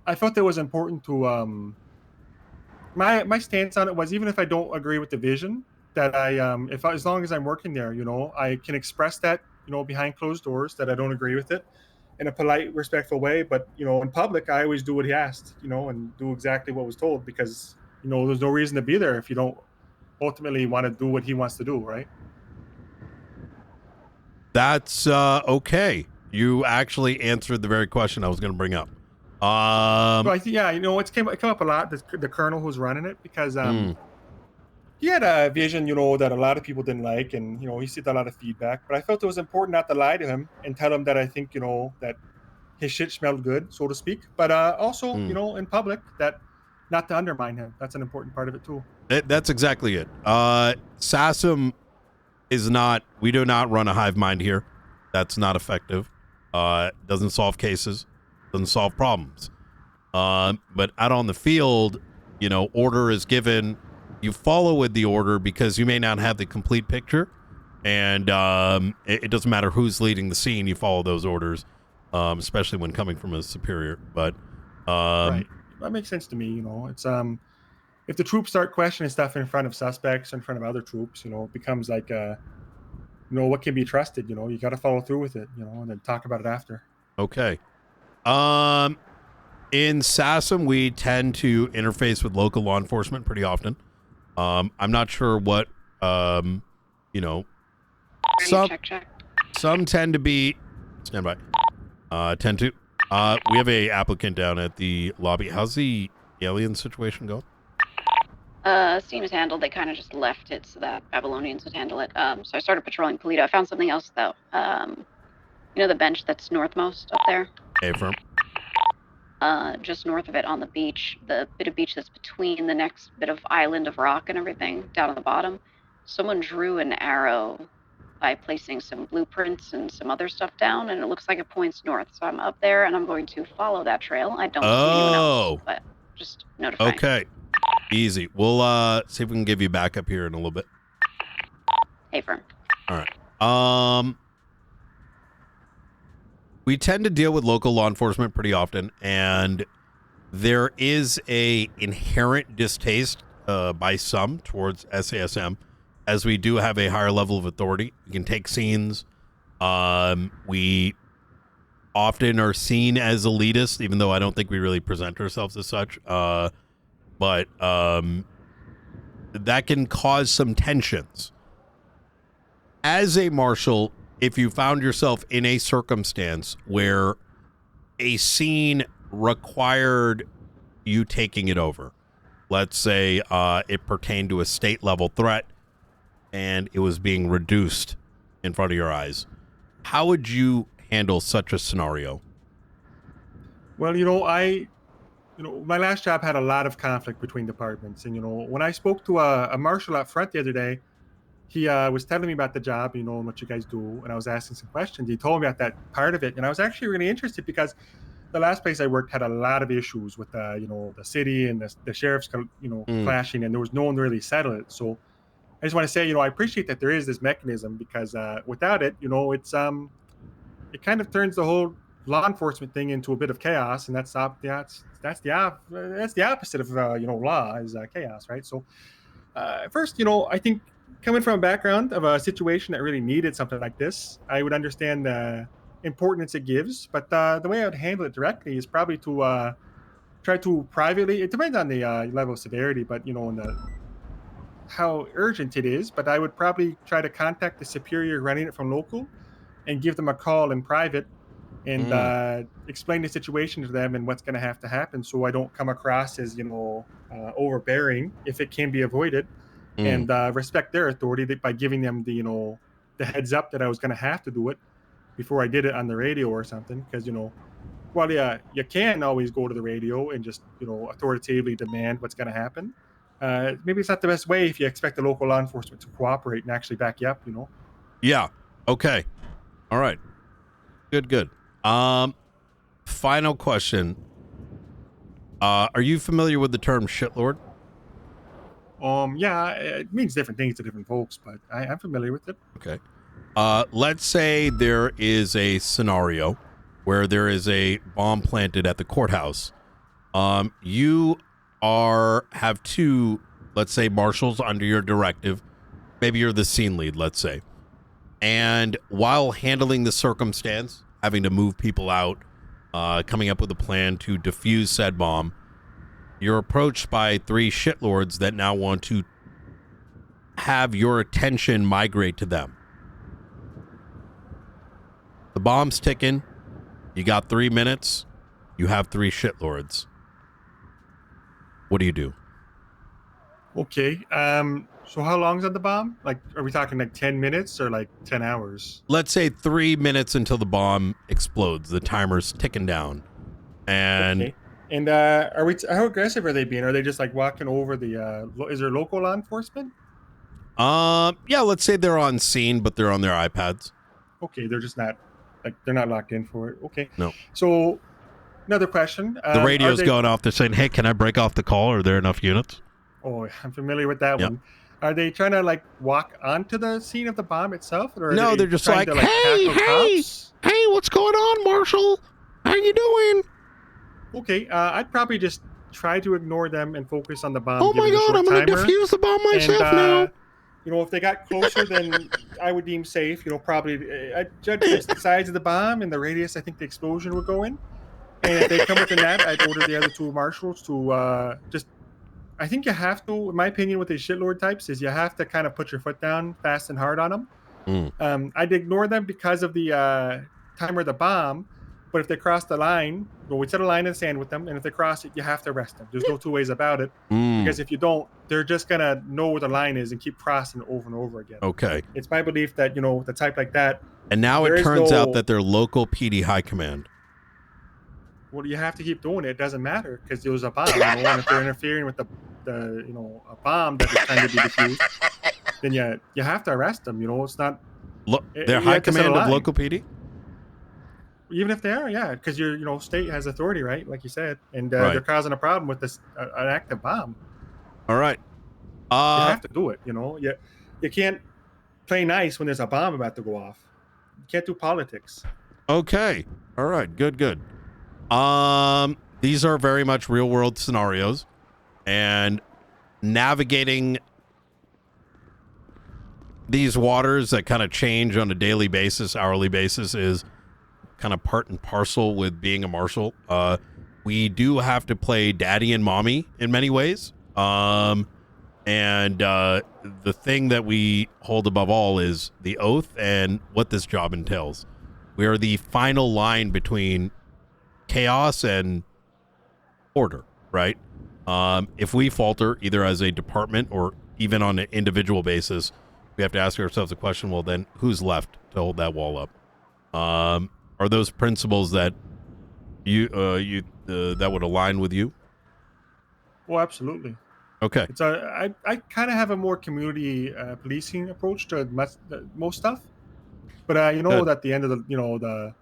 Speaker 15: I felt it was important to my stance on it was even if I don't agree with the vision, that as long as I'm working there, I can express that, behind closed doors that I don't agree with it in a polite, respectful way. But in public, I always do what he asked, and do exactly what was told because there's no reason to be there if you don't ultimately want to do what he wants to do, right?
Speaker 1: That's okay. You actually answered the very question I was going to bring up.
Speaker 15: So I think it's come up a lot. The colonel who's running it because he had a vision, that a lot of people didn't like, and he received a lot of feedback. But I felt it was important not to lie to him and tell him that I think that his shit smelled good, so to speak. But also, in public, that not to undermine him. That's an important part of it too.
Speaker 1: That's exactly it. SASM is not. We do not run a hive mind here. That's not effective. Doesn't solve cases. Doesn't solve problems. But out on the field, order is given. You follow with the order because you may not have the complete picture, and it doesn't matter who's leading the scene. You follow those orders, especially when coming from a superior. But
Speaker 15: right, that makes sense to me. It's if the troops start questioning stuff in front of suspects, in front of other troops, it becomes like what can be trusted. You got to follow through with it. And then talk about it after.
Speaker 1: Okay. In SASM, we tend to interface with local law enforcement pretty often. I'm not sure what, some tend to be, stand by, we have a applicant down at the lobby. How's the alien situation going?
Speaker 16: Scene is handled. They kind of just left it so that Babylonians would handle it. So I started patrolling Polito. I found something else though. The bench that's northmost up there?
Speaker 1: Affirm.
Speaker 16: Just north of it on the beach, the bit of beach that's between the next bit of island of rock and everything down at the bottom. Someone drew an arrow by placing some blueprints and some other stuff down, and it looks like it points north. So I'm up there, and I'm going to follow that trail. I don't see anyone else, but just notify.
Speaker 1: Okay. Easy. We'll see if we can give you back up here in a little bit.
Speaker 16: Affirm.
Speaker 1: All right. We tend to deal with local law enforcement pretty often, and there is a inherent distaste by some towards SASM, as we do have a higher level of authority. We can take scenes. We often are seen as elitist, even though I don't think we really present ourselves as such. But that can cause some tensions. As a marshal, if you found yourself in a circumstance where a scene required you taking it over, let's say it pertained to a state level threat and it was being reduced in front of your eyes, how would you handle such a scenario?
Speaker 15: Well, my last job had a lot of conflict between departments. And, when I spoke to a marshal out front the other day, he was telling me about the job, and what you guys do. And I was asking some questions. He told me about that part of it. And I was actually really interested because the last place I worked had a lot of issues with, the city and the sheriff's, clashing, and there was no one to really settle it. So I just want to say, I appreciate that there is this mechanism because without it, it's it kind of turns the whole law enforcement thing into a bit of chaos, and that's the opposite of law is chaos, right? So first, I think coming from a background of a situation that really needed something like this, I would understand the importance it gives, but the way I would handle it directly is probably to try to privately. It depends on the level of severity, but in the how urgent it is. But I would probably try to contact the superior running it from local and give them a call in private and explain the situation to them and what's going to have to happen, so I don't come across as overbearing if it can be avoided, and respect their authority by giving them the heads up that I was going to have to do it before I did it on the radio or something. Because while you can always go to the radio and just authoritatively demand what's going to happen, maybe it's not the best way if you expect the local law enforcement to cooperate and actually back you up.
Speaker 1: Yeah. Okay. All right. Good. Final question. Are you familiar with the term shitlord?
Speaker 15: Yeah, it means different things to different folks, but I'm familiar with it.
Speaker 1: Okay. Let's say there is a scenario where there is a bomb planted at the courthouse. You have two, let's say, marshals under your directive. Maybe you're the scene lead, let's say. And while handling the circumstance, having to move people out, coming up with a plan to defuse said bomb, you're approached by three shitlords that now want to have your attention migrate to them. The bomb's ticking. You got 3 minutes. You have three shitlords. What do you do?
Speaker 15: Okay. So how long is on the bomb? Like, are we talking like 10 minutes or like 10 hours?
Speaker 1: Let's say 3 minutes until the bomb explodes. The timer's ticking down. And
Speaker 15: okay. And how aggressive are they being? Are they just like walking over the is there local law enforcement?
Speaker 1: yeah, let's say they're on scene, but they're on their iPads.
Speaker 15: Okay, they're just not they're not locked in for it. Okay.
Speaker 1: No.
Speaker 15: So another question.
Speaker 1: The radio's going off. They're saying, "Hey, can I break off the call? Are there enough units?"
Speaker 15: Oh, I'm familiar with that one. Are they trying to like walk onto the scene of the bomb itself? Or
Speaker 1: no, they're just like, hey, what's going on, Marshal? How you doing?
Speaker 15: Okay, I'd probably just try to ignore them and focus on the bomb.
Speaker 1: Oh my God, I'm going to defuse the bomb myself now.
Speaker 15: If they got closer than I would deem safe, probably I'd judge the size of the bomb and the radius I think the explosion would go in. And if they come within that, I'd order the other two marshals to just. I think you have to, in my opinion, with these shitlord types, is you have to kind of put your foot down fast and hard on them. I'd ignore them because of the timer of the bomb, but if they cross the line, well, we set a line in the sand with them, and if they cross it, you have to arrest them. There's no two ways about it, because if you don't, they're just gonna know where the line is and keep crossing it over and over again.
Speaker 1: Okay.
Speaker 15: It's my belief that the type like that.
Speaker 1: And now it turns out that they're local PD high command.
Speaker 15: Well, you have to keep doing it. It doesn't matter because there was a bomb. And if they're interfering with the a bomb that is trying to be defused, then you have to arrest them. It's not.
Speaker 1: They're high command of local PD.
Speaker 15: Even if they are, yeah, because your state has authority, right? Like you said, and they're causing a problem with this an active bomb.
Speaker 1: All right.
Speaker 15: You have to do it. You can't play nice when there's a bomb about to go off. You can't do politics.
Speaker 1: Okay. All right. Good. These are very much real world scenarios, and navigating these waters that kind of change on a daily basis, hourly basis, is kind of part and parcel with being a marshal. We do have to play daddy and mommy in many ways. And the thing that we hold above all is the oath and what this job entails. We are the final line between chaos and order, right? If we falter, either as a department or even on an individual basis, we have to ask ourselves the question, well, then who's left to hold that wall up? Are those principles that that would align with you?
Speaker 15: Well, absolutely.
Speaker 1: Okay.
Speaker 15: It's I kind of have a more community policing approach to most stuff, but that at the end of the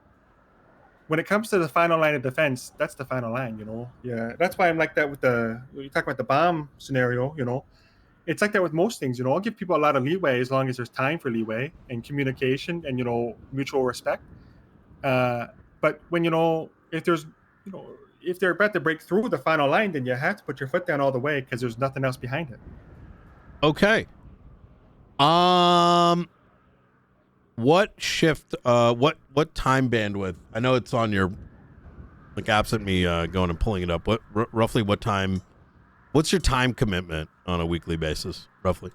Speaker 15: when it comes to the final line of defense, that's the final line. Yeah, that's why I'm like that with you talk about the bomb scenario. it's like that with most things. I'll give people a lot of leeway as long as there's time for leeway and communication and mutual respect. But when if there's if they're about to break through the final line, then you have to put your foot down all the way because there's nothing else behind it.
Speaker 1: Okay. What shift? What time bandwidth? I know it's on your absent me going and pulling it up. What roughly what time? What's your time commitment on a weekly basis, roughly?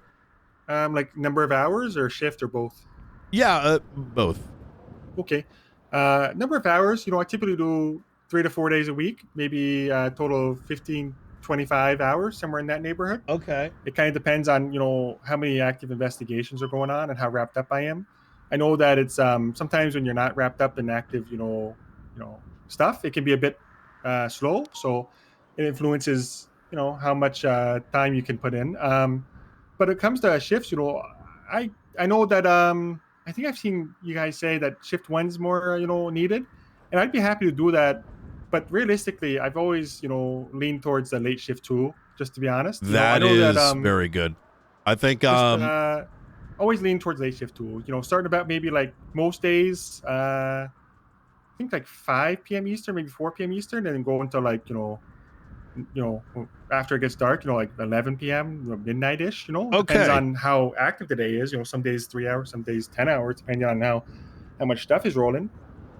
Speaker 15: Like number of hours or shift or both?
Speaker 1: Yeah, both.
Speaker 15: Okay. Number of hours, I typically do 3 to 4 days a week, maybe a total of 15, 25 hours, somewhere in that neighborhood.
Speaker 1: Okay.
Speaker 15: It kind of depends on, how many active investigations are going on and how wrapped up I am. I know that it's sometimes when you're not wrapped up in active, stuff, it can be a bit slow. So it influences, how much time you can put in. But it comes to shifts, I know that I think I've seen you guys say that shift one's more, needed, and I'd be happy to do that. But realistically, I've always, leaned towards the late shift too. Just to be honest,
Speaker 1: That is very good. I think
Speaker 15: always lean towards late shift too. Starting about maybe like most days, I think like 5 p.m. Eastern, maybe 4 p.m. Eastern, and then go until like after it gets dark, like 11 p.m. midnight-ish. Depends on how active the day is. Some days 3 hours, some days 10 hours, depending on how much stuff is rolling.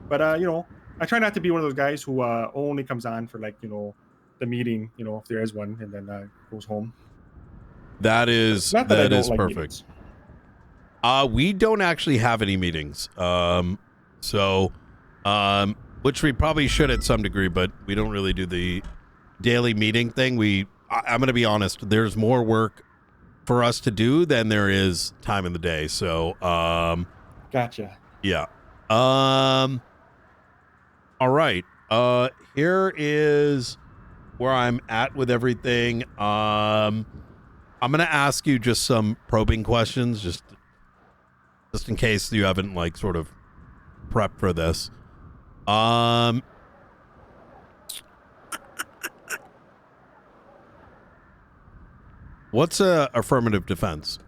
Speaker 15: But I try not to be one of those guys who only comes on for like the meeting, if there is one, and then goes home.
Speaker 1: That is
Speaker 15: Not that I don't
Speaker 1: is
Speaker 15: like
Speaker 1: perfect. We don't actually have any meetings. Which we probably should at some degree, but we don't really do the daily meeting thing. I'm going to be honest, there's more work for us to do than there is time in the day. So,
Speaker 15: gotcha.
Speaker 1: Yeah. All right. Here is where I'm at with everything. I'm going to ask you just some probing questions, just in case you haven't like sort of prepped for this. What's a affirmative defense?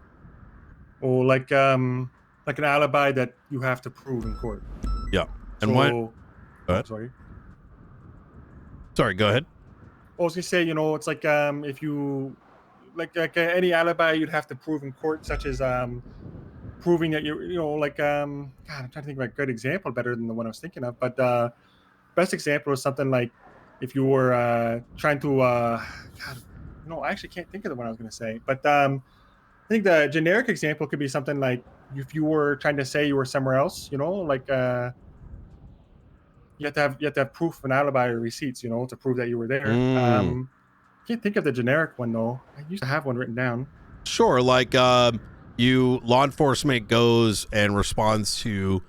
Speaker 15: Oh, like an alibi that you have to prove in court.
Speaker 1: Yeah. And
Speaker 15: So-
Speaker 1: what?
Speaker 15: Oh,
Speaker 1: Go ahead. Sorry, go ahead.
Speaker 15: I was gonna say, it's like if you like any alibi you'd have to prove in court, such as proving that you're, God, I'm trying to think of a good example better than the one I was thinking of. But best example is something like if you were trying to, I actually can't think of the one I was gonna say. But I think the generic example could be something like if you were trying to say you were somewhere else, like. You have to have proof of an alibi or receipts, to prove that you were there. Can't think of the generic one though. I used to have one written down.
Speaker 1: Sure, like law enforcement goes and responds to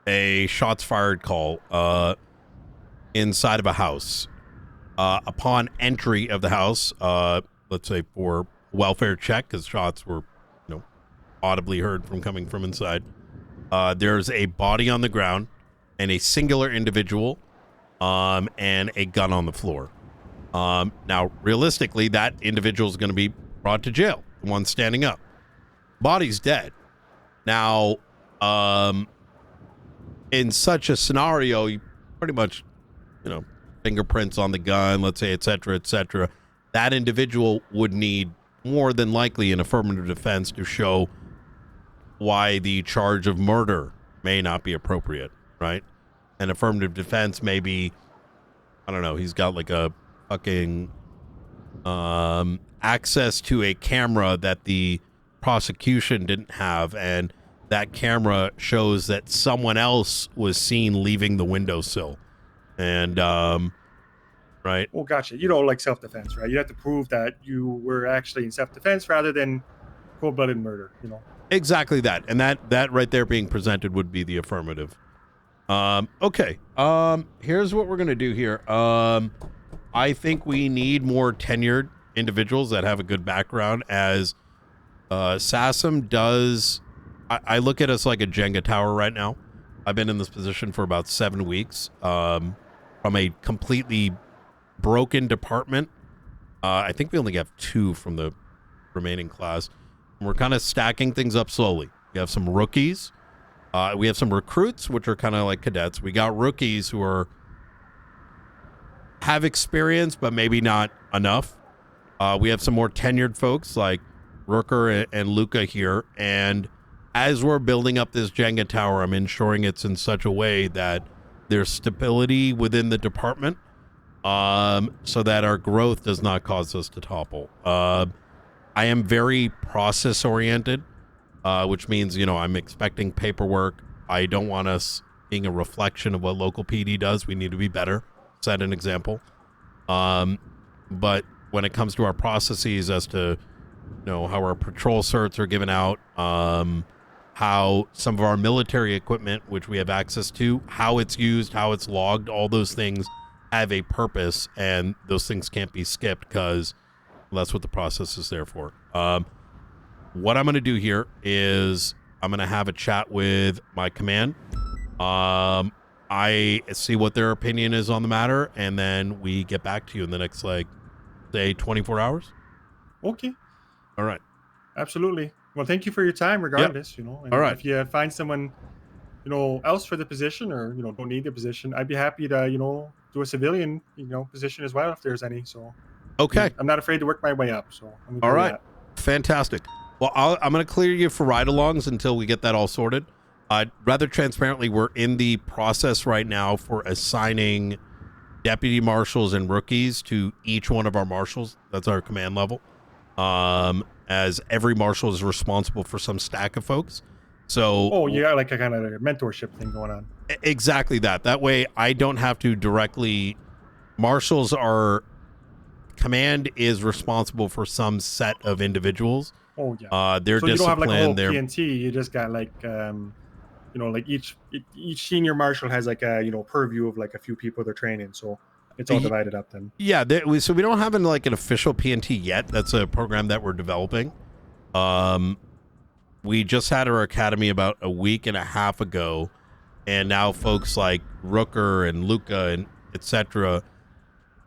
Speaker 1: a shots fired call inside of a house. Upon entry of the house, let's say for welfare check, because shots were audibly heard from coming from inside. There's a body on the ground and a singular individual and a gun on the floor. Now, realistically, that individual is going to be brought to jail. The one standing up. Body's dead. Now, in such a scenario, you pretty much, fingerprints on the gun, let's say, et cetera, that individual would need more than likely an affirmative defense to show why the charge of murder may not be appropriate, right? An affirmative defense may be, I don't know, he's got like a fucking access to a camera that the prosecution didn't have, and that camera shows that someone else was seen leaving the windowsill. And right.
Speaker 15: Well, gotcha. Like self-defense, right? You have to prove that you were actually in self-defense rather than cold-blooded murder,
Speaker 1: Exactly that. And that right there being presented would be the affirmative. Okay. Here's what we're going to do here. I think we need more tenured individuals that have a good background, as SASM does. I look at us like a Jenga tower right now. I've been in this position for about 7 weeks, from a completely broken department. I think we only have 2 from the remaining class. And we're kind of stacking things up slowly. We have some rookies. We have some recruits, which are kind of like cadets. We got rookies who have experience, but maybe not enough. We have some more tenured folks like Rooker and Luca here. And as we're building up this Jenga tower, I'm ensuring it's in such a way that there's stability within the department, so that our growth does not cause us to topple. I am very process oriented, which means, I'm expecting paperwork. I don't want us being a reflection of what local PD does. We need to be better. Set an example. But when it comes to our processes as to, how our patrol certs are given out, how some of our military equipment, which we have access to, how it's used, how it's logged, all those things have a purpose, and those things can't be skipped because that's what the process is there for. What I'm going to do here is I'm going to have a chat with my command. I see what their opinion is on the matter, and then we get back to you in the next, say, 24 hours.
Speaker 15: Okay.
Speaker 1: All right.
Speaker 15: Absolutely. Well, thank you for your time regardless, And
Speaker 1: All right.
Speaker 15: if you find someone, else for the position or, don't need the position, I'd be happy to, do a civilian, position as well if there's any. So,
Speaker 1: okay.
Speaker 15: I'm not afraid to work my way up. So,
Speaker 1: All right. Fantastic. Well, I'm going to clear you for ride-alongs until we get that all sorted. Rather transparently, we're in the process right now for assigning deputy marshals and rookies to each one of our marshals. That's our command level. As every marshal is responsible for some stack of folks. So,
Speaker 15: like a kind of a mentorship thing going on.
Speaker 1: Exactly that. That way I don't have to directly, command is responsible for some set of individuals.
Speaker 15: Oh yeah.
Speaker 1: Their
Speaker 15: so you don't have like a whole
Speaker 1: their
Speaker 15: PNT. You just got like, like each senior marshal has like a, purview of like a few people they're training. So it's all divided up then.
Speaker 1: Yeah. So we don't have an official PNT yet. That's a program that we're developing. We just had our academy about a week and a half ago, and now folks like Rooker and Luca and etc.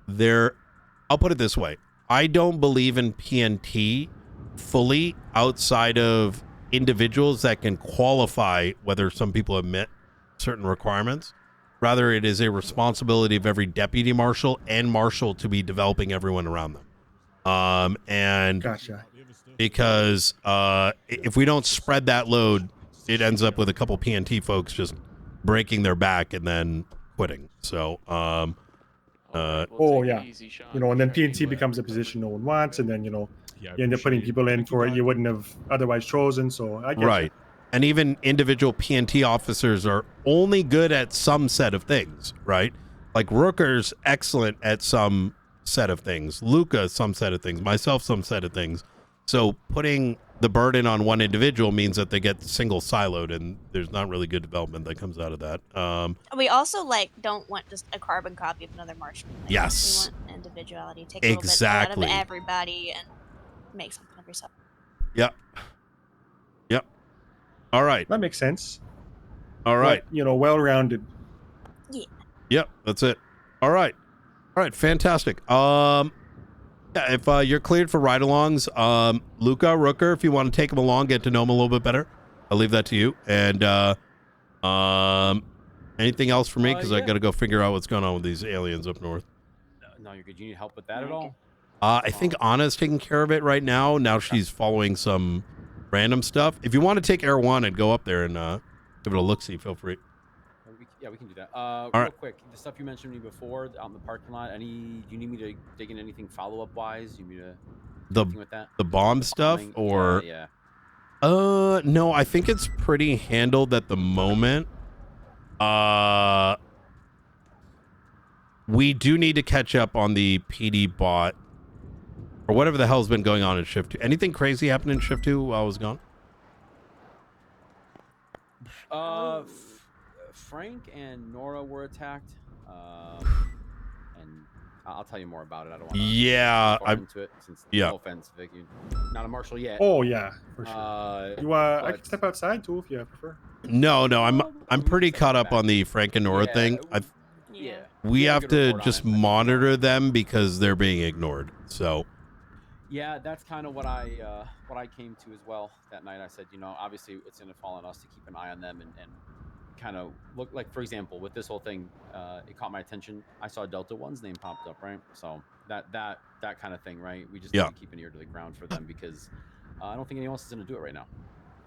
Speaker 1: I'll put it this way. I don't believe in PNT fully outside of individuals that can qualify whether some people have met certain requirements. Rather, it is a responsibility of every deputy marshal and marshal to be developing everyone around them. And
Speaker 15: gotcha.
Speaker 1: Because if we don't spread that load, it ends up with a couple PNT folks just breaking their back and then quitting. So,
Speaker 15: yeah. And then PNT becomes a position no one wants, and then you end up putting people in for it you wouldn't have otherwise chosen. So I get
Speaker 1: right. And even individual PNT officers are only good at some set of things, right? Like Rooker's excellent at some set of things, Luca some set of things, myself some set of things. So putting the burden on one individual means that they get single siloed, and there's not really good development that comes out of that.
Speaker 2: We also don't want just a carbon copy of another marshal.
Speaker 1: Yes.
Speaker 2: We want individuality. Take a little bit out of everybody and make something of yourself.
Speaker 1: Yep. All right.
Speaker 15: That makes sense.
Speaker 1: All right.
Speaker 15: But, well-rounded.
Speaker 2: Yeah.
Speaker 1: Yep. That's it. All right. Fantastic. If you're cleared for ride-alongs, Luca, Rooker, if you want to take them along, get to know them a little bit better, I'll leave that to you. And anything else for me? Because I got to go figure out what's going on with these aliens up north.
Speaker 12: No, you're good. You need help with that at all?
Speaker 1: I think Anna's taking care of it right now. Now she's following some random stuff. If you want to take Air 1 and go up there and give it a look-see, feel free.
Speaker 12: Yeah, we can do that.
Speaker 1: Real
Speaker 12: Quick, the stuff you mentioned to me before out in the parking lot. Do you need me to dig in anything follow-up wise? You need me to do anything with that?
Speaker 1: The bomb stuff, or
Speaker 12: yeah.
Speaker 1: No, I think it's pretty handled at the moment. We do need to catch up on the PD bot or whatever the hell's been going on in Shift 2. Anything crazy happened in Shift 2 while I was gone?
Speaker 12: Frank and Nora were attacked, and I'll tell you more about it. I don't want to
Speaker 1: get
Speaker 12: into it since no offense, Vic, you're not a marshal yet.
Speaker 15: Oh yeah, for sure. I can step outside too if you prefer.
Speaker 1: No, I'm pretty caught up on the Frank and Nora thing. We have to just monitor them because they're being ignored. So
Speaker 12: Yeah, that's kind of what I came to as well that night. I said, you know, obviously it's going to fall on us to keep an eye on them and kind of look like, for example, with this whole thing, it caught my attention. I saw Delta One's name popped up, right? So that kind of thing, right? We just need to keep an ear to the ground for them because I don't think anyone else is going to do it right now.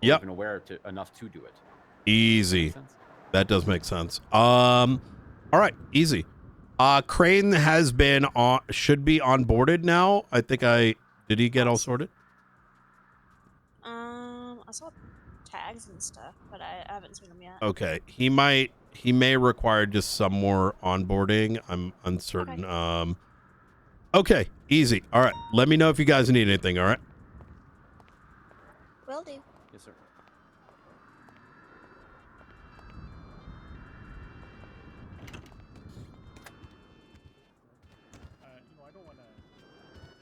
Speaker 12: Or even aware enough to do it.
Speaker 1: Easy. That does make sense. All right, easy. Crane has been on, should be onboarded now. I think did he get all sorted?
Speaker 2: I saw tags and stuff, but I haven't seen them yet.
Speaker 1: Okay, he may require just some more onboarding. I'm uncertain. Okay, easy. All right, let me know if you guys need anything. All right.
Speaker 2: Will do.
Speaker 12: Yes, sir.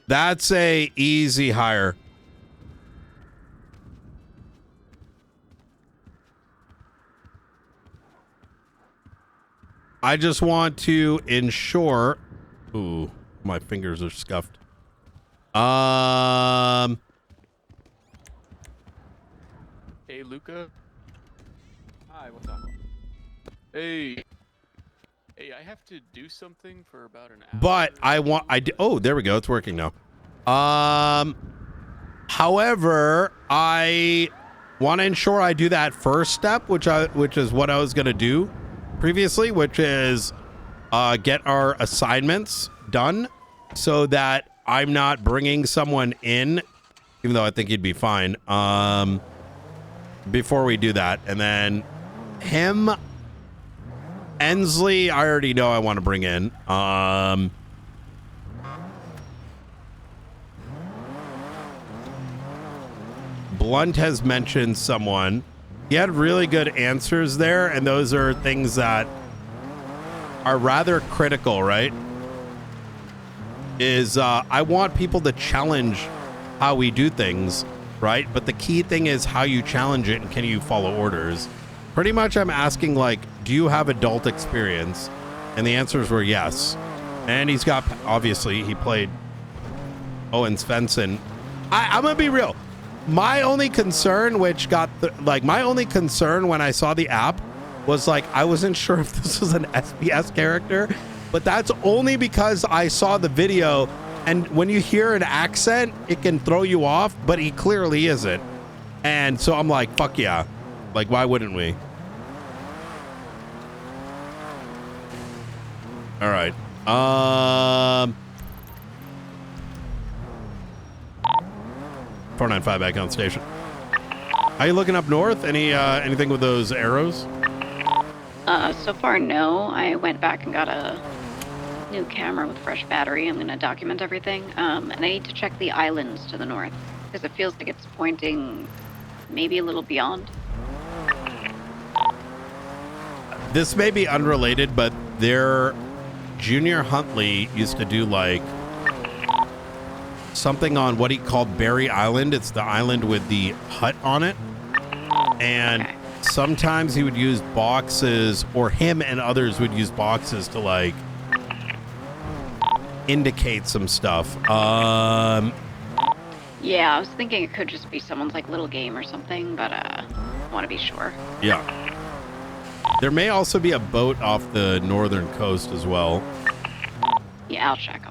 Speaker 1: That's a easy hire. I just want to ensure. Ooh, my fingers are scuffed.
Speaker 8: Hey, Luca.
Speaker 12: Hi, what's up?
Speaker 8: Hey. Hey, I have to do something for about an hour.
Speaker 1: But oh, there we go. It's working now. However, I want to ensure I do that first step, which is what I was going to do previously, which is get our assignments done so that I'm not bringing someone in, even though I think he'd be fine, before we do that. And then him, Ensley, I already know I want to bring in. Blunt has mentioned someone. He had really good answers there, and those are things that are rather critical, right? I want people to challenge how we do things, right? But the key thing is how you challenge it and can you follow orders? Pretty much I'm asking, like, do you have adult experience? And the answers were yes. And he's got, obviously, he played Owen Svensson. I'm going to be real. My only concern, my only concern when I saw the app was, like, I wasn't sure if this was an SBS character, but that's only because I saw the video, and when you hear an accent, it can throw you off, but he clearly isn't. And so I'm like, fuck yeah. Like, why wouldn't we? All right. 495 back on station. How you looking up north? Anything with those arrows?
Speaker 16: So far, no. I went back and got a new camera with fresh battery. I'm going to document everything. And I need to check the islands to the north because it feels like it's pointing maybe a little beyond.
Speaker 1: This may be unrelated, but their Junior Huntley used to do like something on what he called Berry Island. It's the island with the hut on it. And sometimes he would use boxes, or him and others would use boxes to like indicate some stuff.
Speaker 16: Yeah, I was thinking it could just be someone's like little game or something, but I want to be sure.
Speaker 1: Yeah. There may also be a boat off the northern coast as well.
Speaker 16: Yeah, I'll check.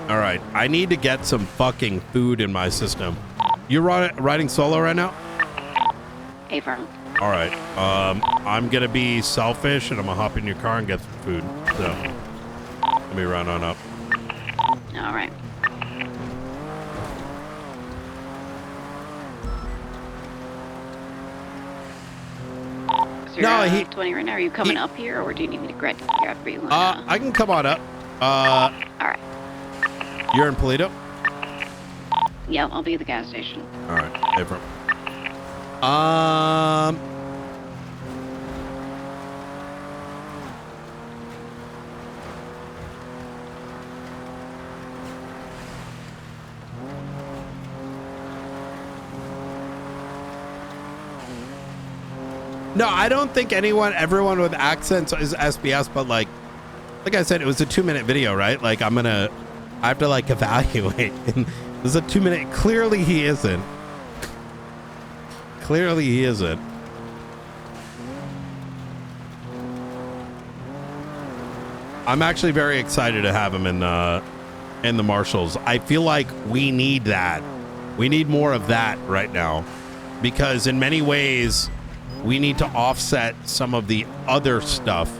Speaker 1: All right, I need to get some fucking food in my system. You're riding solo right now?
Speaker 16: Affirm.
Speaker 1: All right, I'm gonna be selfish and I'm gonna hop in your car and get some food. So let me run on up.
Speaker 16: All right. So you're 20 right now. Are you coming up here, or do you need me to grab you?
Speaker 1: I can come on up.
Speaker 16: All right.
Speaker 1: You're in Polito?
Speaker 16: Yeah, I'll be at the gas station.
Speaker 1: All right, April. No, I don't think everyone with accents is SBS, but like like I said, it was a 2-minute video, right? Like I have to like evaluate. And this is a 2-minute. Clearly he isn't. Clearly he isn't. I'm actually very excited to have him in the marshals. I feel like we need that. We need more of that right now, because in many ways we need to offset some of the other stuff,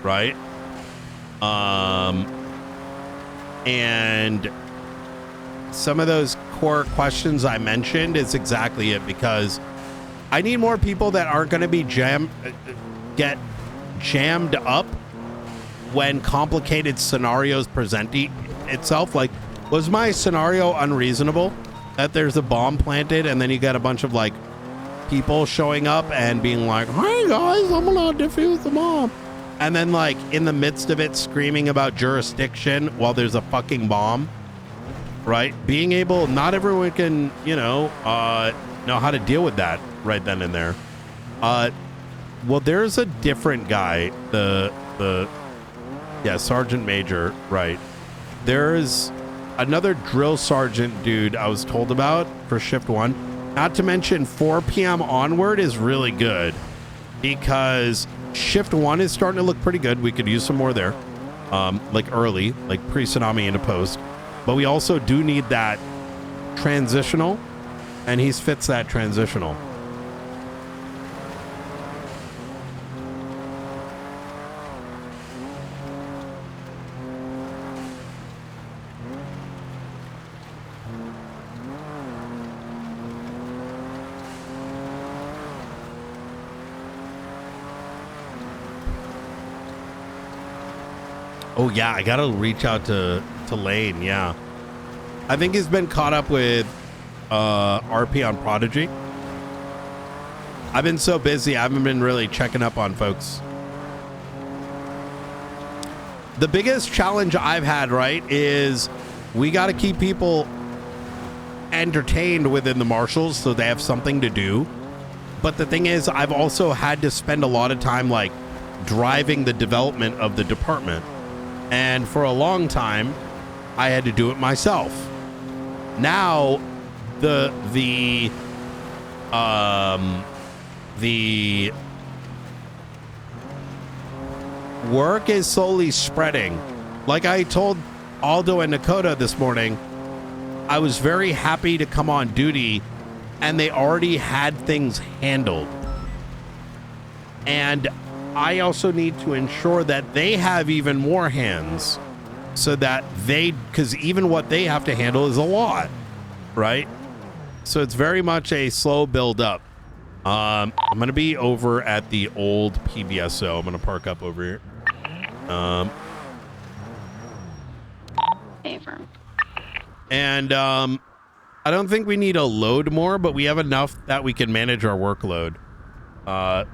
Speaker 1: right? And some of those core questions I mentioned is exactly it, because I need more people that aren't going to be get jammed up when complicated scenarios present itself. Like, was my scenario unreasonable? That there's a bomb planted and then you got a bunch of like people showing up and being like, "Hey guys, I'm gonna defuse the bomb," and then like in the midst of it screaming about jurisdiction while there's a fucking bomb, right? Being able, not everyone can, know how to deal with that right then and there. Well, there's a different guy, Sergeant Major, right? There's another drill sergeant dude I was told about for shift 1. Not to mention 4 p.m. onward is really good, because shift 1 is starting to look pretty good. We could use some more there, like early, like pre-tsunami into post. But we also do need that transitional, and he fits that transitional. Oh yeah, I gotta reach out to Lane. Yeah, I think he's been caught up with RP on Prodigy. I've been so busy, I haven't been really checking up on folks. The biggest challenge I've had, right, is we got to keep people entertained within the marshals so they have something to do. But the thing is, I've also had to spend a lot of time like driving the development of the department. And for a long time, I had to do it myself. Now, the work is slowly spreading. Like I told Aldo and Nakota this morning, I was very happy to come on duty, and they already had things handled. And I also need to ensure that they have even more hands, so that because even what they have to handle is a lot, right? So it's very much a slow build up. I'm going to be over at the old PBSO. I'm going to park up over here. And I don't think we need to load more, but we have enough that we can manage our workload,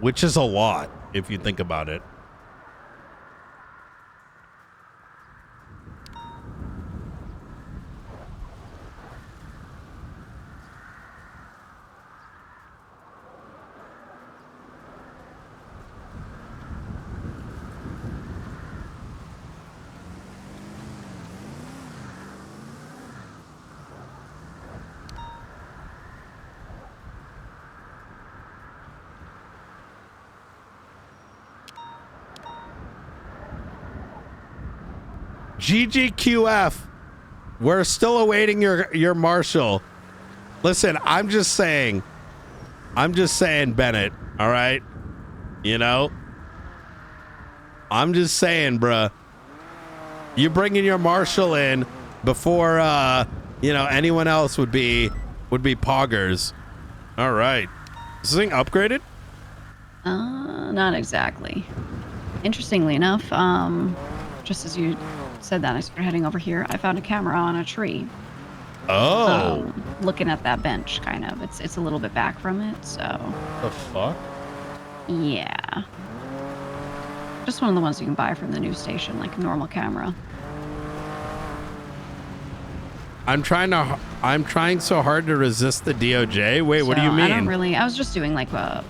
Speaker 1: which is a lot if you think about it. GGQF, we're still awaiting your marshal. Listen, I'm just saying, Bennett, all right? I'm just saying, bruh. You bringing your marshal in before, anyone else would be poggers. All right. Is this thing upgraded?
Speaker 17: Not exactly. Interestingly enough, just as you said that, I started heading over here. I found a camera on a tree.
Speaker 1: Oh.
Speaker 17: Looking at that bench, kind of. It's a little bit back from it, so.
Speaker 1: The fuck?
Speaker 17: Yeah. Just one of the ones you can buy from the news station, like a normal camera.
Speaker 1: I'm trying so hard to resist the DOJ. Wait, what do you mean?
Speaker 17: I was just doing like a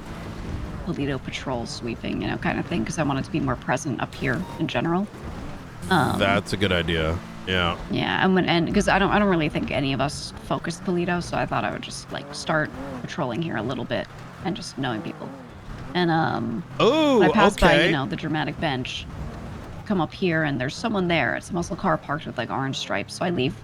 Speaker 17: Polito patrol sweeping, kind of thing, because I wanted to be more present up here in general.
Speaker 1: That's a good idea. Yeah.
Speaker 17: Yeah, and because I don't really think any of us focused Polito, so I thought I would just like start patrolling here a little bit and just knowing people. And
Speaker 1: oh,
Speaker 17: I passed by,
Speaker 1: okay.
Speaker 17: the dramatic bench. Come up here and there's someone there. It's a muscle car parked with like orange stripes, so I leave.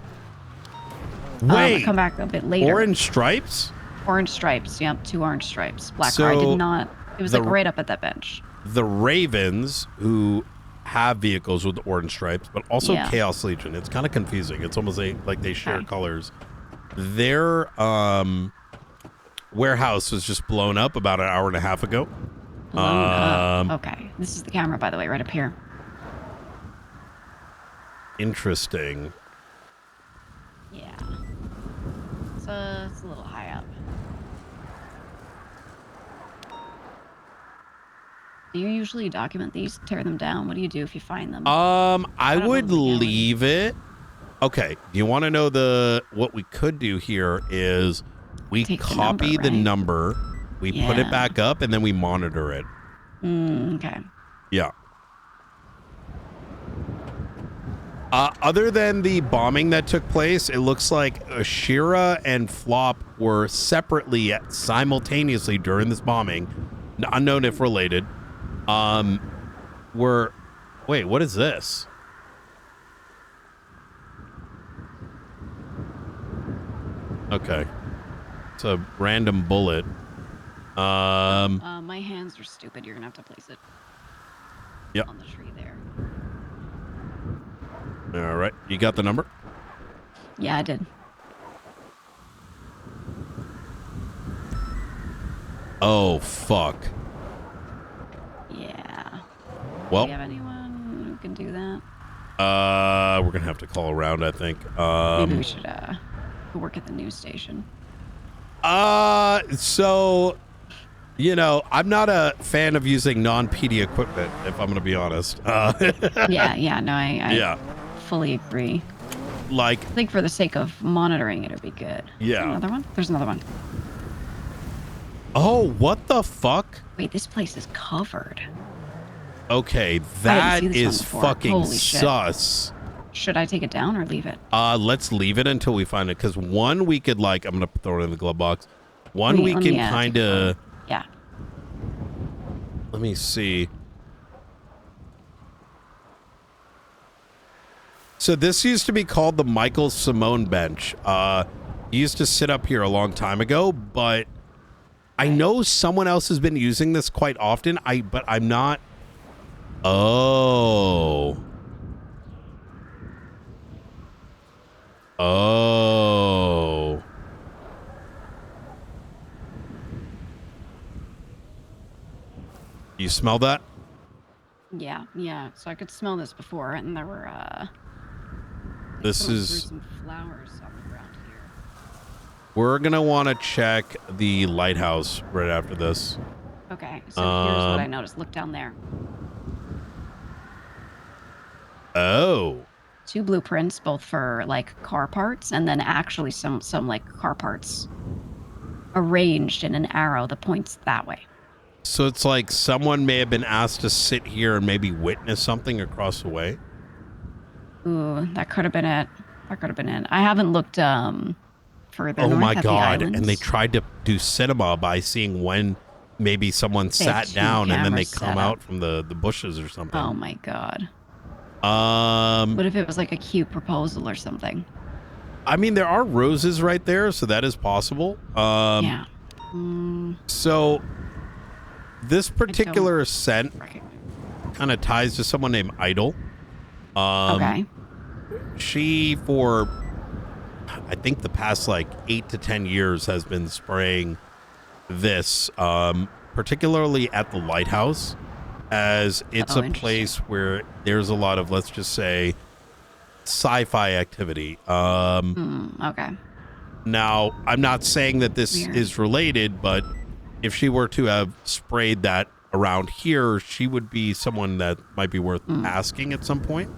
Speaker 1: Wait.
Speaker 17: I come back a bit later.
Speaker 1: Orange stripes?
Speaker 17: Orange stripes. Yep, 2 orange stripes. Black car. I did not. It was like right up at that bench.
Speaker 1: The Ravens, who have vehicles with orange stripes, but also
Speaker 17: Yeah.
Speaker 1: Chaos Legion. It's kind of confusing. It's almost like they share colors. Their warehouse was just blown up about an hour and a half ago.
Speaker 17: Blown up. Okay. This is the camera, by the way, right up here.
Speaker 1: Interesting.
Speaker 17: Yeah. It's a little high up. Do you usually document these, tear them down? What do you do if you find them?
Speaker 1: I would leave it. Okay. Do you want to know what we could do here is we copy the number, we put it back up, and then we monitor it.
Speaker 17: Okay.
Speaker 1: Yeah. Other than the bombing that took place, it looks like Ashira and Flop were separately, simultaneously during this bombing, unknown if related. Wait, what is this? Okay. It's a random bullet.
Speaker 17: My hands are stupid. You're gonna have to place it.
Speaker 1: Yep.
Speaker 17: On the tree there.
Speaker 1: All right. You got the number?
Speaker 17: Yeah, I did.
Speaker 1: Oh, fuck.
Speaker 17: Yeah.
Speaker 1: Well.
Speaker 17: Do you have anyone who can do that?
Speaker 1: We're gonna have to call around, I think.
Speaker 17: Maybe we should go work at the news station.
Speaker 1: So, I'm not a fan of using non-PD equipment, if I'm gonna be honest.
Speaker 17: Yeah, no, I fully agree.
Speaker 1: Like,
Speaker 17: I think for the sake of monitoring it would be good.
Speaker 1: Yeah.
Speaker 17: Another one? There's another one.
Speaker 1: Oh, what the fuck?
Speaker 17: Wait, this place is covered.
Speaker 1: Okay, that
Speaker 17: see this one
Speaker 1: is
Speaker 17: before.
Speaker 1: fucking
Speaker 17: Holy shit.
Speaker 1: sus.
Speaker 17: Should I take it down or leave it?
Speaker 1: Let's leave it until we find it, because one, we could I'm gonna throw it in the glove box. One, we can kind of.
Speaker 17: Yeah.
Speaker 1: Let me see. So this used to be called the Michael Simone bench. He used to sit up here a long time ago, but I know someone else has been using this quite often. But I'm not. Oh. You smell that?
Speaker 17: Yeah. So I could smell this before, and there were
Speaker 1: This
Speaker 17: threw
Speaker 1: is.
Speaker 17: some flowers on the ground here.
Speaker 1: We're gonna want to check the lighthouse right after this.
Speaker 17: Okay, so here's what I noticed. Look down there.
Speaker 1: Oh.
Speaker 17: 2 blueprints, both for like car parts, and then actually some like car parts arranged in an arrow that points that way.
Speaker 1: So it's like someone may have been asked to sit here and maybe witness something across the way.
Speaker 17: Ooh, that could have been it. I haven't looked further
Speaker 1: Oh
Speaker 17: north
Speaker 1: my
Speaker 17: at the
Speaker 1: god!
Speaker 17: islands.
Speaker 1: And they tried to do cinema by seeing when maybe someone
Speaker 17: They have
Speaker 1: sat
Speaker 17: 2
Speaker 1: down and then they
Speaker 17: cameras
Speaker 1: come
Speaker 17: set
Speaker 1: out
Speaker 17: up.
Speaker 1: from the bushes or something.
Speaker 17: Oh my god.
Speaker 1: What
Speaker 17: if it was like a cute proposal or something?
Speaker 1: I mean, there are roses right there, so that is possible.
Speaker 17: Yeah.
Speaker 1: So this particular scent kind of ties to someone named Idol.
Speaker 17: Okay.
Speaker 1: She, for I think the past 8 to 10 years, has been spraying this, particularly at the lighthouse, as it's a place where there's a lot of, let's just say, sci-fi activity.
Speaker 17: Okay.
Speaker 1: Now, I'm not saying that this is related, but if she were to have sprayed that around here, she would be someone that might be worth asking at some point.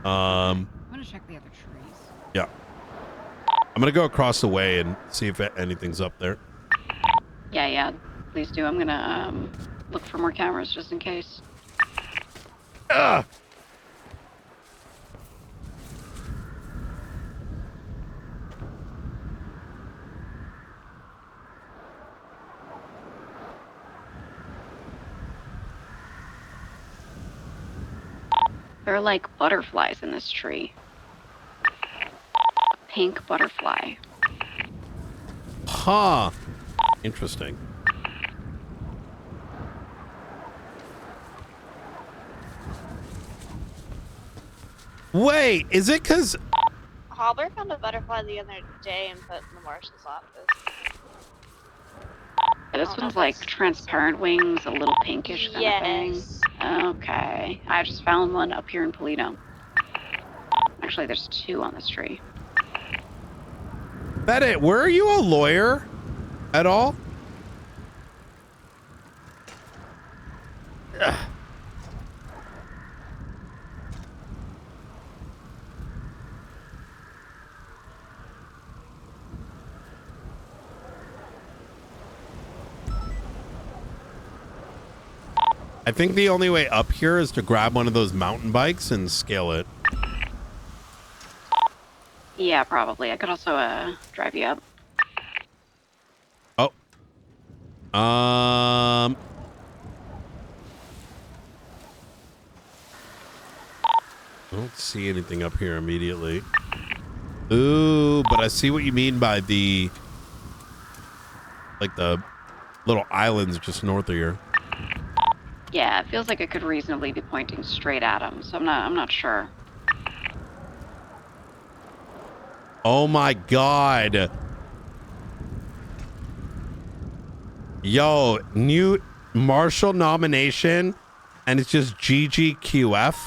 Speaker 17: I'm gonna check the other trees.
Speaker 1: Yeah. I'm gonna go across the way and see if anything's up there.
Speaker 16: Yeah, please do. I'm gonna look for more cameras just in case. There are like butterflies in this tree. A pink butterfly.
Speaker 1: Huh. Interesting. Wait, is it because...
Speaker 2: Hauber found a butterfly the other day and put in the marshal's office.
Speaker 16: Yeah, this one's like transparent wings, a little pinkish kind of thing. Okay. I just found one up here in Polito. Actually, there's 2 on this tree.
Speaker 1: Bennett, were you a lawyer at all? Ugh. I think the only way up here is to grab one of those mountain bikes and scale it.
Speaker 16: Yeah, probably. I could also drive you up.
Speaker 1: Oh. I don't see anything up here immediately. Ooh, but I see what you mean by the... like the little islands just north of here.
Speaker 16: Yeah, it feels like it could reasonably be pointing straight at him, so I'm not sure.
Speaker 1: Oh my god. Yo, new Marshall nomination, and it's just GGQF.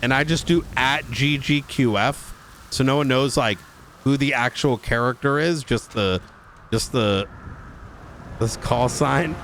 Speaker 1: And I just do at GGQF, so no one knows like who the actual character is, just this call sign.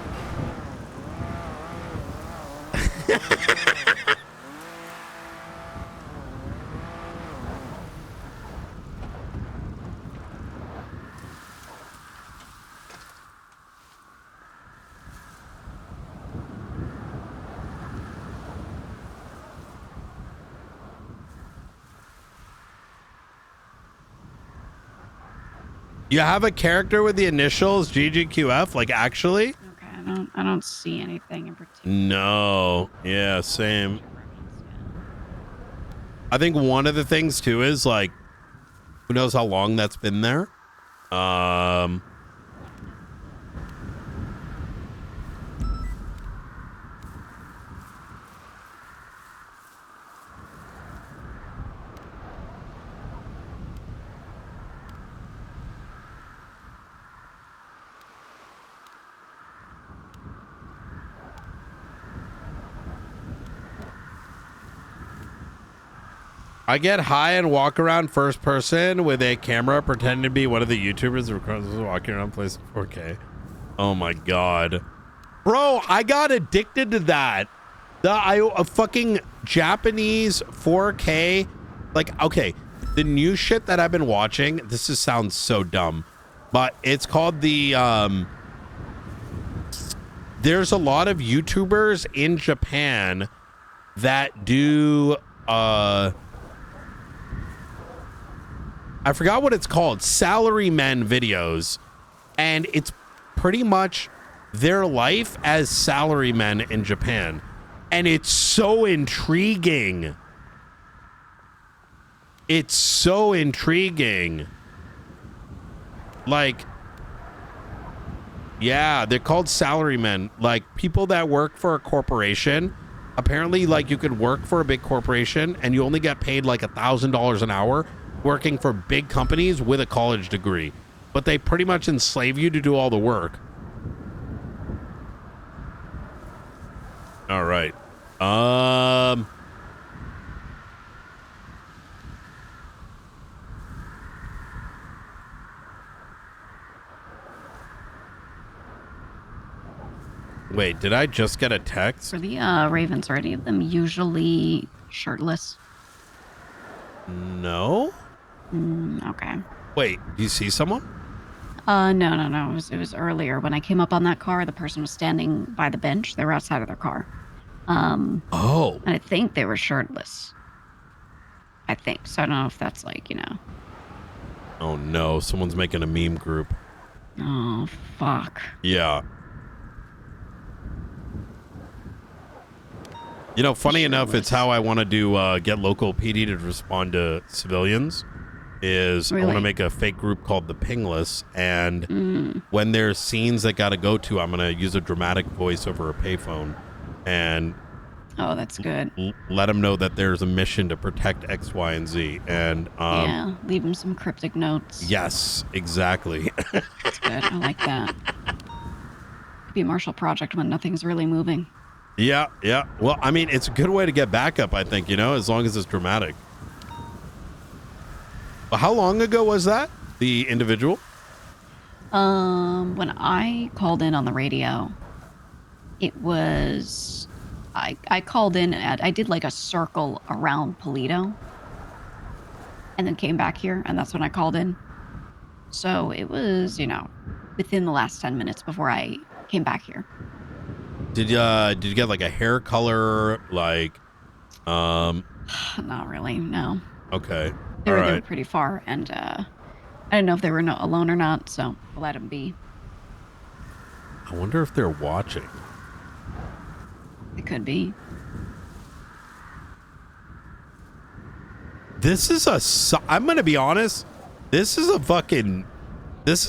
Speaker 1: You have a character with the initials GGQF, like actually?
Speaker 17: Okay, I don't see anything in particular.
Speaker 1: No. Yeah, same. I think one of the things too is like, who knows how long that's been there? I get high and walk around first person with a camera pretending to be one of the YouTubers walking around placing 4K. Oh my god. Bro, I got addicted to that. A fucking Japanese 4K. Like, okay, the new shit that I've been watching, this just sounds so dumb, but it's called the, there's a lot of YouTubers in Japan that do, I forgot what it's called, salarymen videos, and it's pretty much their life as salarymen in Japan, and it's so intriguing. It's so intriguing. Like, yeah, they're called salarymen, like people that work for a corporation. Apparently, like, you could work for a big corporation and you only get paid like $1,000 an hour working for big companies with a college degree, but they pretty much enslave you to do all the work. All right. Wait, did I just get a text?
Speaker 17: For the Ravens, are any of them usually shirtless?
Speaker 1: No.
Speaker 17: Okay.
Speaker 1: Wait, do you see someone?
Speaker 17: No. It was earlier when I came up on that car. The person was standing by the bench. They were outside of their car.
Speaker 1: Oh.
Speaker 17: And I think they were shirtless. I think so. I don't know if that's like, you know.
Speaker 1: Oh no, someone's making a meme group.
Speaker 17: Oh fuck.
Speaker 1: Yeah. You know, funny enough, it's how I want to do get local PD to respond to civilians. Is I want to
Speaker 17: Really?
Speaker 1: make a fake group called the Pingless, and when there's scenes that got to go to, I'm gonna use a dramatic voice over a payphone, and
Speaker 17: Oh, that's good.
Speaker 1: let them know that there's a mission to protect X, Y, and Z. And
Speaker 17: Yeah, leave them some cryptic notes.
Speaker 1: yes, exactly.
Speaker 17: That's good. I like that. Could be a Marshall Project when nothing's really moving.
Speaker 1: Yeah, yeah. Well, I mean, it's a good way to get backup, I think, you know, as long as it's dramatic. But how long ago was that? The individual?
Speaker 17: When I called in on the radio, it was I called in at I did like a circle around Polito and then came back here, and that's when I called in. So it was, you know, within the last 10 minutes before I came back here.
Speaker 1: Did you get like a hair color, like
Speaker 17: Not really, no.
Speaker 1: Okay.
Speaker 17: They were
Speaker 1: Alright.
Speaker 17: pretty far, and I didn't know if they were alone or not, so I let them be.
Speaker 1: I wonder if they're watching.
Speaker 17: It could be.
Speaker 1: This is I'm going to be honest. This has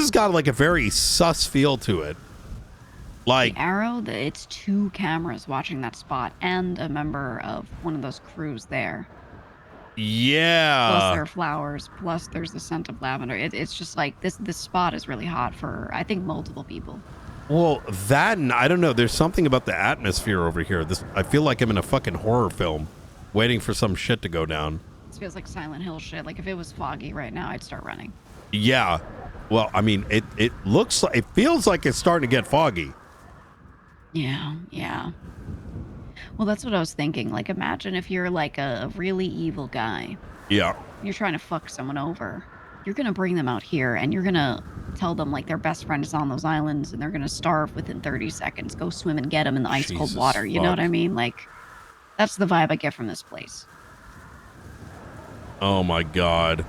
Speaker 1: got like a very sus feel to it. Like
Speaker 17: The Arrow, it's 2 cameras watching that spot and a member of one of those crews there.
Speaker 1: yeah.
Speaker 17: Plus there are flowers, plus there's the scent of lavender. It's just like this spot is really hot for, I think, multiple people.
Speaker 1: Well, that and I don't know. There's something about the atmosphere over here. I feel like I'm in a fucking horror film, waiting for some shit to go down.
Speaker 17: This feels like Silent Hill shit. Like if it was foggy right now, I'd start running.
Speaker 1: Yeah. Well, I mean, it feels like it's starting to get foggy.
Speaker 17: Yeah. Well, that's what I was thinking. Like, imagine if you're like a really evil guy.
Speaker 1: Yeah.
Speaker 17: You're trying to fuck someone over. You're going to bring them out here and you're going to tell them like their best friend is on those islands and they're going to starve within 30 seconds. Go swim and get them in the ice cold
Speaker 1: Jesus
Speaker 17: water. You know what I mean? Like, that's the vibe I get from this place.
Speaker 1: Oh my God.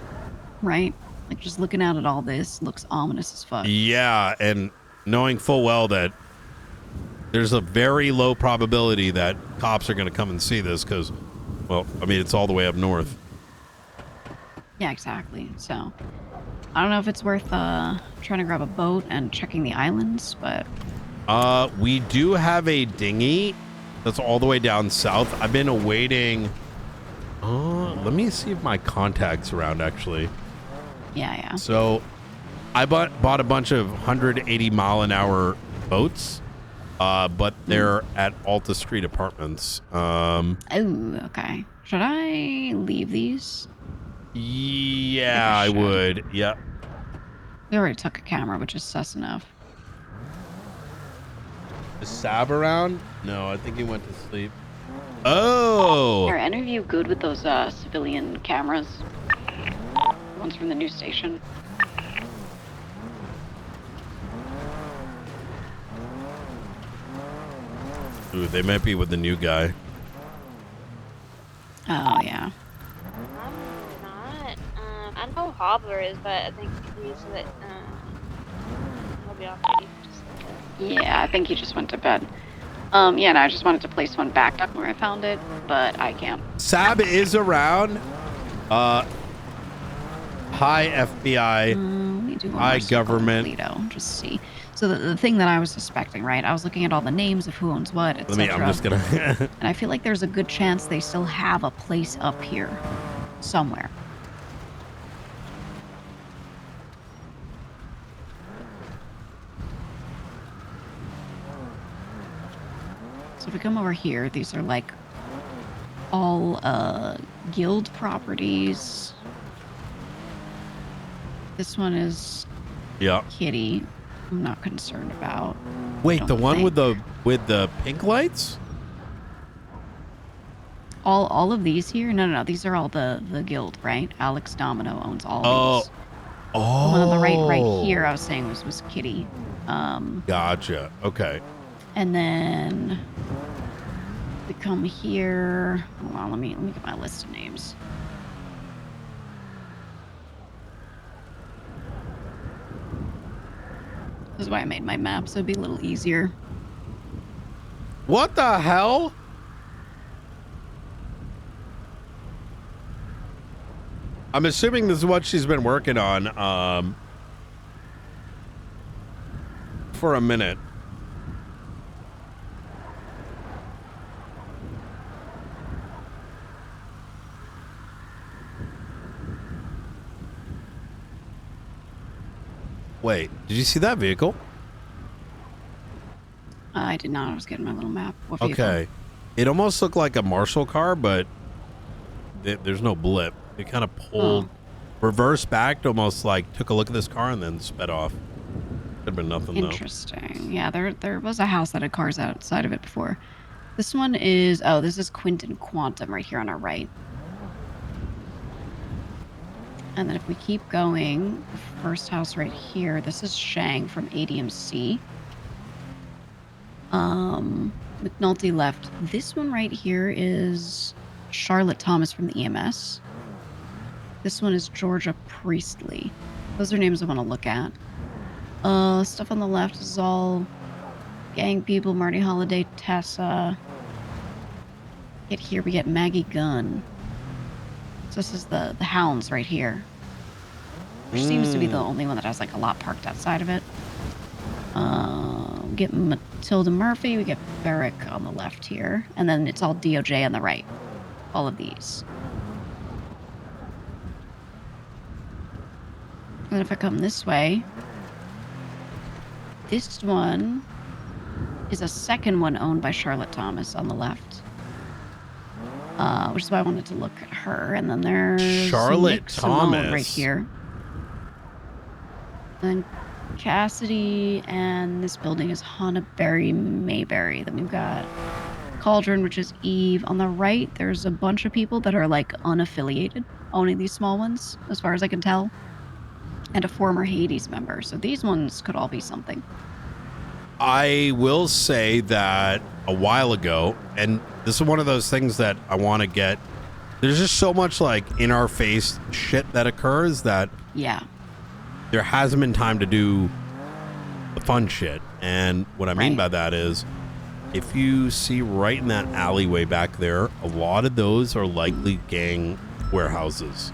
Speaker 17: Right? Like, just looking out at all this looks ominous as fuck.
Speaker 1: Yeah, and knowing full well that there's a very low probability that cops are going to come and see this because, well, I mean, it's all the way up north.
Speaker 17: Yeah, exactly. So, I don't know if it's worth trying to grab a boat and checking the islands, but
Speaker 1: We do have a dinghy that's all the way down south. I've been awaiting. Let me see if my contact's around, actually.
Speaker 17: Yeah.
Speaker 1: So, I bought a bunch of 180 mile an hour boats, but they're at Alta Street Apartments.
Speaker 17: Oh, okay. Should I leave these?
Speaker 1: Yeah, I would. Yeah.
Speaker 17: They already took a camera, which is sus enough.
Speaker 1: Is Sab around? No, I think he went to sleep. Oh!
Speaker 16: Are any of you good with those civilian cameras? Ones from the news station.
Speaker 1: Ooh, they might be with the new guy.
Speaker 17: Oh, yeah.
Speaker 2: I'm not. I know Hobbler is, but I think he's that. He'll be off duty.
Speaker 16: Yeah, I think he just went to bed. Yeah, and I just wanted to place one back up where I found it, but I can't.
Speaker 1: Sab is around. Hi, FBI. Hi, government.
Speaker 17: Polito, just see. So the thing that I was suspecting, right? I was looking at all the names of who owns what, etc.
Speaker 1: I'm just gonna.
Speaker 17: And I feel like there's a good chance they still have a place up here somewhere. So if we come over here, these are like all guild properties. This one is Kitty. I'm not concerned about.
Speaker 1: Wait, the one with the pink lights?
Speaker 17: All of these here? No. These are all the guild, right? Alex Domino owns all of these.
Speaker 1: Oh.
Speaker 17: The one on the right here, I was saying was Kitty.
Speaker 1: Gotcha. Okay.
Speaker 17: And then we come here. Hold on, let me get my list of names. This is why I made my map, so it'd be a little easier.
Speaker 1: What the hell? I'm assuming this is what she's been working on for a minute. Wait, did you see that vehicle?
Speaker 17: I did not. I was getting my little map. What vehicle?
Speaker 1: Okay. It almost looked like a Marshall car, but there's no blip. It kind of pulled, reversed back, almost like took a look at this car and then sped off. Could have been nothing, though.
Speaker 17: Interesting. Yeah, there was a house that had cars outside of it before. This one is, oh, this is Quinton Quantum right here on our right. And then if we keep going, the first house right here, this is Shang from ADMC. McNulty left. This one right here is Charlotte Thomas from the EMS. This one is Georgia Priestley. Those are names I want to look at. Stuff on the left is all gang people, Marty Holiday, Tessa. Get here, we get Maggie Gunn. So this is the Hounds right here. Which seems to be the only one that has like a lot parked outside of it. We get Matilda Murphy, we get Barrick on the left here. And then it's all DOJ on the right. All of these. And then if I come this way, this one is a second one owned by Charlotte Thomas on the left. Which is why I wanted to look at her. And then there's
Speaker 1: Charlotte
Speaker 17: Nick Simone
Speaker 1: Thomas
Speaker 17: right here. And Cassidy, and this building is Hannah Berry Mayberry. Then we've got Cauldron, which is Eve. On the right, there's a bunch of people that are like unaffiliated, owning these small ones, as far as I can tell. And a former Hades member. So these ones could all be something.
Speaker 1: I will say that a while ago, and this is one of those things that I want to get, there's just so much like in our face shit that occurs that
Speaker 17: yeah,
Speaker 1: there hasn't been time to do the fun shit. And what I mean by that is, if you see right in that alleyway back there, a lot of those are likely gang warehouses.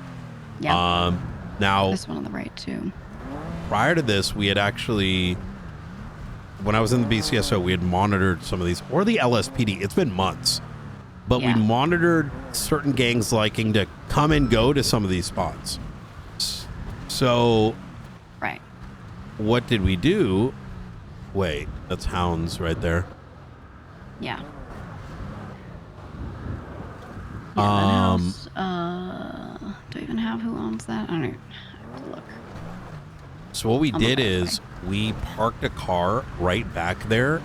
Speaker 17: Yeah.
Speaker 1: Now,
Speaker 17: this one on the right too.
Speaker 1: Prior to this, we had actually, when I was in the BCSO, we had monitored some of these, or the LSPD. It's been months, but we monitored certain gangs liking to come and go to some of these spots. So,
Speaker 17: right.
Speaker 1: What did we do? Wait, that's Hounds right there.
Speaker 17: Yeah.
Speaker 1: Do
Speaker 17: I even have who owns that? I don't know. I have to look.
Speaker 1: So what we did is we parked a car right back there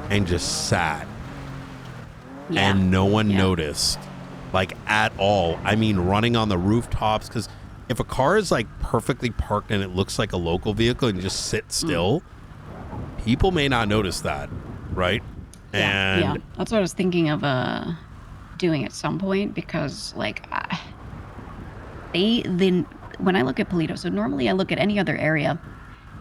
Speaker 1: and just sat.
Speaker 17: Yeah.
Speaker 1: And no one noticed, like, at all. I mean, running on the rooftops, because if a car is like perfectly parked and it looks like a local vehicle and you just sit still, people may not notice that, right?
Speaker 17: Yeah, that's what I was thinking of doing at some point, because like when I look at Paleto, so normally I look at any other area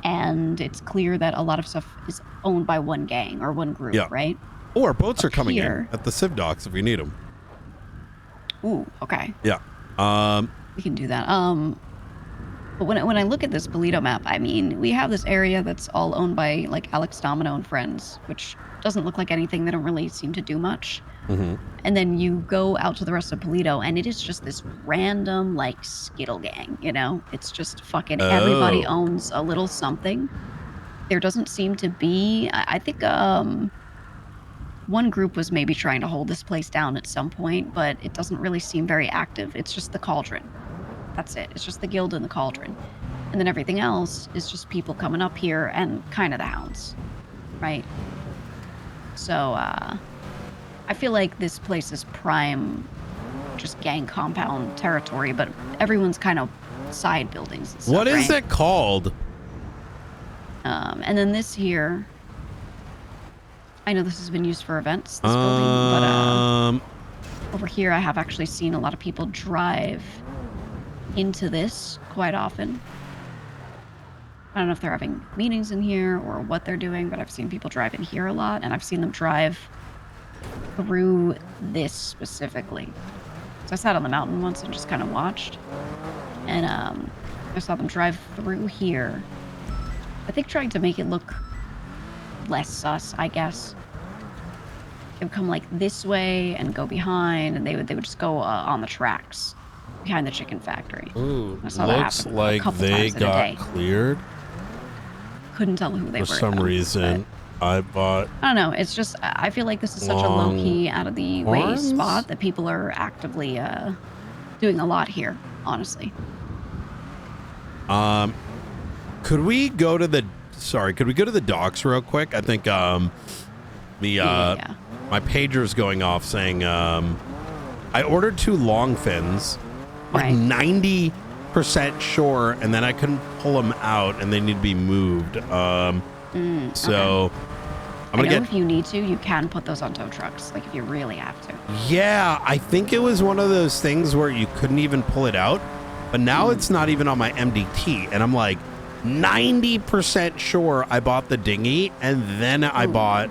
Speaker 17: and it's clear that a lot of stuff is owned by one gang or one group, right?
Speaker 1: Or boats are coming in at the Civ docks if we need them.
Speaker 17: Ooh, okay.
Speaker 1: Yeah.
Speaker 17: We can do that. But when I look at this Paleto map, I mean, we have this area that's all owned by like Alex Domino and friends, which doesn't look like anything. They don't really seem to do much. And then you go out to the rest of Paleto, and it is just this random, like, Skittle gang, you know? It's just fucking everybody owns a little something. There doesn't seem to be... I think one group was maybe trying to hold this place down at some point, but it doesn't really seem very active. It's just the Cauldron. That's it. It's just the Guild and the Cauldron. And then everything else is just people coming up here and kind of the Hounds, right? So, I feel like this place is prime, just gang compound territory, but everyone's kind of side buildings and stuff,
Speaker 1: What is it called?
Speaker 17: And then this here, I know this has been used for events, this building, but over here I have actually seen a lot of people drive into this quite often. I don't know if they're having meetings in here or what they're doing, but I've seen people drive in here a lot, and I've seen them drive through this specifically. So I sat on the mountain once and just kind of watched. and I saw them drive through here. I think trying to make it look less sus, I guess. They would come like this way and go behind, and they would just go on the tracks behind the chicken factory.
Speaker 1: Ooh,
Speaker 17: I saw that
Speaker 1: looks
Speaker 17: happen
Speaker 1: like
Speaker 17: a couple
Speaker 1: they
Speaker 17: times in a
Speaker 1: got
Speaker 17: day.
Speaker 1: cleared.
Speaker 17: Couldn't tell who they
Speaker 1: For
Speaker 17: were.
Speaker 1: some
Speaker 17: though,
Speaker 1: reason, I bought.
Speaker 17: I don't know. It's just I feel like this is such a low key, out of the way
Speaker 1: Longhorns?
Speaker 17: spot that people are actively doing a lot here. Honestly.
Speaker 1: Could we go to the? Sorry, could we go to the docks real quick? I think my pager's going off saying I ordered 2 long fins, like 90% sure, and then I couldn't pull them out, and they need to be moved. So I'm gonna get.
Speaker 17: If you need to, you can put those on tow trucks, like if you really have to.
Speaker 1: Yeah, I think it was one of those things where you couldn't even pull it out, but now it's not even on my MDT, and I'm like 90% sure I bought the dinghy, and then I bought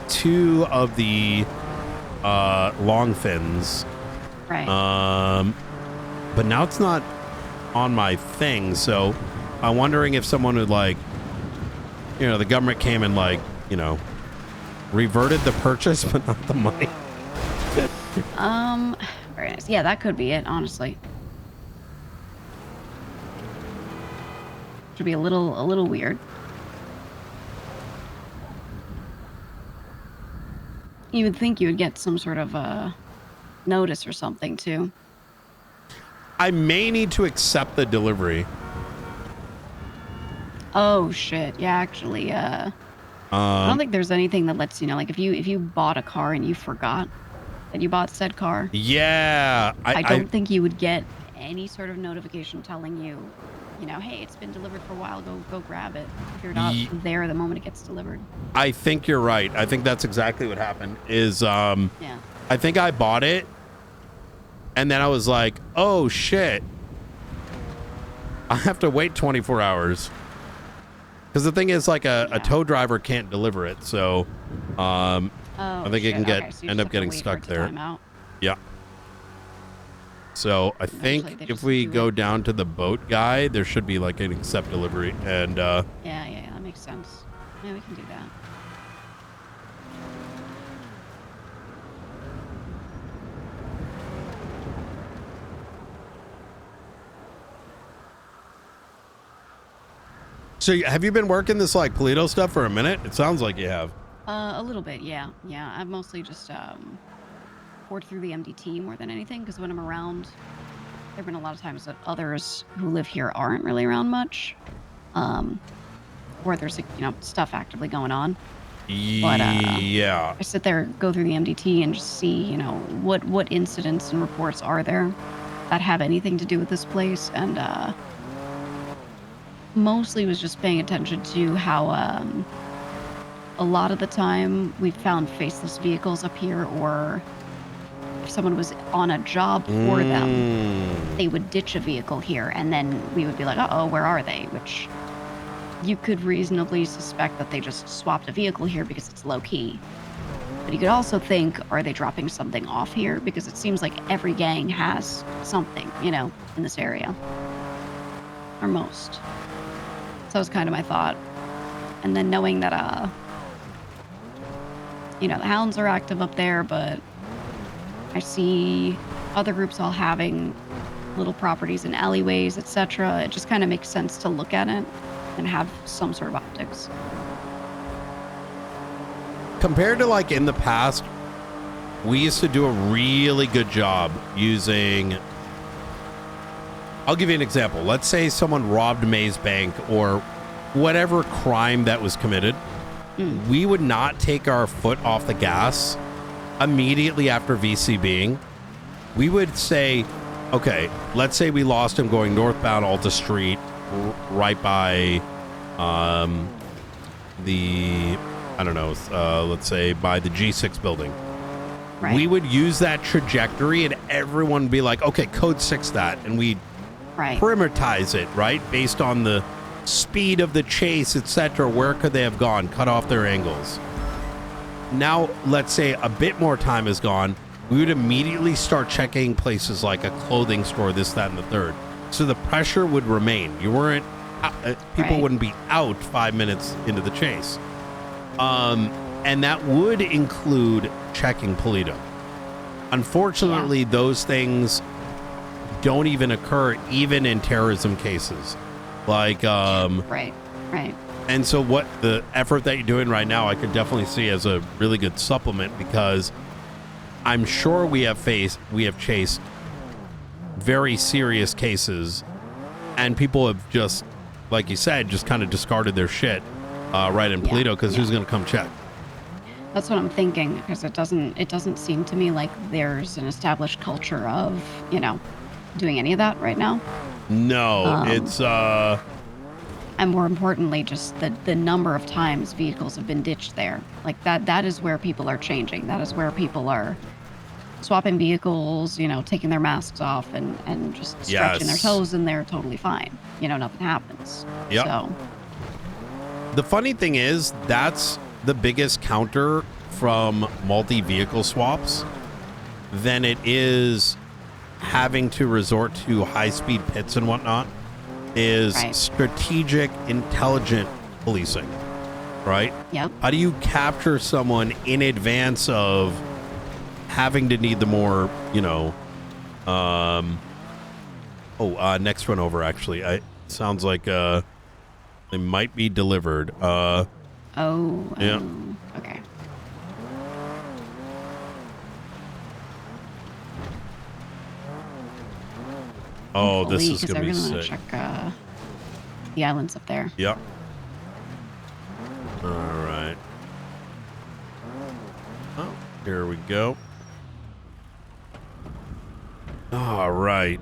Speaker 1: 2 of the long fins.
Speaker 17: Right.
Speaker 1: But now it's not on my thing, so I'm wondering if someone would like, the government came and like, reverted the purchase, but not the money.
Speaker 17: Very nice. Yeah, that could be it, honestly. Should be a little weird. You would think you would get some sort of notice or something too.
Speaker 1: I may need to accept the delivery.
Speaker 17: Oh shit! Yeah, actually, I don't think there's anything that lets you know. Like if you bought a car and you forgot that you bought said car.
Speaker 1: Yeah,
Speaker 17: I don't think you would get any sort of notification telling you, hey, it's been delivered for a while. Go grab it. If you're not there the moment it gets delivered.
Speaker 1: I think you're right. I think that's exactly what happened. I think I bought it, and then I was like, oh shit, I have to wait 24 hours. Because the thing is, like a tow driver can't deliver it, so I think it can end up getting stuck there. Yeah. So I think if we go down to the boat guy, there should be like an accept delivery, and
Speaker 17: yeah, that makes sense. Yeah, we can do that.
Speaker 1: So have you been working this like Polito stuff for a minute? It sounds like you have.
Speaker 17: A little bit, yeah. I've mostly just poured through the MDT more than anything, because when I'm around, there've been a lot of times that others who live here aren't really around much, or there's stuff actively going on. But
Speaker 1: yeah,
Speaker 17: I sit there, go through the MDT, and just see what incidents and reports are there that have anything to do with this place, and mostly was just paying attention to how a lot of the time we found faceless vehicles up here, or if someone was on a job for them, they would ditch a vehicle here, and then we would be like, uh-oh, where are they? Which you could reasonably suspect that they just swapped a vehicle here because it's low-key. But you could also think, are they dropping something off here? Because it seems like every gang has something, in this area. Or most. So that was kind of my thought. And then knowing that, the hounds are active up there, but I see other groups all having little properties in alleyways, etc. It just kind of makes sense to look at it and have some sort of optics.
Speaker 1: Compared to like in the past, we used to do a really good job using. I'll give you an example. Let's say someone robbed May's bank or whatever crime that was committed. We would not take our foot off the gas immediately after VCBing. We would say, okay, let's say we lost him going northbound Alta Street, right by let's say by the G6 building.
Speaker 17: Right.
Speaker 1: We would use that trajectory and everyone would be like, okay, code 6 that, and we primitize it, right? Based on the speed of the chase, etc. Where could they have gone? Cut off their angles. Now, let's say a bit more time has gone. We would immediately start checking places like a clothing store, this, that, and the third. So the pressure would remain. You weren't, people
Speaker 17: Right.
Speaker 1: wouldn't be out 5 minutes into the chase. And that would include checking Polito. Unfortunately, those things don't even occur even in terrorism cases. Like,
Speaker 17: Right.
Speaker 1: and so what the effort that you're doing right now, I could definitely see as a really good supplement, because I'm sure we have chased very serious cases, and people have just, like you said, just kind of discarded their shit right in Polito, because who's going to come check?
Speaker 17: That's what I'm thinking, because it doesn't seem to me like there's an established culture of, doing any of that right now.
Speaker 1: No, it's
Speaker 17: and more importantly, just the number of times vehicles have been ditched there. Like that is where people are changing. That is where people are swapping vehicles, taking their masks off and just stretching their toes, and they're totally fine. Nothing happens.
Speaker 1: Yep.
Speaker 17: So
Speaker 1: the funny thing is, that's the biggest counter from multi-vehicle swaps than it is having to resort to high-speed pits and whatnot, is strategic, intelligent policing, right?
Speaker 17: Yep.
Speaker 1: How do you capture someone in advance of having to need the more, next one over, actually. Sounds like they might be delivered. Yeah.
Speaker 17: Okay.
Speaker 1: Oh, this
Speaker 17: Hopefully,
Speaker 1: is
Speaker 17: 'cause
Speaker 1: gonna
Speaker 17: I
Speaker 1: be
Speaker 17: really want
Speaker 1: sick.
Speaker 17: to check the islands up there.
Speaker 1: Yep. All right. Oh, here we go. All right.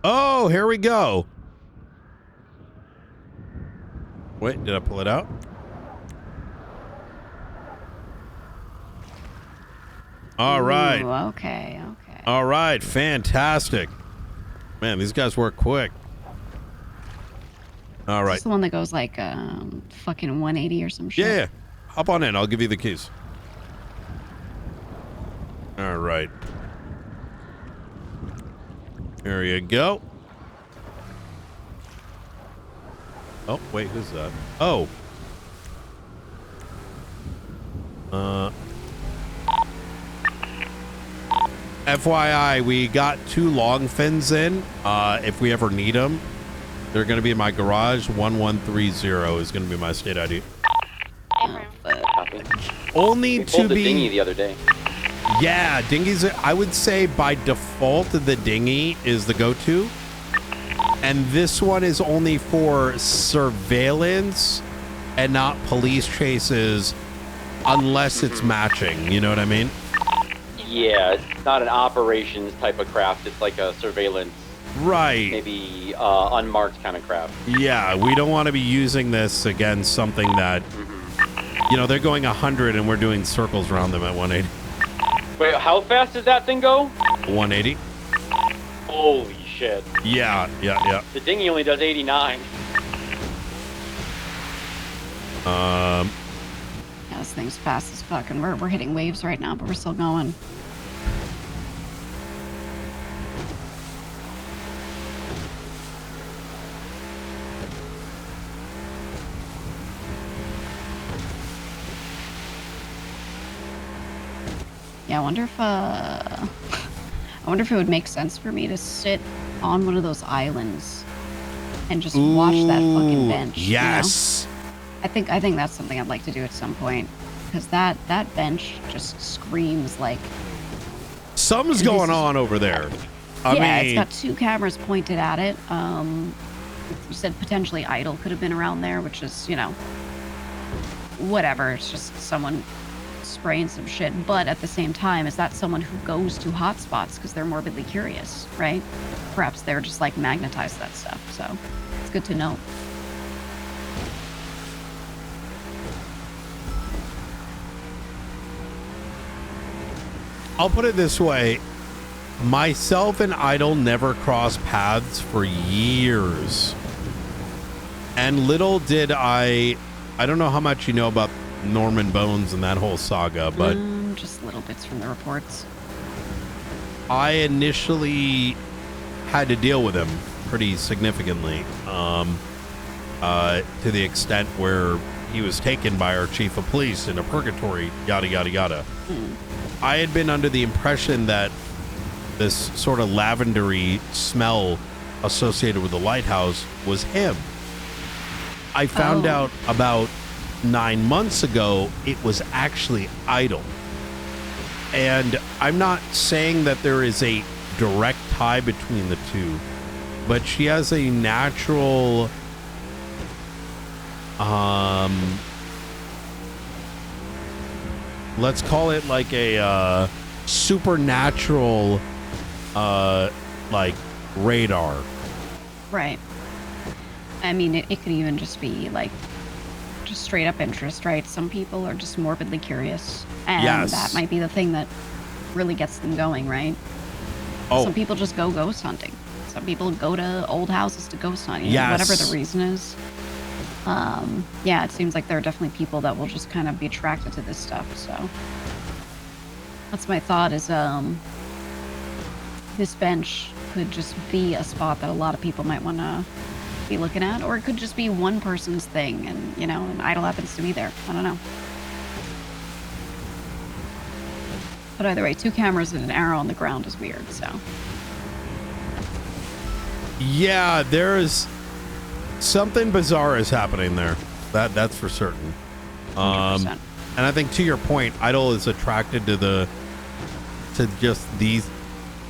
Speaker 1: Oh, here we go. Wait, did I pull it out? All right.
Speaker 17: Ooh, okay.
Speaker 1: All right. Fantastic. Man, these guys work quick. All
Speaker 17: Is
Speaker 1: right.
Speaker 17: this the one that goes like fucking 180 or some shit?
Speaker 1: Yeah. Hop on in. I'll give you the keys. All right. There you go. Oh, wait, who's that? Oh. FYI, we got 2 long fins in. If we ever need them, they're going to be in my garage. 1130 is going to be my state ID. Only
Speaker 20: We
Speaker 1: to
Speaker 20: pulled the
Speaker 1: be...
Speaker 20: dinghy the other day.
Speaker 1: Yeah, dinghies, I would say by default, the dinghy is the go-to. And this one is only for surveillance and not police chases unless it's matching. You know what I mean?
Speaker 20: Yeah, it's not an operations type of craft. It's like a surveillance,
Speaker 1: Right.
Speaker 20: maybe unmarked kind of craft.
Speaker 1: Yeah, we don't want to be using this against something that, they're going 100 and we're doing circles around them at 180.
Speaker 20: Wait, how fast does that thing go?
Speaker 1: 180?
Speaker 20: Holy shit.
Speaker 1: Yeah.
Speaker 20: The dinghy only does 89.
Speaker 17: Yeah, this thing's fast as fuck, and we're hitting waves right now, but we're still going. Yeah, I wonder if it would make sense for me to sit on one of those islands and just watch that fucking bench.
Speaker 1: Yes.
Speaker 17: I think that's something I'd like to do at some point, because that bench just screams like
Speaker 1: something's going on over there. I
Speaker 17: yeah,
Speaker 1: mean,
Speaker 17: it's got 2 cameras pointed at it. You said potentially idle could have been around there, which is, whatever. It's just someone spraying some shit. But at the same time, is that someone who goes to hotspots because they're morbidly curious, right? Perhaps they're just like magnetized to that stuff. So it's good to know.
Speaker 1: I'll put it this way. Myself and Idol never crossed paths for years. And little did I don't know how much you know about Norman Bones and that whole saga, but
Speaker 17: just little bits from the reports.
Speaker 1: I initially had to deal with him pretty significantly, to the extent where he was taken by our chief of police in a purgatory, yada, yada, yada. I had been under the impression that this sort of lavendery smell associated with the lighthouse was him. I found out about 9 months ago it was actually Idol. And I'm not saying that there is a direct tie between the two, but she has a natural let's call it like a supernatural like radar.
Speaker 17: Right. I mean, it could even just be like just straight up interest, right? Some people are just morbidly curious, and
Speaker 1: Yes.
Speaker 17: that might be the thing that really gets them going, right?
Speaker 1: Oh.
Speaker 17: Some people just go ghost hunting. Some people go to old houses to ghost hunt, you know,
Speaker 1: Yes.
Speaker 17: whatever the reason is. Yeah, it seems like there are definitely people that will just kind of be attracted to this stuff. So that's my thought is, this bench could just be a spot that a lot of people might want to be looking at, or it could just be one person's thing, and you know, an idol happens to be there. I don't know. But either way, 2 cameras and an arrow on the ground is weird. So
Speaker 1: Yeah, there's something bizarre is happening there. That's for certain.
Speaker 17: 100%.
Speaker 1: And I think to your point, Idol is attracted to just these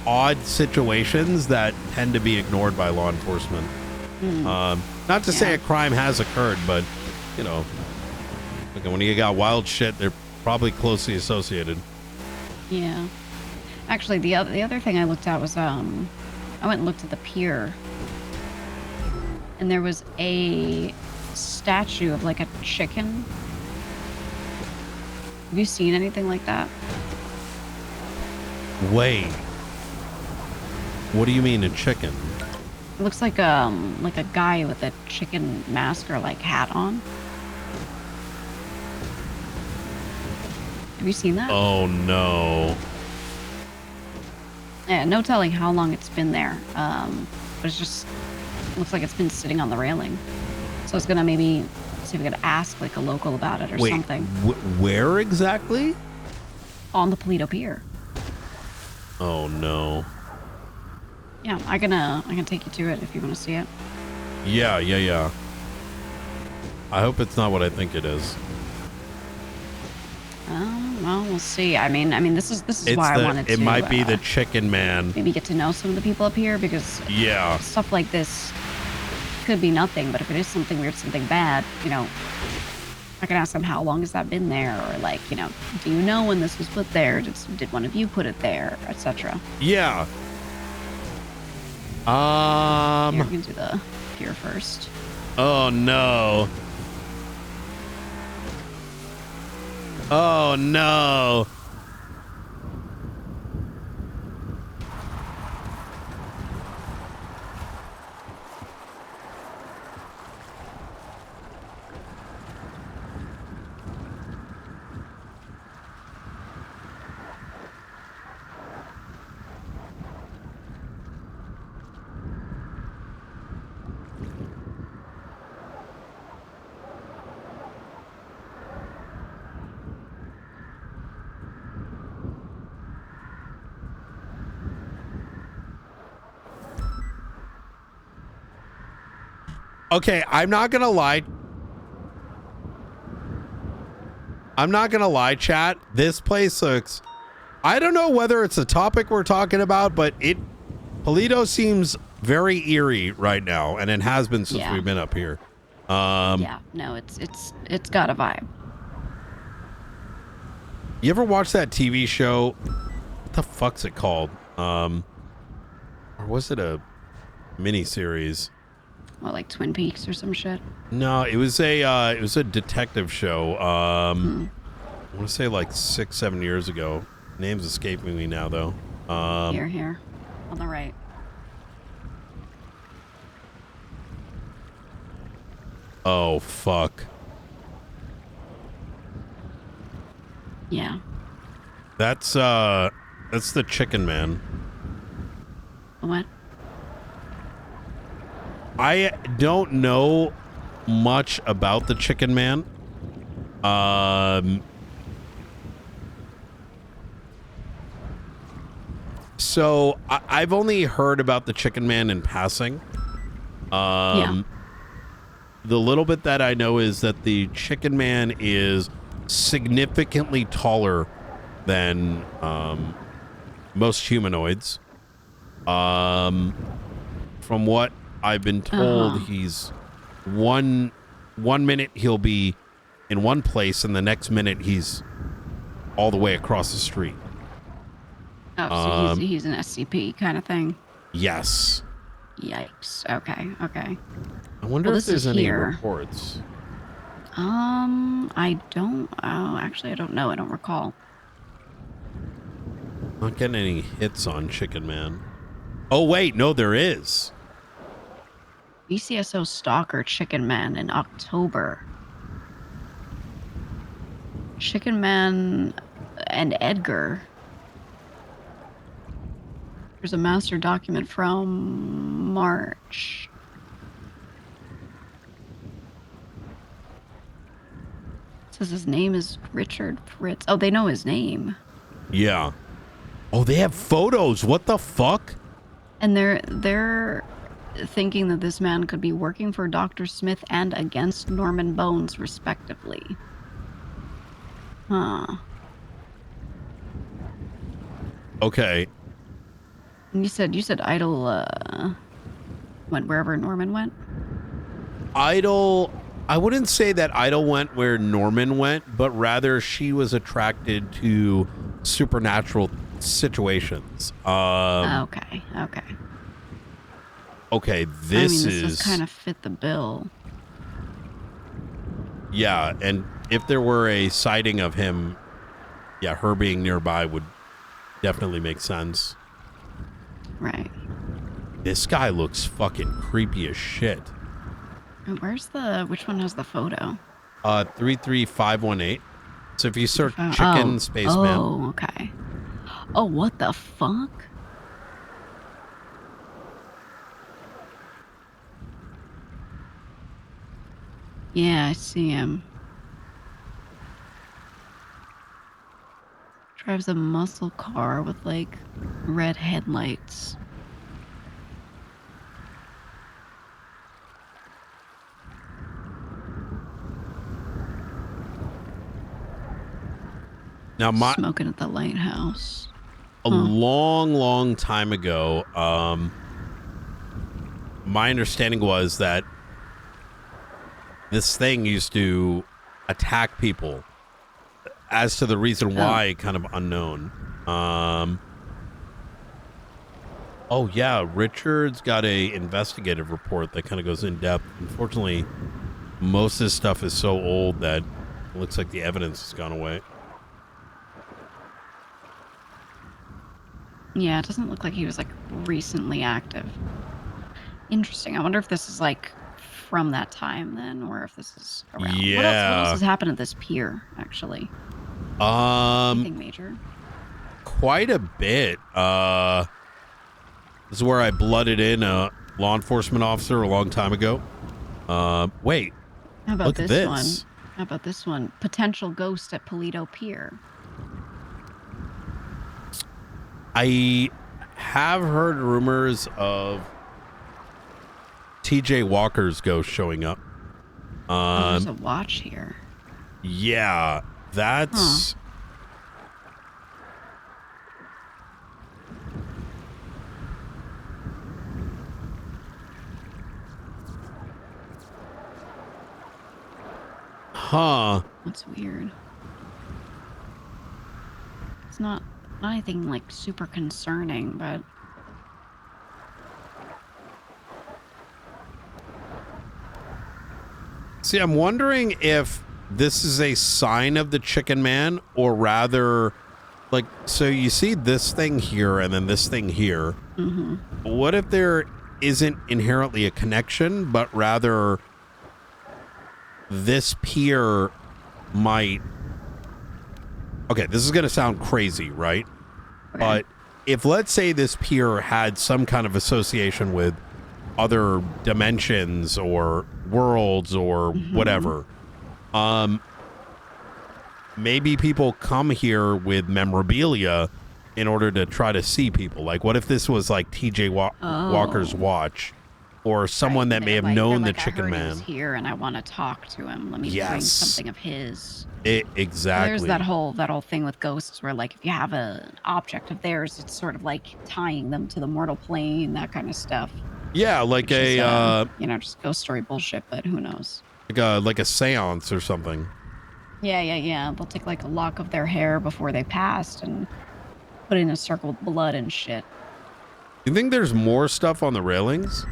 Speaker 1: odd situations that tend to be ignored by law enforcement. Not to say a crime has occurred, but you know, when you got wild shit, they're probably closely associated.
Speaker 17: yeah, actually, the other thing I looked at was I went and looked at the pier, and there was a statue of like a chicken. Have you seen anything like that?
Speaker 1: Wait, what do you mean a chicken?
Speaker 17: It looks like a guy with a chicken mask or like hat on. Have you seen that?
Speaker 1: Oh no.
Speaker 17: Yeah, no telling how long it's been there. But it's just looks like it's been sitting on the railing. So it's gonna maybe see if we could ask like a local about it or
Speaker 1: Wait,
Speaker 17: something.
Speaker 1: Where exactly?
Speaker 17: On the Polito Pier.
Speaker 1: Oh no.
Speaker 17: Yeah, I can take you to it if you want to see it.
Speaker 1: Yeah. I hope it's not what I think it is.
Speaker 17: Well, we'll see. I mean, this is why I wanted to.
Speaker 1: It might be the chicken man.
Speaker 17: Maybe get to know some of the people up here, because
Speaker 1: Yeah.
Speaker 17: stuff like this could be nothing, but if it is something weird, something bad, you know, I can ask them how long has that been there, or like, you know, do you know when this was put there? Did one of you put it there, etc.
Speaker 1: Yeah.
Speaker 17: Here, we can do the pier first.
Speaker 1: Oh no. Oh no. Okay, I'm not gonna lie. Chat. This place looks, I don't know whether it's a topic we're talking about, but Polito seems very eerie right now, and it has been since we've been up here.
Speaker 17: Yeah, no, it's got a vibe.
Speaker 1: You ever watch that TV show? What the fuck's it called? Or was it a mini-series?
Speaker 17: What, like Twin Peaks or some shit?
Speaker 1: No, it was a detective show. I want to say like 6-7 years ago. Name's escaping me now though.
Speaker 17: Here, on the right.
Speaker 1: Oh, fuck.
Speaker 17: Yeah.
Speaker 1: That's the chicken man.
Speaker 17: What?
Speaker 1: I don't know much about the chicken man. So I've only heard about the chicken man in passing.
Speaker 17: Yeah.
Speaker 1: The little bit that I know is that the chicken man is significantly taller than most humanoids. From what I've been told, he's one minute he'll be in one place and the next minute he's all the way across the street.
Speaker 17: Oh, so he's an SCP kind of thing.
Speaker 1: Yes.
Speaker 17: Yikes. Okay.
Speaker 1: I wonder if there's any reports.
Speaker 17: I don't. Oh, actually, I don't know. I don't recall.
Speaker 1: Not getting any hits on Chicken Man. Oh wait, no, there is.
Speaker 17: BCSO Stalker Chicken Man in October. Chicken Man and Edgar. There's a master document from March. It says his name is Richard Fritz. Oh, they know his name.
Speaker 1: Yeah. Oh, they have photos. What the fuck?
Speaker 17: And they're thinking that this man could be working for Dr. Smith and against Norman Bones, respectively. Huh.
Speaker 1: Okay.
Speaker 17: And you said Idol went wherever Norman went?
Speaker 1: Idol, I wouldn't say that Idol went where Norman went, but rather she was attracted to supernatural situations.
Speaker 17: Okay.
Speaker 1: Okay, this
Speaker 17: does kind of fit the bill.
Speaker 1: Yeah, and if there were a sighting of him, yeah, her being nearby would definitely make sense.
Speaker 17: Right.
Speaker 1: This guy looks fucking creepy as shit.
Speaker 17: Which one has the photo?
Speaker 1: 33518. So if you search chicken spaceman.
Speaker 17: Oh, okay. Oh, what the fuck? Yeah, I see him. Drives a muscle car with like red headlights.
Speaker 1: Now
Speaker 17: smoking at the lighthouse.
Speaker 1: A long time ago, my understanding was that this thing used to attack people. As to the reason why, kind of unknown. Oh yeah, Richard's got a investigative report that kind of goes in depth. Unfortunately, most of this stuff is so old that it looks like the evidence has gone away.
Speaker 17: Yeah, it doesn't look like he was like recently active. Interesting. I wonder if this is like from that time then, or if this is around.
Speaker 1: Yeah.
Speaker 17: What else has happened at this pier, actually? Anything major?
Speaker 1: Quite a bit. This is where I blooded in a law enforcement officer a long time ago. Wait.
Speaker 17: How about
Speaker 1: look at
Speaker 17: this one? How about this one? Potential ghost at Polito Pier.
Speaker 1: I have heard rumors of TJ Walker's ghost showing up.
Speaker 17: There's a watch here.
Speaker 1: Yeah, that's... Huh.
Speaker 17: That's weird. It's not anything like super concerning, but
Speaker 1: see, I'm wondering if this is a sign of the chicken man, or rather, like, so you see this thing here and then this thing here.
Speaker 17: Mm-hmm.
Speaker 1: What if there isn't inherently a connection, but rather this pier might. Okay, this is going to sound crazy, right? But if, let's say, this pier had some kind of association with other dimensions or worlds or whatever, maybe people come here with memorabilia in order to try to see people. Like, what if this was like TJ Walker's watch, or someone that may have known the Chicken Man?
Speaker 17: He's here, and I want to talk to him. Let me bring something of his.
Speaker 1: Exactly.
Speaker 17: There's that whole thing with ghosts, where like if you have an object of theirs, it's sort of like tying them to the mortal plane, that kind of stuff.
Speaker 1: Yeah, like
Speaker 17: Which is,
Speaker 1: a
Speaker 17: just ghost story bullshit, but who knows?
Speaker 1: like a seance or something.
Speaker 17: Yeah. They'll take like a lock of their hair before they passed and put it in a circle with blood and shit.
Speaker 1: You think there's more stuff on the railings?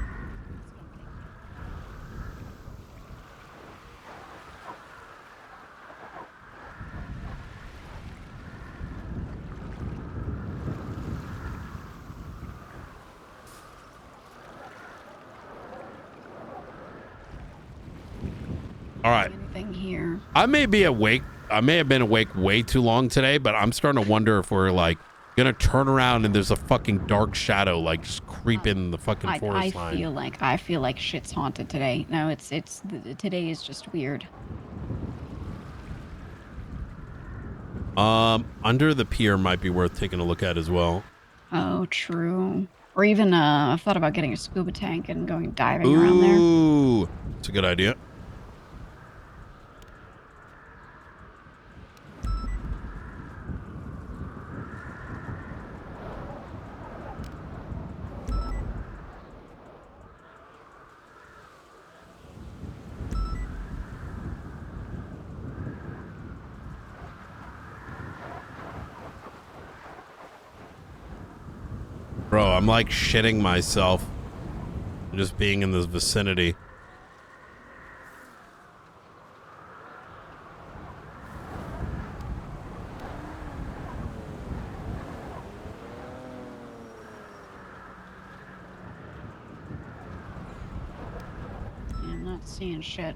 Speaker 1: All right.
Speaker 17: Anything here?
Speaker 1: I may be awake. I may have been awake way too long today, but I'm starting to wonder if we're like gonna turn around and there's a fucking dark shadow like just creeping the fucking forest line.
Speaker 17: I feel like shit's haunted today. No, today is just weird.
Speaker 1: Under the pier might be worth taking a look at as well.
Speaker 17: Oh, true. Or even I've thought about getting a scuba tank and going diving around there.
Speaker 1: Ooh, it's a good idea. Bro, I'm like shitting myself just being in this vicinity.
Speaker 17: Yeah, I'm not seeing shit.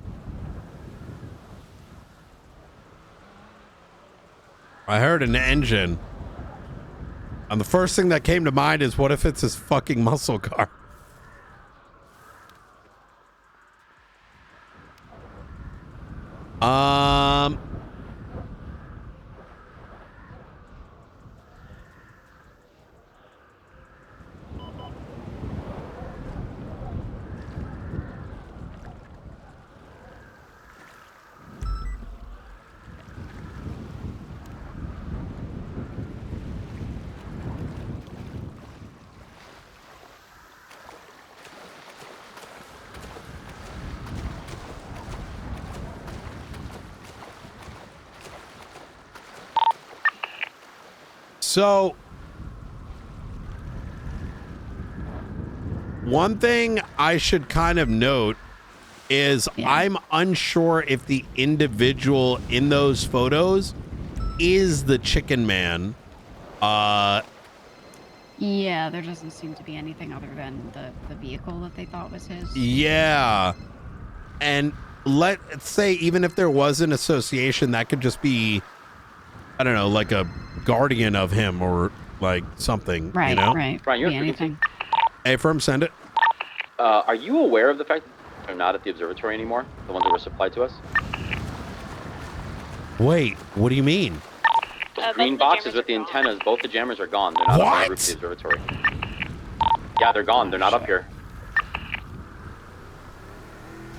Speaker 1: I heard an engine. And the first thing that came to mind is, what if it's his fucking muscle car? So, one thing I should kind of note is I'm unsure if the individual in those photos is the Chicken Man.
Speaker 17: Yeah, there doesn't seem to be anything other than the vehicle that they thought was his.
Speaker 1: Yeah. And let's say even if there was an association, that could just be, I don't know, like a guardian of him or like something,
Speaker 17: Right,
Speaker 1: you know?
Speaker 17: right.
Speaker 20: Brian, you're
Speaker 17: Be anything.
Speaker 1: Hey, firm, send it.
Speaker 20: Are you aware of the fact that they're not at the observatory anymore? The ones that were supplied to us?
Speaker 1: Wait, what do you mean?
Speaker 20: Those green boxes with the antennas, both the jammers are gone. They're not on the roof of the observatory. Yeah, they're gone. They're not up here.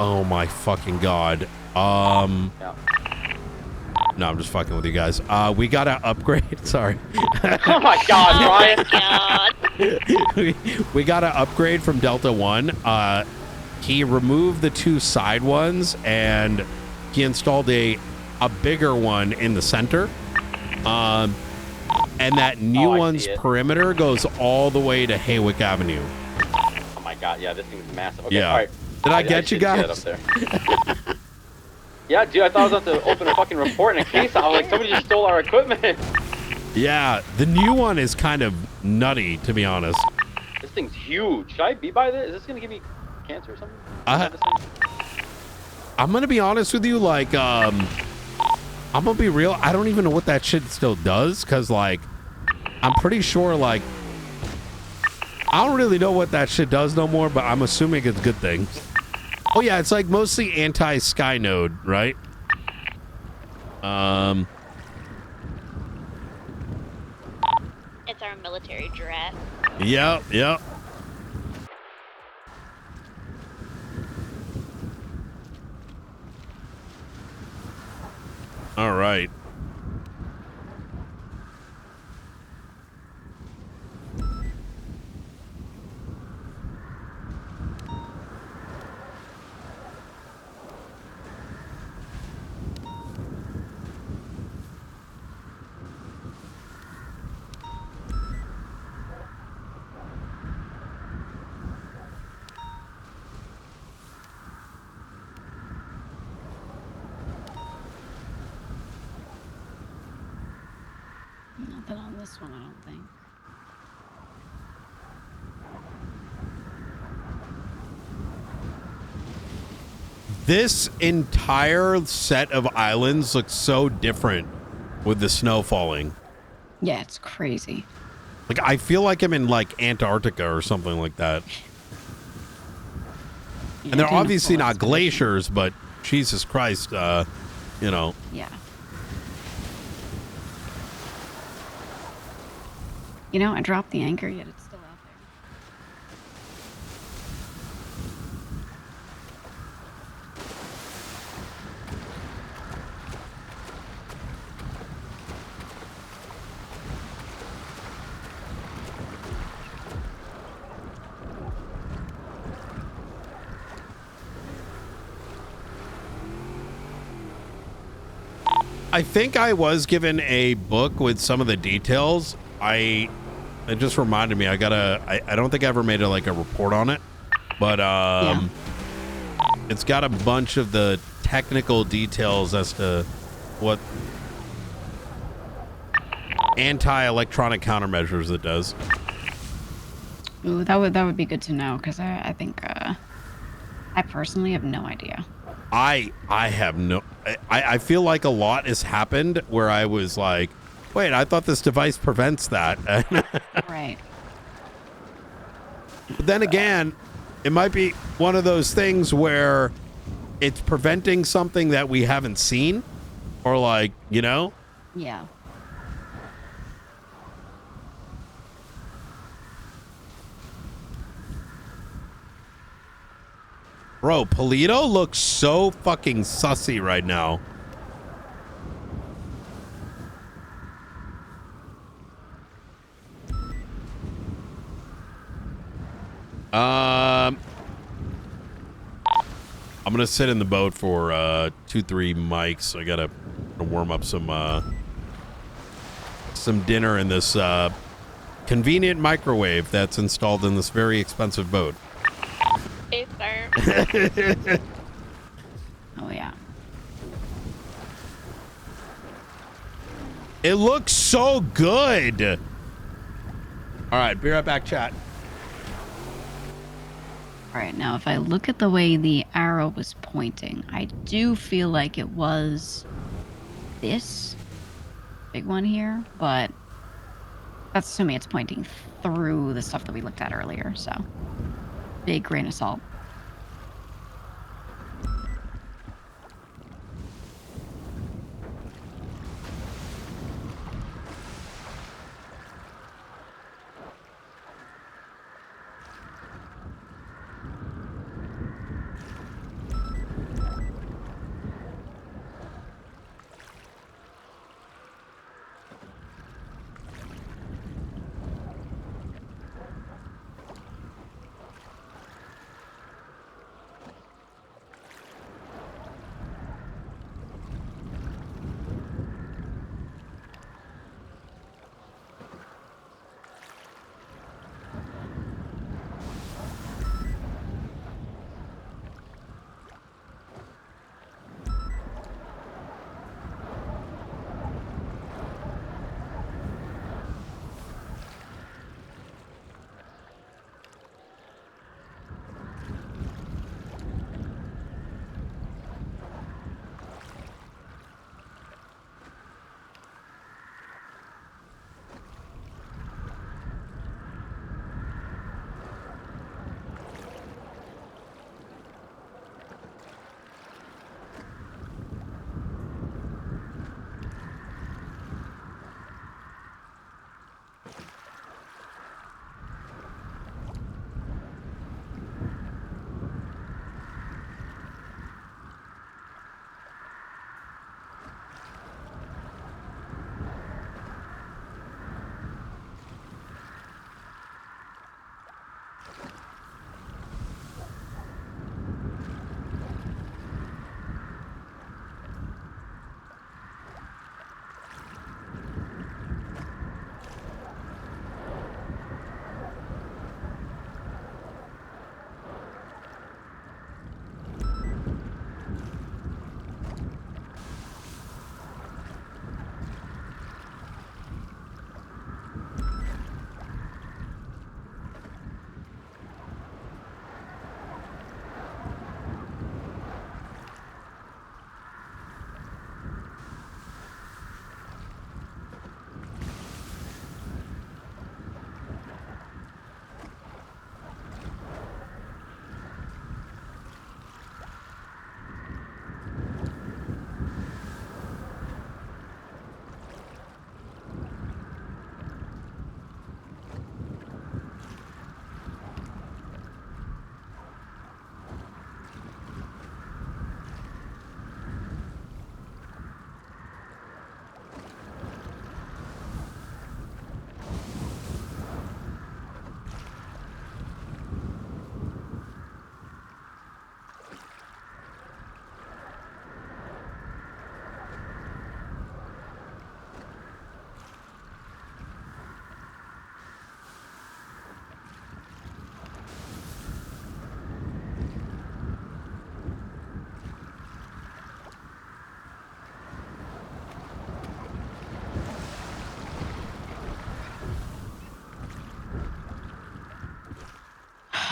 Speaker 1: Oh my fucking God.
Speaker 20: Yeah.
Speaker 1: No, I'm just fucking with you guys. We gotta upgrade. Sorry.
Speaker 20: Oh my God, Brian!
Speaker 1: we gotta upgrade from Delta 1. He removed the two side ones and he installed a bigger one in the center. And that new one's perimeter goes all the way to Haywick Avenue.
Speaker 20: Oh my God, yeah, this thing's massive. Okay,
Speaker 1: Yeah.
Speaker 20: all right.
Speaker 1: Did I get you
Speaker 20: should get
Speaker 1: guys?
Speaker 20: up there. Yeah, dude, I thought I was about to open a fucking report in a case. I was like, somebody just stole our equipment.
Speaker 1: Yeah, the new one is kind of nutty, to be honest.
Speaker 20: This thing's huge. Should I be by this? Is this gonna give me cancer or something?
Speaker 1: I'm gonna be honest with you, like, I'm gonna be real. I don't even know what that shit still does, cause like, I'm pretty sure like, I don't really know what that shit does no more, but I'm assuming it's good things. Oh yeah, it's like mostly anti-sky node, right?
Speaker 2: It's our military drat.
Speaker 1: Yep. All right.
Speaker 17: Nothing on this one, I don't think.
Speaker 1: This entire set of islands looks so different with the snow falling.
Speaker 17: Yeah, it's crazy.
Speaker 1: Like, I feel like I'm in like Antarctica or something like that.
Speaker 17: Yeah,
Speaker 1: And they're
Speaker 17: doing a
Speaker 1: obviously
Speaker 17: full
Speaker 1: not glaciers, but Jesus Christ, you know.
Speaker 17: Yeah. You know, I dropped the anchor, yet it's still out there.
Speaker 1: I think I was given a book with some of the details. It just reminded me, I don't think I ever made like a report on it, but it's got a bunch of the technical details as to what anti-electronic countermeasures it does.
Speaker 17: Ooh, that would be good to know, because I think I personally have no idea.
Speaker 1: I have no, I feel like a lot has happened where I was like, wait, I thought this device prevents that.
Speaker 17: Right.
Speaker 1: But then again, it might be one of those things where it's preventing something that we haven't seen, or like, you know?
Speaker 17: Yeah.
Speaker 1: Bro, Polito looks so fucking sussy right now. I'm gonna sit in the boat for 2-3 mics. I gotta warm up some dinner in this convenient microwave that's installed in this very expensive boat.
Speaker 2: Hey, sir.
Speaker 17: Oh, yeah.
Speaker 1: It looks so good. All right, be right back, chat.
Speaker 17: All right, now if I look at the way the arrow was pointing, I do feel like it was this big one here, but that's assuming it's pointing through the stuff that we looked at earlier, so big grain of salt.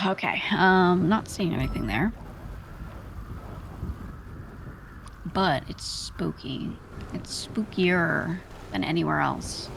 Speaker 17: Okay, not seeing anything there. But it's spooky. It's spookier than anywhere else.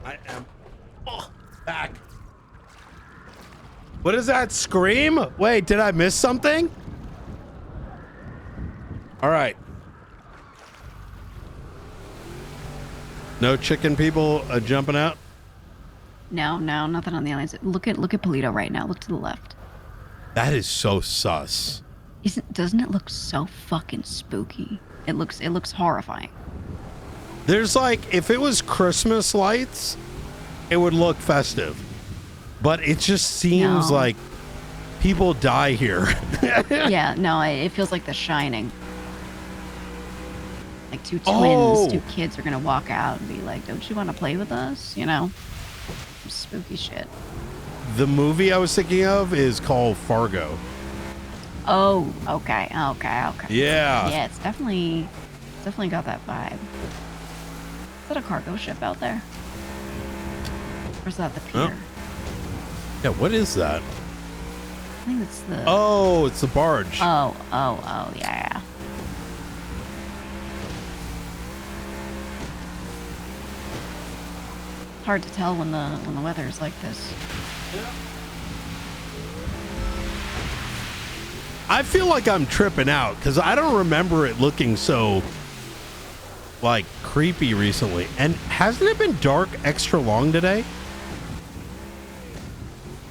Speaker 1: I am back. What is that scream? Wait, did I miss something? All right. No chicken people jumping out?
Speaker 17: No, nothing on the islands. Look at Polito right now. Look to the left.
Speaker 1: That is so sus.
Speaker 17: Doesn't it look so fucking spooky? It looks horrifying.
Speaker 1: There's like, if it was Christmas lights, it would look festive. But it just seems like people die here.
Speaker 17: Yeah, no, it feels like The Shining. Like two twins, two kids are gonna walk out and be like, "Don't you want to play with us?" You know, some spooky shit.
Speaker 1: The movie I was thinking of is called Fargo.
Speaker 17: Oh, okay.
Speaker 1: Yeah.
Speaker 17: Yeah, it's definitely got that vibe. Is that a cargo ship out there? Or is that the pier?
Speaker 1: Oh. Yeah, what is that?
Speaker 17: I think it's the...
Speaker 1: Oh, it's the barge.
Speaker 17: Oh, yeah. It's hard to tell when the weather's like this.
Speaker 1: I feel like I'm tripping out because I don't remember it looking so like creepy recently. And hasn't it been dark extra long today?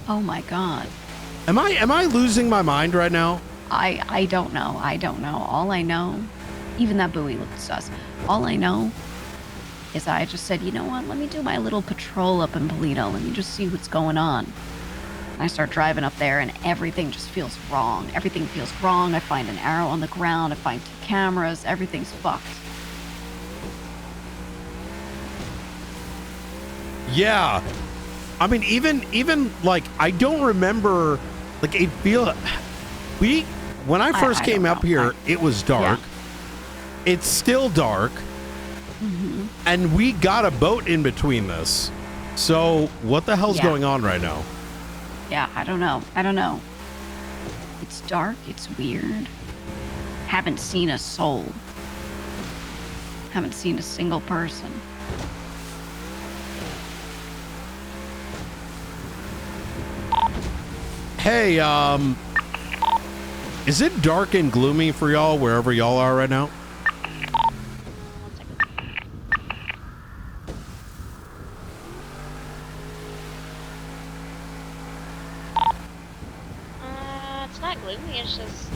Speaker 17: Oh my god.
Speaker 1: Am I losing my mind right now?
Speaker 17: I don't know. All I know, even that buoy looked sus. All I know is I just said, you know what? Let me do my little patrol up in Polito. Let me just see what's going on. And I start driving up there, and everything just feels wrong. Everything feels wrong. I find an arrow on the ground. I find 2 cameras. Everything's fucked.
Speaker 1: Yeah. I mean, even like, I don't remember, like, it feel, when I first came up here, it was dark. Yeah. It's still dark. Mm-hmm. And we got a boat in between this. So what the hell's going on right now?
Speaker 17: Yeah, I don't know. It's dark. It's weird. Haven't seen a soul. Haven't seen a single person.
Speaker 1: Hey, is it dark and gloomy for y'all wherever y'all are right now?
Speaker 2: It's not gloomy, it's just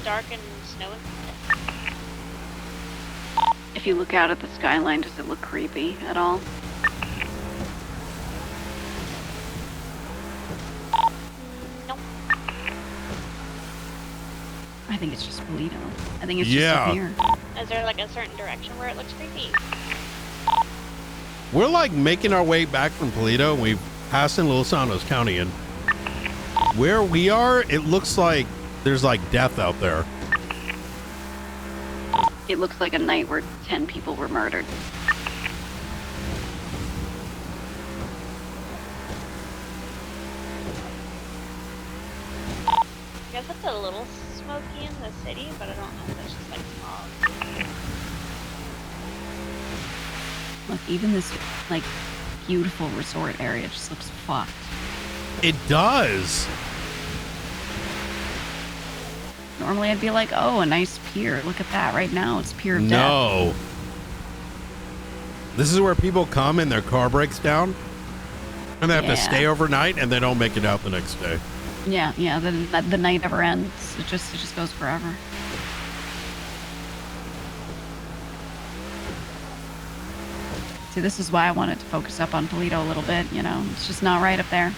Speaker 2: dark and snowing.
Speaker 17: If you look out at the skyline, does it look creepy at all? I think it's just Polito. I think it's just up here.
Speaker 2: Is there like a certain direction where it looks creepy?
Speaker 1: We're like making our way back from Toledo. And we've passed in Los Angeles County, and where we are, it looks like there's like death out there.
Speaker 17: It looks like a night where 10 people were murdered.
Speaker 2: I guess it's a little smoky in the city, but I don't know if it's just like smog.
Speaker 17: Look, even this like beautiful resort area just looks fucked.
Speaker 1: It does.
Speaker 17: Normally I'd be like, oh, a nice pier. Look at that. Right now it's pier of death.
Speaker 1: No. This is where people come and their car breaks down and they have to stay overnight and they don't make it out the next day.
Speaker 17: Yeah, the night never ends. It just goes forever. See, this is why I wanted to focus up on Toledo a little bit, you know. It's just not right up there.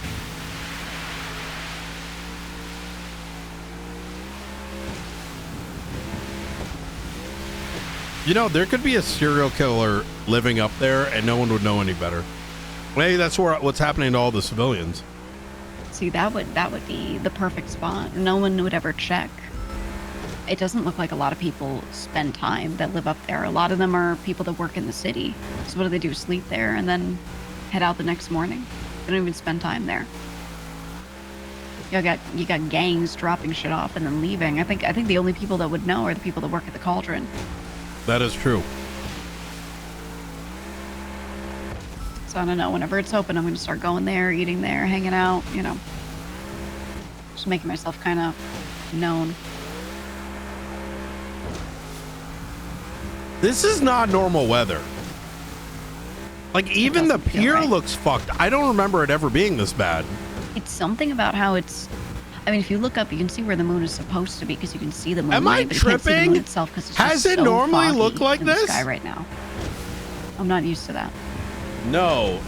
Speaker 1: You know, there could be a serial killer living up there and no one would know any better. Maybe that's what's happening to all the civilians.
Speaker 17: See, that would be the perfect spot. No one would ever check. It doesn't look like a lot of people spend time that live up there. A lot of them are people that work in the city. So what do? Sleep there and then head out the next morning. They don't even spend time there. You got gangs dropping shit off and then leaving. I think the only people that would know are the people that work at the Cauldron.
Speaker 1: That is true.
Speaker 17: So I don't know. Whenever it's open, I'm going to start going there, eating there, hanging out, you know. Just making myself kind of known.
Speaker 1: This is not normal weather. Like, even the pier looks fucked. I don't remember it ever being this bad.
Speaker 17: It's something about how it's... I mean, if you look up, you can see where the moon is supposed to be because you can see the moon.
Speaker 1: Am I
Speaker 17: but you can't see the
Speaker 1: tripping?
Speaker 17: moon itself because it's
Speaker 1: Has
Speaker 17: just
Speaker 1: it
Speaker 17: so
Speaker 1: normally
Speaker 17: foggy
Speaker 1: look like
Speaker 17: in
Speaker 1: this?
Speaker 17: The sky right now. I'm not used to that.
Speaker 1: No.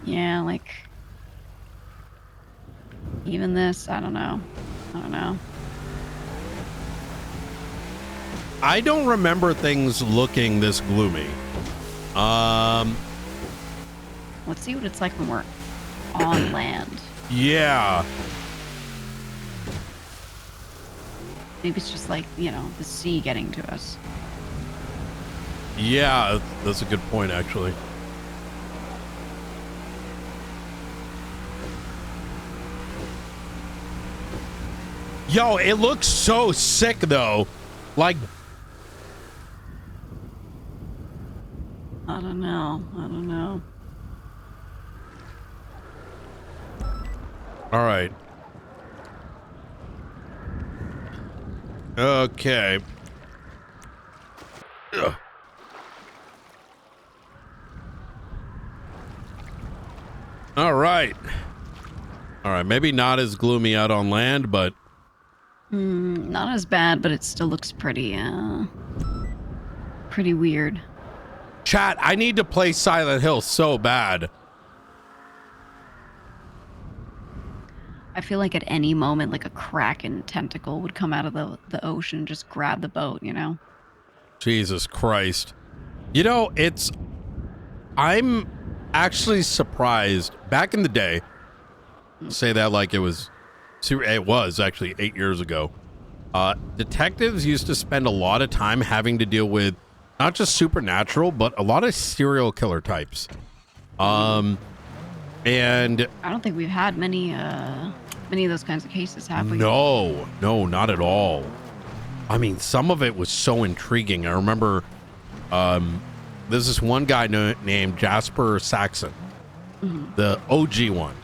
Speaker 17: Yeah, like even this, I don't know.
Speaker 1: I don't remember things looking this gloomy.
Speaker 17: Let's see what it's like when we're on land.
Speaker 1: Yeah.
Speaker 17: Maybe it's just like, you know, the sea getting to us.
Speaker 1: Yeah, that's a good point, actually. Yo, it looks so sick, though. Like...
Speaker 17: I don't know.
Speaker 1: All right. Okay. Ugh. All right. Maybe not as gloomy out on land, but
Speaker 17: Not as bad, but it still looks pretty weird.
Speaker 1: Chat, I need to play Silent Hill so bad.
Speaker 17: I feel like at any moment, like a kraken tentacle would come out of the ocean, just grab the boat, you know?
Speaker 1: Jesus Christ. You know, I'm actually surprised. Back in the day, say that like it was actually 8 years ago. Detectives used to spend a lot of time having to deal with not just supernatural, but a lot of serial killer types. And
Speaker 17: I don't think we've had many of those kinds of cases, have we?
Speaker 1: No, not at all. I mean, some of it was so intriguing. I remember there's this one guy named Jasper Saxon, the OG one.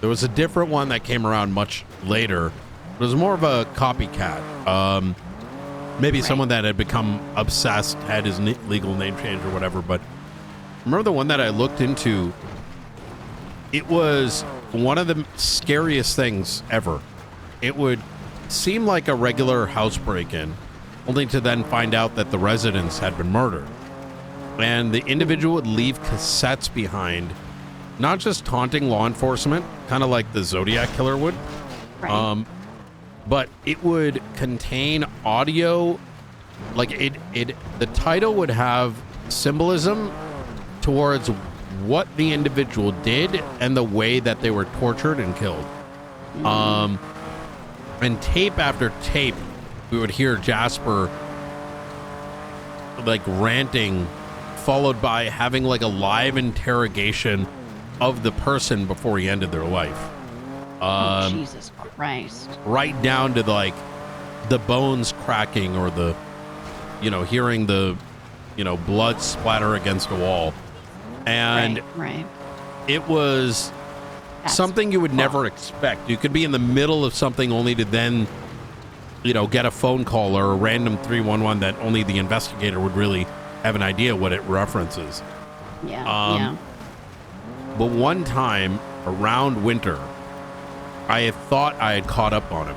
Speaker 1: There was a different one that came around much later. It was more of a copycat. Maybe someone that had become obsessed, had his legal name changed or whatever. But remember the one that I looked into? It was one of the scariest things ever. It would seem like a regular house break-in, only to then find out that the residents had been murdered. And the individual would leave cassettes behind not just taunting law enforcement, kind of like the Zodiac killer would, but it would contain audio. Like the title would have symbolism towards what the individual did and the way that they were tortured and killed. And tape after tape, we would hear Jasper like ranting, followed by having like a live interrogation of the person before he ended their life.
Speaker 17: Oh, Jesus Christ.
Speaker 1: Right down to like the bones cracking or the, you know, hearing the, you know, blood splatter against a wall. And it was something you would never expect. You could be in the middle of something only to then, you know, get a phone call or a random 311 that only the investigator would really have an idea what it references.
Speaker 17: Yeah.
Speaker 1: But one time around winter, I had thought I had caught up on him,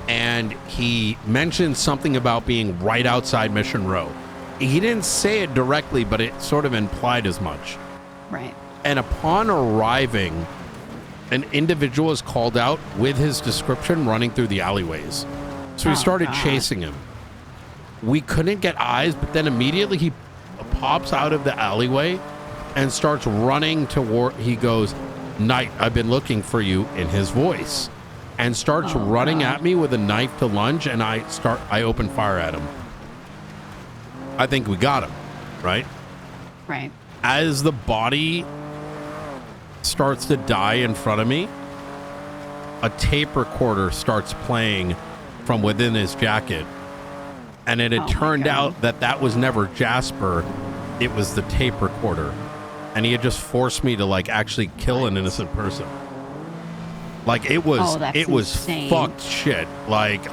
Speaker 1: and he mentioned something about being right outside Mission Row. He didn't say it directly, but it sort of implied as much.
Speaker 17: Right.
Speaker 1: And upon arriving, an individual is called out with his description running through the alleyways. So we started chasing him. We couldn't get eyes, but then immediately he pops out of the alleyway and starts running toward, he goes, "Knight, I've been looking for you," in his voice, and starts running at me with a knife to lunge, and I open fire at him. I think we got him, right?
Speaker 17: Right.
Speaker 1: As the body starts to die in front of me, a tape recorder starts playing from within his jacket, and it had turned out that was never Jasper, it was the tape recorder, and he had just forced me to like actually kill an innocent person. Like it was
Speaker 17: insane.
Speaker 1: Fucked shit. Like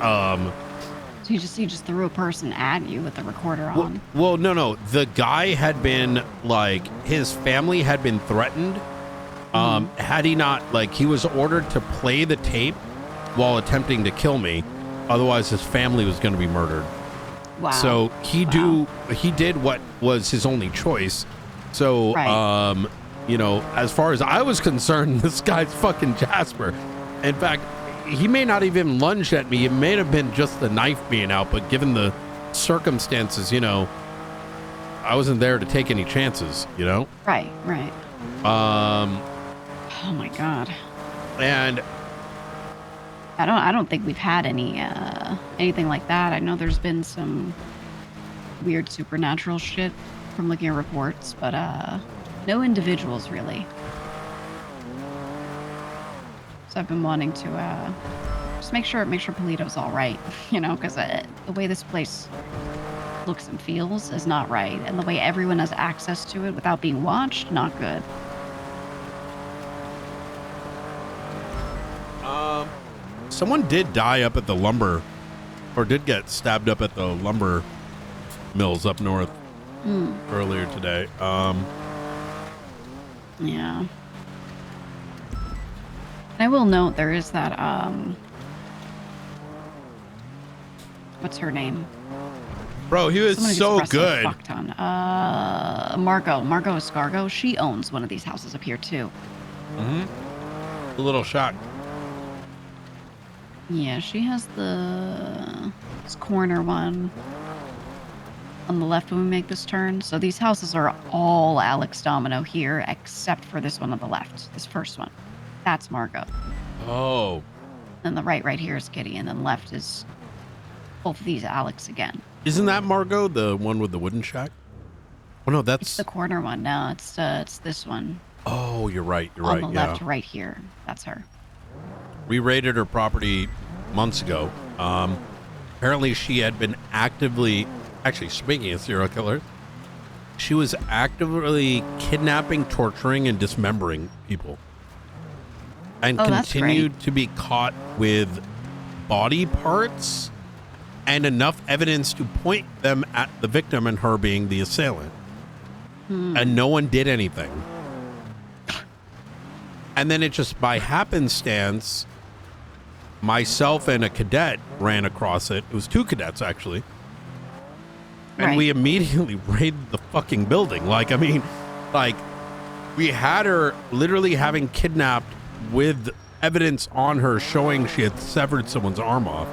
Speaker 17: So you just threw a person at you with the recorder on.
Speaker 1: Well, no. The guy had been like, his family had been threatened. Had he not, like, he was ordered to play the tape while attempting to kill me. Otherwise, his family was going to be murdered.
Speaker 17: Wow.
Speaker 1: So he did what was his only choice. So, you know, as far as I was concerned, this guy's fucking Jasper. In fact, he may not even lunged at me. It may have been just the knife being out, but given the circumstances, you know, I wasn't there to take any chances, you know?
Speaker 17: Right. Oh my God.
Speaker 1: And
Speaker 17: I don't think we've had anything like that. I know there's been some weird supernatural shit from looking at reports, but no individuals really. So I've been wanting to just make sure Polito's all right, you know, because the way this place looks and feels is not right, and the way everyone has access to it without being watched, not good.
Speaker 1: Someone did die up at the lumber, or did get stabbed up at the lumber mills up north earlier today.
Speaker 17: Yeah. I will note there is that, what's her name?
Speaker 1: Bro, he was so good.
Speaker 17: Fuck ton. Margot Escargo. She owns one of these houses up here too.
Speaker 1: A little shocked.
Speaker 17: Yeah, she has this corner one on the left when we make this turn. So these houses are all Alex Domino here, except for this one on the left. This first one. That's Margot.
Speaker 1: Oh.
Speaker 17: And the right here is Kitty, and then left is both of these Alex again.
Speaker 1: Isn't that Margot, the one with the wooden shack? Oh no, that's
Speaker 17: it's the corner one. No, it's this one.
Speaker 1: Oh, you're right.
Speaker 17: On the left, right here. That's her.
Speaker 1: We raided her property months ago. Apparently she had been actually, speaking of serial killers, she was actively kidnapping, torturing, and dismembering people. And continued to be caught with body parts and enough evidence to point them at the victim and her being the assailant. And no one did anything. And then it just by happenstance, myself and a cadet ran across it. It was 2 cadets, actually. And we immediately raided the fucking building. Like, I mean, like, We had her literally having kidnapped with evidence on her showing she had severed someone's arm off.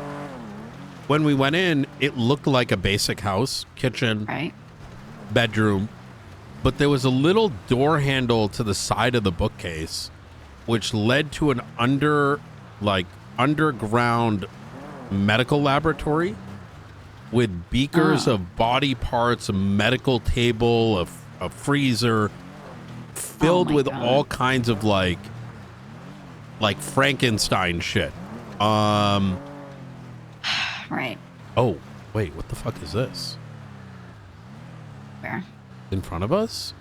Speaker 1: When we went in, it looked like a basic house, kitchen, bedroom, but there was a little door handle to the side of the bookcase, which led to an underground medical laboratory with beakers of body parts, a medical table, a freezer filled with all kinds of like Frankenstein shit.
Speaker 17: Right.
Speaker 1: Oh, wait, what the fuck is this?
Speaker 17: Where?
Speaker 1: In front of us?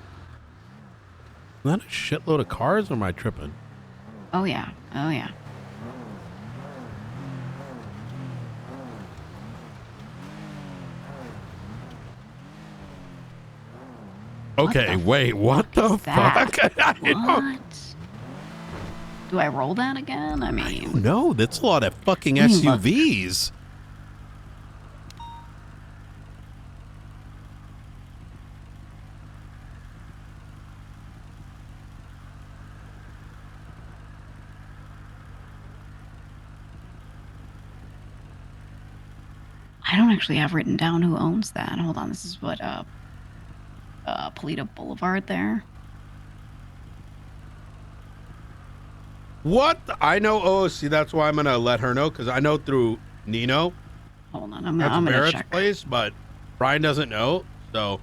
Speaker 1: Is that a shitload of cars, or am I tripping?
Speaker 17: Oh yeah. Oh yeah.
Speaker 1: Okay, wait, what the fuck?
Speaker 17: What? Do I roll that again? I mean,
Speaker 1: No, that's a lot of fucking SUVs.
Speaker 17: I don't actually have written down who owns that. Hold on, this is what Polito Boulevard there.
Speaker 1: What? I know. Oh, see, that's why I'm gonna let her know, because I know through Nino.
Speaker 17: Hold on, I'm
Speaker 1: That's
Speaker 17: gonna
Speaker 1: Barrett's
Speaker 17: check.
Speaker 1: place, but Brian doesn't know, so.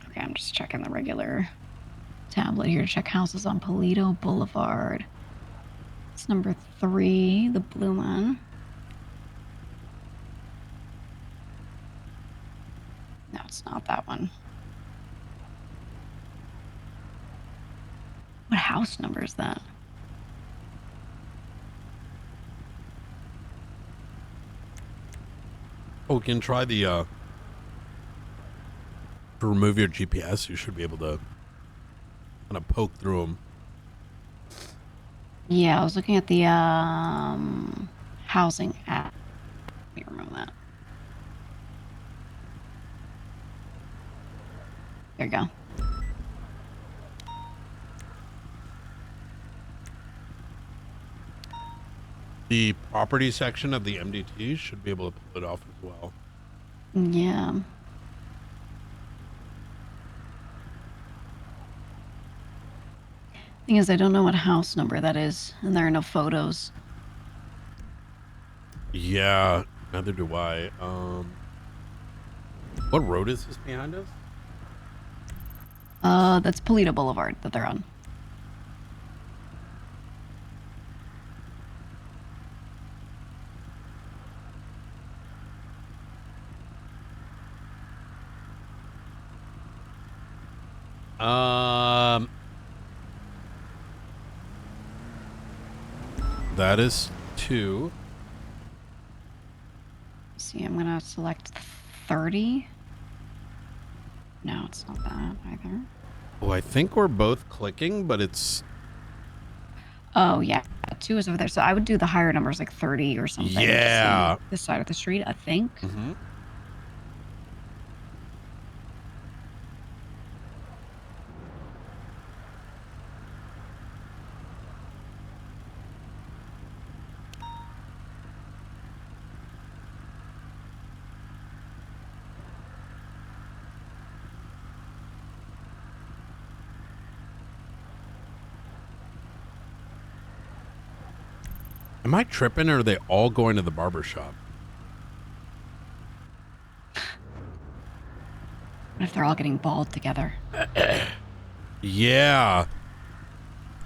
Speaker 17: Okay, I'm just checking the regular tablet here to check houses on Polito Boulevard. It's number 3, the blue one. No, it's not that one. What house number is that?
Speaker 1: Oh, we can try the to remove your GPS. You should be able to kind of poke through them.
Speaker 17: Yeah, I was looking at the housing app. Let me remove that. There you go.
Speaker 1: The property section of the MDT should be able to pull it off as well.
Speaker 17: Yeah. Thing is, I don't know what house number that is, and there are no photos.
Speaker 1: Yeah, neither do I. What road is this behind us?
Speaker 17: That's Polito Boulevard that they're on.
Speaker 1: That is 2.
Speaker 17: See, I'm gonna select 30. No, it's not that either.
Speaker 1: Oh, I think we're both clicking, but it's...
Speaker 17: Oh, yeah. 2 is over there. So I would do the higher numbers, like 30 or something. to
Speaker 1: Yeah.
Speaker 17: see this side of the street, I think.
Speaker 1: Mm-hmm. Am I tripping, or are they all going to the barber shop?
Speaker 17: What if they're all getting balled together?
Speaker 1: Yeah.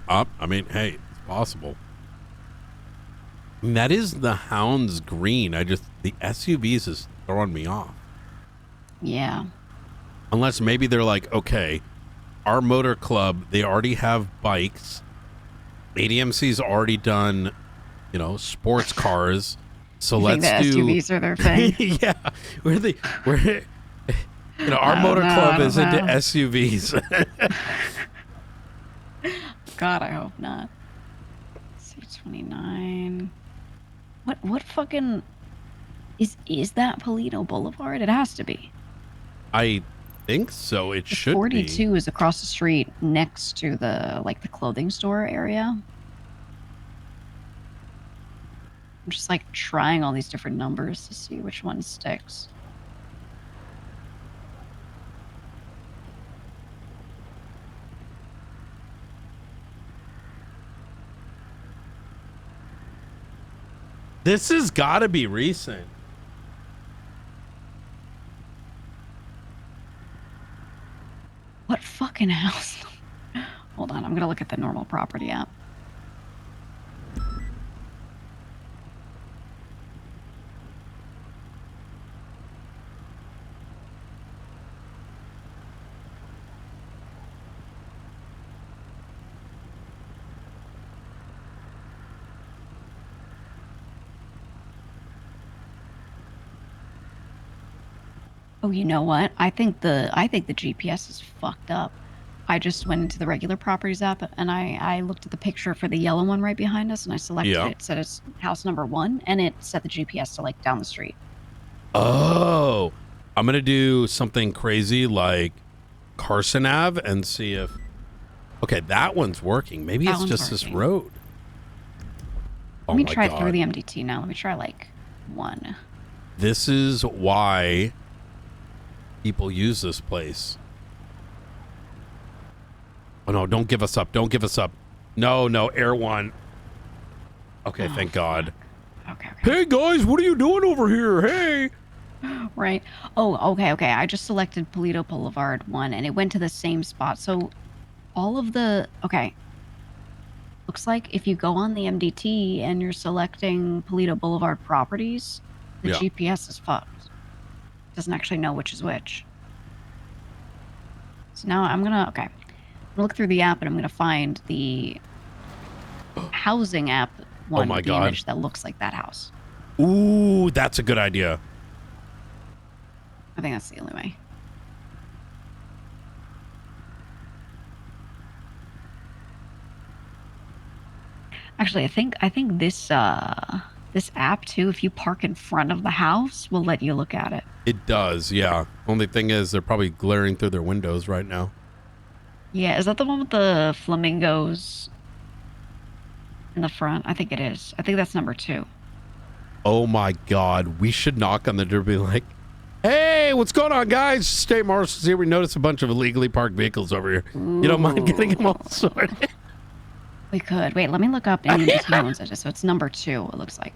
Speaker 1: I mean, hey, it's possible. I mean, that is the Hound's green. The SUVs is throwing me off.
Speaker 17: Yeah.
Speaker 1: Unless maybe they're like, okay, our motor club, they already have bikes. ADMC's already done, sports cars. So
Speaker 17: you
Speaker 1: let's
Speaker 17: think the
Speaker 1: do
Speaker 17: SUVs are their thing.
Speaker 1: Yeah. Our motor club is into SUVs.
Speaker 17: God, I hope not. C29. What fucking is that Polito Boulevard? It has to be.
Speaker 1: I think so. It should
Speaker 17: 42 is across the street next to the clothing store area. I'm just trying all these different numbers to see which one sticks.
Speaker 1: This has got to be recent.
Speaker 17: What fucking house? Hold on, I'm gonna look at the normal property app. Oh, you know what? I think the GPS is fucked up. I just went into the regular properties app and I looked at the picture for the yellow one right behind us and I selected it. It said it's house number 1 and it set the GPS to down the street.
Speaker 1: Oh, I'm gonna do something crazy like Carson Ave and see if. Okay, that one's working. Maybe it's just this road.
Speaker 17: Let me try through the MDT now. Let me try 1.
Speaker 1: This is why people use this place. Oh no, don't give us up. Don't give us up. No, Air 1. Okay, thank God.
Speaker 17: Okay.
Speaker 1: Hey guys, what are you doing over here? Hey.
Speaker 17: Right. Oh, okay. I just selected Polito Boulevard 1 and it went to the same spot. So all of the, looks like if you go on the MDT and you're selecting Polito Boulevard properties, the GPS is fucked. Doesn't actually know which is which. So now I'm gonna look through the app and I'm gonna find the housing app one with the image that looks like that house.
Speaker 1: Ooh, that's a good idea.
Speaker 17: I think that's the only way. Actually, I think this this app too, if you park in front of the house, will let you look at it.
Speaker 1: It does, yeah. Only thing is they're probably glaring through their windows right now.
Speaker 17: Yeah, is that the one with the flamingos in the front? I think it is. I think that's number 2.
Speaker 1: Oh my God, we should knock on the door and be like, hey, what's going on, guys? State Marshal's here. We noticed a bunch of illegally parked vehicles over here.
Speaker 17: Ooh.
Speaker 1: You don't mind getting them all sorted?
Speaker 17: We could. Wait, let me look up any ones. So it's number 2, it looks like.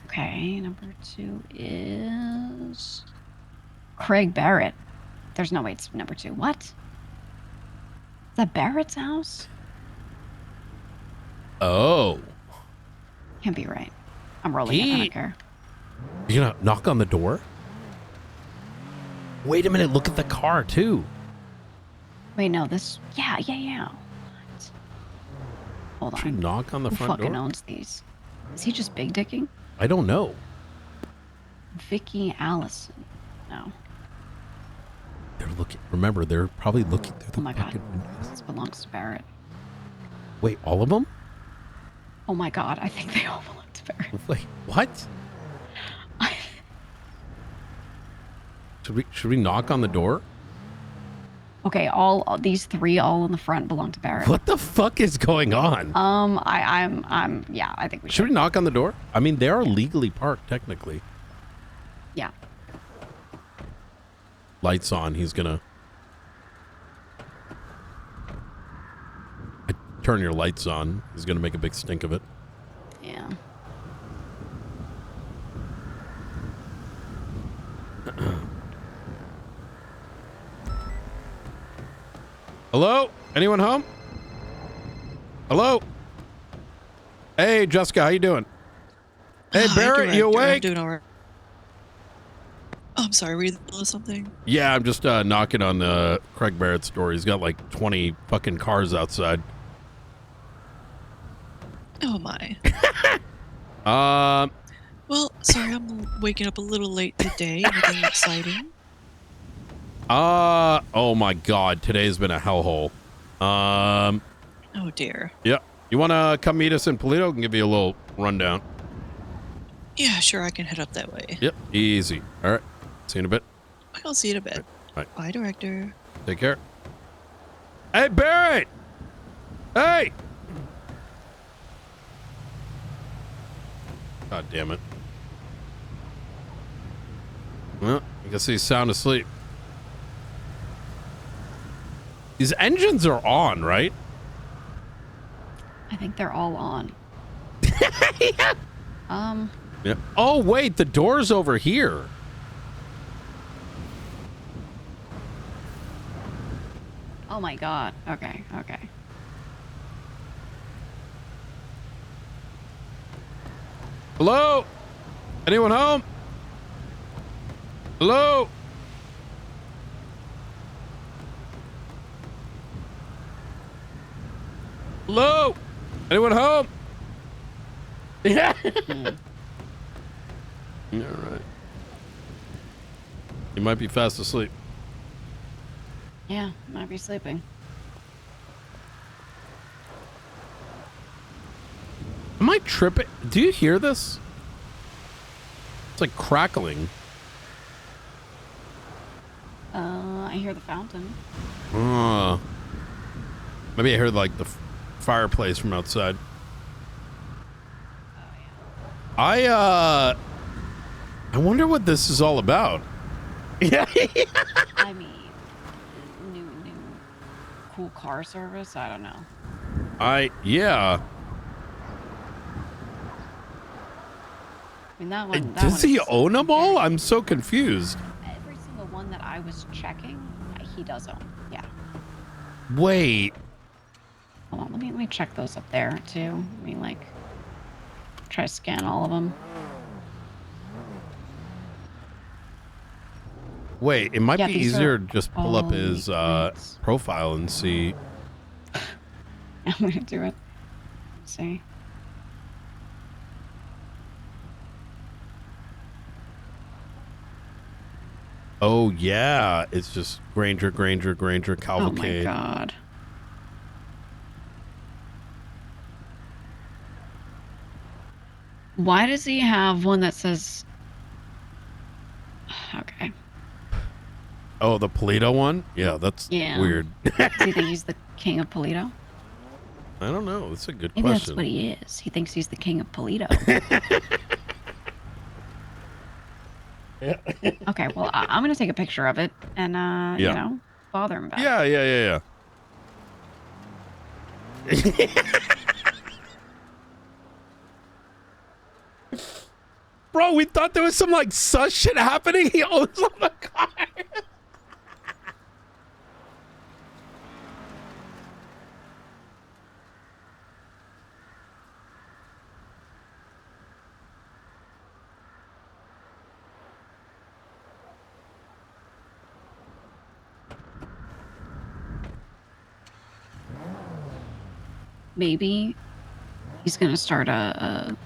Speaker 17: Okay, number 2 is Craig Barrett. There's no way it's number 2. What? Is that Barrett's house?
Speaker 1: Oh.
Speaker 17: Can't be right. I'm rolling it. I don't care.
Speaker 1: You gonna knock on the door? Wait a minute. Look at the car too.
Speaker 17: Wait, no. This. Yeah. What? Hold on.
Speaker 1: Should we knock on the
Speaker 17: Who
Speaker 1: front door?
Speaker 17: fucking owns these? Is he just big dicking?
Speaker 1: I don't know.
Speaker 17: Vicky Allison. No.
Speaker 1: They're looking. Remember, they're probably looking through the
Speaker 17: Oh my God.
Speaker 1: windows.
Speaker 17: This belongs to Barrett.
Speaker 1: Wait, all of them?
Speaker 17: Oh my God. I think they all belong to Barrett.
Speaker 1: Wait, what? Should we knock on the door?
Speaker 17: Okay, all these 3 all in the front belong to Barrett.
Speaker 1: What the fuck is going on?
Speaker 17: Yeah, I think we
Speaker 1: Should we knock on the door? I mean, they are legally parked, technically.
Speaker 17: Yeah.
Speaker 1: Lights on. He's gonna turn your lights on. He's gonna make a big stink of it.
Speaker 17: Yeah.
Speaker 1: Hello? Anyone home? Hello? Hey, Jessica, how you doing? Hey, Barrett, you awake?
Speaker 11: I'm doing all right. Oh, I'm sorry, were you in the middle of something?
Speaker 1: Yeah, I'm just knocking on Craig Barrett's door. He's got like 20 fucking cars outside.
Speaker 11: Oh my.
Speaker 1: Um.
Speaker 11: Well, sorry, I'm waking up a little late today. Nothing exciting.
Speaker 1: Oh my God, today's been a hellhole.
Speaker 11: Oh dear.
Speaker 1: Yeah. You want to come meet us in Polito? I can give you a little rundown.
Speaker 11: Yeah, sure, I can head up that way.
Speaker 1: Yep, easy. All right. See you in a bit.
Speaker 11: I'll see you in a bit.
Speaker 1: All right.
Speaker 11: Bye, Director.
Speaker 1: Take care. Hey, Barrett! Hey! God damn it. Well, I guess he's sound asleep. These engines are on, right?
Speaker 17: I think they're all on.
Speaker 1: Yeah. Oh, wait, the door's over here.
Speaker 17: Oh my god. Okay, okay.
Speaker 1: Hello? Anyone home? Hello? Hello? Anyone home? Yeah. All right. You might be fast asleep.
Speaker 17: Yeah, might be sleeping.
Speaker 1: Am I tripping? Do you hear this? It's like crackling.
Speaker 17: I hear the fountain.
Speaker 1: Maybe I heard like the fireplace from outside. I wonder what this is all about. Yeah.
Speaker 17: I mean, new cool car service. I don't know.
Speaker 1: Yeah.
Speaker 17: I mean that one.
Speaker 1: Does he own them all? I'm so confused.
Speaker 17: Every single one that I was checking, he does own. Yeah.
Speaker 1: Wait.
Speaker 17: Hold on. Let me check those up there too. I mean, like, try to scan all of them.
Speaker 1: Wait, it might
Speaker 17: Yeah,
Speaker 1: be
Speaker 17: these
Speaker 1: easier
Speaker 17: are
Speaker 1: to just pull up his profile and see.
Speaker 17: I'm gonna do it. Let's see.
Speaker 1: Oh yeah, it's just Granger, Cavalcade.
Speaker 17: Oh my god. Why does he have one that says... Okay.
Speaker 1: Oh, the Polito one? Yeah, that's weird.
Speaker 17: Do you think he's the king of Polito?
Speaker 1: I don't know. That's a good
Speaker 17: Maybe
Speaker 1: question.
Speaker 17: that's what he is. He thinks he's the king of Polito. Okay, well, I'm going to take a picture of it and, you know, bother him about it.
Speaker 1: Yeah. Bro, we thought there was some like sus shit happening. He owns all the cars.
Speaker 17: Maybe he's going to start a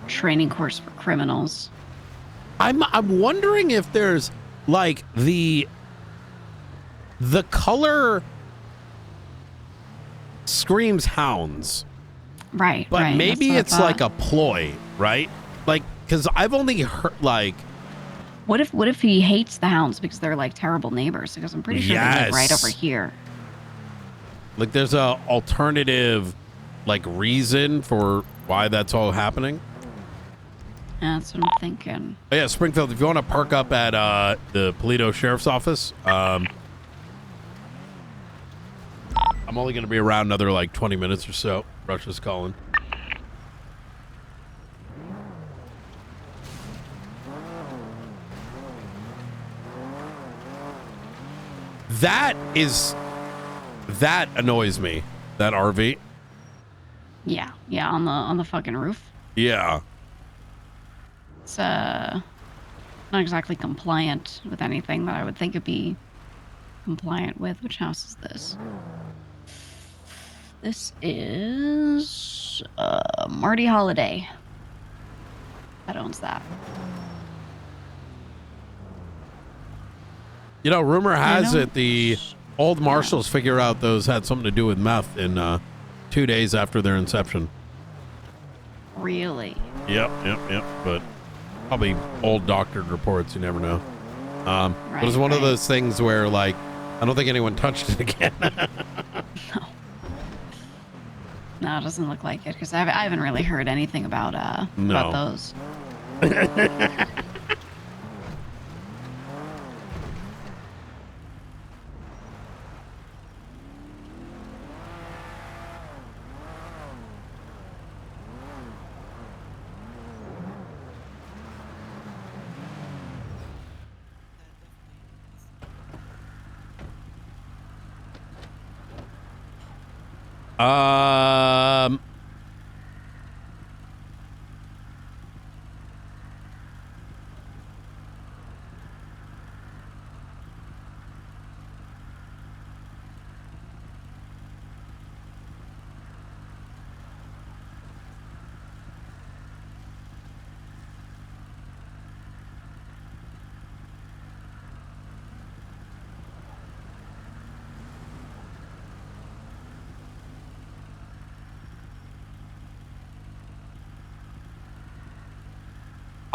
Speaker 17: training course for criminals.
Speaker 1: I'm wondering if there's like the color screams hounds.
Speaker 17: Right,
Speaker 1: But
Speaker 17: right.
Speaker 1: maybe
Speaker 17: That's
Speaker 1: it's
Speaker 17: what I
Speaker 1: like a ploy, right? Like, because I've only heard like.
Speaker 17: What if he hates the hounds because they're like terrible neighbors? Because I'm pretty sure they live right over here.
Speaker 1: Like there's a alternative like reason for why that's all happening.
Speaker 17: That's what I'm thinking.
Speaker 1: Oh, yeah, Springfield, if you want to park up at the Polito Sheriff's Office, I'm only going to be around another like 20 minutes or so. Rush is calling. That annoys me. That RV.
Speaker 17: Yeah, on the fucking roof.
Speaker 1: Yeah.
Speaker 17: It's not exactly compliant with anything that I would think it'd be compliant with. Which house is this? This is Marty Holiday. That owns that.
Speaker 1: You know, rumor has it the old marshals figured out those had something to do with meth in 2 days after their inception.
Speaker 17: Really?
Speaker 1: Yep. But probably old doctored reports. You never know. But it's one of those things where, like, I don't think anyone touched it again.
Speaker 17: No, it doesn't look like it because I haven't really heard anything about those.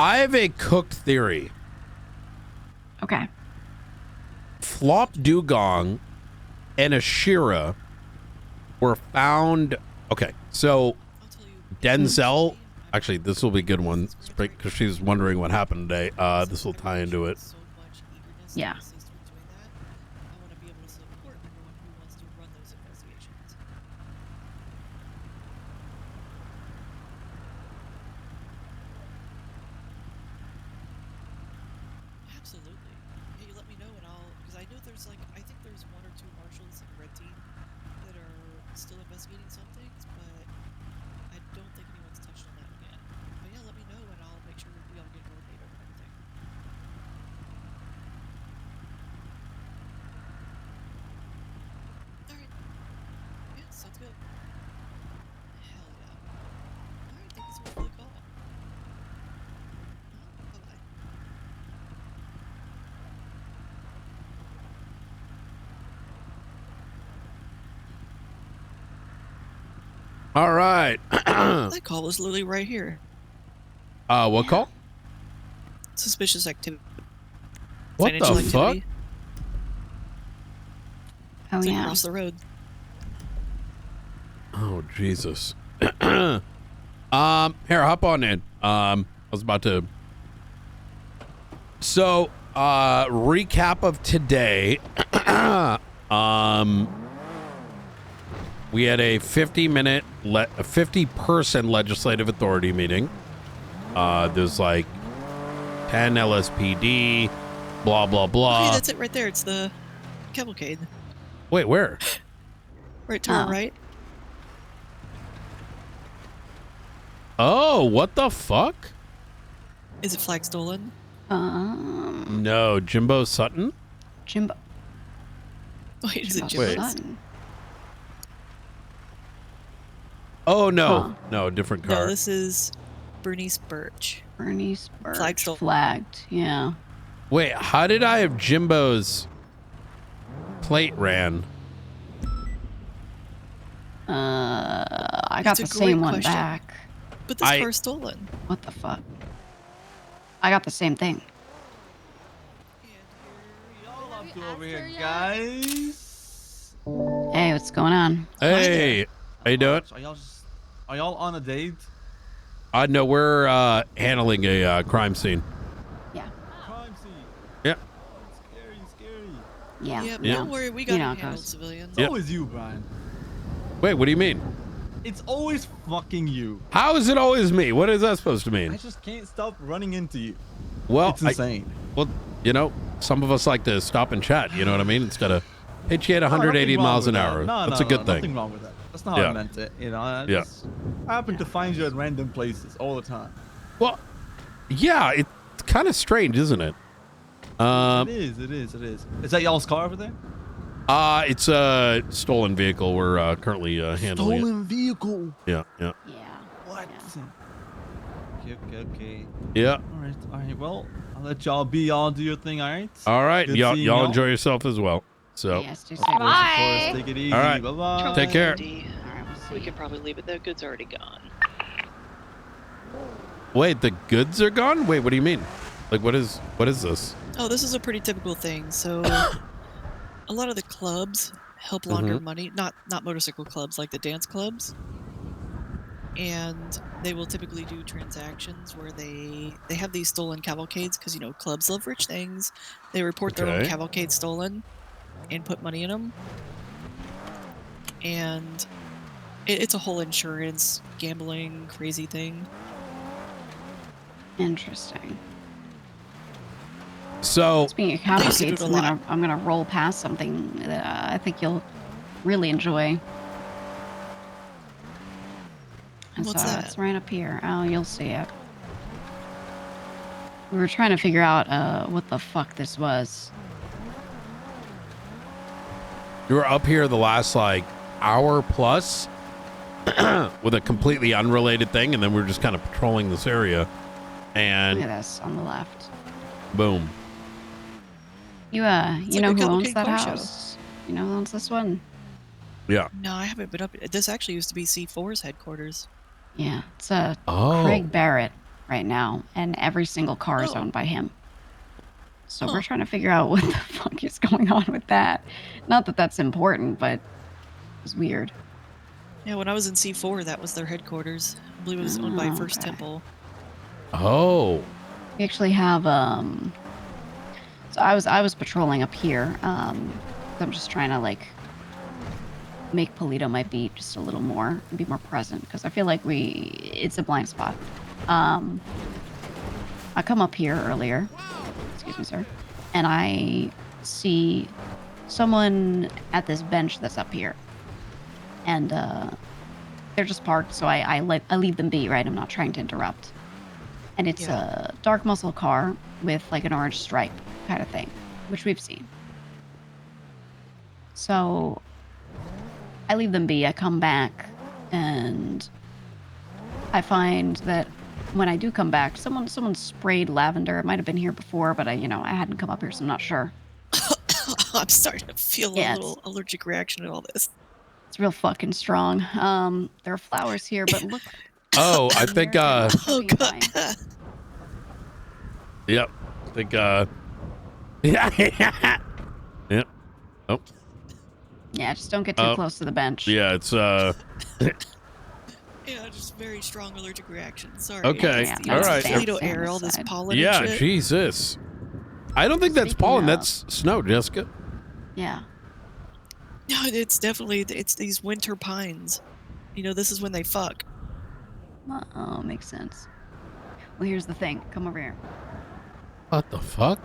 Speaker 1: I have a cooked theory.
Speaker 17: Okay.
Speaker 1: Flop Dugong and Ashira were found. Okay, so Denzel. Actually, this will be a good one because she's wondering what happened today. This will tie into it.
Speaker 17: Yeah.
Speaker 1: All right.
Speaker 11: That call was literally right here.
Speaker 1: What call?
Speaker 11: Suspicious activity.
Speaker 1: What
Speaker 11: Financial
Speaker 1: the fuck?
Speaker 11: activity.
Speaker 17: Oh,
Speaker 11: It's
Speaker 17: yeah.
Speaker 11: across the road.
Speaker 1: Oh, Jesus. Here, hop on in. I was about to. So, recap of today. We had a 50-person legislative authority meeting. There's like 10 LSPD, blah, blah, blah.
Speaker 11: Oh, yeah, that's it right there. It's the cavalcade.
Speaker 1: Wait, where?
Speaker 11: Right to our right.
Speaker 1: Oh, what the fuck?
Speaker 11: Is it flag stolen?
Speaker 1: No, Jimbo Sutton?
Speaker 17: Jimbo.
Speaker 11: Wait, is it
Speaker 1: Wait.
Speaker 11: Jimbo?
Speaker 17: Sutton.
Speaker 1: Oh, no. No, different car.
Speaker 11: No, this is Bernice Birch.
Speaker 17: Bernice Birch.
Speaker 11: Flag stolen.
Speaker 17: Flagged. Yeah.
Speaker 1: Wait, how did I have Jimbo's plate ran?
Speaker 17: I got
Speaker 11: That's
Speaker 17: the
Speaker 11: a great
Speaker 17: same one
Speaker 11: question.
Speaker 17: back.
Speaker 11: But this car's stolen.
Speaker 17: What the fuck? I got the same thing.
Speaker 6: Over here, guys.
Speaker 17: Hey, what's going on?
Speaker 1: Hey, how you doing?
Speaker 6: So are y'all on a date?
Speaker 1: No, we're handling a crime scene.
Speaker 6: Crime scene.
Speaker 1: Yeah.
Speaker 6: Scary.
Speaker 17: Yeah.
Speaker 11: Yeah,
Speaker 1: Yeah.
Speaker 11: don't worry, we got
Speaker 17: You know
Speaker 11: it
Speaker 17: how it
Speaker 11: handled,
Speaker 17: goes.
Speaker 11: civilian.
Speaker 6: It's
Speaker 1: Yep.
Speaker 6: always you, Brian.
Speaker 1: Wait, what do you mean?
Speaker 6: It's always fucking you.
Speaker 1: How is it always me? What is that supposed to mean?
Speaker 6: I just can't stop running into you.
Speaker 1: Well,
Speaker 6: It's insane.
Speaker 1: Well, you know, some of us like to stop and chat. You know what I mean? Instead of hit you at
Speaker 6: No,
Speaker 1: 180
Speaker 6: nothing wrong
Speaker 1: miles
Speaker 6: with
Speaker 1: an
Speaker 6: that.
Speaker 1: hour.
Speaker 6: No,
Speaker 1: That's
Speaker 6: no,
Speaker 1: a good
Speaker 6: no,
Speaker 1: thing.
Speaker 6: Nothing wrong with that. That's not how I meant it. You know, I happen to find you at random places all the time.
Speaker 1: Well, yeah, it's kind of strange, isn't it?
Speaker 6: It is. Is that y'all's car over there?
Speaker 1: It's a stolen vehicle. We're currently handling
Speaker 6: Stolen vehicle.
Speaker 1: it. Yeah.
Speaker 6: What? Okay.
Speaker 1: Yeah.
Speaker 6: All right. Well, I'll let y'all be. Y'all do your thing. All right.
Speaker 1: All right.
Speaker 6: Good
Speaker 1: Y'all
Speaker 6: seeing y'all.
Speaker 1: enjoy yourself as well. So.
Speaker 17: Yes, do
Speaker 6: Of course,
Speaker 17: Bye.
Speaker 6: Take it easy.
Speaker 1: All right.
Speaker 6: Bye-bye.
Speaker 1: Take care.
Speaker 11: We could probably leave it. The goods are already gone.
Speaker 1: Wait, the goods are gone? Wait, what do you mean? Like, what is this?
Speaker 11: Oh, this is a pretty typical thing. So, a lot of the clubs help launder money. Not motorcycle clubs, like the dance clubs. And they will typically do transactions where they have these stolen cavalcades because, you know, clubs love rich things. They report their own
Speaker 1: Okay.
Speaker 11: cavalcade stolen and put money in them. And it's a whole insurance, gambling, crazy thing.
Speaker 17: Interesting.
Speaker 1: So
Speaker 17: Speaking of cavalcades, I'm gonna roll past something that I think you'll really enjoy.
Speaker 11: What's that?
Speaker 17: It's right up here. Oh, you'll see it. We were trying to figure out what the fuck this was.
Speaker 1: You were up here the last like hour plus with a completely unrelated thing, and then we were just kind of patrolling this area. And
Speaker 17: Look at this on the left.
Speaker 1: boom.
Speaker 17: You
Speaker 11: It's
Speaker 17: you
Speaker 11: like
Speaker 17: know
Speaker 11: a
Speaker 17: who owns
Speaker 11: cavalcade
Speaker 17: that
Speaker 11: car show.
Speaker 17: house? You know who owns this one?
Speaker 1: Yeah.
Speaker 11: No, I haven't been up. This actually used to be C4's headquarters.
Speaker 17: Yeah, it's
Speaker 1: Oh.
Speaker 17: Craig Barrett right now, and every single car is
Speaker 11: Oh.
Speaker 17: owned by him. So we're trying to figure out what the fuck is going on with that. Not that that's important, but it's weird.
Speaker 11: Yeah, when I was in C4, that was their headquarters. I believe it was owned by First
Speaker 17: Okay.
Speaker 11: Temple.
Speaker 1: Oh.
Speaker 17: We actually have so I was patrolling up here. I'm just trying to like make Polito might be just a little more, be more present, because I feel like it's a blind spot. I come up here earlier, excuse me, sir, and I see someone at this bench that's up here, and they're just parked, so I leave them be, right? I'm not trying to interrupt. And it's a dark muscle car with like an orange stripe kind of thing, which we've seen. So I leave them be. I come back, and I find that when I do come back, someone sprayed lavender. It might have been here before, but I hadn't come up here, so I'm not sure.
Speaker 11: I'm starting to feel a little allergic reaction to all this.
Speaker 17: It's real fucking strong. There are flowers here, but look.
Speaker 1: Oh, I think
Speaker 11: Oh god.
Speaker 1: Yep. I think yeah. Yep. Oh.
Speaker 17: Yeah, just don't get too close to the bench.
Speaker 1: Yeah, it's
Speaker 11: Yeah, just very strong allergic reaction. Sorry.
Speaker 1: Okay,
Speaker 11: It's
Speaker 1: all right.
Speaker 11: Toledo air, all this pollen and
Speaker 1: yeah,
Speaker 11: shit.
Speaker 1: Jesus. I don't think that's pollen, that's snow, Jessica.
Speaker 17: Yeah.
Speaker 11: No, it's definitely these winter pines. You know, this is when they fuck.
Speaker 17: Oh, makes sense. Well, here's the thing. Come over here.
Speaker 1: What the fuck?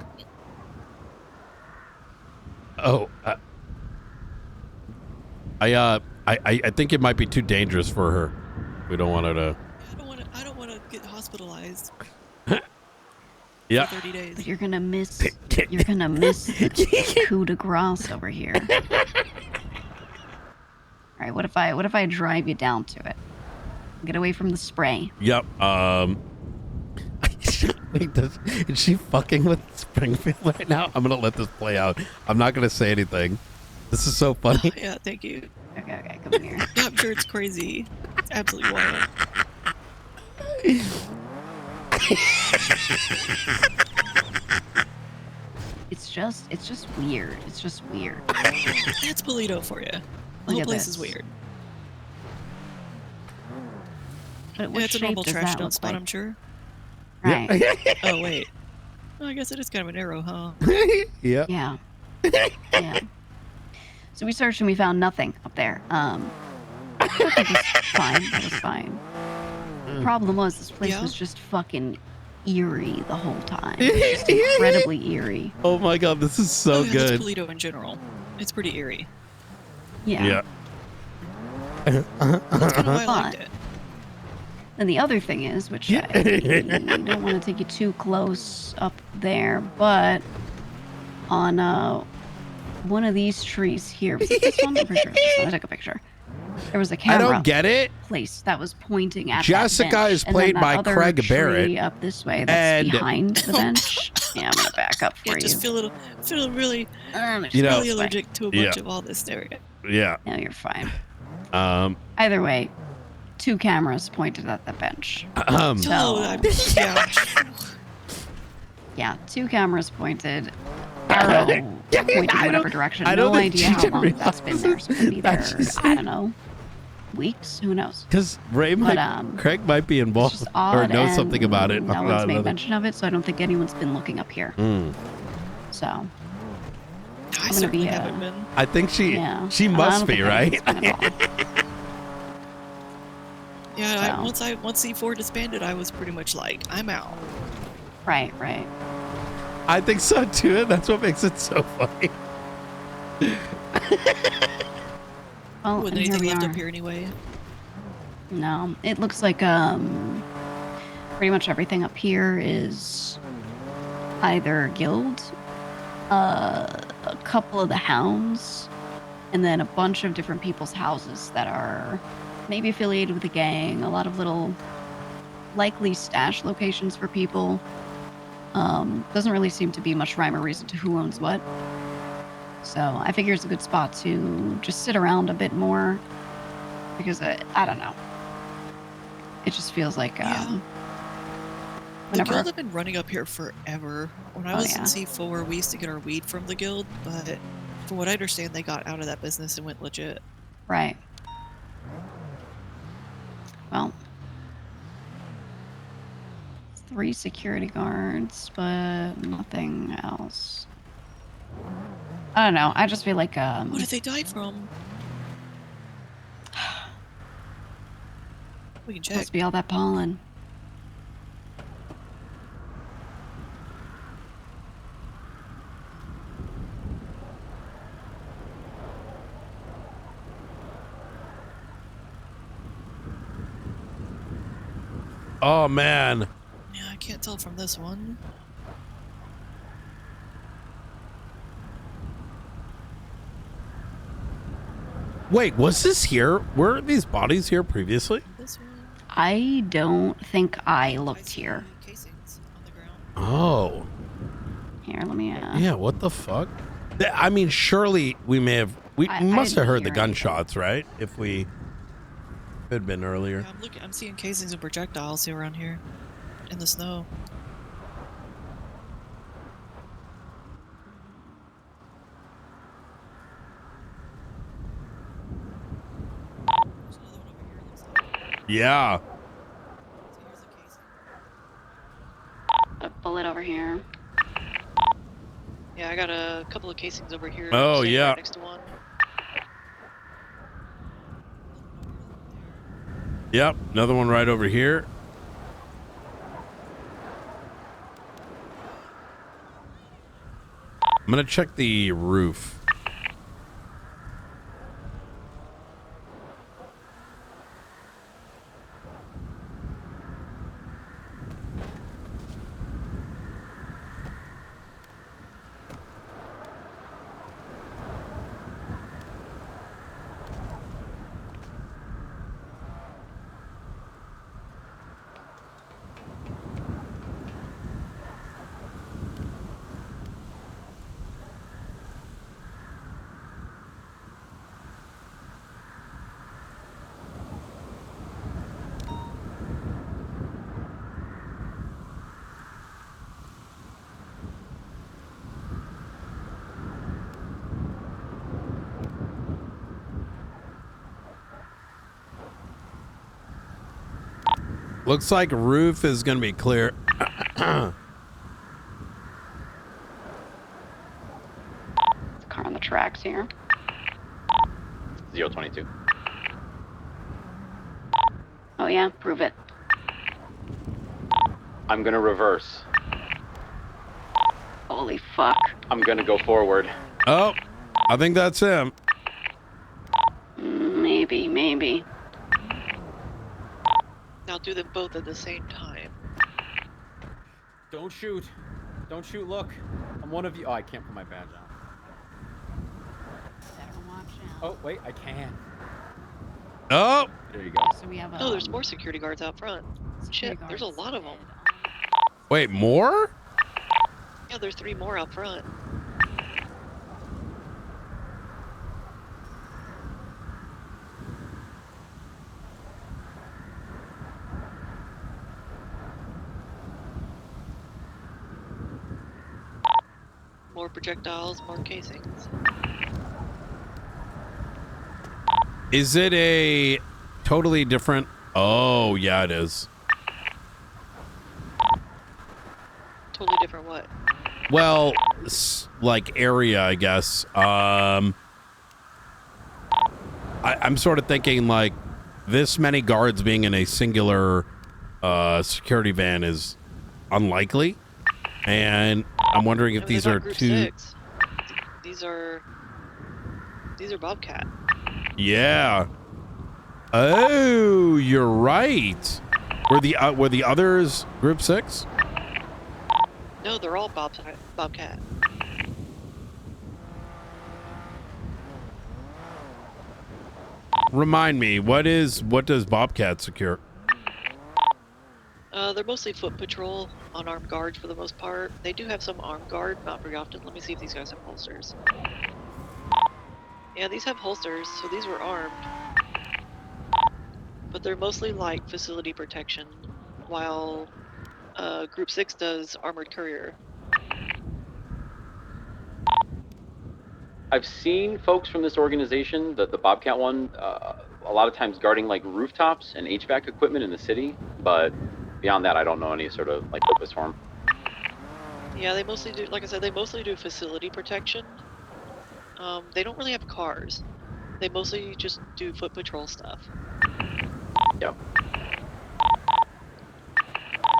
Speaker 1: Oh, I think it might be too dangerous for her. We don't want her to.
Speaker 11: I don't want to get hospitalized.
Speaker 1: Yeah.
Speaker 11: For 30 days.
Speaker 17: But you're gonna miss the coup de grace over here. All right, what if I drive you down to it? Get away from the spray.
Speaker 1: Yep. Wait, is she fucking with Springfield right now? I'm gonna let this play out. I'm not gonna say anything. This is so funny.
Speaker 11: Yeah, thank you.
Speaker 17: Okay, come here.
Speaker 11: Yeah, I'm sure it's crazy. It's absolutely wild.
Speaker 17: It's just weird. It's just weird.
Speaker 11: That's Polito for you. The
Speaker 17: Look
Speaker 11: whole
Speaker 17: at
Speaker 11: place
Speaker 17: this.
Speaker 11: is weird.
Speaker 17: But
Speaker 11: Yeah,
Speaker 17: what
Speaker 11: it's a
Speaker 17: shape
Speaker 11: normal
Speaker 17: does
Speaker 11: trash
Speaker 17: that
Speaker 11: dump
Speaker 17: look
Speaker 11: spot,
Speaker 17: like?
Speaker 11: I'm sure.
Speaker 17: Right.
Speaker 11: Oh, wait. Well, I guess it is kind of an arrow, huh?
Speaker 1: Yeah.
Speaker 17: Yeah. Yeah. So we searched and we found nothing up there. That was fine. That was fine. The problem was this place was just fucking eerie the whole time. It's just incredibly eerie.
Speaker 1: Oh my god, this is so
Speaker 11: Oh, yeah,
Speaker 1: good.
Speaker 11: That's Toledo in general. It's pretty eerie.
Speaker 17: Yeah.
Speaker 11: That's kind of why I liked it.
Speaker 17: And the other thing is, which I don't want to take you too close up there, but on one of these trees here, was it this one? I'm pretty sure it's this one. I took a picture. There was a camera.
Speaker 1: I don't get it.
Speaker 17: Place that was pointing at
Speaker 1: Jessica
Speaker 17: that bench,
Speaker 1: is
Speaker 17: and
Speaker 1: played
Speaker 17: then
Speaker 1: by
Speaker 17: that other
Speaker 1: Craig
Speaker 17: tree
Speaker 1: Barrett,
Speaker 17: up this way. That's
Speaker 1: and-
Speaker 17: behind the bench. Yeah, I'm gonna back up for
Speaker 11: Yeah,
Speaker 17: you.
Speaker 11: just feel really,
Speaker 1: You know-
Speaker 11: really allergic to a bunch
Speaker 1: Yeah.
Speaker 11: of all this. There we go.
Speaker 1: Yeah.
Speaker 17: No, you're fine.
Speaker 1: Um.
Speaker 17: Either way, 2 cameras pointed at the bench.
Speaker 11: Oh, yeah.
Speaker 17: Yeah, 2 cameras pointed. Arrow pointing in whatever direction.
Speaker 1: I don't
Speaker 17: No
Speaker 1: think
Speaker 17: idea
Speaker 1: she
Speaker 17: how long that's been there. So it could be there,
Speaker 1: That's
Speaker 17: I don't know, weeks? Who knows?
Speaker 1: Because Ray
Speaker 17: But,
Speaker 1: might, Craig might be involved or
Speaker 17: Odd,
Speaker 1: know something
Speaker 17: and
Speaker 1: about it.
Speaker 17: No
Speaker 1: I'm
Speaker 17: one's
Speaker 1: not
Speaker 17: made
Speaker 1: another-
Speaker 17: mention of it, so I don't think anyone's been looking up here. So
Speaker 11: I
Speaker 17: I'm gonna
Speaker 11: certainly
Speaker 17: be
Speaker 11: haven't been.
Speaker 1: I think she
Speaker 17: Yeah.
Speaker 1: she
Speaker 17: I
Speaker 1: must
Speaker 17: don't
Speaker 1: be,
Speaker 17: think
Speaker 1: right?
Speaker 17: anyone's been at all.
Speaker 11: Yeah,
Speaker 17: So-
Speaker 11: once C4 disbanded, I was pretty much like, I'm out.
Speaker 17: Right.
Speaker 1: I think so too, and that's what makes it so funny.
Speaker 17: Well,
Speaker 11: Wasn't
Speaker 17: and here
Speaker 11: anything
Speaker 17: we
Speaker 11: left
Speaker 17: are.
Speaker 11: up here anyway.
Speaker 17: No, it looks like pretty much everything up here is either guild, a couple of the hounds, and then a bunch of different people's houses that are maybe affiliated with a gang. A lot of little likely stash locations for people. Doesn't really seem to be much rhyme or reason to who owns what. So I figure it's a good spot to just sit around a bit more because I don't know. It just feels like
Speaker 11: The
Speaker 17: whenever
Speaker 11: guild have been running up here forever. When I
Speaker 17: Oh,
Speaker 11: was
Speaker 17: yeah.
Speaker 11: in C4, we used to get our weed from the guild, but from what I understand, they got out of that business and went legit.
Speaker 17: Right. Well, 3 security guards, but nothing else. I don't know. I just feel like
Speaker 11: What did they die from? We can check.
Speaker 17: must be all that pollen.
Speaker 1: Oh man.
Speaker 11: Yeah, I can't tell from this one.
Speaker 1: Wait, was this here? Were these bodies here previously?
Speaker 17: I don't think I looked here.
Speaker 1: Oh.
Speaker 17: Here, let me.
Speaker 1: Yeah, what the fuck? I mean, surely we may have. We
Speaker 17: I
Speaker 1: must have
Speaker 17: didn't
Speaker 1: heard the
Speaker 17: hear
Speaker 1: gunshots, right? If we had been earlier.
Speaker 11: I'm seeing casings and projectiles here around here in the snow.
Speaker 1: Yeah.
Speaker 16: A bullet over here.
Speaker 11: Yeah, I got a couple of casings over here.
Speaker 1: Oh,
Speaker 11: standing
Speaker 1: yeah.
Speaker 11: Right next to one.
Speaker 1: Yep. Another one right over here. I'm gonna check the roof. Looks like roof is gonna be clear.
Speaker 16: Car on the tracks here.
Speaker 20: 022.
Speaker 16: Oh yeah, prove it.
Speaker 20: I'm gonna reverse.
Speaker 16: Holy fuck.
Speaker 20: I'm gonna go forward.
Speaker 1: Oh, I think that's him.
Speaker 16: Maybe.
Speaker 11: Now do them both at the same time.
Speaker 12: Don't shoot. Don't shoot. Look, I'm one of you. Oh, I can't put my badge on.
Speaker 17: Better watch out.
Speaker 12: Oh, wait, I can.
Speaker 1: Oh.
Speaker 12: There you go.
Speaker 17: So we have
Speaker 11: Oh, there's more security guards out front. Shit, there's a lot of them.
Speaker 1: Wait, more?
Speaker 11: Yeah, there's 3 more out front. More projectiles, more casings.
Speaker 1: Is it a totally different? Oh, yeah, it is.
Speaker 11: Totally different what?
Speaker 1: Well, like area, I guess. I'm sort of thinking like this many guards being in a singular security van is unlikely, and I'm wondering if these are
Speaker 11: Group
Speaker 1: two.
Speaker 11: 6. These are Bobcat.
Speaker 1: Yeah. Oh, you're right. Were the others Group 6?
Speaker 11: No, they're all Bobcat.
Speaker 1: Remind me, what does Bobcat secure?
Speaker 11: They're mostly foot patrol, unarmed guards for the most part. They do have some armed guard, not very often. Let me see if these guys have holsters. Yeah, these have holsters, so these were armed. But they're mostly like facility protection, while Group 6 does armored courier.
Speaker 20: I've seen folks from this organization, the Bobcat one, a lot of times guarding like rooftops and HVAC equipment in the city, but beyond that, I don't know any sort of like purpose for them.
Speaker 11: Yeah, they mostly do, like I said, they mostly do facility protection. They don't really have cars. They mostly just do foot patrol stuff.
Speaker 20: Yep.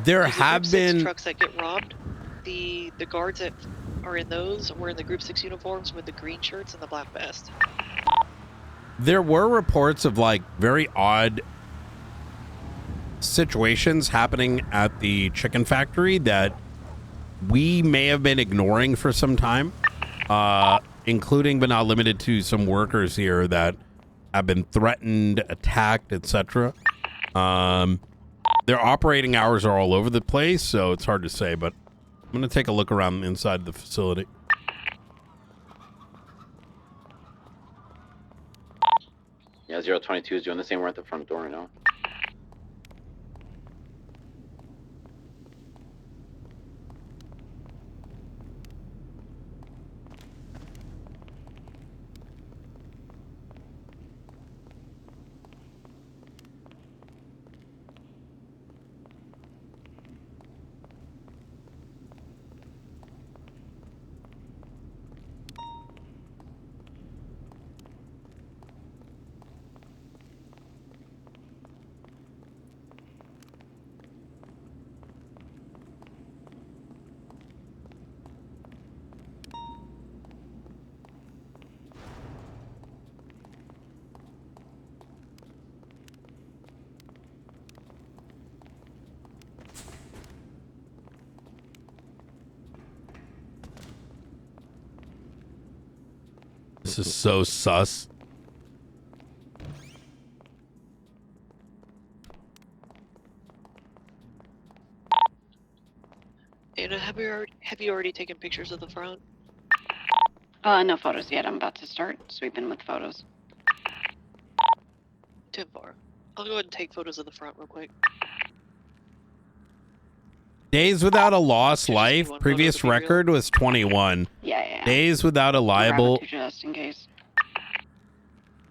Speaker 1: There
Speaker 11: There's
Speaker 1: have
Speaker 11: Group 6
Speaker 1: been
Speaker 11: trucks that get robbed. The guards that are in those were in the Group 6 uniforms with the green shirts and the black vest.
Speaker 1: There were reports of like very odd situations happening at the chicken factory that we may have been ignoring for some time, including but not limited to some workers here that have been threatened, attacked, etc. Their operating hours are all over the place, so it's hard to say, but I'm going to take a look around inside the facility.
Speaker 20: Yeah, 022 is doing the same. We're at the front door now.
Speaker 1: This is so sus.
Speaker 11: Anna, have you already taken pictures of the front?
Speaker 16: No photos yet. I'm about to start sweeping with photos.
Speaker 11: 10-4. I'll go ahead and take photos of the front real quick.
Speaker 1: Days without a lost life. Previous record was 21.
Speaker 16: Yeah.
Speaker 1: Days without a liable.
Speaker 16: Just in case.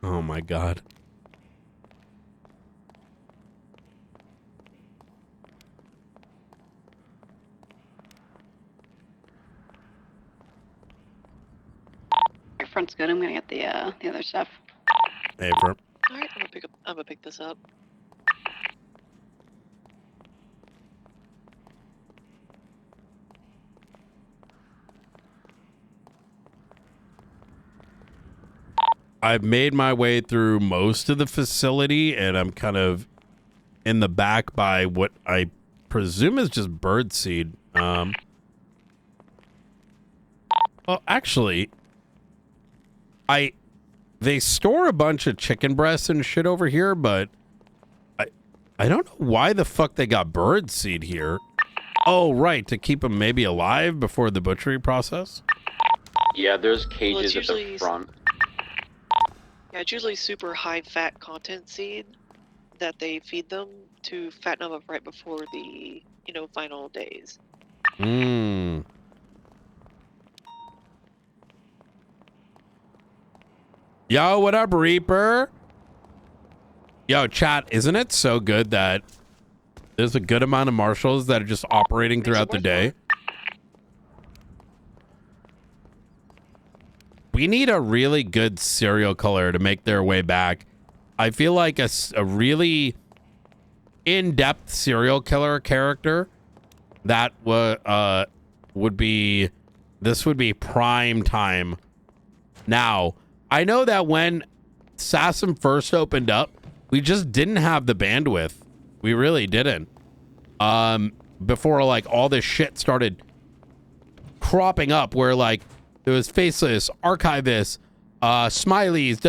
Speaker 1: Oh my god.
Speaker 16: Your front's good. I'm gonna get the other stuff.
Speaker 1: Hey, for.
Speaker 11: All right, I'm gonna pick this up.
Speaker 1: I've made my way through most of the facility, and I'm kind of in the back by what I presume is just birdseed. Well, actually, they store a bunch of chicken breasts and shit over here, but I don't know why the fuck they got birdseed here. Oh, right, to keep them maybe alive before the butchery process?
Speaker 20: Yeah, there's cages at the front.
Speaker 11: Yeah, it's usually super high fat content seed that they feed them to fatten them up right before the, final days.
Speaker 1: Mmm. Yo, what up, Reaper? Yo, chat, isn't it so good that there's a good amount of marshals that are just operating throughout the day? We need a really good serial killer to make their way back. I feel like a really in-depth serial killer character that would be prime time. Now, I know that when SASM first opened up, we just didn't have the bandwidth. We really didn't. Before like all this shit started cropping up, where like there was Faceless, Archivist, Smileys,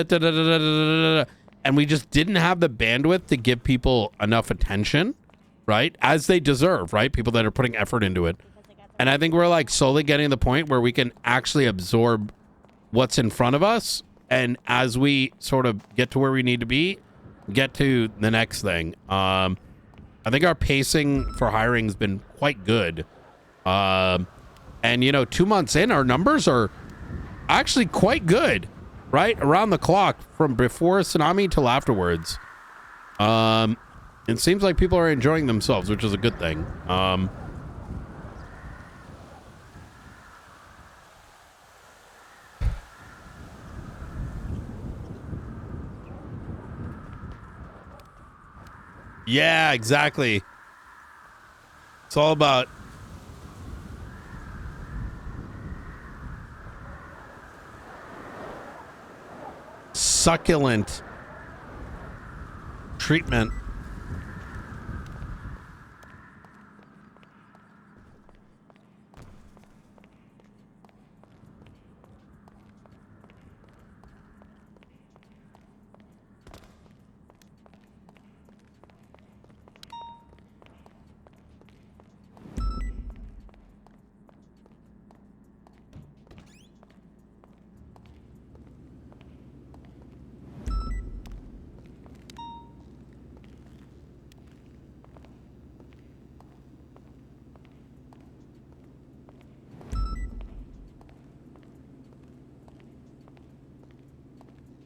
Speaker 1: and we just didn't have the bandwidth to give people enough attention, right? As they deserve, right? People that are putting effort into it. And I think we're like slowly getting to the point where we can actually absorb what's in front of us. And as we sort of get to where we need to be, get to the next thing. I think our pacing for hiring has been quite good. And, 2 months in, our numbers are actually quite good, right? Around the clock from before Tsunami till afterwards. It seems like people are enjoying themselves, which is a good thing. Yeah, exactly. It's all about succulent treatment.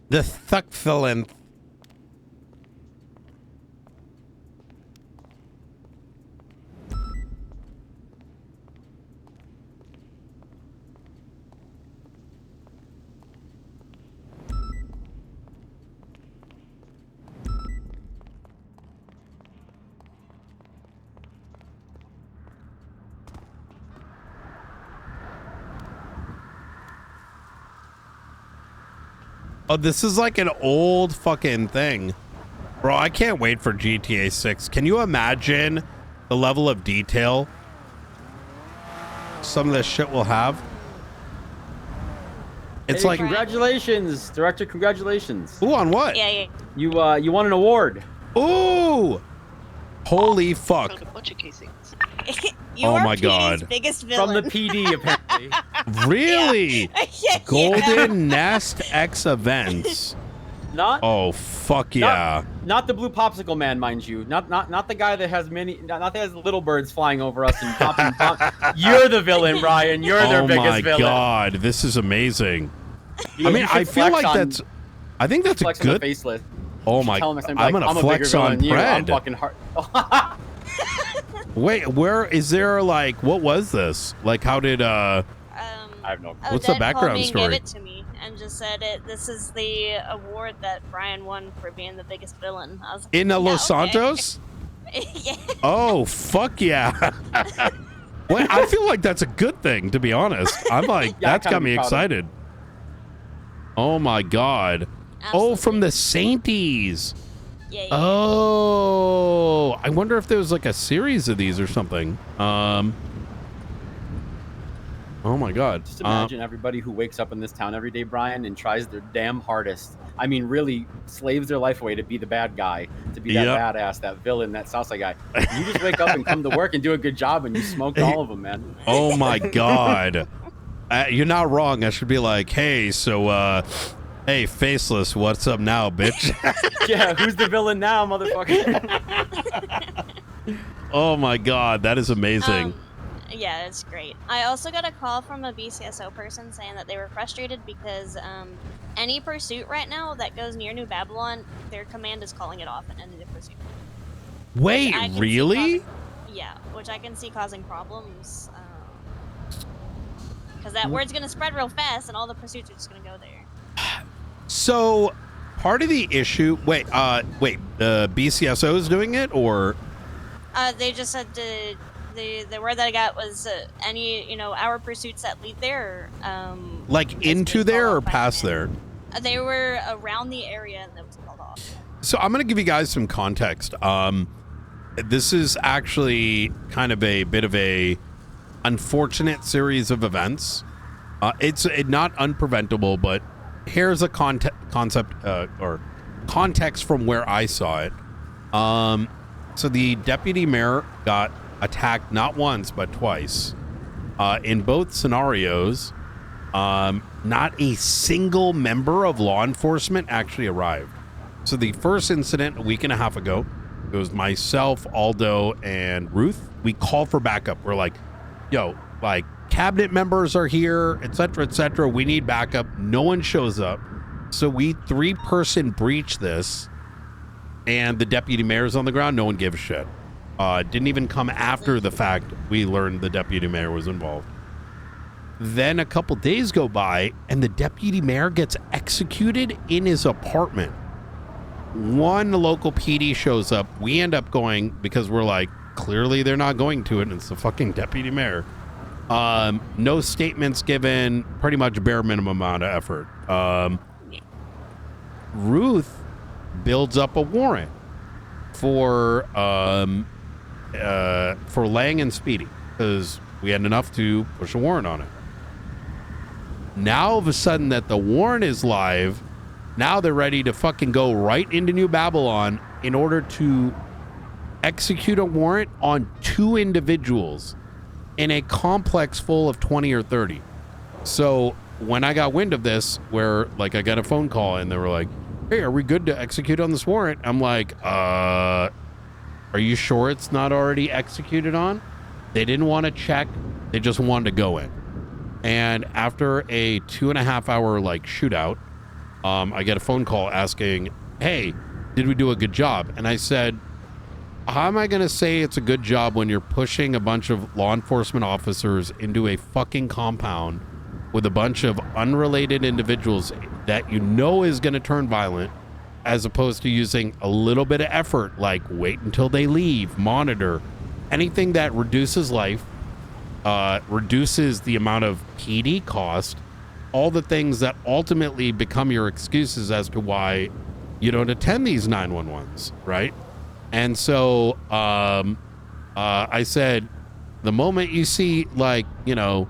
Speaker 1: The succulent. Oh, this is like an old fucking thing. Bro, I can't wait for GTA 6. Can you imagine the level of detail some of this shit will have? It's
Speaker 12: Hey,
Speaker 1: like...
Speaker 12: congratulations, director, congratulations.
Speaker 1: Ooh, on what?
Speaker 2: Yeah.
Speaker 12: You won an award.
Speaker 1: Ooh! Holy fuck.
Speaker 11: Found a bunch of casings.
Speaker 2: You
Speaker 1: Oh
Speaker 2: are
Speaker 1: my
Speaker 2: PD's
Speaker 1: God.
Speaker 2: biggest villain.
Speaker 12: From the PD, apparently.
Speaker 1: Really?
Speaker 2: Yeah.
Speaker 1: Golden Nest X events.
Speaker 12: Not
Speaker 1: Oh, fuck yeah.
Speaker 12: Not the blue popsicle man, mind you. Not the guy that has not that has little birds flying over us and popping bombs. You're the villain, Ryan. You're their biggest villain.
Speaker 1: Oh my God, this is amazing.
Speaker 12: You-
Speaker 1: I mean,
Speaker 12: you should
Speaker 1: I feel
Speaker 12: flex
Speaker 1: like
Speaker 12: on-
Speaker 1: I think that's a
Speaker 12: flex on the
Speaker 1: good.
Speaker 12: faceless.
Speaker 1: Oh
Speaker 12: You should
Speaker 1: my!
Speaker 12: tell him next time,
Speaker 1: I'm
Speaker 12: like,
Speaker 1: gonna
Speaker 12: a
Speaker 1: flex
Speaker 12: bigger
Speaker 1: on
Speaker 12: villain than you. I'm
Speaker 1: Brad.
Speaker 12: fucking hard.
Speaker 1: Wait, where is there like what was this? Like, how did
Speaker 12: I have no.
Speaker 1: What's the
Speaker 2: Odette
Speaker 1: background
Speaker 2: called me
Speaker 1: story?
Speaker 2: And gave it to me and just said this is the award that Brian won for being the biggest villain. I was like,
Speaker 1: in
Speaker 2: yeah,
Speaker 1: Los
Speaker 2: okay.
Speaker 1: Santos?
Speaker 2: Yeah.
Speaker 1: Oh fuck yeah! Well, I feel like that's a good thing, to be honest. I'm like,
Speaker 12: Yeah, I
Speaker 1: that's
Speaker 12: kinda
Speaker 1: got me
Speaker 12: be proud of
Speaker 1: excited. Oh my God. Oh, from the Sainties.
Speaker 2: Yeah, yeah.
Speaker 1: Oh, I wonder if there was like a series of these or something. Oh my God.
Speaker 12: Just imagine everybody who wakes up in this town every day, Brian, and tries their damn hardest. I mean, really slaves their life away to be the bad guy, to be that
Speaker 1: Yep.
Speaker 12: badass, that villain, that Southside guy. You just wake up and come to work and do a good job, and you smoked all of them, man.
Speaker 1: Oh my God. You're not wrong. I should be like, hey, so, hey, Faceless, what's up now, bitch?
Speaker 12: Yeah, who's the villain now, motherfucker?
Speaker 1: Oh my God, that is amazing.
Speaker 2: Yeah, that's great. I also got a call from a BCSO person saying that they were frustrated because any pursuit right now that goes near New Babylon, their command is calling it off and ending the pursuit.
Speaker 1: Wait, really?
Speaker 2: Yeah, which I can see causing problems. Because that word's going to spread real fast and all the pursuits are just going to go there.
Speaker 1: So, part of the issue... Wait, BCSO is doing it, or...
Speaker 2: They just said the word that I got was any, our pursuits that lead there.
Speaker 1: Like into there or past there?
Speaker 2: They were around the area and that was called off.
Speaker 1: So I'm going to give you guys some context. This is actually kind of a bit of a unfortunate series of events. It's not unpreventable, but here's a concept or context from where I saw it. So the deputy mayor got attacked not once but twice. In both scenarios, not a single member of law enforcement actually arrived. So the first incident a week and a half ago, it was myself, Aldo, and Ruth. We called for backup. We're like, yo, like cabinet members are here, etc., etc. We need backup. No one shows up. So we 3-person breach this, and the deputy mayor's on the ground. No one gave a shit. Didn't even come after the fact we learned the deputy mayor was involved. Then a couple days go by, and the deputy mayor gets executed in his apartment. One local PD shows up. We end up going because we're like, clearly they're not going to it, and it's the fucking deputy mayor. No statements given, pretty much bare minimum amount of effort. Ruth builds up a warrant for Lang and Speedy because we had enough to push a warrant on it. Now, all of a sudden that the warrant is live, now they're ready to fucking go right into New Babylon in order to execute a warrant on 2 individuals in a complex full of 20 or 30. So when I got wind of this, where like I got a phone call and they were like, hey, are we good to execute on this warrant? I'm like, are you sure it's not already executed on? They didn't want to check. They just wanted to go in. And after a 2.5 hour like shootout, I get a phone call asking, hey, did we do a good job? And I said, how am I going to say it's a good job when you're pushing a bunch of law enforcement officers into a fucking compound with a bunch of unrelated individuals that you know is going to turn violent, as opposed to using a little bit of effort, like wait until they leave, monitor, anything that reduces life, reduces the amount of PD cost, all the things that ultimately become your excuses as to why you don't attend these 911s, right? And so I said, the moment you see like, you know,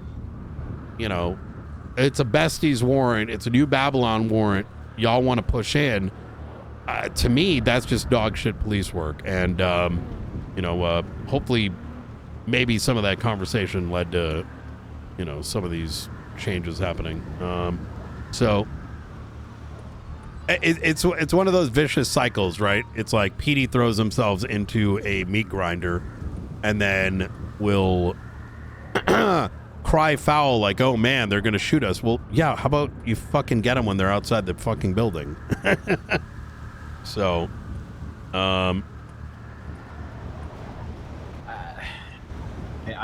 Speaker 1: it's a besties warrant, it's a New Babylon warrant, y'all want to push in, to me, that's just dog shit police work. And, hopefully maybe some of that conversation led to, some of these changes happening. So it's one of those vicious cycles, right? It's like PD throws themselves into a meat grinder and then will cry foul like, oh man, they're going to shoot us. Well, yeah, how about you fucking get them when they're outside the fucking building? So,
Speaker 12: I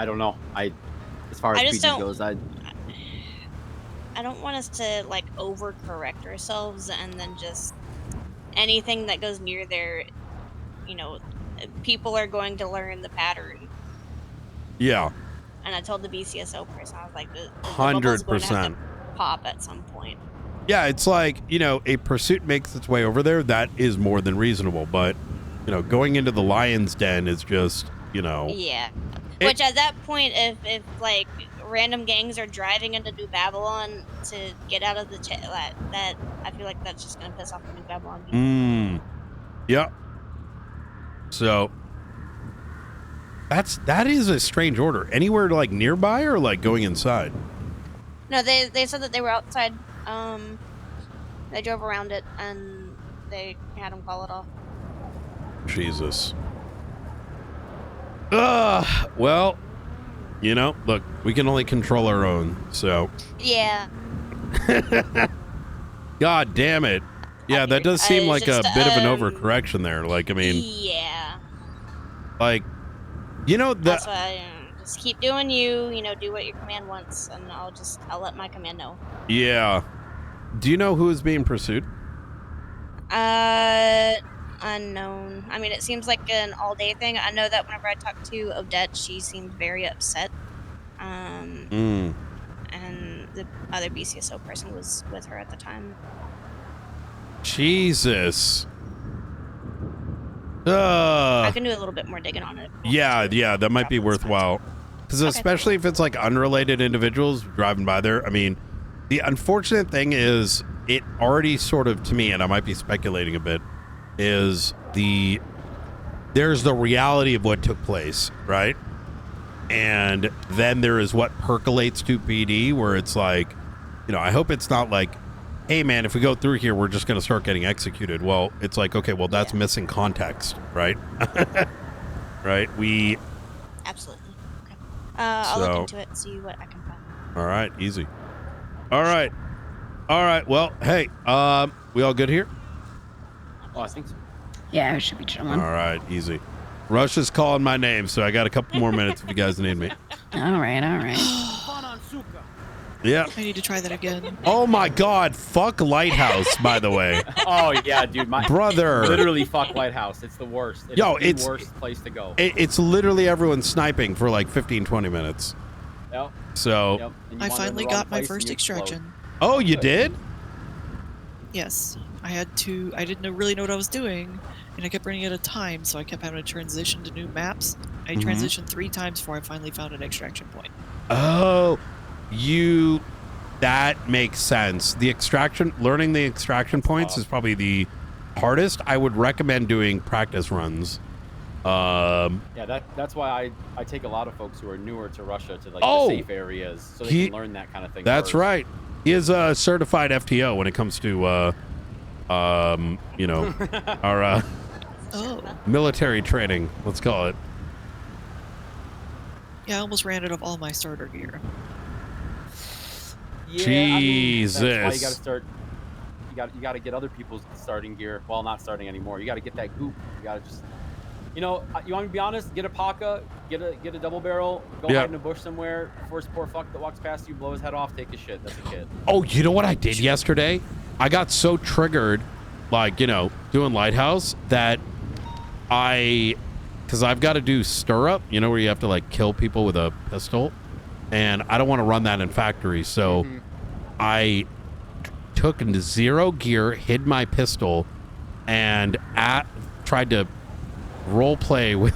Speaker 12: don't know. As far as PD goes, I
Speaker 2: don't want us to like overcorrect ourselves and then just anything that goes near there, people are going to learn the pattern.
Speaker 1: Yeah.
Speaker 2: And I told the BCSO person, I was like, the
Speaker 1: 100%.
Speaker 2: bubble's going to have to pop at some point.
Speaker 1: Yeah, it's like, you know, a pursuit makes its way over there. That is more than reasonable. But, you know, going into the lion's den is just, you know.
Speaker 2: Yeah. Which at that point, if like random gangs are driving into New Babylon to get out of the that I feel like that's just gonna piss off the New Babylon people.
Speaker 1: Yeah. So that is a strange order. Anywhere like nearby or like going inside?
Speaker 2: No, they said that they were outside. They drove around it and they had them call it off.
Speaker 1: Jesus. Well, you know, look, we can only control our own, so.
Speaker 2: Yeah.
Speaker 1: God damn it. Yeah, that does seem like a bit of an
Speaker 2: um,
Speaker 1: overcorrection there. Like, I mean,
Speaker 2: Yeah.
Speaker 1: like, you know,
Speaker 2: That's why just keep doing you. You know, do what your command wants, and I'll let my command know.
Speaker 1: yeah. Do you know who is being pursued?
Speaker 2: Unknown. I mean, it seems like an all-day thing. I know that whenever I talked to Odette, she seemed very upset. And the other BCSO person was with her at the time.
Speaker 1: Jesus.
Speaker 2: I can do a little bit more digging on it.
Speaker 1: Yeah, that might be worthwhile. Because especially if it's like unrelated individuals driving by there. I mean, the unfortunate thing is it already sort of, to me, and I might be speculating a bit, is there's the reality of what took place, right? And then there is what percolates to PD, where it's like, you know, I hope it's not like, hey man, if we go through here, we're just going to start getting executed. Well, it's like, okay, well, that's missing context, right? Right?
Speaker 2: Absolutely. Okay. I'll look into it and see what I can find.
Speaker 1: All right, easy. All right. Well, hey, we all good here?
Speaker 12: Oh, I think so.
Speaker 17: Yeah, I should be chilling.
Speaker 1: All right, easy. Rush is calling my name, so I got a couple more minutes if you guys need me.
Speaker 17: All right.
Speaker 1: Yeah.
Speaker 13: I need to try that again.
Speaker 1: Oh my God! Fuck Lighthouse, by the way.
Speaker 12: Oh yeah, dude, my
Speaker 1: brother.
Speaker 12: Literally, fuck Lighthouse. It's the worst. It's the worst place to go.
Speaker 1: It's literally everyone sniping for like 15-20 minutes.
Speaker 12: Yep.
Speaker 1: So.
Speaker 12: Yep.
Speaker 13: I finally got my first extraction.
Speaker 1: Oh, you did?
Speaker 13: Yes. I didn't really know what I was doing, and I kept running out of time, so I kept having to transition to new maps. I transitioned 3 times before I finally found an extraction point.
Speaker 1: Oh, that makes sense. Learning the extraction points is probably the hardest. I would recommend doing practice runs.
Speaker 12: Yeah, that's why I take a lot of folks who are newer to Russia to like the safe areas, so they can learn that kind of thing.
Speaker 1: That's
Speaker 12: first.
Speaker 1: right. He is a certified FTO when it comes to you know, our military training, let's call it.
Speaker 13: Yeah, I almost ran out of all my starter gear.
Speaker 12: Yeah,
Speaker 1: Jesus.
Speaker 12: I mean, that's why you gotta start. You gotta get other people's starting gear. Well, not starting anymore. You gotta get that goop. You gotta just, you know, you want me to be honest? Get a Paka, get a double barrel, go hide in a bush somewhere. First poor fuck that walks past you, blow his head off, take his shit. That's a kid.
Speaker 1: Oh, you know what I did yesterday? I got so triggered, like, you know, doing Lighthouse that because I've got to do stirrup, you know, where you have to like kill people with a pistol, and I don't want to run that in factory, so I took into 0 gear, hid my pistol, and tried to role play with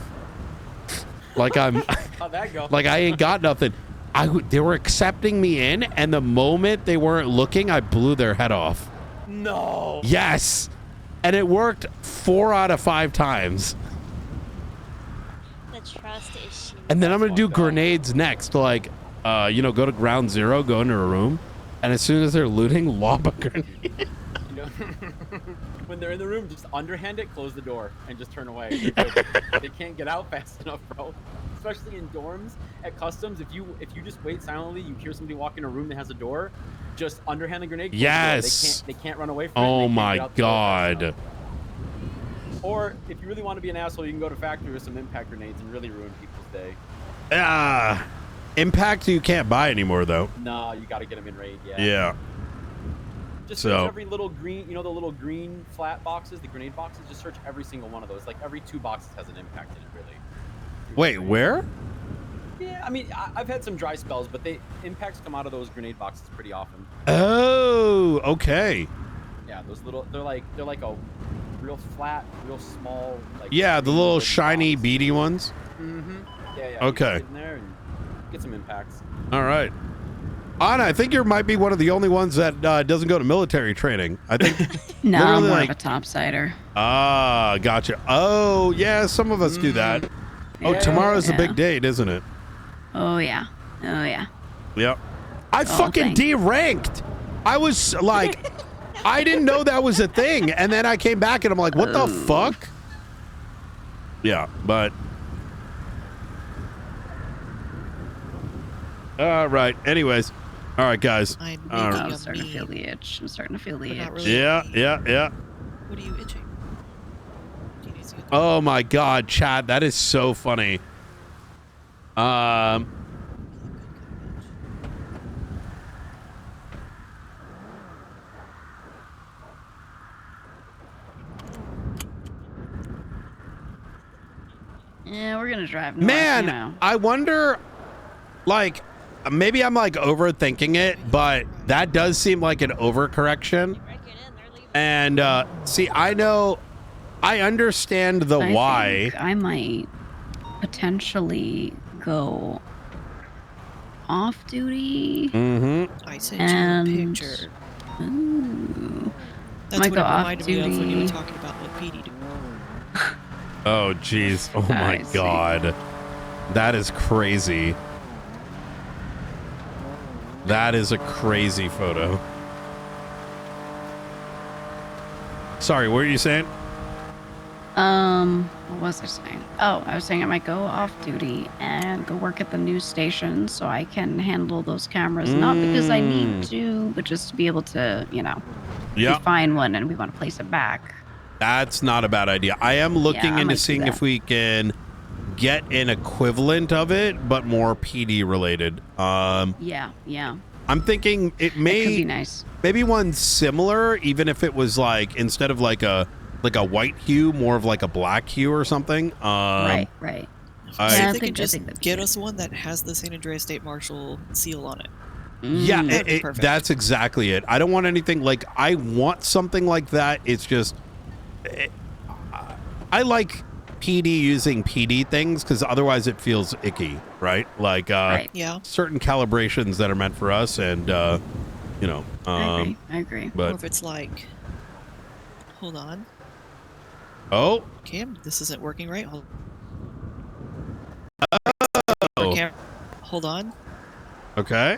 Speaker 1: like I'm
Speaker 12: How'd that go?
Speaker 1: like I ain't got nothing. They were accepting me in, and the moment they weren't looking, I blew their head off.
Speaker 12: No.
Speaker 1: Yes, and it worked 4 out of 5 times.
Speaker 2: The trust issue.
Speaker 1: And then I'm gonna do grenades next, like, you know, go to ground 0, go into a room, and as soon as they're looting, lob a grenade.
Speaker 12: You know, when they're in the room, just underhand it, close the door, and just turn away. They can't get out fast enough, bro. Especially in dorms at customs, if you just wait silently, you hear somebody walk in a room that has a door, just underhand the grenade.
Speaker 1: Yes.
Speaker 12: They can't run away from it.
Speaker 1: Oh my God.
Speaker 12: Or if you really want to be an asshole, you can go to factory with some impact grenades and really ruin people's day.
Speaker 1: Impact you can't buy anymore though.
Speaker 12: No, you got to get them in raid. Yeah.
Speaker 1: Yeah.
Speaker 12: Just search every little green, you know, the little green flat boxes, the grenade boxes. Just search every single one of those. Like every 2 boxes has an impact in it, really.
Speaker 1: Wait, where?
Speaker 12: Yeah, I mean, I've had some dry spells, but impacts come out of those grenade boxes pretty often.
Speaker 1: Oh, okay.
Speaker 12: Yeah, those little, they're like a real flat, real small, like.
Speaker 1: Yeah, the little shiny, beady ones.
Speaker 12: Mm-hmm. Yeah.
Speaker 1: Okay.
Speaker 12: You get in there and get some impacts.
Speaker 1: All right. Anna, I think you might be one of the only ones that doesn't go to military training. I think.
Speaker 17: No, I'm more
Speaker 1: like,
Speaker 17: of a topsider.
Speaker 1: Ah, gotcha. Oh, yeah, some of us do that. Oh, tomorrow's the big date, isn't it?
Speaker 17: Oh yeah. Oh yeah.
Speaker 1: Yep. I fucking deranked. I was like, I didn't know that was a thing, and then I came back and I'm like, what the fuck? Yeah, but. All right. Anyways. All right, guys.
Speaker 17: I'm starting to feel the itch. I'm starting to feel the itch.
Speaker 1: Really. Yeah.
Speaker 13: What are you itching?
Speaker 1: Oh my God, Chad, that is so funny.
Speaker 17: Yeah, we're gonna drive north,
Speaker 1: Man,
Speaker 17: you know.
Speaker 1: I wonder, like, maybe I'm like overthinking it, but that does seem like an overcorrection. And see, I understand the why.
Speaker 17: Think I might potentially go off duty.
Speaker 1: Mm-hmm.
Speaker 13: I sent you a picture.
Speaker 17: Ooh.
Speaker 13: That's
Speaker 17: Might
Speaker 13: what
Speaker 17: go
Speaker 13: it
Speaker 17: off
Speaker 13: reminded me of when you were
Speaker 17: duty.
Speaker 13: talking about what PD do.
Speaker 1: Oh, jeez. Oh my God. That is crazy. That is a crazy photo. Sorry, what were you saying?
Speaker 17: What was I saying? Oh, I was saying I might go off duty and go work at the news station so I can handle those cameras. Not because I need to, but just to be able to, you know,
Speaker 1: Yeah.
Speaker 17: we find one and we want to place it back.
Speaker 1: That's not a bad idea. I am looking
Speaker 17: I
Speaker 1: into
Speaker 17: might do
Speaker 1: seeing
Speaker 17: that.
Speaker 1: if we can get an equivalent of it, but more PD related.
Speaker 17: Yeah.
Speaker 1: I'm thinking it may
Speaker 17: could be nice.
Speaker 1: Maybe one similar, even if it was like instead of like a white hue, more of like a black hue or something.
Speaker 17: Right.
Speaker 13: See if they can just get us one that has the San Andreas State Marshal seal on it.
Speaker 1: Yeah,
Speaker 13: That'd be perfect.
Speaker 1: that's exactly it. I don't want anything like, I want something like that. It's just, I like PD using PD things because otherwise it feels icky, right? Like
Speaker 13: Yeah.
Speaker 1: certain calibrations that are meant for us, and you know.
Speaker 17: I agree.
Speaker 1: But
Speaker 13: Or if it's like, hold on.
Speaker 1: oh,
Speaker 13: Cam, this isn't working right. Hold
Speaker 1: oh.
Speaker 13: Cam, hold on.
Speaker 1: Okay.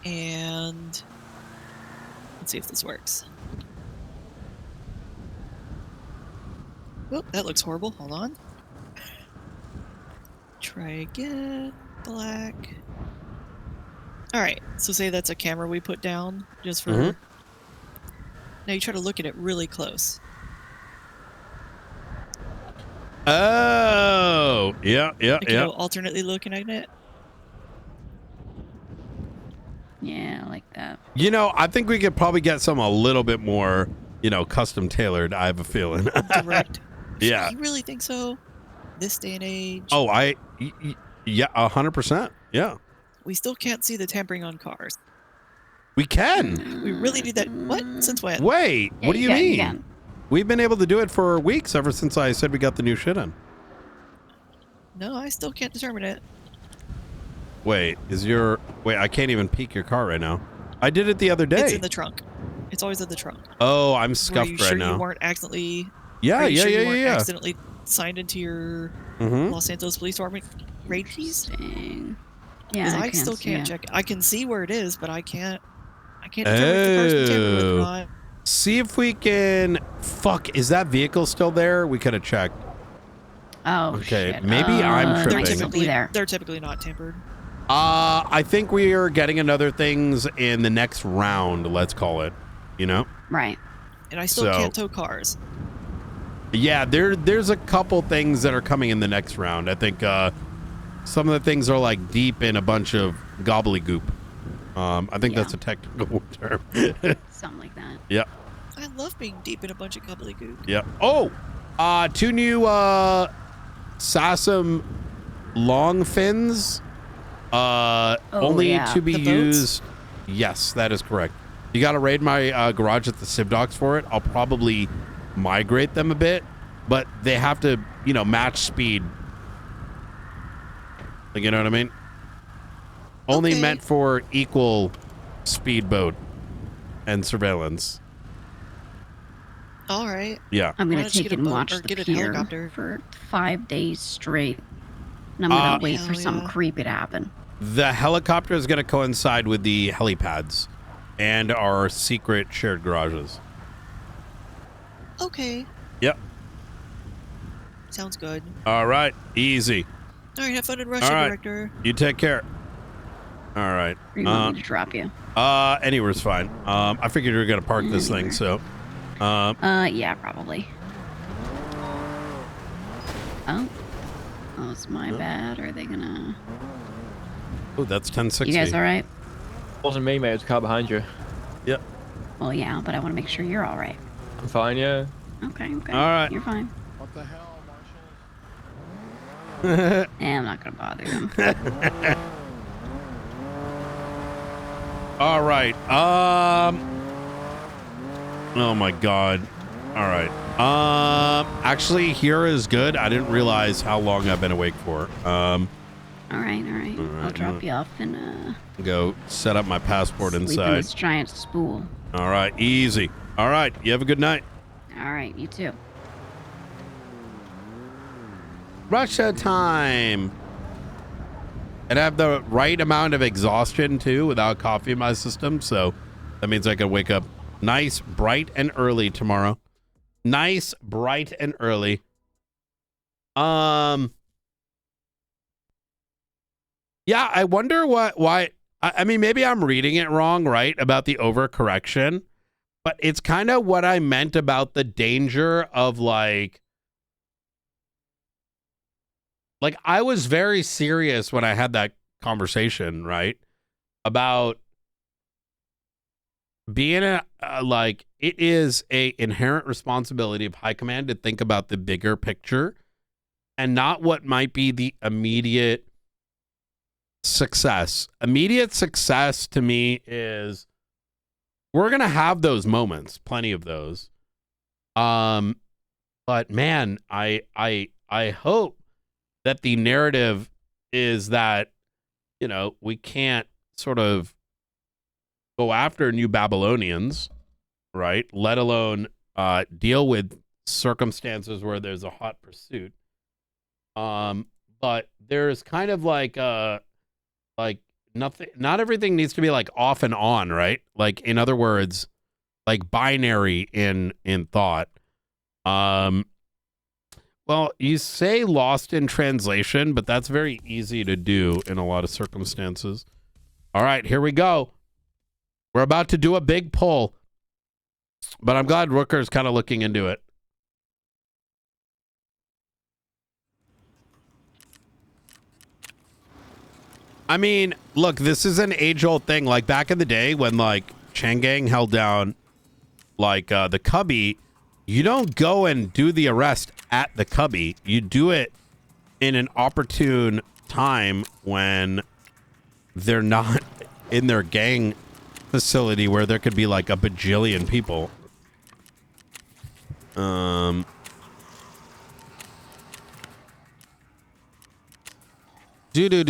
Speaker 13: And let's see if this works. Oh, that looks horrible. Hold on. Try again. Black. All right. So say that's a camera we put down just for.
Speaker 1: Mhm.
Speaker 13: Now you try to look at it really close.
Speaker 1: Oh, yeah.
Speaker 13: Like, you know, alternately looking at it.
Speaker 17: Yeah, I like that.
Speaker 1: You know, I think we could probably get some a little bit more, you know, custom tailored. I have a feeling.
Speaker 13: Direct.
Speaker 1: Yeah.
Speaker 13: You really think so? This day and age.
Speaker 1: Oh, yeah, 100%. Yeah,
Speaker 13: We still can't see the tampering on cars.
Speaker 1: we can.
Speaker 13: We really need that. What? Since when?
Speaker 1: Wait,
Speaker 17: Yeah,
Speaker 1: what do you
Speaker 17: you can, you
Speaker 1: mean?
Speaker 17: can.
Speaker 1: We've been able to do it for weeks ever since I said we got the new shit in.
Speaker 13: No, I still can't determine it.
Speaker 1: Wait, I can't even peek your car right now. I did it the other day.
Speaker 13: It's in the trunk. It's always in the trunk.
Speaker 1: Oh, I'm
Speaker 13: Were
Speaker 1: scuffed
Speaker 13: you
Speaker 1: right
Speaker 13: sure
Speaker 1: now.
Speaker 13: you weren't accidentally?
Speaker 1: Yeah,
Speaker 13: are you
Speaker 1: yeah,
Speaker 13: sure
Speaker 1: yeah,
Speaker 13: you weren't
Speaker 1: yeah.
Speaker 13: accidentally signed into your
Speaker 1: Mhm.
Speaker 13: Los Santos Police Department raid keys?
Speaker 17: Yeah,
Speaker 13: Because
Speaker 17: I
Speaker 13: I
Speaker 17: can't
Speaker 13: still
Speaker 17: see
Speaker 13: can't
Speaker 17: it.
Speaker 13: check it. I can see where it is, but I can't determine if the person tampered with it or
Speaker 1: Oh.
Speaker 13: not.
Speaker 1: See if we can. Fuck, is that vehicle still there? We could have checked.
Speaker 17: Oh,
Speaker 1: Okay,
Speaker 17: shit.
Speaker 1: maybe I'm
Speaker 17: It
Speaker 1: tripping.
Speaker 17: might still be there.
Speaker 13: They're typically not tampered.
Speaker 1: I think we are getting another things in the next round. Let's call it. You know.
Speaker 17: Right.
Speaker 13: And I still
Speaker 1: So-
Speaker 13: can't tow cars.
Speaker 1: Yeah, there's a couple things that are coming in the next round. I think some of the things are like deep in a bunch of gobbledygook. I think that's a technical term.
Speaker 17: Something like that.
Speaker 1: Yeah.
Speaker 13: love being deep in a bunch of gobbledygook.
Speaker 1: Yeah. Oh, 2 new Sassum long fins. Only
Speaker 17: yeah.
Speaker 1: to be
Speaker 13: The boats?
Speaker 1: used. Yes, that is correct. You got to raid my garage at the Civ Docks for it. I'll probably migrate them a bit, but they have to, you know, match speed. Like, you know what I mean? Only
Speaker 13: Okay.
Speaker 1: meant for equal speedboat and surveillance.
Speaker 13: All right.
Speaker 1: Yeah.
Speaker 17: I'm
Speaker 13: Why
Speaker 17: gonna
Speaker 13: don't you
Speaker 17: take
Speaker 13: get
Speaker 17: it
Speaker 13: a
Speaker 17: and
Speaker 13: boat
Speaker 17: watch
Speaker 13: or
Speaker 17: the
Speaker 13: get a
Speaker 17: pier
Speaker 13: helicopter?
Speaker 17: for 5 days straight. And I'm gonna wait for
Speaker 13: hell
Speaker 17: some
Speaker 13: yeah.
Speaker 17: creepy to happen.
Speaker 1: The helicopter is going to coincide with the helipads and our secret shared garages.
Speaker 13: Okay.
Speaker 1: Yep.
Speaker 13: Sounds good.
Speaker 1: All right. Easy.
Speaker 13: All right. Have fun in Russia,
Speaker 1: All right.
Speaker 13: Director.
Speaker 1: You take care. All right.
Speaker 17: Where you want me to drop you?
Speaker 1: Anywhere's fine. I figured you were going to park this thing, so.
Speaker 17: Yeah, probably. Oh, it's my bad. Are they gonna?
Speaker 1: Oh, that's 1060.
Speaker 17: You guys all right?
Speaker 9: Wasn't me, mate. It was a car behind you.
Speaker 1: Yep.
Speaker 17: Well, yeah, but I want to make sure you're all right.
Speaker 9: I'm fine, yeah.
Speaker 17: Okay.
Speaker 1: All right.
Speaker 17: You're fine.
Speaker 3: What the hell,
Speaker 17: I'm not gonna bother them.
Speaker 1: All right. Oh my God. All right. Actually, here is good. I didn't realize how long I've been awake for.
Speaker 17: All right. I'll drop you off and
Speaker 1: Go set up my passport
Speaker 17: sleep in
Speaker 1: inside.
Speaker 17: this giant spool.
Speaker 1: All right. Easy. All right. You have a good night.
Speaker 17: All right, you too.
Speaker 1: Russia time. And I have the right amount of exhaustion too without coffee in my system. So that means I can wake up nice, bright and early tomorrow. Nice, bright and early. Yeah, I wonder why. I mean, maybe I'm reading it wrong, right? About the overcorrection, but it's kind of what I meant about the danger of like I was very serious when I had that conversation, right? About being like, it is a inherent responsibility of high command to think about the bigger picture and not what might be the immediate success. Immediate success to me is we're going to have those moments, plenty of those. But man, I hope that the narrative is that, you know, we can't sort of go after New Babylonians, right? Let alone deal with circumstances where there's a hot pursuit. But there's kind of like nothing, not everything needs to be like off and on, right? Like, in other words, like binary in thought. Well, you say lost in translation, but that's very easy to do in a lot of circumstances. All right, here we go. We're about to do a big pull, but I'm glad Rooker's kind of looking into it. I mean, look, this is an age-old thing. Like back in the day when like Changang held down like the Cubby, you don't go and do the arrest at the Cubby. You do it in an opportune time when they're not in their gang facility where there could be like a bajillion people. Do.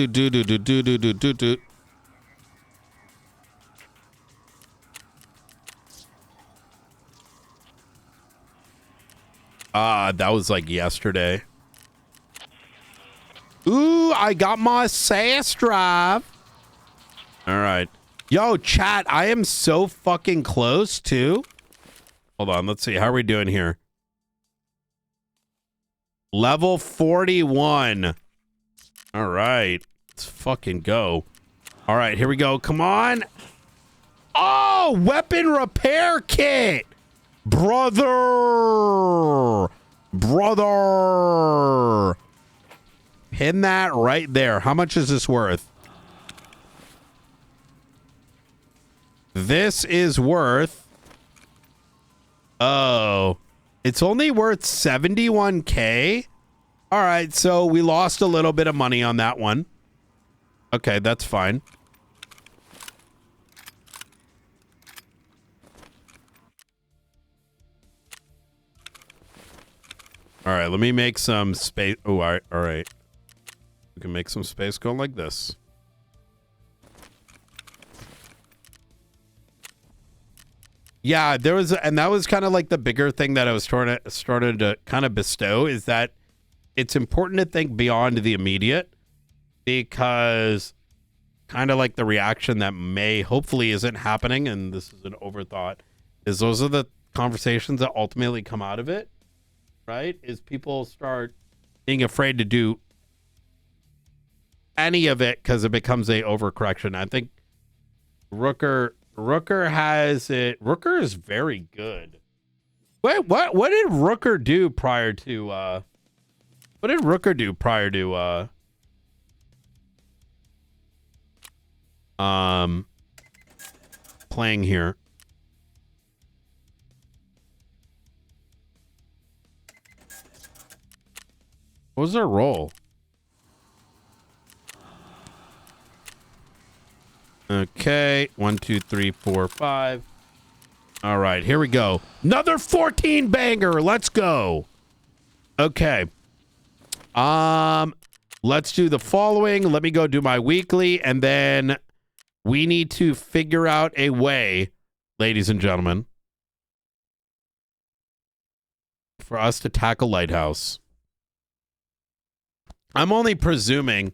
Speaker 1: That was like yesterday. Ooh, I got my SAS drive. All right. Yo, chat, I am so fucking close to. Hold on, let's see. How are we doing here? Level 41. All right. Let's fucking go. All right, here we go. Come on. Oh, weapon repair kit. Brother. Pin that right there. How much is this worth? This is worth Oh, it's only worth 71K. All right, so we lost a little bit of money on that one. Okay, that's fine. All right, let me make some space. Oh, all right. We can make some space going like this. Yeah, there was, and that was kind of like the bigger thing that I was started to kind of bestow is that it's important to think beyond the immediate, because kind of like the reaction that may hopefully isn't happening, and this is an overthought, is those are the conversations that ultimately come out of it, right? Is people start being afraid to do any of it because it becomes a overcorrection. I think Rooker has it. Rooker is very good. Wait, what did Rooker do prior to playing here? What was their role? Okay, 1, 2, 3, 4, 5. All right, here we go. Another 14 banger. Let's go. Okay. Let's do the following. Let me go do my weekly, and then we need to figure out a way, ladies and gentlemen, for us to tackle Lighthouse. I'm only presuming.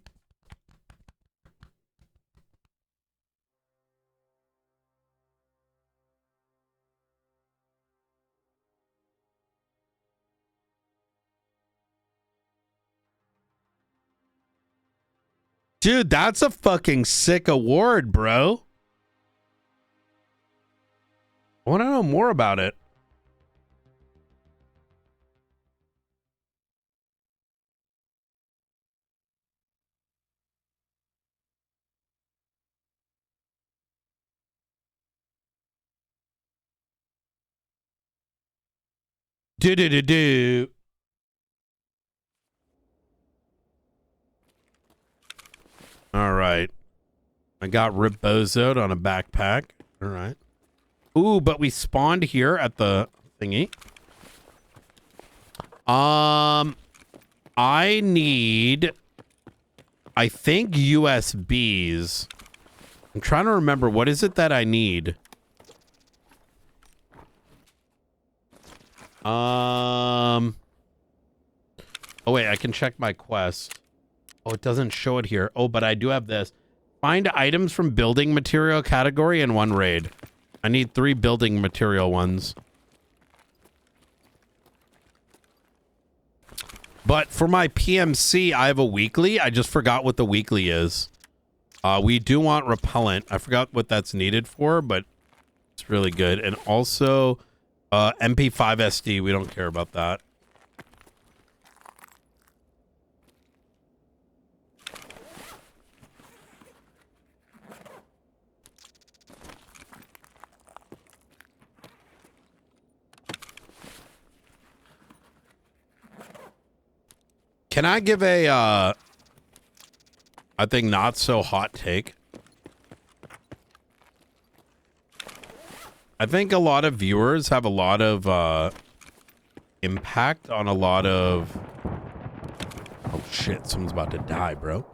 Speaker 1: Dude, that's a fucking sick award, bro. I want to know more about it. Do. All right. I got Ribbozoed on a backpack. All right. Ooh, but we spawned here at the thingy. I need, I think, USBs. I'm trying to remember, what is it that I need? Oh wait, I can check my quest. Oh, it doesn't show it here. Oh, but I do have this. Find items from building material category in one raid. I need 3 building material ones. But for my PMC, I have a weekly. I just forgot what the weekly is. We do want repellent. I forgot what that's needed for, but it's really good. And also MP5 SD. We don't care about that. Can I give a, I think not so hot take? I think a lot of viewers have a lot of, impact on a lot of, oh shit, someone's about to die, bro.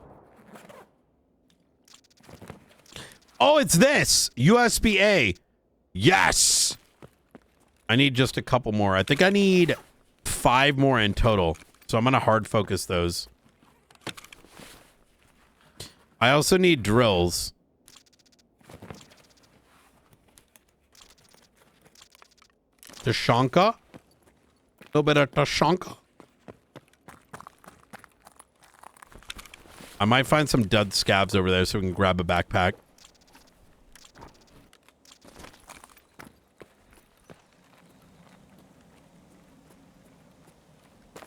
Speaker 1: Oh, it's this! USB-A. Yes! I need just a couple more. I think I need 5 more in total. So I'm going to hard focus those. I also need drills. Tashanka? A little bit of Tashanka. I might find some dud scabs over there so we can grab a backpack.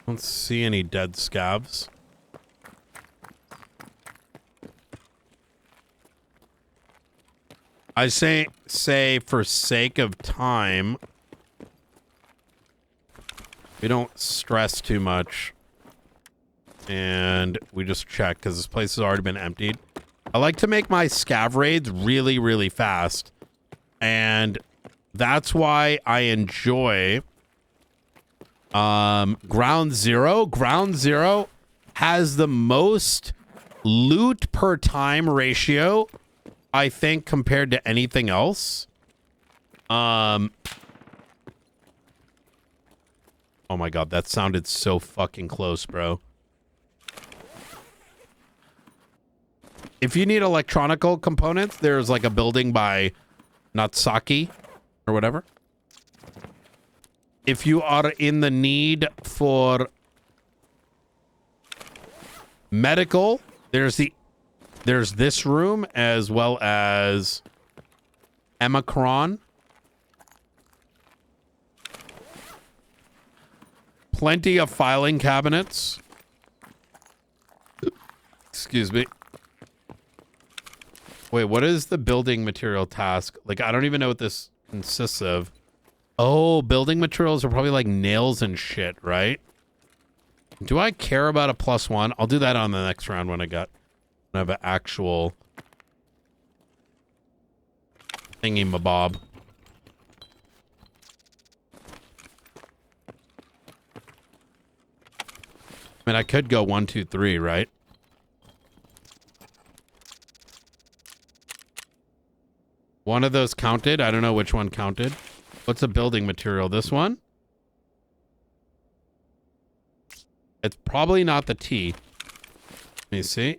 Speaker 1: Don't see any dead scabs. I say for sake of time, We don't stress too much. And we just check because this place has already been emptied. I like to make my scav raids really, really fast. And that's why I enjoy Ground Zero. Ground Zero has the most loot per time ratio, I think, compared to anything else. Oh my god, that sounded so fucking close, bro. If you need electronical components, there's like a building by Natsaki or whatever. If you are in the need for medical, there's this room as well as Emacron. Plenty of filing cabinets. Excuse me. Wait, what is the building material task? Like, I don't even know what this consists of. Oh, building materials are probably like nails and shit, right? Do I care about a +1? I'll do that on the next round when I have an actual thingy mabob. I mean, I could go 1, 2, 3, right? One of those counted. I don't know which one counted. What's a building material? This one? It's probably not the T. Let me see.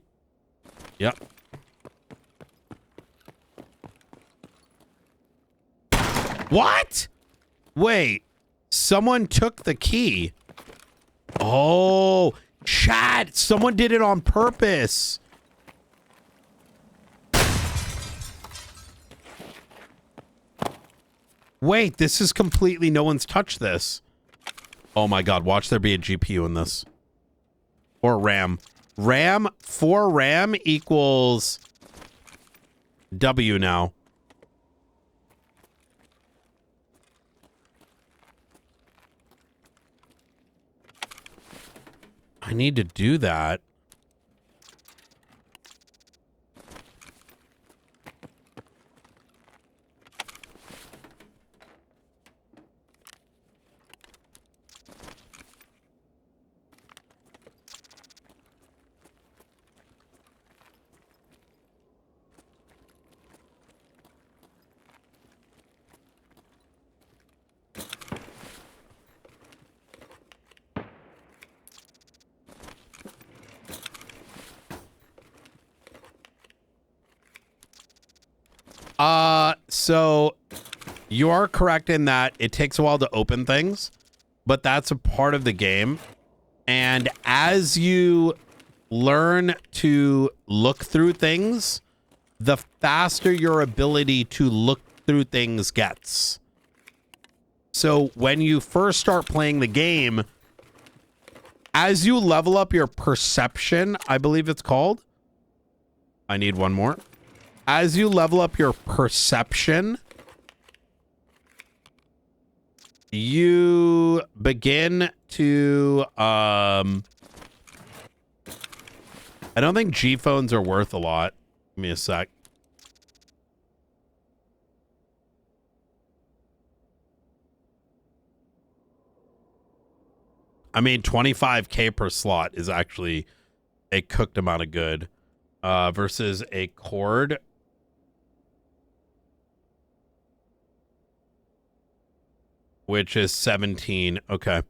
Speaker 1: Yep. What? Wait. Someone took the key. Oh, chat. Someone did it on purpose. Wait, this is completely... No one's touched this. Oh my god, watch there be a GPU in this. Or RAM. RAM, 4 RAM equals W now. I need to do that. So you are correct in that it takes a while to open things, but that's a part of the game. And as you learn to look through things, the faster your ability to look through things gets. So when you first start playing the game, as you level up your perception, I believe it's called. I need one more. As you level up your perception, you begin to, I don't think G phones are worth a lot. Give me a sec. I mean, 25K per slot is actually a cooked amount of good, versus a cord. Which is 17. Okay.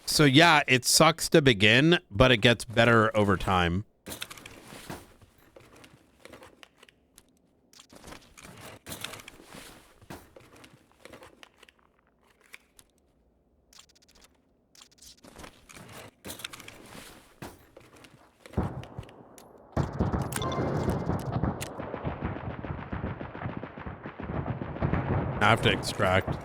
Speaker 1: So yeah, it sucks to begin, but it gets better over time. I have to extract.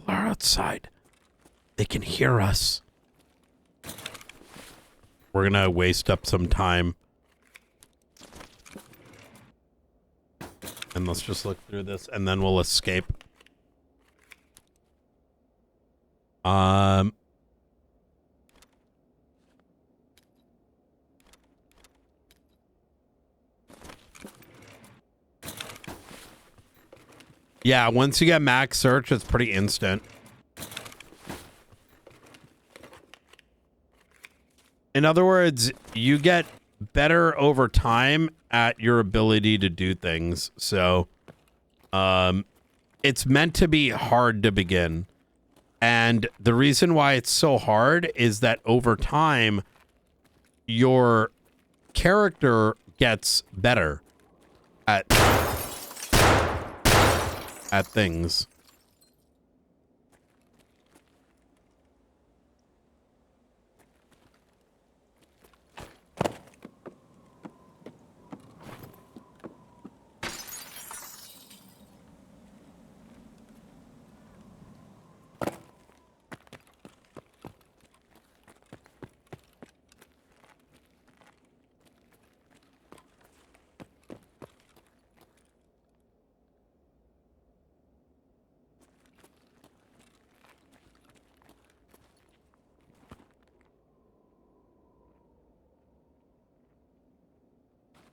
Speaker 1: People are outside. They can hear us. We're gonna waste up some time. And let's just look through this, and then we'll escape. Yeah, once you get max search, it's pretty instant. In other words, you get better over time at your ability to do things. So, it's meant to be hard to begin. And the reason why it's so hard is that over time, your character gets better at things.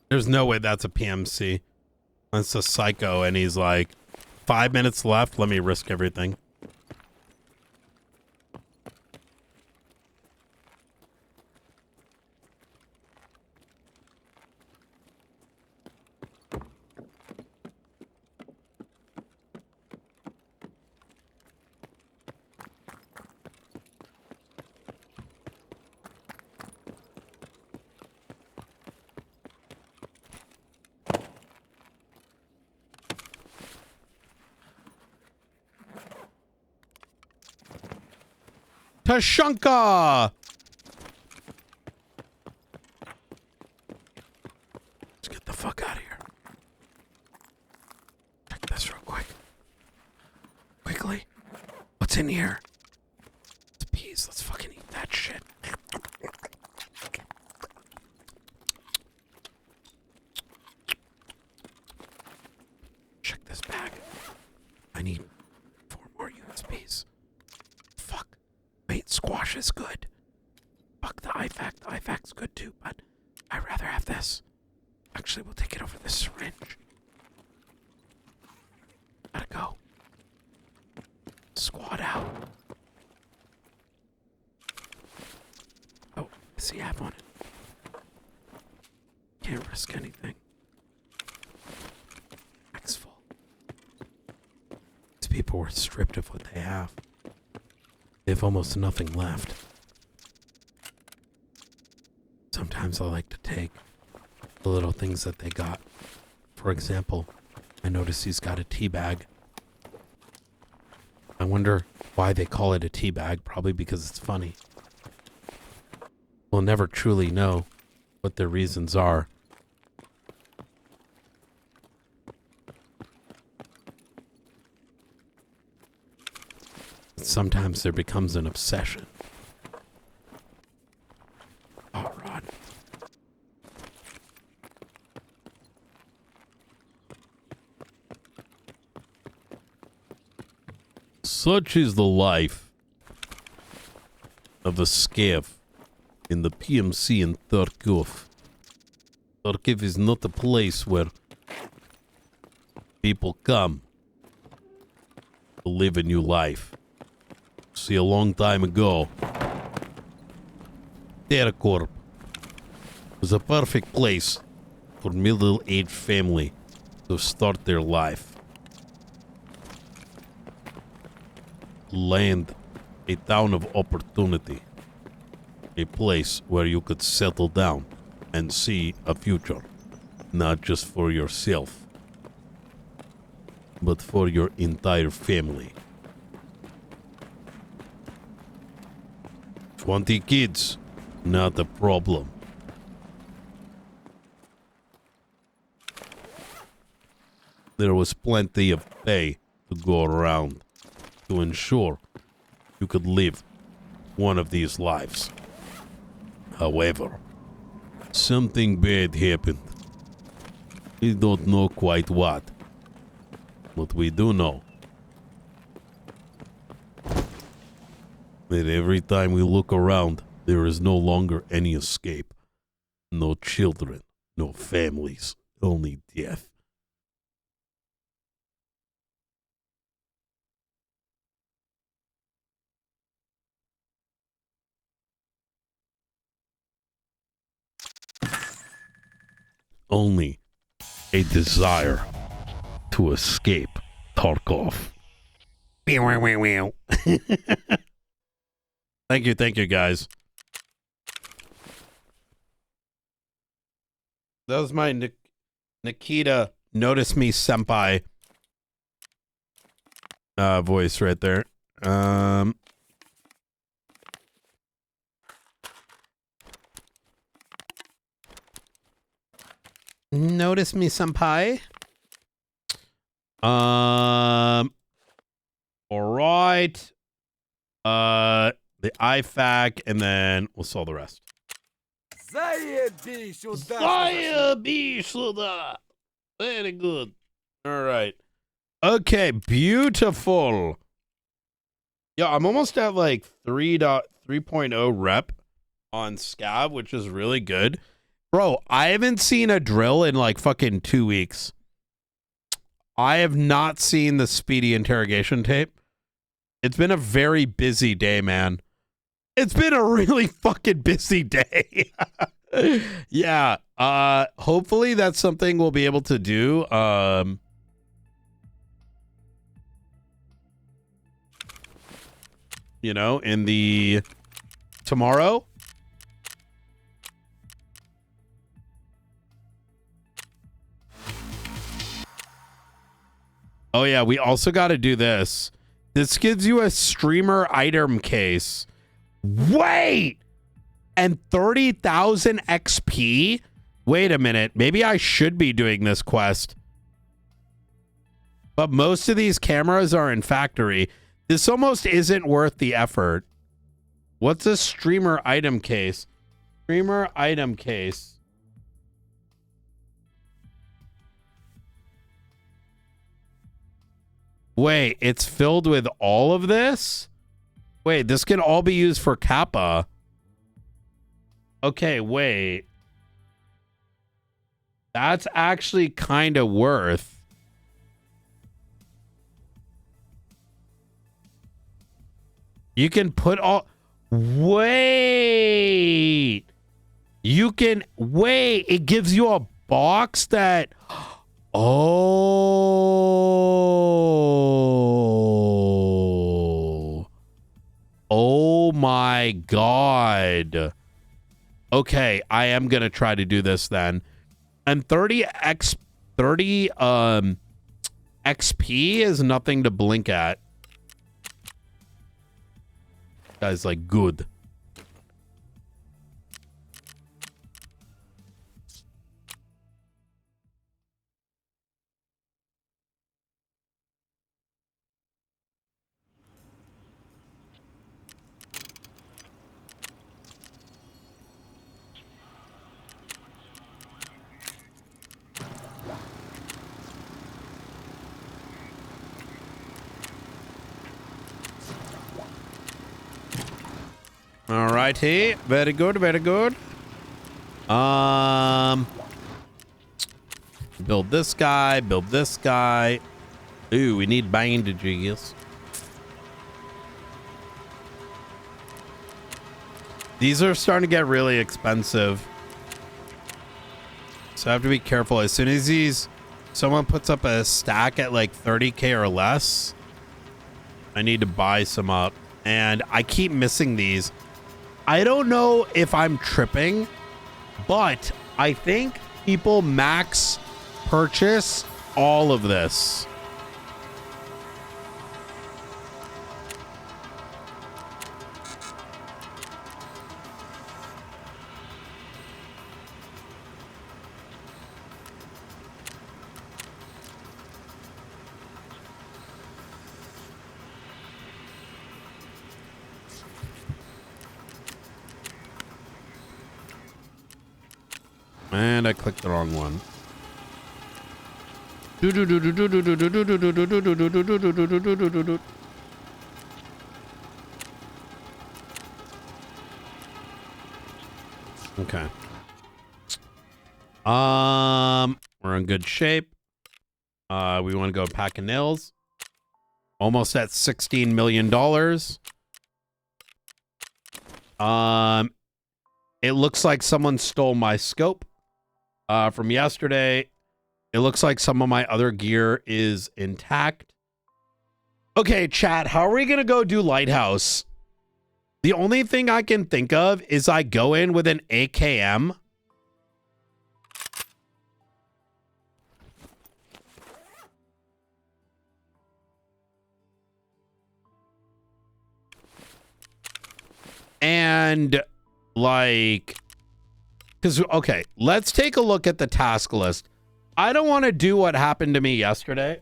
Speaker 1: There's no way that's a PMC. That's a psycho, and he's like, 5 minutes left, let me risk everything. Tashanka! Let's get the fuck out of here. Check this real quick. Quickly. What's in here? It's peas. Let's fucking eat that shit. Check this bag. I need 4 more units peas. Fuck. Wait, squash is good. Fuck the IFAC. The IFAC's good too, but I'd rather have this. Actually, we'll take it over this syringe. Gotta go. Squad out. Oh, I see I have on it. Can't risk anything. Max full. These people were stripped of what they have. They have almost nothing left. Sometimes I like to take the little things that they got. For example, I notice he's got a tea bag. I wonder why they call it a tea bag. Probably because it's funny. We'll never truly know what their reasons are. Sometimes there becomes an obsession. Oh, Rod. Such is the life of the scav in the PMC in Kharkiv. Kharkiv is not a place where people come to live a new life. See, a long time ago, TerraCorp was a perfect place for middle-aged family to start their life. Land, a town of opportunity, a place where you could settle down and see a future, not just for yourself, but for your entire family. 20 kids, not a problem. There was plenty of pay to go around. to ensure you could live one of these lives. However, something bad happened. We don't know quite what, but we do know that every time we look around, there is no longer any escape. No children, no families, only death. Only a desire to escape Tarkov. Thank you, guys. That was my Nikita Notice Me Senpai voice right there. Notice me, senpai. All right. The IFAC, and then we'll solve the rest. Very good. All right. Okay, beautiful. Yeah, I'm almost at like 3.0 rep on Scav, which is really good. Bro, I haven't seen a drill in like fucking 2 weeks. I have not seen the speedy interrogation tape. It's been a very busy day, man. It's been a really fucking busy day. Yeah. Hopefully that's something we'll be able to do. You know, in the tomorrow. Oh yeah, we also got to do this. This gives you a streamer item case. Wait! And 30,000 XP? Wait a minute. Maybe I should be doing this quest. But most of these cameras are in factory. This almost isn't worth the effort. What's a streamer item case? Streamer item case. Wait, it's filled with all of this? Wait, this can all be used for Kappa. Okay, wait. That's actually kind of worth. You can put all... Wait. You can... Wait, it gives you a box that... Oh. Oh my God. Okay, I am going to try to do this then. And 30 XP is nothing to blink at. Guys, like, good. All righty, very good, very good. Build this guy, build this guy. Ooh, we need bandages. These are starting to get really expensive, so I have to be careful. As soon as someone puts up a stack at like 30k or less, I need to buy some up, and I keep missing these. I don't know if I'm tripping, but I think people max purchase all of this. And I clicked the wrong one. Okay. We're in good shape. We want to go pack of nails. Almost at $16 million. It looks like someone stole my scope from yesterday. It looks like some of my other gear is intact. Okay, chat, how are we going to go do Lighthouse? The only thing I can think of is I go in with an AKM. And like, because, okay, let's take a look at the task list. I don't want to do what happened to me yesterday.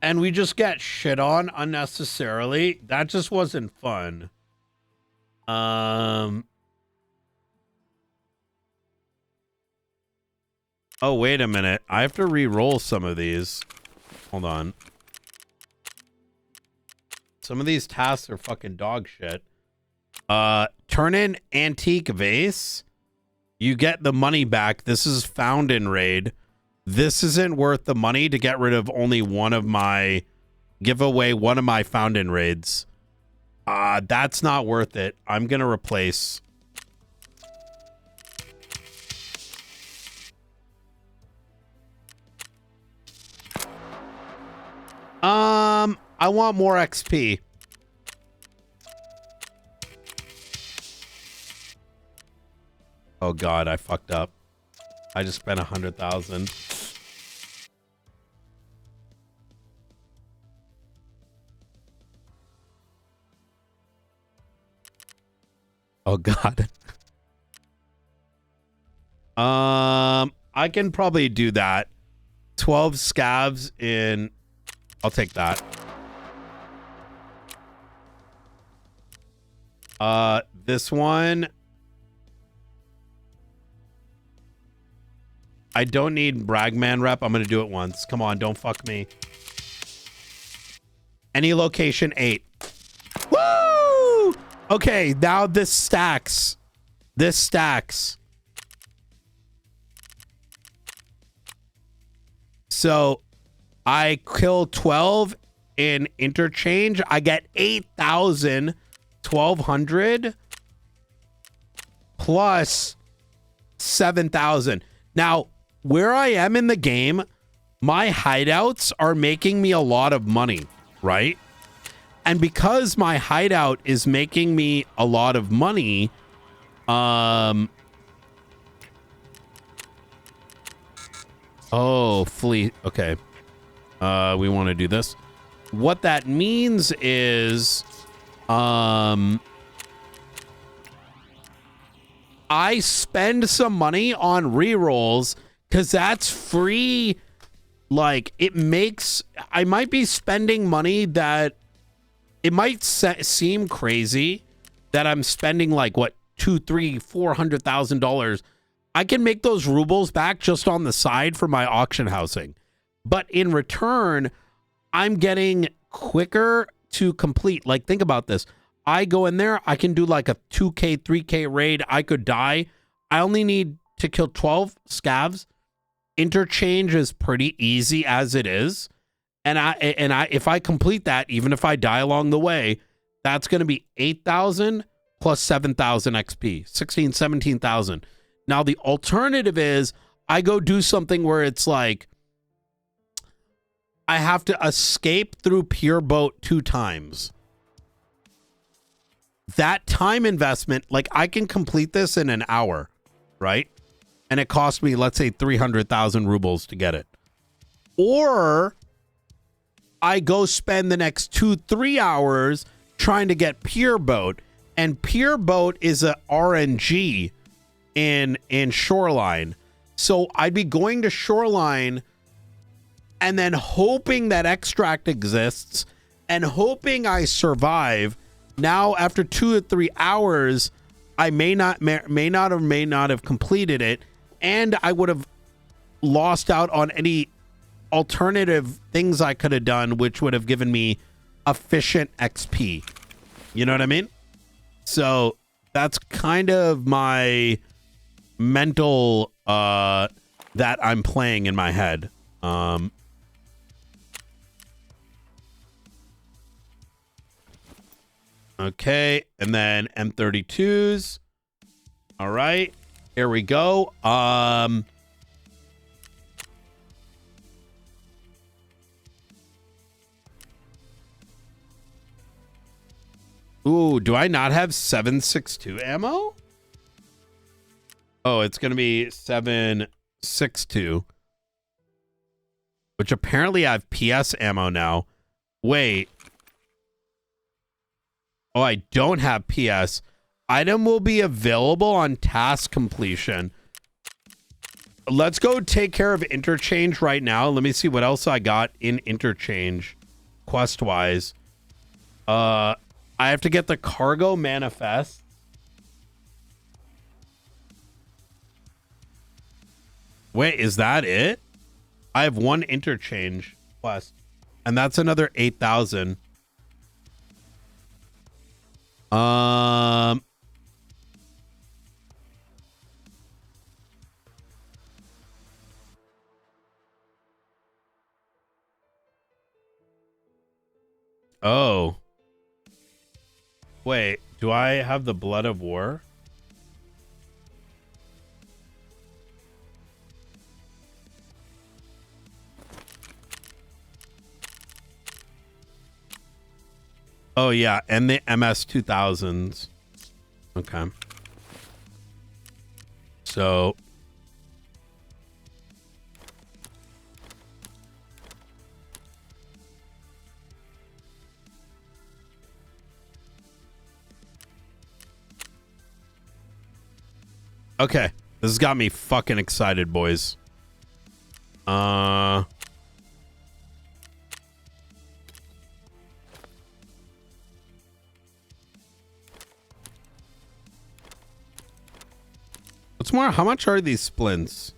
Speaker 1: And we just get shit on unnecessarily. That just wasn't fun. Oh, wait a minute. I have to re-roll some of these. Hold on. Some of these tasks are fucking dog shit. Turn in antique vase. You get the money back. This is found in raid. This isn't worth the money to get rid of only one of my giveaway, one of my found in raids. That's not worth it. I'm gonna replace. I want more XP. Oh God, I fucked up. I just spent 100,000. Oh God. I can probably do that. 12 scavs in. I'll take that. This one. I don't need Bragman rep. I'm going to do it once. Come on, don't fuck me. Any location 8. Woo! Okay, now this stacks. This stacks. So I kill 12 in interchange. I get 8,000, 1,200 plus 7,000. Now, where I am in the game, my hideouts are making me a lot of money, right? And because my hideout is making me a lot of money, oh, fleet. Okay. We want to do this. What that means is, I spend some money on rerolls because that's free. Like, it makes, I might be spending money that it might seem crazy that I'm spending like what, $400,000. I can make those rubles back just on the side for my auction housing. But in return, I'm getting quicker to complete. Like, think about this. I go in there, I can do like a 2K, 3K raid. I could die. I only need to kill 12 scavs. Interchange is pretty easy as it is. And if I complete that, even if I die along the way, that's going to be 8,000 plus 7,000 XP, 16, 17,000. Now, the alternative is I go do something where it's like, I have to escape through Pure Boat 2 times. That time investment, like I can complete this in an hour, right? And it cost me, let's say, 300,000 rubles to get it. Or I go spend the next 2-3 hours trying to get Pure Boat. And Pure Boat is a RNG in Shoreline. So I'd be going to Shoreline and then hoping that extract exists and hoping I survive. Now, after 2 or 3 hours, I may not have completed it, and I would have lost out on any alternative things I could have done, which would have given me efficient XP. You know what I mean? So that's kind of my mental that I'm playing in my head. Okay, and then M32s. All right, here we go. Ooh, do I not have 7.62 ammo? Oh, it's going to be 7.62. Which apparently I have PS ammo now. Wait. Oh, I don't have PS. Item will be available on task completion. Let's go take care of interchange right now. Let me see what else I got in interchange quest-wise. I have to get the cargo manifest. Wait, is that it? I have one interchange quest, and that's another 8,000. Oh. Wait, do I have the Blood of War? Oh, yeah, and the MS 2000s. Okay. So... Okay, this has got me fucking excited, boys. What's more? How much are these splints?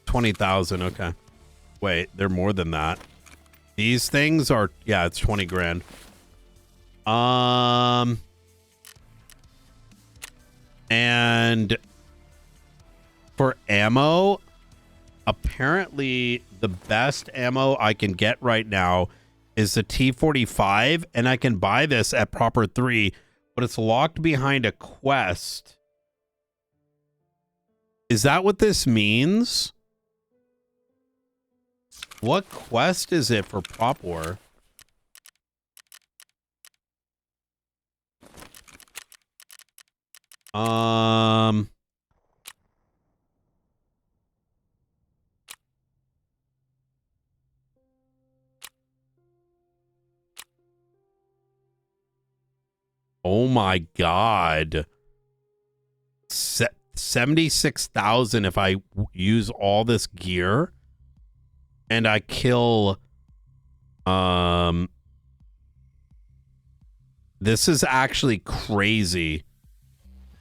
Speaker 1: 20,000. Okay. Wait, they're more than that. These things are, yeah, it's 20 grand. And for ammo, apparently the best ammo I can get right now is the T45, and I can buy this at Proper 3, but it's locked behind a quest. Is that what this means? What quest is it for Prop War? Oh my God. 76,000 if I use all this gear and I kill this is actually crazy.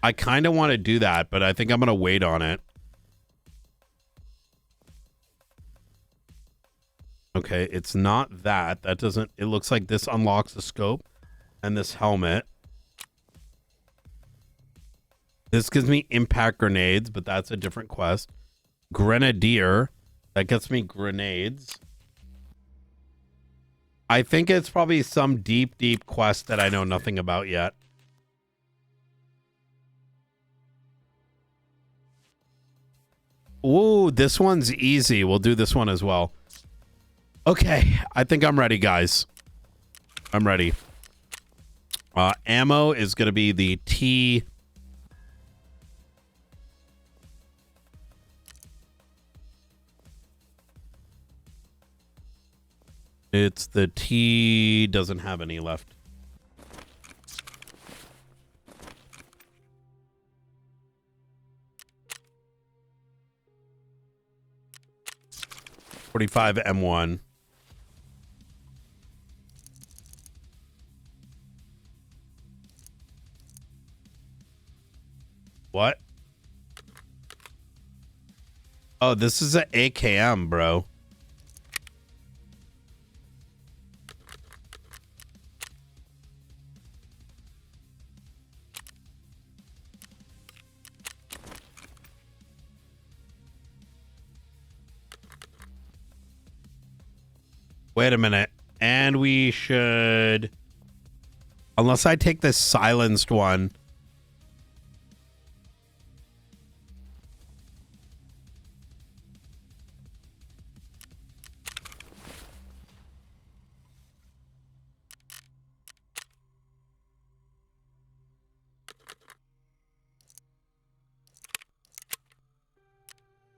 Speaker 1: I kind of want to do that, but I think I'm going to wait on it. Okay, it's not that. That doesn't, it looks like this unlocks the scope and this helmet. This gives me impact grenades, but that's a different quest. Grenadier, that gets me grenades. I think it's probably some deep, deep quest that I know nothing about yet. Ooh, this one's easy. We'll do this one as well. Okay, I think I'm ready, guys. I'm ready. Ammo is going to be the T... It's the T... doesn't have any left. .45 M1. What? Oh, this is an AKM, bro. Wait a minute. And we should... Unless I take this silenced one.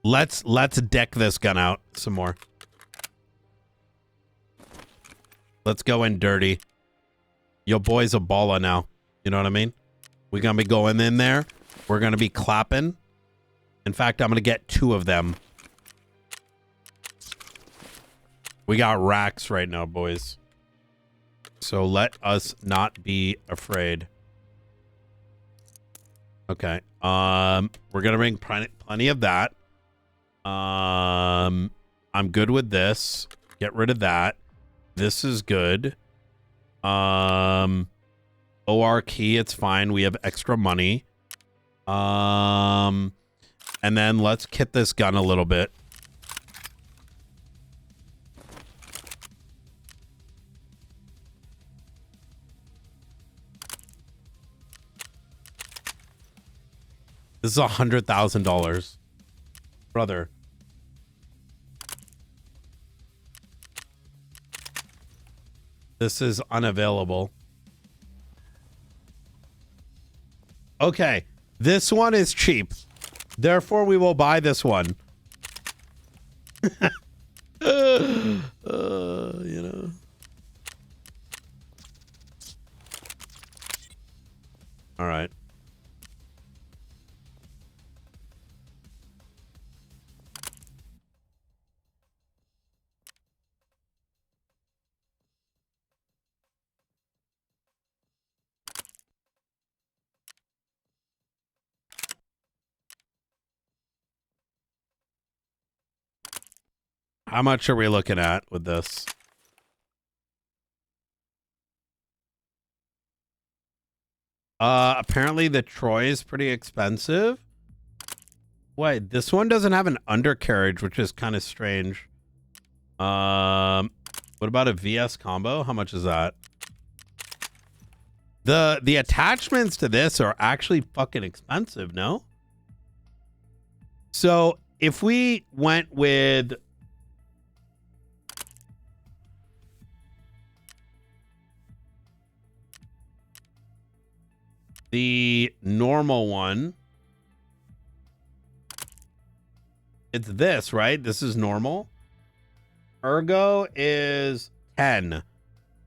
Speaker 1: Let's deck this gun out some more. Let's go in dirty. Your boy's a baller now. You know what I mean? We're going to be going in there. We're going to be clapping. In fact, I'm going to get 2 of them. We got racks right now, boys. So let us not be afraid. Okay. We're going to bring plenty of that. I'm good with this. Get rid of that. This is good. OR key, it's fine. We have extra money. And then let's kit this gun a little bit. This is $100,000. Brother. This is unavailable. Okay. This one is cheap. Therefore, we will buy this one. You know. All right. How much are we looking at with this? Apparently the Troy is pretty expensive. Wait, this one doesn't have an undercarriage, which is kind of strange. What about a VS combo? How much is that? The attachments to this are actually fucking expensive, no? So if we went with the normal one, it's this, right? This is normal. Ergo is 10,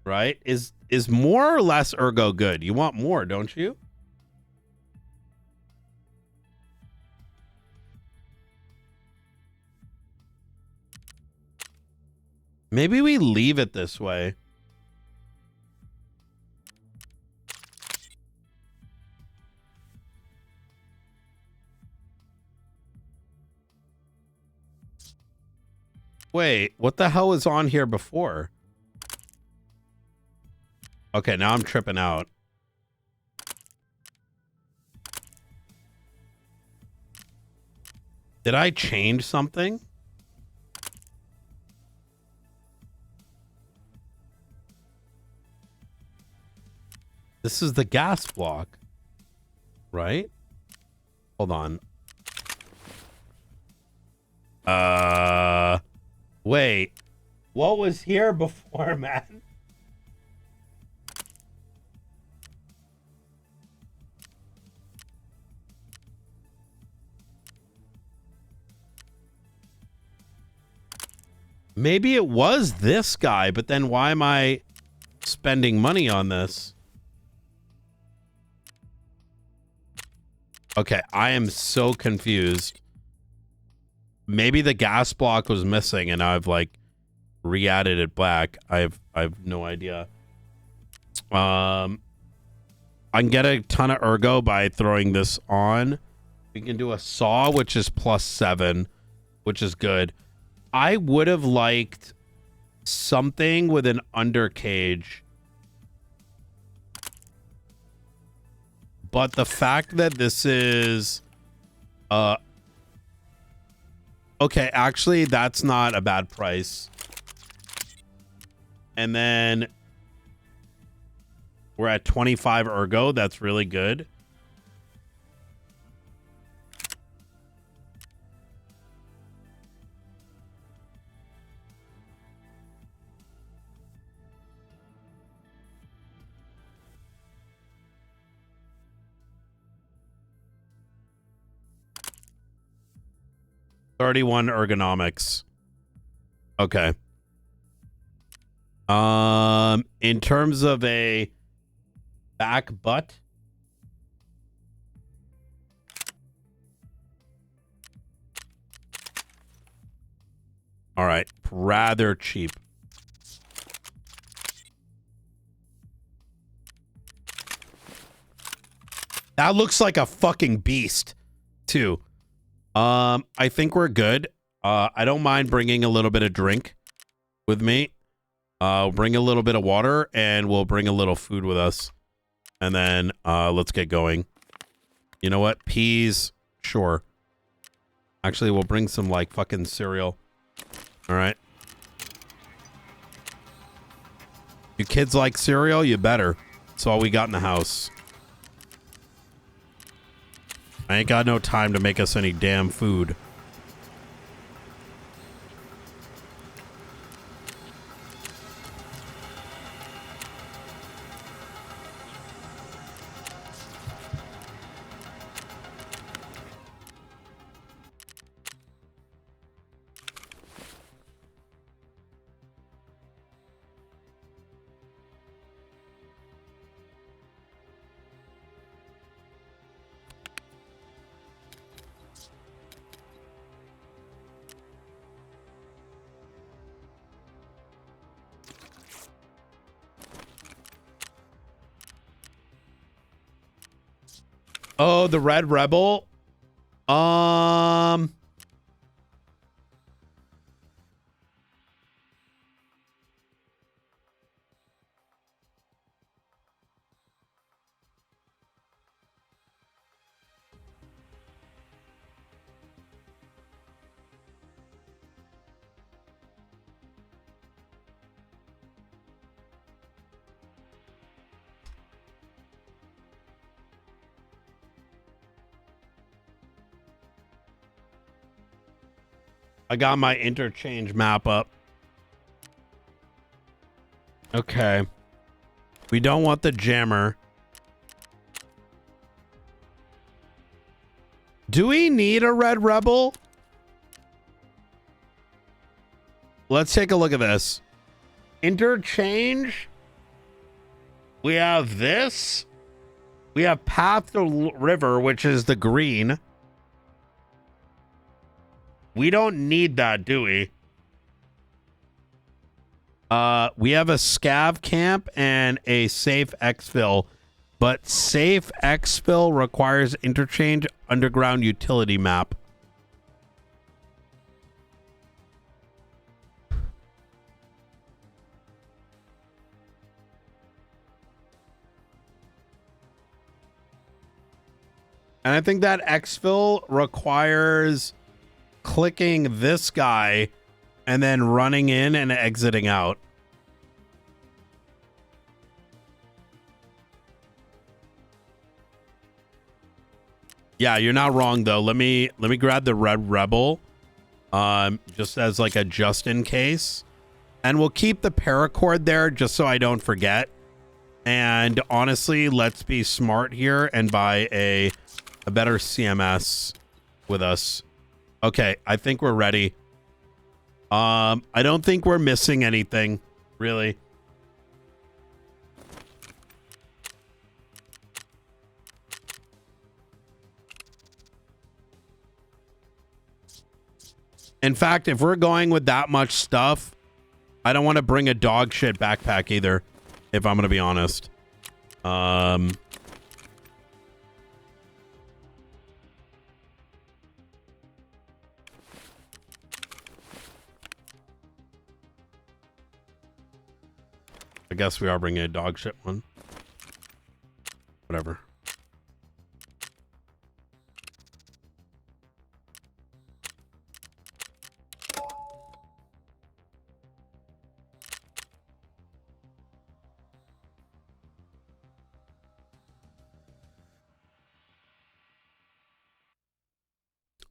Speaker 1: right? Is more or less ergo good? You want more, don't you? Maybe we leave it this way. Wait, what the hell was on here before? Okay, now I'm tripping out. Did I change something? This is the gas block, right? Hold on. Wait. What was here before, man? Maybe it was this guy, but then why am I spending money on this? Okay, I am so confused. Maybe the gas block was missing and I've like re-added it back. I've no idea. I can get a ton of ergo by throwing this on. We can do a saw, which is +7, which is good. I would have liked something with an undercage. But the fact that this is... okay, actually, that's not a bad price. And then we're at 25 ergo. That's really good. $31 ergonomics. Okay. In terms of a back butt, all right, rather cheap. That looks like a fucking beast, too. I think we're good. I don't mind bringing a little bit of drink with me. Bring a little bit of water, and we'll bring a little food with us. And then let's get going. You know what? Peas, sure. Actually, we'll bring some, like, fucking cereal. All right. You kids like cereal? You better. That's all we got in the house. I ain't got no time to make us any damn food. Oh, the Red Rebel. I got my interchange map up. Okay. We don't want the jammer. Do we need a Red Rebel? Let's take a look at this. Interchange. We have this. We have Path to River, which is the green. We don't need that, do we? We have a scav camp and a safe exfil, but safe exfil requires interchange underground utility map. And I think that exfil requires clicking this guy and then running in and exiting out. Yeah, you're not wrong though. Let me grab the Red Rebel, just as like a just in case, and we'll keep the paracord there just so I don't forget. And honestly, let's be smart here and buy a better CMS with us. Okay, I think we're ready. I don't think we're missing anything, really. In fact, if we're going with that much stuff, I don't want to bring a dog shit backpack either, if I'm going to be honest. guess we are bringing a dog shit one. Whatever.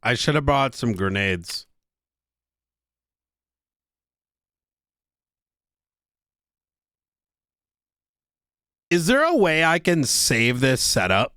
Speaker 1: I should have brought some grenades. Is there a way I can save this setup?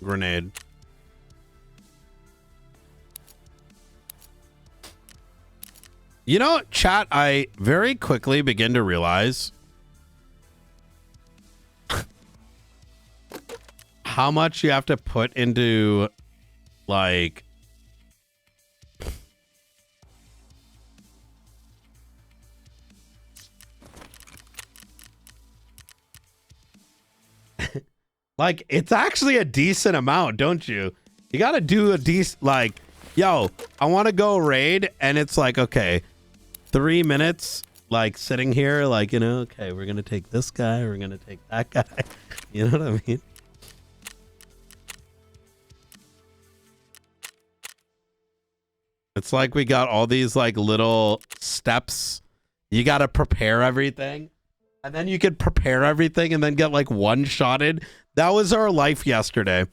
Speaker 1: Grenade. You know, chat, I very quickly begin to realize how much you have to put into, like, like, it's actually a decent amount, don't you? You got to do a decent, like, yo, I want to go raid, and it's like, okay, 3 minutes, like, sitting here, like, you know, okay, we're going to take this guy, we're going to take that guy. You know what I mean? It's like we got all these, like, little steps. You got to prepare everything. And then you could prepare everything and then get, like, one-shotted. That was our life yesterday.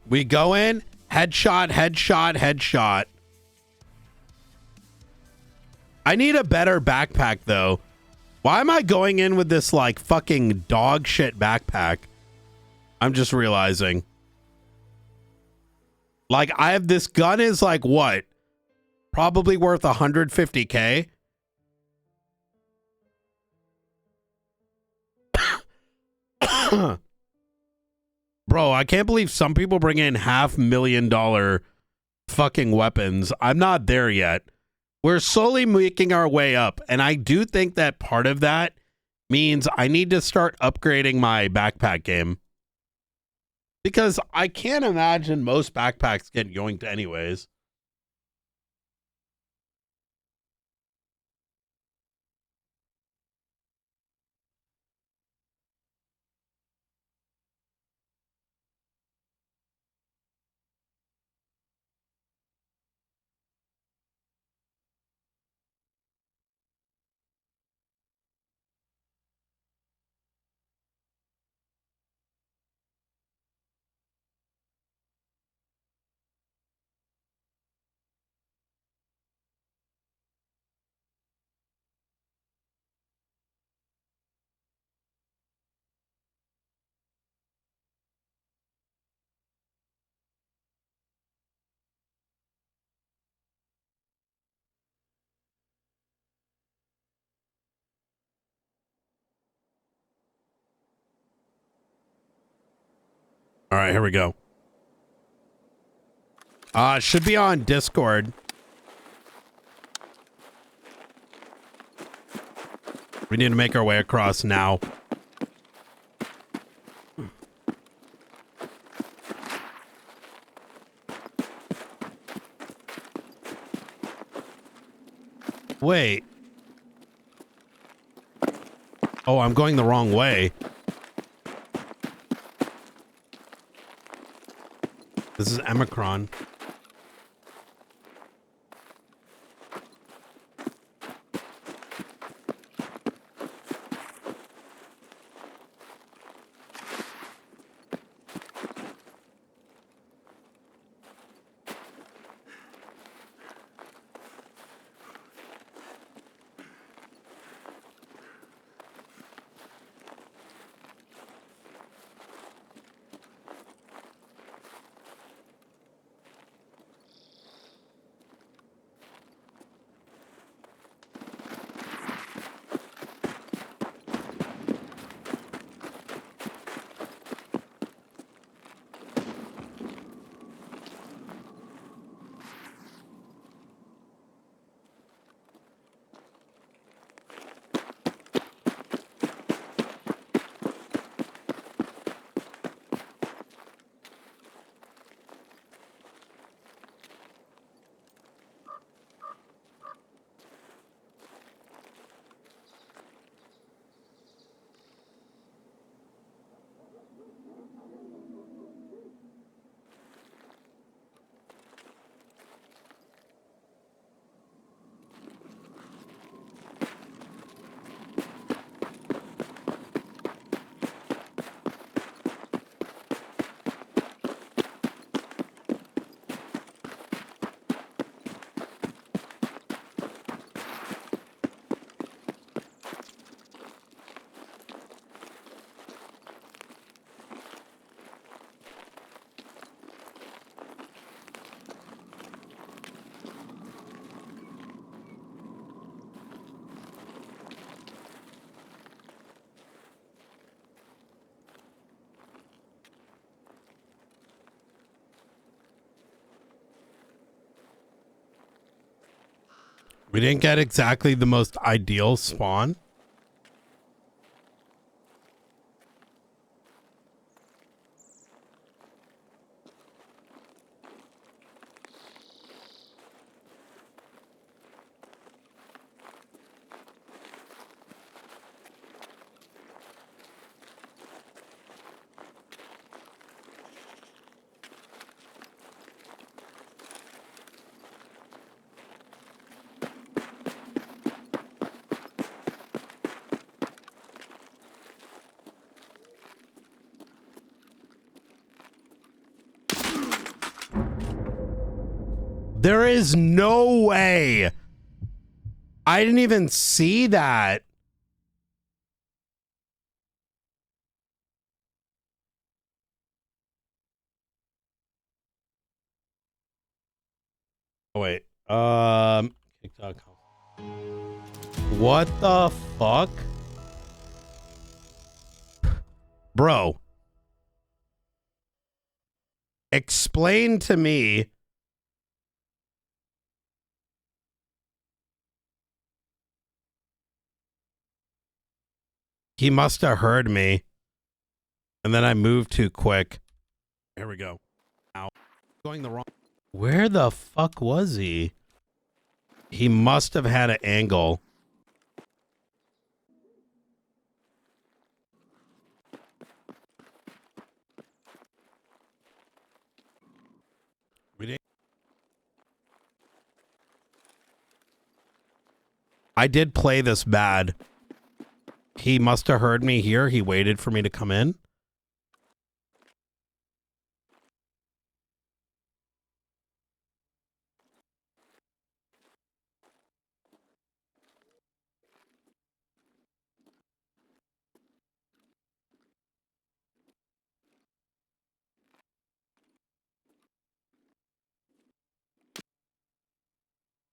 Speaker 1: We go in, headshot, headshot, headshot. I need a better backpack, though. Why am I going in with this, like, fucking dog shit backpack? I'm just realizing. Like, I have this gun is, like, what? Probably worth 150K. Bro, I can't believe some people bring in $500,000 fucking weapons. I'm not there yet. We're slowly making our way up. And I do think that part of that means I need to start upgrading my backpack game. Because I can't imagine most backpacks get yoinked anyways. All right, here we go. Should be on Discord. We need to make our way across now. Wait. Oh, I'm going the wrong way. This is Omicron. We didn't get exactly the most ideal spawn. There is no way. I didn't even see that. Oh, wait. TikTok. What the fuck? Bro. Explain to me. He must have heard me. And then I moved too quick. There we go. Ow. Going the wrong. Where the fuck was he? He must have had an angle. We didn't. I did play this bad. He must have heard me here. He waited for me to come in.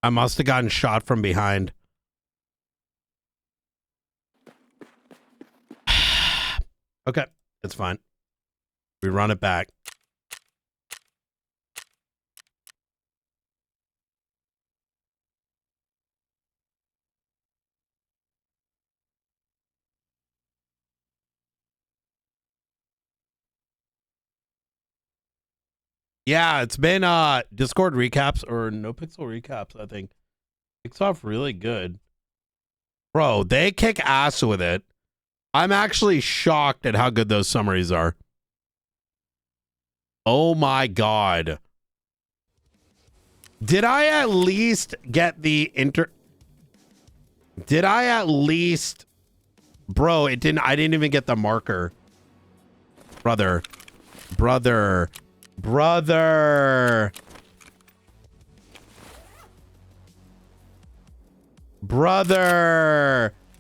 Speaker 1: I must have gotten shot from behind. Okay, it's fine. We run it back. Yeah, it's been Discord recaps or no pixel recaps, I think. Kicks off really good. Bro, they kick ass with it. I'm actually shocked at how good those summaries are. Oh my god. Did I at least get the Did I at least Bro, I didn't even get the marker. Brother. Brother.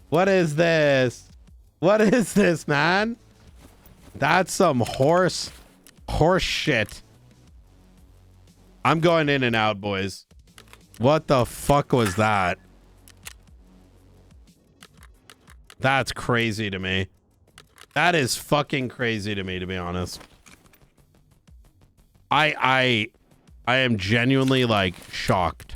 Speaker 1: What is this? What is this, man? That's some horse shit. I'm going in and out, boys. What the fuck was that? That's crazy to me. That is fucking crazy to me, to be honest. I am genuinely like shocked.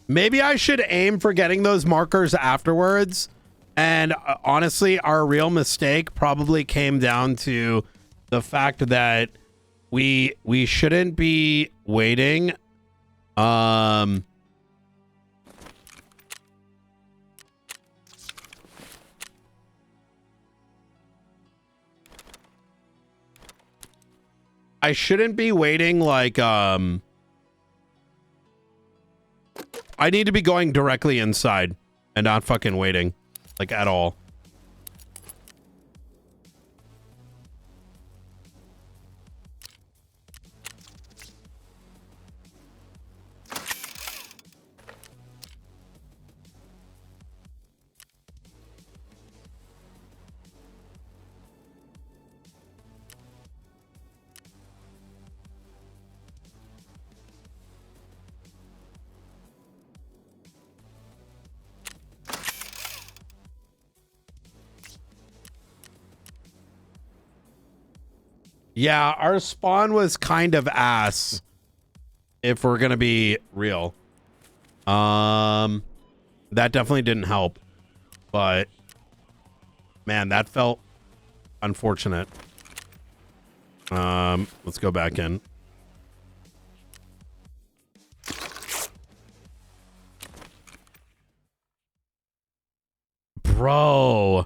Speaker 1: Maybe I should aim for getting those markers afterwards. And honestly, our real mistake probably came down to the fact that we shouldn't be waiting. I shouldn't be waiting like I need to be going directly inside and not fucking waiting, like, at all. Yeah, our spawn was kind of ass, if we're gonna be real. That definitely didn't help, but man, that felt unfortunate. Let's go back in. Bro.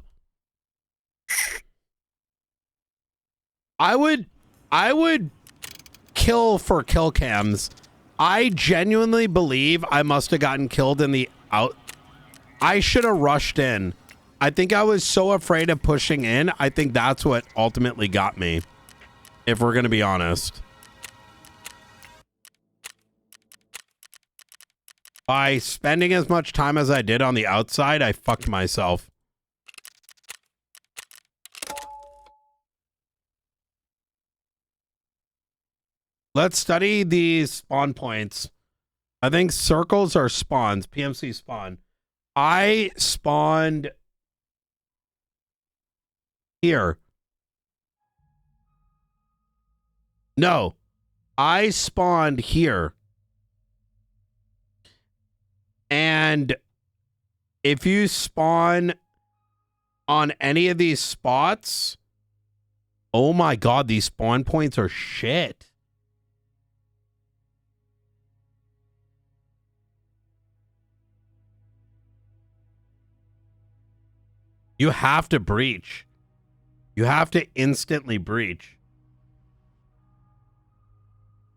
Speaker 1: I would kill for kill cams. I genuinely believe I must have gotten killed in the out. I should have rushed in. I think I was so afraid of pushing in. I think that's what ultimately got me, if we're going to be honest. By spending as much time as I did on the outside, I fucked myself. Let's study these spawn points. I think circles are spawns. PMC spawn. I spawned here. No, I spawned here. And if you spawn on any of these spots, oh my God, these spawn points are shit. You have to breach. You have to instantly breach.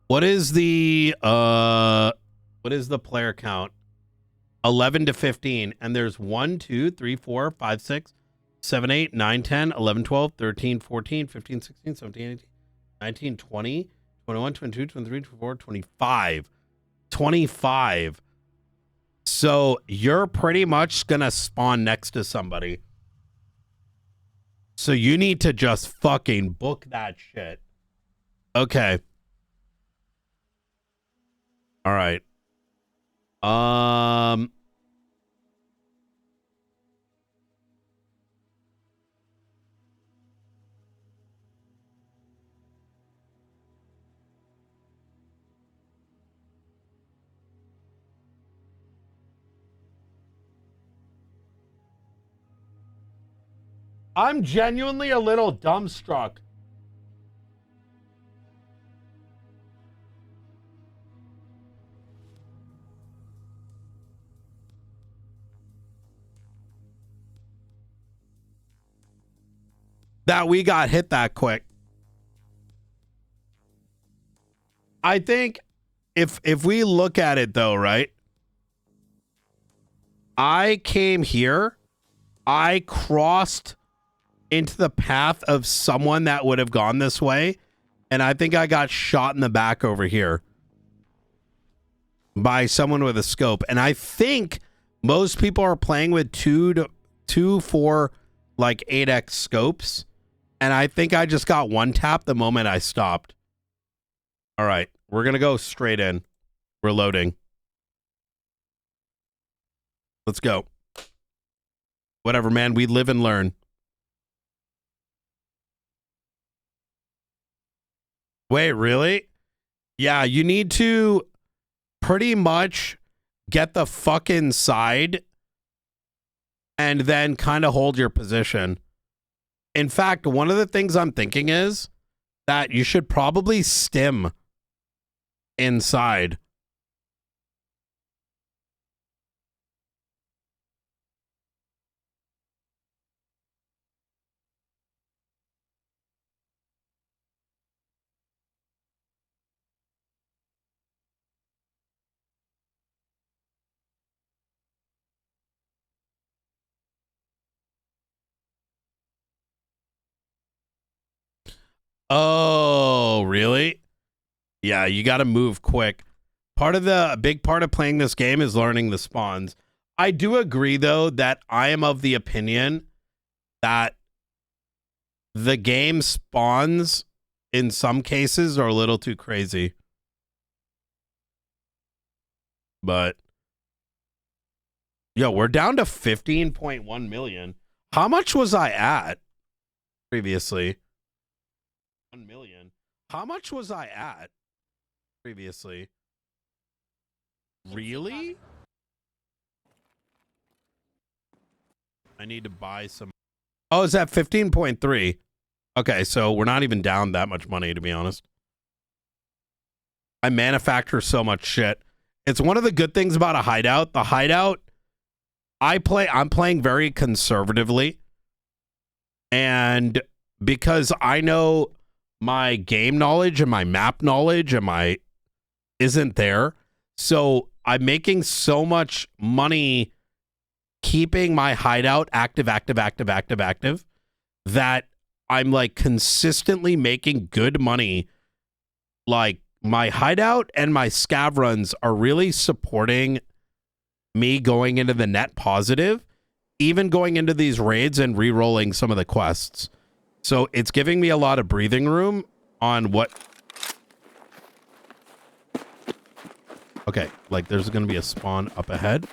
Speaker 1: What is the player count? 11 to 15. And there's 1, 2, 3, 4, 5, 6, 7, 8, 9, 10, 11, 12, 13, 14, 15, 16, 17, 18, 19, 20, 21, 22, 23, 24, 25. 25. So you're pretty much going to spawn next to somebody. So you need to just fucking book that shit. Okay. All right. I'm genuinely a little dumbstruck. That we got hit that quick. I think if we look at it though, right? I came here. I crossed into the path of someone that would have gone this way. And I think I got shot in the back over here by someone with a scope. And I think most people are playing with 2 to 4 like 8x scopes. And I think I just got one tap the moment I stopped. All right, we're going to go straight in. We're loading. Let's go. Whatever, man. We live and learn. Wait, really? Yeah, you need to pretty much get the fucking side and then kind of hold your position. In fact, one of the things I'm thinking is that you should probably stim inside. Oh, really? Yeah, you got to move quick. A big part of playing this game is learning the spawns. I do agree, though, that I am of the opinion that the game spawns in some cases are a little too crazy. But, yo, we're down to 15.1 million. How much was I at previously? 1 million. How much was I at previously? Really? I need to buy some. Oh, is that 15.3? Okay, so we're not even down that much money, to be honest. I manufacture so much shit. It's one of the good things about a hideout. The hideout, I'm playing very conservatively. And because I know my game knowledge and my map knowledge and isn't there. So I'm making so much money keeping my hideout active that I'm like consistently making good money. Like my hideout and my scav runs are really supporting me going into the net positive, even going into these raids and re-rolling some of the quests. So it's giving me a lot of breathing room on what Okay, like there's going to be a spawn up ahead.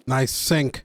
Speaker 1: Nice sync.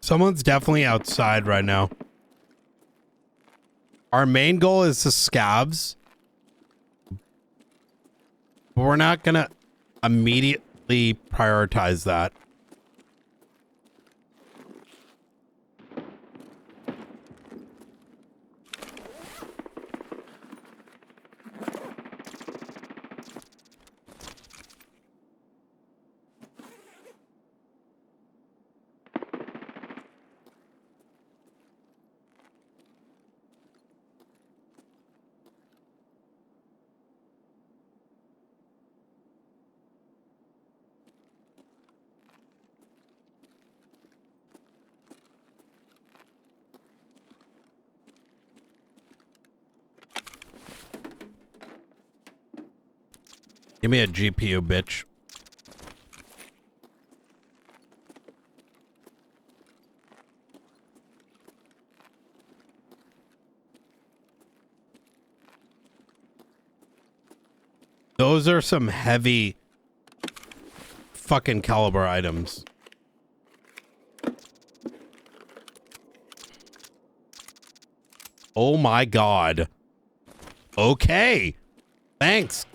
Speaker 1: Someone's definitely outside right now. Our main goal is the scabs. But we're not going to immediately prioritize that. Give me a GPU, bitch. Those are some heavy fucking caliber items. Oh my god. Okay. Thanks.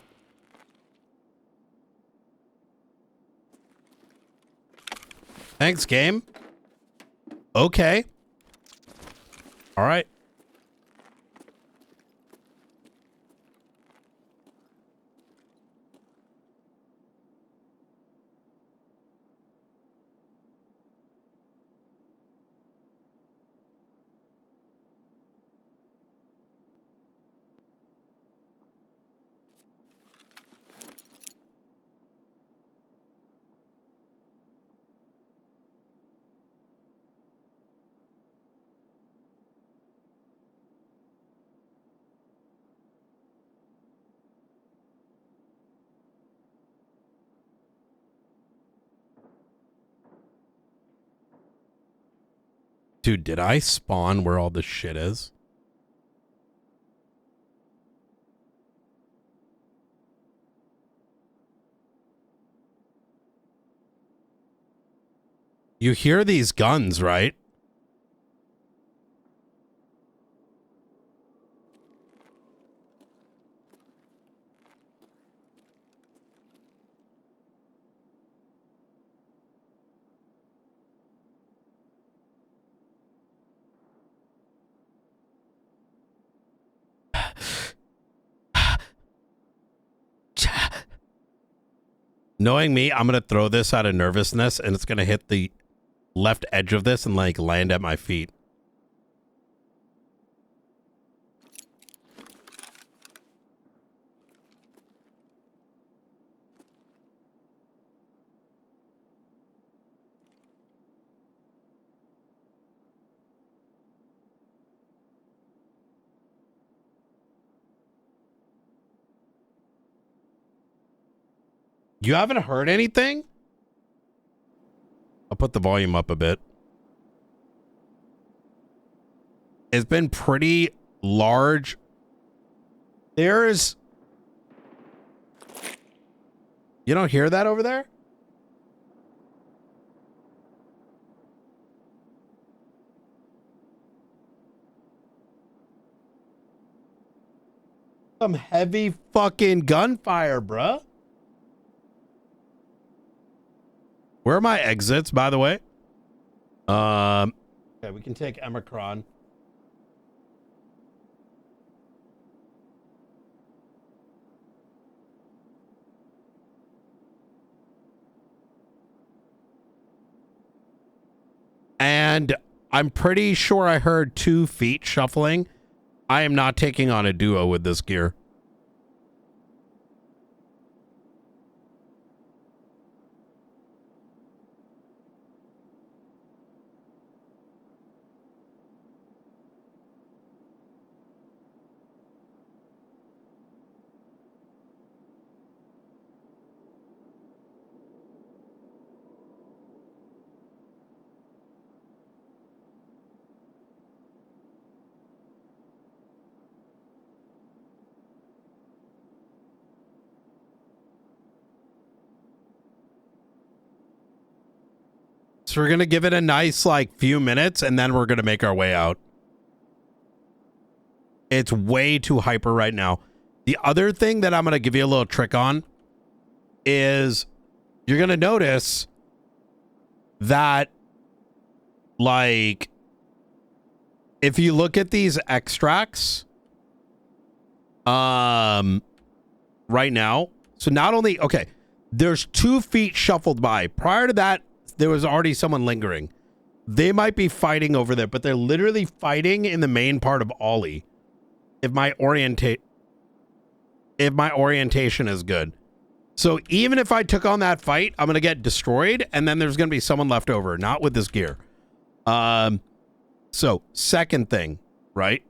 Speaker 1: Thanks, game. Okay. All right. Dude, did I spawn where all this shit is? You hear these guns, right? Knowing me, I'm going to throw this out of nervousness and it's going to hit the left edge of this and like land at my feet. You haven't heard anything? I'll put the volume up a bit. It's been pretty large. There's... You don't hear that over there? Some heavy fucking gunfire, bruh. Where are my exits, by the way? Okay, we can take Omicron. And I'm pretty sure I heard 2 feet shuffling. I am not taking on a duo with this gear. So we're going to give it a nice, like, few minutes, and then we're going to make our way out. It's way too hyper right now. The other thing that I'm going to give you a little trick on is you're going to notice that, like, if you look at these extracts, right now, so not only, okay, there's 2 feet shuffled by. Prior to that, there was already someone lingering. They might be fighting over there, but they're literally fighting in the main part of Ollie. If my orientation is good. So even if I took on that fight, I'm going to get destroyed, and then there's going to be someone left over, not with this gear. So second thing, right?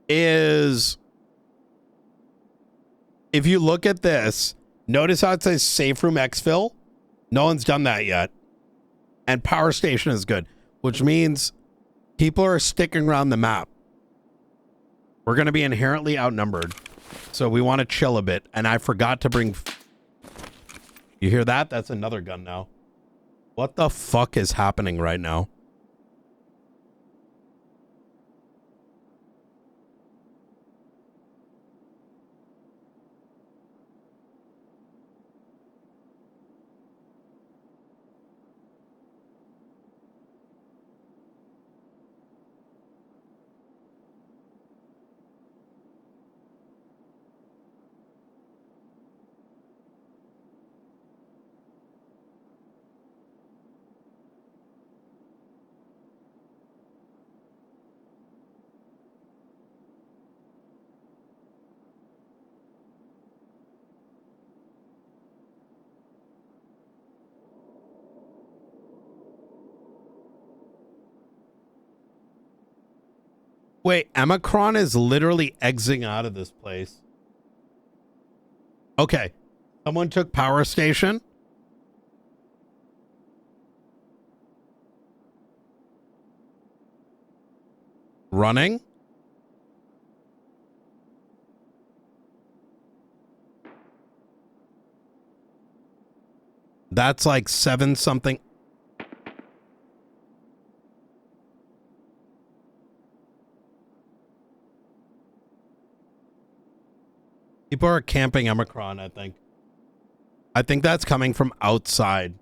Speaker 1: Is if you look at this, notice how it says safe room exfil? No one's done that yet. And power station is good, which means people are sticking around the map. We're going to be inherently outnumbered. So we want to chill a bit. And I forgot to bring... You hear that? That's another gun now. What the fuck is happening right now? Wait, Omicron is literally exiting out of this place. Okay. Someone took power station. Running. That's like 7 something. People are camping Omicron, I think. I think that's coming from outside.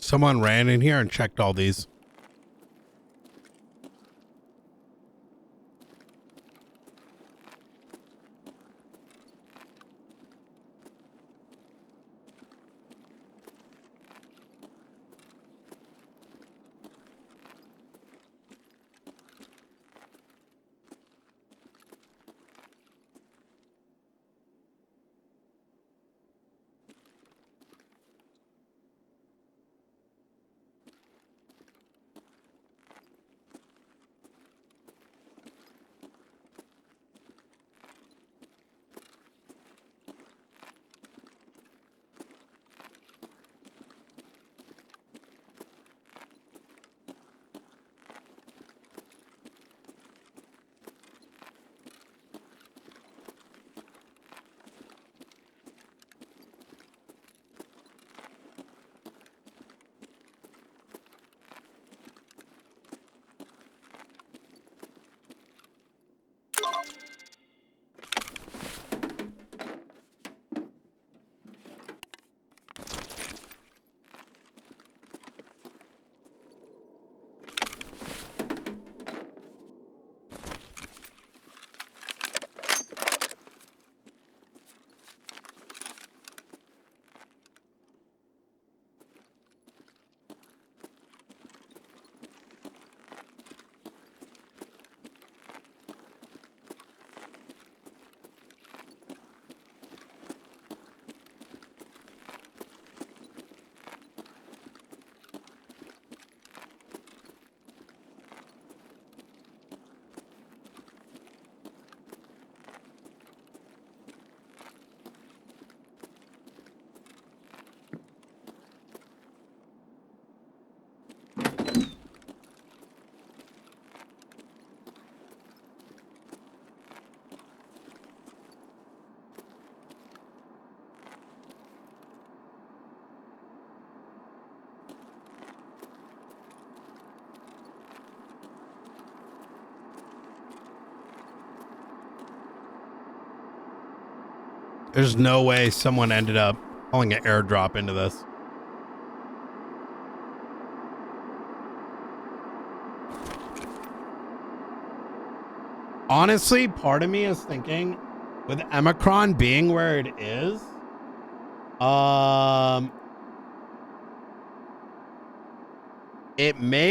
Speaker 1: Someone ran in here and checked all these. There's no way someone ended up pulling an airdrop into this. Honestly, part of me is thinking with Omicron being where it is, it may